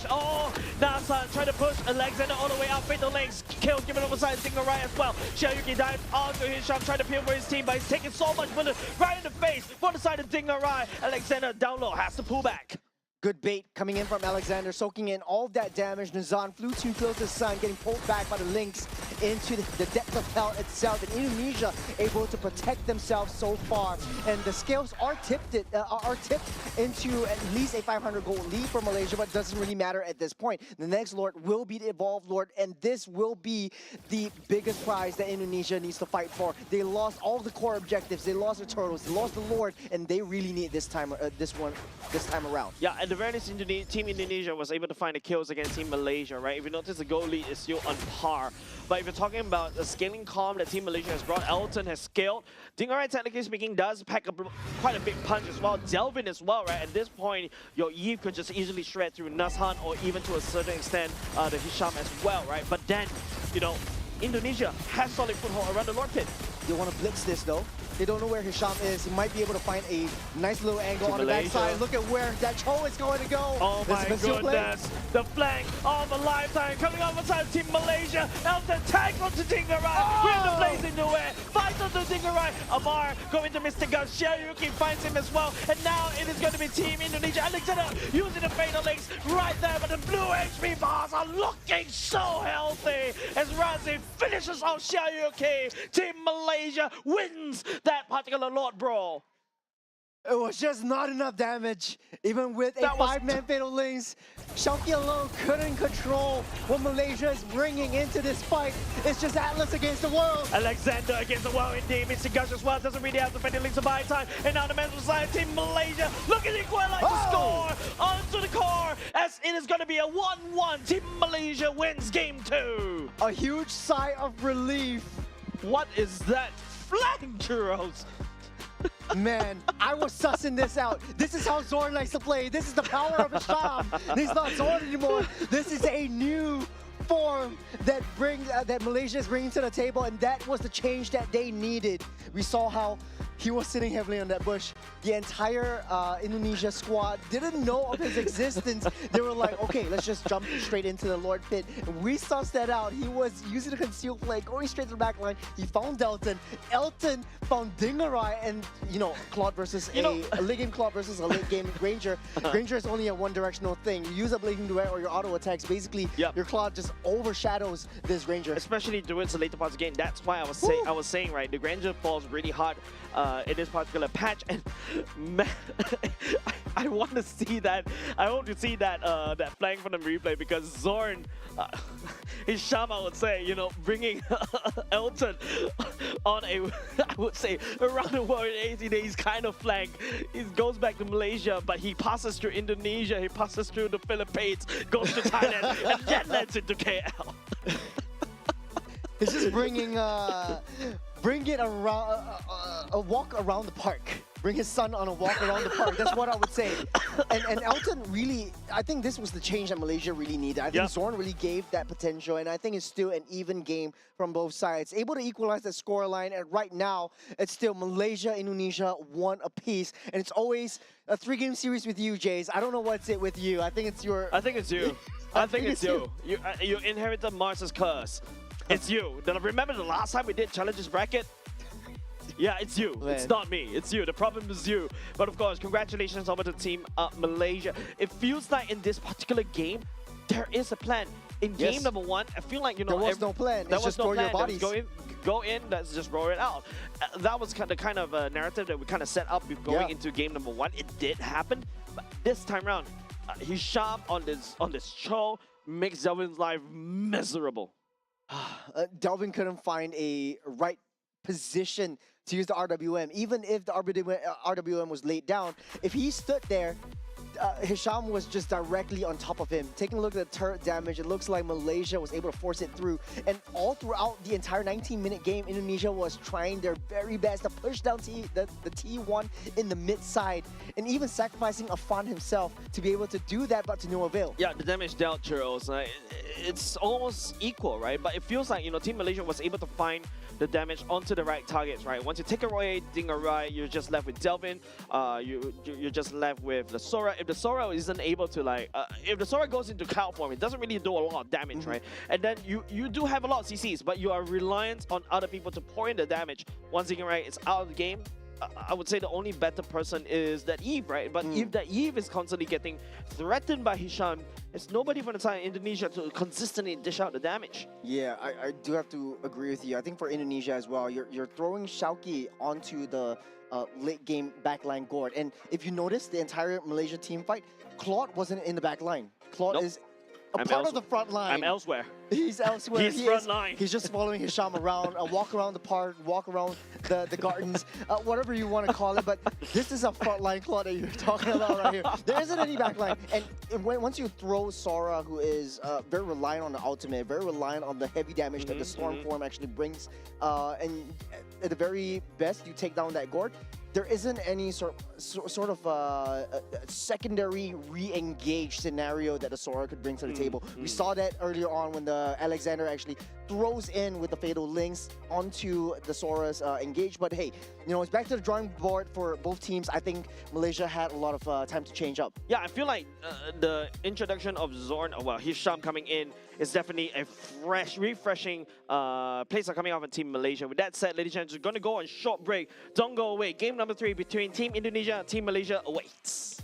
Nasa trying to push Alexander all the way out, fatal legs, kills, given over side, Dingarai as well. Xiaoyuki dives onto Hisham, trying to peel for his team, but he's taking so much bullet right in the face for the side of Dingarai. Alexander down low, has to pull back. Good bait coming in from Alexander, soaking in all of that damage. Nazan flew too close to the sun, getting pulled back by the Lynx into the depth of hell itself. And Indonesia able to protect themselves so far. And the scales are tipped into at least a 500 gold lead for Malaysia, but it doesn't really matter at this point. The next Lord will be the Evolved Lord, and this will be the biggest prize that Indonesia needs to fight for. They lost all the core objectives. They lost the turtles, they lost the Lord, and they really need this time around. Yeah, and the very least, Team Indonesia was able to find the kills against Team Malaysia, right? If you notice, the goal lead is still on par. But if you're talking about the scaling calm that Team Malaysia has brought, Elton has scaled. Dingarai, technically speaking, does pack up quite a big punch as well. Delvin as well, right? At this point, your Eve could just easily shred through Nazhan or even to a certain extent the Hisham as well, right? But then, you know, Indonesia has solid foothold around the Lord Pit. They want to blitz this though. They don't know where Hisham is. He might be able to find a nice little angle on the backside. Look at where that Cho is going to go. Oh my goodness. The flank of a lifetime coming off the side of Team Malaysia. Elton tags onto Dingarai. With the blaze in the way. Fights onto Dingarai. Amar going to Mr. Gun. Xiaoyuki finds him as well. And now it is going to be Team Indonesia. Alexander using the fatal links right there. But the blue HP bars are looking so healthy as Razi finishes off Xiaoyuki. Team Malaysia wins that particular Lord Brawl. It was just not enough damage. Even with a 5-man fatal links, Shauki alone couldn't control what Malaysia is bringing into this fight. It's just Atlas against the world. Alexander against the world indeed. Mr. Gush as well doesn't really have the fatal links to buy time. And now the men's side, Team Malaysia looking to equalize the score onto the core as it is going to be a 1-1. Team Malaysia wins game 2. A huge sigh of relief. What is that flank, Churros? Man, I was sussing this out. This is how Zorn likes to play. This is the power of Hisham. He's not Zorn anymore. This is a new form that that Malaysia is bringing to the table, and that was the change that they needed. We saw how he was sitting heavily on that bush. The entire Indonesia squad didn't know of his existence. They were like, okay, let's just jump straight into the Lord Pit. And we sussed that out. He was using the concealed play, going straight to the back line. He found Elton. Elton found Dingarai, and you know, Claude versus a late game Claude versus a late game Granger. Granger is only a one-directional thing. You use a Blazing Duet or your auto attacks. Basically, your Claude just overshadows this Granger. Especially towards the later parts of the game. That's why I was saying, right, the Granger falls really hard in this particular patch. And man, I want to see that. I hope to see that that flank from the replay, because Zorn, his Sham, I would say, you know, bringing Elton on a, I would say, around the world in 80 days kind of flank. He goes back to Malaysia, but he passes through Indonesia, he passes through the Philippines, goes to Thailand, and then lands into KL. He's just bringing bring it around a walk around the park. Bring his son on a walk around the park. That's what I would say. And Elton really, I think this was the change that Malaysia really needed. I think Zorn really gave that potential, and I think it's still an even game from both sides. Able to equalize that scoreline, and right now it's still Malaysia, Indonesia 1 apiece, and it's always a 3-game series with you, Jace. I don't know what's it with you. I think it's your. I think it's you. I think it's you. You inherited Mars's curse. It's you. Then remember the last time we did Challenges Bracket? Yeah, it's you. Man. It's not me. It's you. The problem is you. But of course, congratulations over to Team Malaysia. It feels like in this particular game, there is a plan. In game number 1, I feel like, you know, there was no plan. There it's was just no throw plan. your bodies. Go in, let's just roll it out. That was the kind of narrative that we kind of set up going into game number 1. It did happen, but this time around, Hisham on this show makes Delvin's life miserable. Delvin couldn't find a right position to use the RWM. Even if the RWM was laid down, if he stood there, Hisham was just directly on top of him. Taking a look at the turret damage, it looks like Malaysia was able to force it through. And all throughout the entire 19-minute game, Indonesia was trying their very best to push down the T1 in the mid side, and even sacrificing Afan himself to be able to do that, but to no avail. Yeah, the damage dealt, Churros, it's almost equal, right? But it feels like, you know, Team Malaysia was able to find the damage onto the right targets, right? Once you take away Dingarai, you're just left with Delvin. You're just left with the Sora. If the Sora isn't able to, like, if the Sora goes into cloud form, it doesn't really do a lot of damage, right? And then you do have a lot of CCs, but you are reliant on other people to pour in the damage. Once Dingarai is out of the game, I would say the only better person is that Eve, right? But if that Eve is constantly getting threatened by Hisham, it's nobody from the side of Indonesia to consistently dish out the damage. Yeah, I do have to agree with you. I think for Indonesia as well, you're throwing Shauki onto the late game backline gourd. And if you notice, the entire Malaysia team fight, Claude wasn't in the back line. Claude is a part of the front line. I'm elsewhere. He's elsewhere. He's front line. He's just following Hisham around, walk around the park, walk around the gardens, whatever you want to call it. But this is a front line Claude that you're talking about right here. There isn't any back line. And once you throw Sora, who is very reliant on the ultimate, very reliant on the heavy damage that the Storm form actually brings, and at the very best, you take down that gourd, there isn't any sort of a secondary re-engage scenario that the Sora could bring to the table. We saw that earlier on when the Alexander actually throws in with the Fatal Links onto the Sora's engage. But hey, you know, it's back to the drawing board for both teams. I think Malaysia had a lot of time to change up. Yeah, I feel like the introduction of Zorn, well, Hisham coming in, is definitely a refreshing placer coming off of Team Malaysia. With that said, ladies and gentlemen, we're going to go on short break. Don't go away. Game number 3 between Team Indonesia and Team Malaysia awaits.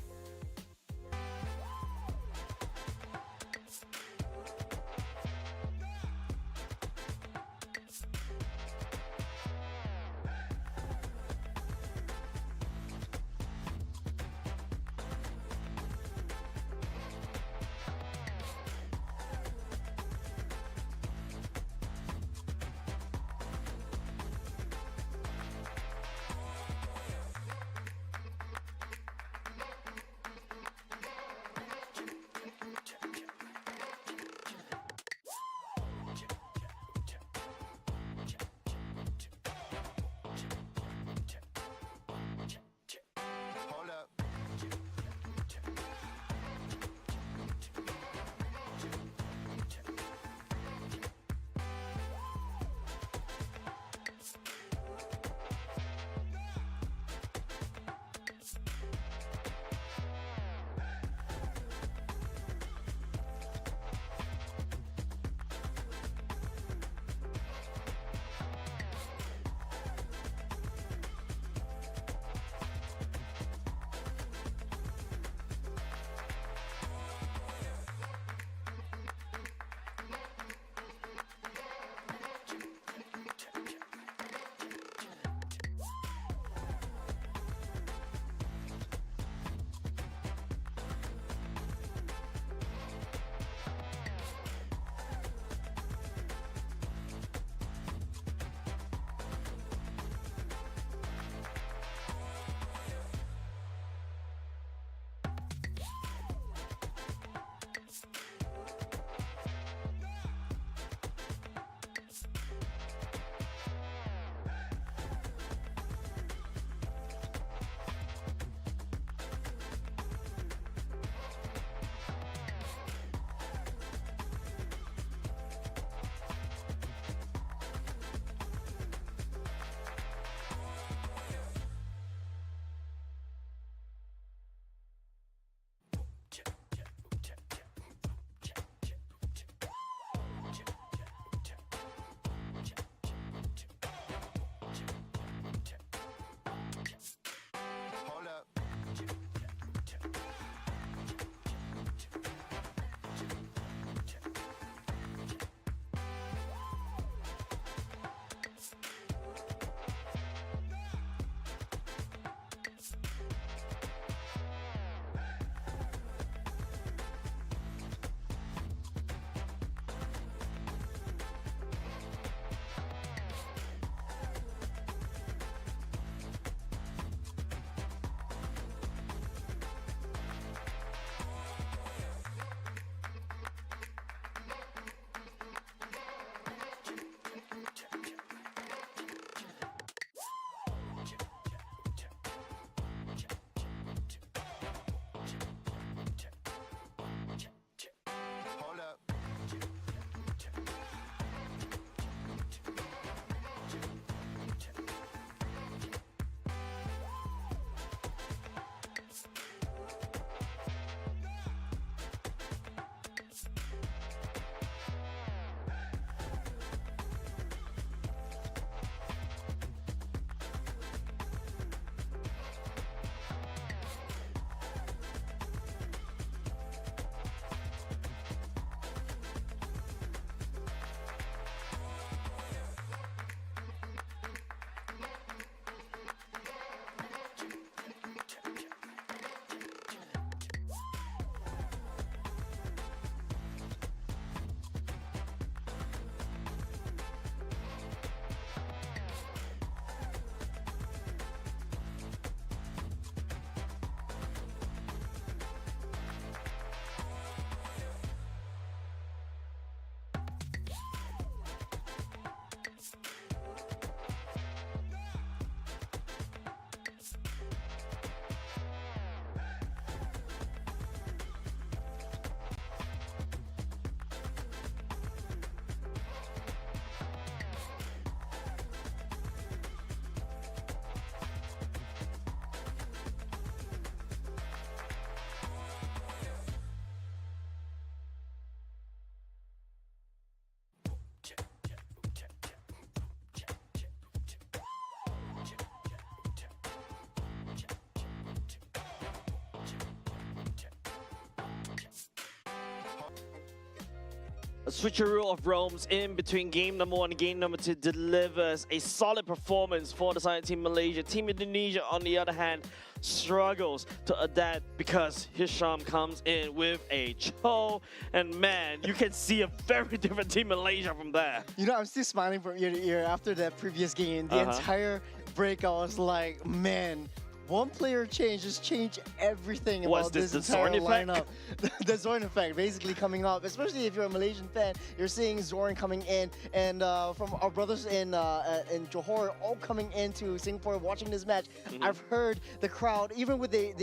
A switcheroo of roams in between game number 1 and game number 2 delivers a solid performance for the side Team Malaysia. Team Indonesia, on the other hand, struggles to adapt because Hisham comes in with a Cho. And man, you can see a very different Team Malaysia from there. You know, I'm still smiling from ear to ear after that previous game. The entire break, I was like, man, one player change just changed everything Was about this this the entire Zorn effect? lineup. The Zorn effect basically coming up, especially if you're a Malaysian fan. You're seeing Zorn coming in, and from our brothers in Johor all coming into Singapore watching this match. I've heard the crowd, even with the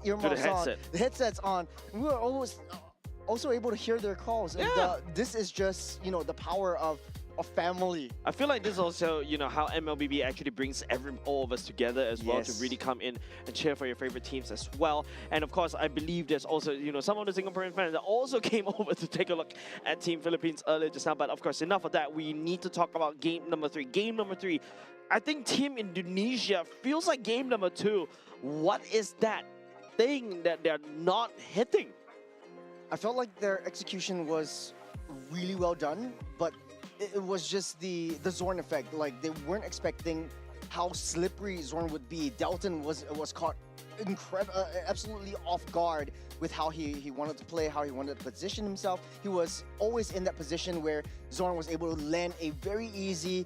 earmuffs on, the headsets on. We were always also able to hear their calls. And this is just, you know, the power of family. I feel like this is also, you know, how MLBB actually brings all of us together as well to really come in and cheer for your favorite teams as well. And of course, I believe there's also, you know, some of the Singaporean fans that also came over to take a look at Team Philippines earlier just now. But of course, enough of that. We need to talk about game number 3. Game number 3, I think Team Indonesia feels like game number 2. What is that thing that they're not hitting? I felt like their execution was really well done, but it was just the Zorn effect. Like, they weren't expecting how slippery Zorn would be. Dalton was caught absolutely off guard with how he wanted to play, how he wanted to position himself. He was always in that position where Zorn was able to land a very easy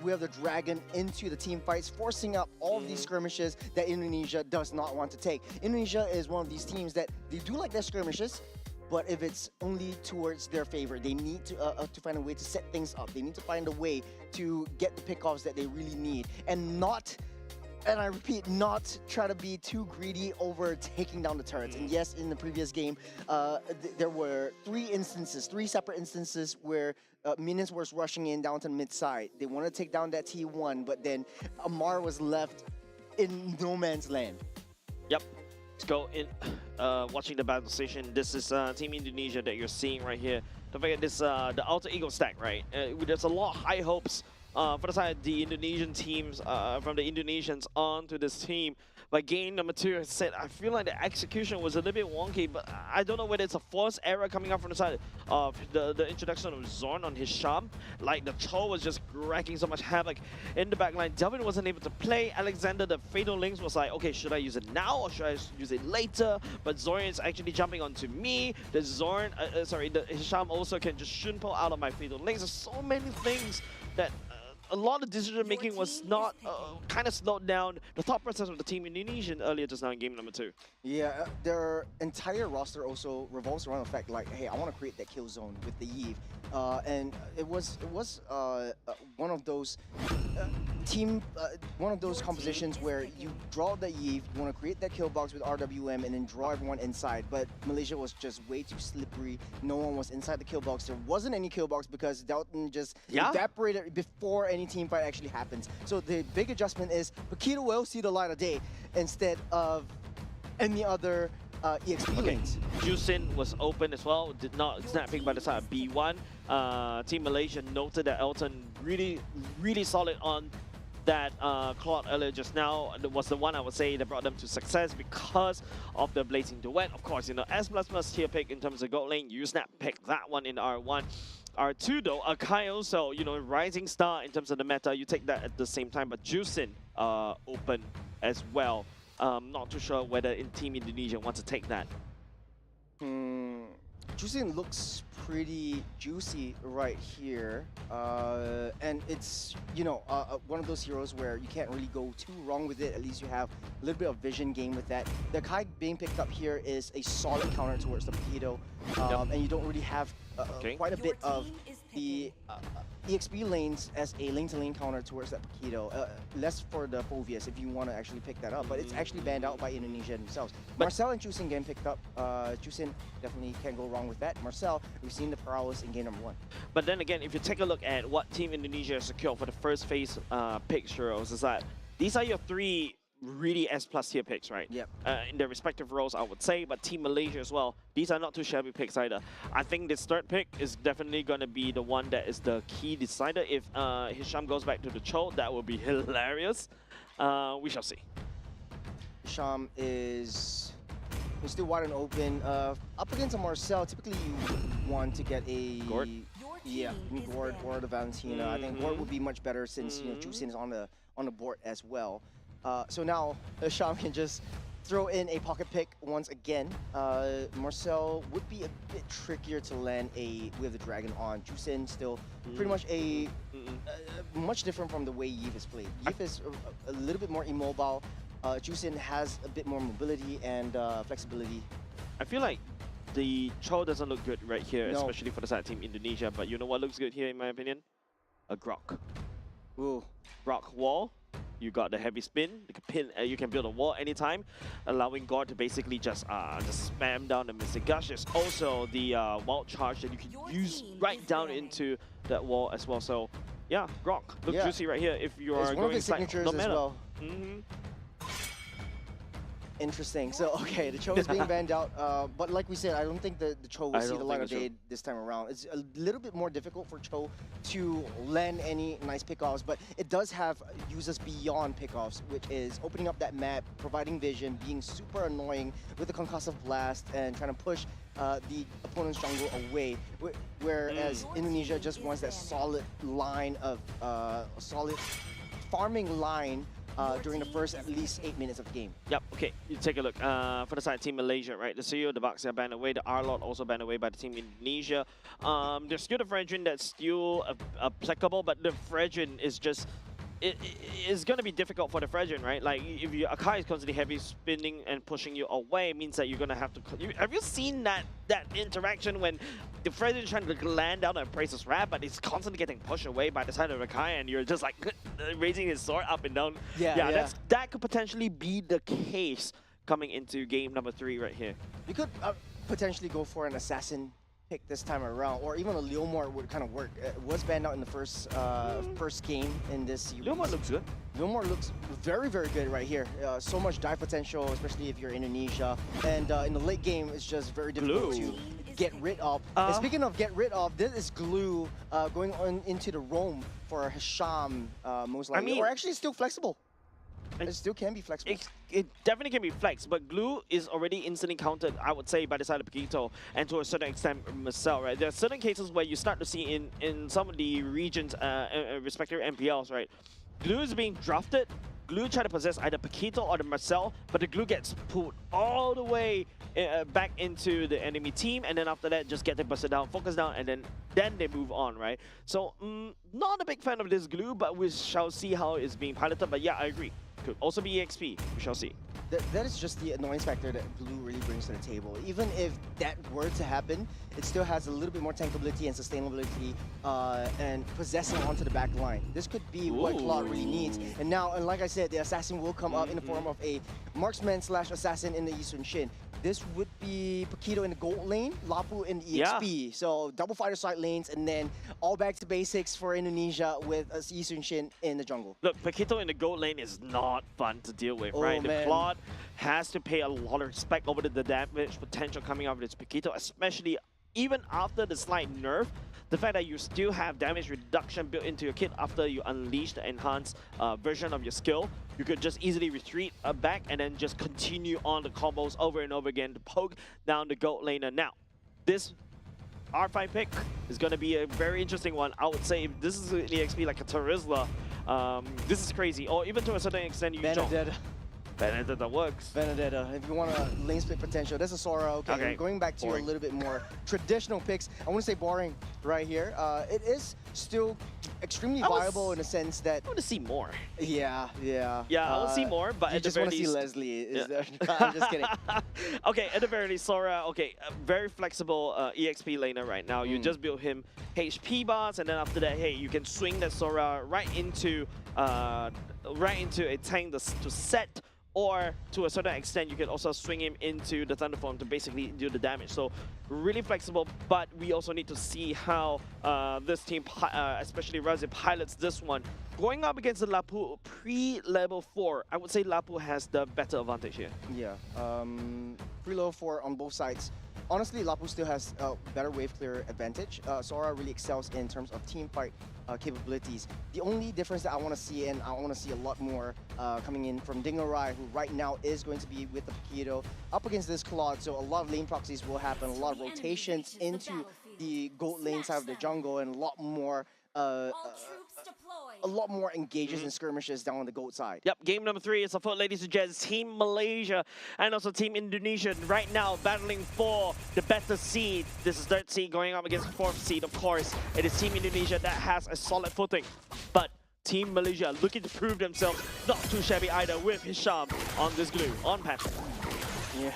We Have the Dragon into the team fights, forcing up all of these skirmishes that Indonesia does not want to take. Indonesia is one of these teams that they do like their skirmishes, but if it's only towards their favor, they need to find a way to set things up. They need to find a way to get the pickoffs that they really need, and I repeat, not try to be too greedy over taking down the turrets. And yes, in the previous game, there were three separate instances where minions was rushing in down to mid side. They wanted to take down that T1, but then Amar was left in no man's land. Yep. Let's go in, watching the battle station. This is Team Indonesia that you're seeing right here. Don't forget this, the Alter Ego stack, right? There's a lot of high hopes for the side of the Indonesian teams, from the Indonesians onto this team. But game number 2, I said, I feel like the execution was a little bit wonky, but I don't know whether it's a forced error coming up from the side of the introduction of Zorn on Hisham. Like, the Cho was just wreaking so much havoc in the backline. Delvin wasn't able to play. Alexander, the Fatal Links, was like, okay, should I use it now or should I use it later? But Zorn is actually jumping onto me. The Hisham also can just shunpo out of my Fatal Links. There's so many things that a lot of decision making was not kind of slowed down the thought process of the team Indonesian earlier just now in game number 2. Yeah, their entire roster also revolves around the fact, like, hey, I want to create that kill zone with the Eve, and it was one of those compositions where you draw the Eve, you want to create that kill box with RWM, and then draw everyone inside. But Malaysia was just way too slippery. No one was inside the kill box. There wasn't any kill box because Dalton just evaporated before any team fight actually happens. So the big adjustment is Paquito will see the light of day instead of any other EXP lanes. Jusin was open as well, did not snap pick by the side of B1. Team Malaysia noted that Elton really solid on that Claude earlier just now. It was the one I would say that brought them to success because of the Blazing Duet. Of course, you know, S++ tier pick in terms of gold lane, you snap pick that one in R1. R2 though, Akai also, you know, rising star in terms of the meta, you take that at the same time, but Jusin open as well. Not too sure whether in Team Indonesia wants to take that. Jusin looks pretty juicy right here, and it's, you know, one of those heroes where you can't really go too wrong with it. At least you have a little bit of vision game with that. The Kai being picked up here is a solid counter towards the Paquito, and you don't really have quite a bit of the EXP lanes as a lane-to-lane counter towards that Paquito. Less for the Phovius if you want to actually pick that up, but it's actually banned out by Indonesia themselves. Marcel and Jusin getting picked up. Jusin definitely can't go wrong with that. Marcel, we've seen the prowess in game number 1. But then again, if you take a look at what Team Indonesia secured for the first phase picks, Shuros, is that these are your 3 really S+ tier picks, right? Yep. In their respective roles, I would say, but Team Malaysia as well, these are not too shabby picks either. I think this third pick is definitely going to be the one that is the key decider. If Hisham goes back to the Cho, that would be hilarious. We shall see. Hisham is He's still wide and open. Up against a Marcel, typically you want to get a Gord? Yeah, Gord or the Valentina. I think Gord would be much better since Jusin is on the board as well. So now Sham can just throw in a pocket pick once again. Marcel would be a bit trickier to land with the dragon on. Jusin still pretty much much different from the way Yves is played. Yves is a little bit more immobile. Jusin has a bit more mobility and flexibility. I feel like the Cho doesn't look good right here, No. especially for the side team Indonesia. But you know what looks good here, in my opinion? A Grok. Ooh. Grok wall. You got the heavy spin. You can pin. You can build a wall anytime, allowing God to basically just spam down the Mystic Gush. There's also the wild charge that you can use right down into that wall as well. So yeah, Grok look juicy right here. If you are It's one going of his signatures no as matter. well. Interesting. So, okay, the Cho is being banned out. But like we said, I don't think the Cho will see the light of day this time around. It's a little bit more difficult for Cho to land any nice pickoffs, but it does have uses beyond pickoffs, which is opening up that map, providing vision, being super annoying with the concussive blast, and trying to push the opponent's jungle away. Whereas Indonesia just wants that solid line of solid farming line during the first at least 8 minutes of the game. Yep, okay, you take a look. For the side team Malaysia, right? The CEO, the Bucks are banned away. The R-Lot also banned away by the team Indonesia. There's still the Fredrin that's still applicable, but the Fredrin is just... It's going to be difficult for the Fredrin, right? Like, if your Akai is constantly heavy spinning and pushing you away, it means that you're going to have to... have you seen that interaction when the Fredrin is trying to land down and praise his wrap, but he's constantly getting pushed away by the side of Akai, and you're just like raising his sword up and down. Yeah. That could potentially be the case coming into game number 3 right here. You could potentially go for an assassin pick this time around, or even a Leomor would kind of work. It was banned out in the first game in this series. Leomor looks good. Leomor looks very, very good right here. So much dive potential, especially if you're Indonesia. And in the late game, it's just very difficult to get rid of. And speaking of get rid of, this is Glue going on into the roam for Hisham, most likely. Or actually still flexible. It still can be flexible. It definitely can be flexed, but Glue is already instantly countered, I would say, by the side of Paquito, and to a certain extent, Marcel, right? There are certain cases where you start to see in some of the regions, respective MPLs, right? Glue is being drafted, Glue try to possess either Paquito or the Marcel, but the Glue gets pulled all the way back into the enemy team, and then after that, just get the buster down, focus down, and then they move on, right? So, not a big fan of this Glue, but we shall see how it's being piloted, but yeah, I agree. Could also be EXP, we shall see. That is just the annoyance factor that Blue really brings to the table. Even if that were to happen, it still has a little bit more tankability and sustainability and possessing onto the back line. This could be what Claude really needs. And now, and like I said, the assassin will come up in the form of a marksman / assassin in the Yi Sun-shin. This would be Paquito in the gold lane, Lapu in the EXP. So double fighter side lanes, and then all back to basics for Indonesia with Yi Sun-shin in the jungle. Look, Paquito in the gold lane is not fun to deal with, right? Man. The Claude has to pay a lot of respect over the damage potential coming out of this Paquito, especially even after the slight nerf. The fact that you still have damage reduction built into your kit after you unleash the enhanced version of your skill, you could just easily retreat back and then just continue on the combos over and over again to poke down the gold laner. Now, this R5 pick is going to be a very interesting one. I would say if this is an EXP like a Terizla, this is crazy. Or even to a certain extent, you don't. Benedetta works. Benedetta, if you want a lane split potential, that's a Sora. Okay. Going back to a little bit more traditional picks, I want to say boring right here. It is still extremely viable in the sense that... I want to see more. Yeah. Yeah, I want to see more, but you at just the want very to see least... Leslie. I'm just kidding. Okay, at the very least, Sora, a very flexible EXP laner right now. You just build him HP bars, and then after that, hey, you can swing that Sora right into a tank to set, or to a certain extent, you can also swing him into the Thunderform to basically do the damage. So really flexible, but we also need to see how this team, especially Razi, pilots this one going up against the Lapu pre-level 4, I would say Lapu has the better advantage here. Yeah, preload 4 on both sides. Honestly, Lapu still has a better wave clear advantage. Sora really excels in terms of team fight capabilities. The only difference that I want to see, and I want to see a lot more coming in from Dingarai, who right now is going to be with the Paquito up against this Claude. So a lot of lane proxies will happen, a lot of rotations into the gold lane side of the jungle, and a lot more engages and skirmishes down on the gold side. Yep, game number 3 is afoot, ladies and gents. Team Malaysia and also Team Indonesia right now battling for the better seed. This is 3rd seed going up against 4th seed, of course. It is Team Indonesia that has a solid footing. But Team Malaysia looking to prove themselves not too shabby either with Hisham on this glue, on Patrick. Yeah.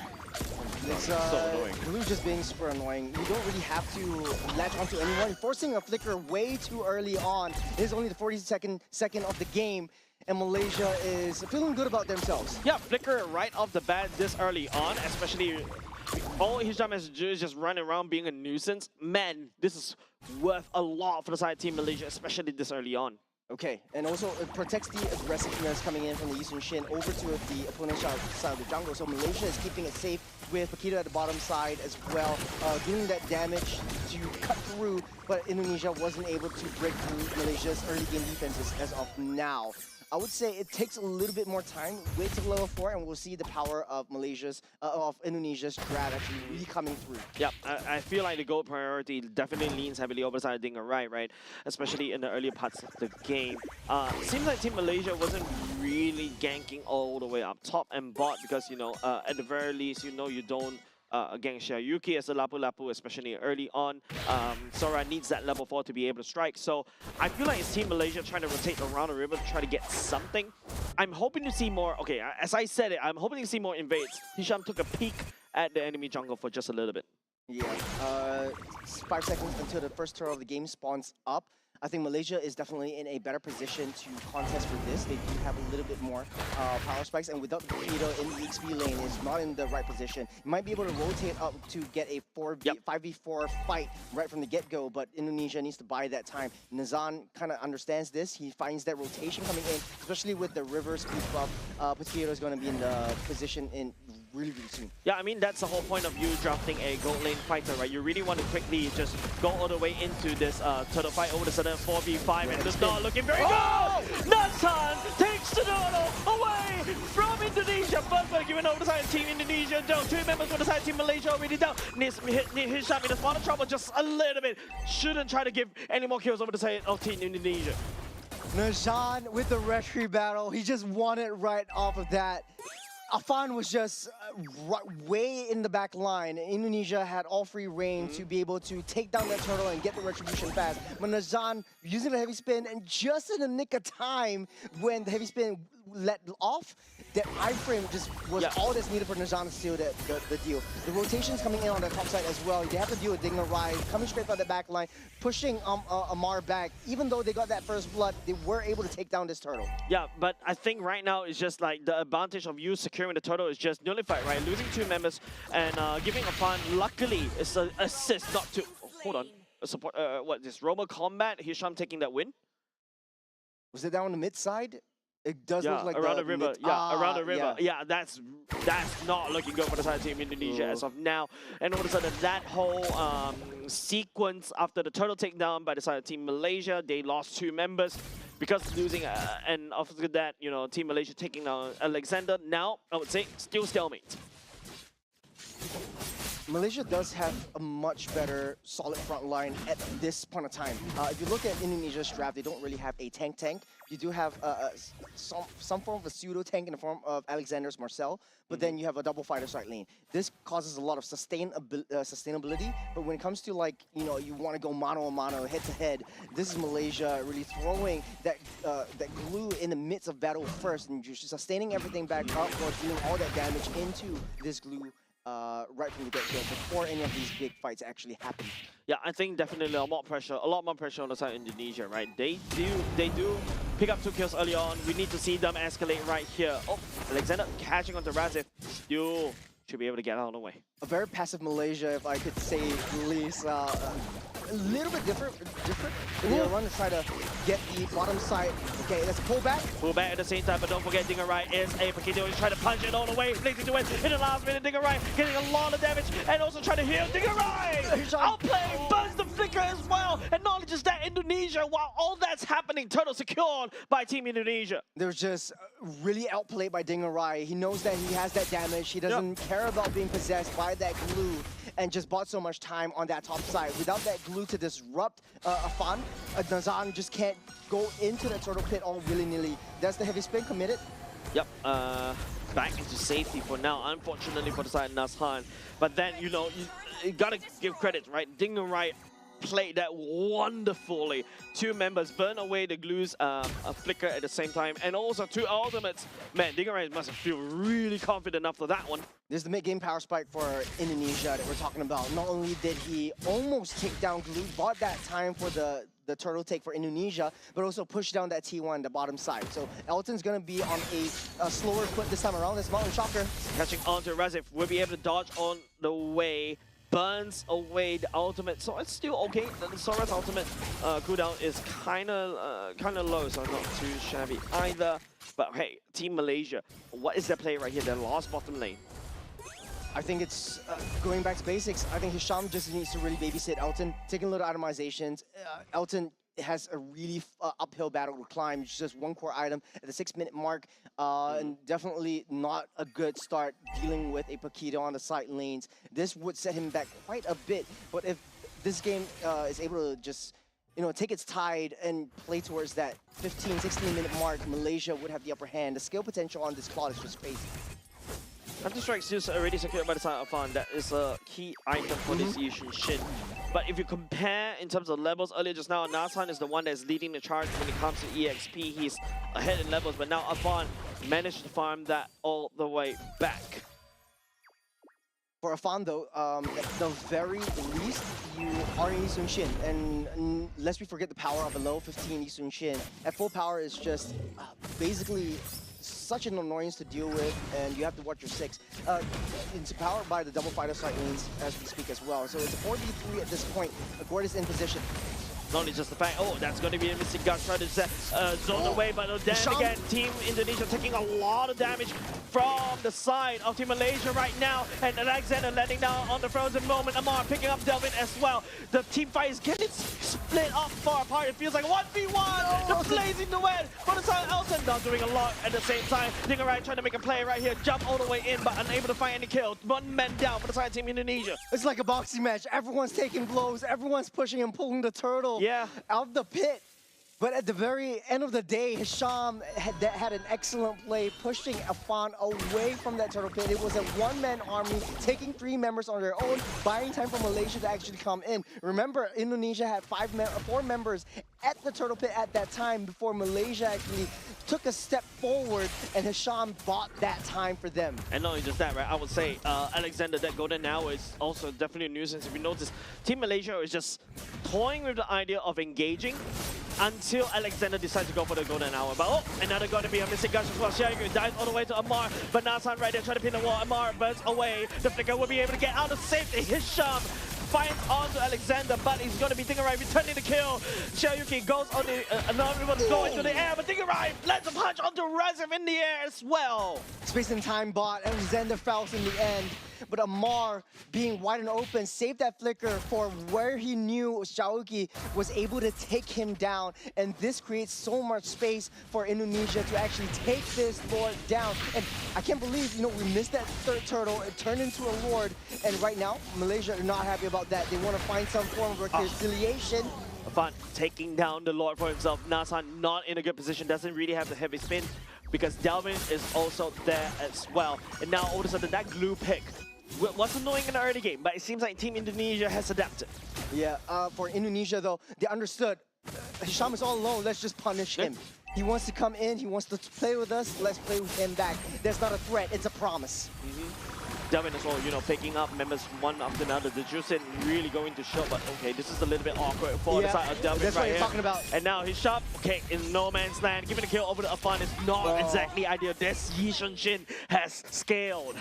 It's so annoying. Blue just being super annoying. You don't really have to latch onto anyone. Forcing a flicker way too early on. It is only the 42nd second of the game, and Malaysia is feeling good about themselves. Yeah, flicker right off the bat this early on, especially all Hisham has to do is just run around being a nuisance. Man, this is worth a lot for the side Team Malaysia, especially this early on. Okay, and also it protects the aggressiveness coming in from the Eastern Shin over to the opponent's side of the jungle. So Malaysia is keeping it safe with Paquito at the bottom side as well, doing that damage to cut through, but Indonesia wasn't able to break through Malaysia's early game defenses as of now. I would say it takes a little bit more time. Wait till level 4, and we'll see the power of Indonesia's strat actually really coming through. Yep, I feel like the gold priority definitely leans heavily over side of Dingarai, right? Especially in the earlier parts of the game. Seems like Team Malaysia wasn't really ganking all the way up top and bot because, you know, at the very least, you know, you don't against Yuki as a Lapu, especially early on. Sora needs that level 4 to be able to strike. So I feel like it's Team Malaysia trying to rotate around the river to try to get something. I'm hoping to see more, okay, as I said it, I'm hoping to see more invades. Hisham took a peek at the enemy jungle for just a little bit. Yeah, 5 seconds until the first turtle of the game spawns up. I think Malaysia is definitely in a better position to contest for this. They do have a little bit more power spikes, and without the Paquito in the XP lane, is not in the right position. You might be able to rotate up to get a 5v4 fight right from the get-go, but Indonesia needs to buy that time. Nazan kind of understands this. He finds that rotation coming in, especially with the river speed buff. Paquito is going to be in the position in really soon. Yeah, I mean, that's the whole point of you drafting a gold lane fighter, right? You really want to quickly just go all the way into this turtle fight over the sudden 4v5, and it's not looking very good! Nathan takes the turtle away from Indonesia, but given over the side Team Indonesia down. 2 members for the side Team Malaysia already down. Needs Hisham in a spot of trouble just a little bit. Shouldn't try to give any more kills over the side of Team Indonesia. Nazan with the retry battle, he just won it right off of that. Afan was just way in the back line. Indonesia had all free reign to be able to take down that turtle and get the retribution fast. But Nazan using the heavy spin, and just in the nick of time when the heavy spin let off, that iframe just was all that's needed for Nazan to seal the deal. The rotations coming in on the top side as well. They have to deal with Dingarai coming straight from the back line, pushing Amar back. Even though they got that first blood, they were able to take down this turtle. Yeah, but I think right now it's just like the advantage of you securing the turtle is just nullified, right? Losing 2 members and giving a fun. Luckily, it's an assist, not to hold on. A support. What this Robo Combat? Hisham taking that win. Was it down on the mid side? It does look like around the river. Around the river. Yeah. That's not looking good for the side Team Indonesia as of now. And all of a sudden, that whole sequence after the turtle takedown by the side of Team Malaysia, they lost 2 members because losing. And after that, you know, Team Malaysia taking down Alexander. Now, I would say, still stalemate. Malaysia does have a much better solid front line at this point of time. If you look at Indonesia's draft, they don't really have a tank. You do have some form of a pseudo tank in the form of Alexander's Marcel, but then you have a double fighter side lane. This causes a lot of sustainability, but when it comes to, like, you know, you want to go mano a mano, head to head, this is Malaysia really throwing that glue in the midst of battle first, and just sustaining everything back up or doing all that damage into this glue right from the get-go before any of these big fights actually happen. Yeah, I think definitely a lot more pressure on the side of Indonesia, right? They do pick up 2 kills early on. We need to see them escalate right here. Oh, Alexander catching onto Razif. Still should be able to get out of the way. A very passive Malaysia, if I could say at least. a little bit different. They're running to try to get the bottom side. Okay, let's pull back. Pull back at the same time, but don't forget Dinger Right is a Paquito. He's trying to punch it all the way, flicking to it in the last minute. Dinger Right getting a lot of damage and also trying to heal. Dinger Right outplaying, burns the flicker as well. And not only just that, Indonesia, while all that's happening, turtle secured by Team Indonesia. They're just really outplayed by Dinger Rai. He knows that he has that damage. He doesn't care about being possessed by that glue and just bought so much time on that top side. Without that glue to disrupt Afan, Nazan just can't go into the turtle pit all willy-nilly. That's the heavy spin committed. Yep, back into safety for now, unfortunately for the side of Nazhan. But then, you know, you gotta give credit, right? Dinger Right played that wonderfully. Two members burn away the glue's flicker at the same time, and also two ultimates. Man, Dinger Right must feel really confident after that one. This is the mid-game power spike for Indonesia that we're talking about. Not only did he almost take down glue, bought that time for the turtle take for Indonesia, but also push down that T1, the bottom side. So Elton's going to be on a slower foot this time around. This Mountain Shocker. Catching on to Razif, will be able to dodge on the way. Burns away the ultimate, so it's still okay. The Sora's ultimate cooldown is kind of low, so not too shabby either. But hey, Team Malaysia, what is their play right here? They lost bottom lane. I think it's going back to basics. I think Hisham just needs to really babysit Elton, taking little itemizations. Elton has a really uphill battle to climb. It's just one core item at the 6-minute mark, and definitely not a good start dealing with a Paquito on the side lanes. This would set him back quite a bit, but if this game is able to just take its tide and play towards that 15, 16-minute mark, Malaysia would have the upper hand. The skill potential on this plot is just crazy. Counter-Strike's just already secured by the side of Fan. That is a key item for this Yishun Shin. But if you compare in terms of levels earlier just now, Nazhan is the one that's leading the charge when it comes to EXP. He's ahead in levels, but now Afan managed to farm that all the way back. For Afan though, at the very least, you are in Yishun Shin. And lest we forget the power of a low 15 Yishun Shin. At full power is just basically such an annoyance to deal with, and you have to watch your 6. It's powered by the double fighter side lanes as we speak as well. So it's a 4v3 at this point. Agord is in position. Not only just the fact, that's going to be a missing gun trying to zone away, but then again, Team Indonesia taking a lot of damage from the side of Team Malaysia right now, and Alexander landing down on the frozen moment. Amar picking up Delvin as well. The team fight is getting split up far apart. It feels like 1v1. The blazing duet for the side of Elton, not doing a lot at the same time. Dinger Right trying to make a play right here, jump all the way in, but unable to find any kill. One man down for the side of Team Indonesia. It's like a boxing match. Everyone's taking blows. Everyone's pushing and pulling the turtle out of the pit. But at the very end of the day, Hisham had an excellent play, pushing Afan away from that turtle pit. It was a one-man army, taking 3 members on their own, buying time for Malaysia to actually come in. Remember, Indonesia had 4 members at the turtle pit at that time before Malaysia actually took a step forward, and Hisham bought that time for them. And not only just that, right? I would say Alexander, that golden hour is also definitely a nuisance. If you notice, Team Malaysia is just toying with the idea of engaging until Alexander decides to go for the golden hour. But another going to be a missing gush as well. Xiaoyu dives all the way to Amar, but Nazhan right there trying to pin the wall. Amar burns away. The flicker will be able to get out of safety. Hisham finds onto Alexander, but he's going to be Dinger Right returning the kill. Xiaoyuki goes on the another one to go into the air, but Dinger Right lands a punch onto Razif in the air as well. Space and time bot. Alexander fouls in the end. But Amar, being wide and open, saved that flicker for where he knew Xiaoyuki was able to take him down. And this creates so much space for Indonesia to actually take this Lord down. And I can't believe, we missed that third turtle. It turned into a Lord. And right now, Malaysia are not happy about that. They want to find some form of reconciliation. Afan taking down the Lord for himself. Nazhan not in a good position, doesn't really have the heavy spin because Delvin is also there as well. And now all of a sudden that glue pick was annoying in the early game, but it seems like Team Indonesia has adapted. Yeah, for Indonesia though, they understood Hisham is all alone, let's just punish him. He wants to come in, he wants to play with us, let's play with him back. That's not a threat, it's a promise. Delvin as well, picking up members one after another. The Juicin really going to show, but okay, this is a little bit awkward for the side of Delvin. That's what you're talking about. And now his shot, okay, in no man's land, giving the kill over to Afan is not exactly ideal. This Yishun Shin has scaled.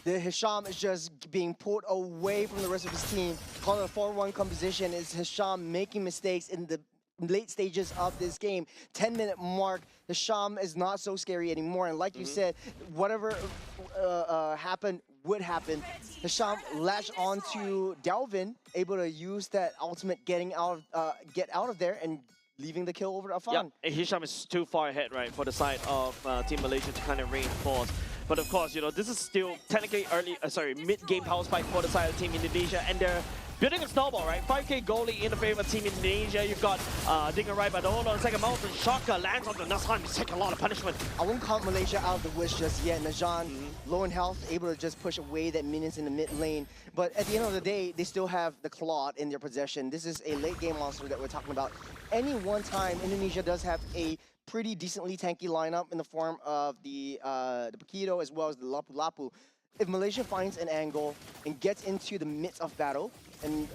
The Hisham is just being pulled away from the rest of his team. call it a 4-1 composition, is Hisham making mistakes in the late stages of this game. 10-minute mark, Hisham is not so scary anymore. And like you said, whatever happened would happen. Hisham latched onto Delvin, able to use that ultimate get out of there and leaving the kill over to Afan. Yeah, Hisham is too far ahead, right, for the side of Team Malaysia to kind of reinforce. But of course, you know, this is still technically mid-game power spike for the side of Team Indonesia, and they're building a snowball, right? 5k goalie in the favor of Team Indonesia. You've got Dinger right, but hold on a second. Mountain Shocker lands on the Nazhan. He's taking a lot of punishment. I won't count Malaysia out of the woods just yet. Najan, low in health, able to just push away that minions in the mid lane. But at the end of the day, they still have the Claude in their possession. This is a late game monster that we're talking about. Any one time, Indonesia does have a pretty decently tanky lineup in the form of the Paquito as well as the Lapu Lapu. If Malaysia finds an angle and gets into the midst of battle, and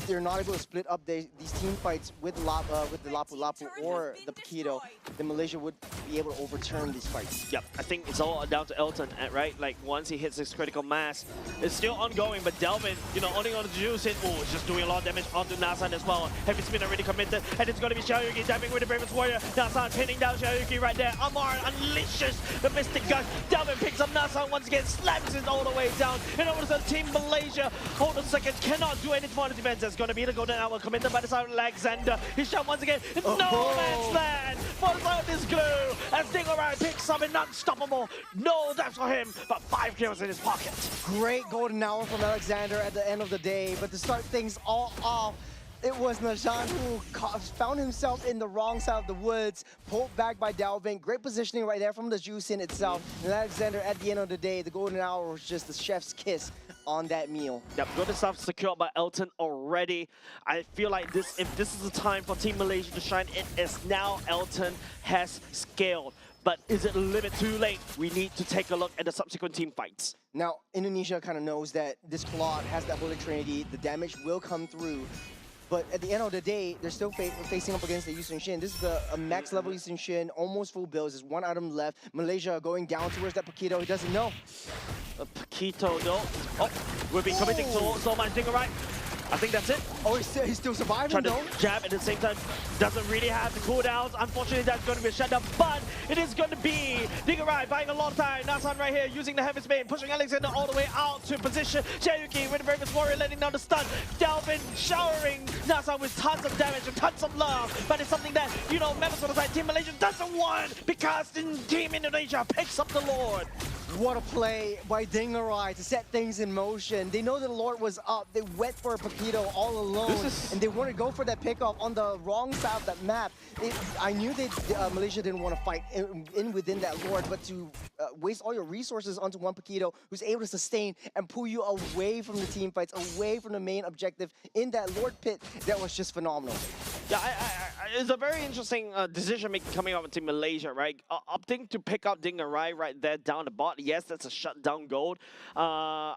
they're not able to split up these team fights with the Lapu Lapu or the Paquito, then Malaysia would be able to overturn these fights. Yep, I think it's all down to Elton, right? Like, once he hits his critical mass, it's still ongoing, but Delvin, you know, only on the juice hit, it's just doing a lot of damage onto Nazhan as well. Heavy spin already committed, and it's going to be Xiaoyuki diving with the Bravest Warrior. Nazhan pinning down Xiaoyuki right there. Amar unleashes the Mystic Gun. Delvin picks up Nazhan once again, slams it all the way down. And over to the Team Malaysia, hold on a second, cannot do anything for the defense. There's going to be the golden hour committed by the side of Alexander. He shot once again. No man's land for the side of this glue. As Dingerai picks up an unstoppable. No death for him, but 5 kills in his pocket. Great golden hour from Alexander at the end of the day, but to start things all off, it was Najan who found himself in the wrong side of the woods, pulled back by Delvin. Great positioning right there from the Juicin itself. And Alexander, at the end of the day, the golden hour was just the chef's kiss on that meal. Yep, golden stuff secured by Elton already. I feel like if this is the time for Team Malaysia to shine, it is now. Elton has scaled. But is it a little bit too late? We need to take a look at the subsequent team fights. Now, Indonesia kind of knows that this Claude has that Holy Trinity. The damage will come through. But at the end of the day, they're still facing up against the Yushin Shin. This is a max level Yushin Shin, almost full builds. There's 1 item left. Malaysia going down towards that Paquito. He doesn't know. Paquito, though. Oh, we'll be committing so much Dinger right. I think that's it. Oh, he's still surviving, Trying though. to jab at the same time. Doesn't really have the cooldowns. Unfortunately, that's going to be a shutdown. But it is going to be Dingerai buying a long time. Nazhan right here using the Heavy Spin, pushing Alexander all the way out to position. Xiaoyuki with the Bravest Warrior letting down the stun. Delvin showering Nazhan with tons of damage and tons of love. But it's something that, you know, members of the side Team Malaysia doesn't want because Team Indonesia picks up the Lord. What a play by Dingerai to set things in motion. They know the Lord was up. They went for Paquito all alone, and they want to go for that pickoff on the wrong side of that map. I knew that Malaysia didn't want to fight within that Lord, but to waste all your resources onto one Paquito who's able to sustain and pull you away from the team fights, away from the main objective in that Lord pit, that was just phenomenal. Yeah, it's a very interesting decision making coming out of Team Malaysia, right? Opting to pick up Dingerai right there down the bot. Yes, that's a shutdown goal. I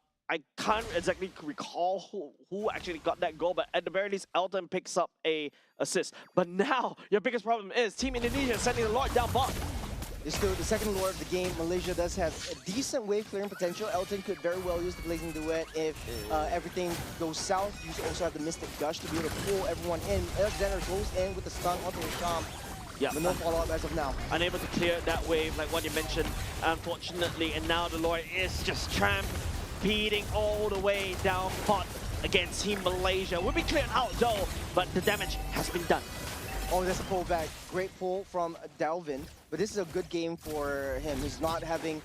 can't exactly recall who actually got that goal, but at the very least, Elton picks up a assist. But now, your biggest problem is Team Indonesia sending the Lord down bot. It's still the second Lord of the game. Malaysia does have a decent wave clearing potential. Elton could very well use the Blazing Duet if everything goes south. You also have the Mystic Gush to be able to pull everyone in. Alexander goes in with the stun onto Hisham. Yeah, but no follow-up as of now. Unable to clear that wave, like what you mentioned, unfortunately. And now the Lord is just trampeding all the way down bot against Team Malaysia. Will be cleared out though, but the damage has been done. Oh, that's a pullback. Great pull from Delvin. But this is a good game for him. He's not having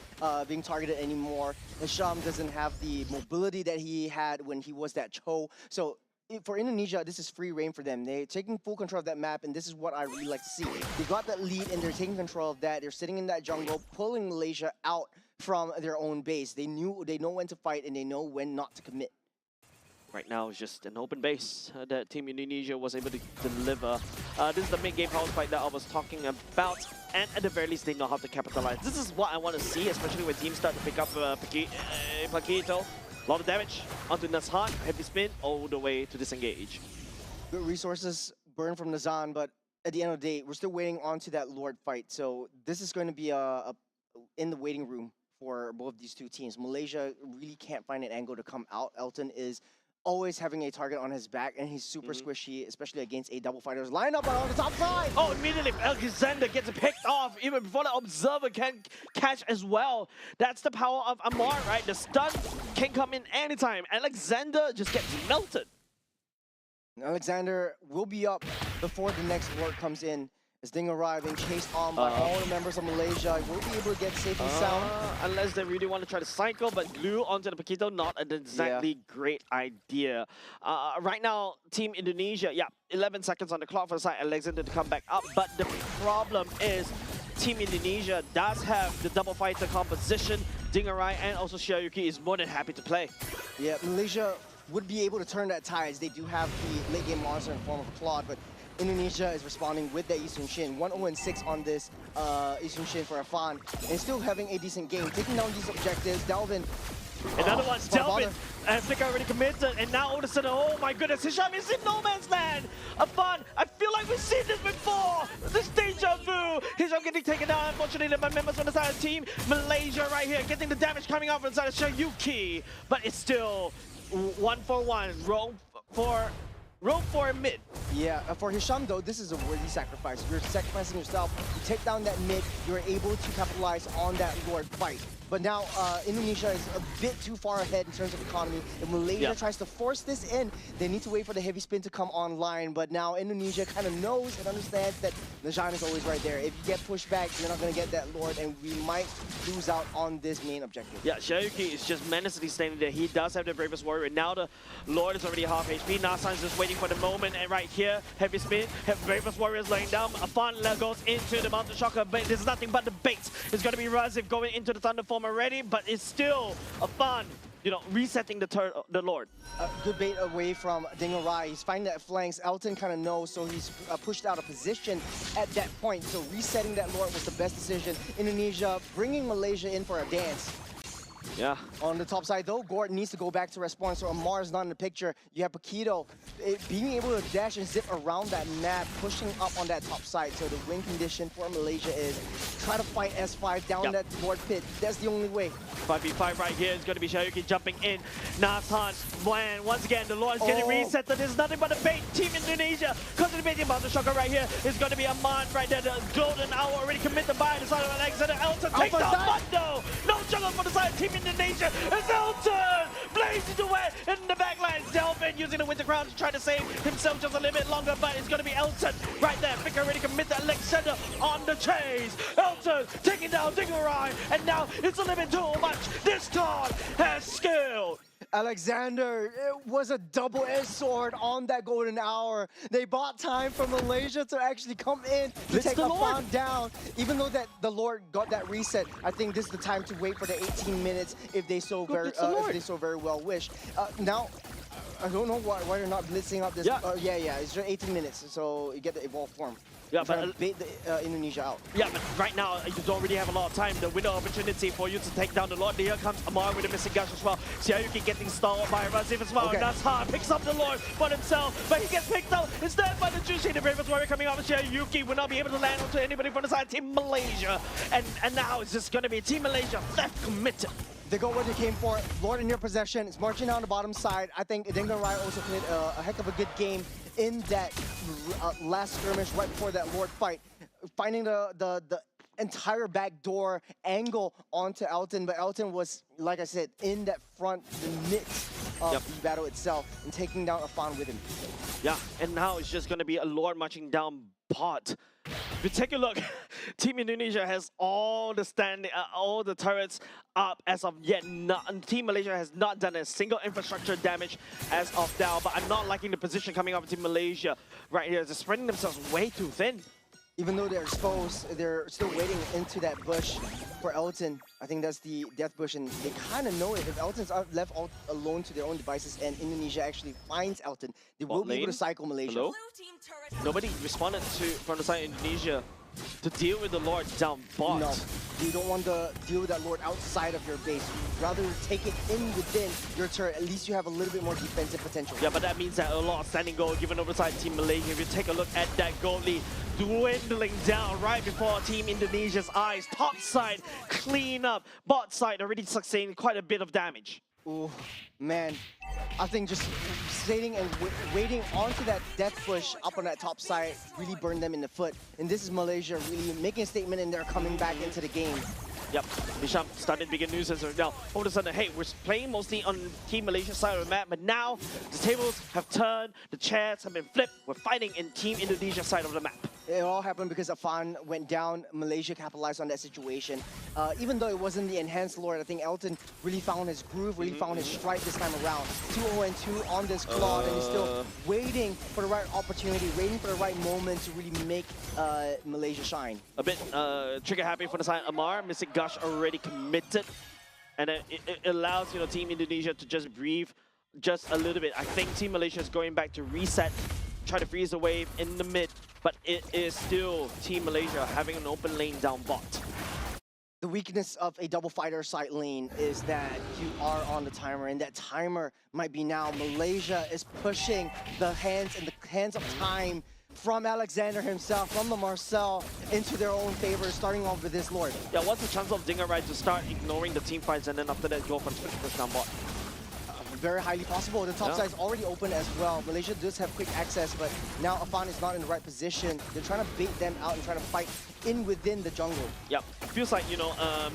being targeted anymore. Hisham doesn't have the mobility that he had when he was that Cho. So for Indonesia, this is free reign for them. They're taking full control of that map, and this is what I really like to see. They got that lead, and they're taking control of that. They're sitting in that jungle, pulling Malaysia out from their own base. They know when to fight, and they know when not to commit. Right now, it's just an open base that Team Indonesia was able to deliver. This is the mid-game house fight that I was talking about, and at the very least, they know how to capitalize. This is what I want to see, especially when teams start to pick up Paquito. A lot of damage onto Nazhan, heavy spin, all the way to disengage. Good resources burned from Nazhan, but at the end of the day, we're still waiting on to that Lord fight. So this is going to be in the waiting room for both these two teams. Malaysia really can't find an angle to come out. Elton is always having a target on his back, and he's super squishy, especially against a double fighters lineup on the top side. Oh, immediately Alexander gets picked off even before the Observer can catch as well. That's the power of Amar, right? The stun can come in anytime. Alexander just gets melted. Alexander will be up before the next Lord comes in. As Ding arriving, chased on by all the members of Malaysia, will be able to get safe and sound. Unless they really want to try to cycle, but glue onto the Paquito, not an exactly great idea. Right now, Team Indonesia, 11 seconds on the clock for the side, Alexander to come back up. But the problem is, Team Indonesia does have the double fighter composition. Dingarai and also Shiayuki is more than happy to play. Yeah, Malaysia would be able to turn that tide as they do have the late game monster in form of Claude, but Indonesia is responding with the Isun Shin. 1-0-6 on this Isun Shin for Afan, and still having a decent game. Taking down these objectives, Delvin. Another one, Delvin. I think I already committed, and now all of a sudden, oh my goodness, Hisham is in no man's land. Afan, I feel like we've seen this before. This deja vu. Hisham getting taken down, unfortunately, by members on the side of the team. Malaysia right here, getting the damage coming out from the side of Shiayuki, but it's still 1-for-1. Roll for a mid. Yeah, for Hisham though, this is a worthy sacrifice. You're sacrificing yourself, you take down that mid, you're able to capitalize on that Lord fight. But now Indonesia is a bit too far ahead in terms of economy. If Malaysia tries to force this in, they need to wait for the heavy spin to come online. But now Indonesia kind of knows and understands that Najan is always right there. If you get pushed back, you're not going to get that Lord, and we might lose out on this main objective. Yeah, Shiayuki is just menacingly standing there. He does have the Bravest Warrior, and now the Lord is already half HP. Nasan is just waiting for the moment, and right here, heavy spin, Bravest Warrior is laying down. Afan goes into the Mountain Shocker, but there's nothing but the bait. It's going to be Raziv going into the Thunder Form already, but it's still Afan, resetting the Lord. Good bait away from Dingarai. He's finding that flanks. Elton kind of knows, so he's pushed out of position at that point. So resetting that Lord was the best decision. Indonesia bringing Malaysia in for a dance. Yeah. On the top side though, Gordon needs to go back to respawn, so Amar's not in the picture. You have Paquito being able to dash and zip around that map, pushing up on that top side. So the win condition for Malaysia is try to fight S5 down that Lord pit. That's the only way. 5v5 right here is going to be Shiayuki jumping in. Nasan, once again, the Lord is getting reset. There's nothing but a bait. Team Indonesia concentrating about the shocker right here. It's going to be Aman right there. The golden hour already committed by the side of Alexander. Elton takes down Mundo. No jungle for the side of Team Indonesia. It's Elton blazing away in the backline. Delvin using the Winter Crown to try to save himself just a little bit longer, but it's going to be Elton right there. Vic already committed. Alexander on the chase. Elton taking down Dingarai, and now it's a little bit too much. This card has skill. Alexander, it was a double-edged sword on that golden hour. They bought time for Malaysia to actually come in to take Afan down. Even though that the Lord got that reset, I think this is the time to wait for the 18 minutes if they so very well wish. Now, I don't know why you're not blitzing up this. It's just 18 minutes, so you get the evolved form. Yeah, but bait the Indonesia out. Yeah, but right now you don't really have a lot of time. The window opportunity for you to take down the Lord. Here comes Amar with a missing gush as well. Shiayuki getting stalled by Raziv as well. Okay. That's hard. Picks up the Lord for himself, but he gets picked up instead by the Juicy. The Bravest Warrior coming off. Shiayuki will not be able to land onto anybody from the side of Team Malaysia, and now it's just going to be Team Malaysia left committed. They got what they came for. Lord in your possession. It's marching down the bottom side. I think Dingarai also played a heck of a good game in that last skirmish right before that Lord fight. Finding the entire backdoor angle onto Elton, but Elton was, like I said, in that front, the midst of the battle itself, and taking down Afan with him. Yeah, and now it's just going to be a Lord marching down bot. If you take a look, Team Indonesia has all the turrets up as of yet. Team Malaysia has not done a single infrastructure damage as of now, but I'm not liking the position coming up of Team Malaysia right here. They're spreading themselves way too thin. Even though they're exposed, they're still waiting into that bush for Elton. I think that's the death bush, and they kind of know it. If Elton's left alone to their own devices and Indonesia actually finds Elton, they will be able to cycle Malaysia. Hello? Nobody responded from the side of Indonesia to deal with the Lord down bot. No, you don't want to deal with that Lord outside of your base. You'd rather take it in within your turret. At least you have a little bit more defensive potential. Yeah, but that means that a lot of standing gold given over side Team Malaysia. If you take a look at that gold lead dwindling down right before Team Indonesia's eyes. Top side, clean up. Bot side already sustained quite a bit of damage. Ooh, man. I think just sitting and waiting onto that death push up on that top side really burned them in the foot. And this is Malaysia really making a statement and they're coming back into the game. Yep, Bisham started big nuisance. Now, all of a sudden, hey, we're playing mostly on Team Malaysia's side of the map, but now the tables have turned, the chairs have been flipped. We're fighting in Team Indonesia's side of the map. It all happened because Afan went down. Malaysia capitalized on that situation. Even though it wasn't the enhanced Lord, I think Elton really found his groove, really found his strike this time around. 2-0-2 on this Claude, and he's still waiting for the right opportunity, waiting for the right moment to really make Malaysia shine. A bit trigger happy for the side. Amar, missing Gush already committed. And it allows Team Indonesia to just breathe just a little bit. I think Team Malaysia is going back to reset, try to freeze the wave in the mid, but it is still Team Malaysia having an open lane down bot. The weakness of a double fighter side lane is that you are on the timer, and that timer might be now. Malaysia is pushing the hands of time from Alexander himself, from the Marcel, into their own favor, starting off with this Lord. Yeah, what's the chance of Dingerai to start ignoring the team fights and then after that go for switch push down bot? Very highly possible. The top side is already open as well. Malaysia does have quick access, but now Afan is not in the right position. They're trying to bait them out and trying to fight in within the jungle. Yep, feels like,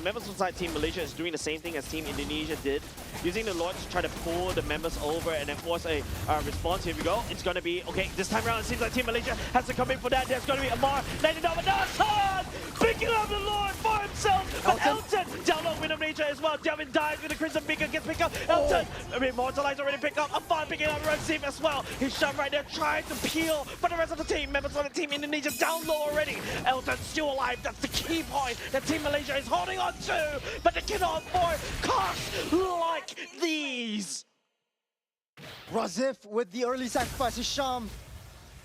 members of side Team Malaysia is doing the same thing as Team Indonesia did, using the Lord to try to pull the members over and then force a response. Here we go. It's going to be, okay, this time around it seems like Team Malaysia has to come in for that. There's going to be Amar landing down, but Nathan picking up the Lord for himself. But Elton down low with the nature as well. Delvin dives with the Crimson Beacon, gets picked up. Elton, Immortalized already picked up. Afan picking up Red Seam as well. He's shoved right there, trying to peel, but the rest of the team, members of the Team Indonesia down low already. Elton still alive. That's the key point that Team Malaysia is holding on to, but they cannot afford costs like these. Razif with the early sacrifice. Hisham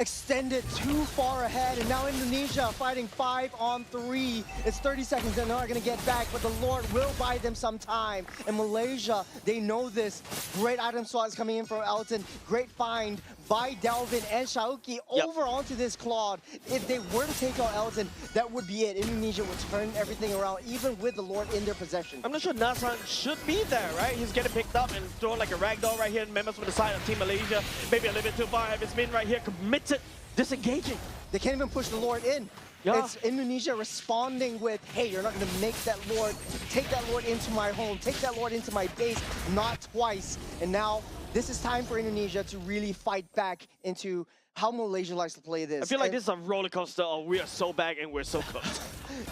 extended too far ahead, and now Indonesia fighting 5-on-3. It's 30 seconds, they're not gonna get back, but the Lord will buy them some time. And Malaysia, they know this. Great item slots coming in from Elton. Great find by Delvin and Shauki over onto this Claude. If they were to take out Elton, that would be it. Indonesia would turn everything around, even with the Lord in their possession. I'm not sure Nasan should be there, right? He's getting picked up and thrown like a ragdoll right here. Members from the side of Team Malaysia, maybe a little bit too far. If it's been right here, committed, disengaging. They can't even push the Lord in. Yeah. It's Indonesia responding with, hey, you're not going to make that Lord, take that Lord into my home, take that Lord into my base, not twice. And now, this is time for Indonesia to really fight back into how Malaysia likes to play this. I feel like this is a roller coaster of we are so back and we're so cooked.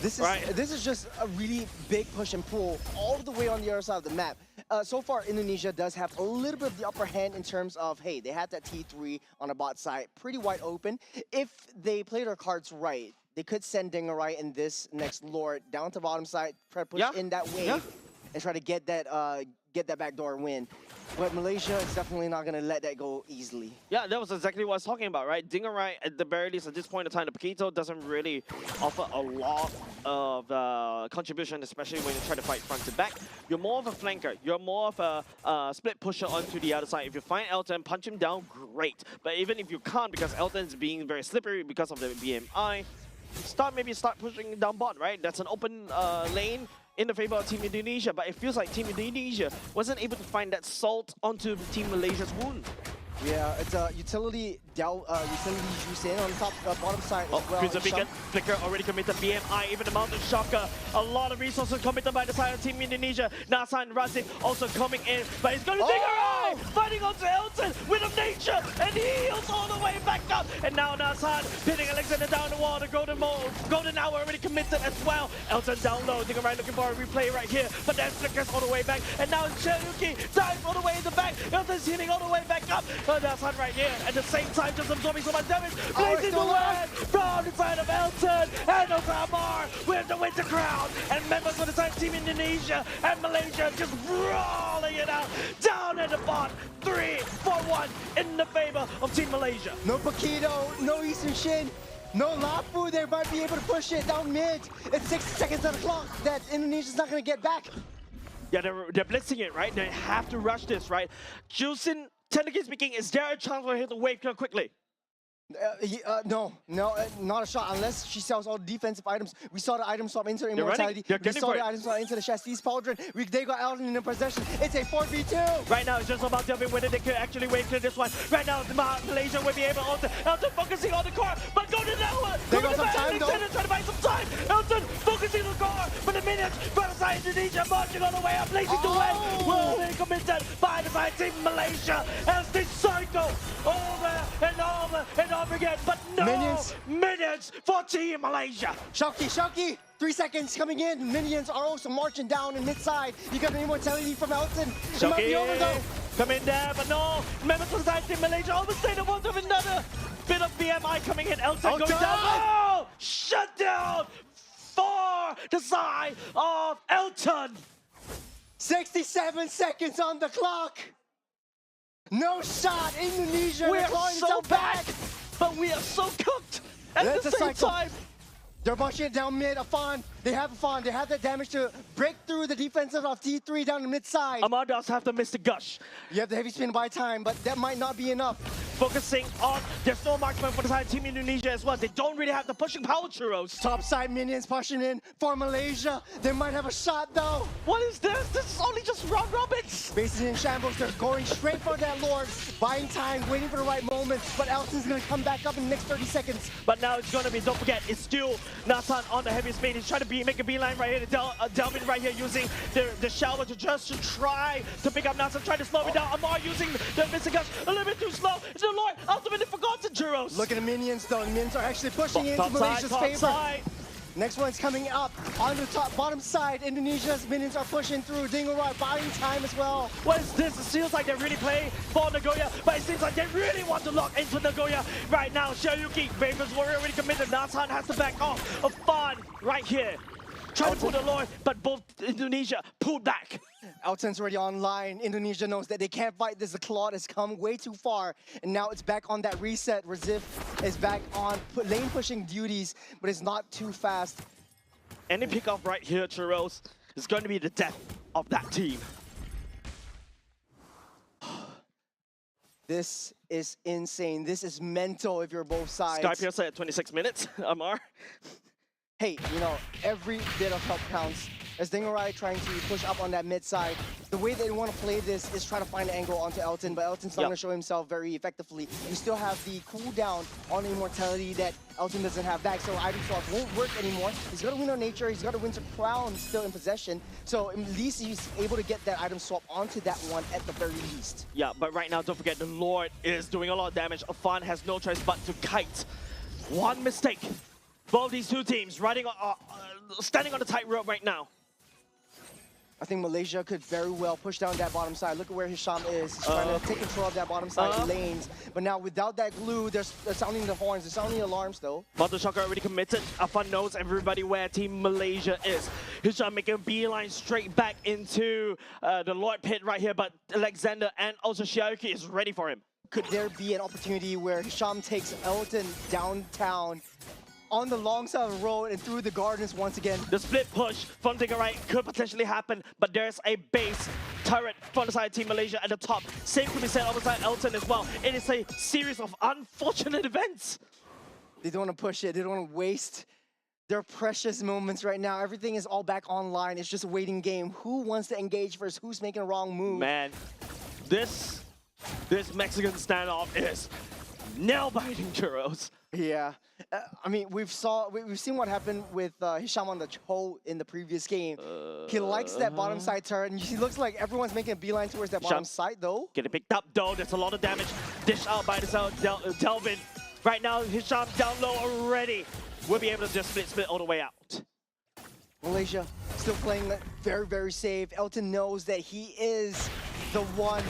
This is just a really big push and pull all the way on the other side of the map. So far, Indonesia does have a little bit of the upper hand in terms of, hey, they had that T3 on the bot side, pretty wide open. If they play their cards right, they could send Dingerai and this next Lord down to bottom side, try to push in that wave and try to get that backdoor win. But Malaysia is definitely not going to let that go easily. Yeah, that was exactly what I was talking about, right? Dingerai, at the very least, at this point in time, the Paquito doesn't really offer a lot of contribution, especially when you try to fight front to back. You're more of a flanker. You're more of a split pusher onto the other side. If you find Elton, punch him down, great. But even if you can't, because Elton's being very slippery because of the BMI, maybe start pushing down bot, right? That's an open lane in the favor of Team Indonesia, but it feels like Team Indonesia wasn't able to find that salt onto Team Malaysia's wound. Yeah, it's a utility juice in on the top bottom side as well. Crimson Beacon, Flicker already committed BMI, even the Mountain Shocker. A lot of resources committed by the side of Team Indonesia. Nasan Razif also coming in, but he's going to Dingerai! Fighting onto Elton with a nature, and he heals all the way back up. And now Nasan pinning Alexander down the wall. The Golden Hour already committed as well. Elton down low, Dingerai looking for a replay right here, but then Flickers all the way back. And now Cheruki dives all the way in the back. Elton's hitting all the way back up. Nasan right here, at the same time just absorbing so much damage. Blazing the way from the side of Elton, and also Amar with the Winter Crown. And members of the side Team Indonesia and Malaysia just rolling it out. Down at the bot, 3-4-1 in the favor of Team Malaysia. No Paquito, no Eastern Shin, no Lafu. They might be able to push it down mid. It's 60 seconds on the clock that Indonesia's not going to get back. Yeah, they're blitzing it, right? They have to rush this, right? Juicing, technically speaking, is there a chance for him to wave quickly? No, not a shot unless she sells all the defensive items. We saw the item swap into They're immortality. They're We getting saw for the it. item swap into the Chastice Pauldron. They got Elton in possession. It's a 4v2. Right now, it's just about delving whether they could actually wait to this one. Right now, Malaysia will be able to Elton focusing on the car, but go to that one. They got some time, though. Trying to find some time. Elton focusing on the car, but the minions from side Indonesia marching all the way up, blazing to win. Will they committed by the side team Malaysia as they cycle over and over and over again. But no minions for Team Malaysia. Shoki, 3 seconds coming in. Minions are also marching down in mid-side. You got the immortality from Elton. It might be over though. Come in there, but no. Members of the side team Malaysia overstay the ones with another bit of BMI coming in. Elton going down. Oh! Shut down for the side of Elton. 67 seconds on the clock. No shot. Indonesia. We are clawing so itself back, but we are so cooked at That's the a same cycle. time. They're marching it down mid. Afan, they have Afan. They have that damage to break through the defenses of T3 down the mid side. Amar does have to miss the gush. You have the heavy spin by time, but that might not be enough. Focusing on, there's no marksman for the side team Indonesia as well. They don't really have the pushing power, Churros. Top side minions pushing in for Malaysia. They might have a shot though. What is this? This is only just round robins. Bases in shambles. They're going straight for that Lord. Buying time, waiting for the right moment. But Elton's going to come back up in the next 30 seconds. But now it's going to be, don't forget, it's still Nathan on the heavy speed. He's trying to make a beeline right here to Delvin right here using the shower to try to pick up Nathan, trying to slow it down. Amar using the missing gush a little bit too slow. It's the Lord ultimately forgotten, Churros. Look at the minions though. The minions are actually pushing into Top Malaysia's side, favor. side. Next one's coming up on the bottom side. Indonesia's minions are pushing through. Dinglrod buying time as well. What is this? It feels like they're really playing for Nagoya, but it seems like they really want to lock into Nagoya right now. Xiaoyuki, Ravens Warrior already committed. Nathan has to back off. A fun right here. Trying to pull the Lord, but both Indonesia pulled back. Elton's already online. Indonesia knows that they can't fight this. The Claude has come way too far. And now it's back on that reset. Razif is back on lane pushing duties, but it's not too fast. Any pick off right here, Churros, is going to be the death of that team. This is insane. This is mental if you're both sides. Sky Piercer at 26 minutes, Amar. Hey, you know, every bit of help counts. As Dinglrod trying to push up on that mid side, the way they want to play this is try to find an angle onto Elton, but Elton's not going to show himself very effectively. You still have the cooldown on immortality that Elton doesn't have back, so item swap won't work anymore. He's got to win on nature, he's got to win to crown still in possession, so at least he's able to get that item swap onto that one at the very least. Yeah, but right now, don't forget, the Lord is doing a lot of damage. Afan has no choice but to kite. One mistake. Both these two teams riding, standing on the tightrope right now. I think Malaysia could very well push down that bottom side. Look at where Hisham is. He's trying to take control of that bottom side lanes. But now without that glue, they're sounding the horns. They're sounding the alarms though. Bottle Shocker already committed. Afan knows everybody where Team Malaysia is. Hisham making a beeline straight back into the Lord pit right here. But Alexander and also Xiaoyuki is ready for him. Could there be an opportunity where Hisham takes Elton downtown on the long side of the road and through the gardens once again? The split push from Dinglrod could potentially happen, but there's a base turret from the side of Team Malaysia at the top. Same could be said on the side Elton as well. It is a series of unfortunate events. They don't want to push it. They don't want to waste their precious moments right now. Everything is all back online. It's just a waiting game. Who wants to engage first? Who's making a wrong move? Man, this Mexican standoff is nail-biting, Churros. Yeah, I mean we've seen what happened with Hisham on the Cho in the previous game. He likes that bottom side turret, and he looks like everyone's making a beeline towards that bottom side though. Getting picked up though. There's a lot of damage dished out by the Delvin. Right now, Hisham down low already. We'll be able to just split all the way out. Malaysia still playing very, very safe. Elton knows that he is the one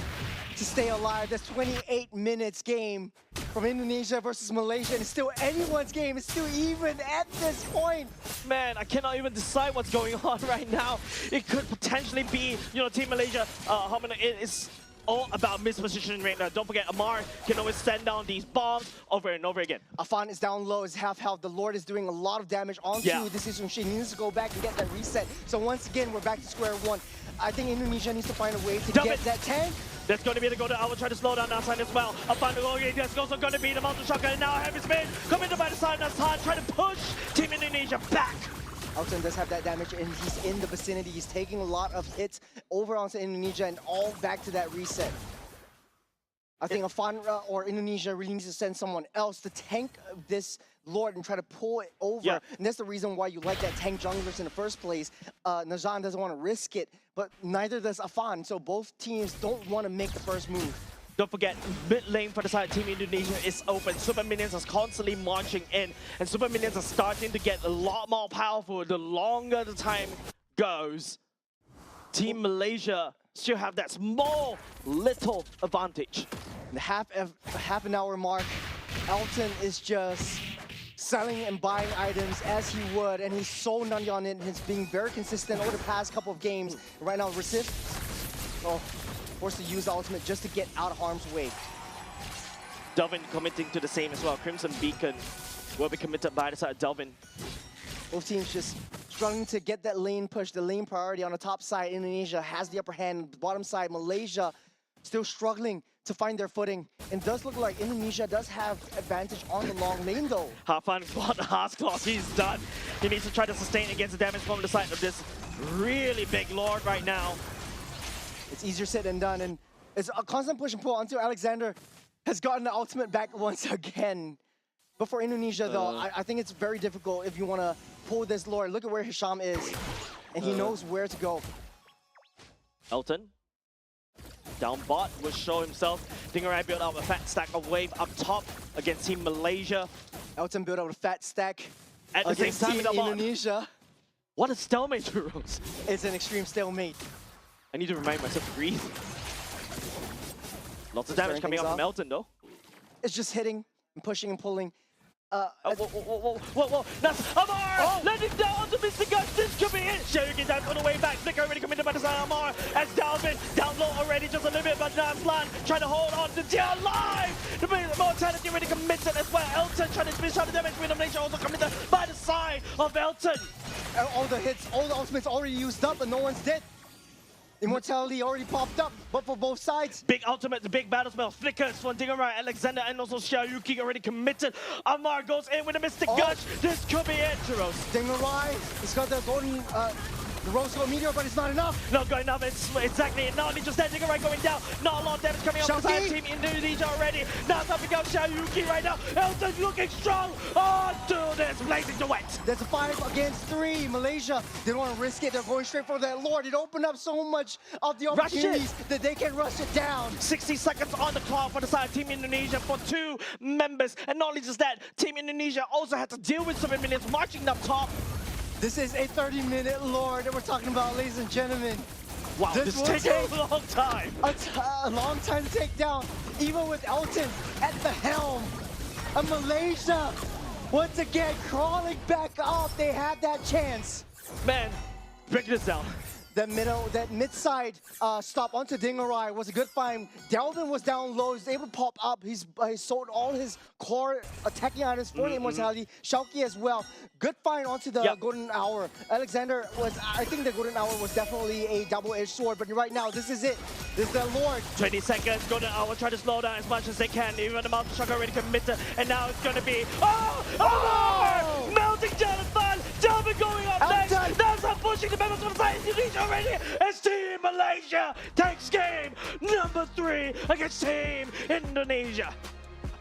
to stay alive. That's 28 minutes game from Indonesia versus Malaysia, and it's still anyone's game. It's still even at this point. Man, I cannot even decide what's going on right now. It could potentially be, you know, Team Malaysia. It's all about mispositioning right now. Don't forget, Amar can always send down these bombs over and over again. Afan is down low, is half health. The Lord is doing a lot of damage onto this Isum. She needs to go back and get that reset. So once again, we're back to square one. I think Indonesia needs to find a way to get that tank There's going to be the golden hour trying to slow down outside as well. A final goal again. There's also going to be the mountain shocker. And now heavy spin coming in by the side. That's hard trying to push Team Indonesia back. Elton does have that damage, and he's in the vicinity. He's taking a lot of hits over onto Indonesia and all back to that reset. I think Afanra or Indonesia really needs to send someone else to tank this Lord and try to pull it over. Yeah. And that's the reason why you like that tank junglers in the first place. Nazan doesn't want to risk it, but neither does Afan. So both teams don't want to make the first move. Don't forget, mid lane for the side Team Indonesia is open. Super Minions are constantly marching in, and Super Minions are starting to get a lot more powerful the longer the time goes. Team Malaysia still have that small, little advantage. The half an hour mark, Elton is just selling and buying items as he would, and he's so nutty on it. He's being very consistent over the past couple of games. Right now, Resist, forced to use the ultimate just to get out of harm's way. Delvin committing to the same as well. Crimson Beacon will be committed by the side of Delvin. Both teams just struggling to get that lane push, the lane priority. On the top side, Indonesia has the upper hand. The bottom side, Malaysia still struggling to find their footing. And does look like Indonesia does have advantage on the long lane though. Hafan got the Heart's Claw, he's done. He needs to try to sustain against the damage from the side of this really big Lord right now. It's easier said than done, and it's a constant push and pull until Alexander has gotten the ultimate back once again. But for Indonesia though, I think it's very difficult if you want to pull this Lord. Look at where Hisham is, and he knows where to go. Elton, down bot, will show himself. Dingerai built up a fat stack of wave up top against Team Malaysia. Elton built up a fat stack At the same against time, Team the bot. Indonesia. What a stalemate, Rose. It's an extreme stalemate. I need to remind myself to breathe. Lots of damage coming up from Elton though. It's just hitting and pushing and pulling. Whoa. That's Amar! Landing down onto Mr. Guts. This could be it. Shoryuken down on the way back. Flicker already committed by the side of Amar. As Dalvin down low already, just a little bit, but now Flan trying to hold on to Tia alive. The mortality already committed as well. Elton trying to finish out the damage. Elimination also committed by the side of Elton. All the hits, all the ultimates already used up, but no one's dead. Immortality already popped up, but for both sides. Big ultimate, the big battle spell flickers from Dingerai, Alexander, and also Shoryuken already committed. Amar goes in with a Mystic Gush. This could be it, Jaros. Dingerai, he's got the golden, the rose gold meteor, but it's not enough. Not going enough, it's exactly. Not only just that, Dingerai going down. Not a lot of damage coming up from Team Indonesia already. Now something else, Shoryuken right now. Elton looking strong. Oh, dude, it's blazing the wet. There's a 5 against 3. Malaysia, they don't want to risk it. They're going straight for that Lord. It opened up so much of the opportunities that they can rush it down. 60 seconds on the clock for the side of Team Indonesia for 2 members. And not only just that, Team Indonesia also had to deal with 7 minutes marching up top. This is a 30-minute Lord that we're talking about, ladies and gentlemen. Wow, this takes a long time. A long time to take down, even with Elton at the helm. And Malaysia, once again, crawling back up. They had that chance. Man, break this down. That mid-side stop onto Dingerai was a good find. Delvin was down low. He's able to pop up. He sold all his core attacking items for the immortality. Shauki as well. Good find onto the golden hour. Alexander was, I think the golden hour was definitely a double-edged sword, but right now, this is it. This is the Lord. 20 seconds, golden hour, try to slow down as much as they can. Even the mountain shock already committed, and now it's gonna be, oh! Melting Jellyfan! Delvin going up next! That's how pushing the members of the side Indonesia already! As Team Malaysia takes game number 3 against Team Indonesia.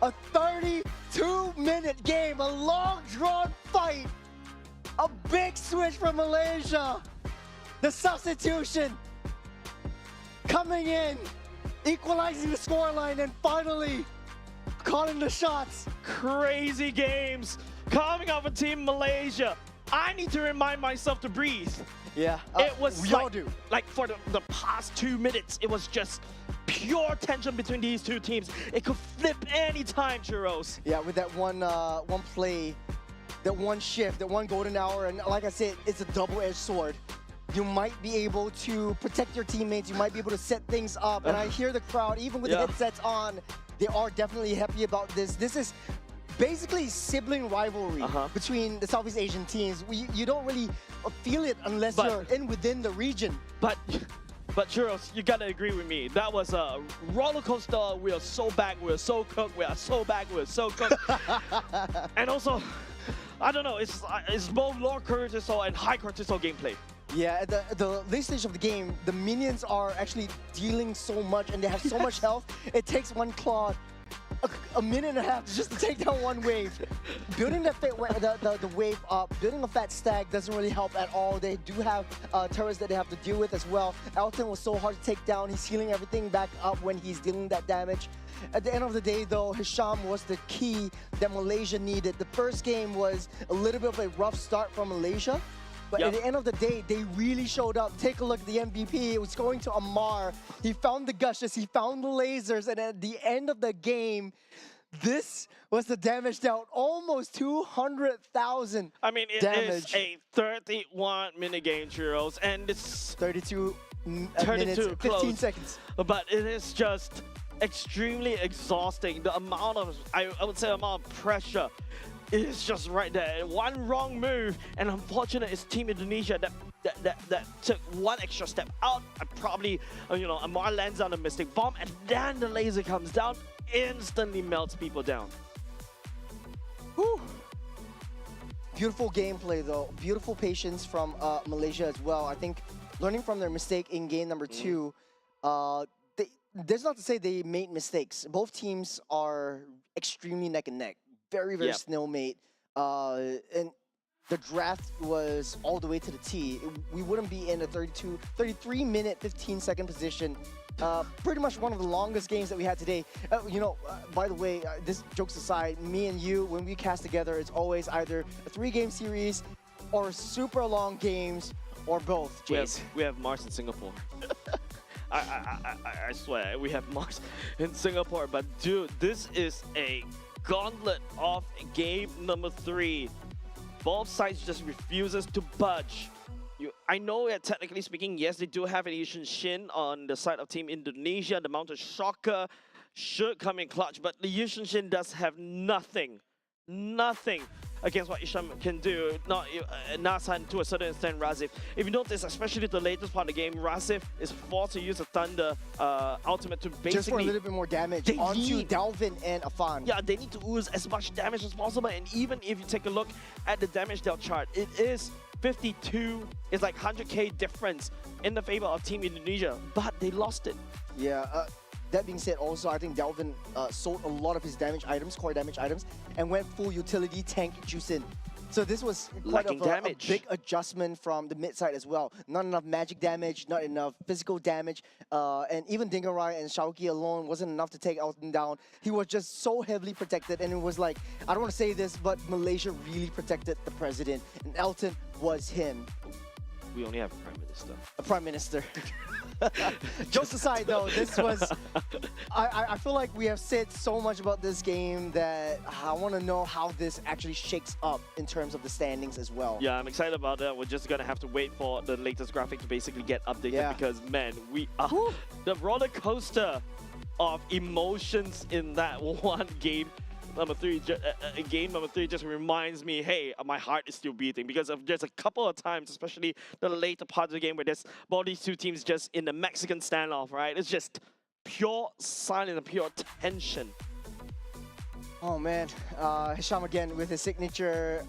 A 32-minute game, a long drawn fight. A big switch from Malaysia. The substitution coming in, equalizing the scoreline, and finally calling the shots. Crazy games coming out for Team Malaysia. I need to remind myself to breathe. Yeah, it was we all do. Like for the past 2 minutes, it was just pure tension between these two teams. It could flip any time, Churros. Yeah, with that one play, that one shift, that one golden hour, and like I said, it's a double-edged sword. You might be able to protect your teammates. You might be able to set things up. And I hear the crowd, even with the headsets on, they are definitely happy about this. This is basically sibling rivalry between the Southeast Asian teams. You don't really feel it unless you're within the region. But But Churros, you gotta agree with me. That was a roller coaster. We are so back. We are so cooked. We are so back. We are so cooked. And also, I don't know. It's both low cortisol and high cortisol gameplay. Yeah, at the late stage of the game, the minions are actually dealing so much and they have so much health. It takes one claw a minute and a half just to take down one wave. Building the wave up, building a fat stack doesn't really help at all. They do have turrets that they have to deal with as well. Elton was so hard to take down. He's healing everything back up when he's dealing that damage. At the end of the day, though, Hisham was the key that Malaysia needed. The first game was a little bit of a rough start from Malaysia. But at the end of the day, they really showed up. Take a look at the MVP. It was going to Amar. He found the gushes. He found the lasers. And at the end of the game, this was the damage dealt. Almost 200,000 I mean, it damage. is a 31-minute game, Churros. And it's 32 minutes, 32 15 close. seconds. But it is just extremely exhausting. The amount of, I would say, amount of pressure is just right there. One wrong move, and unfortunate is Team Indonesia that took one extra step out. And probably, Amar lands on a mistake bomb, and then the laser comes down, instantly melts people down. Whew. Beautiful gameplay, though. Beautiful patience from Malaysia as well. I think learning from their mistake in game number 2, that's not to say they made mistakes. Both teams are extremely neck and neck. Very, very stalemate. And the draft was all the way to the T. We wouldn't be in a 33-minute, 15-second position. Pretty much one of the longest games that we had today. By the way, this jokes aside, me and you, when we cast together, it's always either a 3-game series or super long games or both, Jace. We have Mars in Singapore. I swear, we have Mars in Singapore. But dude, this is a gauntlet of game number 3. Both sides just refuses to budge. I know that technically speaking, yes, they do have an Asian Shin on the side of Team Indonesia. The Mountain Shocker should come in clutch, but the Asian Shin does have nothing against what Isham can do. Not Nasan, to a certain extent, Razif. If you notice, especially the latest part of the game, Razif is forced to use a Thunder ultimate to basically... Just for a little bit more damage onto Dalvin and Afan. Yeah, they need to ooze as much damage as possible, and even if you take a look at the damage dealt chart, it is 52, it's like 100k difference in the favor of Team Indonesia, but they lost it. Yeah, that being said, also, I think Dalvin sold a lot of his damage items, core damage items, and went full utility tank juice in. So this was quite a big adjustment from the mid side as well. Not enough magic damage, not enough physical damage, and even Dingarai and Shauki alone wasn't enough to take Elton down. He was just so heavily protected, and it was like, I don't want to say this, but Malaysia really protected the president, and Elton was him. We only have a prime minister. A prime minister. Jokes aside, though, this was... I feel like we have said so much about this game that I want to know how this actually shakes up in terms of the standings as well. Yeah, I'm excited about that. We're just going to have to wait for the latest graphic to basically get updated because, man, we are... The roller coaster of emotions in that one game. Game number 3 just reminds me, hey, my heart is still beating because of just a couple of times, especially the later part of the game where there's both these two teams just in the Mexican standoff, right? It's just pure silence and pure tension. Oh man, Hisham again with his signature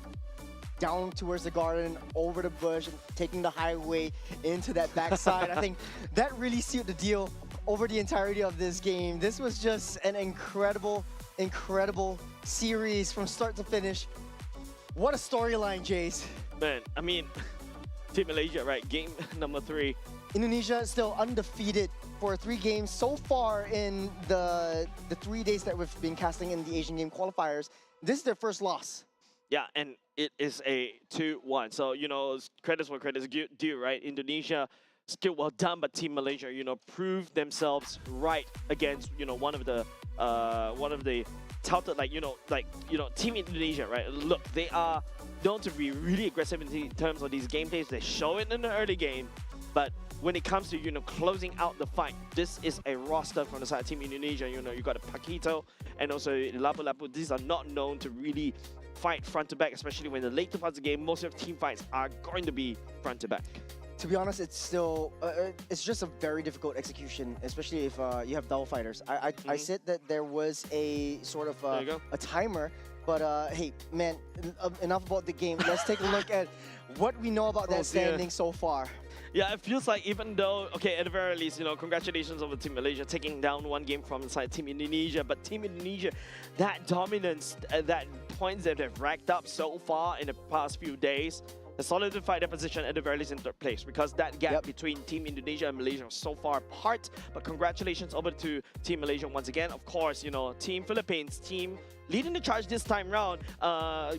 down towards the garden, over the bush, taking the highway into that backside. I think that really sealed the deal over the entirety of this game. This was just an incredible series from start to finish. What a storyline, Jace. Man, I mean, Team Malaysia, right? Game number 3. Indonesia is still undefeated for 3 games so far in the 3 days that we've been casting in the Asian Game qualifiers. This is their first loss. Yeah, and it is a 2-1. So, credits where credits due, right? Indonesia, still well done, but Team Malaysia, proved themselves right against, one of the touted, Team Indonesia, right? Look, they are known to be really aggressive in terms of these gameplays. They show it in the early game, but when it comes to, closing out the fight, this is a roster from the side of Team Indonesia. You got a Paquito and also Lapu-Lapu. These are not known to really fight front to back, especially when the later parts of the game, most of the team fights are going to be front to back. To be honest, it's still it's just a very difficult execution, especially if you have double fighters. I said that there was a sort of There you go. a timer, but hey, man, enough about the game. Let's take a look at what we know about Oh, dear. that standing so far. Yeah, it feels like even though, okay, at the very least, you know, congratulations over Team Malaysia taking down one game from inside Team Indonesia. But Team Indonesia, that dominance, that points that they've racked up so far in the past few days, has solidified their position at the very least in third place, because that gap between Team Indonesia and Malaysia was so far apart. But congratulations over to Team Malaysia once again. Of course, you know, Team Philippines, team leading the charge this time round,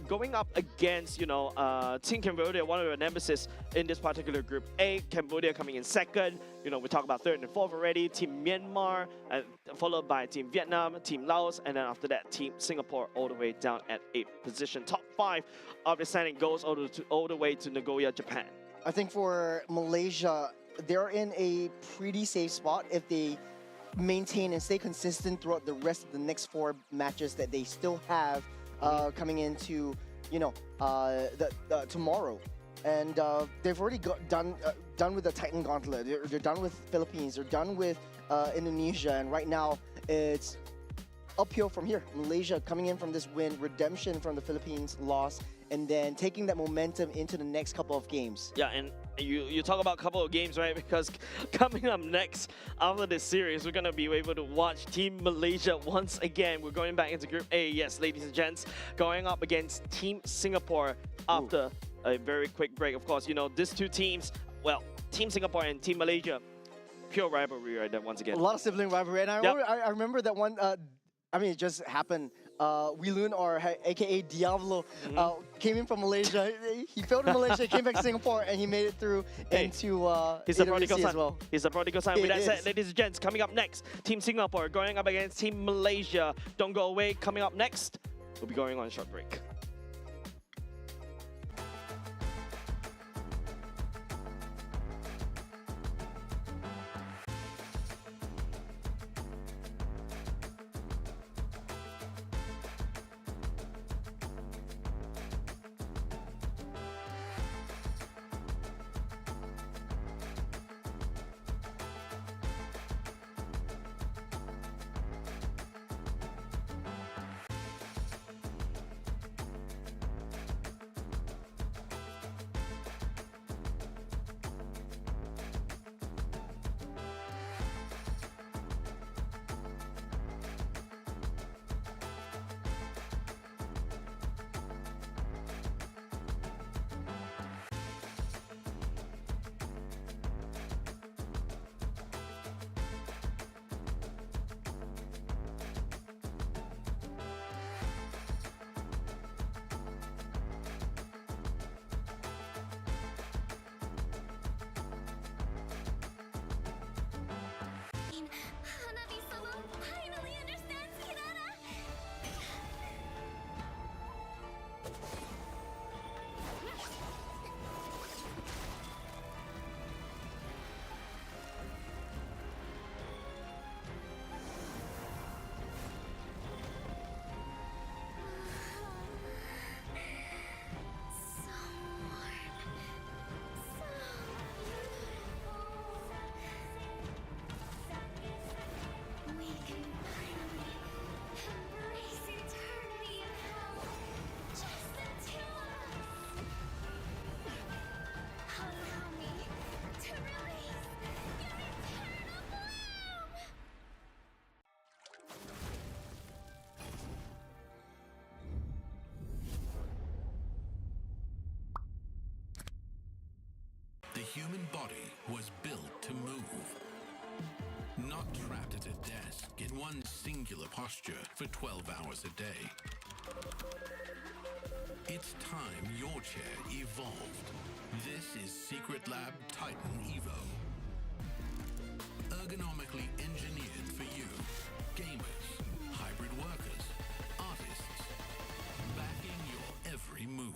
going up against, you know, Team Cambodia, one of the nemesis in this particular group A. Cambodia coming in second. You know, we talked about third and fourth already. Team Myanmar, followed by Team Vietnam, Team Laos, and then after that, Team Singapore all the way down at 8th position. Top 5 of the standing goes all the way to Nagoya, Japan. I think for Malaysia, they're in a pretty safe spot if they maintain and stay consistent throughout the rest of the next 4 matches that they still have coming into, you know, tomorrow. And they've already done with the Titan Gauntlet. They're done with Philippines. They're done with Indonesia. And right now, it's uphill from here. Malaysia coming in from this win, redemption from the Philippines loss, and then taking that momentum into the next couple of games. Yeah, and you talk about a couple of games, right? Because coming up next after this series, we're going to be able to watch Team Malaysia once again. We're going back into Group A, yes, ladies and gents, going up against Team Singapore after a very quick break. Of course, you know, these two teams, well, Team Singapore and Team Malaysia, pure rivalry right there once again. A lot of sibling rivalry. And I remember that one, I mean, it just happened. Wilun, or aka Diablo, came in from Malaysia. He failed in Malaysia, came back to Singapore, and he made it through into He's a AWC prodigal son. as well. He's a prodigal son. With that said, ladies and gents, coming up next, Team Singapore going up against Team Malaysia. Don't go away. Coming up next, we'll be going on a short break. Hanabi-sama finally understands Kirara! So warm. So beautiful. We can finally embrace eternity in hell. Just the two of us. Allow me to release your eternal bloom. The human body was built to move. Not trapped at a desk in one singular posture for 12 hours a day. It's time your chair evolved. This is Secret Lab Titan Evo. Ergonomically engineered for you, gamers, hybrid workers, artists, backing your every move.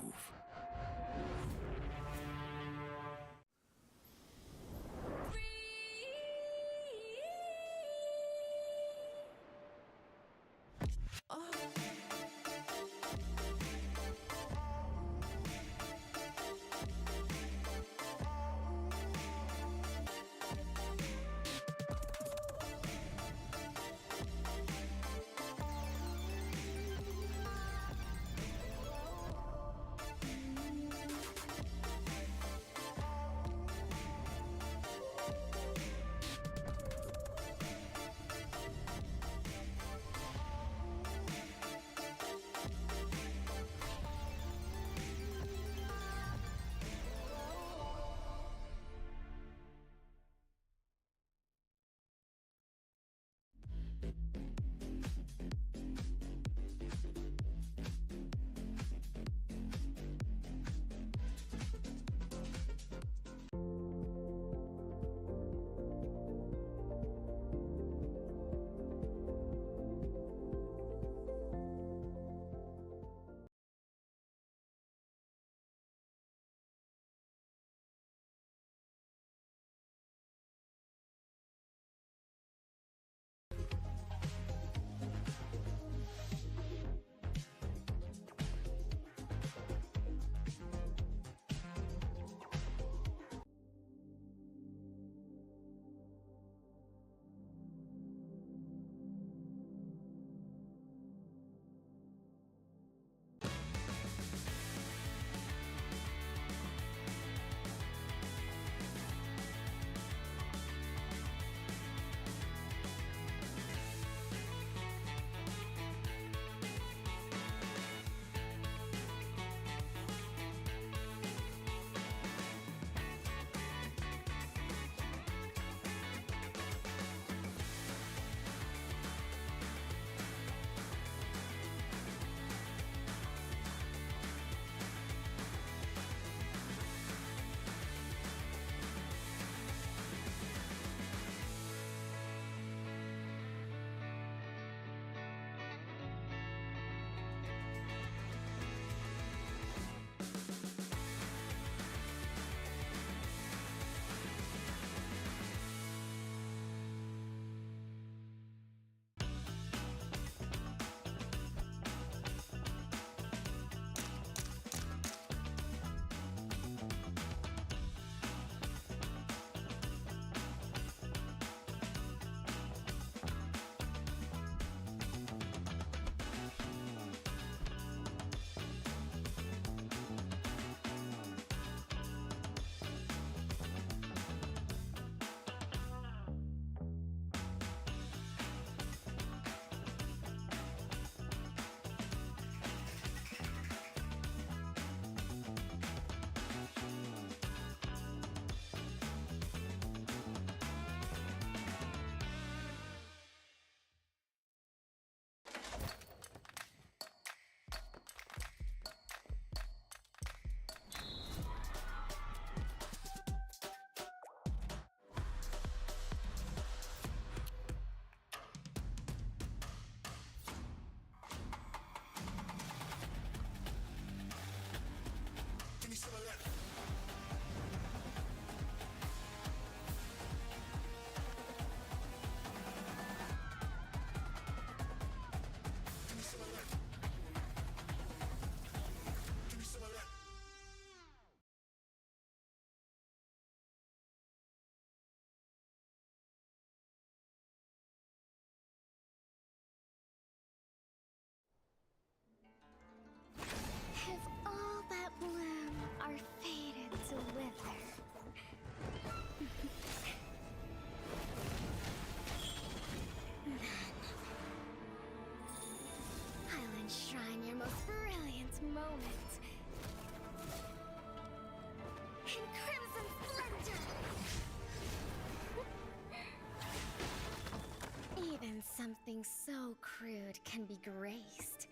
something so crude can be graced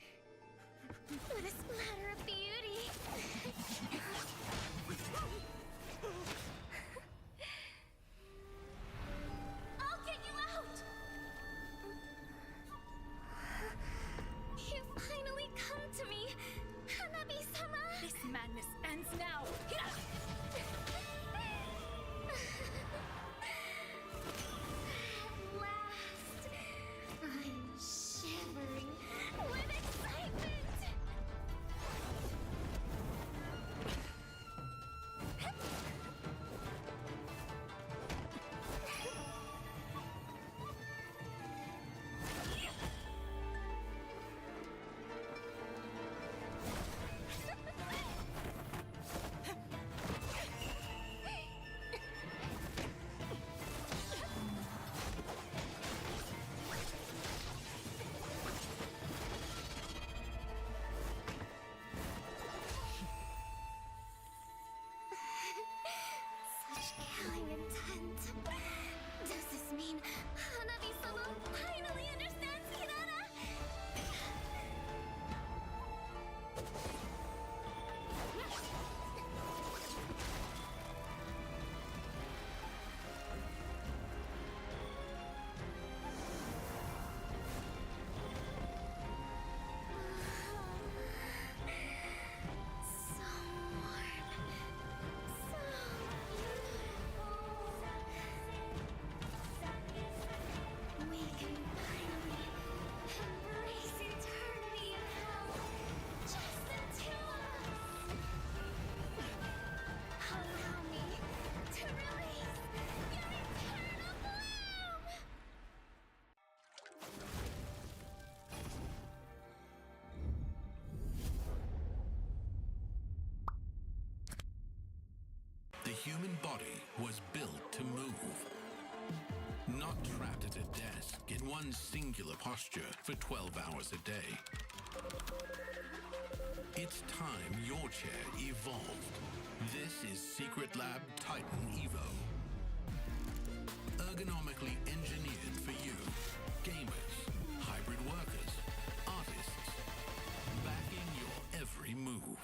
with a splatter of beauty. I'll get you out! You finally come to me, Hanabi-sama! This madness ends now! At last, I'm shivering with excitement! Such killing intent. Does this mean Hanabi-sama finally understands Kirara? So warm. So beautiful. We can finally embrace eternity in hell. Just the two of us. Allow me to release your eternal bloom. The human body was built to move. Not trapped at a desk in one singular posture for 12 hours a day. It's time your chair evolved. This is Secret Lab Titan Evo. Ergonomically engineered for you, gamers, hybrid workers, artists, backing your every move.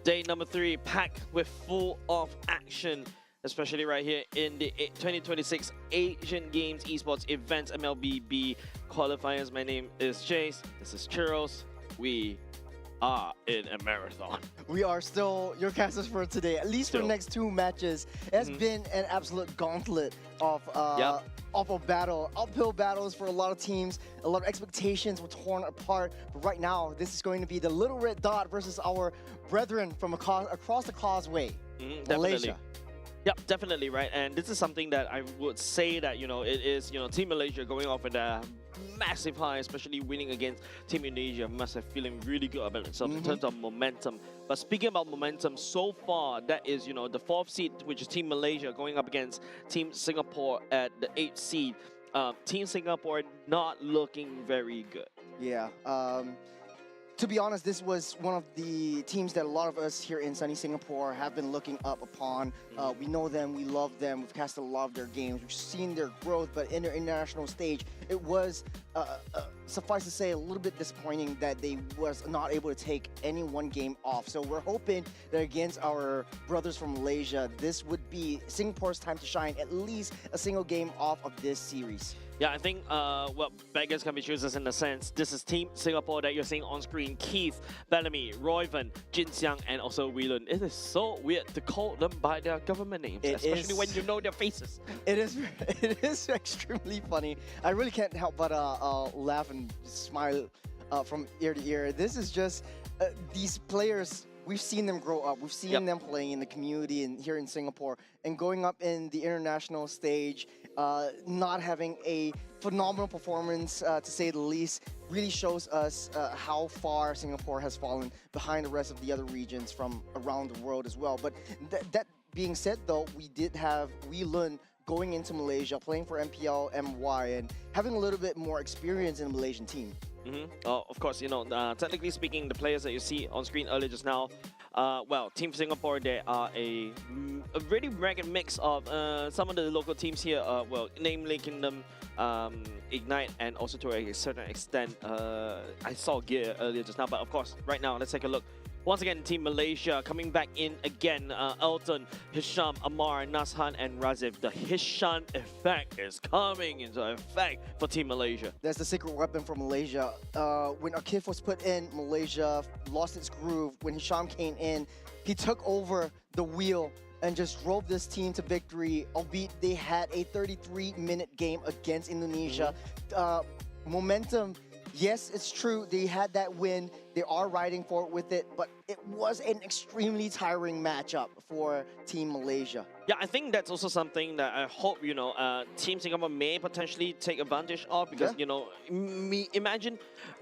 Day number 3, packed with full of action, especially right here in the 2026 Asian Games Esports Events MLBB Qualifiers. My name is Jace. This is Churros. We are in a marathon. We are still your casters for today, at least for the Still. next 2 matches. It has been an absolute gauntlet of a battle, uphill battles for a lot of teams. A lot of expectations were torn apart. But right now, this is going to be the Little Red Dot versus our brethren from across the causeway, Definitely. Malaysia. Yep, definitely, right? And this is something that I would say that, it is, Team Malaysia going off with a massive high, especially winning against Team Indonesia. Must have feeling really good about itself in terms of momentum. But speaking about momentum, so far, that is, the 4th seed, which is Team Malaysia, going up against Team Singapore at the 8th seed. Team Singapore not looking very good. Yeah. To be honest, this was one of the teams that a lot of us here in sunny Singapore have been looking up upon. We know them, we love them, we've casted a lot of their games, we've seen their growth, but in their international stage, it was, suffice to say, a little bit disappointing that they was not able to take any one game off. So we're hoping that against our brothers from Malaysia, this would be Singapore's time to shine, at least a single game off of this series. Yeah, I think beggars can be choosers in the sense. This is Team Singapore that you're seeing on screen. Keith, Bellamy, Royven, Jin Xiang, and also Whelan. It is so weird to call them by their government names, especially when you know their faces. It is extremely funny. I really can't help but laugh and smile from ear to ear. This is just these players. We've seen them grow up. We've seen them playing in the community and here in Singapore and going up in the international stage, not having a phenomenal performance, to say the least, really shows us how far Singapore has fallen behind the rest of the other regions from around the world as well. But that being said, though, we did have Whelan going into Malaysia, playing for MPL MY, and having a little bit more experience in the Malaysian team. Of course, technically speaking, the players that you see on screen earlier just now, Team Singapore, they are a really ragged mix of some of the local teams here, namely Kingdom, Ignite, and also to a certain extent, I saw Gear earlier just now, but of course, right now, let's take a look. Once again, Team Malaysia coming back in again. Elton, Hisham, Amar, Nashan, and Raziv. The Hisham effect is coming into effect for Team Malaysia. That's the secret weapon for Malaysia. When Akif was put in, Malaysia lost its groove. When Hisham came in, he took over the wheel and just drove this team to victory, albeit they had a 33-minute game against Indonesia. Momentum, yes, it's true. They had that win. They are riding forward with it, but it was an extremely tiring matchup for Team Malaysia. Yeah, I think that's also something that I hope, Team Singapore may potentially take advantage of because, imagine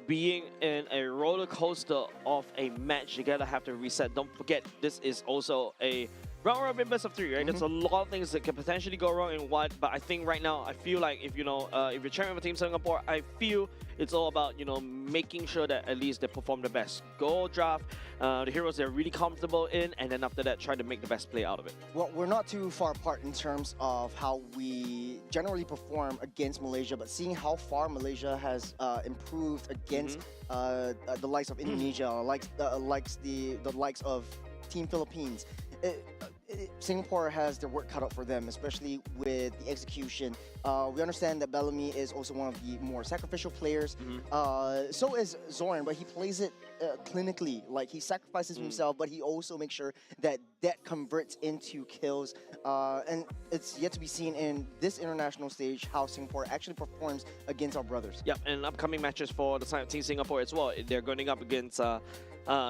being in a roller coaster of a match. You gotta have to reset. Don't forget, this is also a round robin best of 3, right? There's a lot of things that can potentially go wrong in one, but I think right now, I feel like if you're cheering for Team Singapore, I feel it's all about, making sure that at least they perform the best. Go draft the heroes they're really comfortable in, and then after that, try to make the best play out of it. Well, we're not too far apart in terms of how we generally perform against Malaysia, but seeing how far Malaysia has improved against the likes of Indonesia, the likes of Team Philippines. Singapore has their work cut out for them, especially with the execution. We understand that Bellamy is also one of the more sacrificial players. So is Zoran, but he plays it clinically. Like, he sacrifices himself, but he also makes sure that converts into kills. And it's yet to be seen in this international stage how Singapore actually performs against our brothers. Yep, and upcoming matches for the side of Team Singapore as well. They're going up against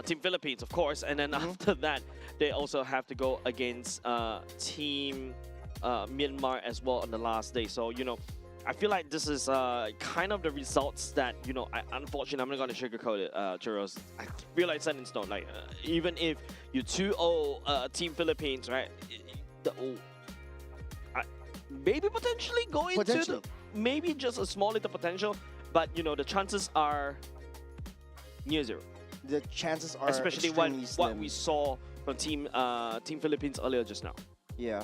Team Philippines, of course, and then after that, they also have to go against Team Myanmar as well on the last day. So, I feel like this is kind of the results that, unfortunately, I'm not going to sugarcoat it, Churros. I feel like set in stone. Like, even if you 2-0 Team Philippines, right? Maybe potentially go into maybe just a small little potential, but, the chances are near 0. The chances are especially what we saw from Team Philippines earlier just now. Yeah,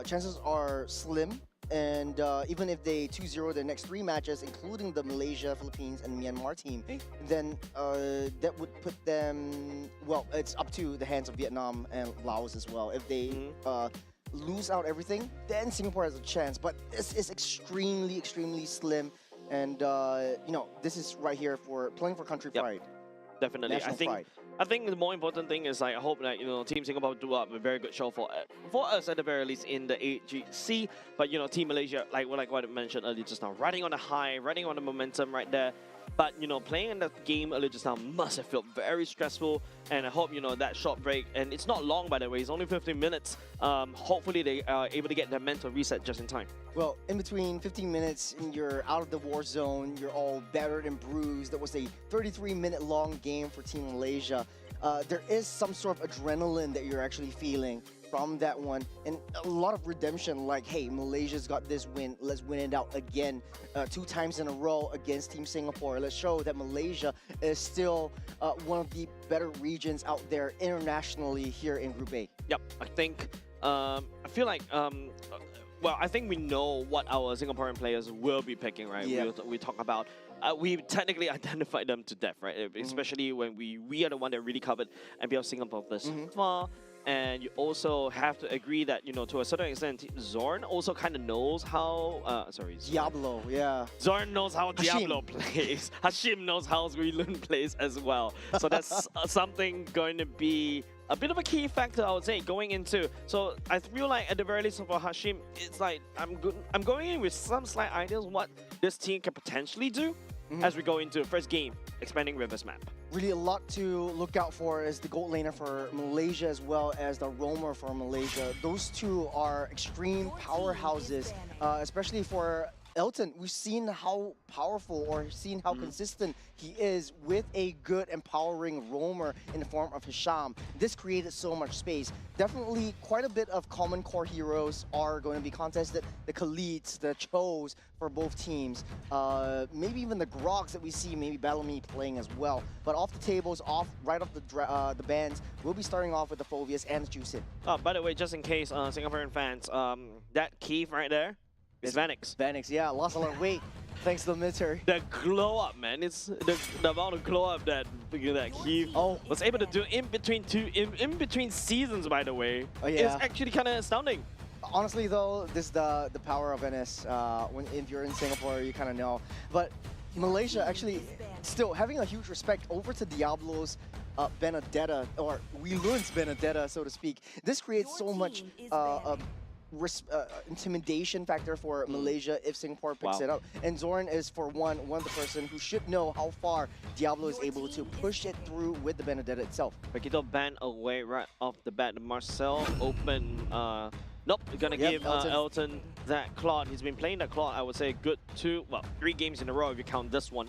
chances are slim, and even if they 2-0 their next 3 matches, including the Malaysia, Philippines, and Myanmar team, then that would put them, well, it's up to the hands of Vietnam and Laos as well. If they lose out everything, then Singapore has a chance. But this is extremely, extremely slim. And, you know, this is right here for playing for country pride. Definitely. National pride. I think the more important thing is like I hope that Team Singapore do up a very good show for us at the very least in the AGC. But Team Malaysia, like what I mentioned earlier just now, riding on a high, riding on the momentum right there. But playing in that game earlier just now must have felt very stressful. And I hope that short break, and it's not long by the way, it's only 15 minutes. Hopefully they are able to get their mental reset just in time. Well, in between 15 minutes, you're out of the war zone, you're all battered and bruised. That was a 33-minute long game for Team Malaysia. There is some sort of adrenaline that you're actually feeling from that one, and a lot of redemption, like, hey, Malaysia's got this win, let's win it out again 2 times in a row against Team Singapore. Let's show that Malaysia is still one of the better regions out there internationally here in Group A. Yep, I think, I feel like, well, I think we know what our Singaporean players will be picking, right? Yeah. We talk about, we technically identified them to death, right? Especially when we are the one that really covered NPL Singapore this far. And you also have to agree that, to a certain extent, Zorn also kind of knows how, sorry. Diablo, yeah. Zorn knows how Hashim. Diablo plays. Hashim knows how Guilun plays as well. So that's something going to be a bit of a key factor, I would say, going into. So I feel like at the very least for Hashim, it's like I'm going in with some slight ideas what this team can potentially do as we go into the first game, expanding Rivers map. Really a lot to look out for is the gold laner for Malaysia as well as the roamer for Malaysia. Those two are extreme powerhouses, especially for Elton. We've seen how powerful or seen how consistent he is with a good empowering roamer in the form of Hisham. This created so much space. Definitely quite a bit of common core heroes are going to be contested. The Khalids, the Chos for both teams. Maybe even the Grogs that we see maybe Battle Me playing as well. But off the tables, right off the bands, we'll be starting off with the Phobias and the Juicin. Oh, by the way, just in case Singaporean fans, that Keith right there, it's Vanix. Vanix, yeah, lost a lot of weight thanks to the military. The glow up, man! It's the amount of glow up that Keith was able to do in between seasons. By the way, yeah. It's actually kind of astounding. Honestly, though, this is the power of NS. If you're in Singapore, you kind of know. But Malaysia actually still having a huge respect over to Diablo's Benedetta, or Guilun's Benedetta, so to speak. This creates so much intimidation factor for Malaysia if Singapore picks it up. And Zorn is, for one of the person who should know how far Diablo is able to push it through with the Benedetta itself. Paquito banned away right off the bat. Marcel open. Nope, gonna give Elton that Claude. He's been playing that Claude, I would say, good 3 games in a row if you count this one.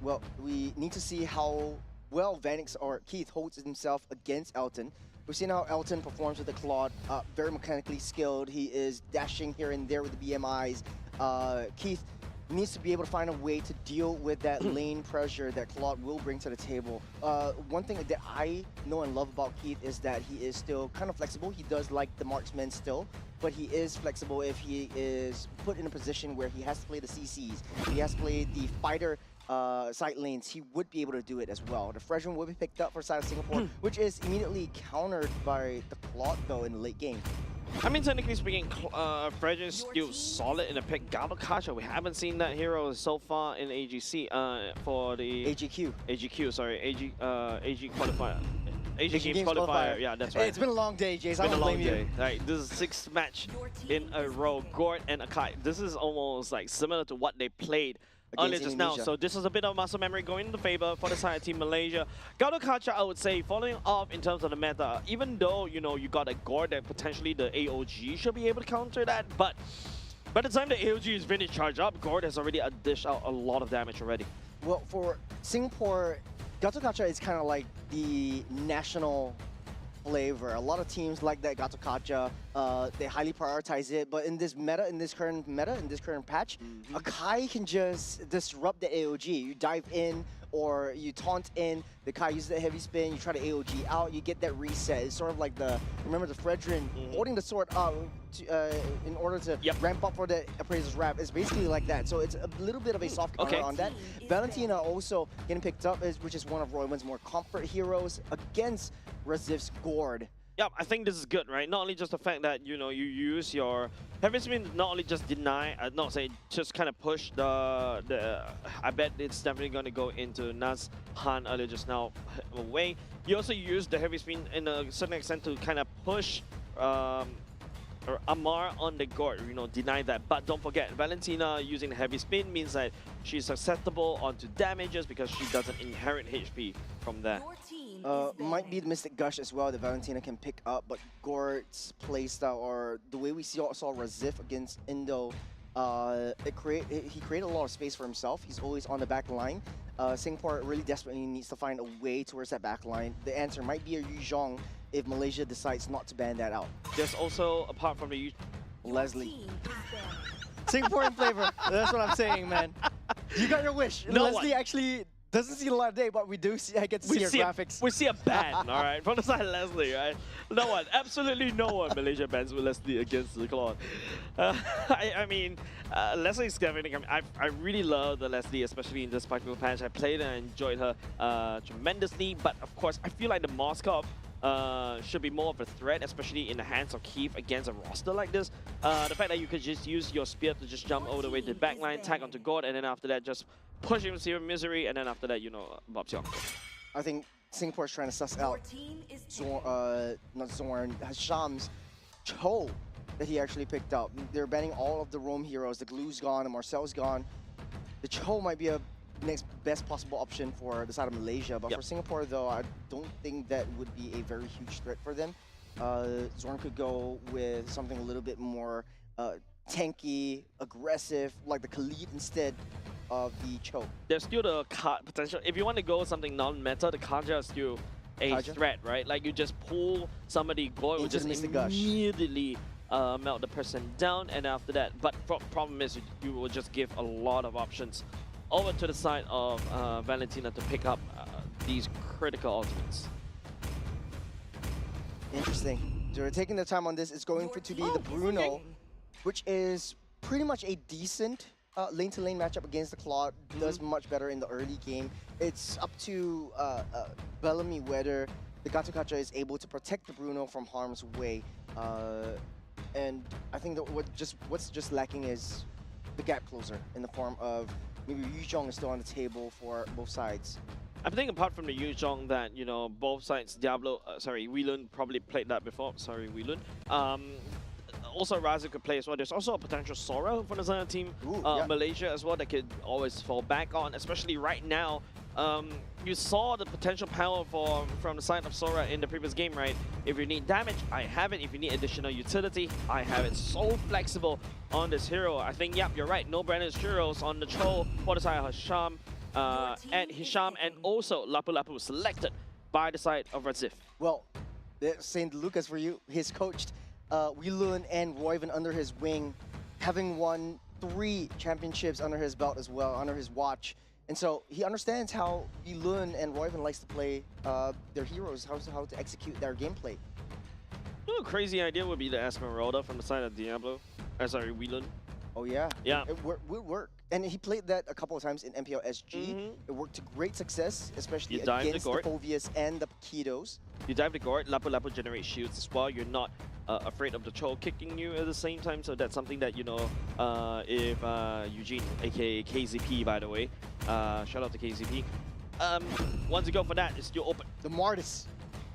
Well, we need to see how well Vanix or Keith holds himself against Elton. We've seen how Elton performs with the Claude, very mechanically skilled. He is dashing here and there with the BMIs. Keith needs to be able to find a way to deal with that lane pressure that Claude will bring to the table. One thing that I know and love about Keith is that he is still kind of flexible. He does like the marksman still, but he is flexible if he is put in a position where he has to play the CCs. He has to play the fighter side lanes, he would be able to do it as well. The Fredrin will be picked up for side of Singapore, which is immediately countered by the Claude though in the late game. I mean, technically speaking, Fredrin is still solid in the pick. Galakacha, we haven't seen that hero so far in AGC for the... AGQ, sorry. AG qualifier. Asian Games qualifier. Yeah, that's right. Hey, it's been a long day, Jace. It's been a long day. Right, this is 6th match in a row. Gord and Akai. This is almost like similar to what they played earlier just now. So this is a bit of muscle memory going in the favor for the side of Team Malaysia. Galakacha, I would say, following off in terms of the meta, even though, you got a Gord that potentially the AOG should be able to counter that, but by the time the AOG is finished charge up, Gord has already dished out a lot of damage already. Well, for Singapore, Galakacha is kind of like the national flavor. A lot of teams like that Galakacha. They highly prioritize it, but in this current patch, Akai can just disrupt the AOG. You dive in or you taunt in, the Kai uses the heavy spin, you try to AOG out, you get that reset. It's sort of like remember the Fredrin holding the sword out in order to ramp up for the Appraiser's Wrap. It's basically like that. So it's a little bit of a soft counter on that. Valentina also getting picked up, which is one of Royman's more comfort heroes against Raziv's Gourd. Yeah, I think this is good, right? Not only just the fact that, you use your heavy spin, not only just deny, not say, just kind of push the I bet it's definitely going to go into Naz Han earlier just now away. You also use the heavy spin in a certain extent to kind of push or Amar on the Gourd, deny that. But don't forget, Valentina using the heavy spin means that she's susceptible onto damages because she doesn't inherit HP from that. Might be the Mystic Gush as well that Valentina can pick up, but Gourd's playstyle, or the way we saw Raziv against Indo, he created a lot of space for himself. He's always on the back line. Singapore really desperately needs to find a way towards that back line. The answer might be a Yu Zhong if Malaysia decides not to ban that out. There's also, apart from the Yu... Leslie. Singaporean flavor. That's what I'm saying, man. You got your wish. No Leslie actually doesn't see the light of day, but we do see. I get to see her graphics. We see a ban, all right, from the side of Leslie, right? No one, absolutely no one. Malaysia bans with Leslie against the Claw. I mean, Leslie's definitely. I really love the Leslie, especially in this particular patch. I played and I enjoyed her tremendously, but of course, I feel like the Moskov should be more of a threat, especially in the hands of Keith against a roster like this. The fact that you could just use your spear to just jump all the way to the backline, tag onto God, and then after that just push him to misery, and then after that, Bob's your uncle. I think Singapore's trying to suss out not Zorn, Hasham's Cho that he actually picked up. They're banning all of the roam heroes. The Glue's gone, the Marcel's gone. The Cho might be a next best possible option for the side of Malaysia, but for Singapore though, I don't think that would be a very huge threat for them. Zorn could go with something a little bit more tanky, aggressive, like the Khalid instead of the Cho. There's still the card potential. If you want to go something non-meta, the Kaja is still a threat, right? Like you just pull somebody, go just immediately melt the person down, and after that, but problem is you will just give a lot of options over to the side of Valentina to pick up these critical ultimates. Interesting. So we're taking the time on this. It's going to be the Bruno, which is pretty much a decent lane-to-lane matchup against the Claude. Does much better in the early game. It's up to Bellamy whether the Gato is able to protect the Bruno from harm's way. And I think that what's just lacking is the gap closer in the form of maybe Yu Zhong is still on the table for both sides. I think apart from the Yu Zhong that, both sides, Weelun probably played that before. Sorry, Weelun. Also, Razu could play as well. There's also a potential Sora for the Zion team, Malaysia as well, that could always fall back on, especially right now. You saw the potential power from the side of Sora in the previous game, right? If you need damage, I have it. If you need additional utility, I have it. So flexible on this hero. I think, you're right. No Brandon's heroes on the Troll for the side of Hisham, and also Lapu Lapu was selected by the side of Razif. Well, St. Lucas for you, he's coached Weelun and Royven under his wing, having won 3 championships under his belt as well, under his watch. And so he understands how Weelun and Royven likes to play their heroes, how to execute their gameplay. A crazy idea would be the Esmeralda from the side of Diablo. Weelun. Oh yeah. Yeah. It would work. And he played that a couple of times in MPL SG. It worked to great success, especially against the Phovius and the Paquitos. You dive the Gourd, Lapu Lapu generates shields as well. You're not afraid of the Cho kicking you at the same time, so that's something that, if Eugene, aka KZP, by the way, shout out to KZP, once you go for that, it's still open. The Martis.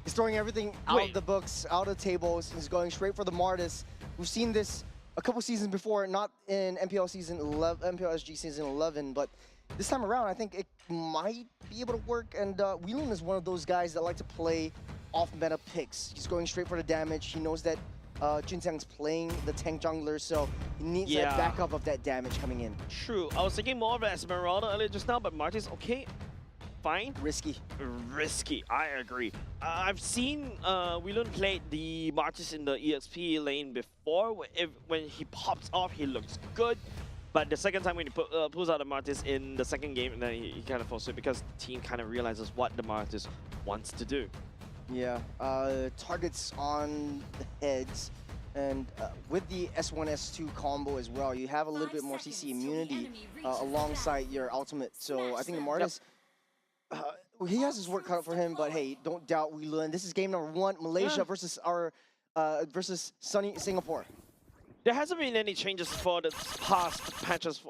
He's throwing everything out of the books, out of the tables. He's going straight for the Martis. We've seen this a couple seasons before, not in MPL season 11, MPL SG season 11, but this time around, I think it might be able to work. And Weelun is one of those guys that like to play off-meta picks. He's going straight for the damage. He knows that Junxiang's playing the tank jungler, so he needs that backup of that damage coming in. True. I was thinking more of Esmeralda earlier just now, but Martis, okay, fine. Risky. Risky, I agree. I've seen Weelun play the Martis in the EXP lane before. When he pops off, he looks good. But the second time when he pulls out the Martis in the second game, and then he kind of falls it because the team kind of realizes what the Martis wants to do. Yeah, targets on the heads, and with the S1, S2 combo as well, you have a little bit more CC immunity alongside your ultimate. So I think the Martis, he has his work cut out for him, but hey, don't doubt we learn. This is game number 1, Malaysia versus our versus sunny Singapore. There hasn't been any changes for the past patches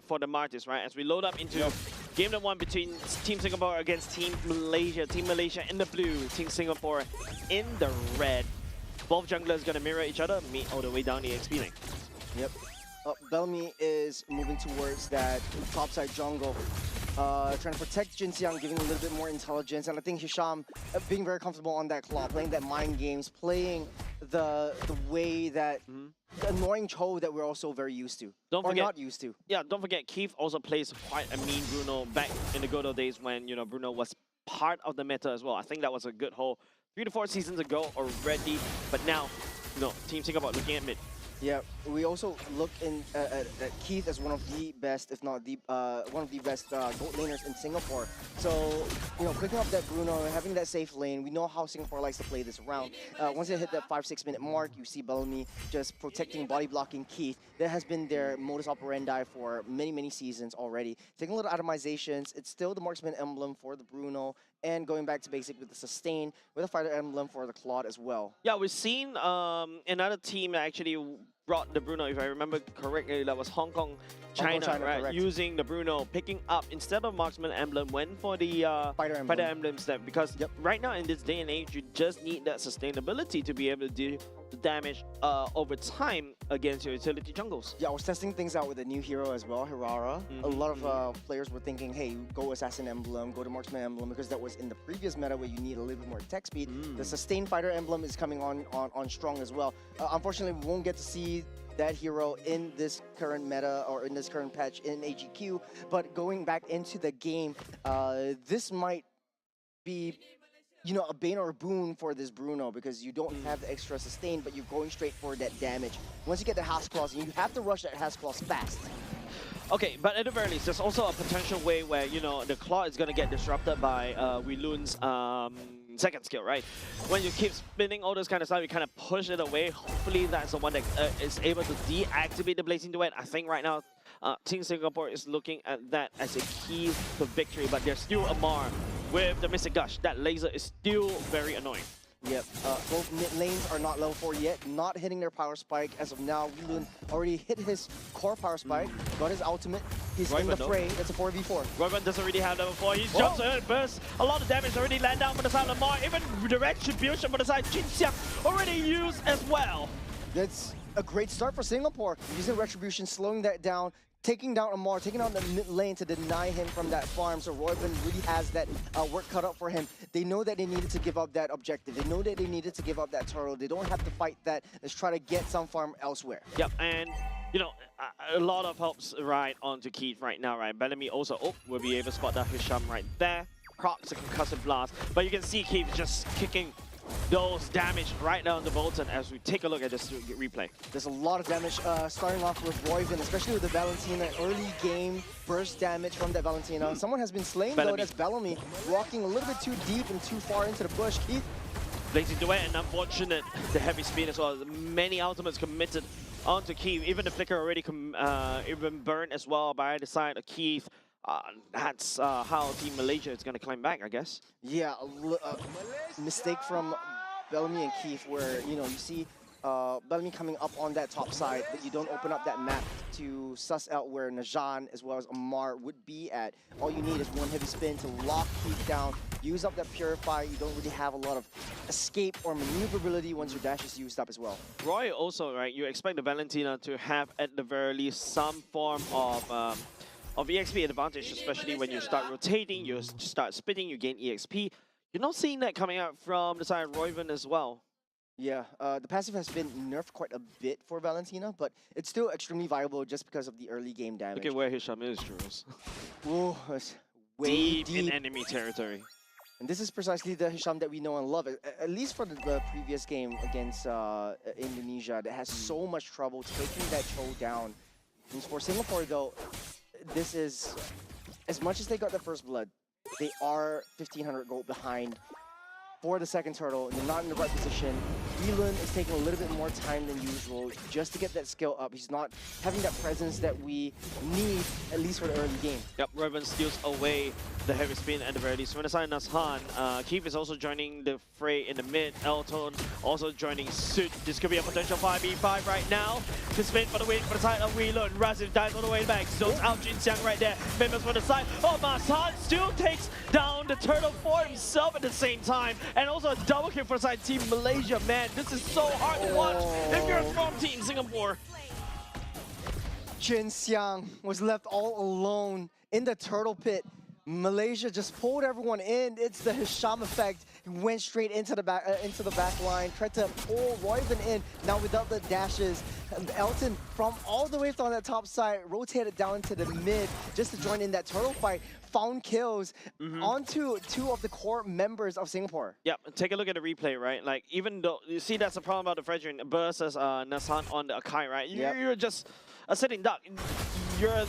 for the Martis, right? As we load up into game number 1 between Team Singapore against Team Malaysia. Team Malaysia in the blue, Team Singapore in the red. Both junglers gonna mirror each other, meet all the way down the XP lane. Yep. Bellamy is moving towards that topside jungle, trying to protect Jinxiang, giving a little bit more intelligence, and I think Hisham being very comfortable on that claw, playing that mind games, playing the way that the annoying Cho that we're also very used to, not used to. Yeah, don't forget Keith also plays quite a mean Bruno back in the good old days when Bruno was part of the meta as well. I think that was a good whole 3 to 4 seasons ago already, but now Team Singapore looking at mid. Yeah, we also look at Keith as one of the best, if not the one of the best gold laners in Singapore. So, picking up that Bruno, having that safe lane, we know how Singapore likes to play this round. Once they hit that 5-6 minute mark, you see Bellamy just protecting, body blocking Keith. That has been their modus operandi for many, many seasons already. Taking a little atomizations, it's still the marksman emblem for the Bruno, and going back to basic with the sustain, with a fighter emblem for the Claude as well. Yeah, we've seen another team that actually brought the Bruno, if I remember correctly, that was Hong Kong, China, right? Correct. Using the Bruno, picking up, instead of marksman emblem, went for the fighter emblem step. Because right now in this day and age, you just need that sustainability to be able to do the damage over time against your utility jungles. Yeah, I was testing things out with a new hero as well, Hirara. A lot of players were thinking, hey, go Assassin Emblem, go to Marksman Emblem, because that was in the previous meta where you need a little bit more attack speed. The Sustained Fighter Emblem is coming on strong as well. Unfortunately, we won't get to see that hero in this current meta or in this current patch in AGQ, but going back into the game, this might be a bane or a boon for this Bruno, because you don't have the extra sustain, but you're going straight for that damage. Once you get the House Claws, you have to rush that House Claws fast. Okay, but at the very least, there's also a potential way where, the claw is going to get disrupted by Wei Lun's second skill, right? When you keep spinning all this kind of stuff, you kind of push it away. Hopefully that's the one that is able to deactivate the Blazing Duet. I think right now, Team Singapore is looking at that as a key to victory, but there's still Amar with the Mystic Gush. That laser is still very annoying. Yep, both mid lanes are not level 4 yet, not hitting their power spike as of now. Wei Lun already hit his core power spike, got his ultimate, he's in the fray. It's a 4v4. Royvan doesn't really have level 4, he jumps in, bursts, a lot of damage already land down for the side of Lamar, even the retribution for the side, Jinxiang already used as well. That's a great start for Singapore, using retribution, slowing that down, taking down Amar, taking down the mid lane to deny him from that farm. So Royvan really has that work cut out for him. They know that they needed to give up that objective. They know that they needed to give up that turtle. They don't have to fight that. Let's try to get some farm elsewhere. Yep, and a lot of helps right onto Keith right now, right? Bellamy also will be able to spot that Hisham right there. Procs a concussive blast, but you can see Keith just kicking those damage right now on the Bolton as we take a look at this replay. There's a lot of damage starting off with Royvan, especially with the Valentina. Early game burst damage from that Valentina. Someone has been slain though, that's Bellamy, walking a little bit too deep and too far into the bush. Keith. Blazing Duet, and unfortunate, the heavy speed as well. Many ultimates committed onto Keith. Even the flicker already even burned as well by the side of Keith. That's how Team Malaysia is going to climb back, I guess. Yeah, a mistake from Bellamy and Keith where, you see Bellamy coming up on that top side, but you don't open up that map to suss out where Najan as well as Amar would be at. All you need is one heavy spin to lock Keith down, use up that Purify. You don't really have a lot of escape or maneuverability once your dash is used up as well. Roy also, right, you expect the Valentina to have at the very least some form of EXP advantage, especially when you start rotating, you start spinning, you gain EXP. You're not seeing that coming out from the side of Royvan as well. Yeah, the passive has been nerfed quite a bit for Valentina, but it's still extremely viable just because of the early game damage. Look at where Hisham is, Jules. Ooh, it's way deep in enemy territory. And this is precisely the Hisham that we know and love, at least for the previous game against Indonesia, that has so much trouble taking that Cho down. And for Singapore, though, this is, as much as they got the first blood, they are 1,500 gold behind for the second turtle, and they're not in the right position. Whelan is taking a little bit more time than usual just to get that skill up. He's not having that presence that we need, at least for the early game. Yep, Raven steals away the heavy spin at the very least. From the side, Nashan, Keith is also joining the fray in the mid. Elton also joining suit. This could be a potential 5v5 right now. To spin for the win for the side of Whelan. Razif dies all the way back. Zones out Jin Xiang right there. Members for the side. Oh, Masan still takes down the turtle for himself at the same time. And also a double kill for the side Team Malaysia. Man, this is so hard to watch if you're from Team Singapore. Jin Xiang was left all alone in the turtle pit. Malaysia just pulled everyone in. It's the Hisham effect. He went straight into the back line, tried to pull Royven in. Now without the dashes, Elton from all the way from that top side rotated down to the mid just to join in that turtle fight. Found kills onto two of the core members of Singapore. Yep, take a look at the replay, right? Like, even though you see that's the problem about the Frederick versus Nasan on the Akai, right? You're just a sitting duck. You're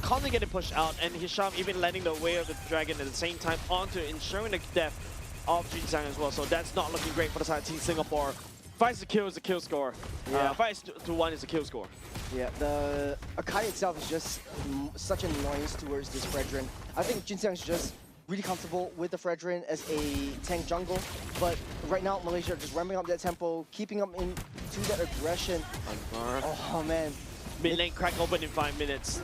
constantly getting pushed out, and Hisham even landing the way of the dragon at the same time onto ensuring the death of Jin Xiang as well. So that's not looking great for the side of Team Singapore. 5 to kill is a kill score. 5 to 1 is a kill score. Yeah, the Akai itself is just such an annoyance towards this Fredrin. I think Jin Xiang is just really comfortable with the Fredrin as a tank jungle, but right now Malaysia are just ramping up that tempo, keeping up into that aggression. Oh man. Mid lane crack open in 5 minutes.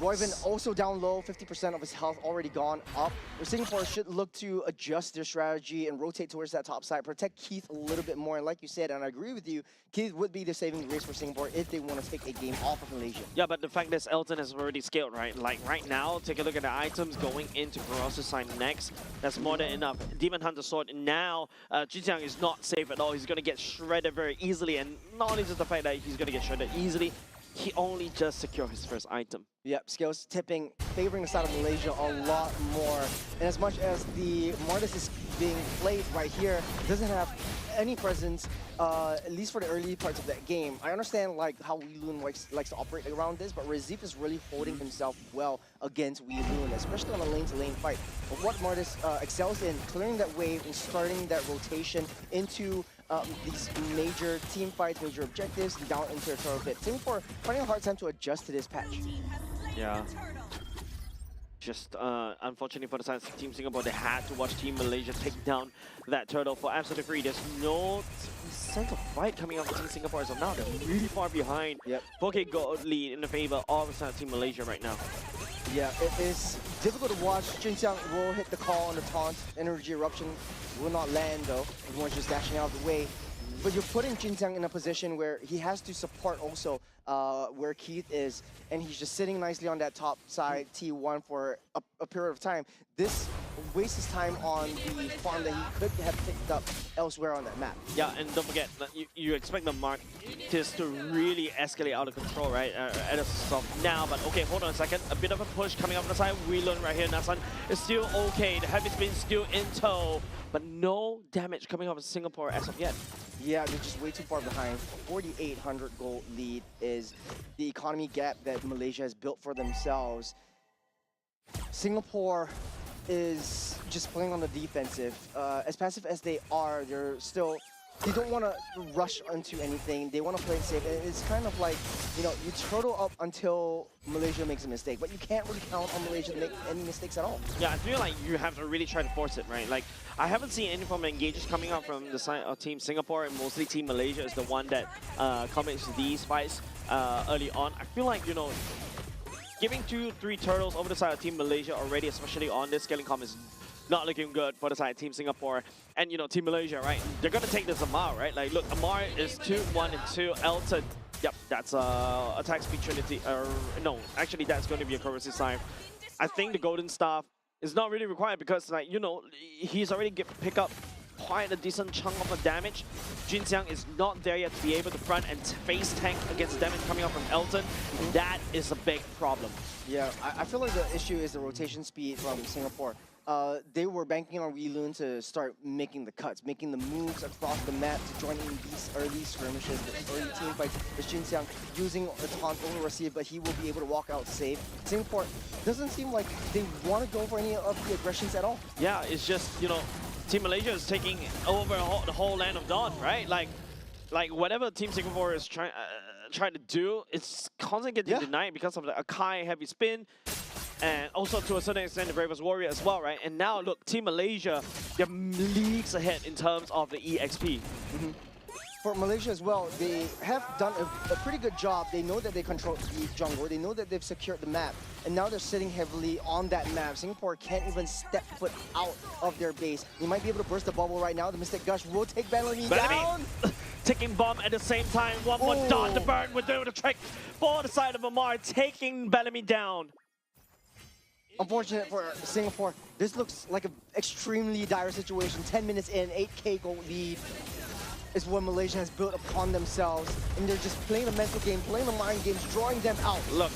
Royven also down low, 50% of his health already gone up. Singapore should look to adjust their strategy and rotate towards that top side, protect Keith a little bit more. And like you said, and I agree with you, Keith would be the saving grace for Singapore if they want to take a game off of Malaysia. Yeah, but the fact that Elton has already scaled, right? Like right now, take a look at the items going into Barossa's side next. That's more than enough. Demon Hunter Sword. Now, Jin Xiang is not safe at all. He's going to get shredded very easily. And not only just the fact that he's going to get shredded easily, he only just secured his first item. Yep, skills tipping, favoring the side of Malaysia a lot more. And as much as the Martis is being played right here, doesn't have any presence, at least for the early parts of that game. I understand like how Whelan likes to operate around this, but Razif is really holding himself well against Whelan, especially on a lane-to-lane fight. But what Martis excels in, clearing that wave and starting that rotation into these major team fights, major objectives, down into a turtle pit. Singapore finding a hard time to adjust to this patch. Yeah. Just unfortunately for the side of Team Singapore, they had to watch Team Malaysia take down that turtle for absolutely free. There's no sense of fight coming out from Team Singapore as of now. They're really far behind. Yep. 4K gold lead in the favor of the side of Team Malaysia right now. Yeah, it is difficult to watch. Jin Xiang will hit the call on the taunt. Energy eruption will not land though. Everyone's just dashing out of the way. But you're putting Jin Xiang in a position where he has to support also where Keith is, and he's just sitting nicely on that top side T1 for a period of time. This wastes his time on the farm that he could have picked up elsewhere on that map. Yeah, and don't forget, you expect the Martis to really escalate out of control, right? At a stop now, but okay, hold on a second. A bit of a push coming up on the side. Whelan right here. Nasan is still okay. The heavy spin still in tow, but no damage coming off of Singapore as of yet. Yeah, they're just way too far behind. 4,800 gold lead is the economy gap that Malaysia has built for themselves. Singapore is just playing on the defensive. As passive as they are, they don't want to rush into anything. They want to play it safe. And it's kind of like, you know, you turtle up until Malaysia makes a mistake, but you can't really count on Malaysia to make any mistakes at all. Yeah, I feel like you have to really try to force it, right? Like, I haven't seen any form of engages coming out from the side of Team Singapore, and mostly Team Malaysia is the one that comments these fights early on. I feel like, you know, giving 2-3 turtles over the side of Team Malaysia already, especially on this scaling comp, is not looking good for the side of Team Singapore. And, you know, Team Malaysia, right? They're going to take this Amar, right? Like, look, Amar is 2-1-2. Elton, yep, that's attack speed trinity. No, actually, that's going to be a corrosive sign. I think the Golden Staff is not really required because, like, you know, he's already pick up quite a decent chunk of the damage. Jin Xiang is not there yet to be able to front and face tank against damage coming up from Elton. That is a big problem. Yeah, I feel like the issue is the rotation speed from Singapore. they were banking on Weilun to start making the cuts, making the moves across the map to join in these early skirmishes, the early team fights. With Junxiang using the taunt over receive, but he will be able to walk out safe. Singapore doesn't seem like they want to go for any of the aggressions at all. Yeah, it's just, you know, Team Malaysia is taking over the whole land of Dawn, right? Like whatever Team Singapore is trying to do, it's constantly getting denied because of the Akai heavy spin, and also to a certain extent the Bravest Warrior as well, right? And now look, Team Malaysia, they're leagues ahead in terms of the EXP. For Malaysia as well, they have done a pretty good job. They know that they control the jungle. They know that they've secured the map. And now they're sitting heavily on that map. Singapore can't even step foot out of their base. They might be able to burst the bubble right now. The Mystic Gush will take Bellamy down. Taking bomb at the same time. One more dot to burn. We're doing the trick for the side of Amar, taking Bellamy down. Unfortunate for Singapore. This looks like an extremely dire situation. 10 minutes in, 8K goal lead is what Malaysia has built upon themselves, and they're just playing the mental game, playing the mind games, drawing them out. Look,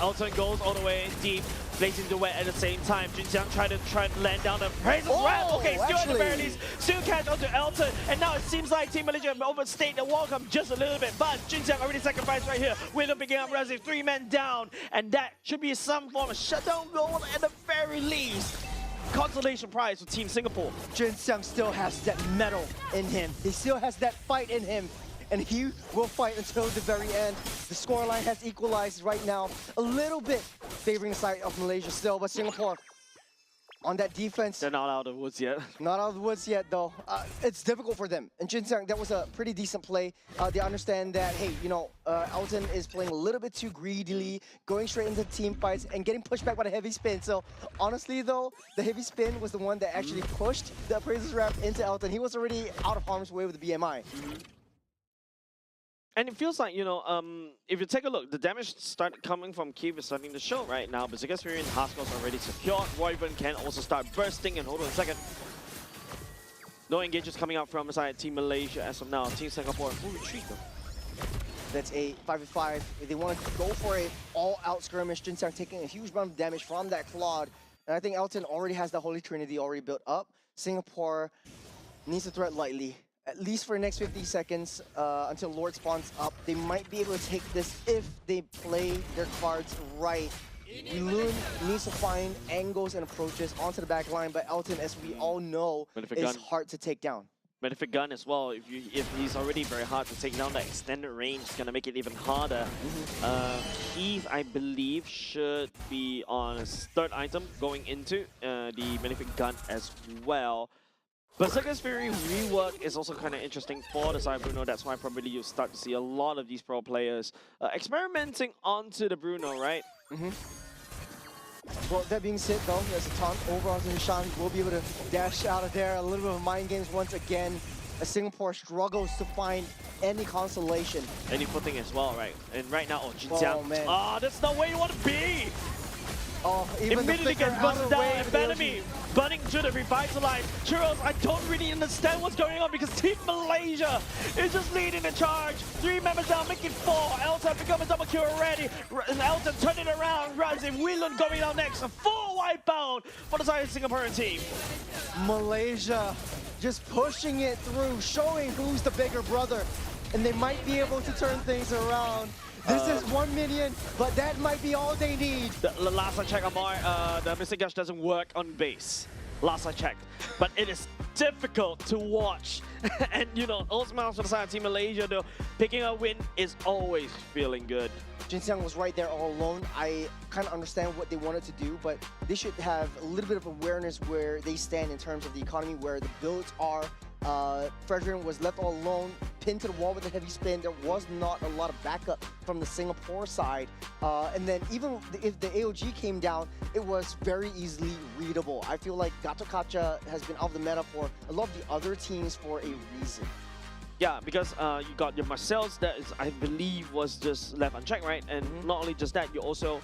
Elton goes all the way deep, placing the wet at the same time. Junxiang trying to land down the Praise's Wrap. Okay, still at the very least, still catch onto Elton, and now it seems like Team Malaysia overstayed the welcome just a little bit, but Junxiang already sacrificed right here. Weilun picking up Razif, 3 men down, and that should be some form of shutdown goal at the very least. Consolation prize for Team Singapore. Junxiang still has that metal in him. He still has that fight in him. And he will fight until the very end. The scoreline has equalized right now. A little bit favoring the side of Malaysia still, but Singapore on that defense. They're not out of the woods yet. Not out of the woods yet, though. It's difficult for them. And Junxiang, that was a pretty decent play. They understand that, hey, you know, Elton is playing a little bit too greedily, going straight into team fights and getting pushed back by the heavy spin. So honestly, though, the heavy spin was the one that actually pushed the Appraiser's Wrap into Elton. He was already out of harm's way with the BMI. And it feels like, you know, if you take a look, the damage coming from Kiev is starting to show right now. Berserker's Fury and Haskell's already secured. Royven can also start bursting, and hold on a second. No engages coming out from inside Team Malaysia as of now. Team Singapore full retreat though. That's a 5v5. If they want to go for a all-out skirmish, Junxiang taking a huge amount of damage from that Claude. And I think Elton already has the Holy Trinity already built up. Singapore needs to tread lightly. At least for the next 50 seconds until Lord spawns up. They might be able to take this if they play their cards right. Weilun needs to find angles and approaches onto the back line, but Elton, as we all know, is hard to take down. Benefit gun as well, if he's already very hard to take down, that extended range is going to make it even harder. Keith, I believe, should be on his 3rd item going into the Benefit gun as well. Berserker's Fury rework is also kind of interesting for the side Bruno. That's why probably you start to see a lot of these pro players experimenting onto the Bruno, right? Well, that being said, though, there's a taunt over onto Nishan. We'll be able to dash out of there. A little bit of mind games once again. As Singapore struggles to find any consolation. Any footing as well, right? And right now, Junxiang. Oh, man. That's not where you want to be! Oh, even immediately gets busted down, and Bellamy burning to the revitalize. Churros, I don't really understand what's going on because Team Malaysia is just leading the charge. 3 members down, making 4. Elton becoming double kill already. And Elton turning around, rising. Weilun going down next. A full wipeout for the side of the Singaporean team. Malaysia just pushing it through, showing who's the bigger brother. And they might be able to turn things around. This is 1 minion, but that might be all they need. The last I checked, Amar, the Mystic Gush doesn't work on base. Last I checked. But it is difficult to watch. And, you know, Osman for the side of Team Malaysia, though, picking a win is always feeling good. Junxiang was right there all alone. I kind of understand what they wanted to do, but they should have a little bit of awareness where they stand in terms of the economy, where the builds are. Frederick was left all alone, pinned to the wall with a heavy spin. There was not a lot of backup from the Singapore side. And then even if the AOG came down, it was very easily readable. I feel like Gato Kacha has been out of the meta for a lot of the other teams for a reason. Yeah, because you got your Marcel's that is, I believe, was just left unchecked, right? And not only just that, you also,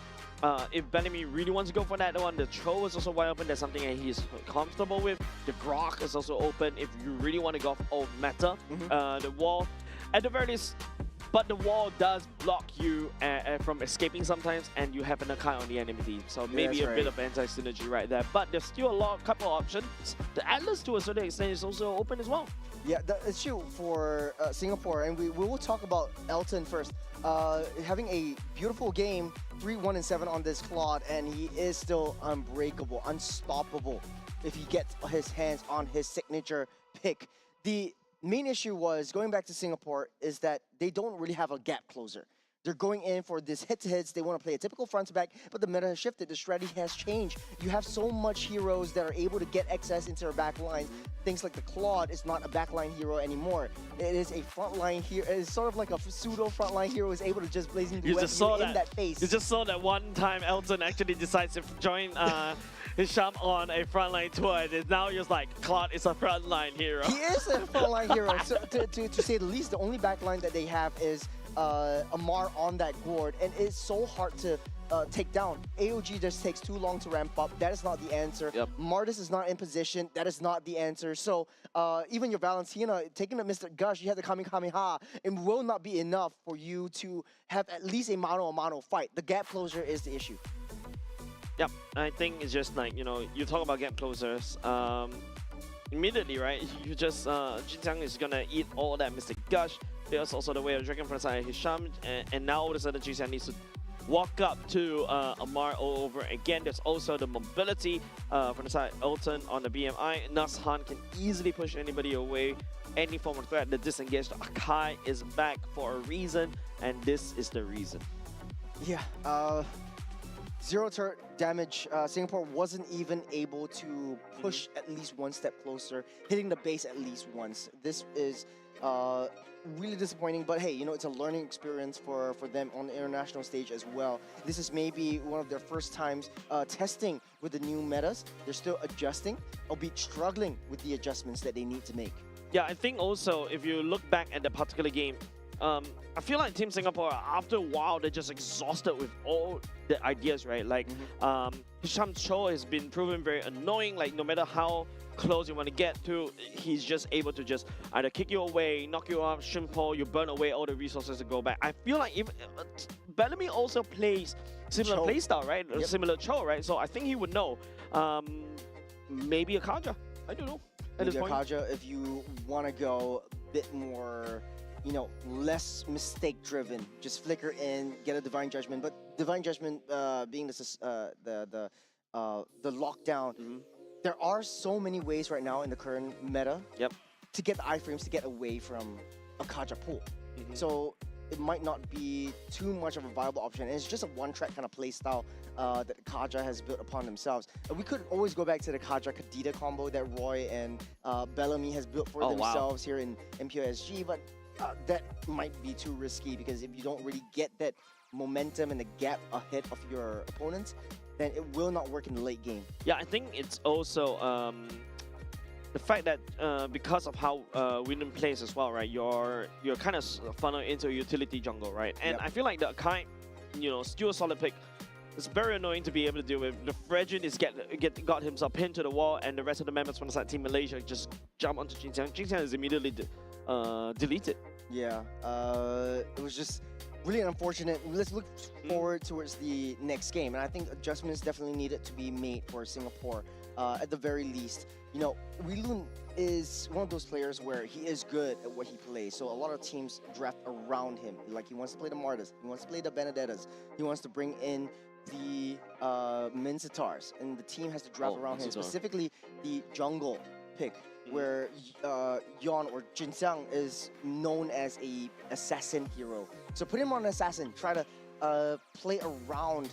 if Bellamy really wants to go for that one, the throw is also wide open. That's something that he's comfortable with. The Grok is also open if you really want to go off old meta. The wall, at the very least, but the wall does block you from escaping sometimes, and you have an Akai on the enemy team. So maybe that's a bit of anti-synergy right there. But there's still a couple of options. The Atlas, to a certain extent, is also open as well. Yeah, the issue for Singapore, and we will talk about Elton first. Having a beautiful game, 3-1-7 on this Claude, and he is still unbreakable, unstoppable if he gets his hands on his signature pick. The main issue was, going back to Singapore, is that they don't really have a gap closer. They're going in for this hit-to-hits. They want to play a typical front-to-back, but the meta has shifted. The strategy has changed. You have so much heroes that are able to get access into their back lines. Things like the Claude is not a backline hero anymore. It is a frontline hero. It's sort of like a pseudo frontline hero is able to just blazing You just saw in that face. You just saw that one time Elton actually decides to join Hisham on a frontline tour, and now you're like, Claude is a frontline hero. He is a frontline hero. So, to say the least, the only backline that they have is Amar on that gourd, and it's so hard to take down. AOG just takes too long to ramp up. That is not the answer. Yep. Martis is not in position. That is not the answer. So even your Valentina, taking a Mr. Gush, you have the Kamehameha. It will not be enough for you to have at least a mano-a-mano fight. The gap closure is the issue. Yep, I think it's just like, you know, you talk about gap closers. Immediately, right, you just, Jin Xiang is gonna eat all that Mystic Gush. There's also the way of Dragon from the side of Hisham, and now all of a sudden Jin Xiang needs to walk up to Amar all over again. There's also the mobility from the side of Elton on the BMI. Nuzhan can easily push anybody away, any form of threat. The disengaged Akai is back for a reason, and this is the reason. Yeah, zero turret damage. Singapore wasn't even able to push at least one step closer, hitting the base at least once. This is really disappointing, but hey, you know, it's a learning experience for them on the international stage as well. This is maybe one of their first times testing with the new metas. They're still adjusting, albeit struggling with the adjustments that they need to make. Yeah, I think also, if you look back at the particular game, I feel like Team Singapore, after a while, they're just exhausted with all the ideas, right? Like, Hisham Cho has been proven very annoying. Like, no matter how close you want to get to, he's just able to just either kick you away, knock you off, shrimp-pull, you burn away all the resources to go back. I feel like even Bellamy also plays similar playstyle, right? Yep. Similar Cho, right? So I think he would know. Maybe a Kaja. I don't know. At Maybe this point. Kaja, if you want to go a bit more, you know, less mistake-driven, just flicker in, get a Divine Judgment. But Divine Judgment being the lockdown, there are so many ways right now in the current meta to get the iframes to get away from a Kaja pool. So it might not be too much of a viable option. And it's just a one-track kind of play style that Kaja has built upon themselves. We could always go back to the Kaja Kadita combo that Roy and Bellamy has built for themselves here in MPOSG, but that might be too risky, because if you don't really get that momentum and the gap ahead of your opponents, then it will not work in the late game. Yeah, I think it's also the fact that because of how Wyndham plays as well, right? You're kind of funneled into a utility jungle, right? And I feel like the Akai, you know, still a solid pick. It's very annoying to be able to deal with. The Fredrin is got himself pinned to the wall, and the rest of the members from the side Team Malaysia just jump onto Jin Xiang. Jin Xiang is immediately deleted. Yeah, it was just really unfortunate. Let's look forward towards the next game, and I think adjustments definitely needed to be made for Singapore at the very least. You know, Weilun is one of those players where he is good at what he plays, so a lot of teams draft around him. Like, he wants to play the Martas, he wants to play the Benedettas, he wants to bring in the Minsitars, and the team has to draft around him, specifically the jungle pick, where Yon or Jin Xiang is known as a assassin hero. So put him on an assassin, try to play around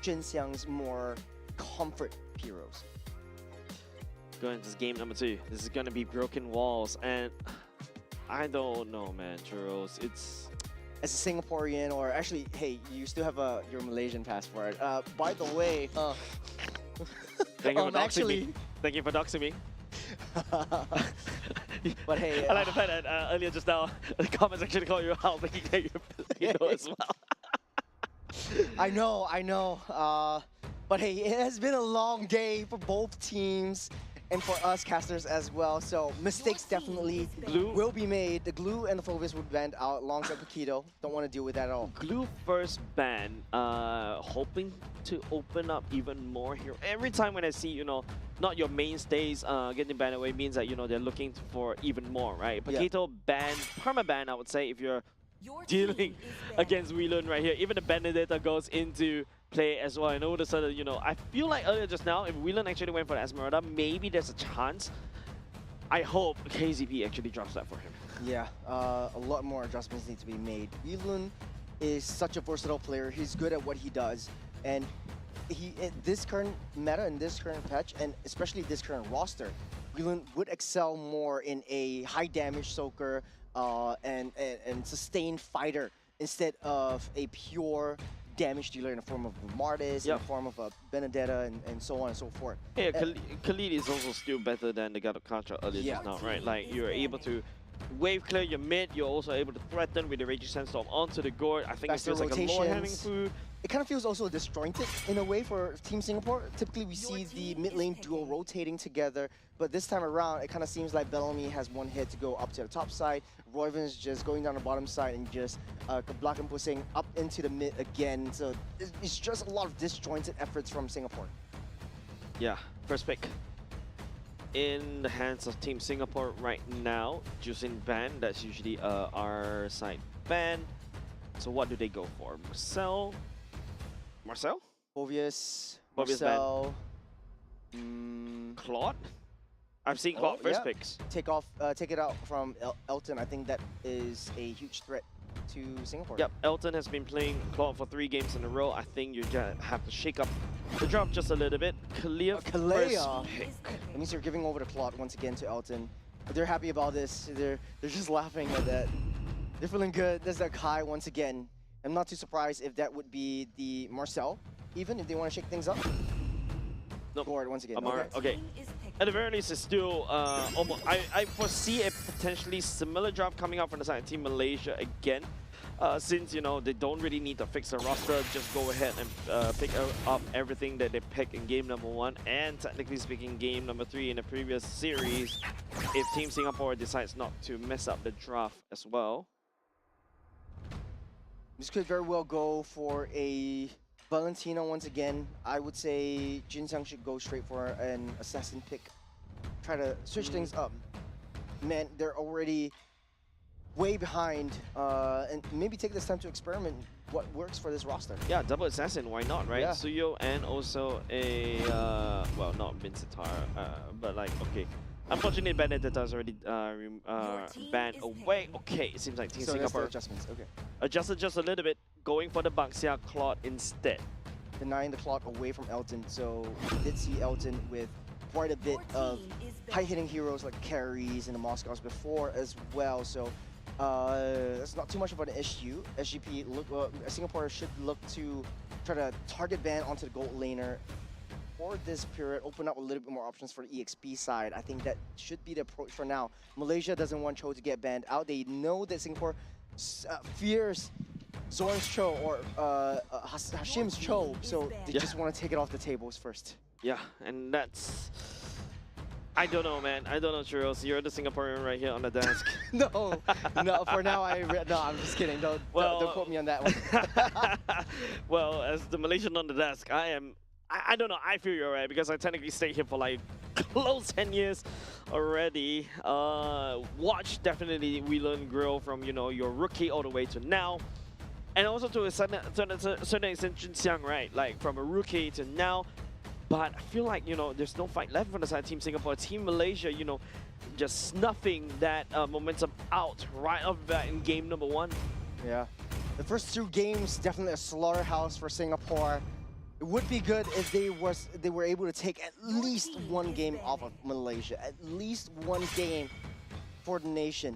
Jin Xiang's more comfort heroes. Going into game number 2, this is gonna be broken walls, and I don't know, man, Churros. It's as a Singaporean, or actually, hey, you still have your Malaysian passport. By the way, thank you for doxing me. Thank you for doxing me. But hey, I like the fact that earlier just now, the comments actually called you out, thinking that you're Filipino as well. I know. But hey, it has been a long day for both teams, and for us casters as well. So mistakes definitely Glue. will be made. The glue and the Phobius would bend out alongside Paquito. Don't want to deal with that at all. Glue first ban, hoping to open up even more here. Every time when I see, not your mainstays getting banned away means that, they're looking for even more, right? Yeah. Paquito ban, perma-ban, I would say, if you're dealing against Whelan right here. Even the Benedetta goes into play as well. And all of a sudden, I feel like earlier just now, if Whelan actually went for the Esmeralda, maybe there's a chance. I hope KZP actually drops that for him. Yeah, a lot more adjustments need to be made. Whelan is such a versatile player. He's good at what he does. And in this current meta, in this current patch, and especially this current roster, Whelan would excel more in a high damage soaker and sustained fighter instead of a pure damage dealer in the form of a Martis, in the form of a Benedetta, and so on and so forth. Yeah, Khalid is also still better than the God of Contra earlier just now, right? Like, you're able to wave clear your mid, you're also able to threaten with the Raging Sandstorm onto the gourd. I think Faster it feels like a lord having rotations. food. It kind of feels also disjointed in a way for Team Singapore. Typically, we see the mid lane duo rotating together, but this time around, it kind of seems like Bellamy has one hit to go up to the top side. Royven's just going down the bottom side and just block and pushing up into the mid again. So it's just a lot of disjointed efforts from Singapore. Yeah, first pick in the hands of Team Singapore right now. Juicing ban, that's usually our side ban. So what do they go for? Marcel? Phobius, Phobius Marcel, Claude? I've seen Claude first yeah. picks. Take it out from Elton. I think that is a huge threat to Singapore. Yep, Elton has been playing Claude for 3 games in a row. I think you just have to shake up the drop just a little bit. Kalea Kalea. first pick. That means you're giving over the Claude once again to Elton. They're happy about this. They're just laughing at that. They're feeling good. There's that Kai once again. I'm not too surprised if that would be the Marcel, even if they want to shake things up. Nope. Gourd once again. Amar, okay. At the very least, it's still almost. I foresee a potentially similar drop coming out from the side of Team Malaysia again. Since, they don't really need to fix the roster, just go ahead and pick up everything that they picked in game number 1 and technically speaking game number 3 in the previous series if Team Singapore decides not to mess up the draft as well. This could very well go for a Valentino once again. I would say Jinxiang should go straight for an assassin pick. Try to switch things up. Man, they're already way behind, and maybe take this time to experiment what works for this roster. Yeah, double assassin, why not, right? Yeah. Suyo and also a, well, not Vincitar, but like, okay. Unfortunately, Benedetta is already banned away. Okay, it seems like Team So that's the Singapore adjustments. Okay. adjusted just a little bit, going for the Baxia Claude instead. Denying the Claude away from Elton, so we did see Elton with quite a bit of high-hitting heroes like carries and the Moscows before as well, so that's not too much of an issue. SGP, Singapore should look to try to target ban onto the gold laner for this period, open up a little bit more options for the EXP side. I think that should be the approach for now. Malaysia doesn't want Cho to get banned out. They know that Singapore fears Zorn's Cho or Hashim's Cho, so they just want to take it off the tables first. Yeah, and that's... I don't know, man. I don't know, Churros. You're the Singaporean right here on the desk. No, for now no, I'm just kidding. Don't quote me on that one. Well, as the Malaysian on the desk, I don't know, I feel you're right because I technically stayed here for like close 10 years already. Watch definitely Whelan grow from, your rookie all the way to now. And also to a certain extent, Jinxiang, right? Like from a rookie to now. But I feel like, there's no fight left for the side of Team Singapore. Team Malaysia, just snuffing that momentum out right off the bat in game number 1. Yeah. The first 2 games, definitely a slaughterhouse for Singapore. It would be good if they were able to take at least 1 game off of Malaysia. At least 1 game for the nation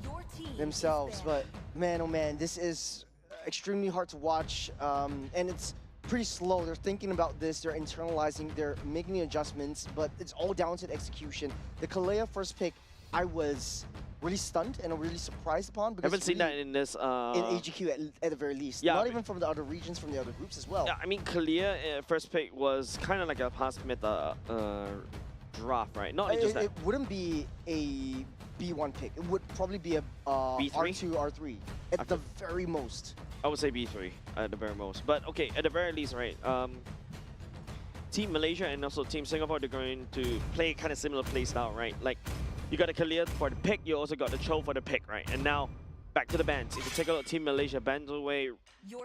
themselves. But man, oh man, this is extremely hard to watch. And it's pretty slow. They're thinking about this, they're internalizing, they're making the adjustments, but it's all down to the execution. The Kalea first pick, I was really stunned and really surprised upon because Haven't seen that in this. in AGQ at the very least. Yeah, not even from the other regions, from the other groups as well. Yeah, I mean, Kalea first pick was kind of like a past meta draft, right? Not only just that. It wouldn't be a B1 pick. It would probably be a B3? R2, R3 at the very most. I would say B3 at the very most. But okay, at the very least, right? Team Malaysia and also Team Singapore, they're going to play kind of similar play style, right? Like, you got the Kalia for the pick, you also got the Cho for the pick, right? And now, back to the bans. If you take a look, Team Malaysia bans away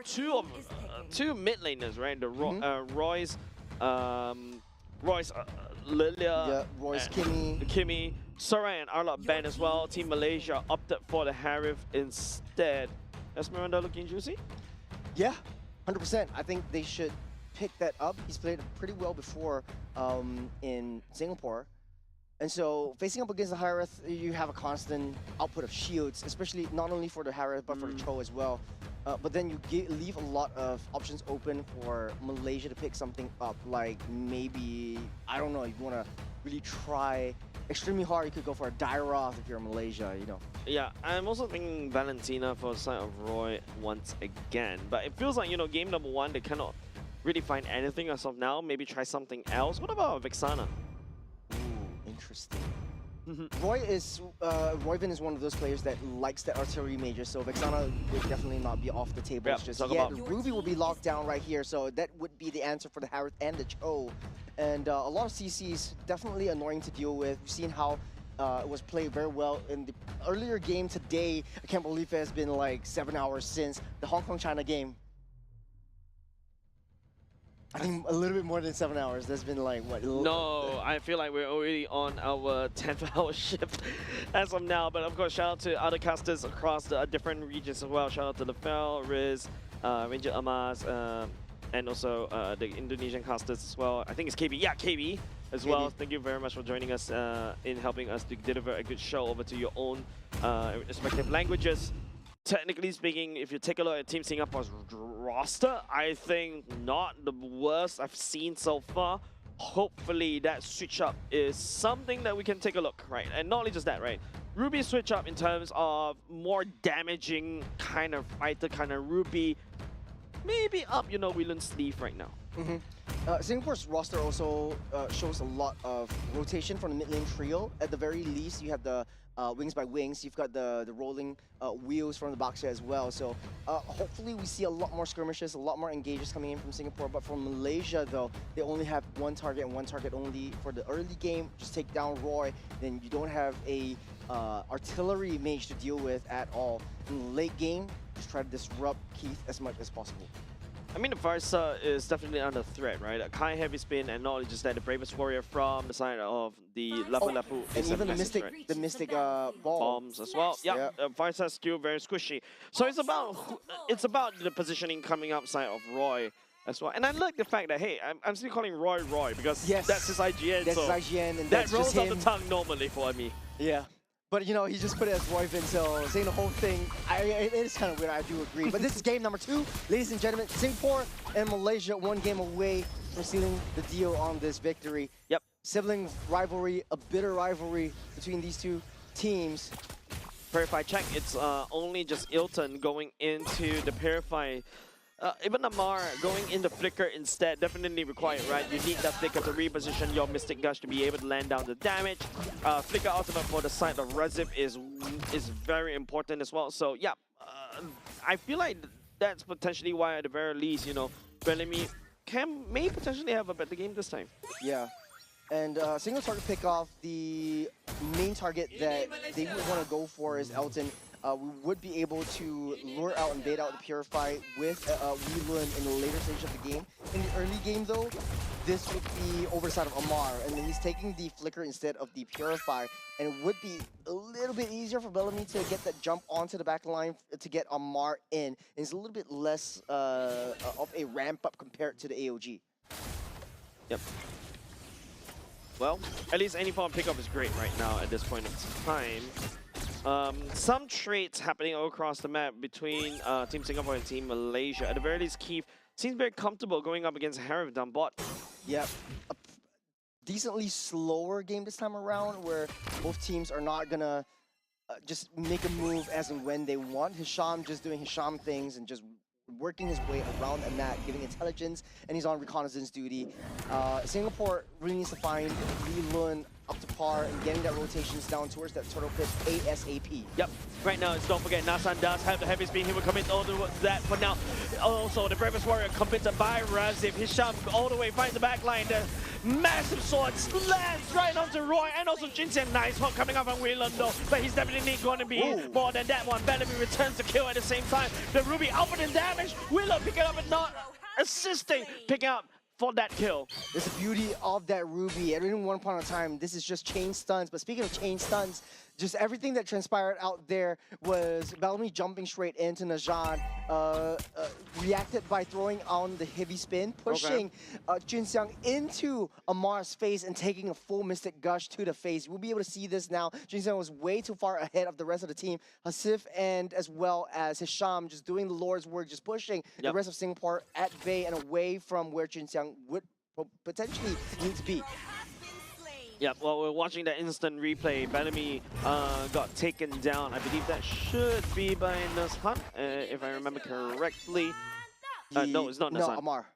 two mid laners, right? The Royce, Lilia, Yeah, Royce, Kimmy, Sora and Arlot banned as well. Team Malaysia opted for the Harith instead. Esmeralda looking juicy? Yeah, 100%. I think they should pick that up. He's played pretty well before in Singapore. And so facing up against the Harith, you have a constant output of shields, especially not only for the Harith, but for the Cho as well. But then you leave a lot of options open for Malaysia to pick something up, like maybe, I don't know, if you want to really try extremely hard, you could go for a Dairoth if you're Malaysia, you know. Yeah, I'm also thinking Valentina for the side of Roy once again. But it feels like, you know, game number one, they cannot really find anything as of now. Maybe try something else. What about Vexana? Ooh, interesting. Royvin is one of those players that likes the artillery major, so Vexana would definitely not be off the table just yet. Ruby will be locked down right here, so that would be the answer for the Harith and the Cho. And a lot of CCs, definitely annoying to deal with. We've seen how it was played very well in the earlier game today. I can't believe it has been like 7 hours since the Hong Kong-China game. I think a little bit more than 7 hours. There's been like, what? No, I feel like we're already on our 10th hour shift as of now. But of course, shout out to other casters across the different regions as well. Shout out to Lefel, Riz, Ranger Amas, and also the Indonesian casters as well. I think it's KB. Yeah, KB as well. Thank you very much for joining us in helping us to deliver a good show over to your own respective languages. Technically speaking, if you take a look at Team Singapore's roster, I think not the worst I've seen so far. Hopefully that switch up is something that we can take a look, right? And not only just that, right? Ruby switch up in terms of more damaging kind of fighter, kind of Ruby, maybe up, you know, Whelan's sleeve right now. Singapore's roster also shows a lot of rotation from the mid lane trio. At the very least, you have the Wings by Wings. You've got the rolling wheels from the box as well. So hopefully we see a lot more skirmishes, a lot more engages coming in from Singapore. But from Malaysia, though, they only have one target and one target only for the early game. Just take down Roy. Then you don't have a artillery mage to deal with at all. In the late game, just try to disrupt Keith as much as possible. I mean, the Varsa is definitely under threat, right? A Kai heavy spin, and not only just that, the Bravest Warrior from the side of the Lapu-Lapu and is even a the Mystic bombs as well. Yeah, Varsa is still very squishy. So it's about the positioning coming up side of Roy as well. And I like the fact that, hey, I'm still calling Roy Roy because that's his IGN. That's so his IGN, and that rolls off the tongue normally for me. Yeah. But, you know, he just put it as Royvin, so saying the whole thing, it is kind of weird, I do agree. But this is game number 2. Ladies and gentlemen, Singapore and Malaysia 1 game away from sealing the deal on this victory. Yep. Sibling rivalry, a bitter rivalry between these two teams. Purify check, it's only just Ilton going into the Purify. Even Amar going into Flicker instead, definitely required, right? You need that Flicker to reposition your Mystic Gush to be able to land down the damage. Flicker ultimate for the side of Razib is very important as well. So yeah, I feel like that's potentially why at the very least, you know, Bellamy may potentially have a better game this time. Yeah. And single target pick off, the main target that they would want to go for is Elton. We would be able to lure out and bait out the Purify with Whelan in the later stage of the game. In the early game, though, this would be over the side of Amar, and then he's taking the Flicker instead of the Purify, and it would be a little bit easier for Bellamy to get that jump onto the back line to get Amar in. And it's a little bit less of a ramp-up compared to the AOG. Yep. Well, at least any form of pickup is great right now at this point of time. Some trades happening all across the map between Team Singapore and Team Malaysia. At the very least, Keith seems very comfortable going up against Harith down bot. Yep. A decently slower game this time around where both teams are not going to just make a move as and when they want. Hisham just doing Hisham things and just working his way around the map, giving intelligence, and he's on reconnaissance duty. Singapore really needs to find Lee Lun up to par and getting that rotations down towards that turtle pit ASAP. Yep. Right now, don't forget, Nasan does have the heavy spin. He will commit all to that for now. Also, the Bravest Warrior completed by Razif. Hisham all the way finds the back line. The massive sword lands right onto Roy and also Jinxian. Nice hook coming up on Whelan though, but he's definitely going to be more than that one. Bellamy returns the kill at the same time. The Ruby output and damage. Whelan picking up and not assisting, picking up for that kill. There's the beauty of that Ruby. At any one point in time, this is just chain stuns. But speaking of chain stuns, just everything that transpired out there was Bellamy jumping straight into Najan, reacted by throwing on the heavy spin, pushing Jun Xiang into Amar's face and taking a full Mystic Gush to the face. We'll be able to see this now. Jun Xiang was way too far ahead of the rest of the team. Hasif and as well as Hisham just doing the Lord's work, just pushing the rest of Singapore at bay and away from where Jun Xiang would potentially need to be. Yeah, well, we're watching the instant replay. Bellamy got taken down. I believe that should be by Nuzhan, if I remember correctly. No, it's not Nuzhan. No, Amar.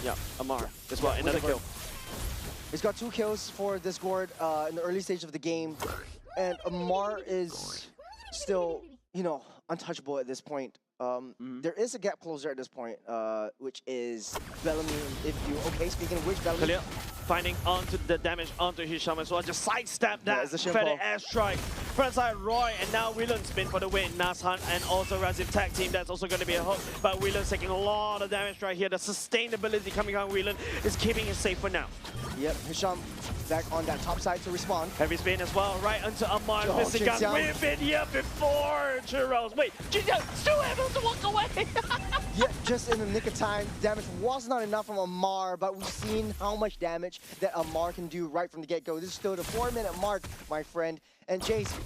Yeah, Amar. As well, another kill. He's got 2 kills for Discord in the early stage of the game. And Amar is still, you know, untouchable at this point. There is a gap closer at this point, which is Bellamy. If you speaking of which, Bellamy Clear. Finding onto the damage onto Hisham as well. Just sidestep that feather airstrike. Frontside Roy, and now Whelan spin for the win. Nuzhan and also Razif tag team. That's also going to be a hook, but Whelan's taking a lot of damage right here. The sustainability coming on Whelan is keeping it safe for now. Yep, Hisham back on that top side to respond. Heavy spin as well, right onto Amar. Missing gun. We've been here before, Churros. Wait, Jinxiang still able to walk away. Yeah, just in the nick of time. Damage was not enough from Amar, but we've seen how much damage that Amar can do right from the get-go. This is still the 4-minute mark, my friend. And Jace,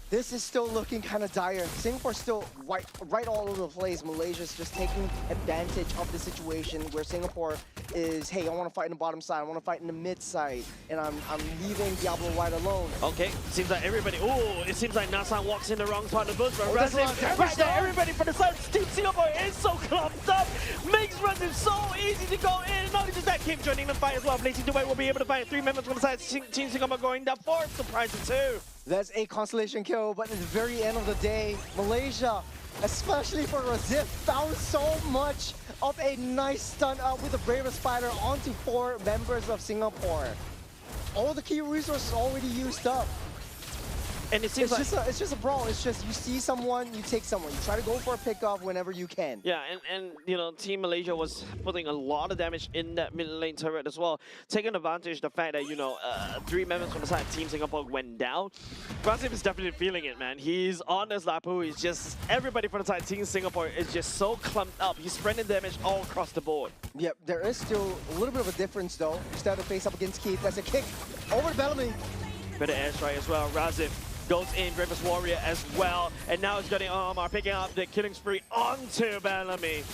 this is still looking kind of dire. Singapore's still right all over the place. Malaysia's just taking advantage of the situation where Singapore is, hey, I want to fight in the bottom side, I want to fight in the mid side, and I'm leaving Diablo White alone. Okay, seems like everybody, it seems like Nuzhan walks in the wrong part of the bush, but Razif, right there, everybody for the side, Team Singapore is so clumped up, makes Razif so easy to go in, and not just that, Kim joining the fight as well. Blazing Duet will be able to fight 3 members from the side, Team Singapore going down 4, surprising too. That's a constellation kill, but at the very end of the day, Malaysia, especially for Razif, found so much of a nice stun up with the Bravest Spider onto 4 members of Singapore. All the key resources already used up. And it seems it's just a brawl. It's just you see someone, you take someone. You try to go for a pickoff whenever you can. Yeah, and you know, Team Malaysia was putting a lot of damage in that mid lane turret as well, taking advantage of the fact that, you know, 3 members from the side Team Singapore went down. Razif is definitely feeling it, man. He's on this Lapu. He's just, everybody from the side Team Singapore is just so clumped up. He's spreading damage all across the board. Yep, there is still a little bit of a difference though. Instead of face up against Keith, that's a kick over to Bellamy. Better airstrike as well. Razif goes in, Bravest Warrior as well, and now he's getting Amar picking up the killing spree onto Bellamy.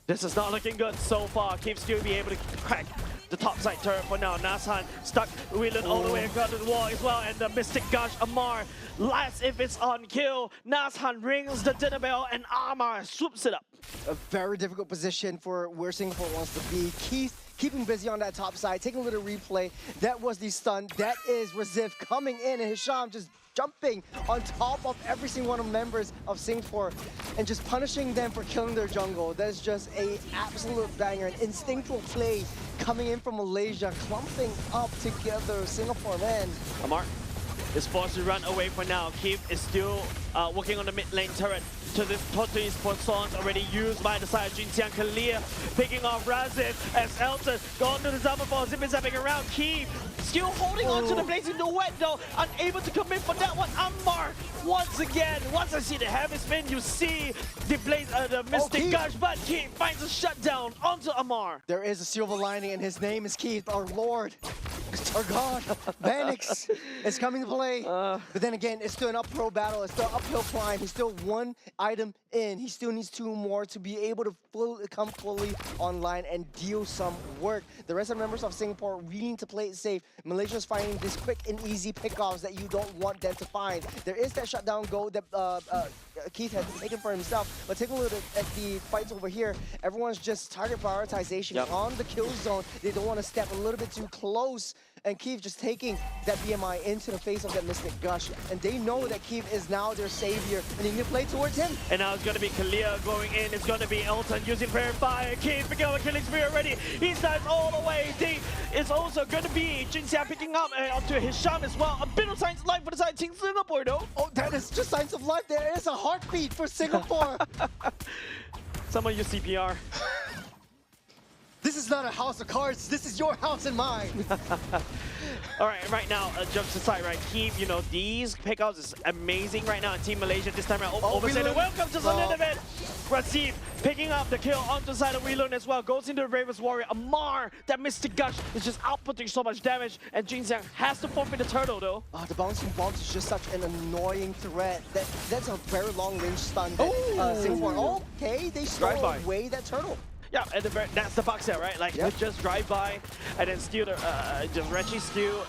This is not looking good so far. Keith still be able to crack the top side turret for now. Nuzhan stuck Whelan all the way across the wall as well, and the Mystic Gush Amar last if it's on kill. Nuzhan rings the dinner bell and Amar swoops it up. A very difficult position for where Singapore wants to be. Keith keeping busy on that top side, taking a little replay. That was the stun. That is Razif coming in, and Hisham just jumping on top of every single one of the members of Singapore and just punishing them for killing their jungle. That's just a absolute banger, an instinctual play coming in from Malaysia, clumping up together. Singapore, man. Amar is forced to run away for now. Keith is still working on the mid lane turret. To this Totally Sports already used by the side. Jinxiang Kalia picking off Razif as Elton going to the Zama ball. Zip is having around. Keith still holding on to the Blazing Duet though. Unable to commit for that one. Amar once again. Once I see the heavy spin, you see the Mystic Gush, but Keith finds a shutdown onto Amar. There is a silver lining and his name is Keith, our lord. are gone. Vanix is coming to play. Uh. But then again, it's still an uphill battle. It's still an uphill climb. He's still one item in. He still needs 2 more to be able to come fully online and deal some work. The rest of the members of Singapore really need to play it safe. Malaysia's finding these quick and easy pickoffs that you don't want them to find. There is that shutdown goal that Keith has taken for himself. But take a look at the fights over here. Everyone's just target prioritization on the kill zone. They don't want to step a little bit too close. And Keith just taking that BMI into the face of that Mystic Gush. And they know that Keith is now their savior. And they need to play towards him. And now it's going to be Kalia going in. It's going to be Elton using Prayer Fire. Keith picking up a killing spree already. He starts all the way. It's also going to be Jin Xiang picking up onto Hisham as well. A bit of signs of life for the side Team Singapore though. Oh, that is just signs of life. There is a heartbeat for Singapore. Someone use CPR. This is not a house of cards. This is your house and mine. All right, right now, jumps aside, right? Keep, these pickups is amazing right now in Team Malaysia this time around. Oversender, welcome to the event. Rasif picking up the kill onto the side of Weelun as well. Goes into the Ravens Warrior. Amar, that Mystic Gush is just outputting so much damage. And Jin Xiang has to forfeit the turtle though. The bouncing bombs is just such an annoying threat. That's a very long range stun that Singapore, okay, they stole away that turtle. Yeah, and that's the box there, right? Like, just drive by and then steal the, just Reggie steal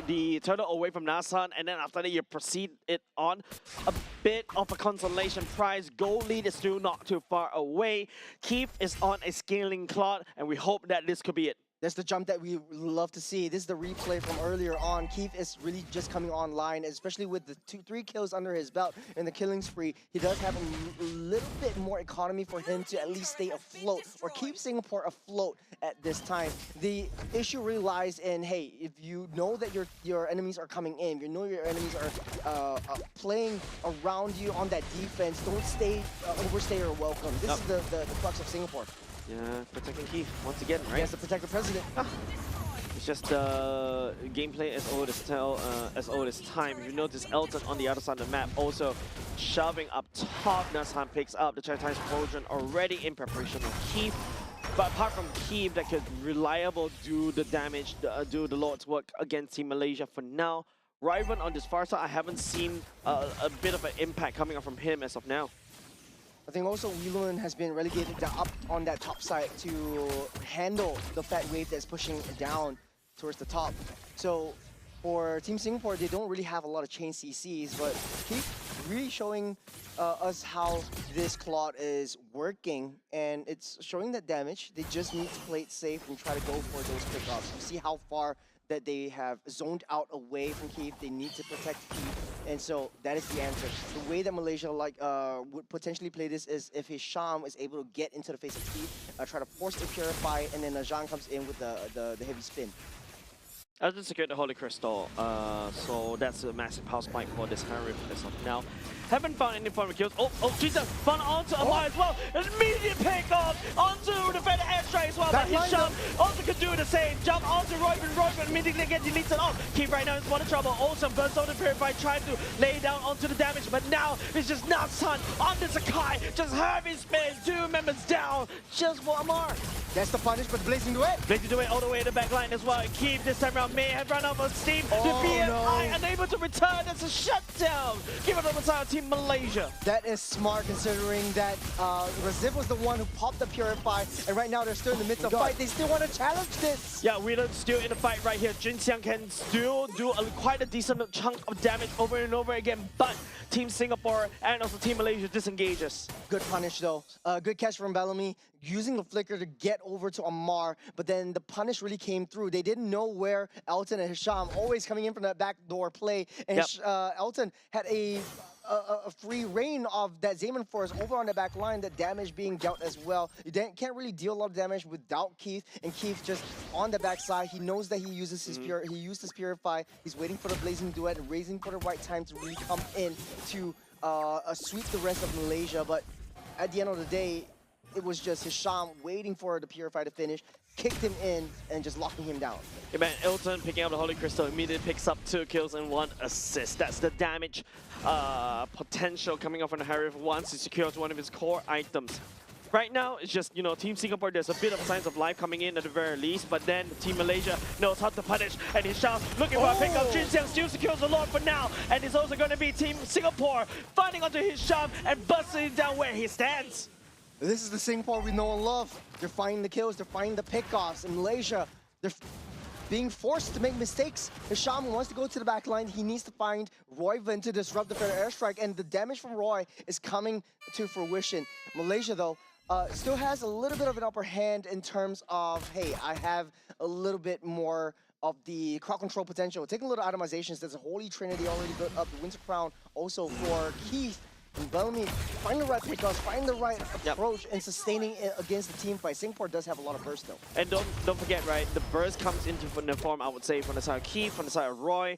the turtle away from Nasan, and then after that you proceed it on. A bit of a consolation prize. Goal lead is still not too far away. Keith is on a scaling clock, and we hope that this could be it. That's the jump that we love to see. This is the replay from earlier on. Keith is really just coming online, especially with the 3 kills under his belt in the killing spree. He does have a little bit more economy for him to at least stay afloat or keep Singapore afloat at this time. The issue really lies in, hey, if you know that your enemies are coming in, you know your enemies are playing around you on that defense, don't overstay your welcome. This is the crux of Singapore. Yeah, protecting Keith once again, right? He has to protect the president. It's just gameplay as old as time. If you notice, Elton on the other side of the map also shoving up top. Nasan picks up the Chinese Potion already in preparation of Keith. But apart from Keith that could reliable do the damage, do the Lord's work against Team Malaysia for now. Riven on this far side, I haven't seen a bit of an impact coming up from him as of now. I think also Weelun has been relegated up on that top side to handle the fat wave that's pushing down towards the top. So for Team Singapore, they don't really have a lot of chain CCs, but keep really showing us how this Claude is working, and it's showing that damage. They just need to play it safe and try to go for those pickoffs. You see how far that they have zoned out away from Keith. They need to protect Keith, and so that is the answer. The way that Malaysia would potentially play this is if Hisham is able to get into the face of Keith, try to force the Purify, and then Zhang comes in with the heavy spin. I just secured the Holy Crystal, so that's a massive power spike for this Harry as of now. Haven't found any form of kills. Jesus, found onto Amar as well. An immediate pick off onto the Feather Airstrike as well. But Hisham also could do the same. Jump onto Royven immediately again deletes it off. Keep right now in spot of trouble. Also, burns on the Purify, trying to lay down onto the damage, but now it's just Natsan on the Sakai. Just heavy spin, 2 members down. Just for Amar. That's the punish, but Blazing Duet. Blazing Duet all the way to the back line as well. Keep this time around may have run out of steam. The BMI unable to return. That's a shutdown. Give it over to Team Malaysia. That is smart considering that Raziv was the one who popped the Purify, and right now they're still in the midst of fight. They still want to challenge this. Yeah, Weelun still in the fight right here. Jin Xiang can still do quite a decent chunk of damage over and over again, but Team Singapore and also Team Malaysia disengages. Good punish though. Good catch from Bellamy, using the flicker to get over to Amar, but then the punish really came through. They didn't know where Elton and Hisham, always coming in from that backdoor play, and Elton had a free reign of that Zaman Force over on the back line, that damage being dealt as well. You can't really deal a lot of damage without Keith, and Keith just on the backside. He knows that he uses his he used his Purify. He's waiting for the Blazing Duet and raising for the right time to really come in to sweep the rest of Malaysia. But at the end of the day, it was just Hisham waiting for the Purify to finish, kicked him in, and just locking him down. Yeah, man, Elton picking up the Holy Crystal immediately picks up 2 kills and 1 assist. That's the damage potential coming up from the Harry once he secures one of his core items. Right now, it's just, Team Singapore, there's a bit of signs of life coming in at the very least, but then Team Malaysia knows how to punish, and Hisham looking for a pickup. Jin Xiang still secures the Lord for now, and it's also going to be Team Singapore finding onto Hisham and busting down where he stands. This is the Singapore we know and love. They're finding the kills, they're finding the pickoffs. In Malaysia, they're being forced to make mistakes. Hisham wants to go to the back line. He needs to find Roy Vin to disrupt the fair airstrike, and the damage from Roy is coming to fruition. Malaysia, though, still has a little bit of an upper hand in terms of, hey, I have a little bit more of the crowd control potential. Taking a little atomizations, there's a Holy Trinity already built up, the Winter Crown also for Keith. And Bellamy, find the right pickups, find the right approach, and sustaining it against the team fight. Singapore does have a lot of burst, though. And don't forget, right, the burst comes into the form, I would say, from the side of Keith, from the side of Roy.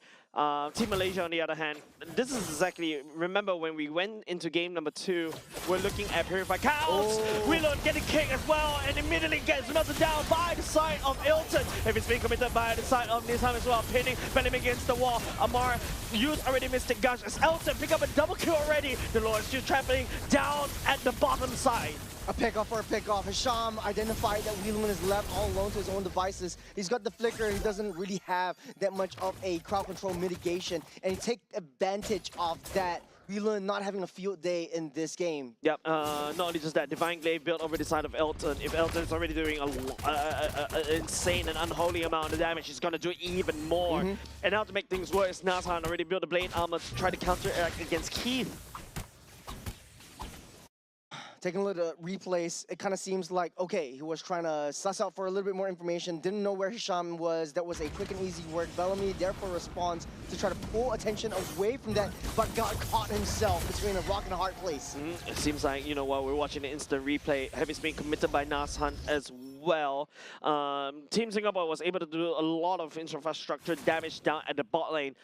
Team Malaysia, on the other hand, this is exactly, remember when we went into game number 2, we're looking at Purified Counts. Reload getting kicked as well, and immediately gets melted down by the side of Ilton. If it's being committed by the side of Nisham as well, pinning Bellamy against the wall. Amar used already Mystic Gush as Elton pick up a double kill already. The Lord is still trampling down at the bottom side. A pickoff for a pickoff. Hisham identified that Wheelman is left all alone to his own devices. He's got the flicker. He doesn't really have that much of a crowd control mitigation, and he takes advantage of that. Wheelman not having a field day in this game. Yep, not only just that, Divine Glaive built over the side of Elton. If Elton is already doing an insane and unholy amount of damage, he's going to do even more. And now to make things worse, Nazhan already built a Blade Armor to try to counteract against Keith. Taking a look at replays, it kind of seems like, okay, he was trying to suss out for a little bit more information, didn't know where Hisham was. That was a quick and easy work. Bellamy therefore responds to try to pull attention away from that, but got caught himself between a rock and a hard place. It seems like, while we're watching the instant replay, Heavy's being committed by Nazhan as well. Team Singapore was able to do a lot of infrastructure damage down at the bot lane.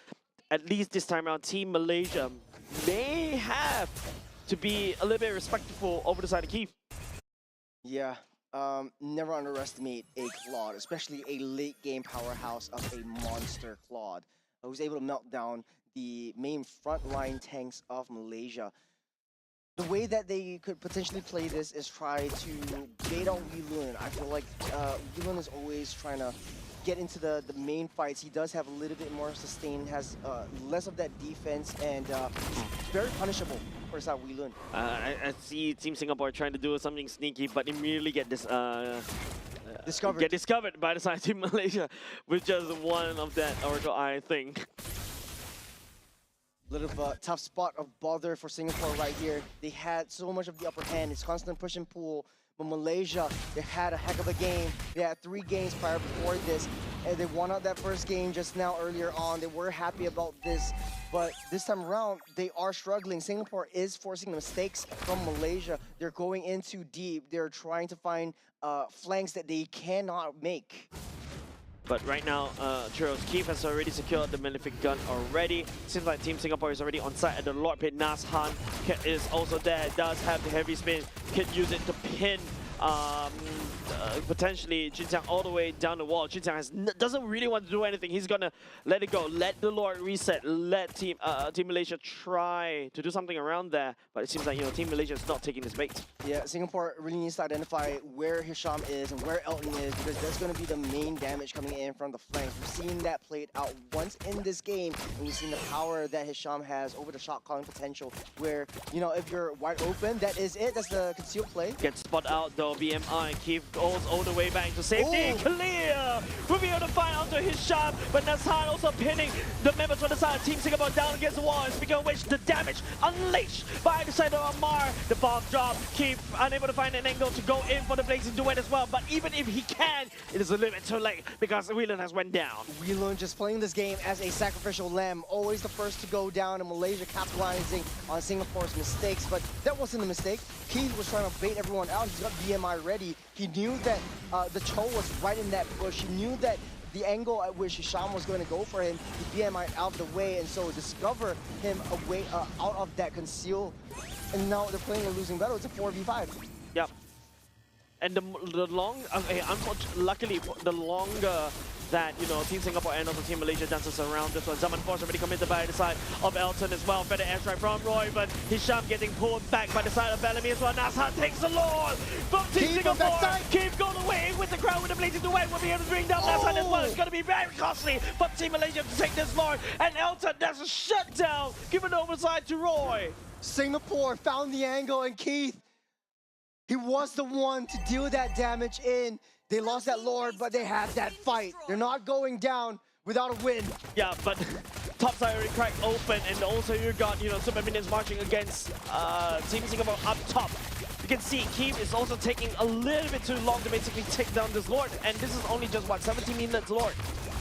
At least this time around, Team Malaysia may have to be a little bit respectful over the side of Keith. Yeah, never underestimate a Claude, especially a late game powerhouse of a monster Claude, who's able to melt down the main frontline tanks of Malaysia. The way that they could potentially play this is try to bait out Wheelun. I feel like Wheelun is always trying to get into the main fights. He does have a little bit more sustain, has less of that defense, and very punishable for side Wheelun. I see Team Singapore trying to do something sneaky, but immediately get this discovered by the side of Team Malaysia with just one of that Oracle Eye thing. Little tough spot of bother for Singapore right here. They had so much of the upper hand. It's constant push and pull. But Malaysia, they had a heck of a game. They had 3 games prior before this, and they won out that first game just now earlier on. They were happy about this, but this time around, they are struggling. Singapore is forcing mistakes from Malaysia. They're going in too deep. They're trying to find flanks that they cannot make. But right now, Churros, Keith has already secured the Malefic Gun already. Seems like Team Singapore is already on site at the Lord Pit. Nazhan is also there, does have the heavy spin, can use it to pin potentially Jin Xiang all the way down the wall. Jin Xiang doesn't really want to do anything. He's gonna let it go, let the Lord reset, let Team Malaysia try to do something around there. But it seems like Team Malaysia is not taking this bait. Yeah, Singapore really needs to identify where Hisham is and where Elton is, because that's going to be the main damage coming in from the flanks. We've seen that played out once in this game, and we've seen the power that Hisham has over the shot calling potential, where, if you're wide open, that is it. That's the concealed play. Gets spot out though, BMI. Keith goes all the way back to safety. Clear! We'll be able to find onto Hisham, but Nazhan also pinning the members from the side of Team Singapore down against the wall. And speaking of which, the damage unleashed by the side of Amar. The bomb drop. Keith unable to find an angle to go in for the Blazing Duet as well. But even if he can, it is a little bit too late because Wheelun has went down. Wheelun just playing this game as a sacrificial lamb, always the first to go down, and Malaysia capitalizing on Singapore's mistakes. But that wasn't a mistake. Keith was trying to bait everyone out. He's got BMI ready. He knew that the Cho was right in that bush. He knew that the angle at which Hisham was going to go for him, the BMI out of the way, and so discover him away out of that conceal. And now they're playing a losing battle. It's a 4v5. Yep. And the long, luckily, the longer that, you know, Team Singapore and also Team Malaysia dances around this one. Zaman Force already committed by the side of Elton as well. Better airstrike from Roy, but Hisham getting pulled back by the side of Bellamy as well. Nazhan takes the Lord from Team Singapore. Keep going away with the crowd with the blazing away. Will be able to bring down Nazhan as well. It's going to be very costly for Team Malaysia to take this Lord. And Elton, that's a shutdown. Given overside to Roy. Singapore found the angle, and Keith, he was the one to deal that damage in. They lost that Lord, but they had that fight. They're not going down without a win. Yeah, but top side already cracked open, and also you got, you know, super minions marching against Team Singapore up top. You can see Keith is also taking a little bit too long to basically take down this Lord, and this is only just, what, 17 minutes Lord.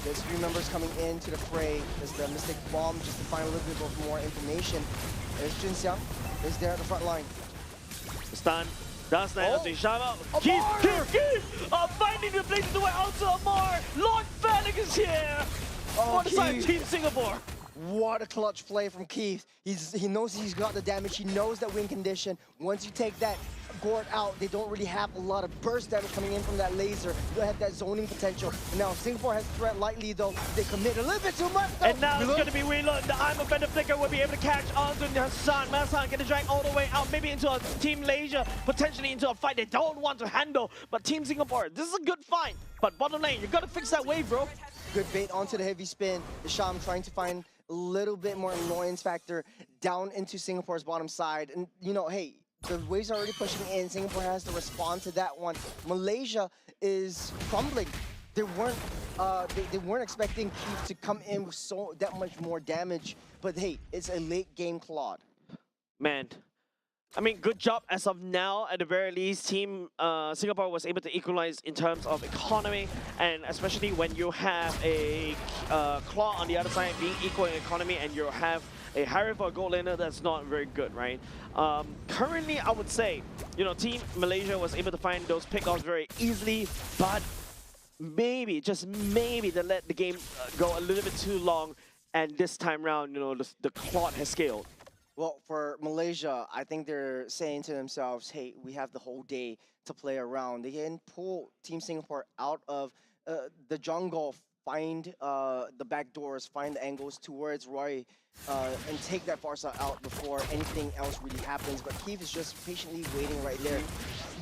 There's 3 members coming into the fray. There's the Mystic Bomb just to find a little bit of more information. There's Jun Xiang is there at the front line. The stun does not to shove up. Keith! Finding the place to way out to Amar. Lord Fennec is here! On the side of Team Singapore. What a clutch play from Keith. He knows he's got the damage. He knows that win condition. Once you take that Gord out, they don't really have a lot of burst damage coming in from that laser. You don't have that zoning potential. Now, Singapore has threat lightly, though. They commit a little bit too much, though. And now it's going to be Wheeler. The I'm a Bender Flicker will be able to catch onto Hassan. Hassan gonna drag all the way out, maybe into a Team Malaysia, potentially into a fight they don't want to handle. But Team Singapore, this is a good fight. But bottom lane, you got to fix that wave, bro. Good bait onto the heavy spin. Isham trying to find a little bit more annoyance factor down into Singapore's bottom side. And, you know, hey, the waves are already pushing in. Singapore has to respond to that one. Malaysia is crumbling. They weren't expecting Keith to come in with that much more damage. But hey, it's a late game Claude. Man, I mean, good job as of now. At the very least, Team Singapore was able to equalize in terms of economy, and especially when you have a Claw on the other side being equal in economy, and you have a Harry for a gold laner, that's not very good, right? Currently, I would say, you know, Team Malaysia was able to find those pickoffs very easily, but maybe, just maybe, they let the game go a little bit too long, and this time round, you know, the Claude has scaled. Well, for Malaysia, I think they're saying to themselves, hey, we have the whole day to play around. They can pull Team Singapore out of the jungle, find the back doors, find the angles towards Roy, and take that Farsa out before anything else really happens. But Keith is just patiently waiting right there.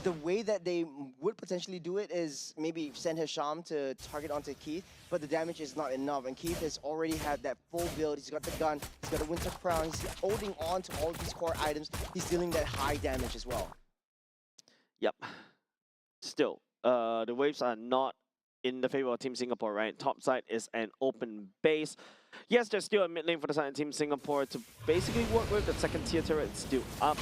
The way that they would potentially do it is maybe send Hisham to target onto Keith, but the damage is not enough. And Keith has already had that full build. He's got the gun, he's got a Winter Crown, he's holding on to all of these core items. He's dealing that high damage as well. Yep. Still, the waves are not in the favor of Team Singapore, right? Top side is an open base. Yes, there's still a mid lane for the side of Team Singapore to basically work with. The second tier turret is still up.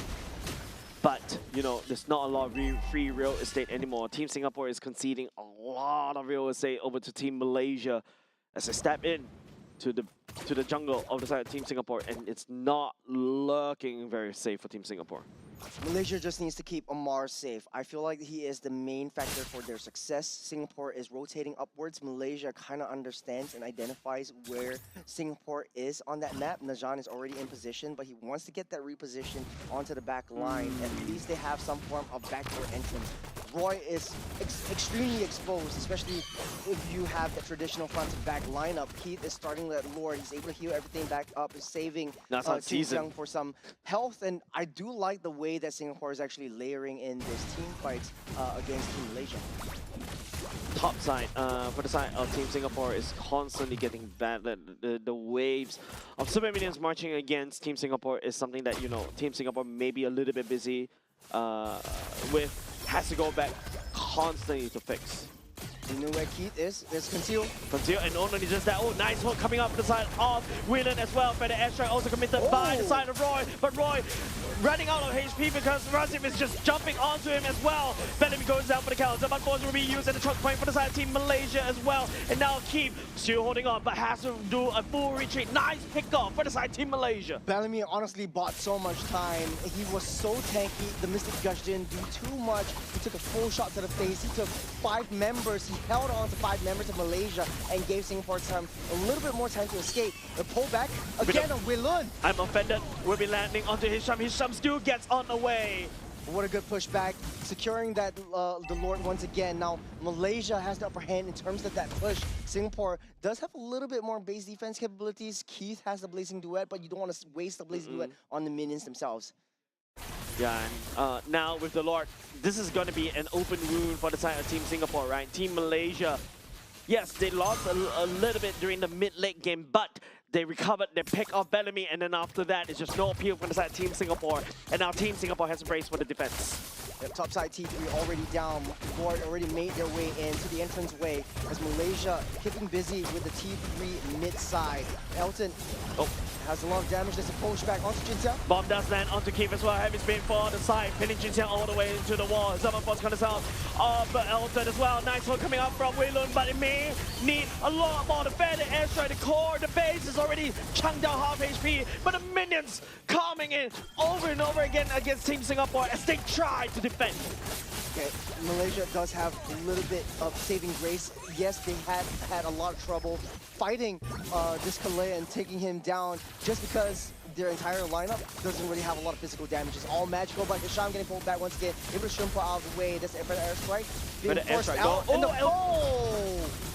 But, you know, there's not a lot of free real estate anymore. Team Singapore is conceding a lot of real estate over to Team Malaysia as they step in to the jungle of the side of Team Singapore, and it's not looking very safe for Team Singapore. Malaysia just needs to keep Amar safe. I feel like he is the main factor for their success. Singapore is rotating upwards. Malaysia kind of understands and identifies where Singapore is on that map. Najan is already in position, but he wants to get that reposition onto the back line. At least they have some form of backdoor entrance. Roy is extremely exposed, especially if you have the traditional front to back lineup. Keith is starting that Lord. He's able to heal everything back up, is saving Jin Xiang for some health. And I do like the way that Singapore is actually layering in these team fights against Team Malaysia. Top side, for the side of Team Singapore is constantly getting bad. The waves of super minions marching against Team Singapore is something that, you know, Team Singapore may be a little bit busy with. Has to go back constantly to fix. You know where Keith is? There's Conceal. Conceal, and not only just that, oh, nice hook coming up the side of Whelan as well. Better airstrike also committed by the side of Roy, but Roy running out of HP because Razif is just jumping onto him as well. Bellamy goes down for the count. Zaman Force will be used at the choke point for the side of Team Malaysia as well. And now Keith still holding on, but has to do a full retreat. Nice pick off for the side of Team Malaysia. Bellamy honestly bought so much time. He was so tanky. The Mystic Gush didn't do too much. He took a full shot to the face. He took 5 members. He held on to 5 members of Malaysia and gave Singapore time a little bit more time to escape. The pullback again of Wilun. I'm offended. Will be landing onto Hisham. Hisham still gets on the way. What a good pushback, securing that the Lord once again. Now Malaysia has the upper hand in terms of that push. Singapore does have a little bit more base defense capabilities. Keith has the Blazing Duet, but you don't want to waste the Blazing Duet on the minions themselves. Yeah, and now with the Lord, this is going to be an open wound for the side of Team Singapore, right? Team Malaysia, yes, they lost a little bit during the mid-late game, but they recovered, they picked off Bellamy, and then after that, it's just no appeal from the side of Team Singapore. And now Team Singapore has embraced for the defense. Yep, topside T3 already down. Board already made their way into the entrance way as Malaysia keeping busy with the T3 mid side. Elton has a lot of damage. There's a push back onto Jinxiang. Bomb does land onto Keith as well. Heavy spin for the side, pinning Jinxiang all the way into the wall. Zamafor's going to sound of Elton as well. Nice one coming up from Wei Lun, but it may need a lot more to defend the airstrike. The core, the base is already chunked down half HP, but the minions coming in over and over again against Team Singapore as they try to defend. Okay, Malaysia does have a little bit of saving grace. Yes, they had a lot of trouble fighting this Kalea and taking him down just because their entire lineup doesn't really have a lot of physical damage. It's all magical, but Hisham getting pulled back once again, able to shrimp out of the way. That's for the airstrike. Being forced out.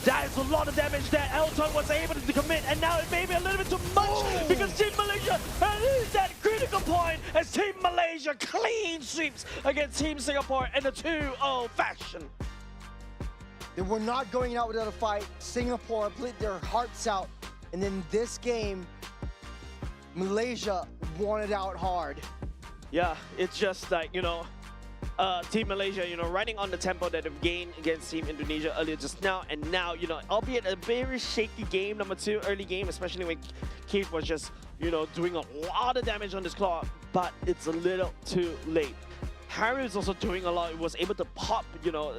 That is a lot of damage that Elton was able to commit, and now it may be a little bit too much because Team Malaysia is that critical point as Team Malaysia clean sweeps against Team Singapore in a 2-0 fashion. They were not going out without a fight. Singapore played their hearts out, and in this game, Malaysia won it out hard. Yeah, it's just like, you know, Team Malaysia, you know, riding on the tempo that they've gained against Team Indonesia earlier just now, and now, you know, albeit a very shaky game, number 2, early game, especially when Keith was just, you know, doing a lot of damage on this claw, but it's a little too late. Harry was also doing a lot. He was able to pop, you know,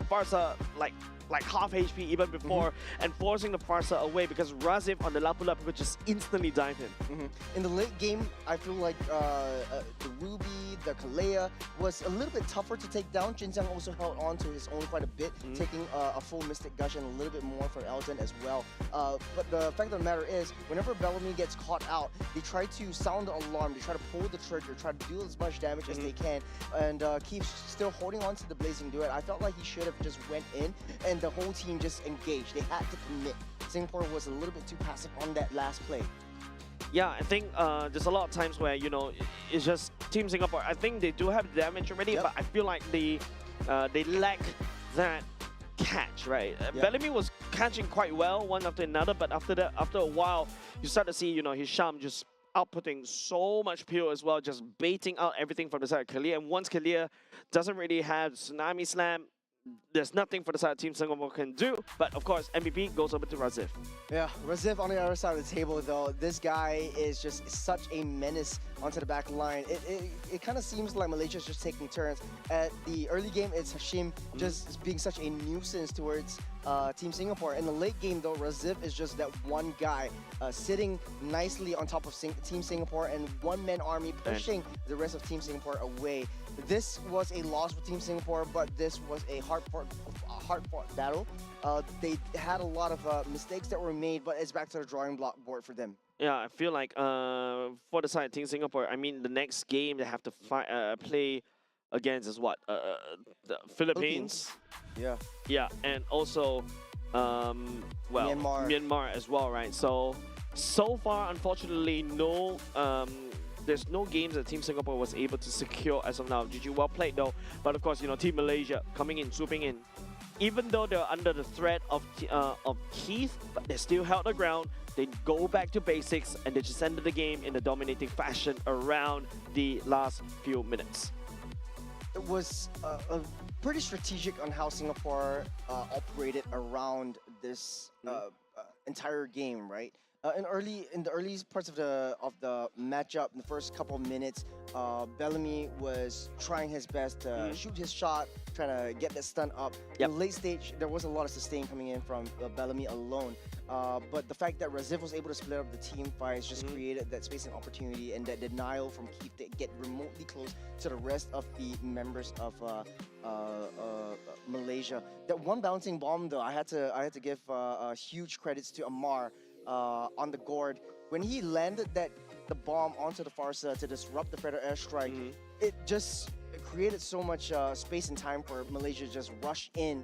Farsa like half HP even before, and forcing the Farsa away because Razif on the Lapu Lapu could just instantly dive him. In the late game, I feel like the Ruby, the Kalea was a little bit tougher to take down. Jinxiang also held on to his own quite a bit, taking a full Mystic Gush and a little bit more for Elton as well. But the fact of the matter is, whenever Bellamy gets caught out, they try to sound the alarm, they try to pull the trigger, try to do as much damage as they can, and keeps still holding on to the Blazing Duet. I felt like he should have just went in and the whole team just engaged. They had to commit. Singapore was a little bit too passive on that last play. Yeah, I think there's a lot of times where, you know, it's just Team Singapore. I think they do have damage already, but I feel like they lack that catch, right? Bellamy was catching quite well one after another, but after a while, you start to see, you know, Hisham just outputting so much pure as well, just baiting out everything from the side of Kalea. And once Kalea doesn't really have Tsunami Slam, there's nothing for the side Team Singapore can do. But of course, MVP goes over to Razif. Yeah, Razif on the other side of the table though. This guy is just such a menace onto the back line. It kind of seems like Malaysia's just taking turns. At the early game, it's Hashim just being such a nuisance towards Team Singapore. In the late game though, Razif is just that one guy sitting nicely on top of Team Singapore and one-man army pushing the rest of Team Singapore away. This was a loss for Team Singapore, but this was a hard-fought battle. They had a lot of mistakes that were made, but it's back to the drawing board for them. Yeah, I feel like for the side of Team Singapore, I mean, the next game they have to play against is what? The Philippines? Yeah. Yeah, and also, well, Myanmar as well, right? So far, unfortunately, no... there's no games that Team Singapore was able to secure as of now. GG, well played though. But of course, you know, Team Malaysia coming in, swooping in. Even though they're under the threat of Keith, but they still held the ground. They go back to basics and they just ended the game in a dominating fashion around the last few minutes. It was pretty strategic on how Singapore operated around this entire game, right? In the early parts of the matchup, in the first couple of minutes, Bellamy was trying his best to shoot his shot, trying to get that stun up. In the late stage, there was a lot of sustain coming in from Bellamy alone. But the fact that Razif was able to split up the team fights just created that space and opportunity, and that denial from Keith to get remotely close to the rest of the members of Malaysia. That one bouncing bomb, though, I had to give huge credits to Amar. On the gourd, when he landed the bomb onto the Farsa to disrupt the Predator airstrike, it just it created so much space and time for Malaysia to just rush in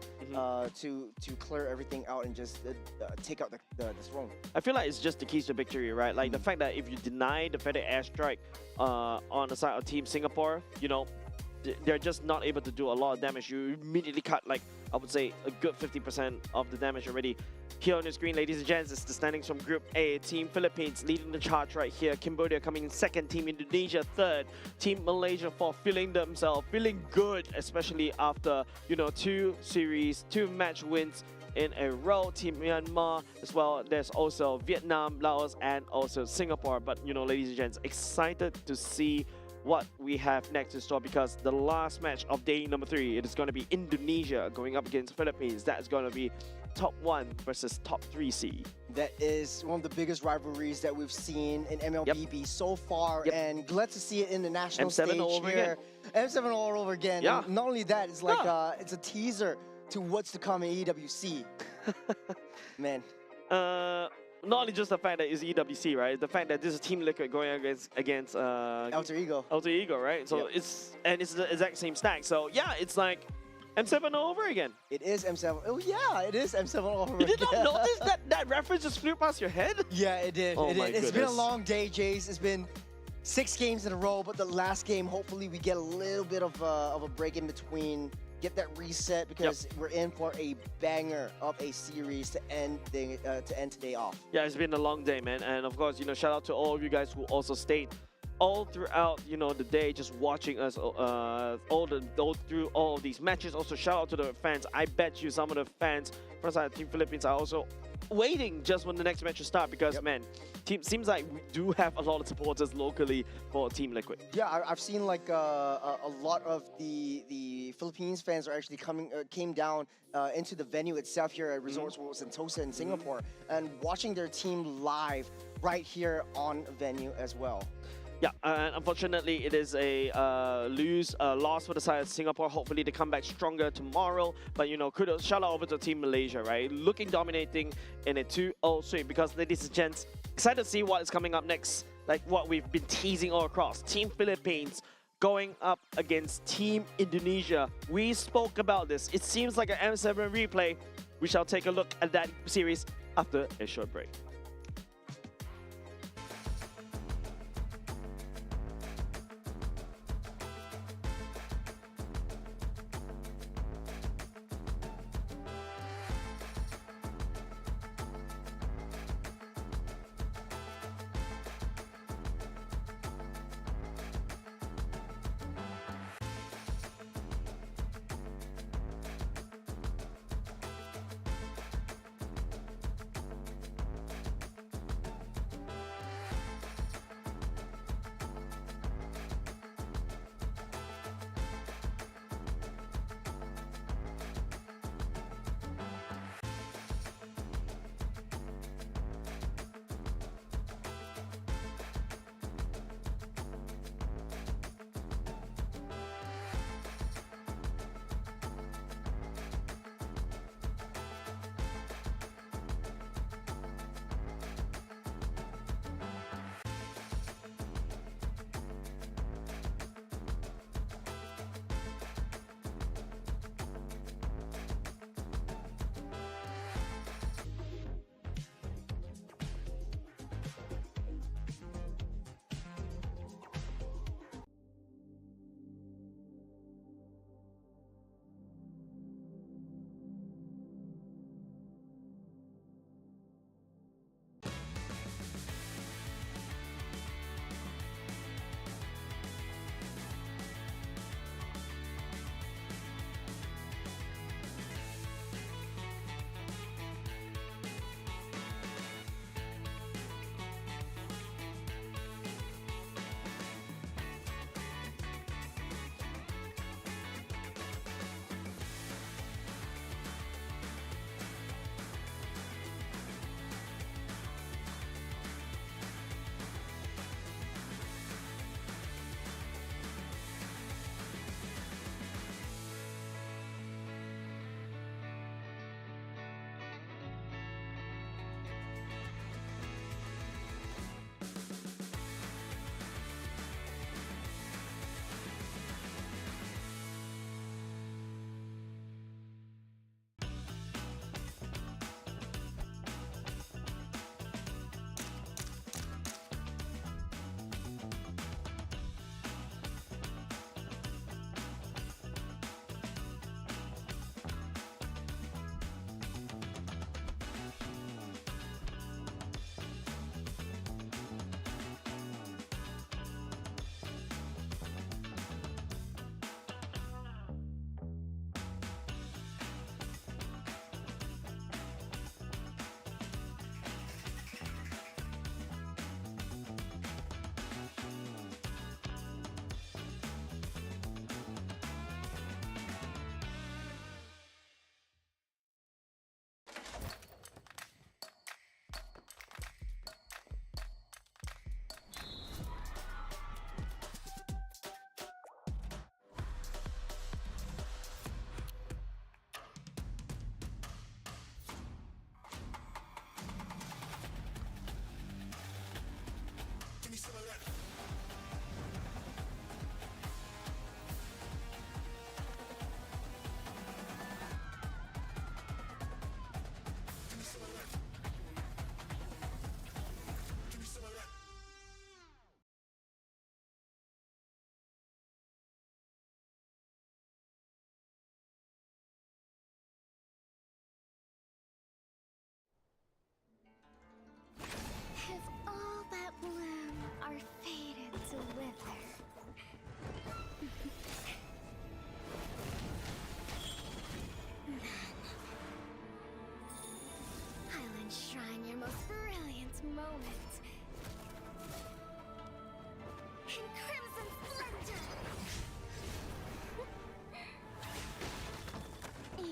to clear everything out and just take out the throne. I feel like it's just the keys to victory, right? Like the fact that if you deny the feather airstrike on the side of Team Singapore, you know, they're just not able to do a lot of damage. You immediately cut, like, I would say a good 50% of the damage already. Here on the screen, ladies and gents, it's the standings from Group A. Team Philippines leading the charge right here. Cambodia coming in second. Team Indonesia third. Team Malaysia fourth, feeling good, especially after, you know, two match wins in a row. Team Myanmar as well. There's also Vietnam, Laos, and also Singapore. But, you know, ladies and gents, excited to see what we have next in store, because the last match of day number 3, it is going to be Indonesia going up against Philippines. That is going to be top 1 versus top 3 seed. That is one of the biggest rivalries that we've seen in MLBB so far, and glad to see it in the national M7 stage all over here. M7 all over again. Yeah. And not only that, it's like it's a teaser to what's to come in EWC. Man. Not only just the fact that it's EWC, right? The fact that this is Team Liquid going against Alter Ego. Alter Ego, right? So it's the exact same stack. So yeah, it's like M7 all over again. It is M7. Oh yeah, it is M7 all over You again. did not notice that reference just flew past your head? Yeah, it did. Oh it my did. It's been a goodness. long day, Jace. It's been 6 games in a row, but the last game, hopefully we get a little bit of a break in between, get that reset, because we're in for a banger of a series to end today off. Yeah, it's been a long day, man. And of course, you know, shout out to all of you guys who also stayed all throughout, you know, the day, just watching us through all of these matches. Also, shout out to the fans. I bet you some of the fans from side Team Philippines are also waiting just when the next match will start, because man, seems like we do have a lot of supporters locally for Team Liquid. Yeah, I've seen like a lot of the Philippines fans are actually came down into the venue itself here at Resorts World Sentosa in Singapore, and watching their team live right here on venue as well. Yeah, and unfortunately, it is a loss for the side of Singapore. Hopefully, they come back stronger tomorrow. But, you know, kudos, shout out over to Team Malaysia, right? Dominating in a 2-0 sweep. Because, ladies and gents, excited to see what is coming up next. Like what we've been teasing all across. Team Philippines going up against Team Indonesia. We spoke about this. It seems like an M7 replay. We shall take a look at that series after a short break. in crimson splendor.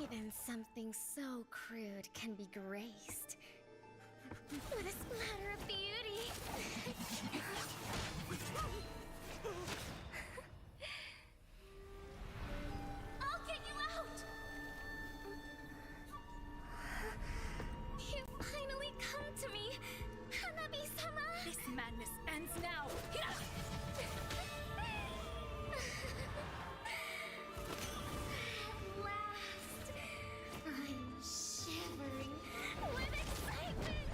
Even something so crude can be graced with a splatter of beauty. I'll get you out! You finally come to me, Hanabi-sama! This madness ends now. At last, I'm shivering with excitement!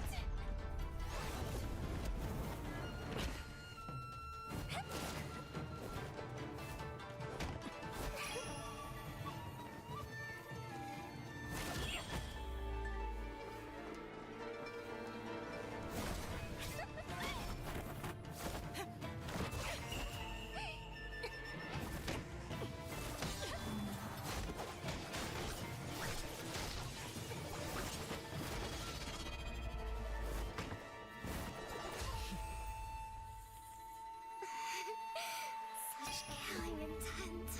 Such killing intent.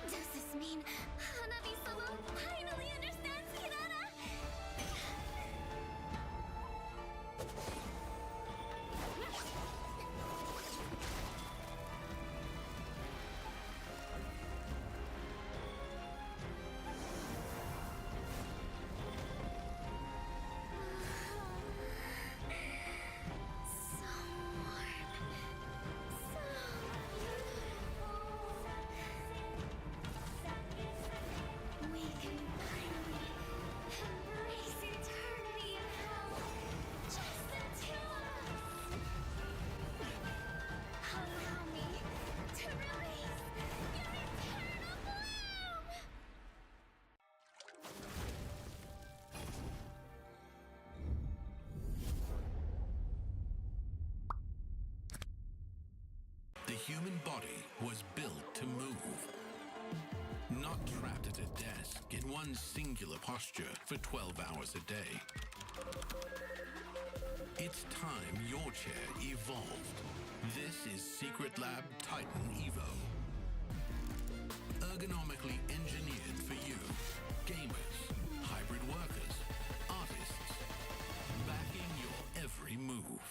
Does this mean Hanabi-sama finally understands Kirara? So warm. So beautiful. We can finally embrace eternity in hell. Just the two of us. Allow me to release your eternal bloom. The human body was built to move. Not trapped at a desk in one singular posture for 12 hours a day. It's time your chair evolved. This is Secret Lab Titan Evo. Ergonomically engineered for you, gamers, hybrid workers, artists, backing your every move.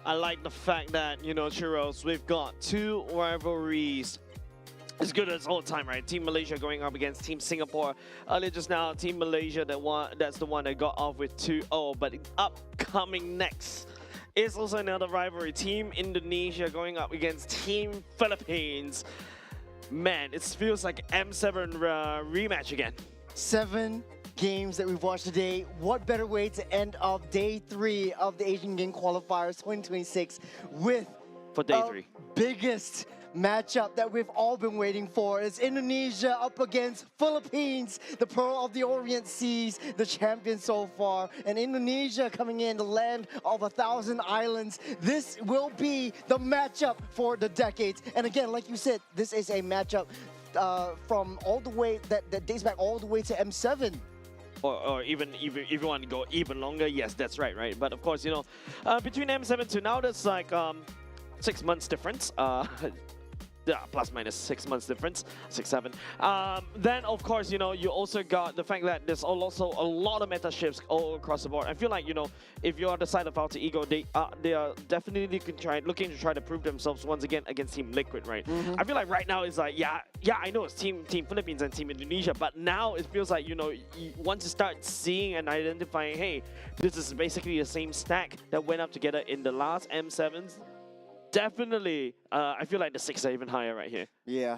I like the fact that, Churros, we've got two rivalries as good as all time, right? Team Malaysia going up against Team Singapore. Earlier just now, Team Malaysia, that's the one that got off with 2-0. But upcoming next is also another rivalry. Team Indonesia going up against Team Philippines. Man, it feels like M7 rematch again. 7 games that we've watched today. What better way to end off day 3 of the Asian Game Qualifiers 2026 with For day 3. biggest matchup that we've all been waiting for. It's Indonesia up against Philippines, the Pearl of the Orient Seas, the champion so far. And Indonesia coming in, the land of 1,000 islands. This will be the matchup for the decades. And again, like you said, this is a matchup from all the way, that dates back all the way to M7. Or even if you want to go even longer, yes, that's right. But of course, between M7 to now, there's like 6 months difference. Plus minus 6 months difference, 6, 7. Then of course, you also got the fact that there's also a lot of meta shifts all across the board. I feel like, if you're on the side of Alter Ego, they are definitely looking to try to prove themselves once again against Team Liquid, right? I feel like right now it's like, yeah, I know it's Team Philippines and Team Indonesia, but now it feels like, once you start seeing and identifying, hey, this is basically the same stack that went up together in the last M7s. Definitely, I feel like the 6 are even higher right here. Yeah,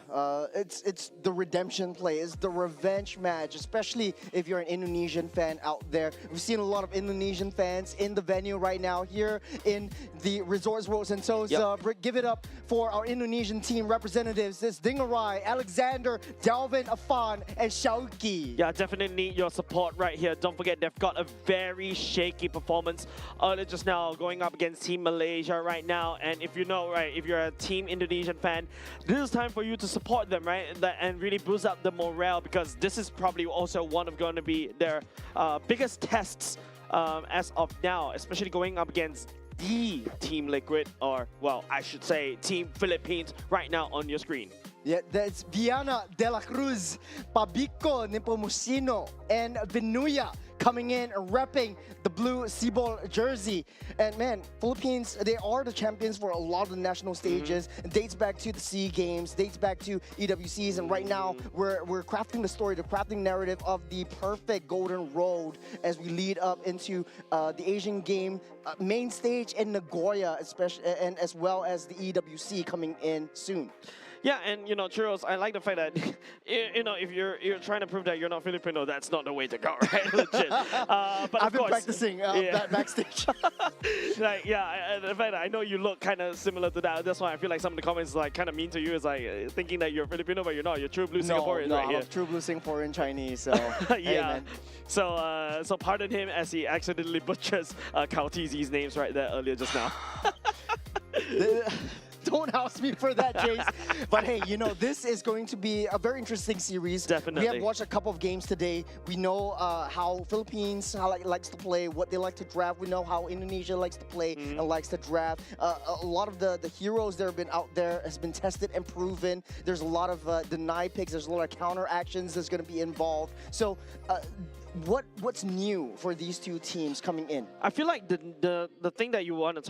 it's the redemption play. It's the revenge match, especially if you're an Indonesian fan out there. We've seen a lot of Indonesian fans in the venue right now here in the Resorts World Sentosa. Give it up for our Indonesian team representatives. It's Dingarai, Alexander, Dalvin, Afan, and Shauki. Yeah, definitely need your support right here. Don't forget, they've got a very shaky performance earlier just now going up against Team Malaysia right now. And if if you're a Team Indonesian fan, this is time for you to support them, right? And really boost up the morale, because this is probably also one of going to be their biggest tests as of now, especially going up against the Team Liquid, or, well, I should say Team Philippines right now on your screen. Yeah, that's Viana De La Cruz, Pabico Nepomuceno, and Vinuya coming in and repping the blue Cebol jersey. And man, Philippines, they are the champions for a lot of the national stages. It dates back to the SEA Games, dates back to EWCs, and right now we're crafting the story, the crafting narrative of the perfect golden road as we lead up into the Asian Game main stage in Nagoya, especially, and as well as the EWC coming in soon. Yeah, and Churros, I like the fact that if you're trying to prove that you're not Filipino, that's not the way to go, right? Legit. But I've been practicing backstage. Like, yeah, the fact that I know you look kind of similar to that. That's why I feel like some of the comments like kind of mean to you. Is like thinking that you're Filipino, but you're not. You're true blue Singaporean, no, right here. I'm true blue Singaporean Chinese. So yeah. Hey, man. So pardon him as he accidentally butchers Kautizi's names right there earlier just now. Don't house me for that, Jace. But hey, this is going to be a very interesting series. Definitely. We have watched a couple of games today. We know how Philippines likes to play, what they like to draft. We know how Indonesia likes to play and likes to draft. A lot of the heroes that have been out there has been tested and proven. There's a lot of deny picks. There's a lot of counter actions that's going to be involved. So what's new for these two teams coming in? I feel like the thing that you want to talk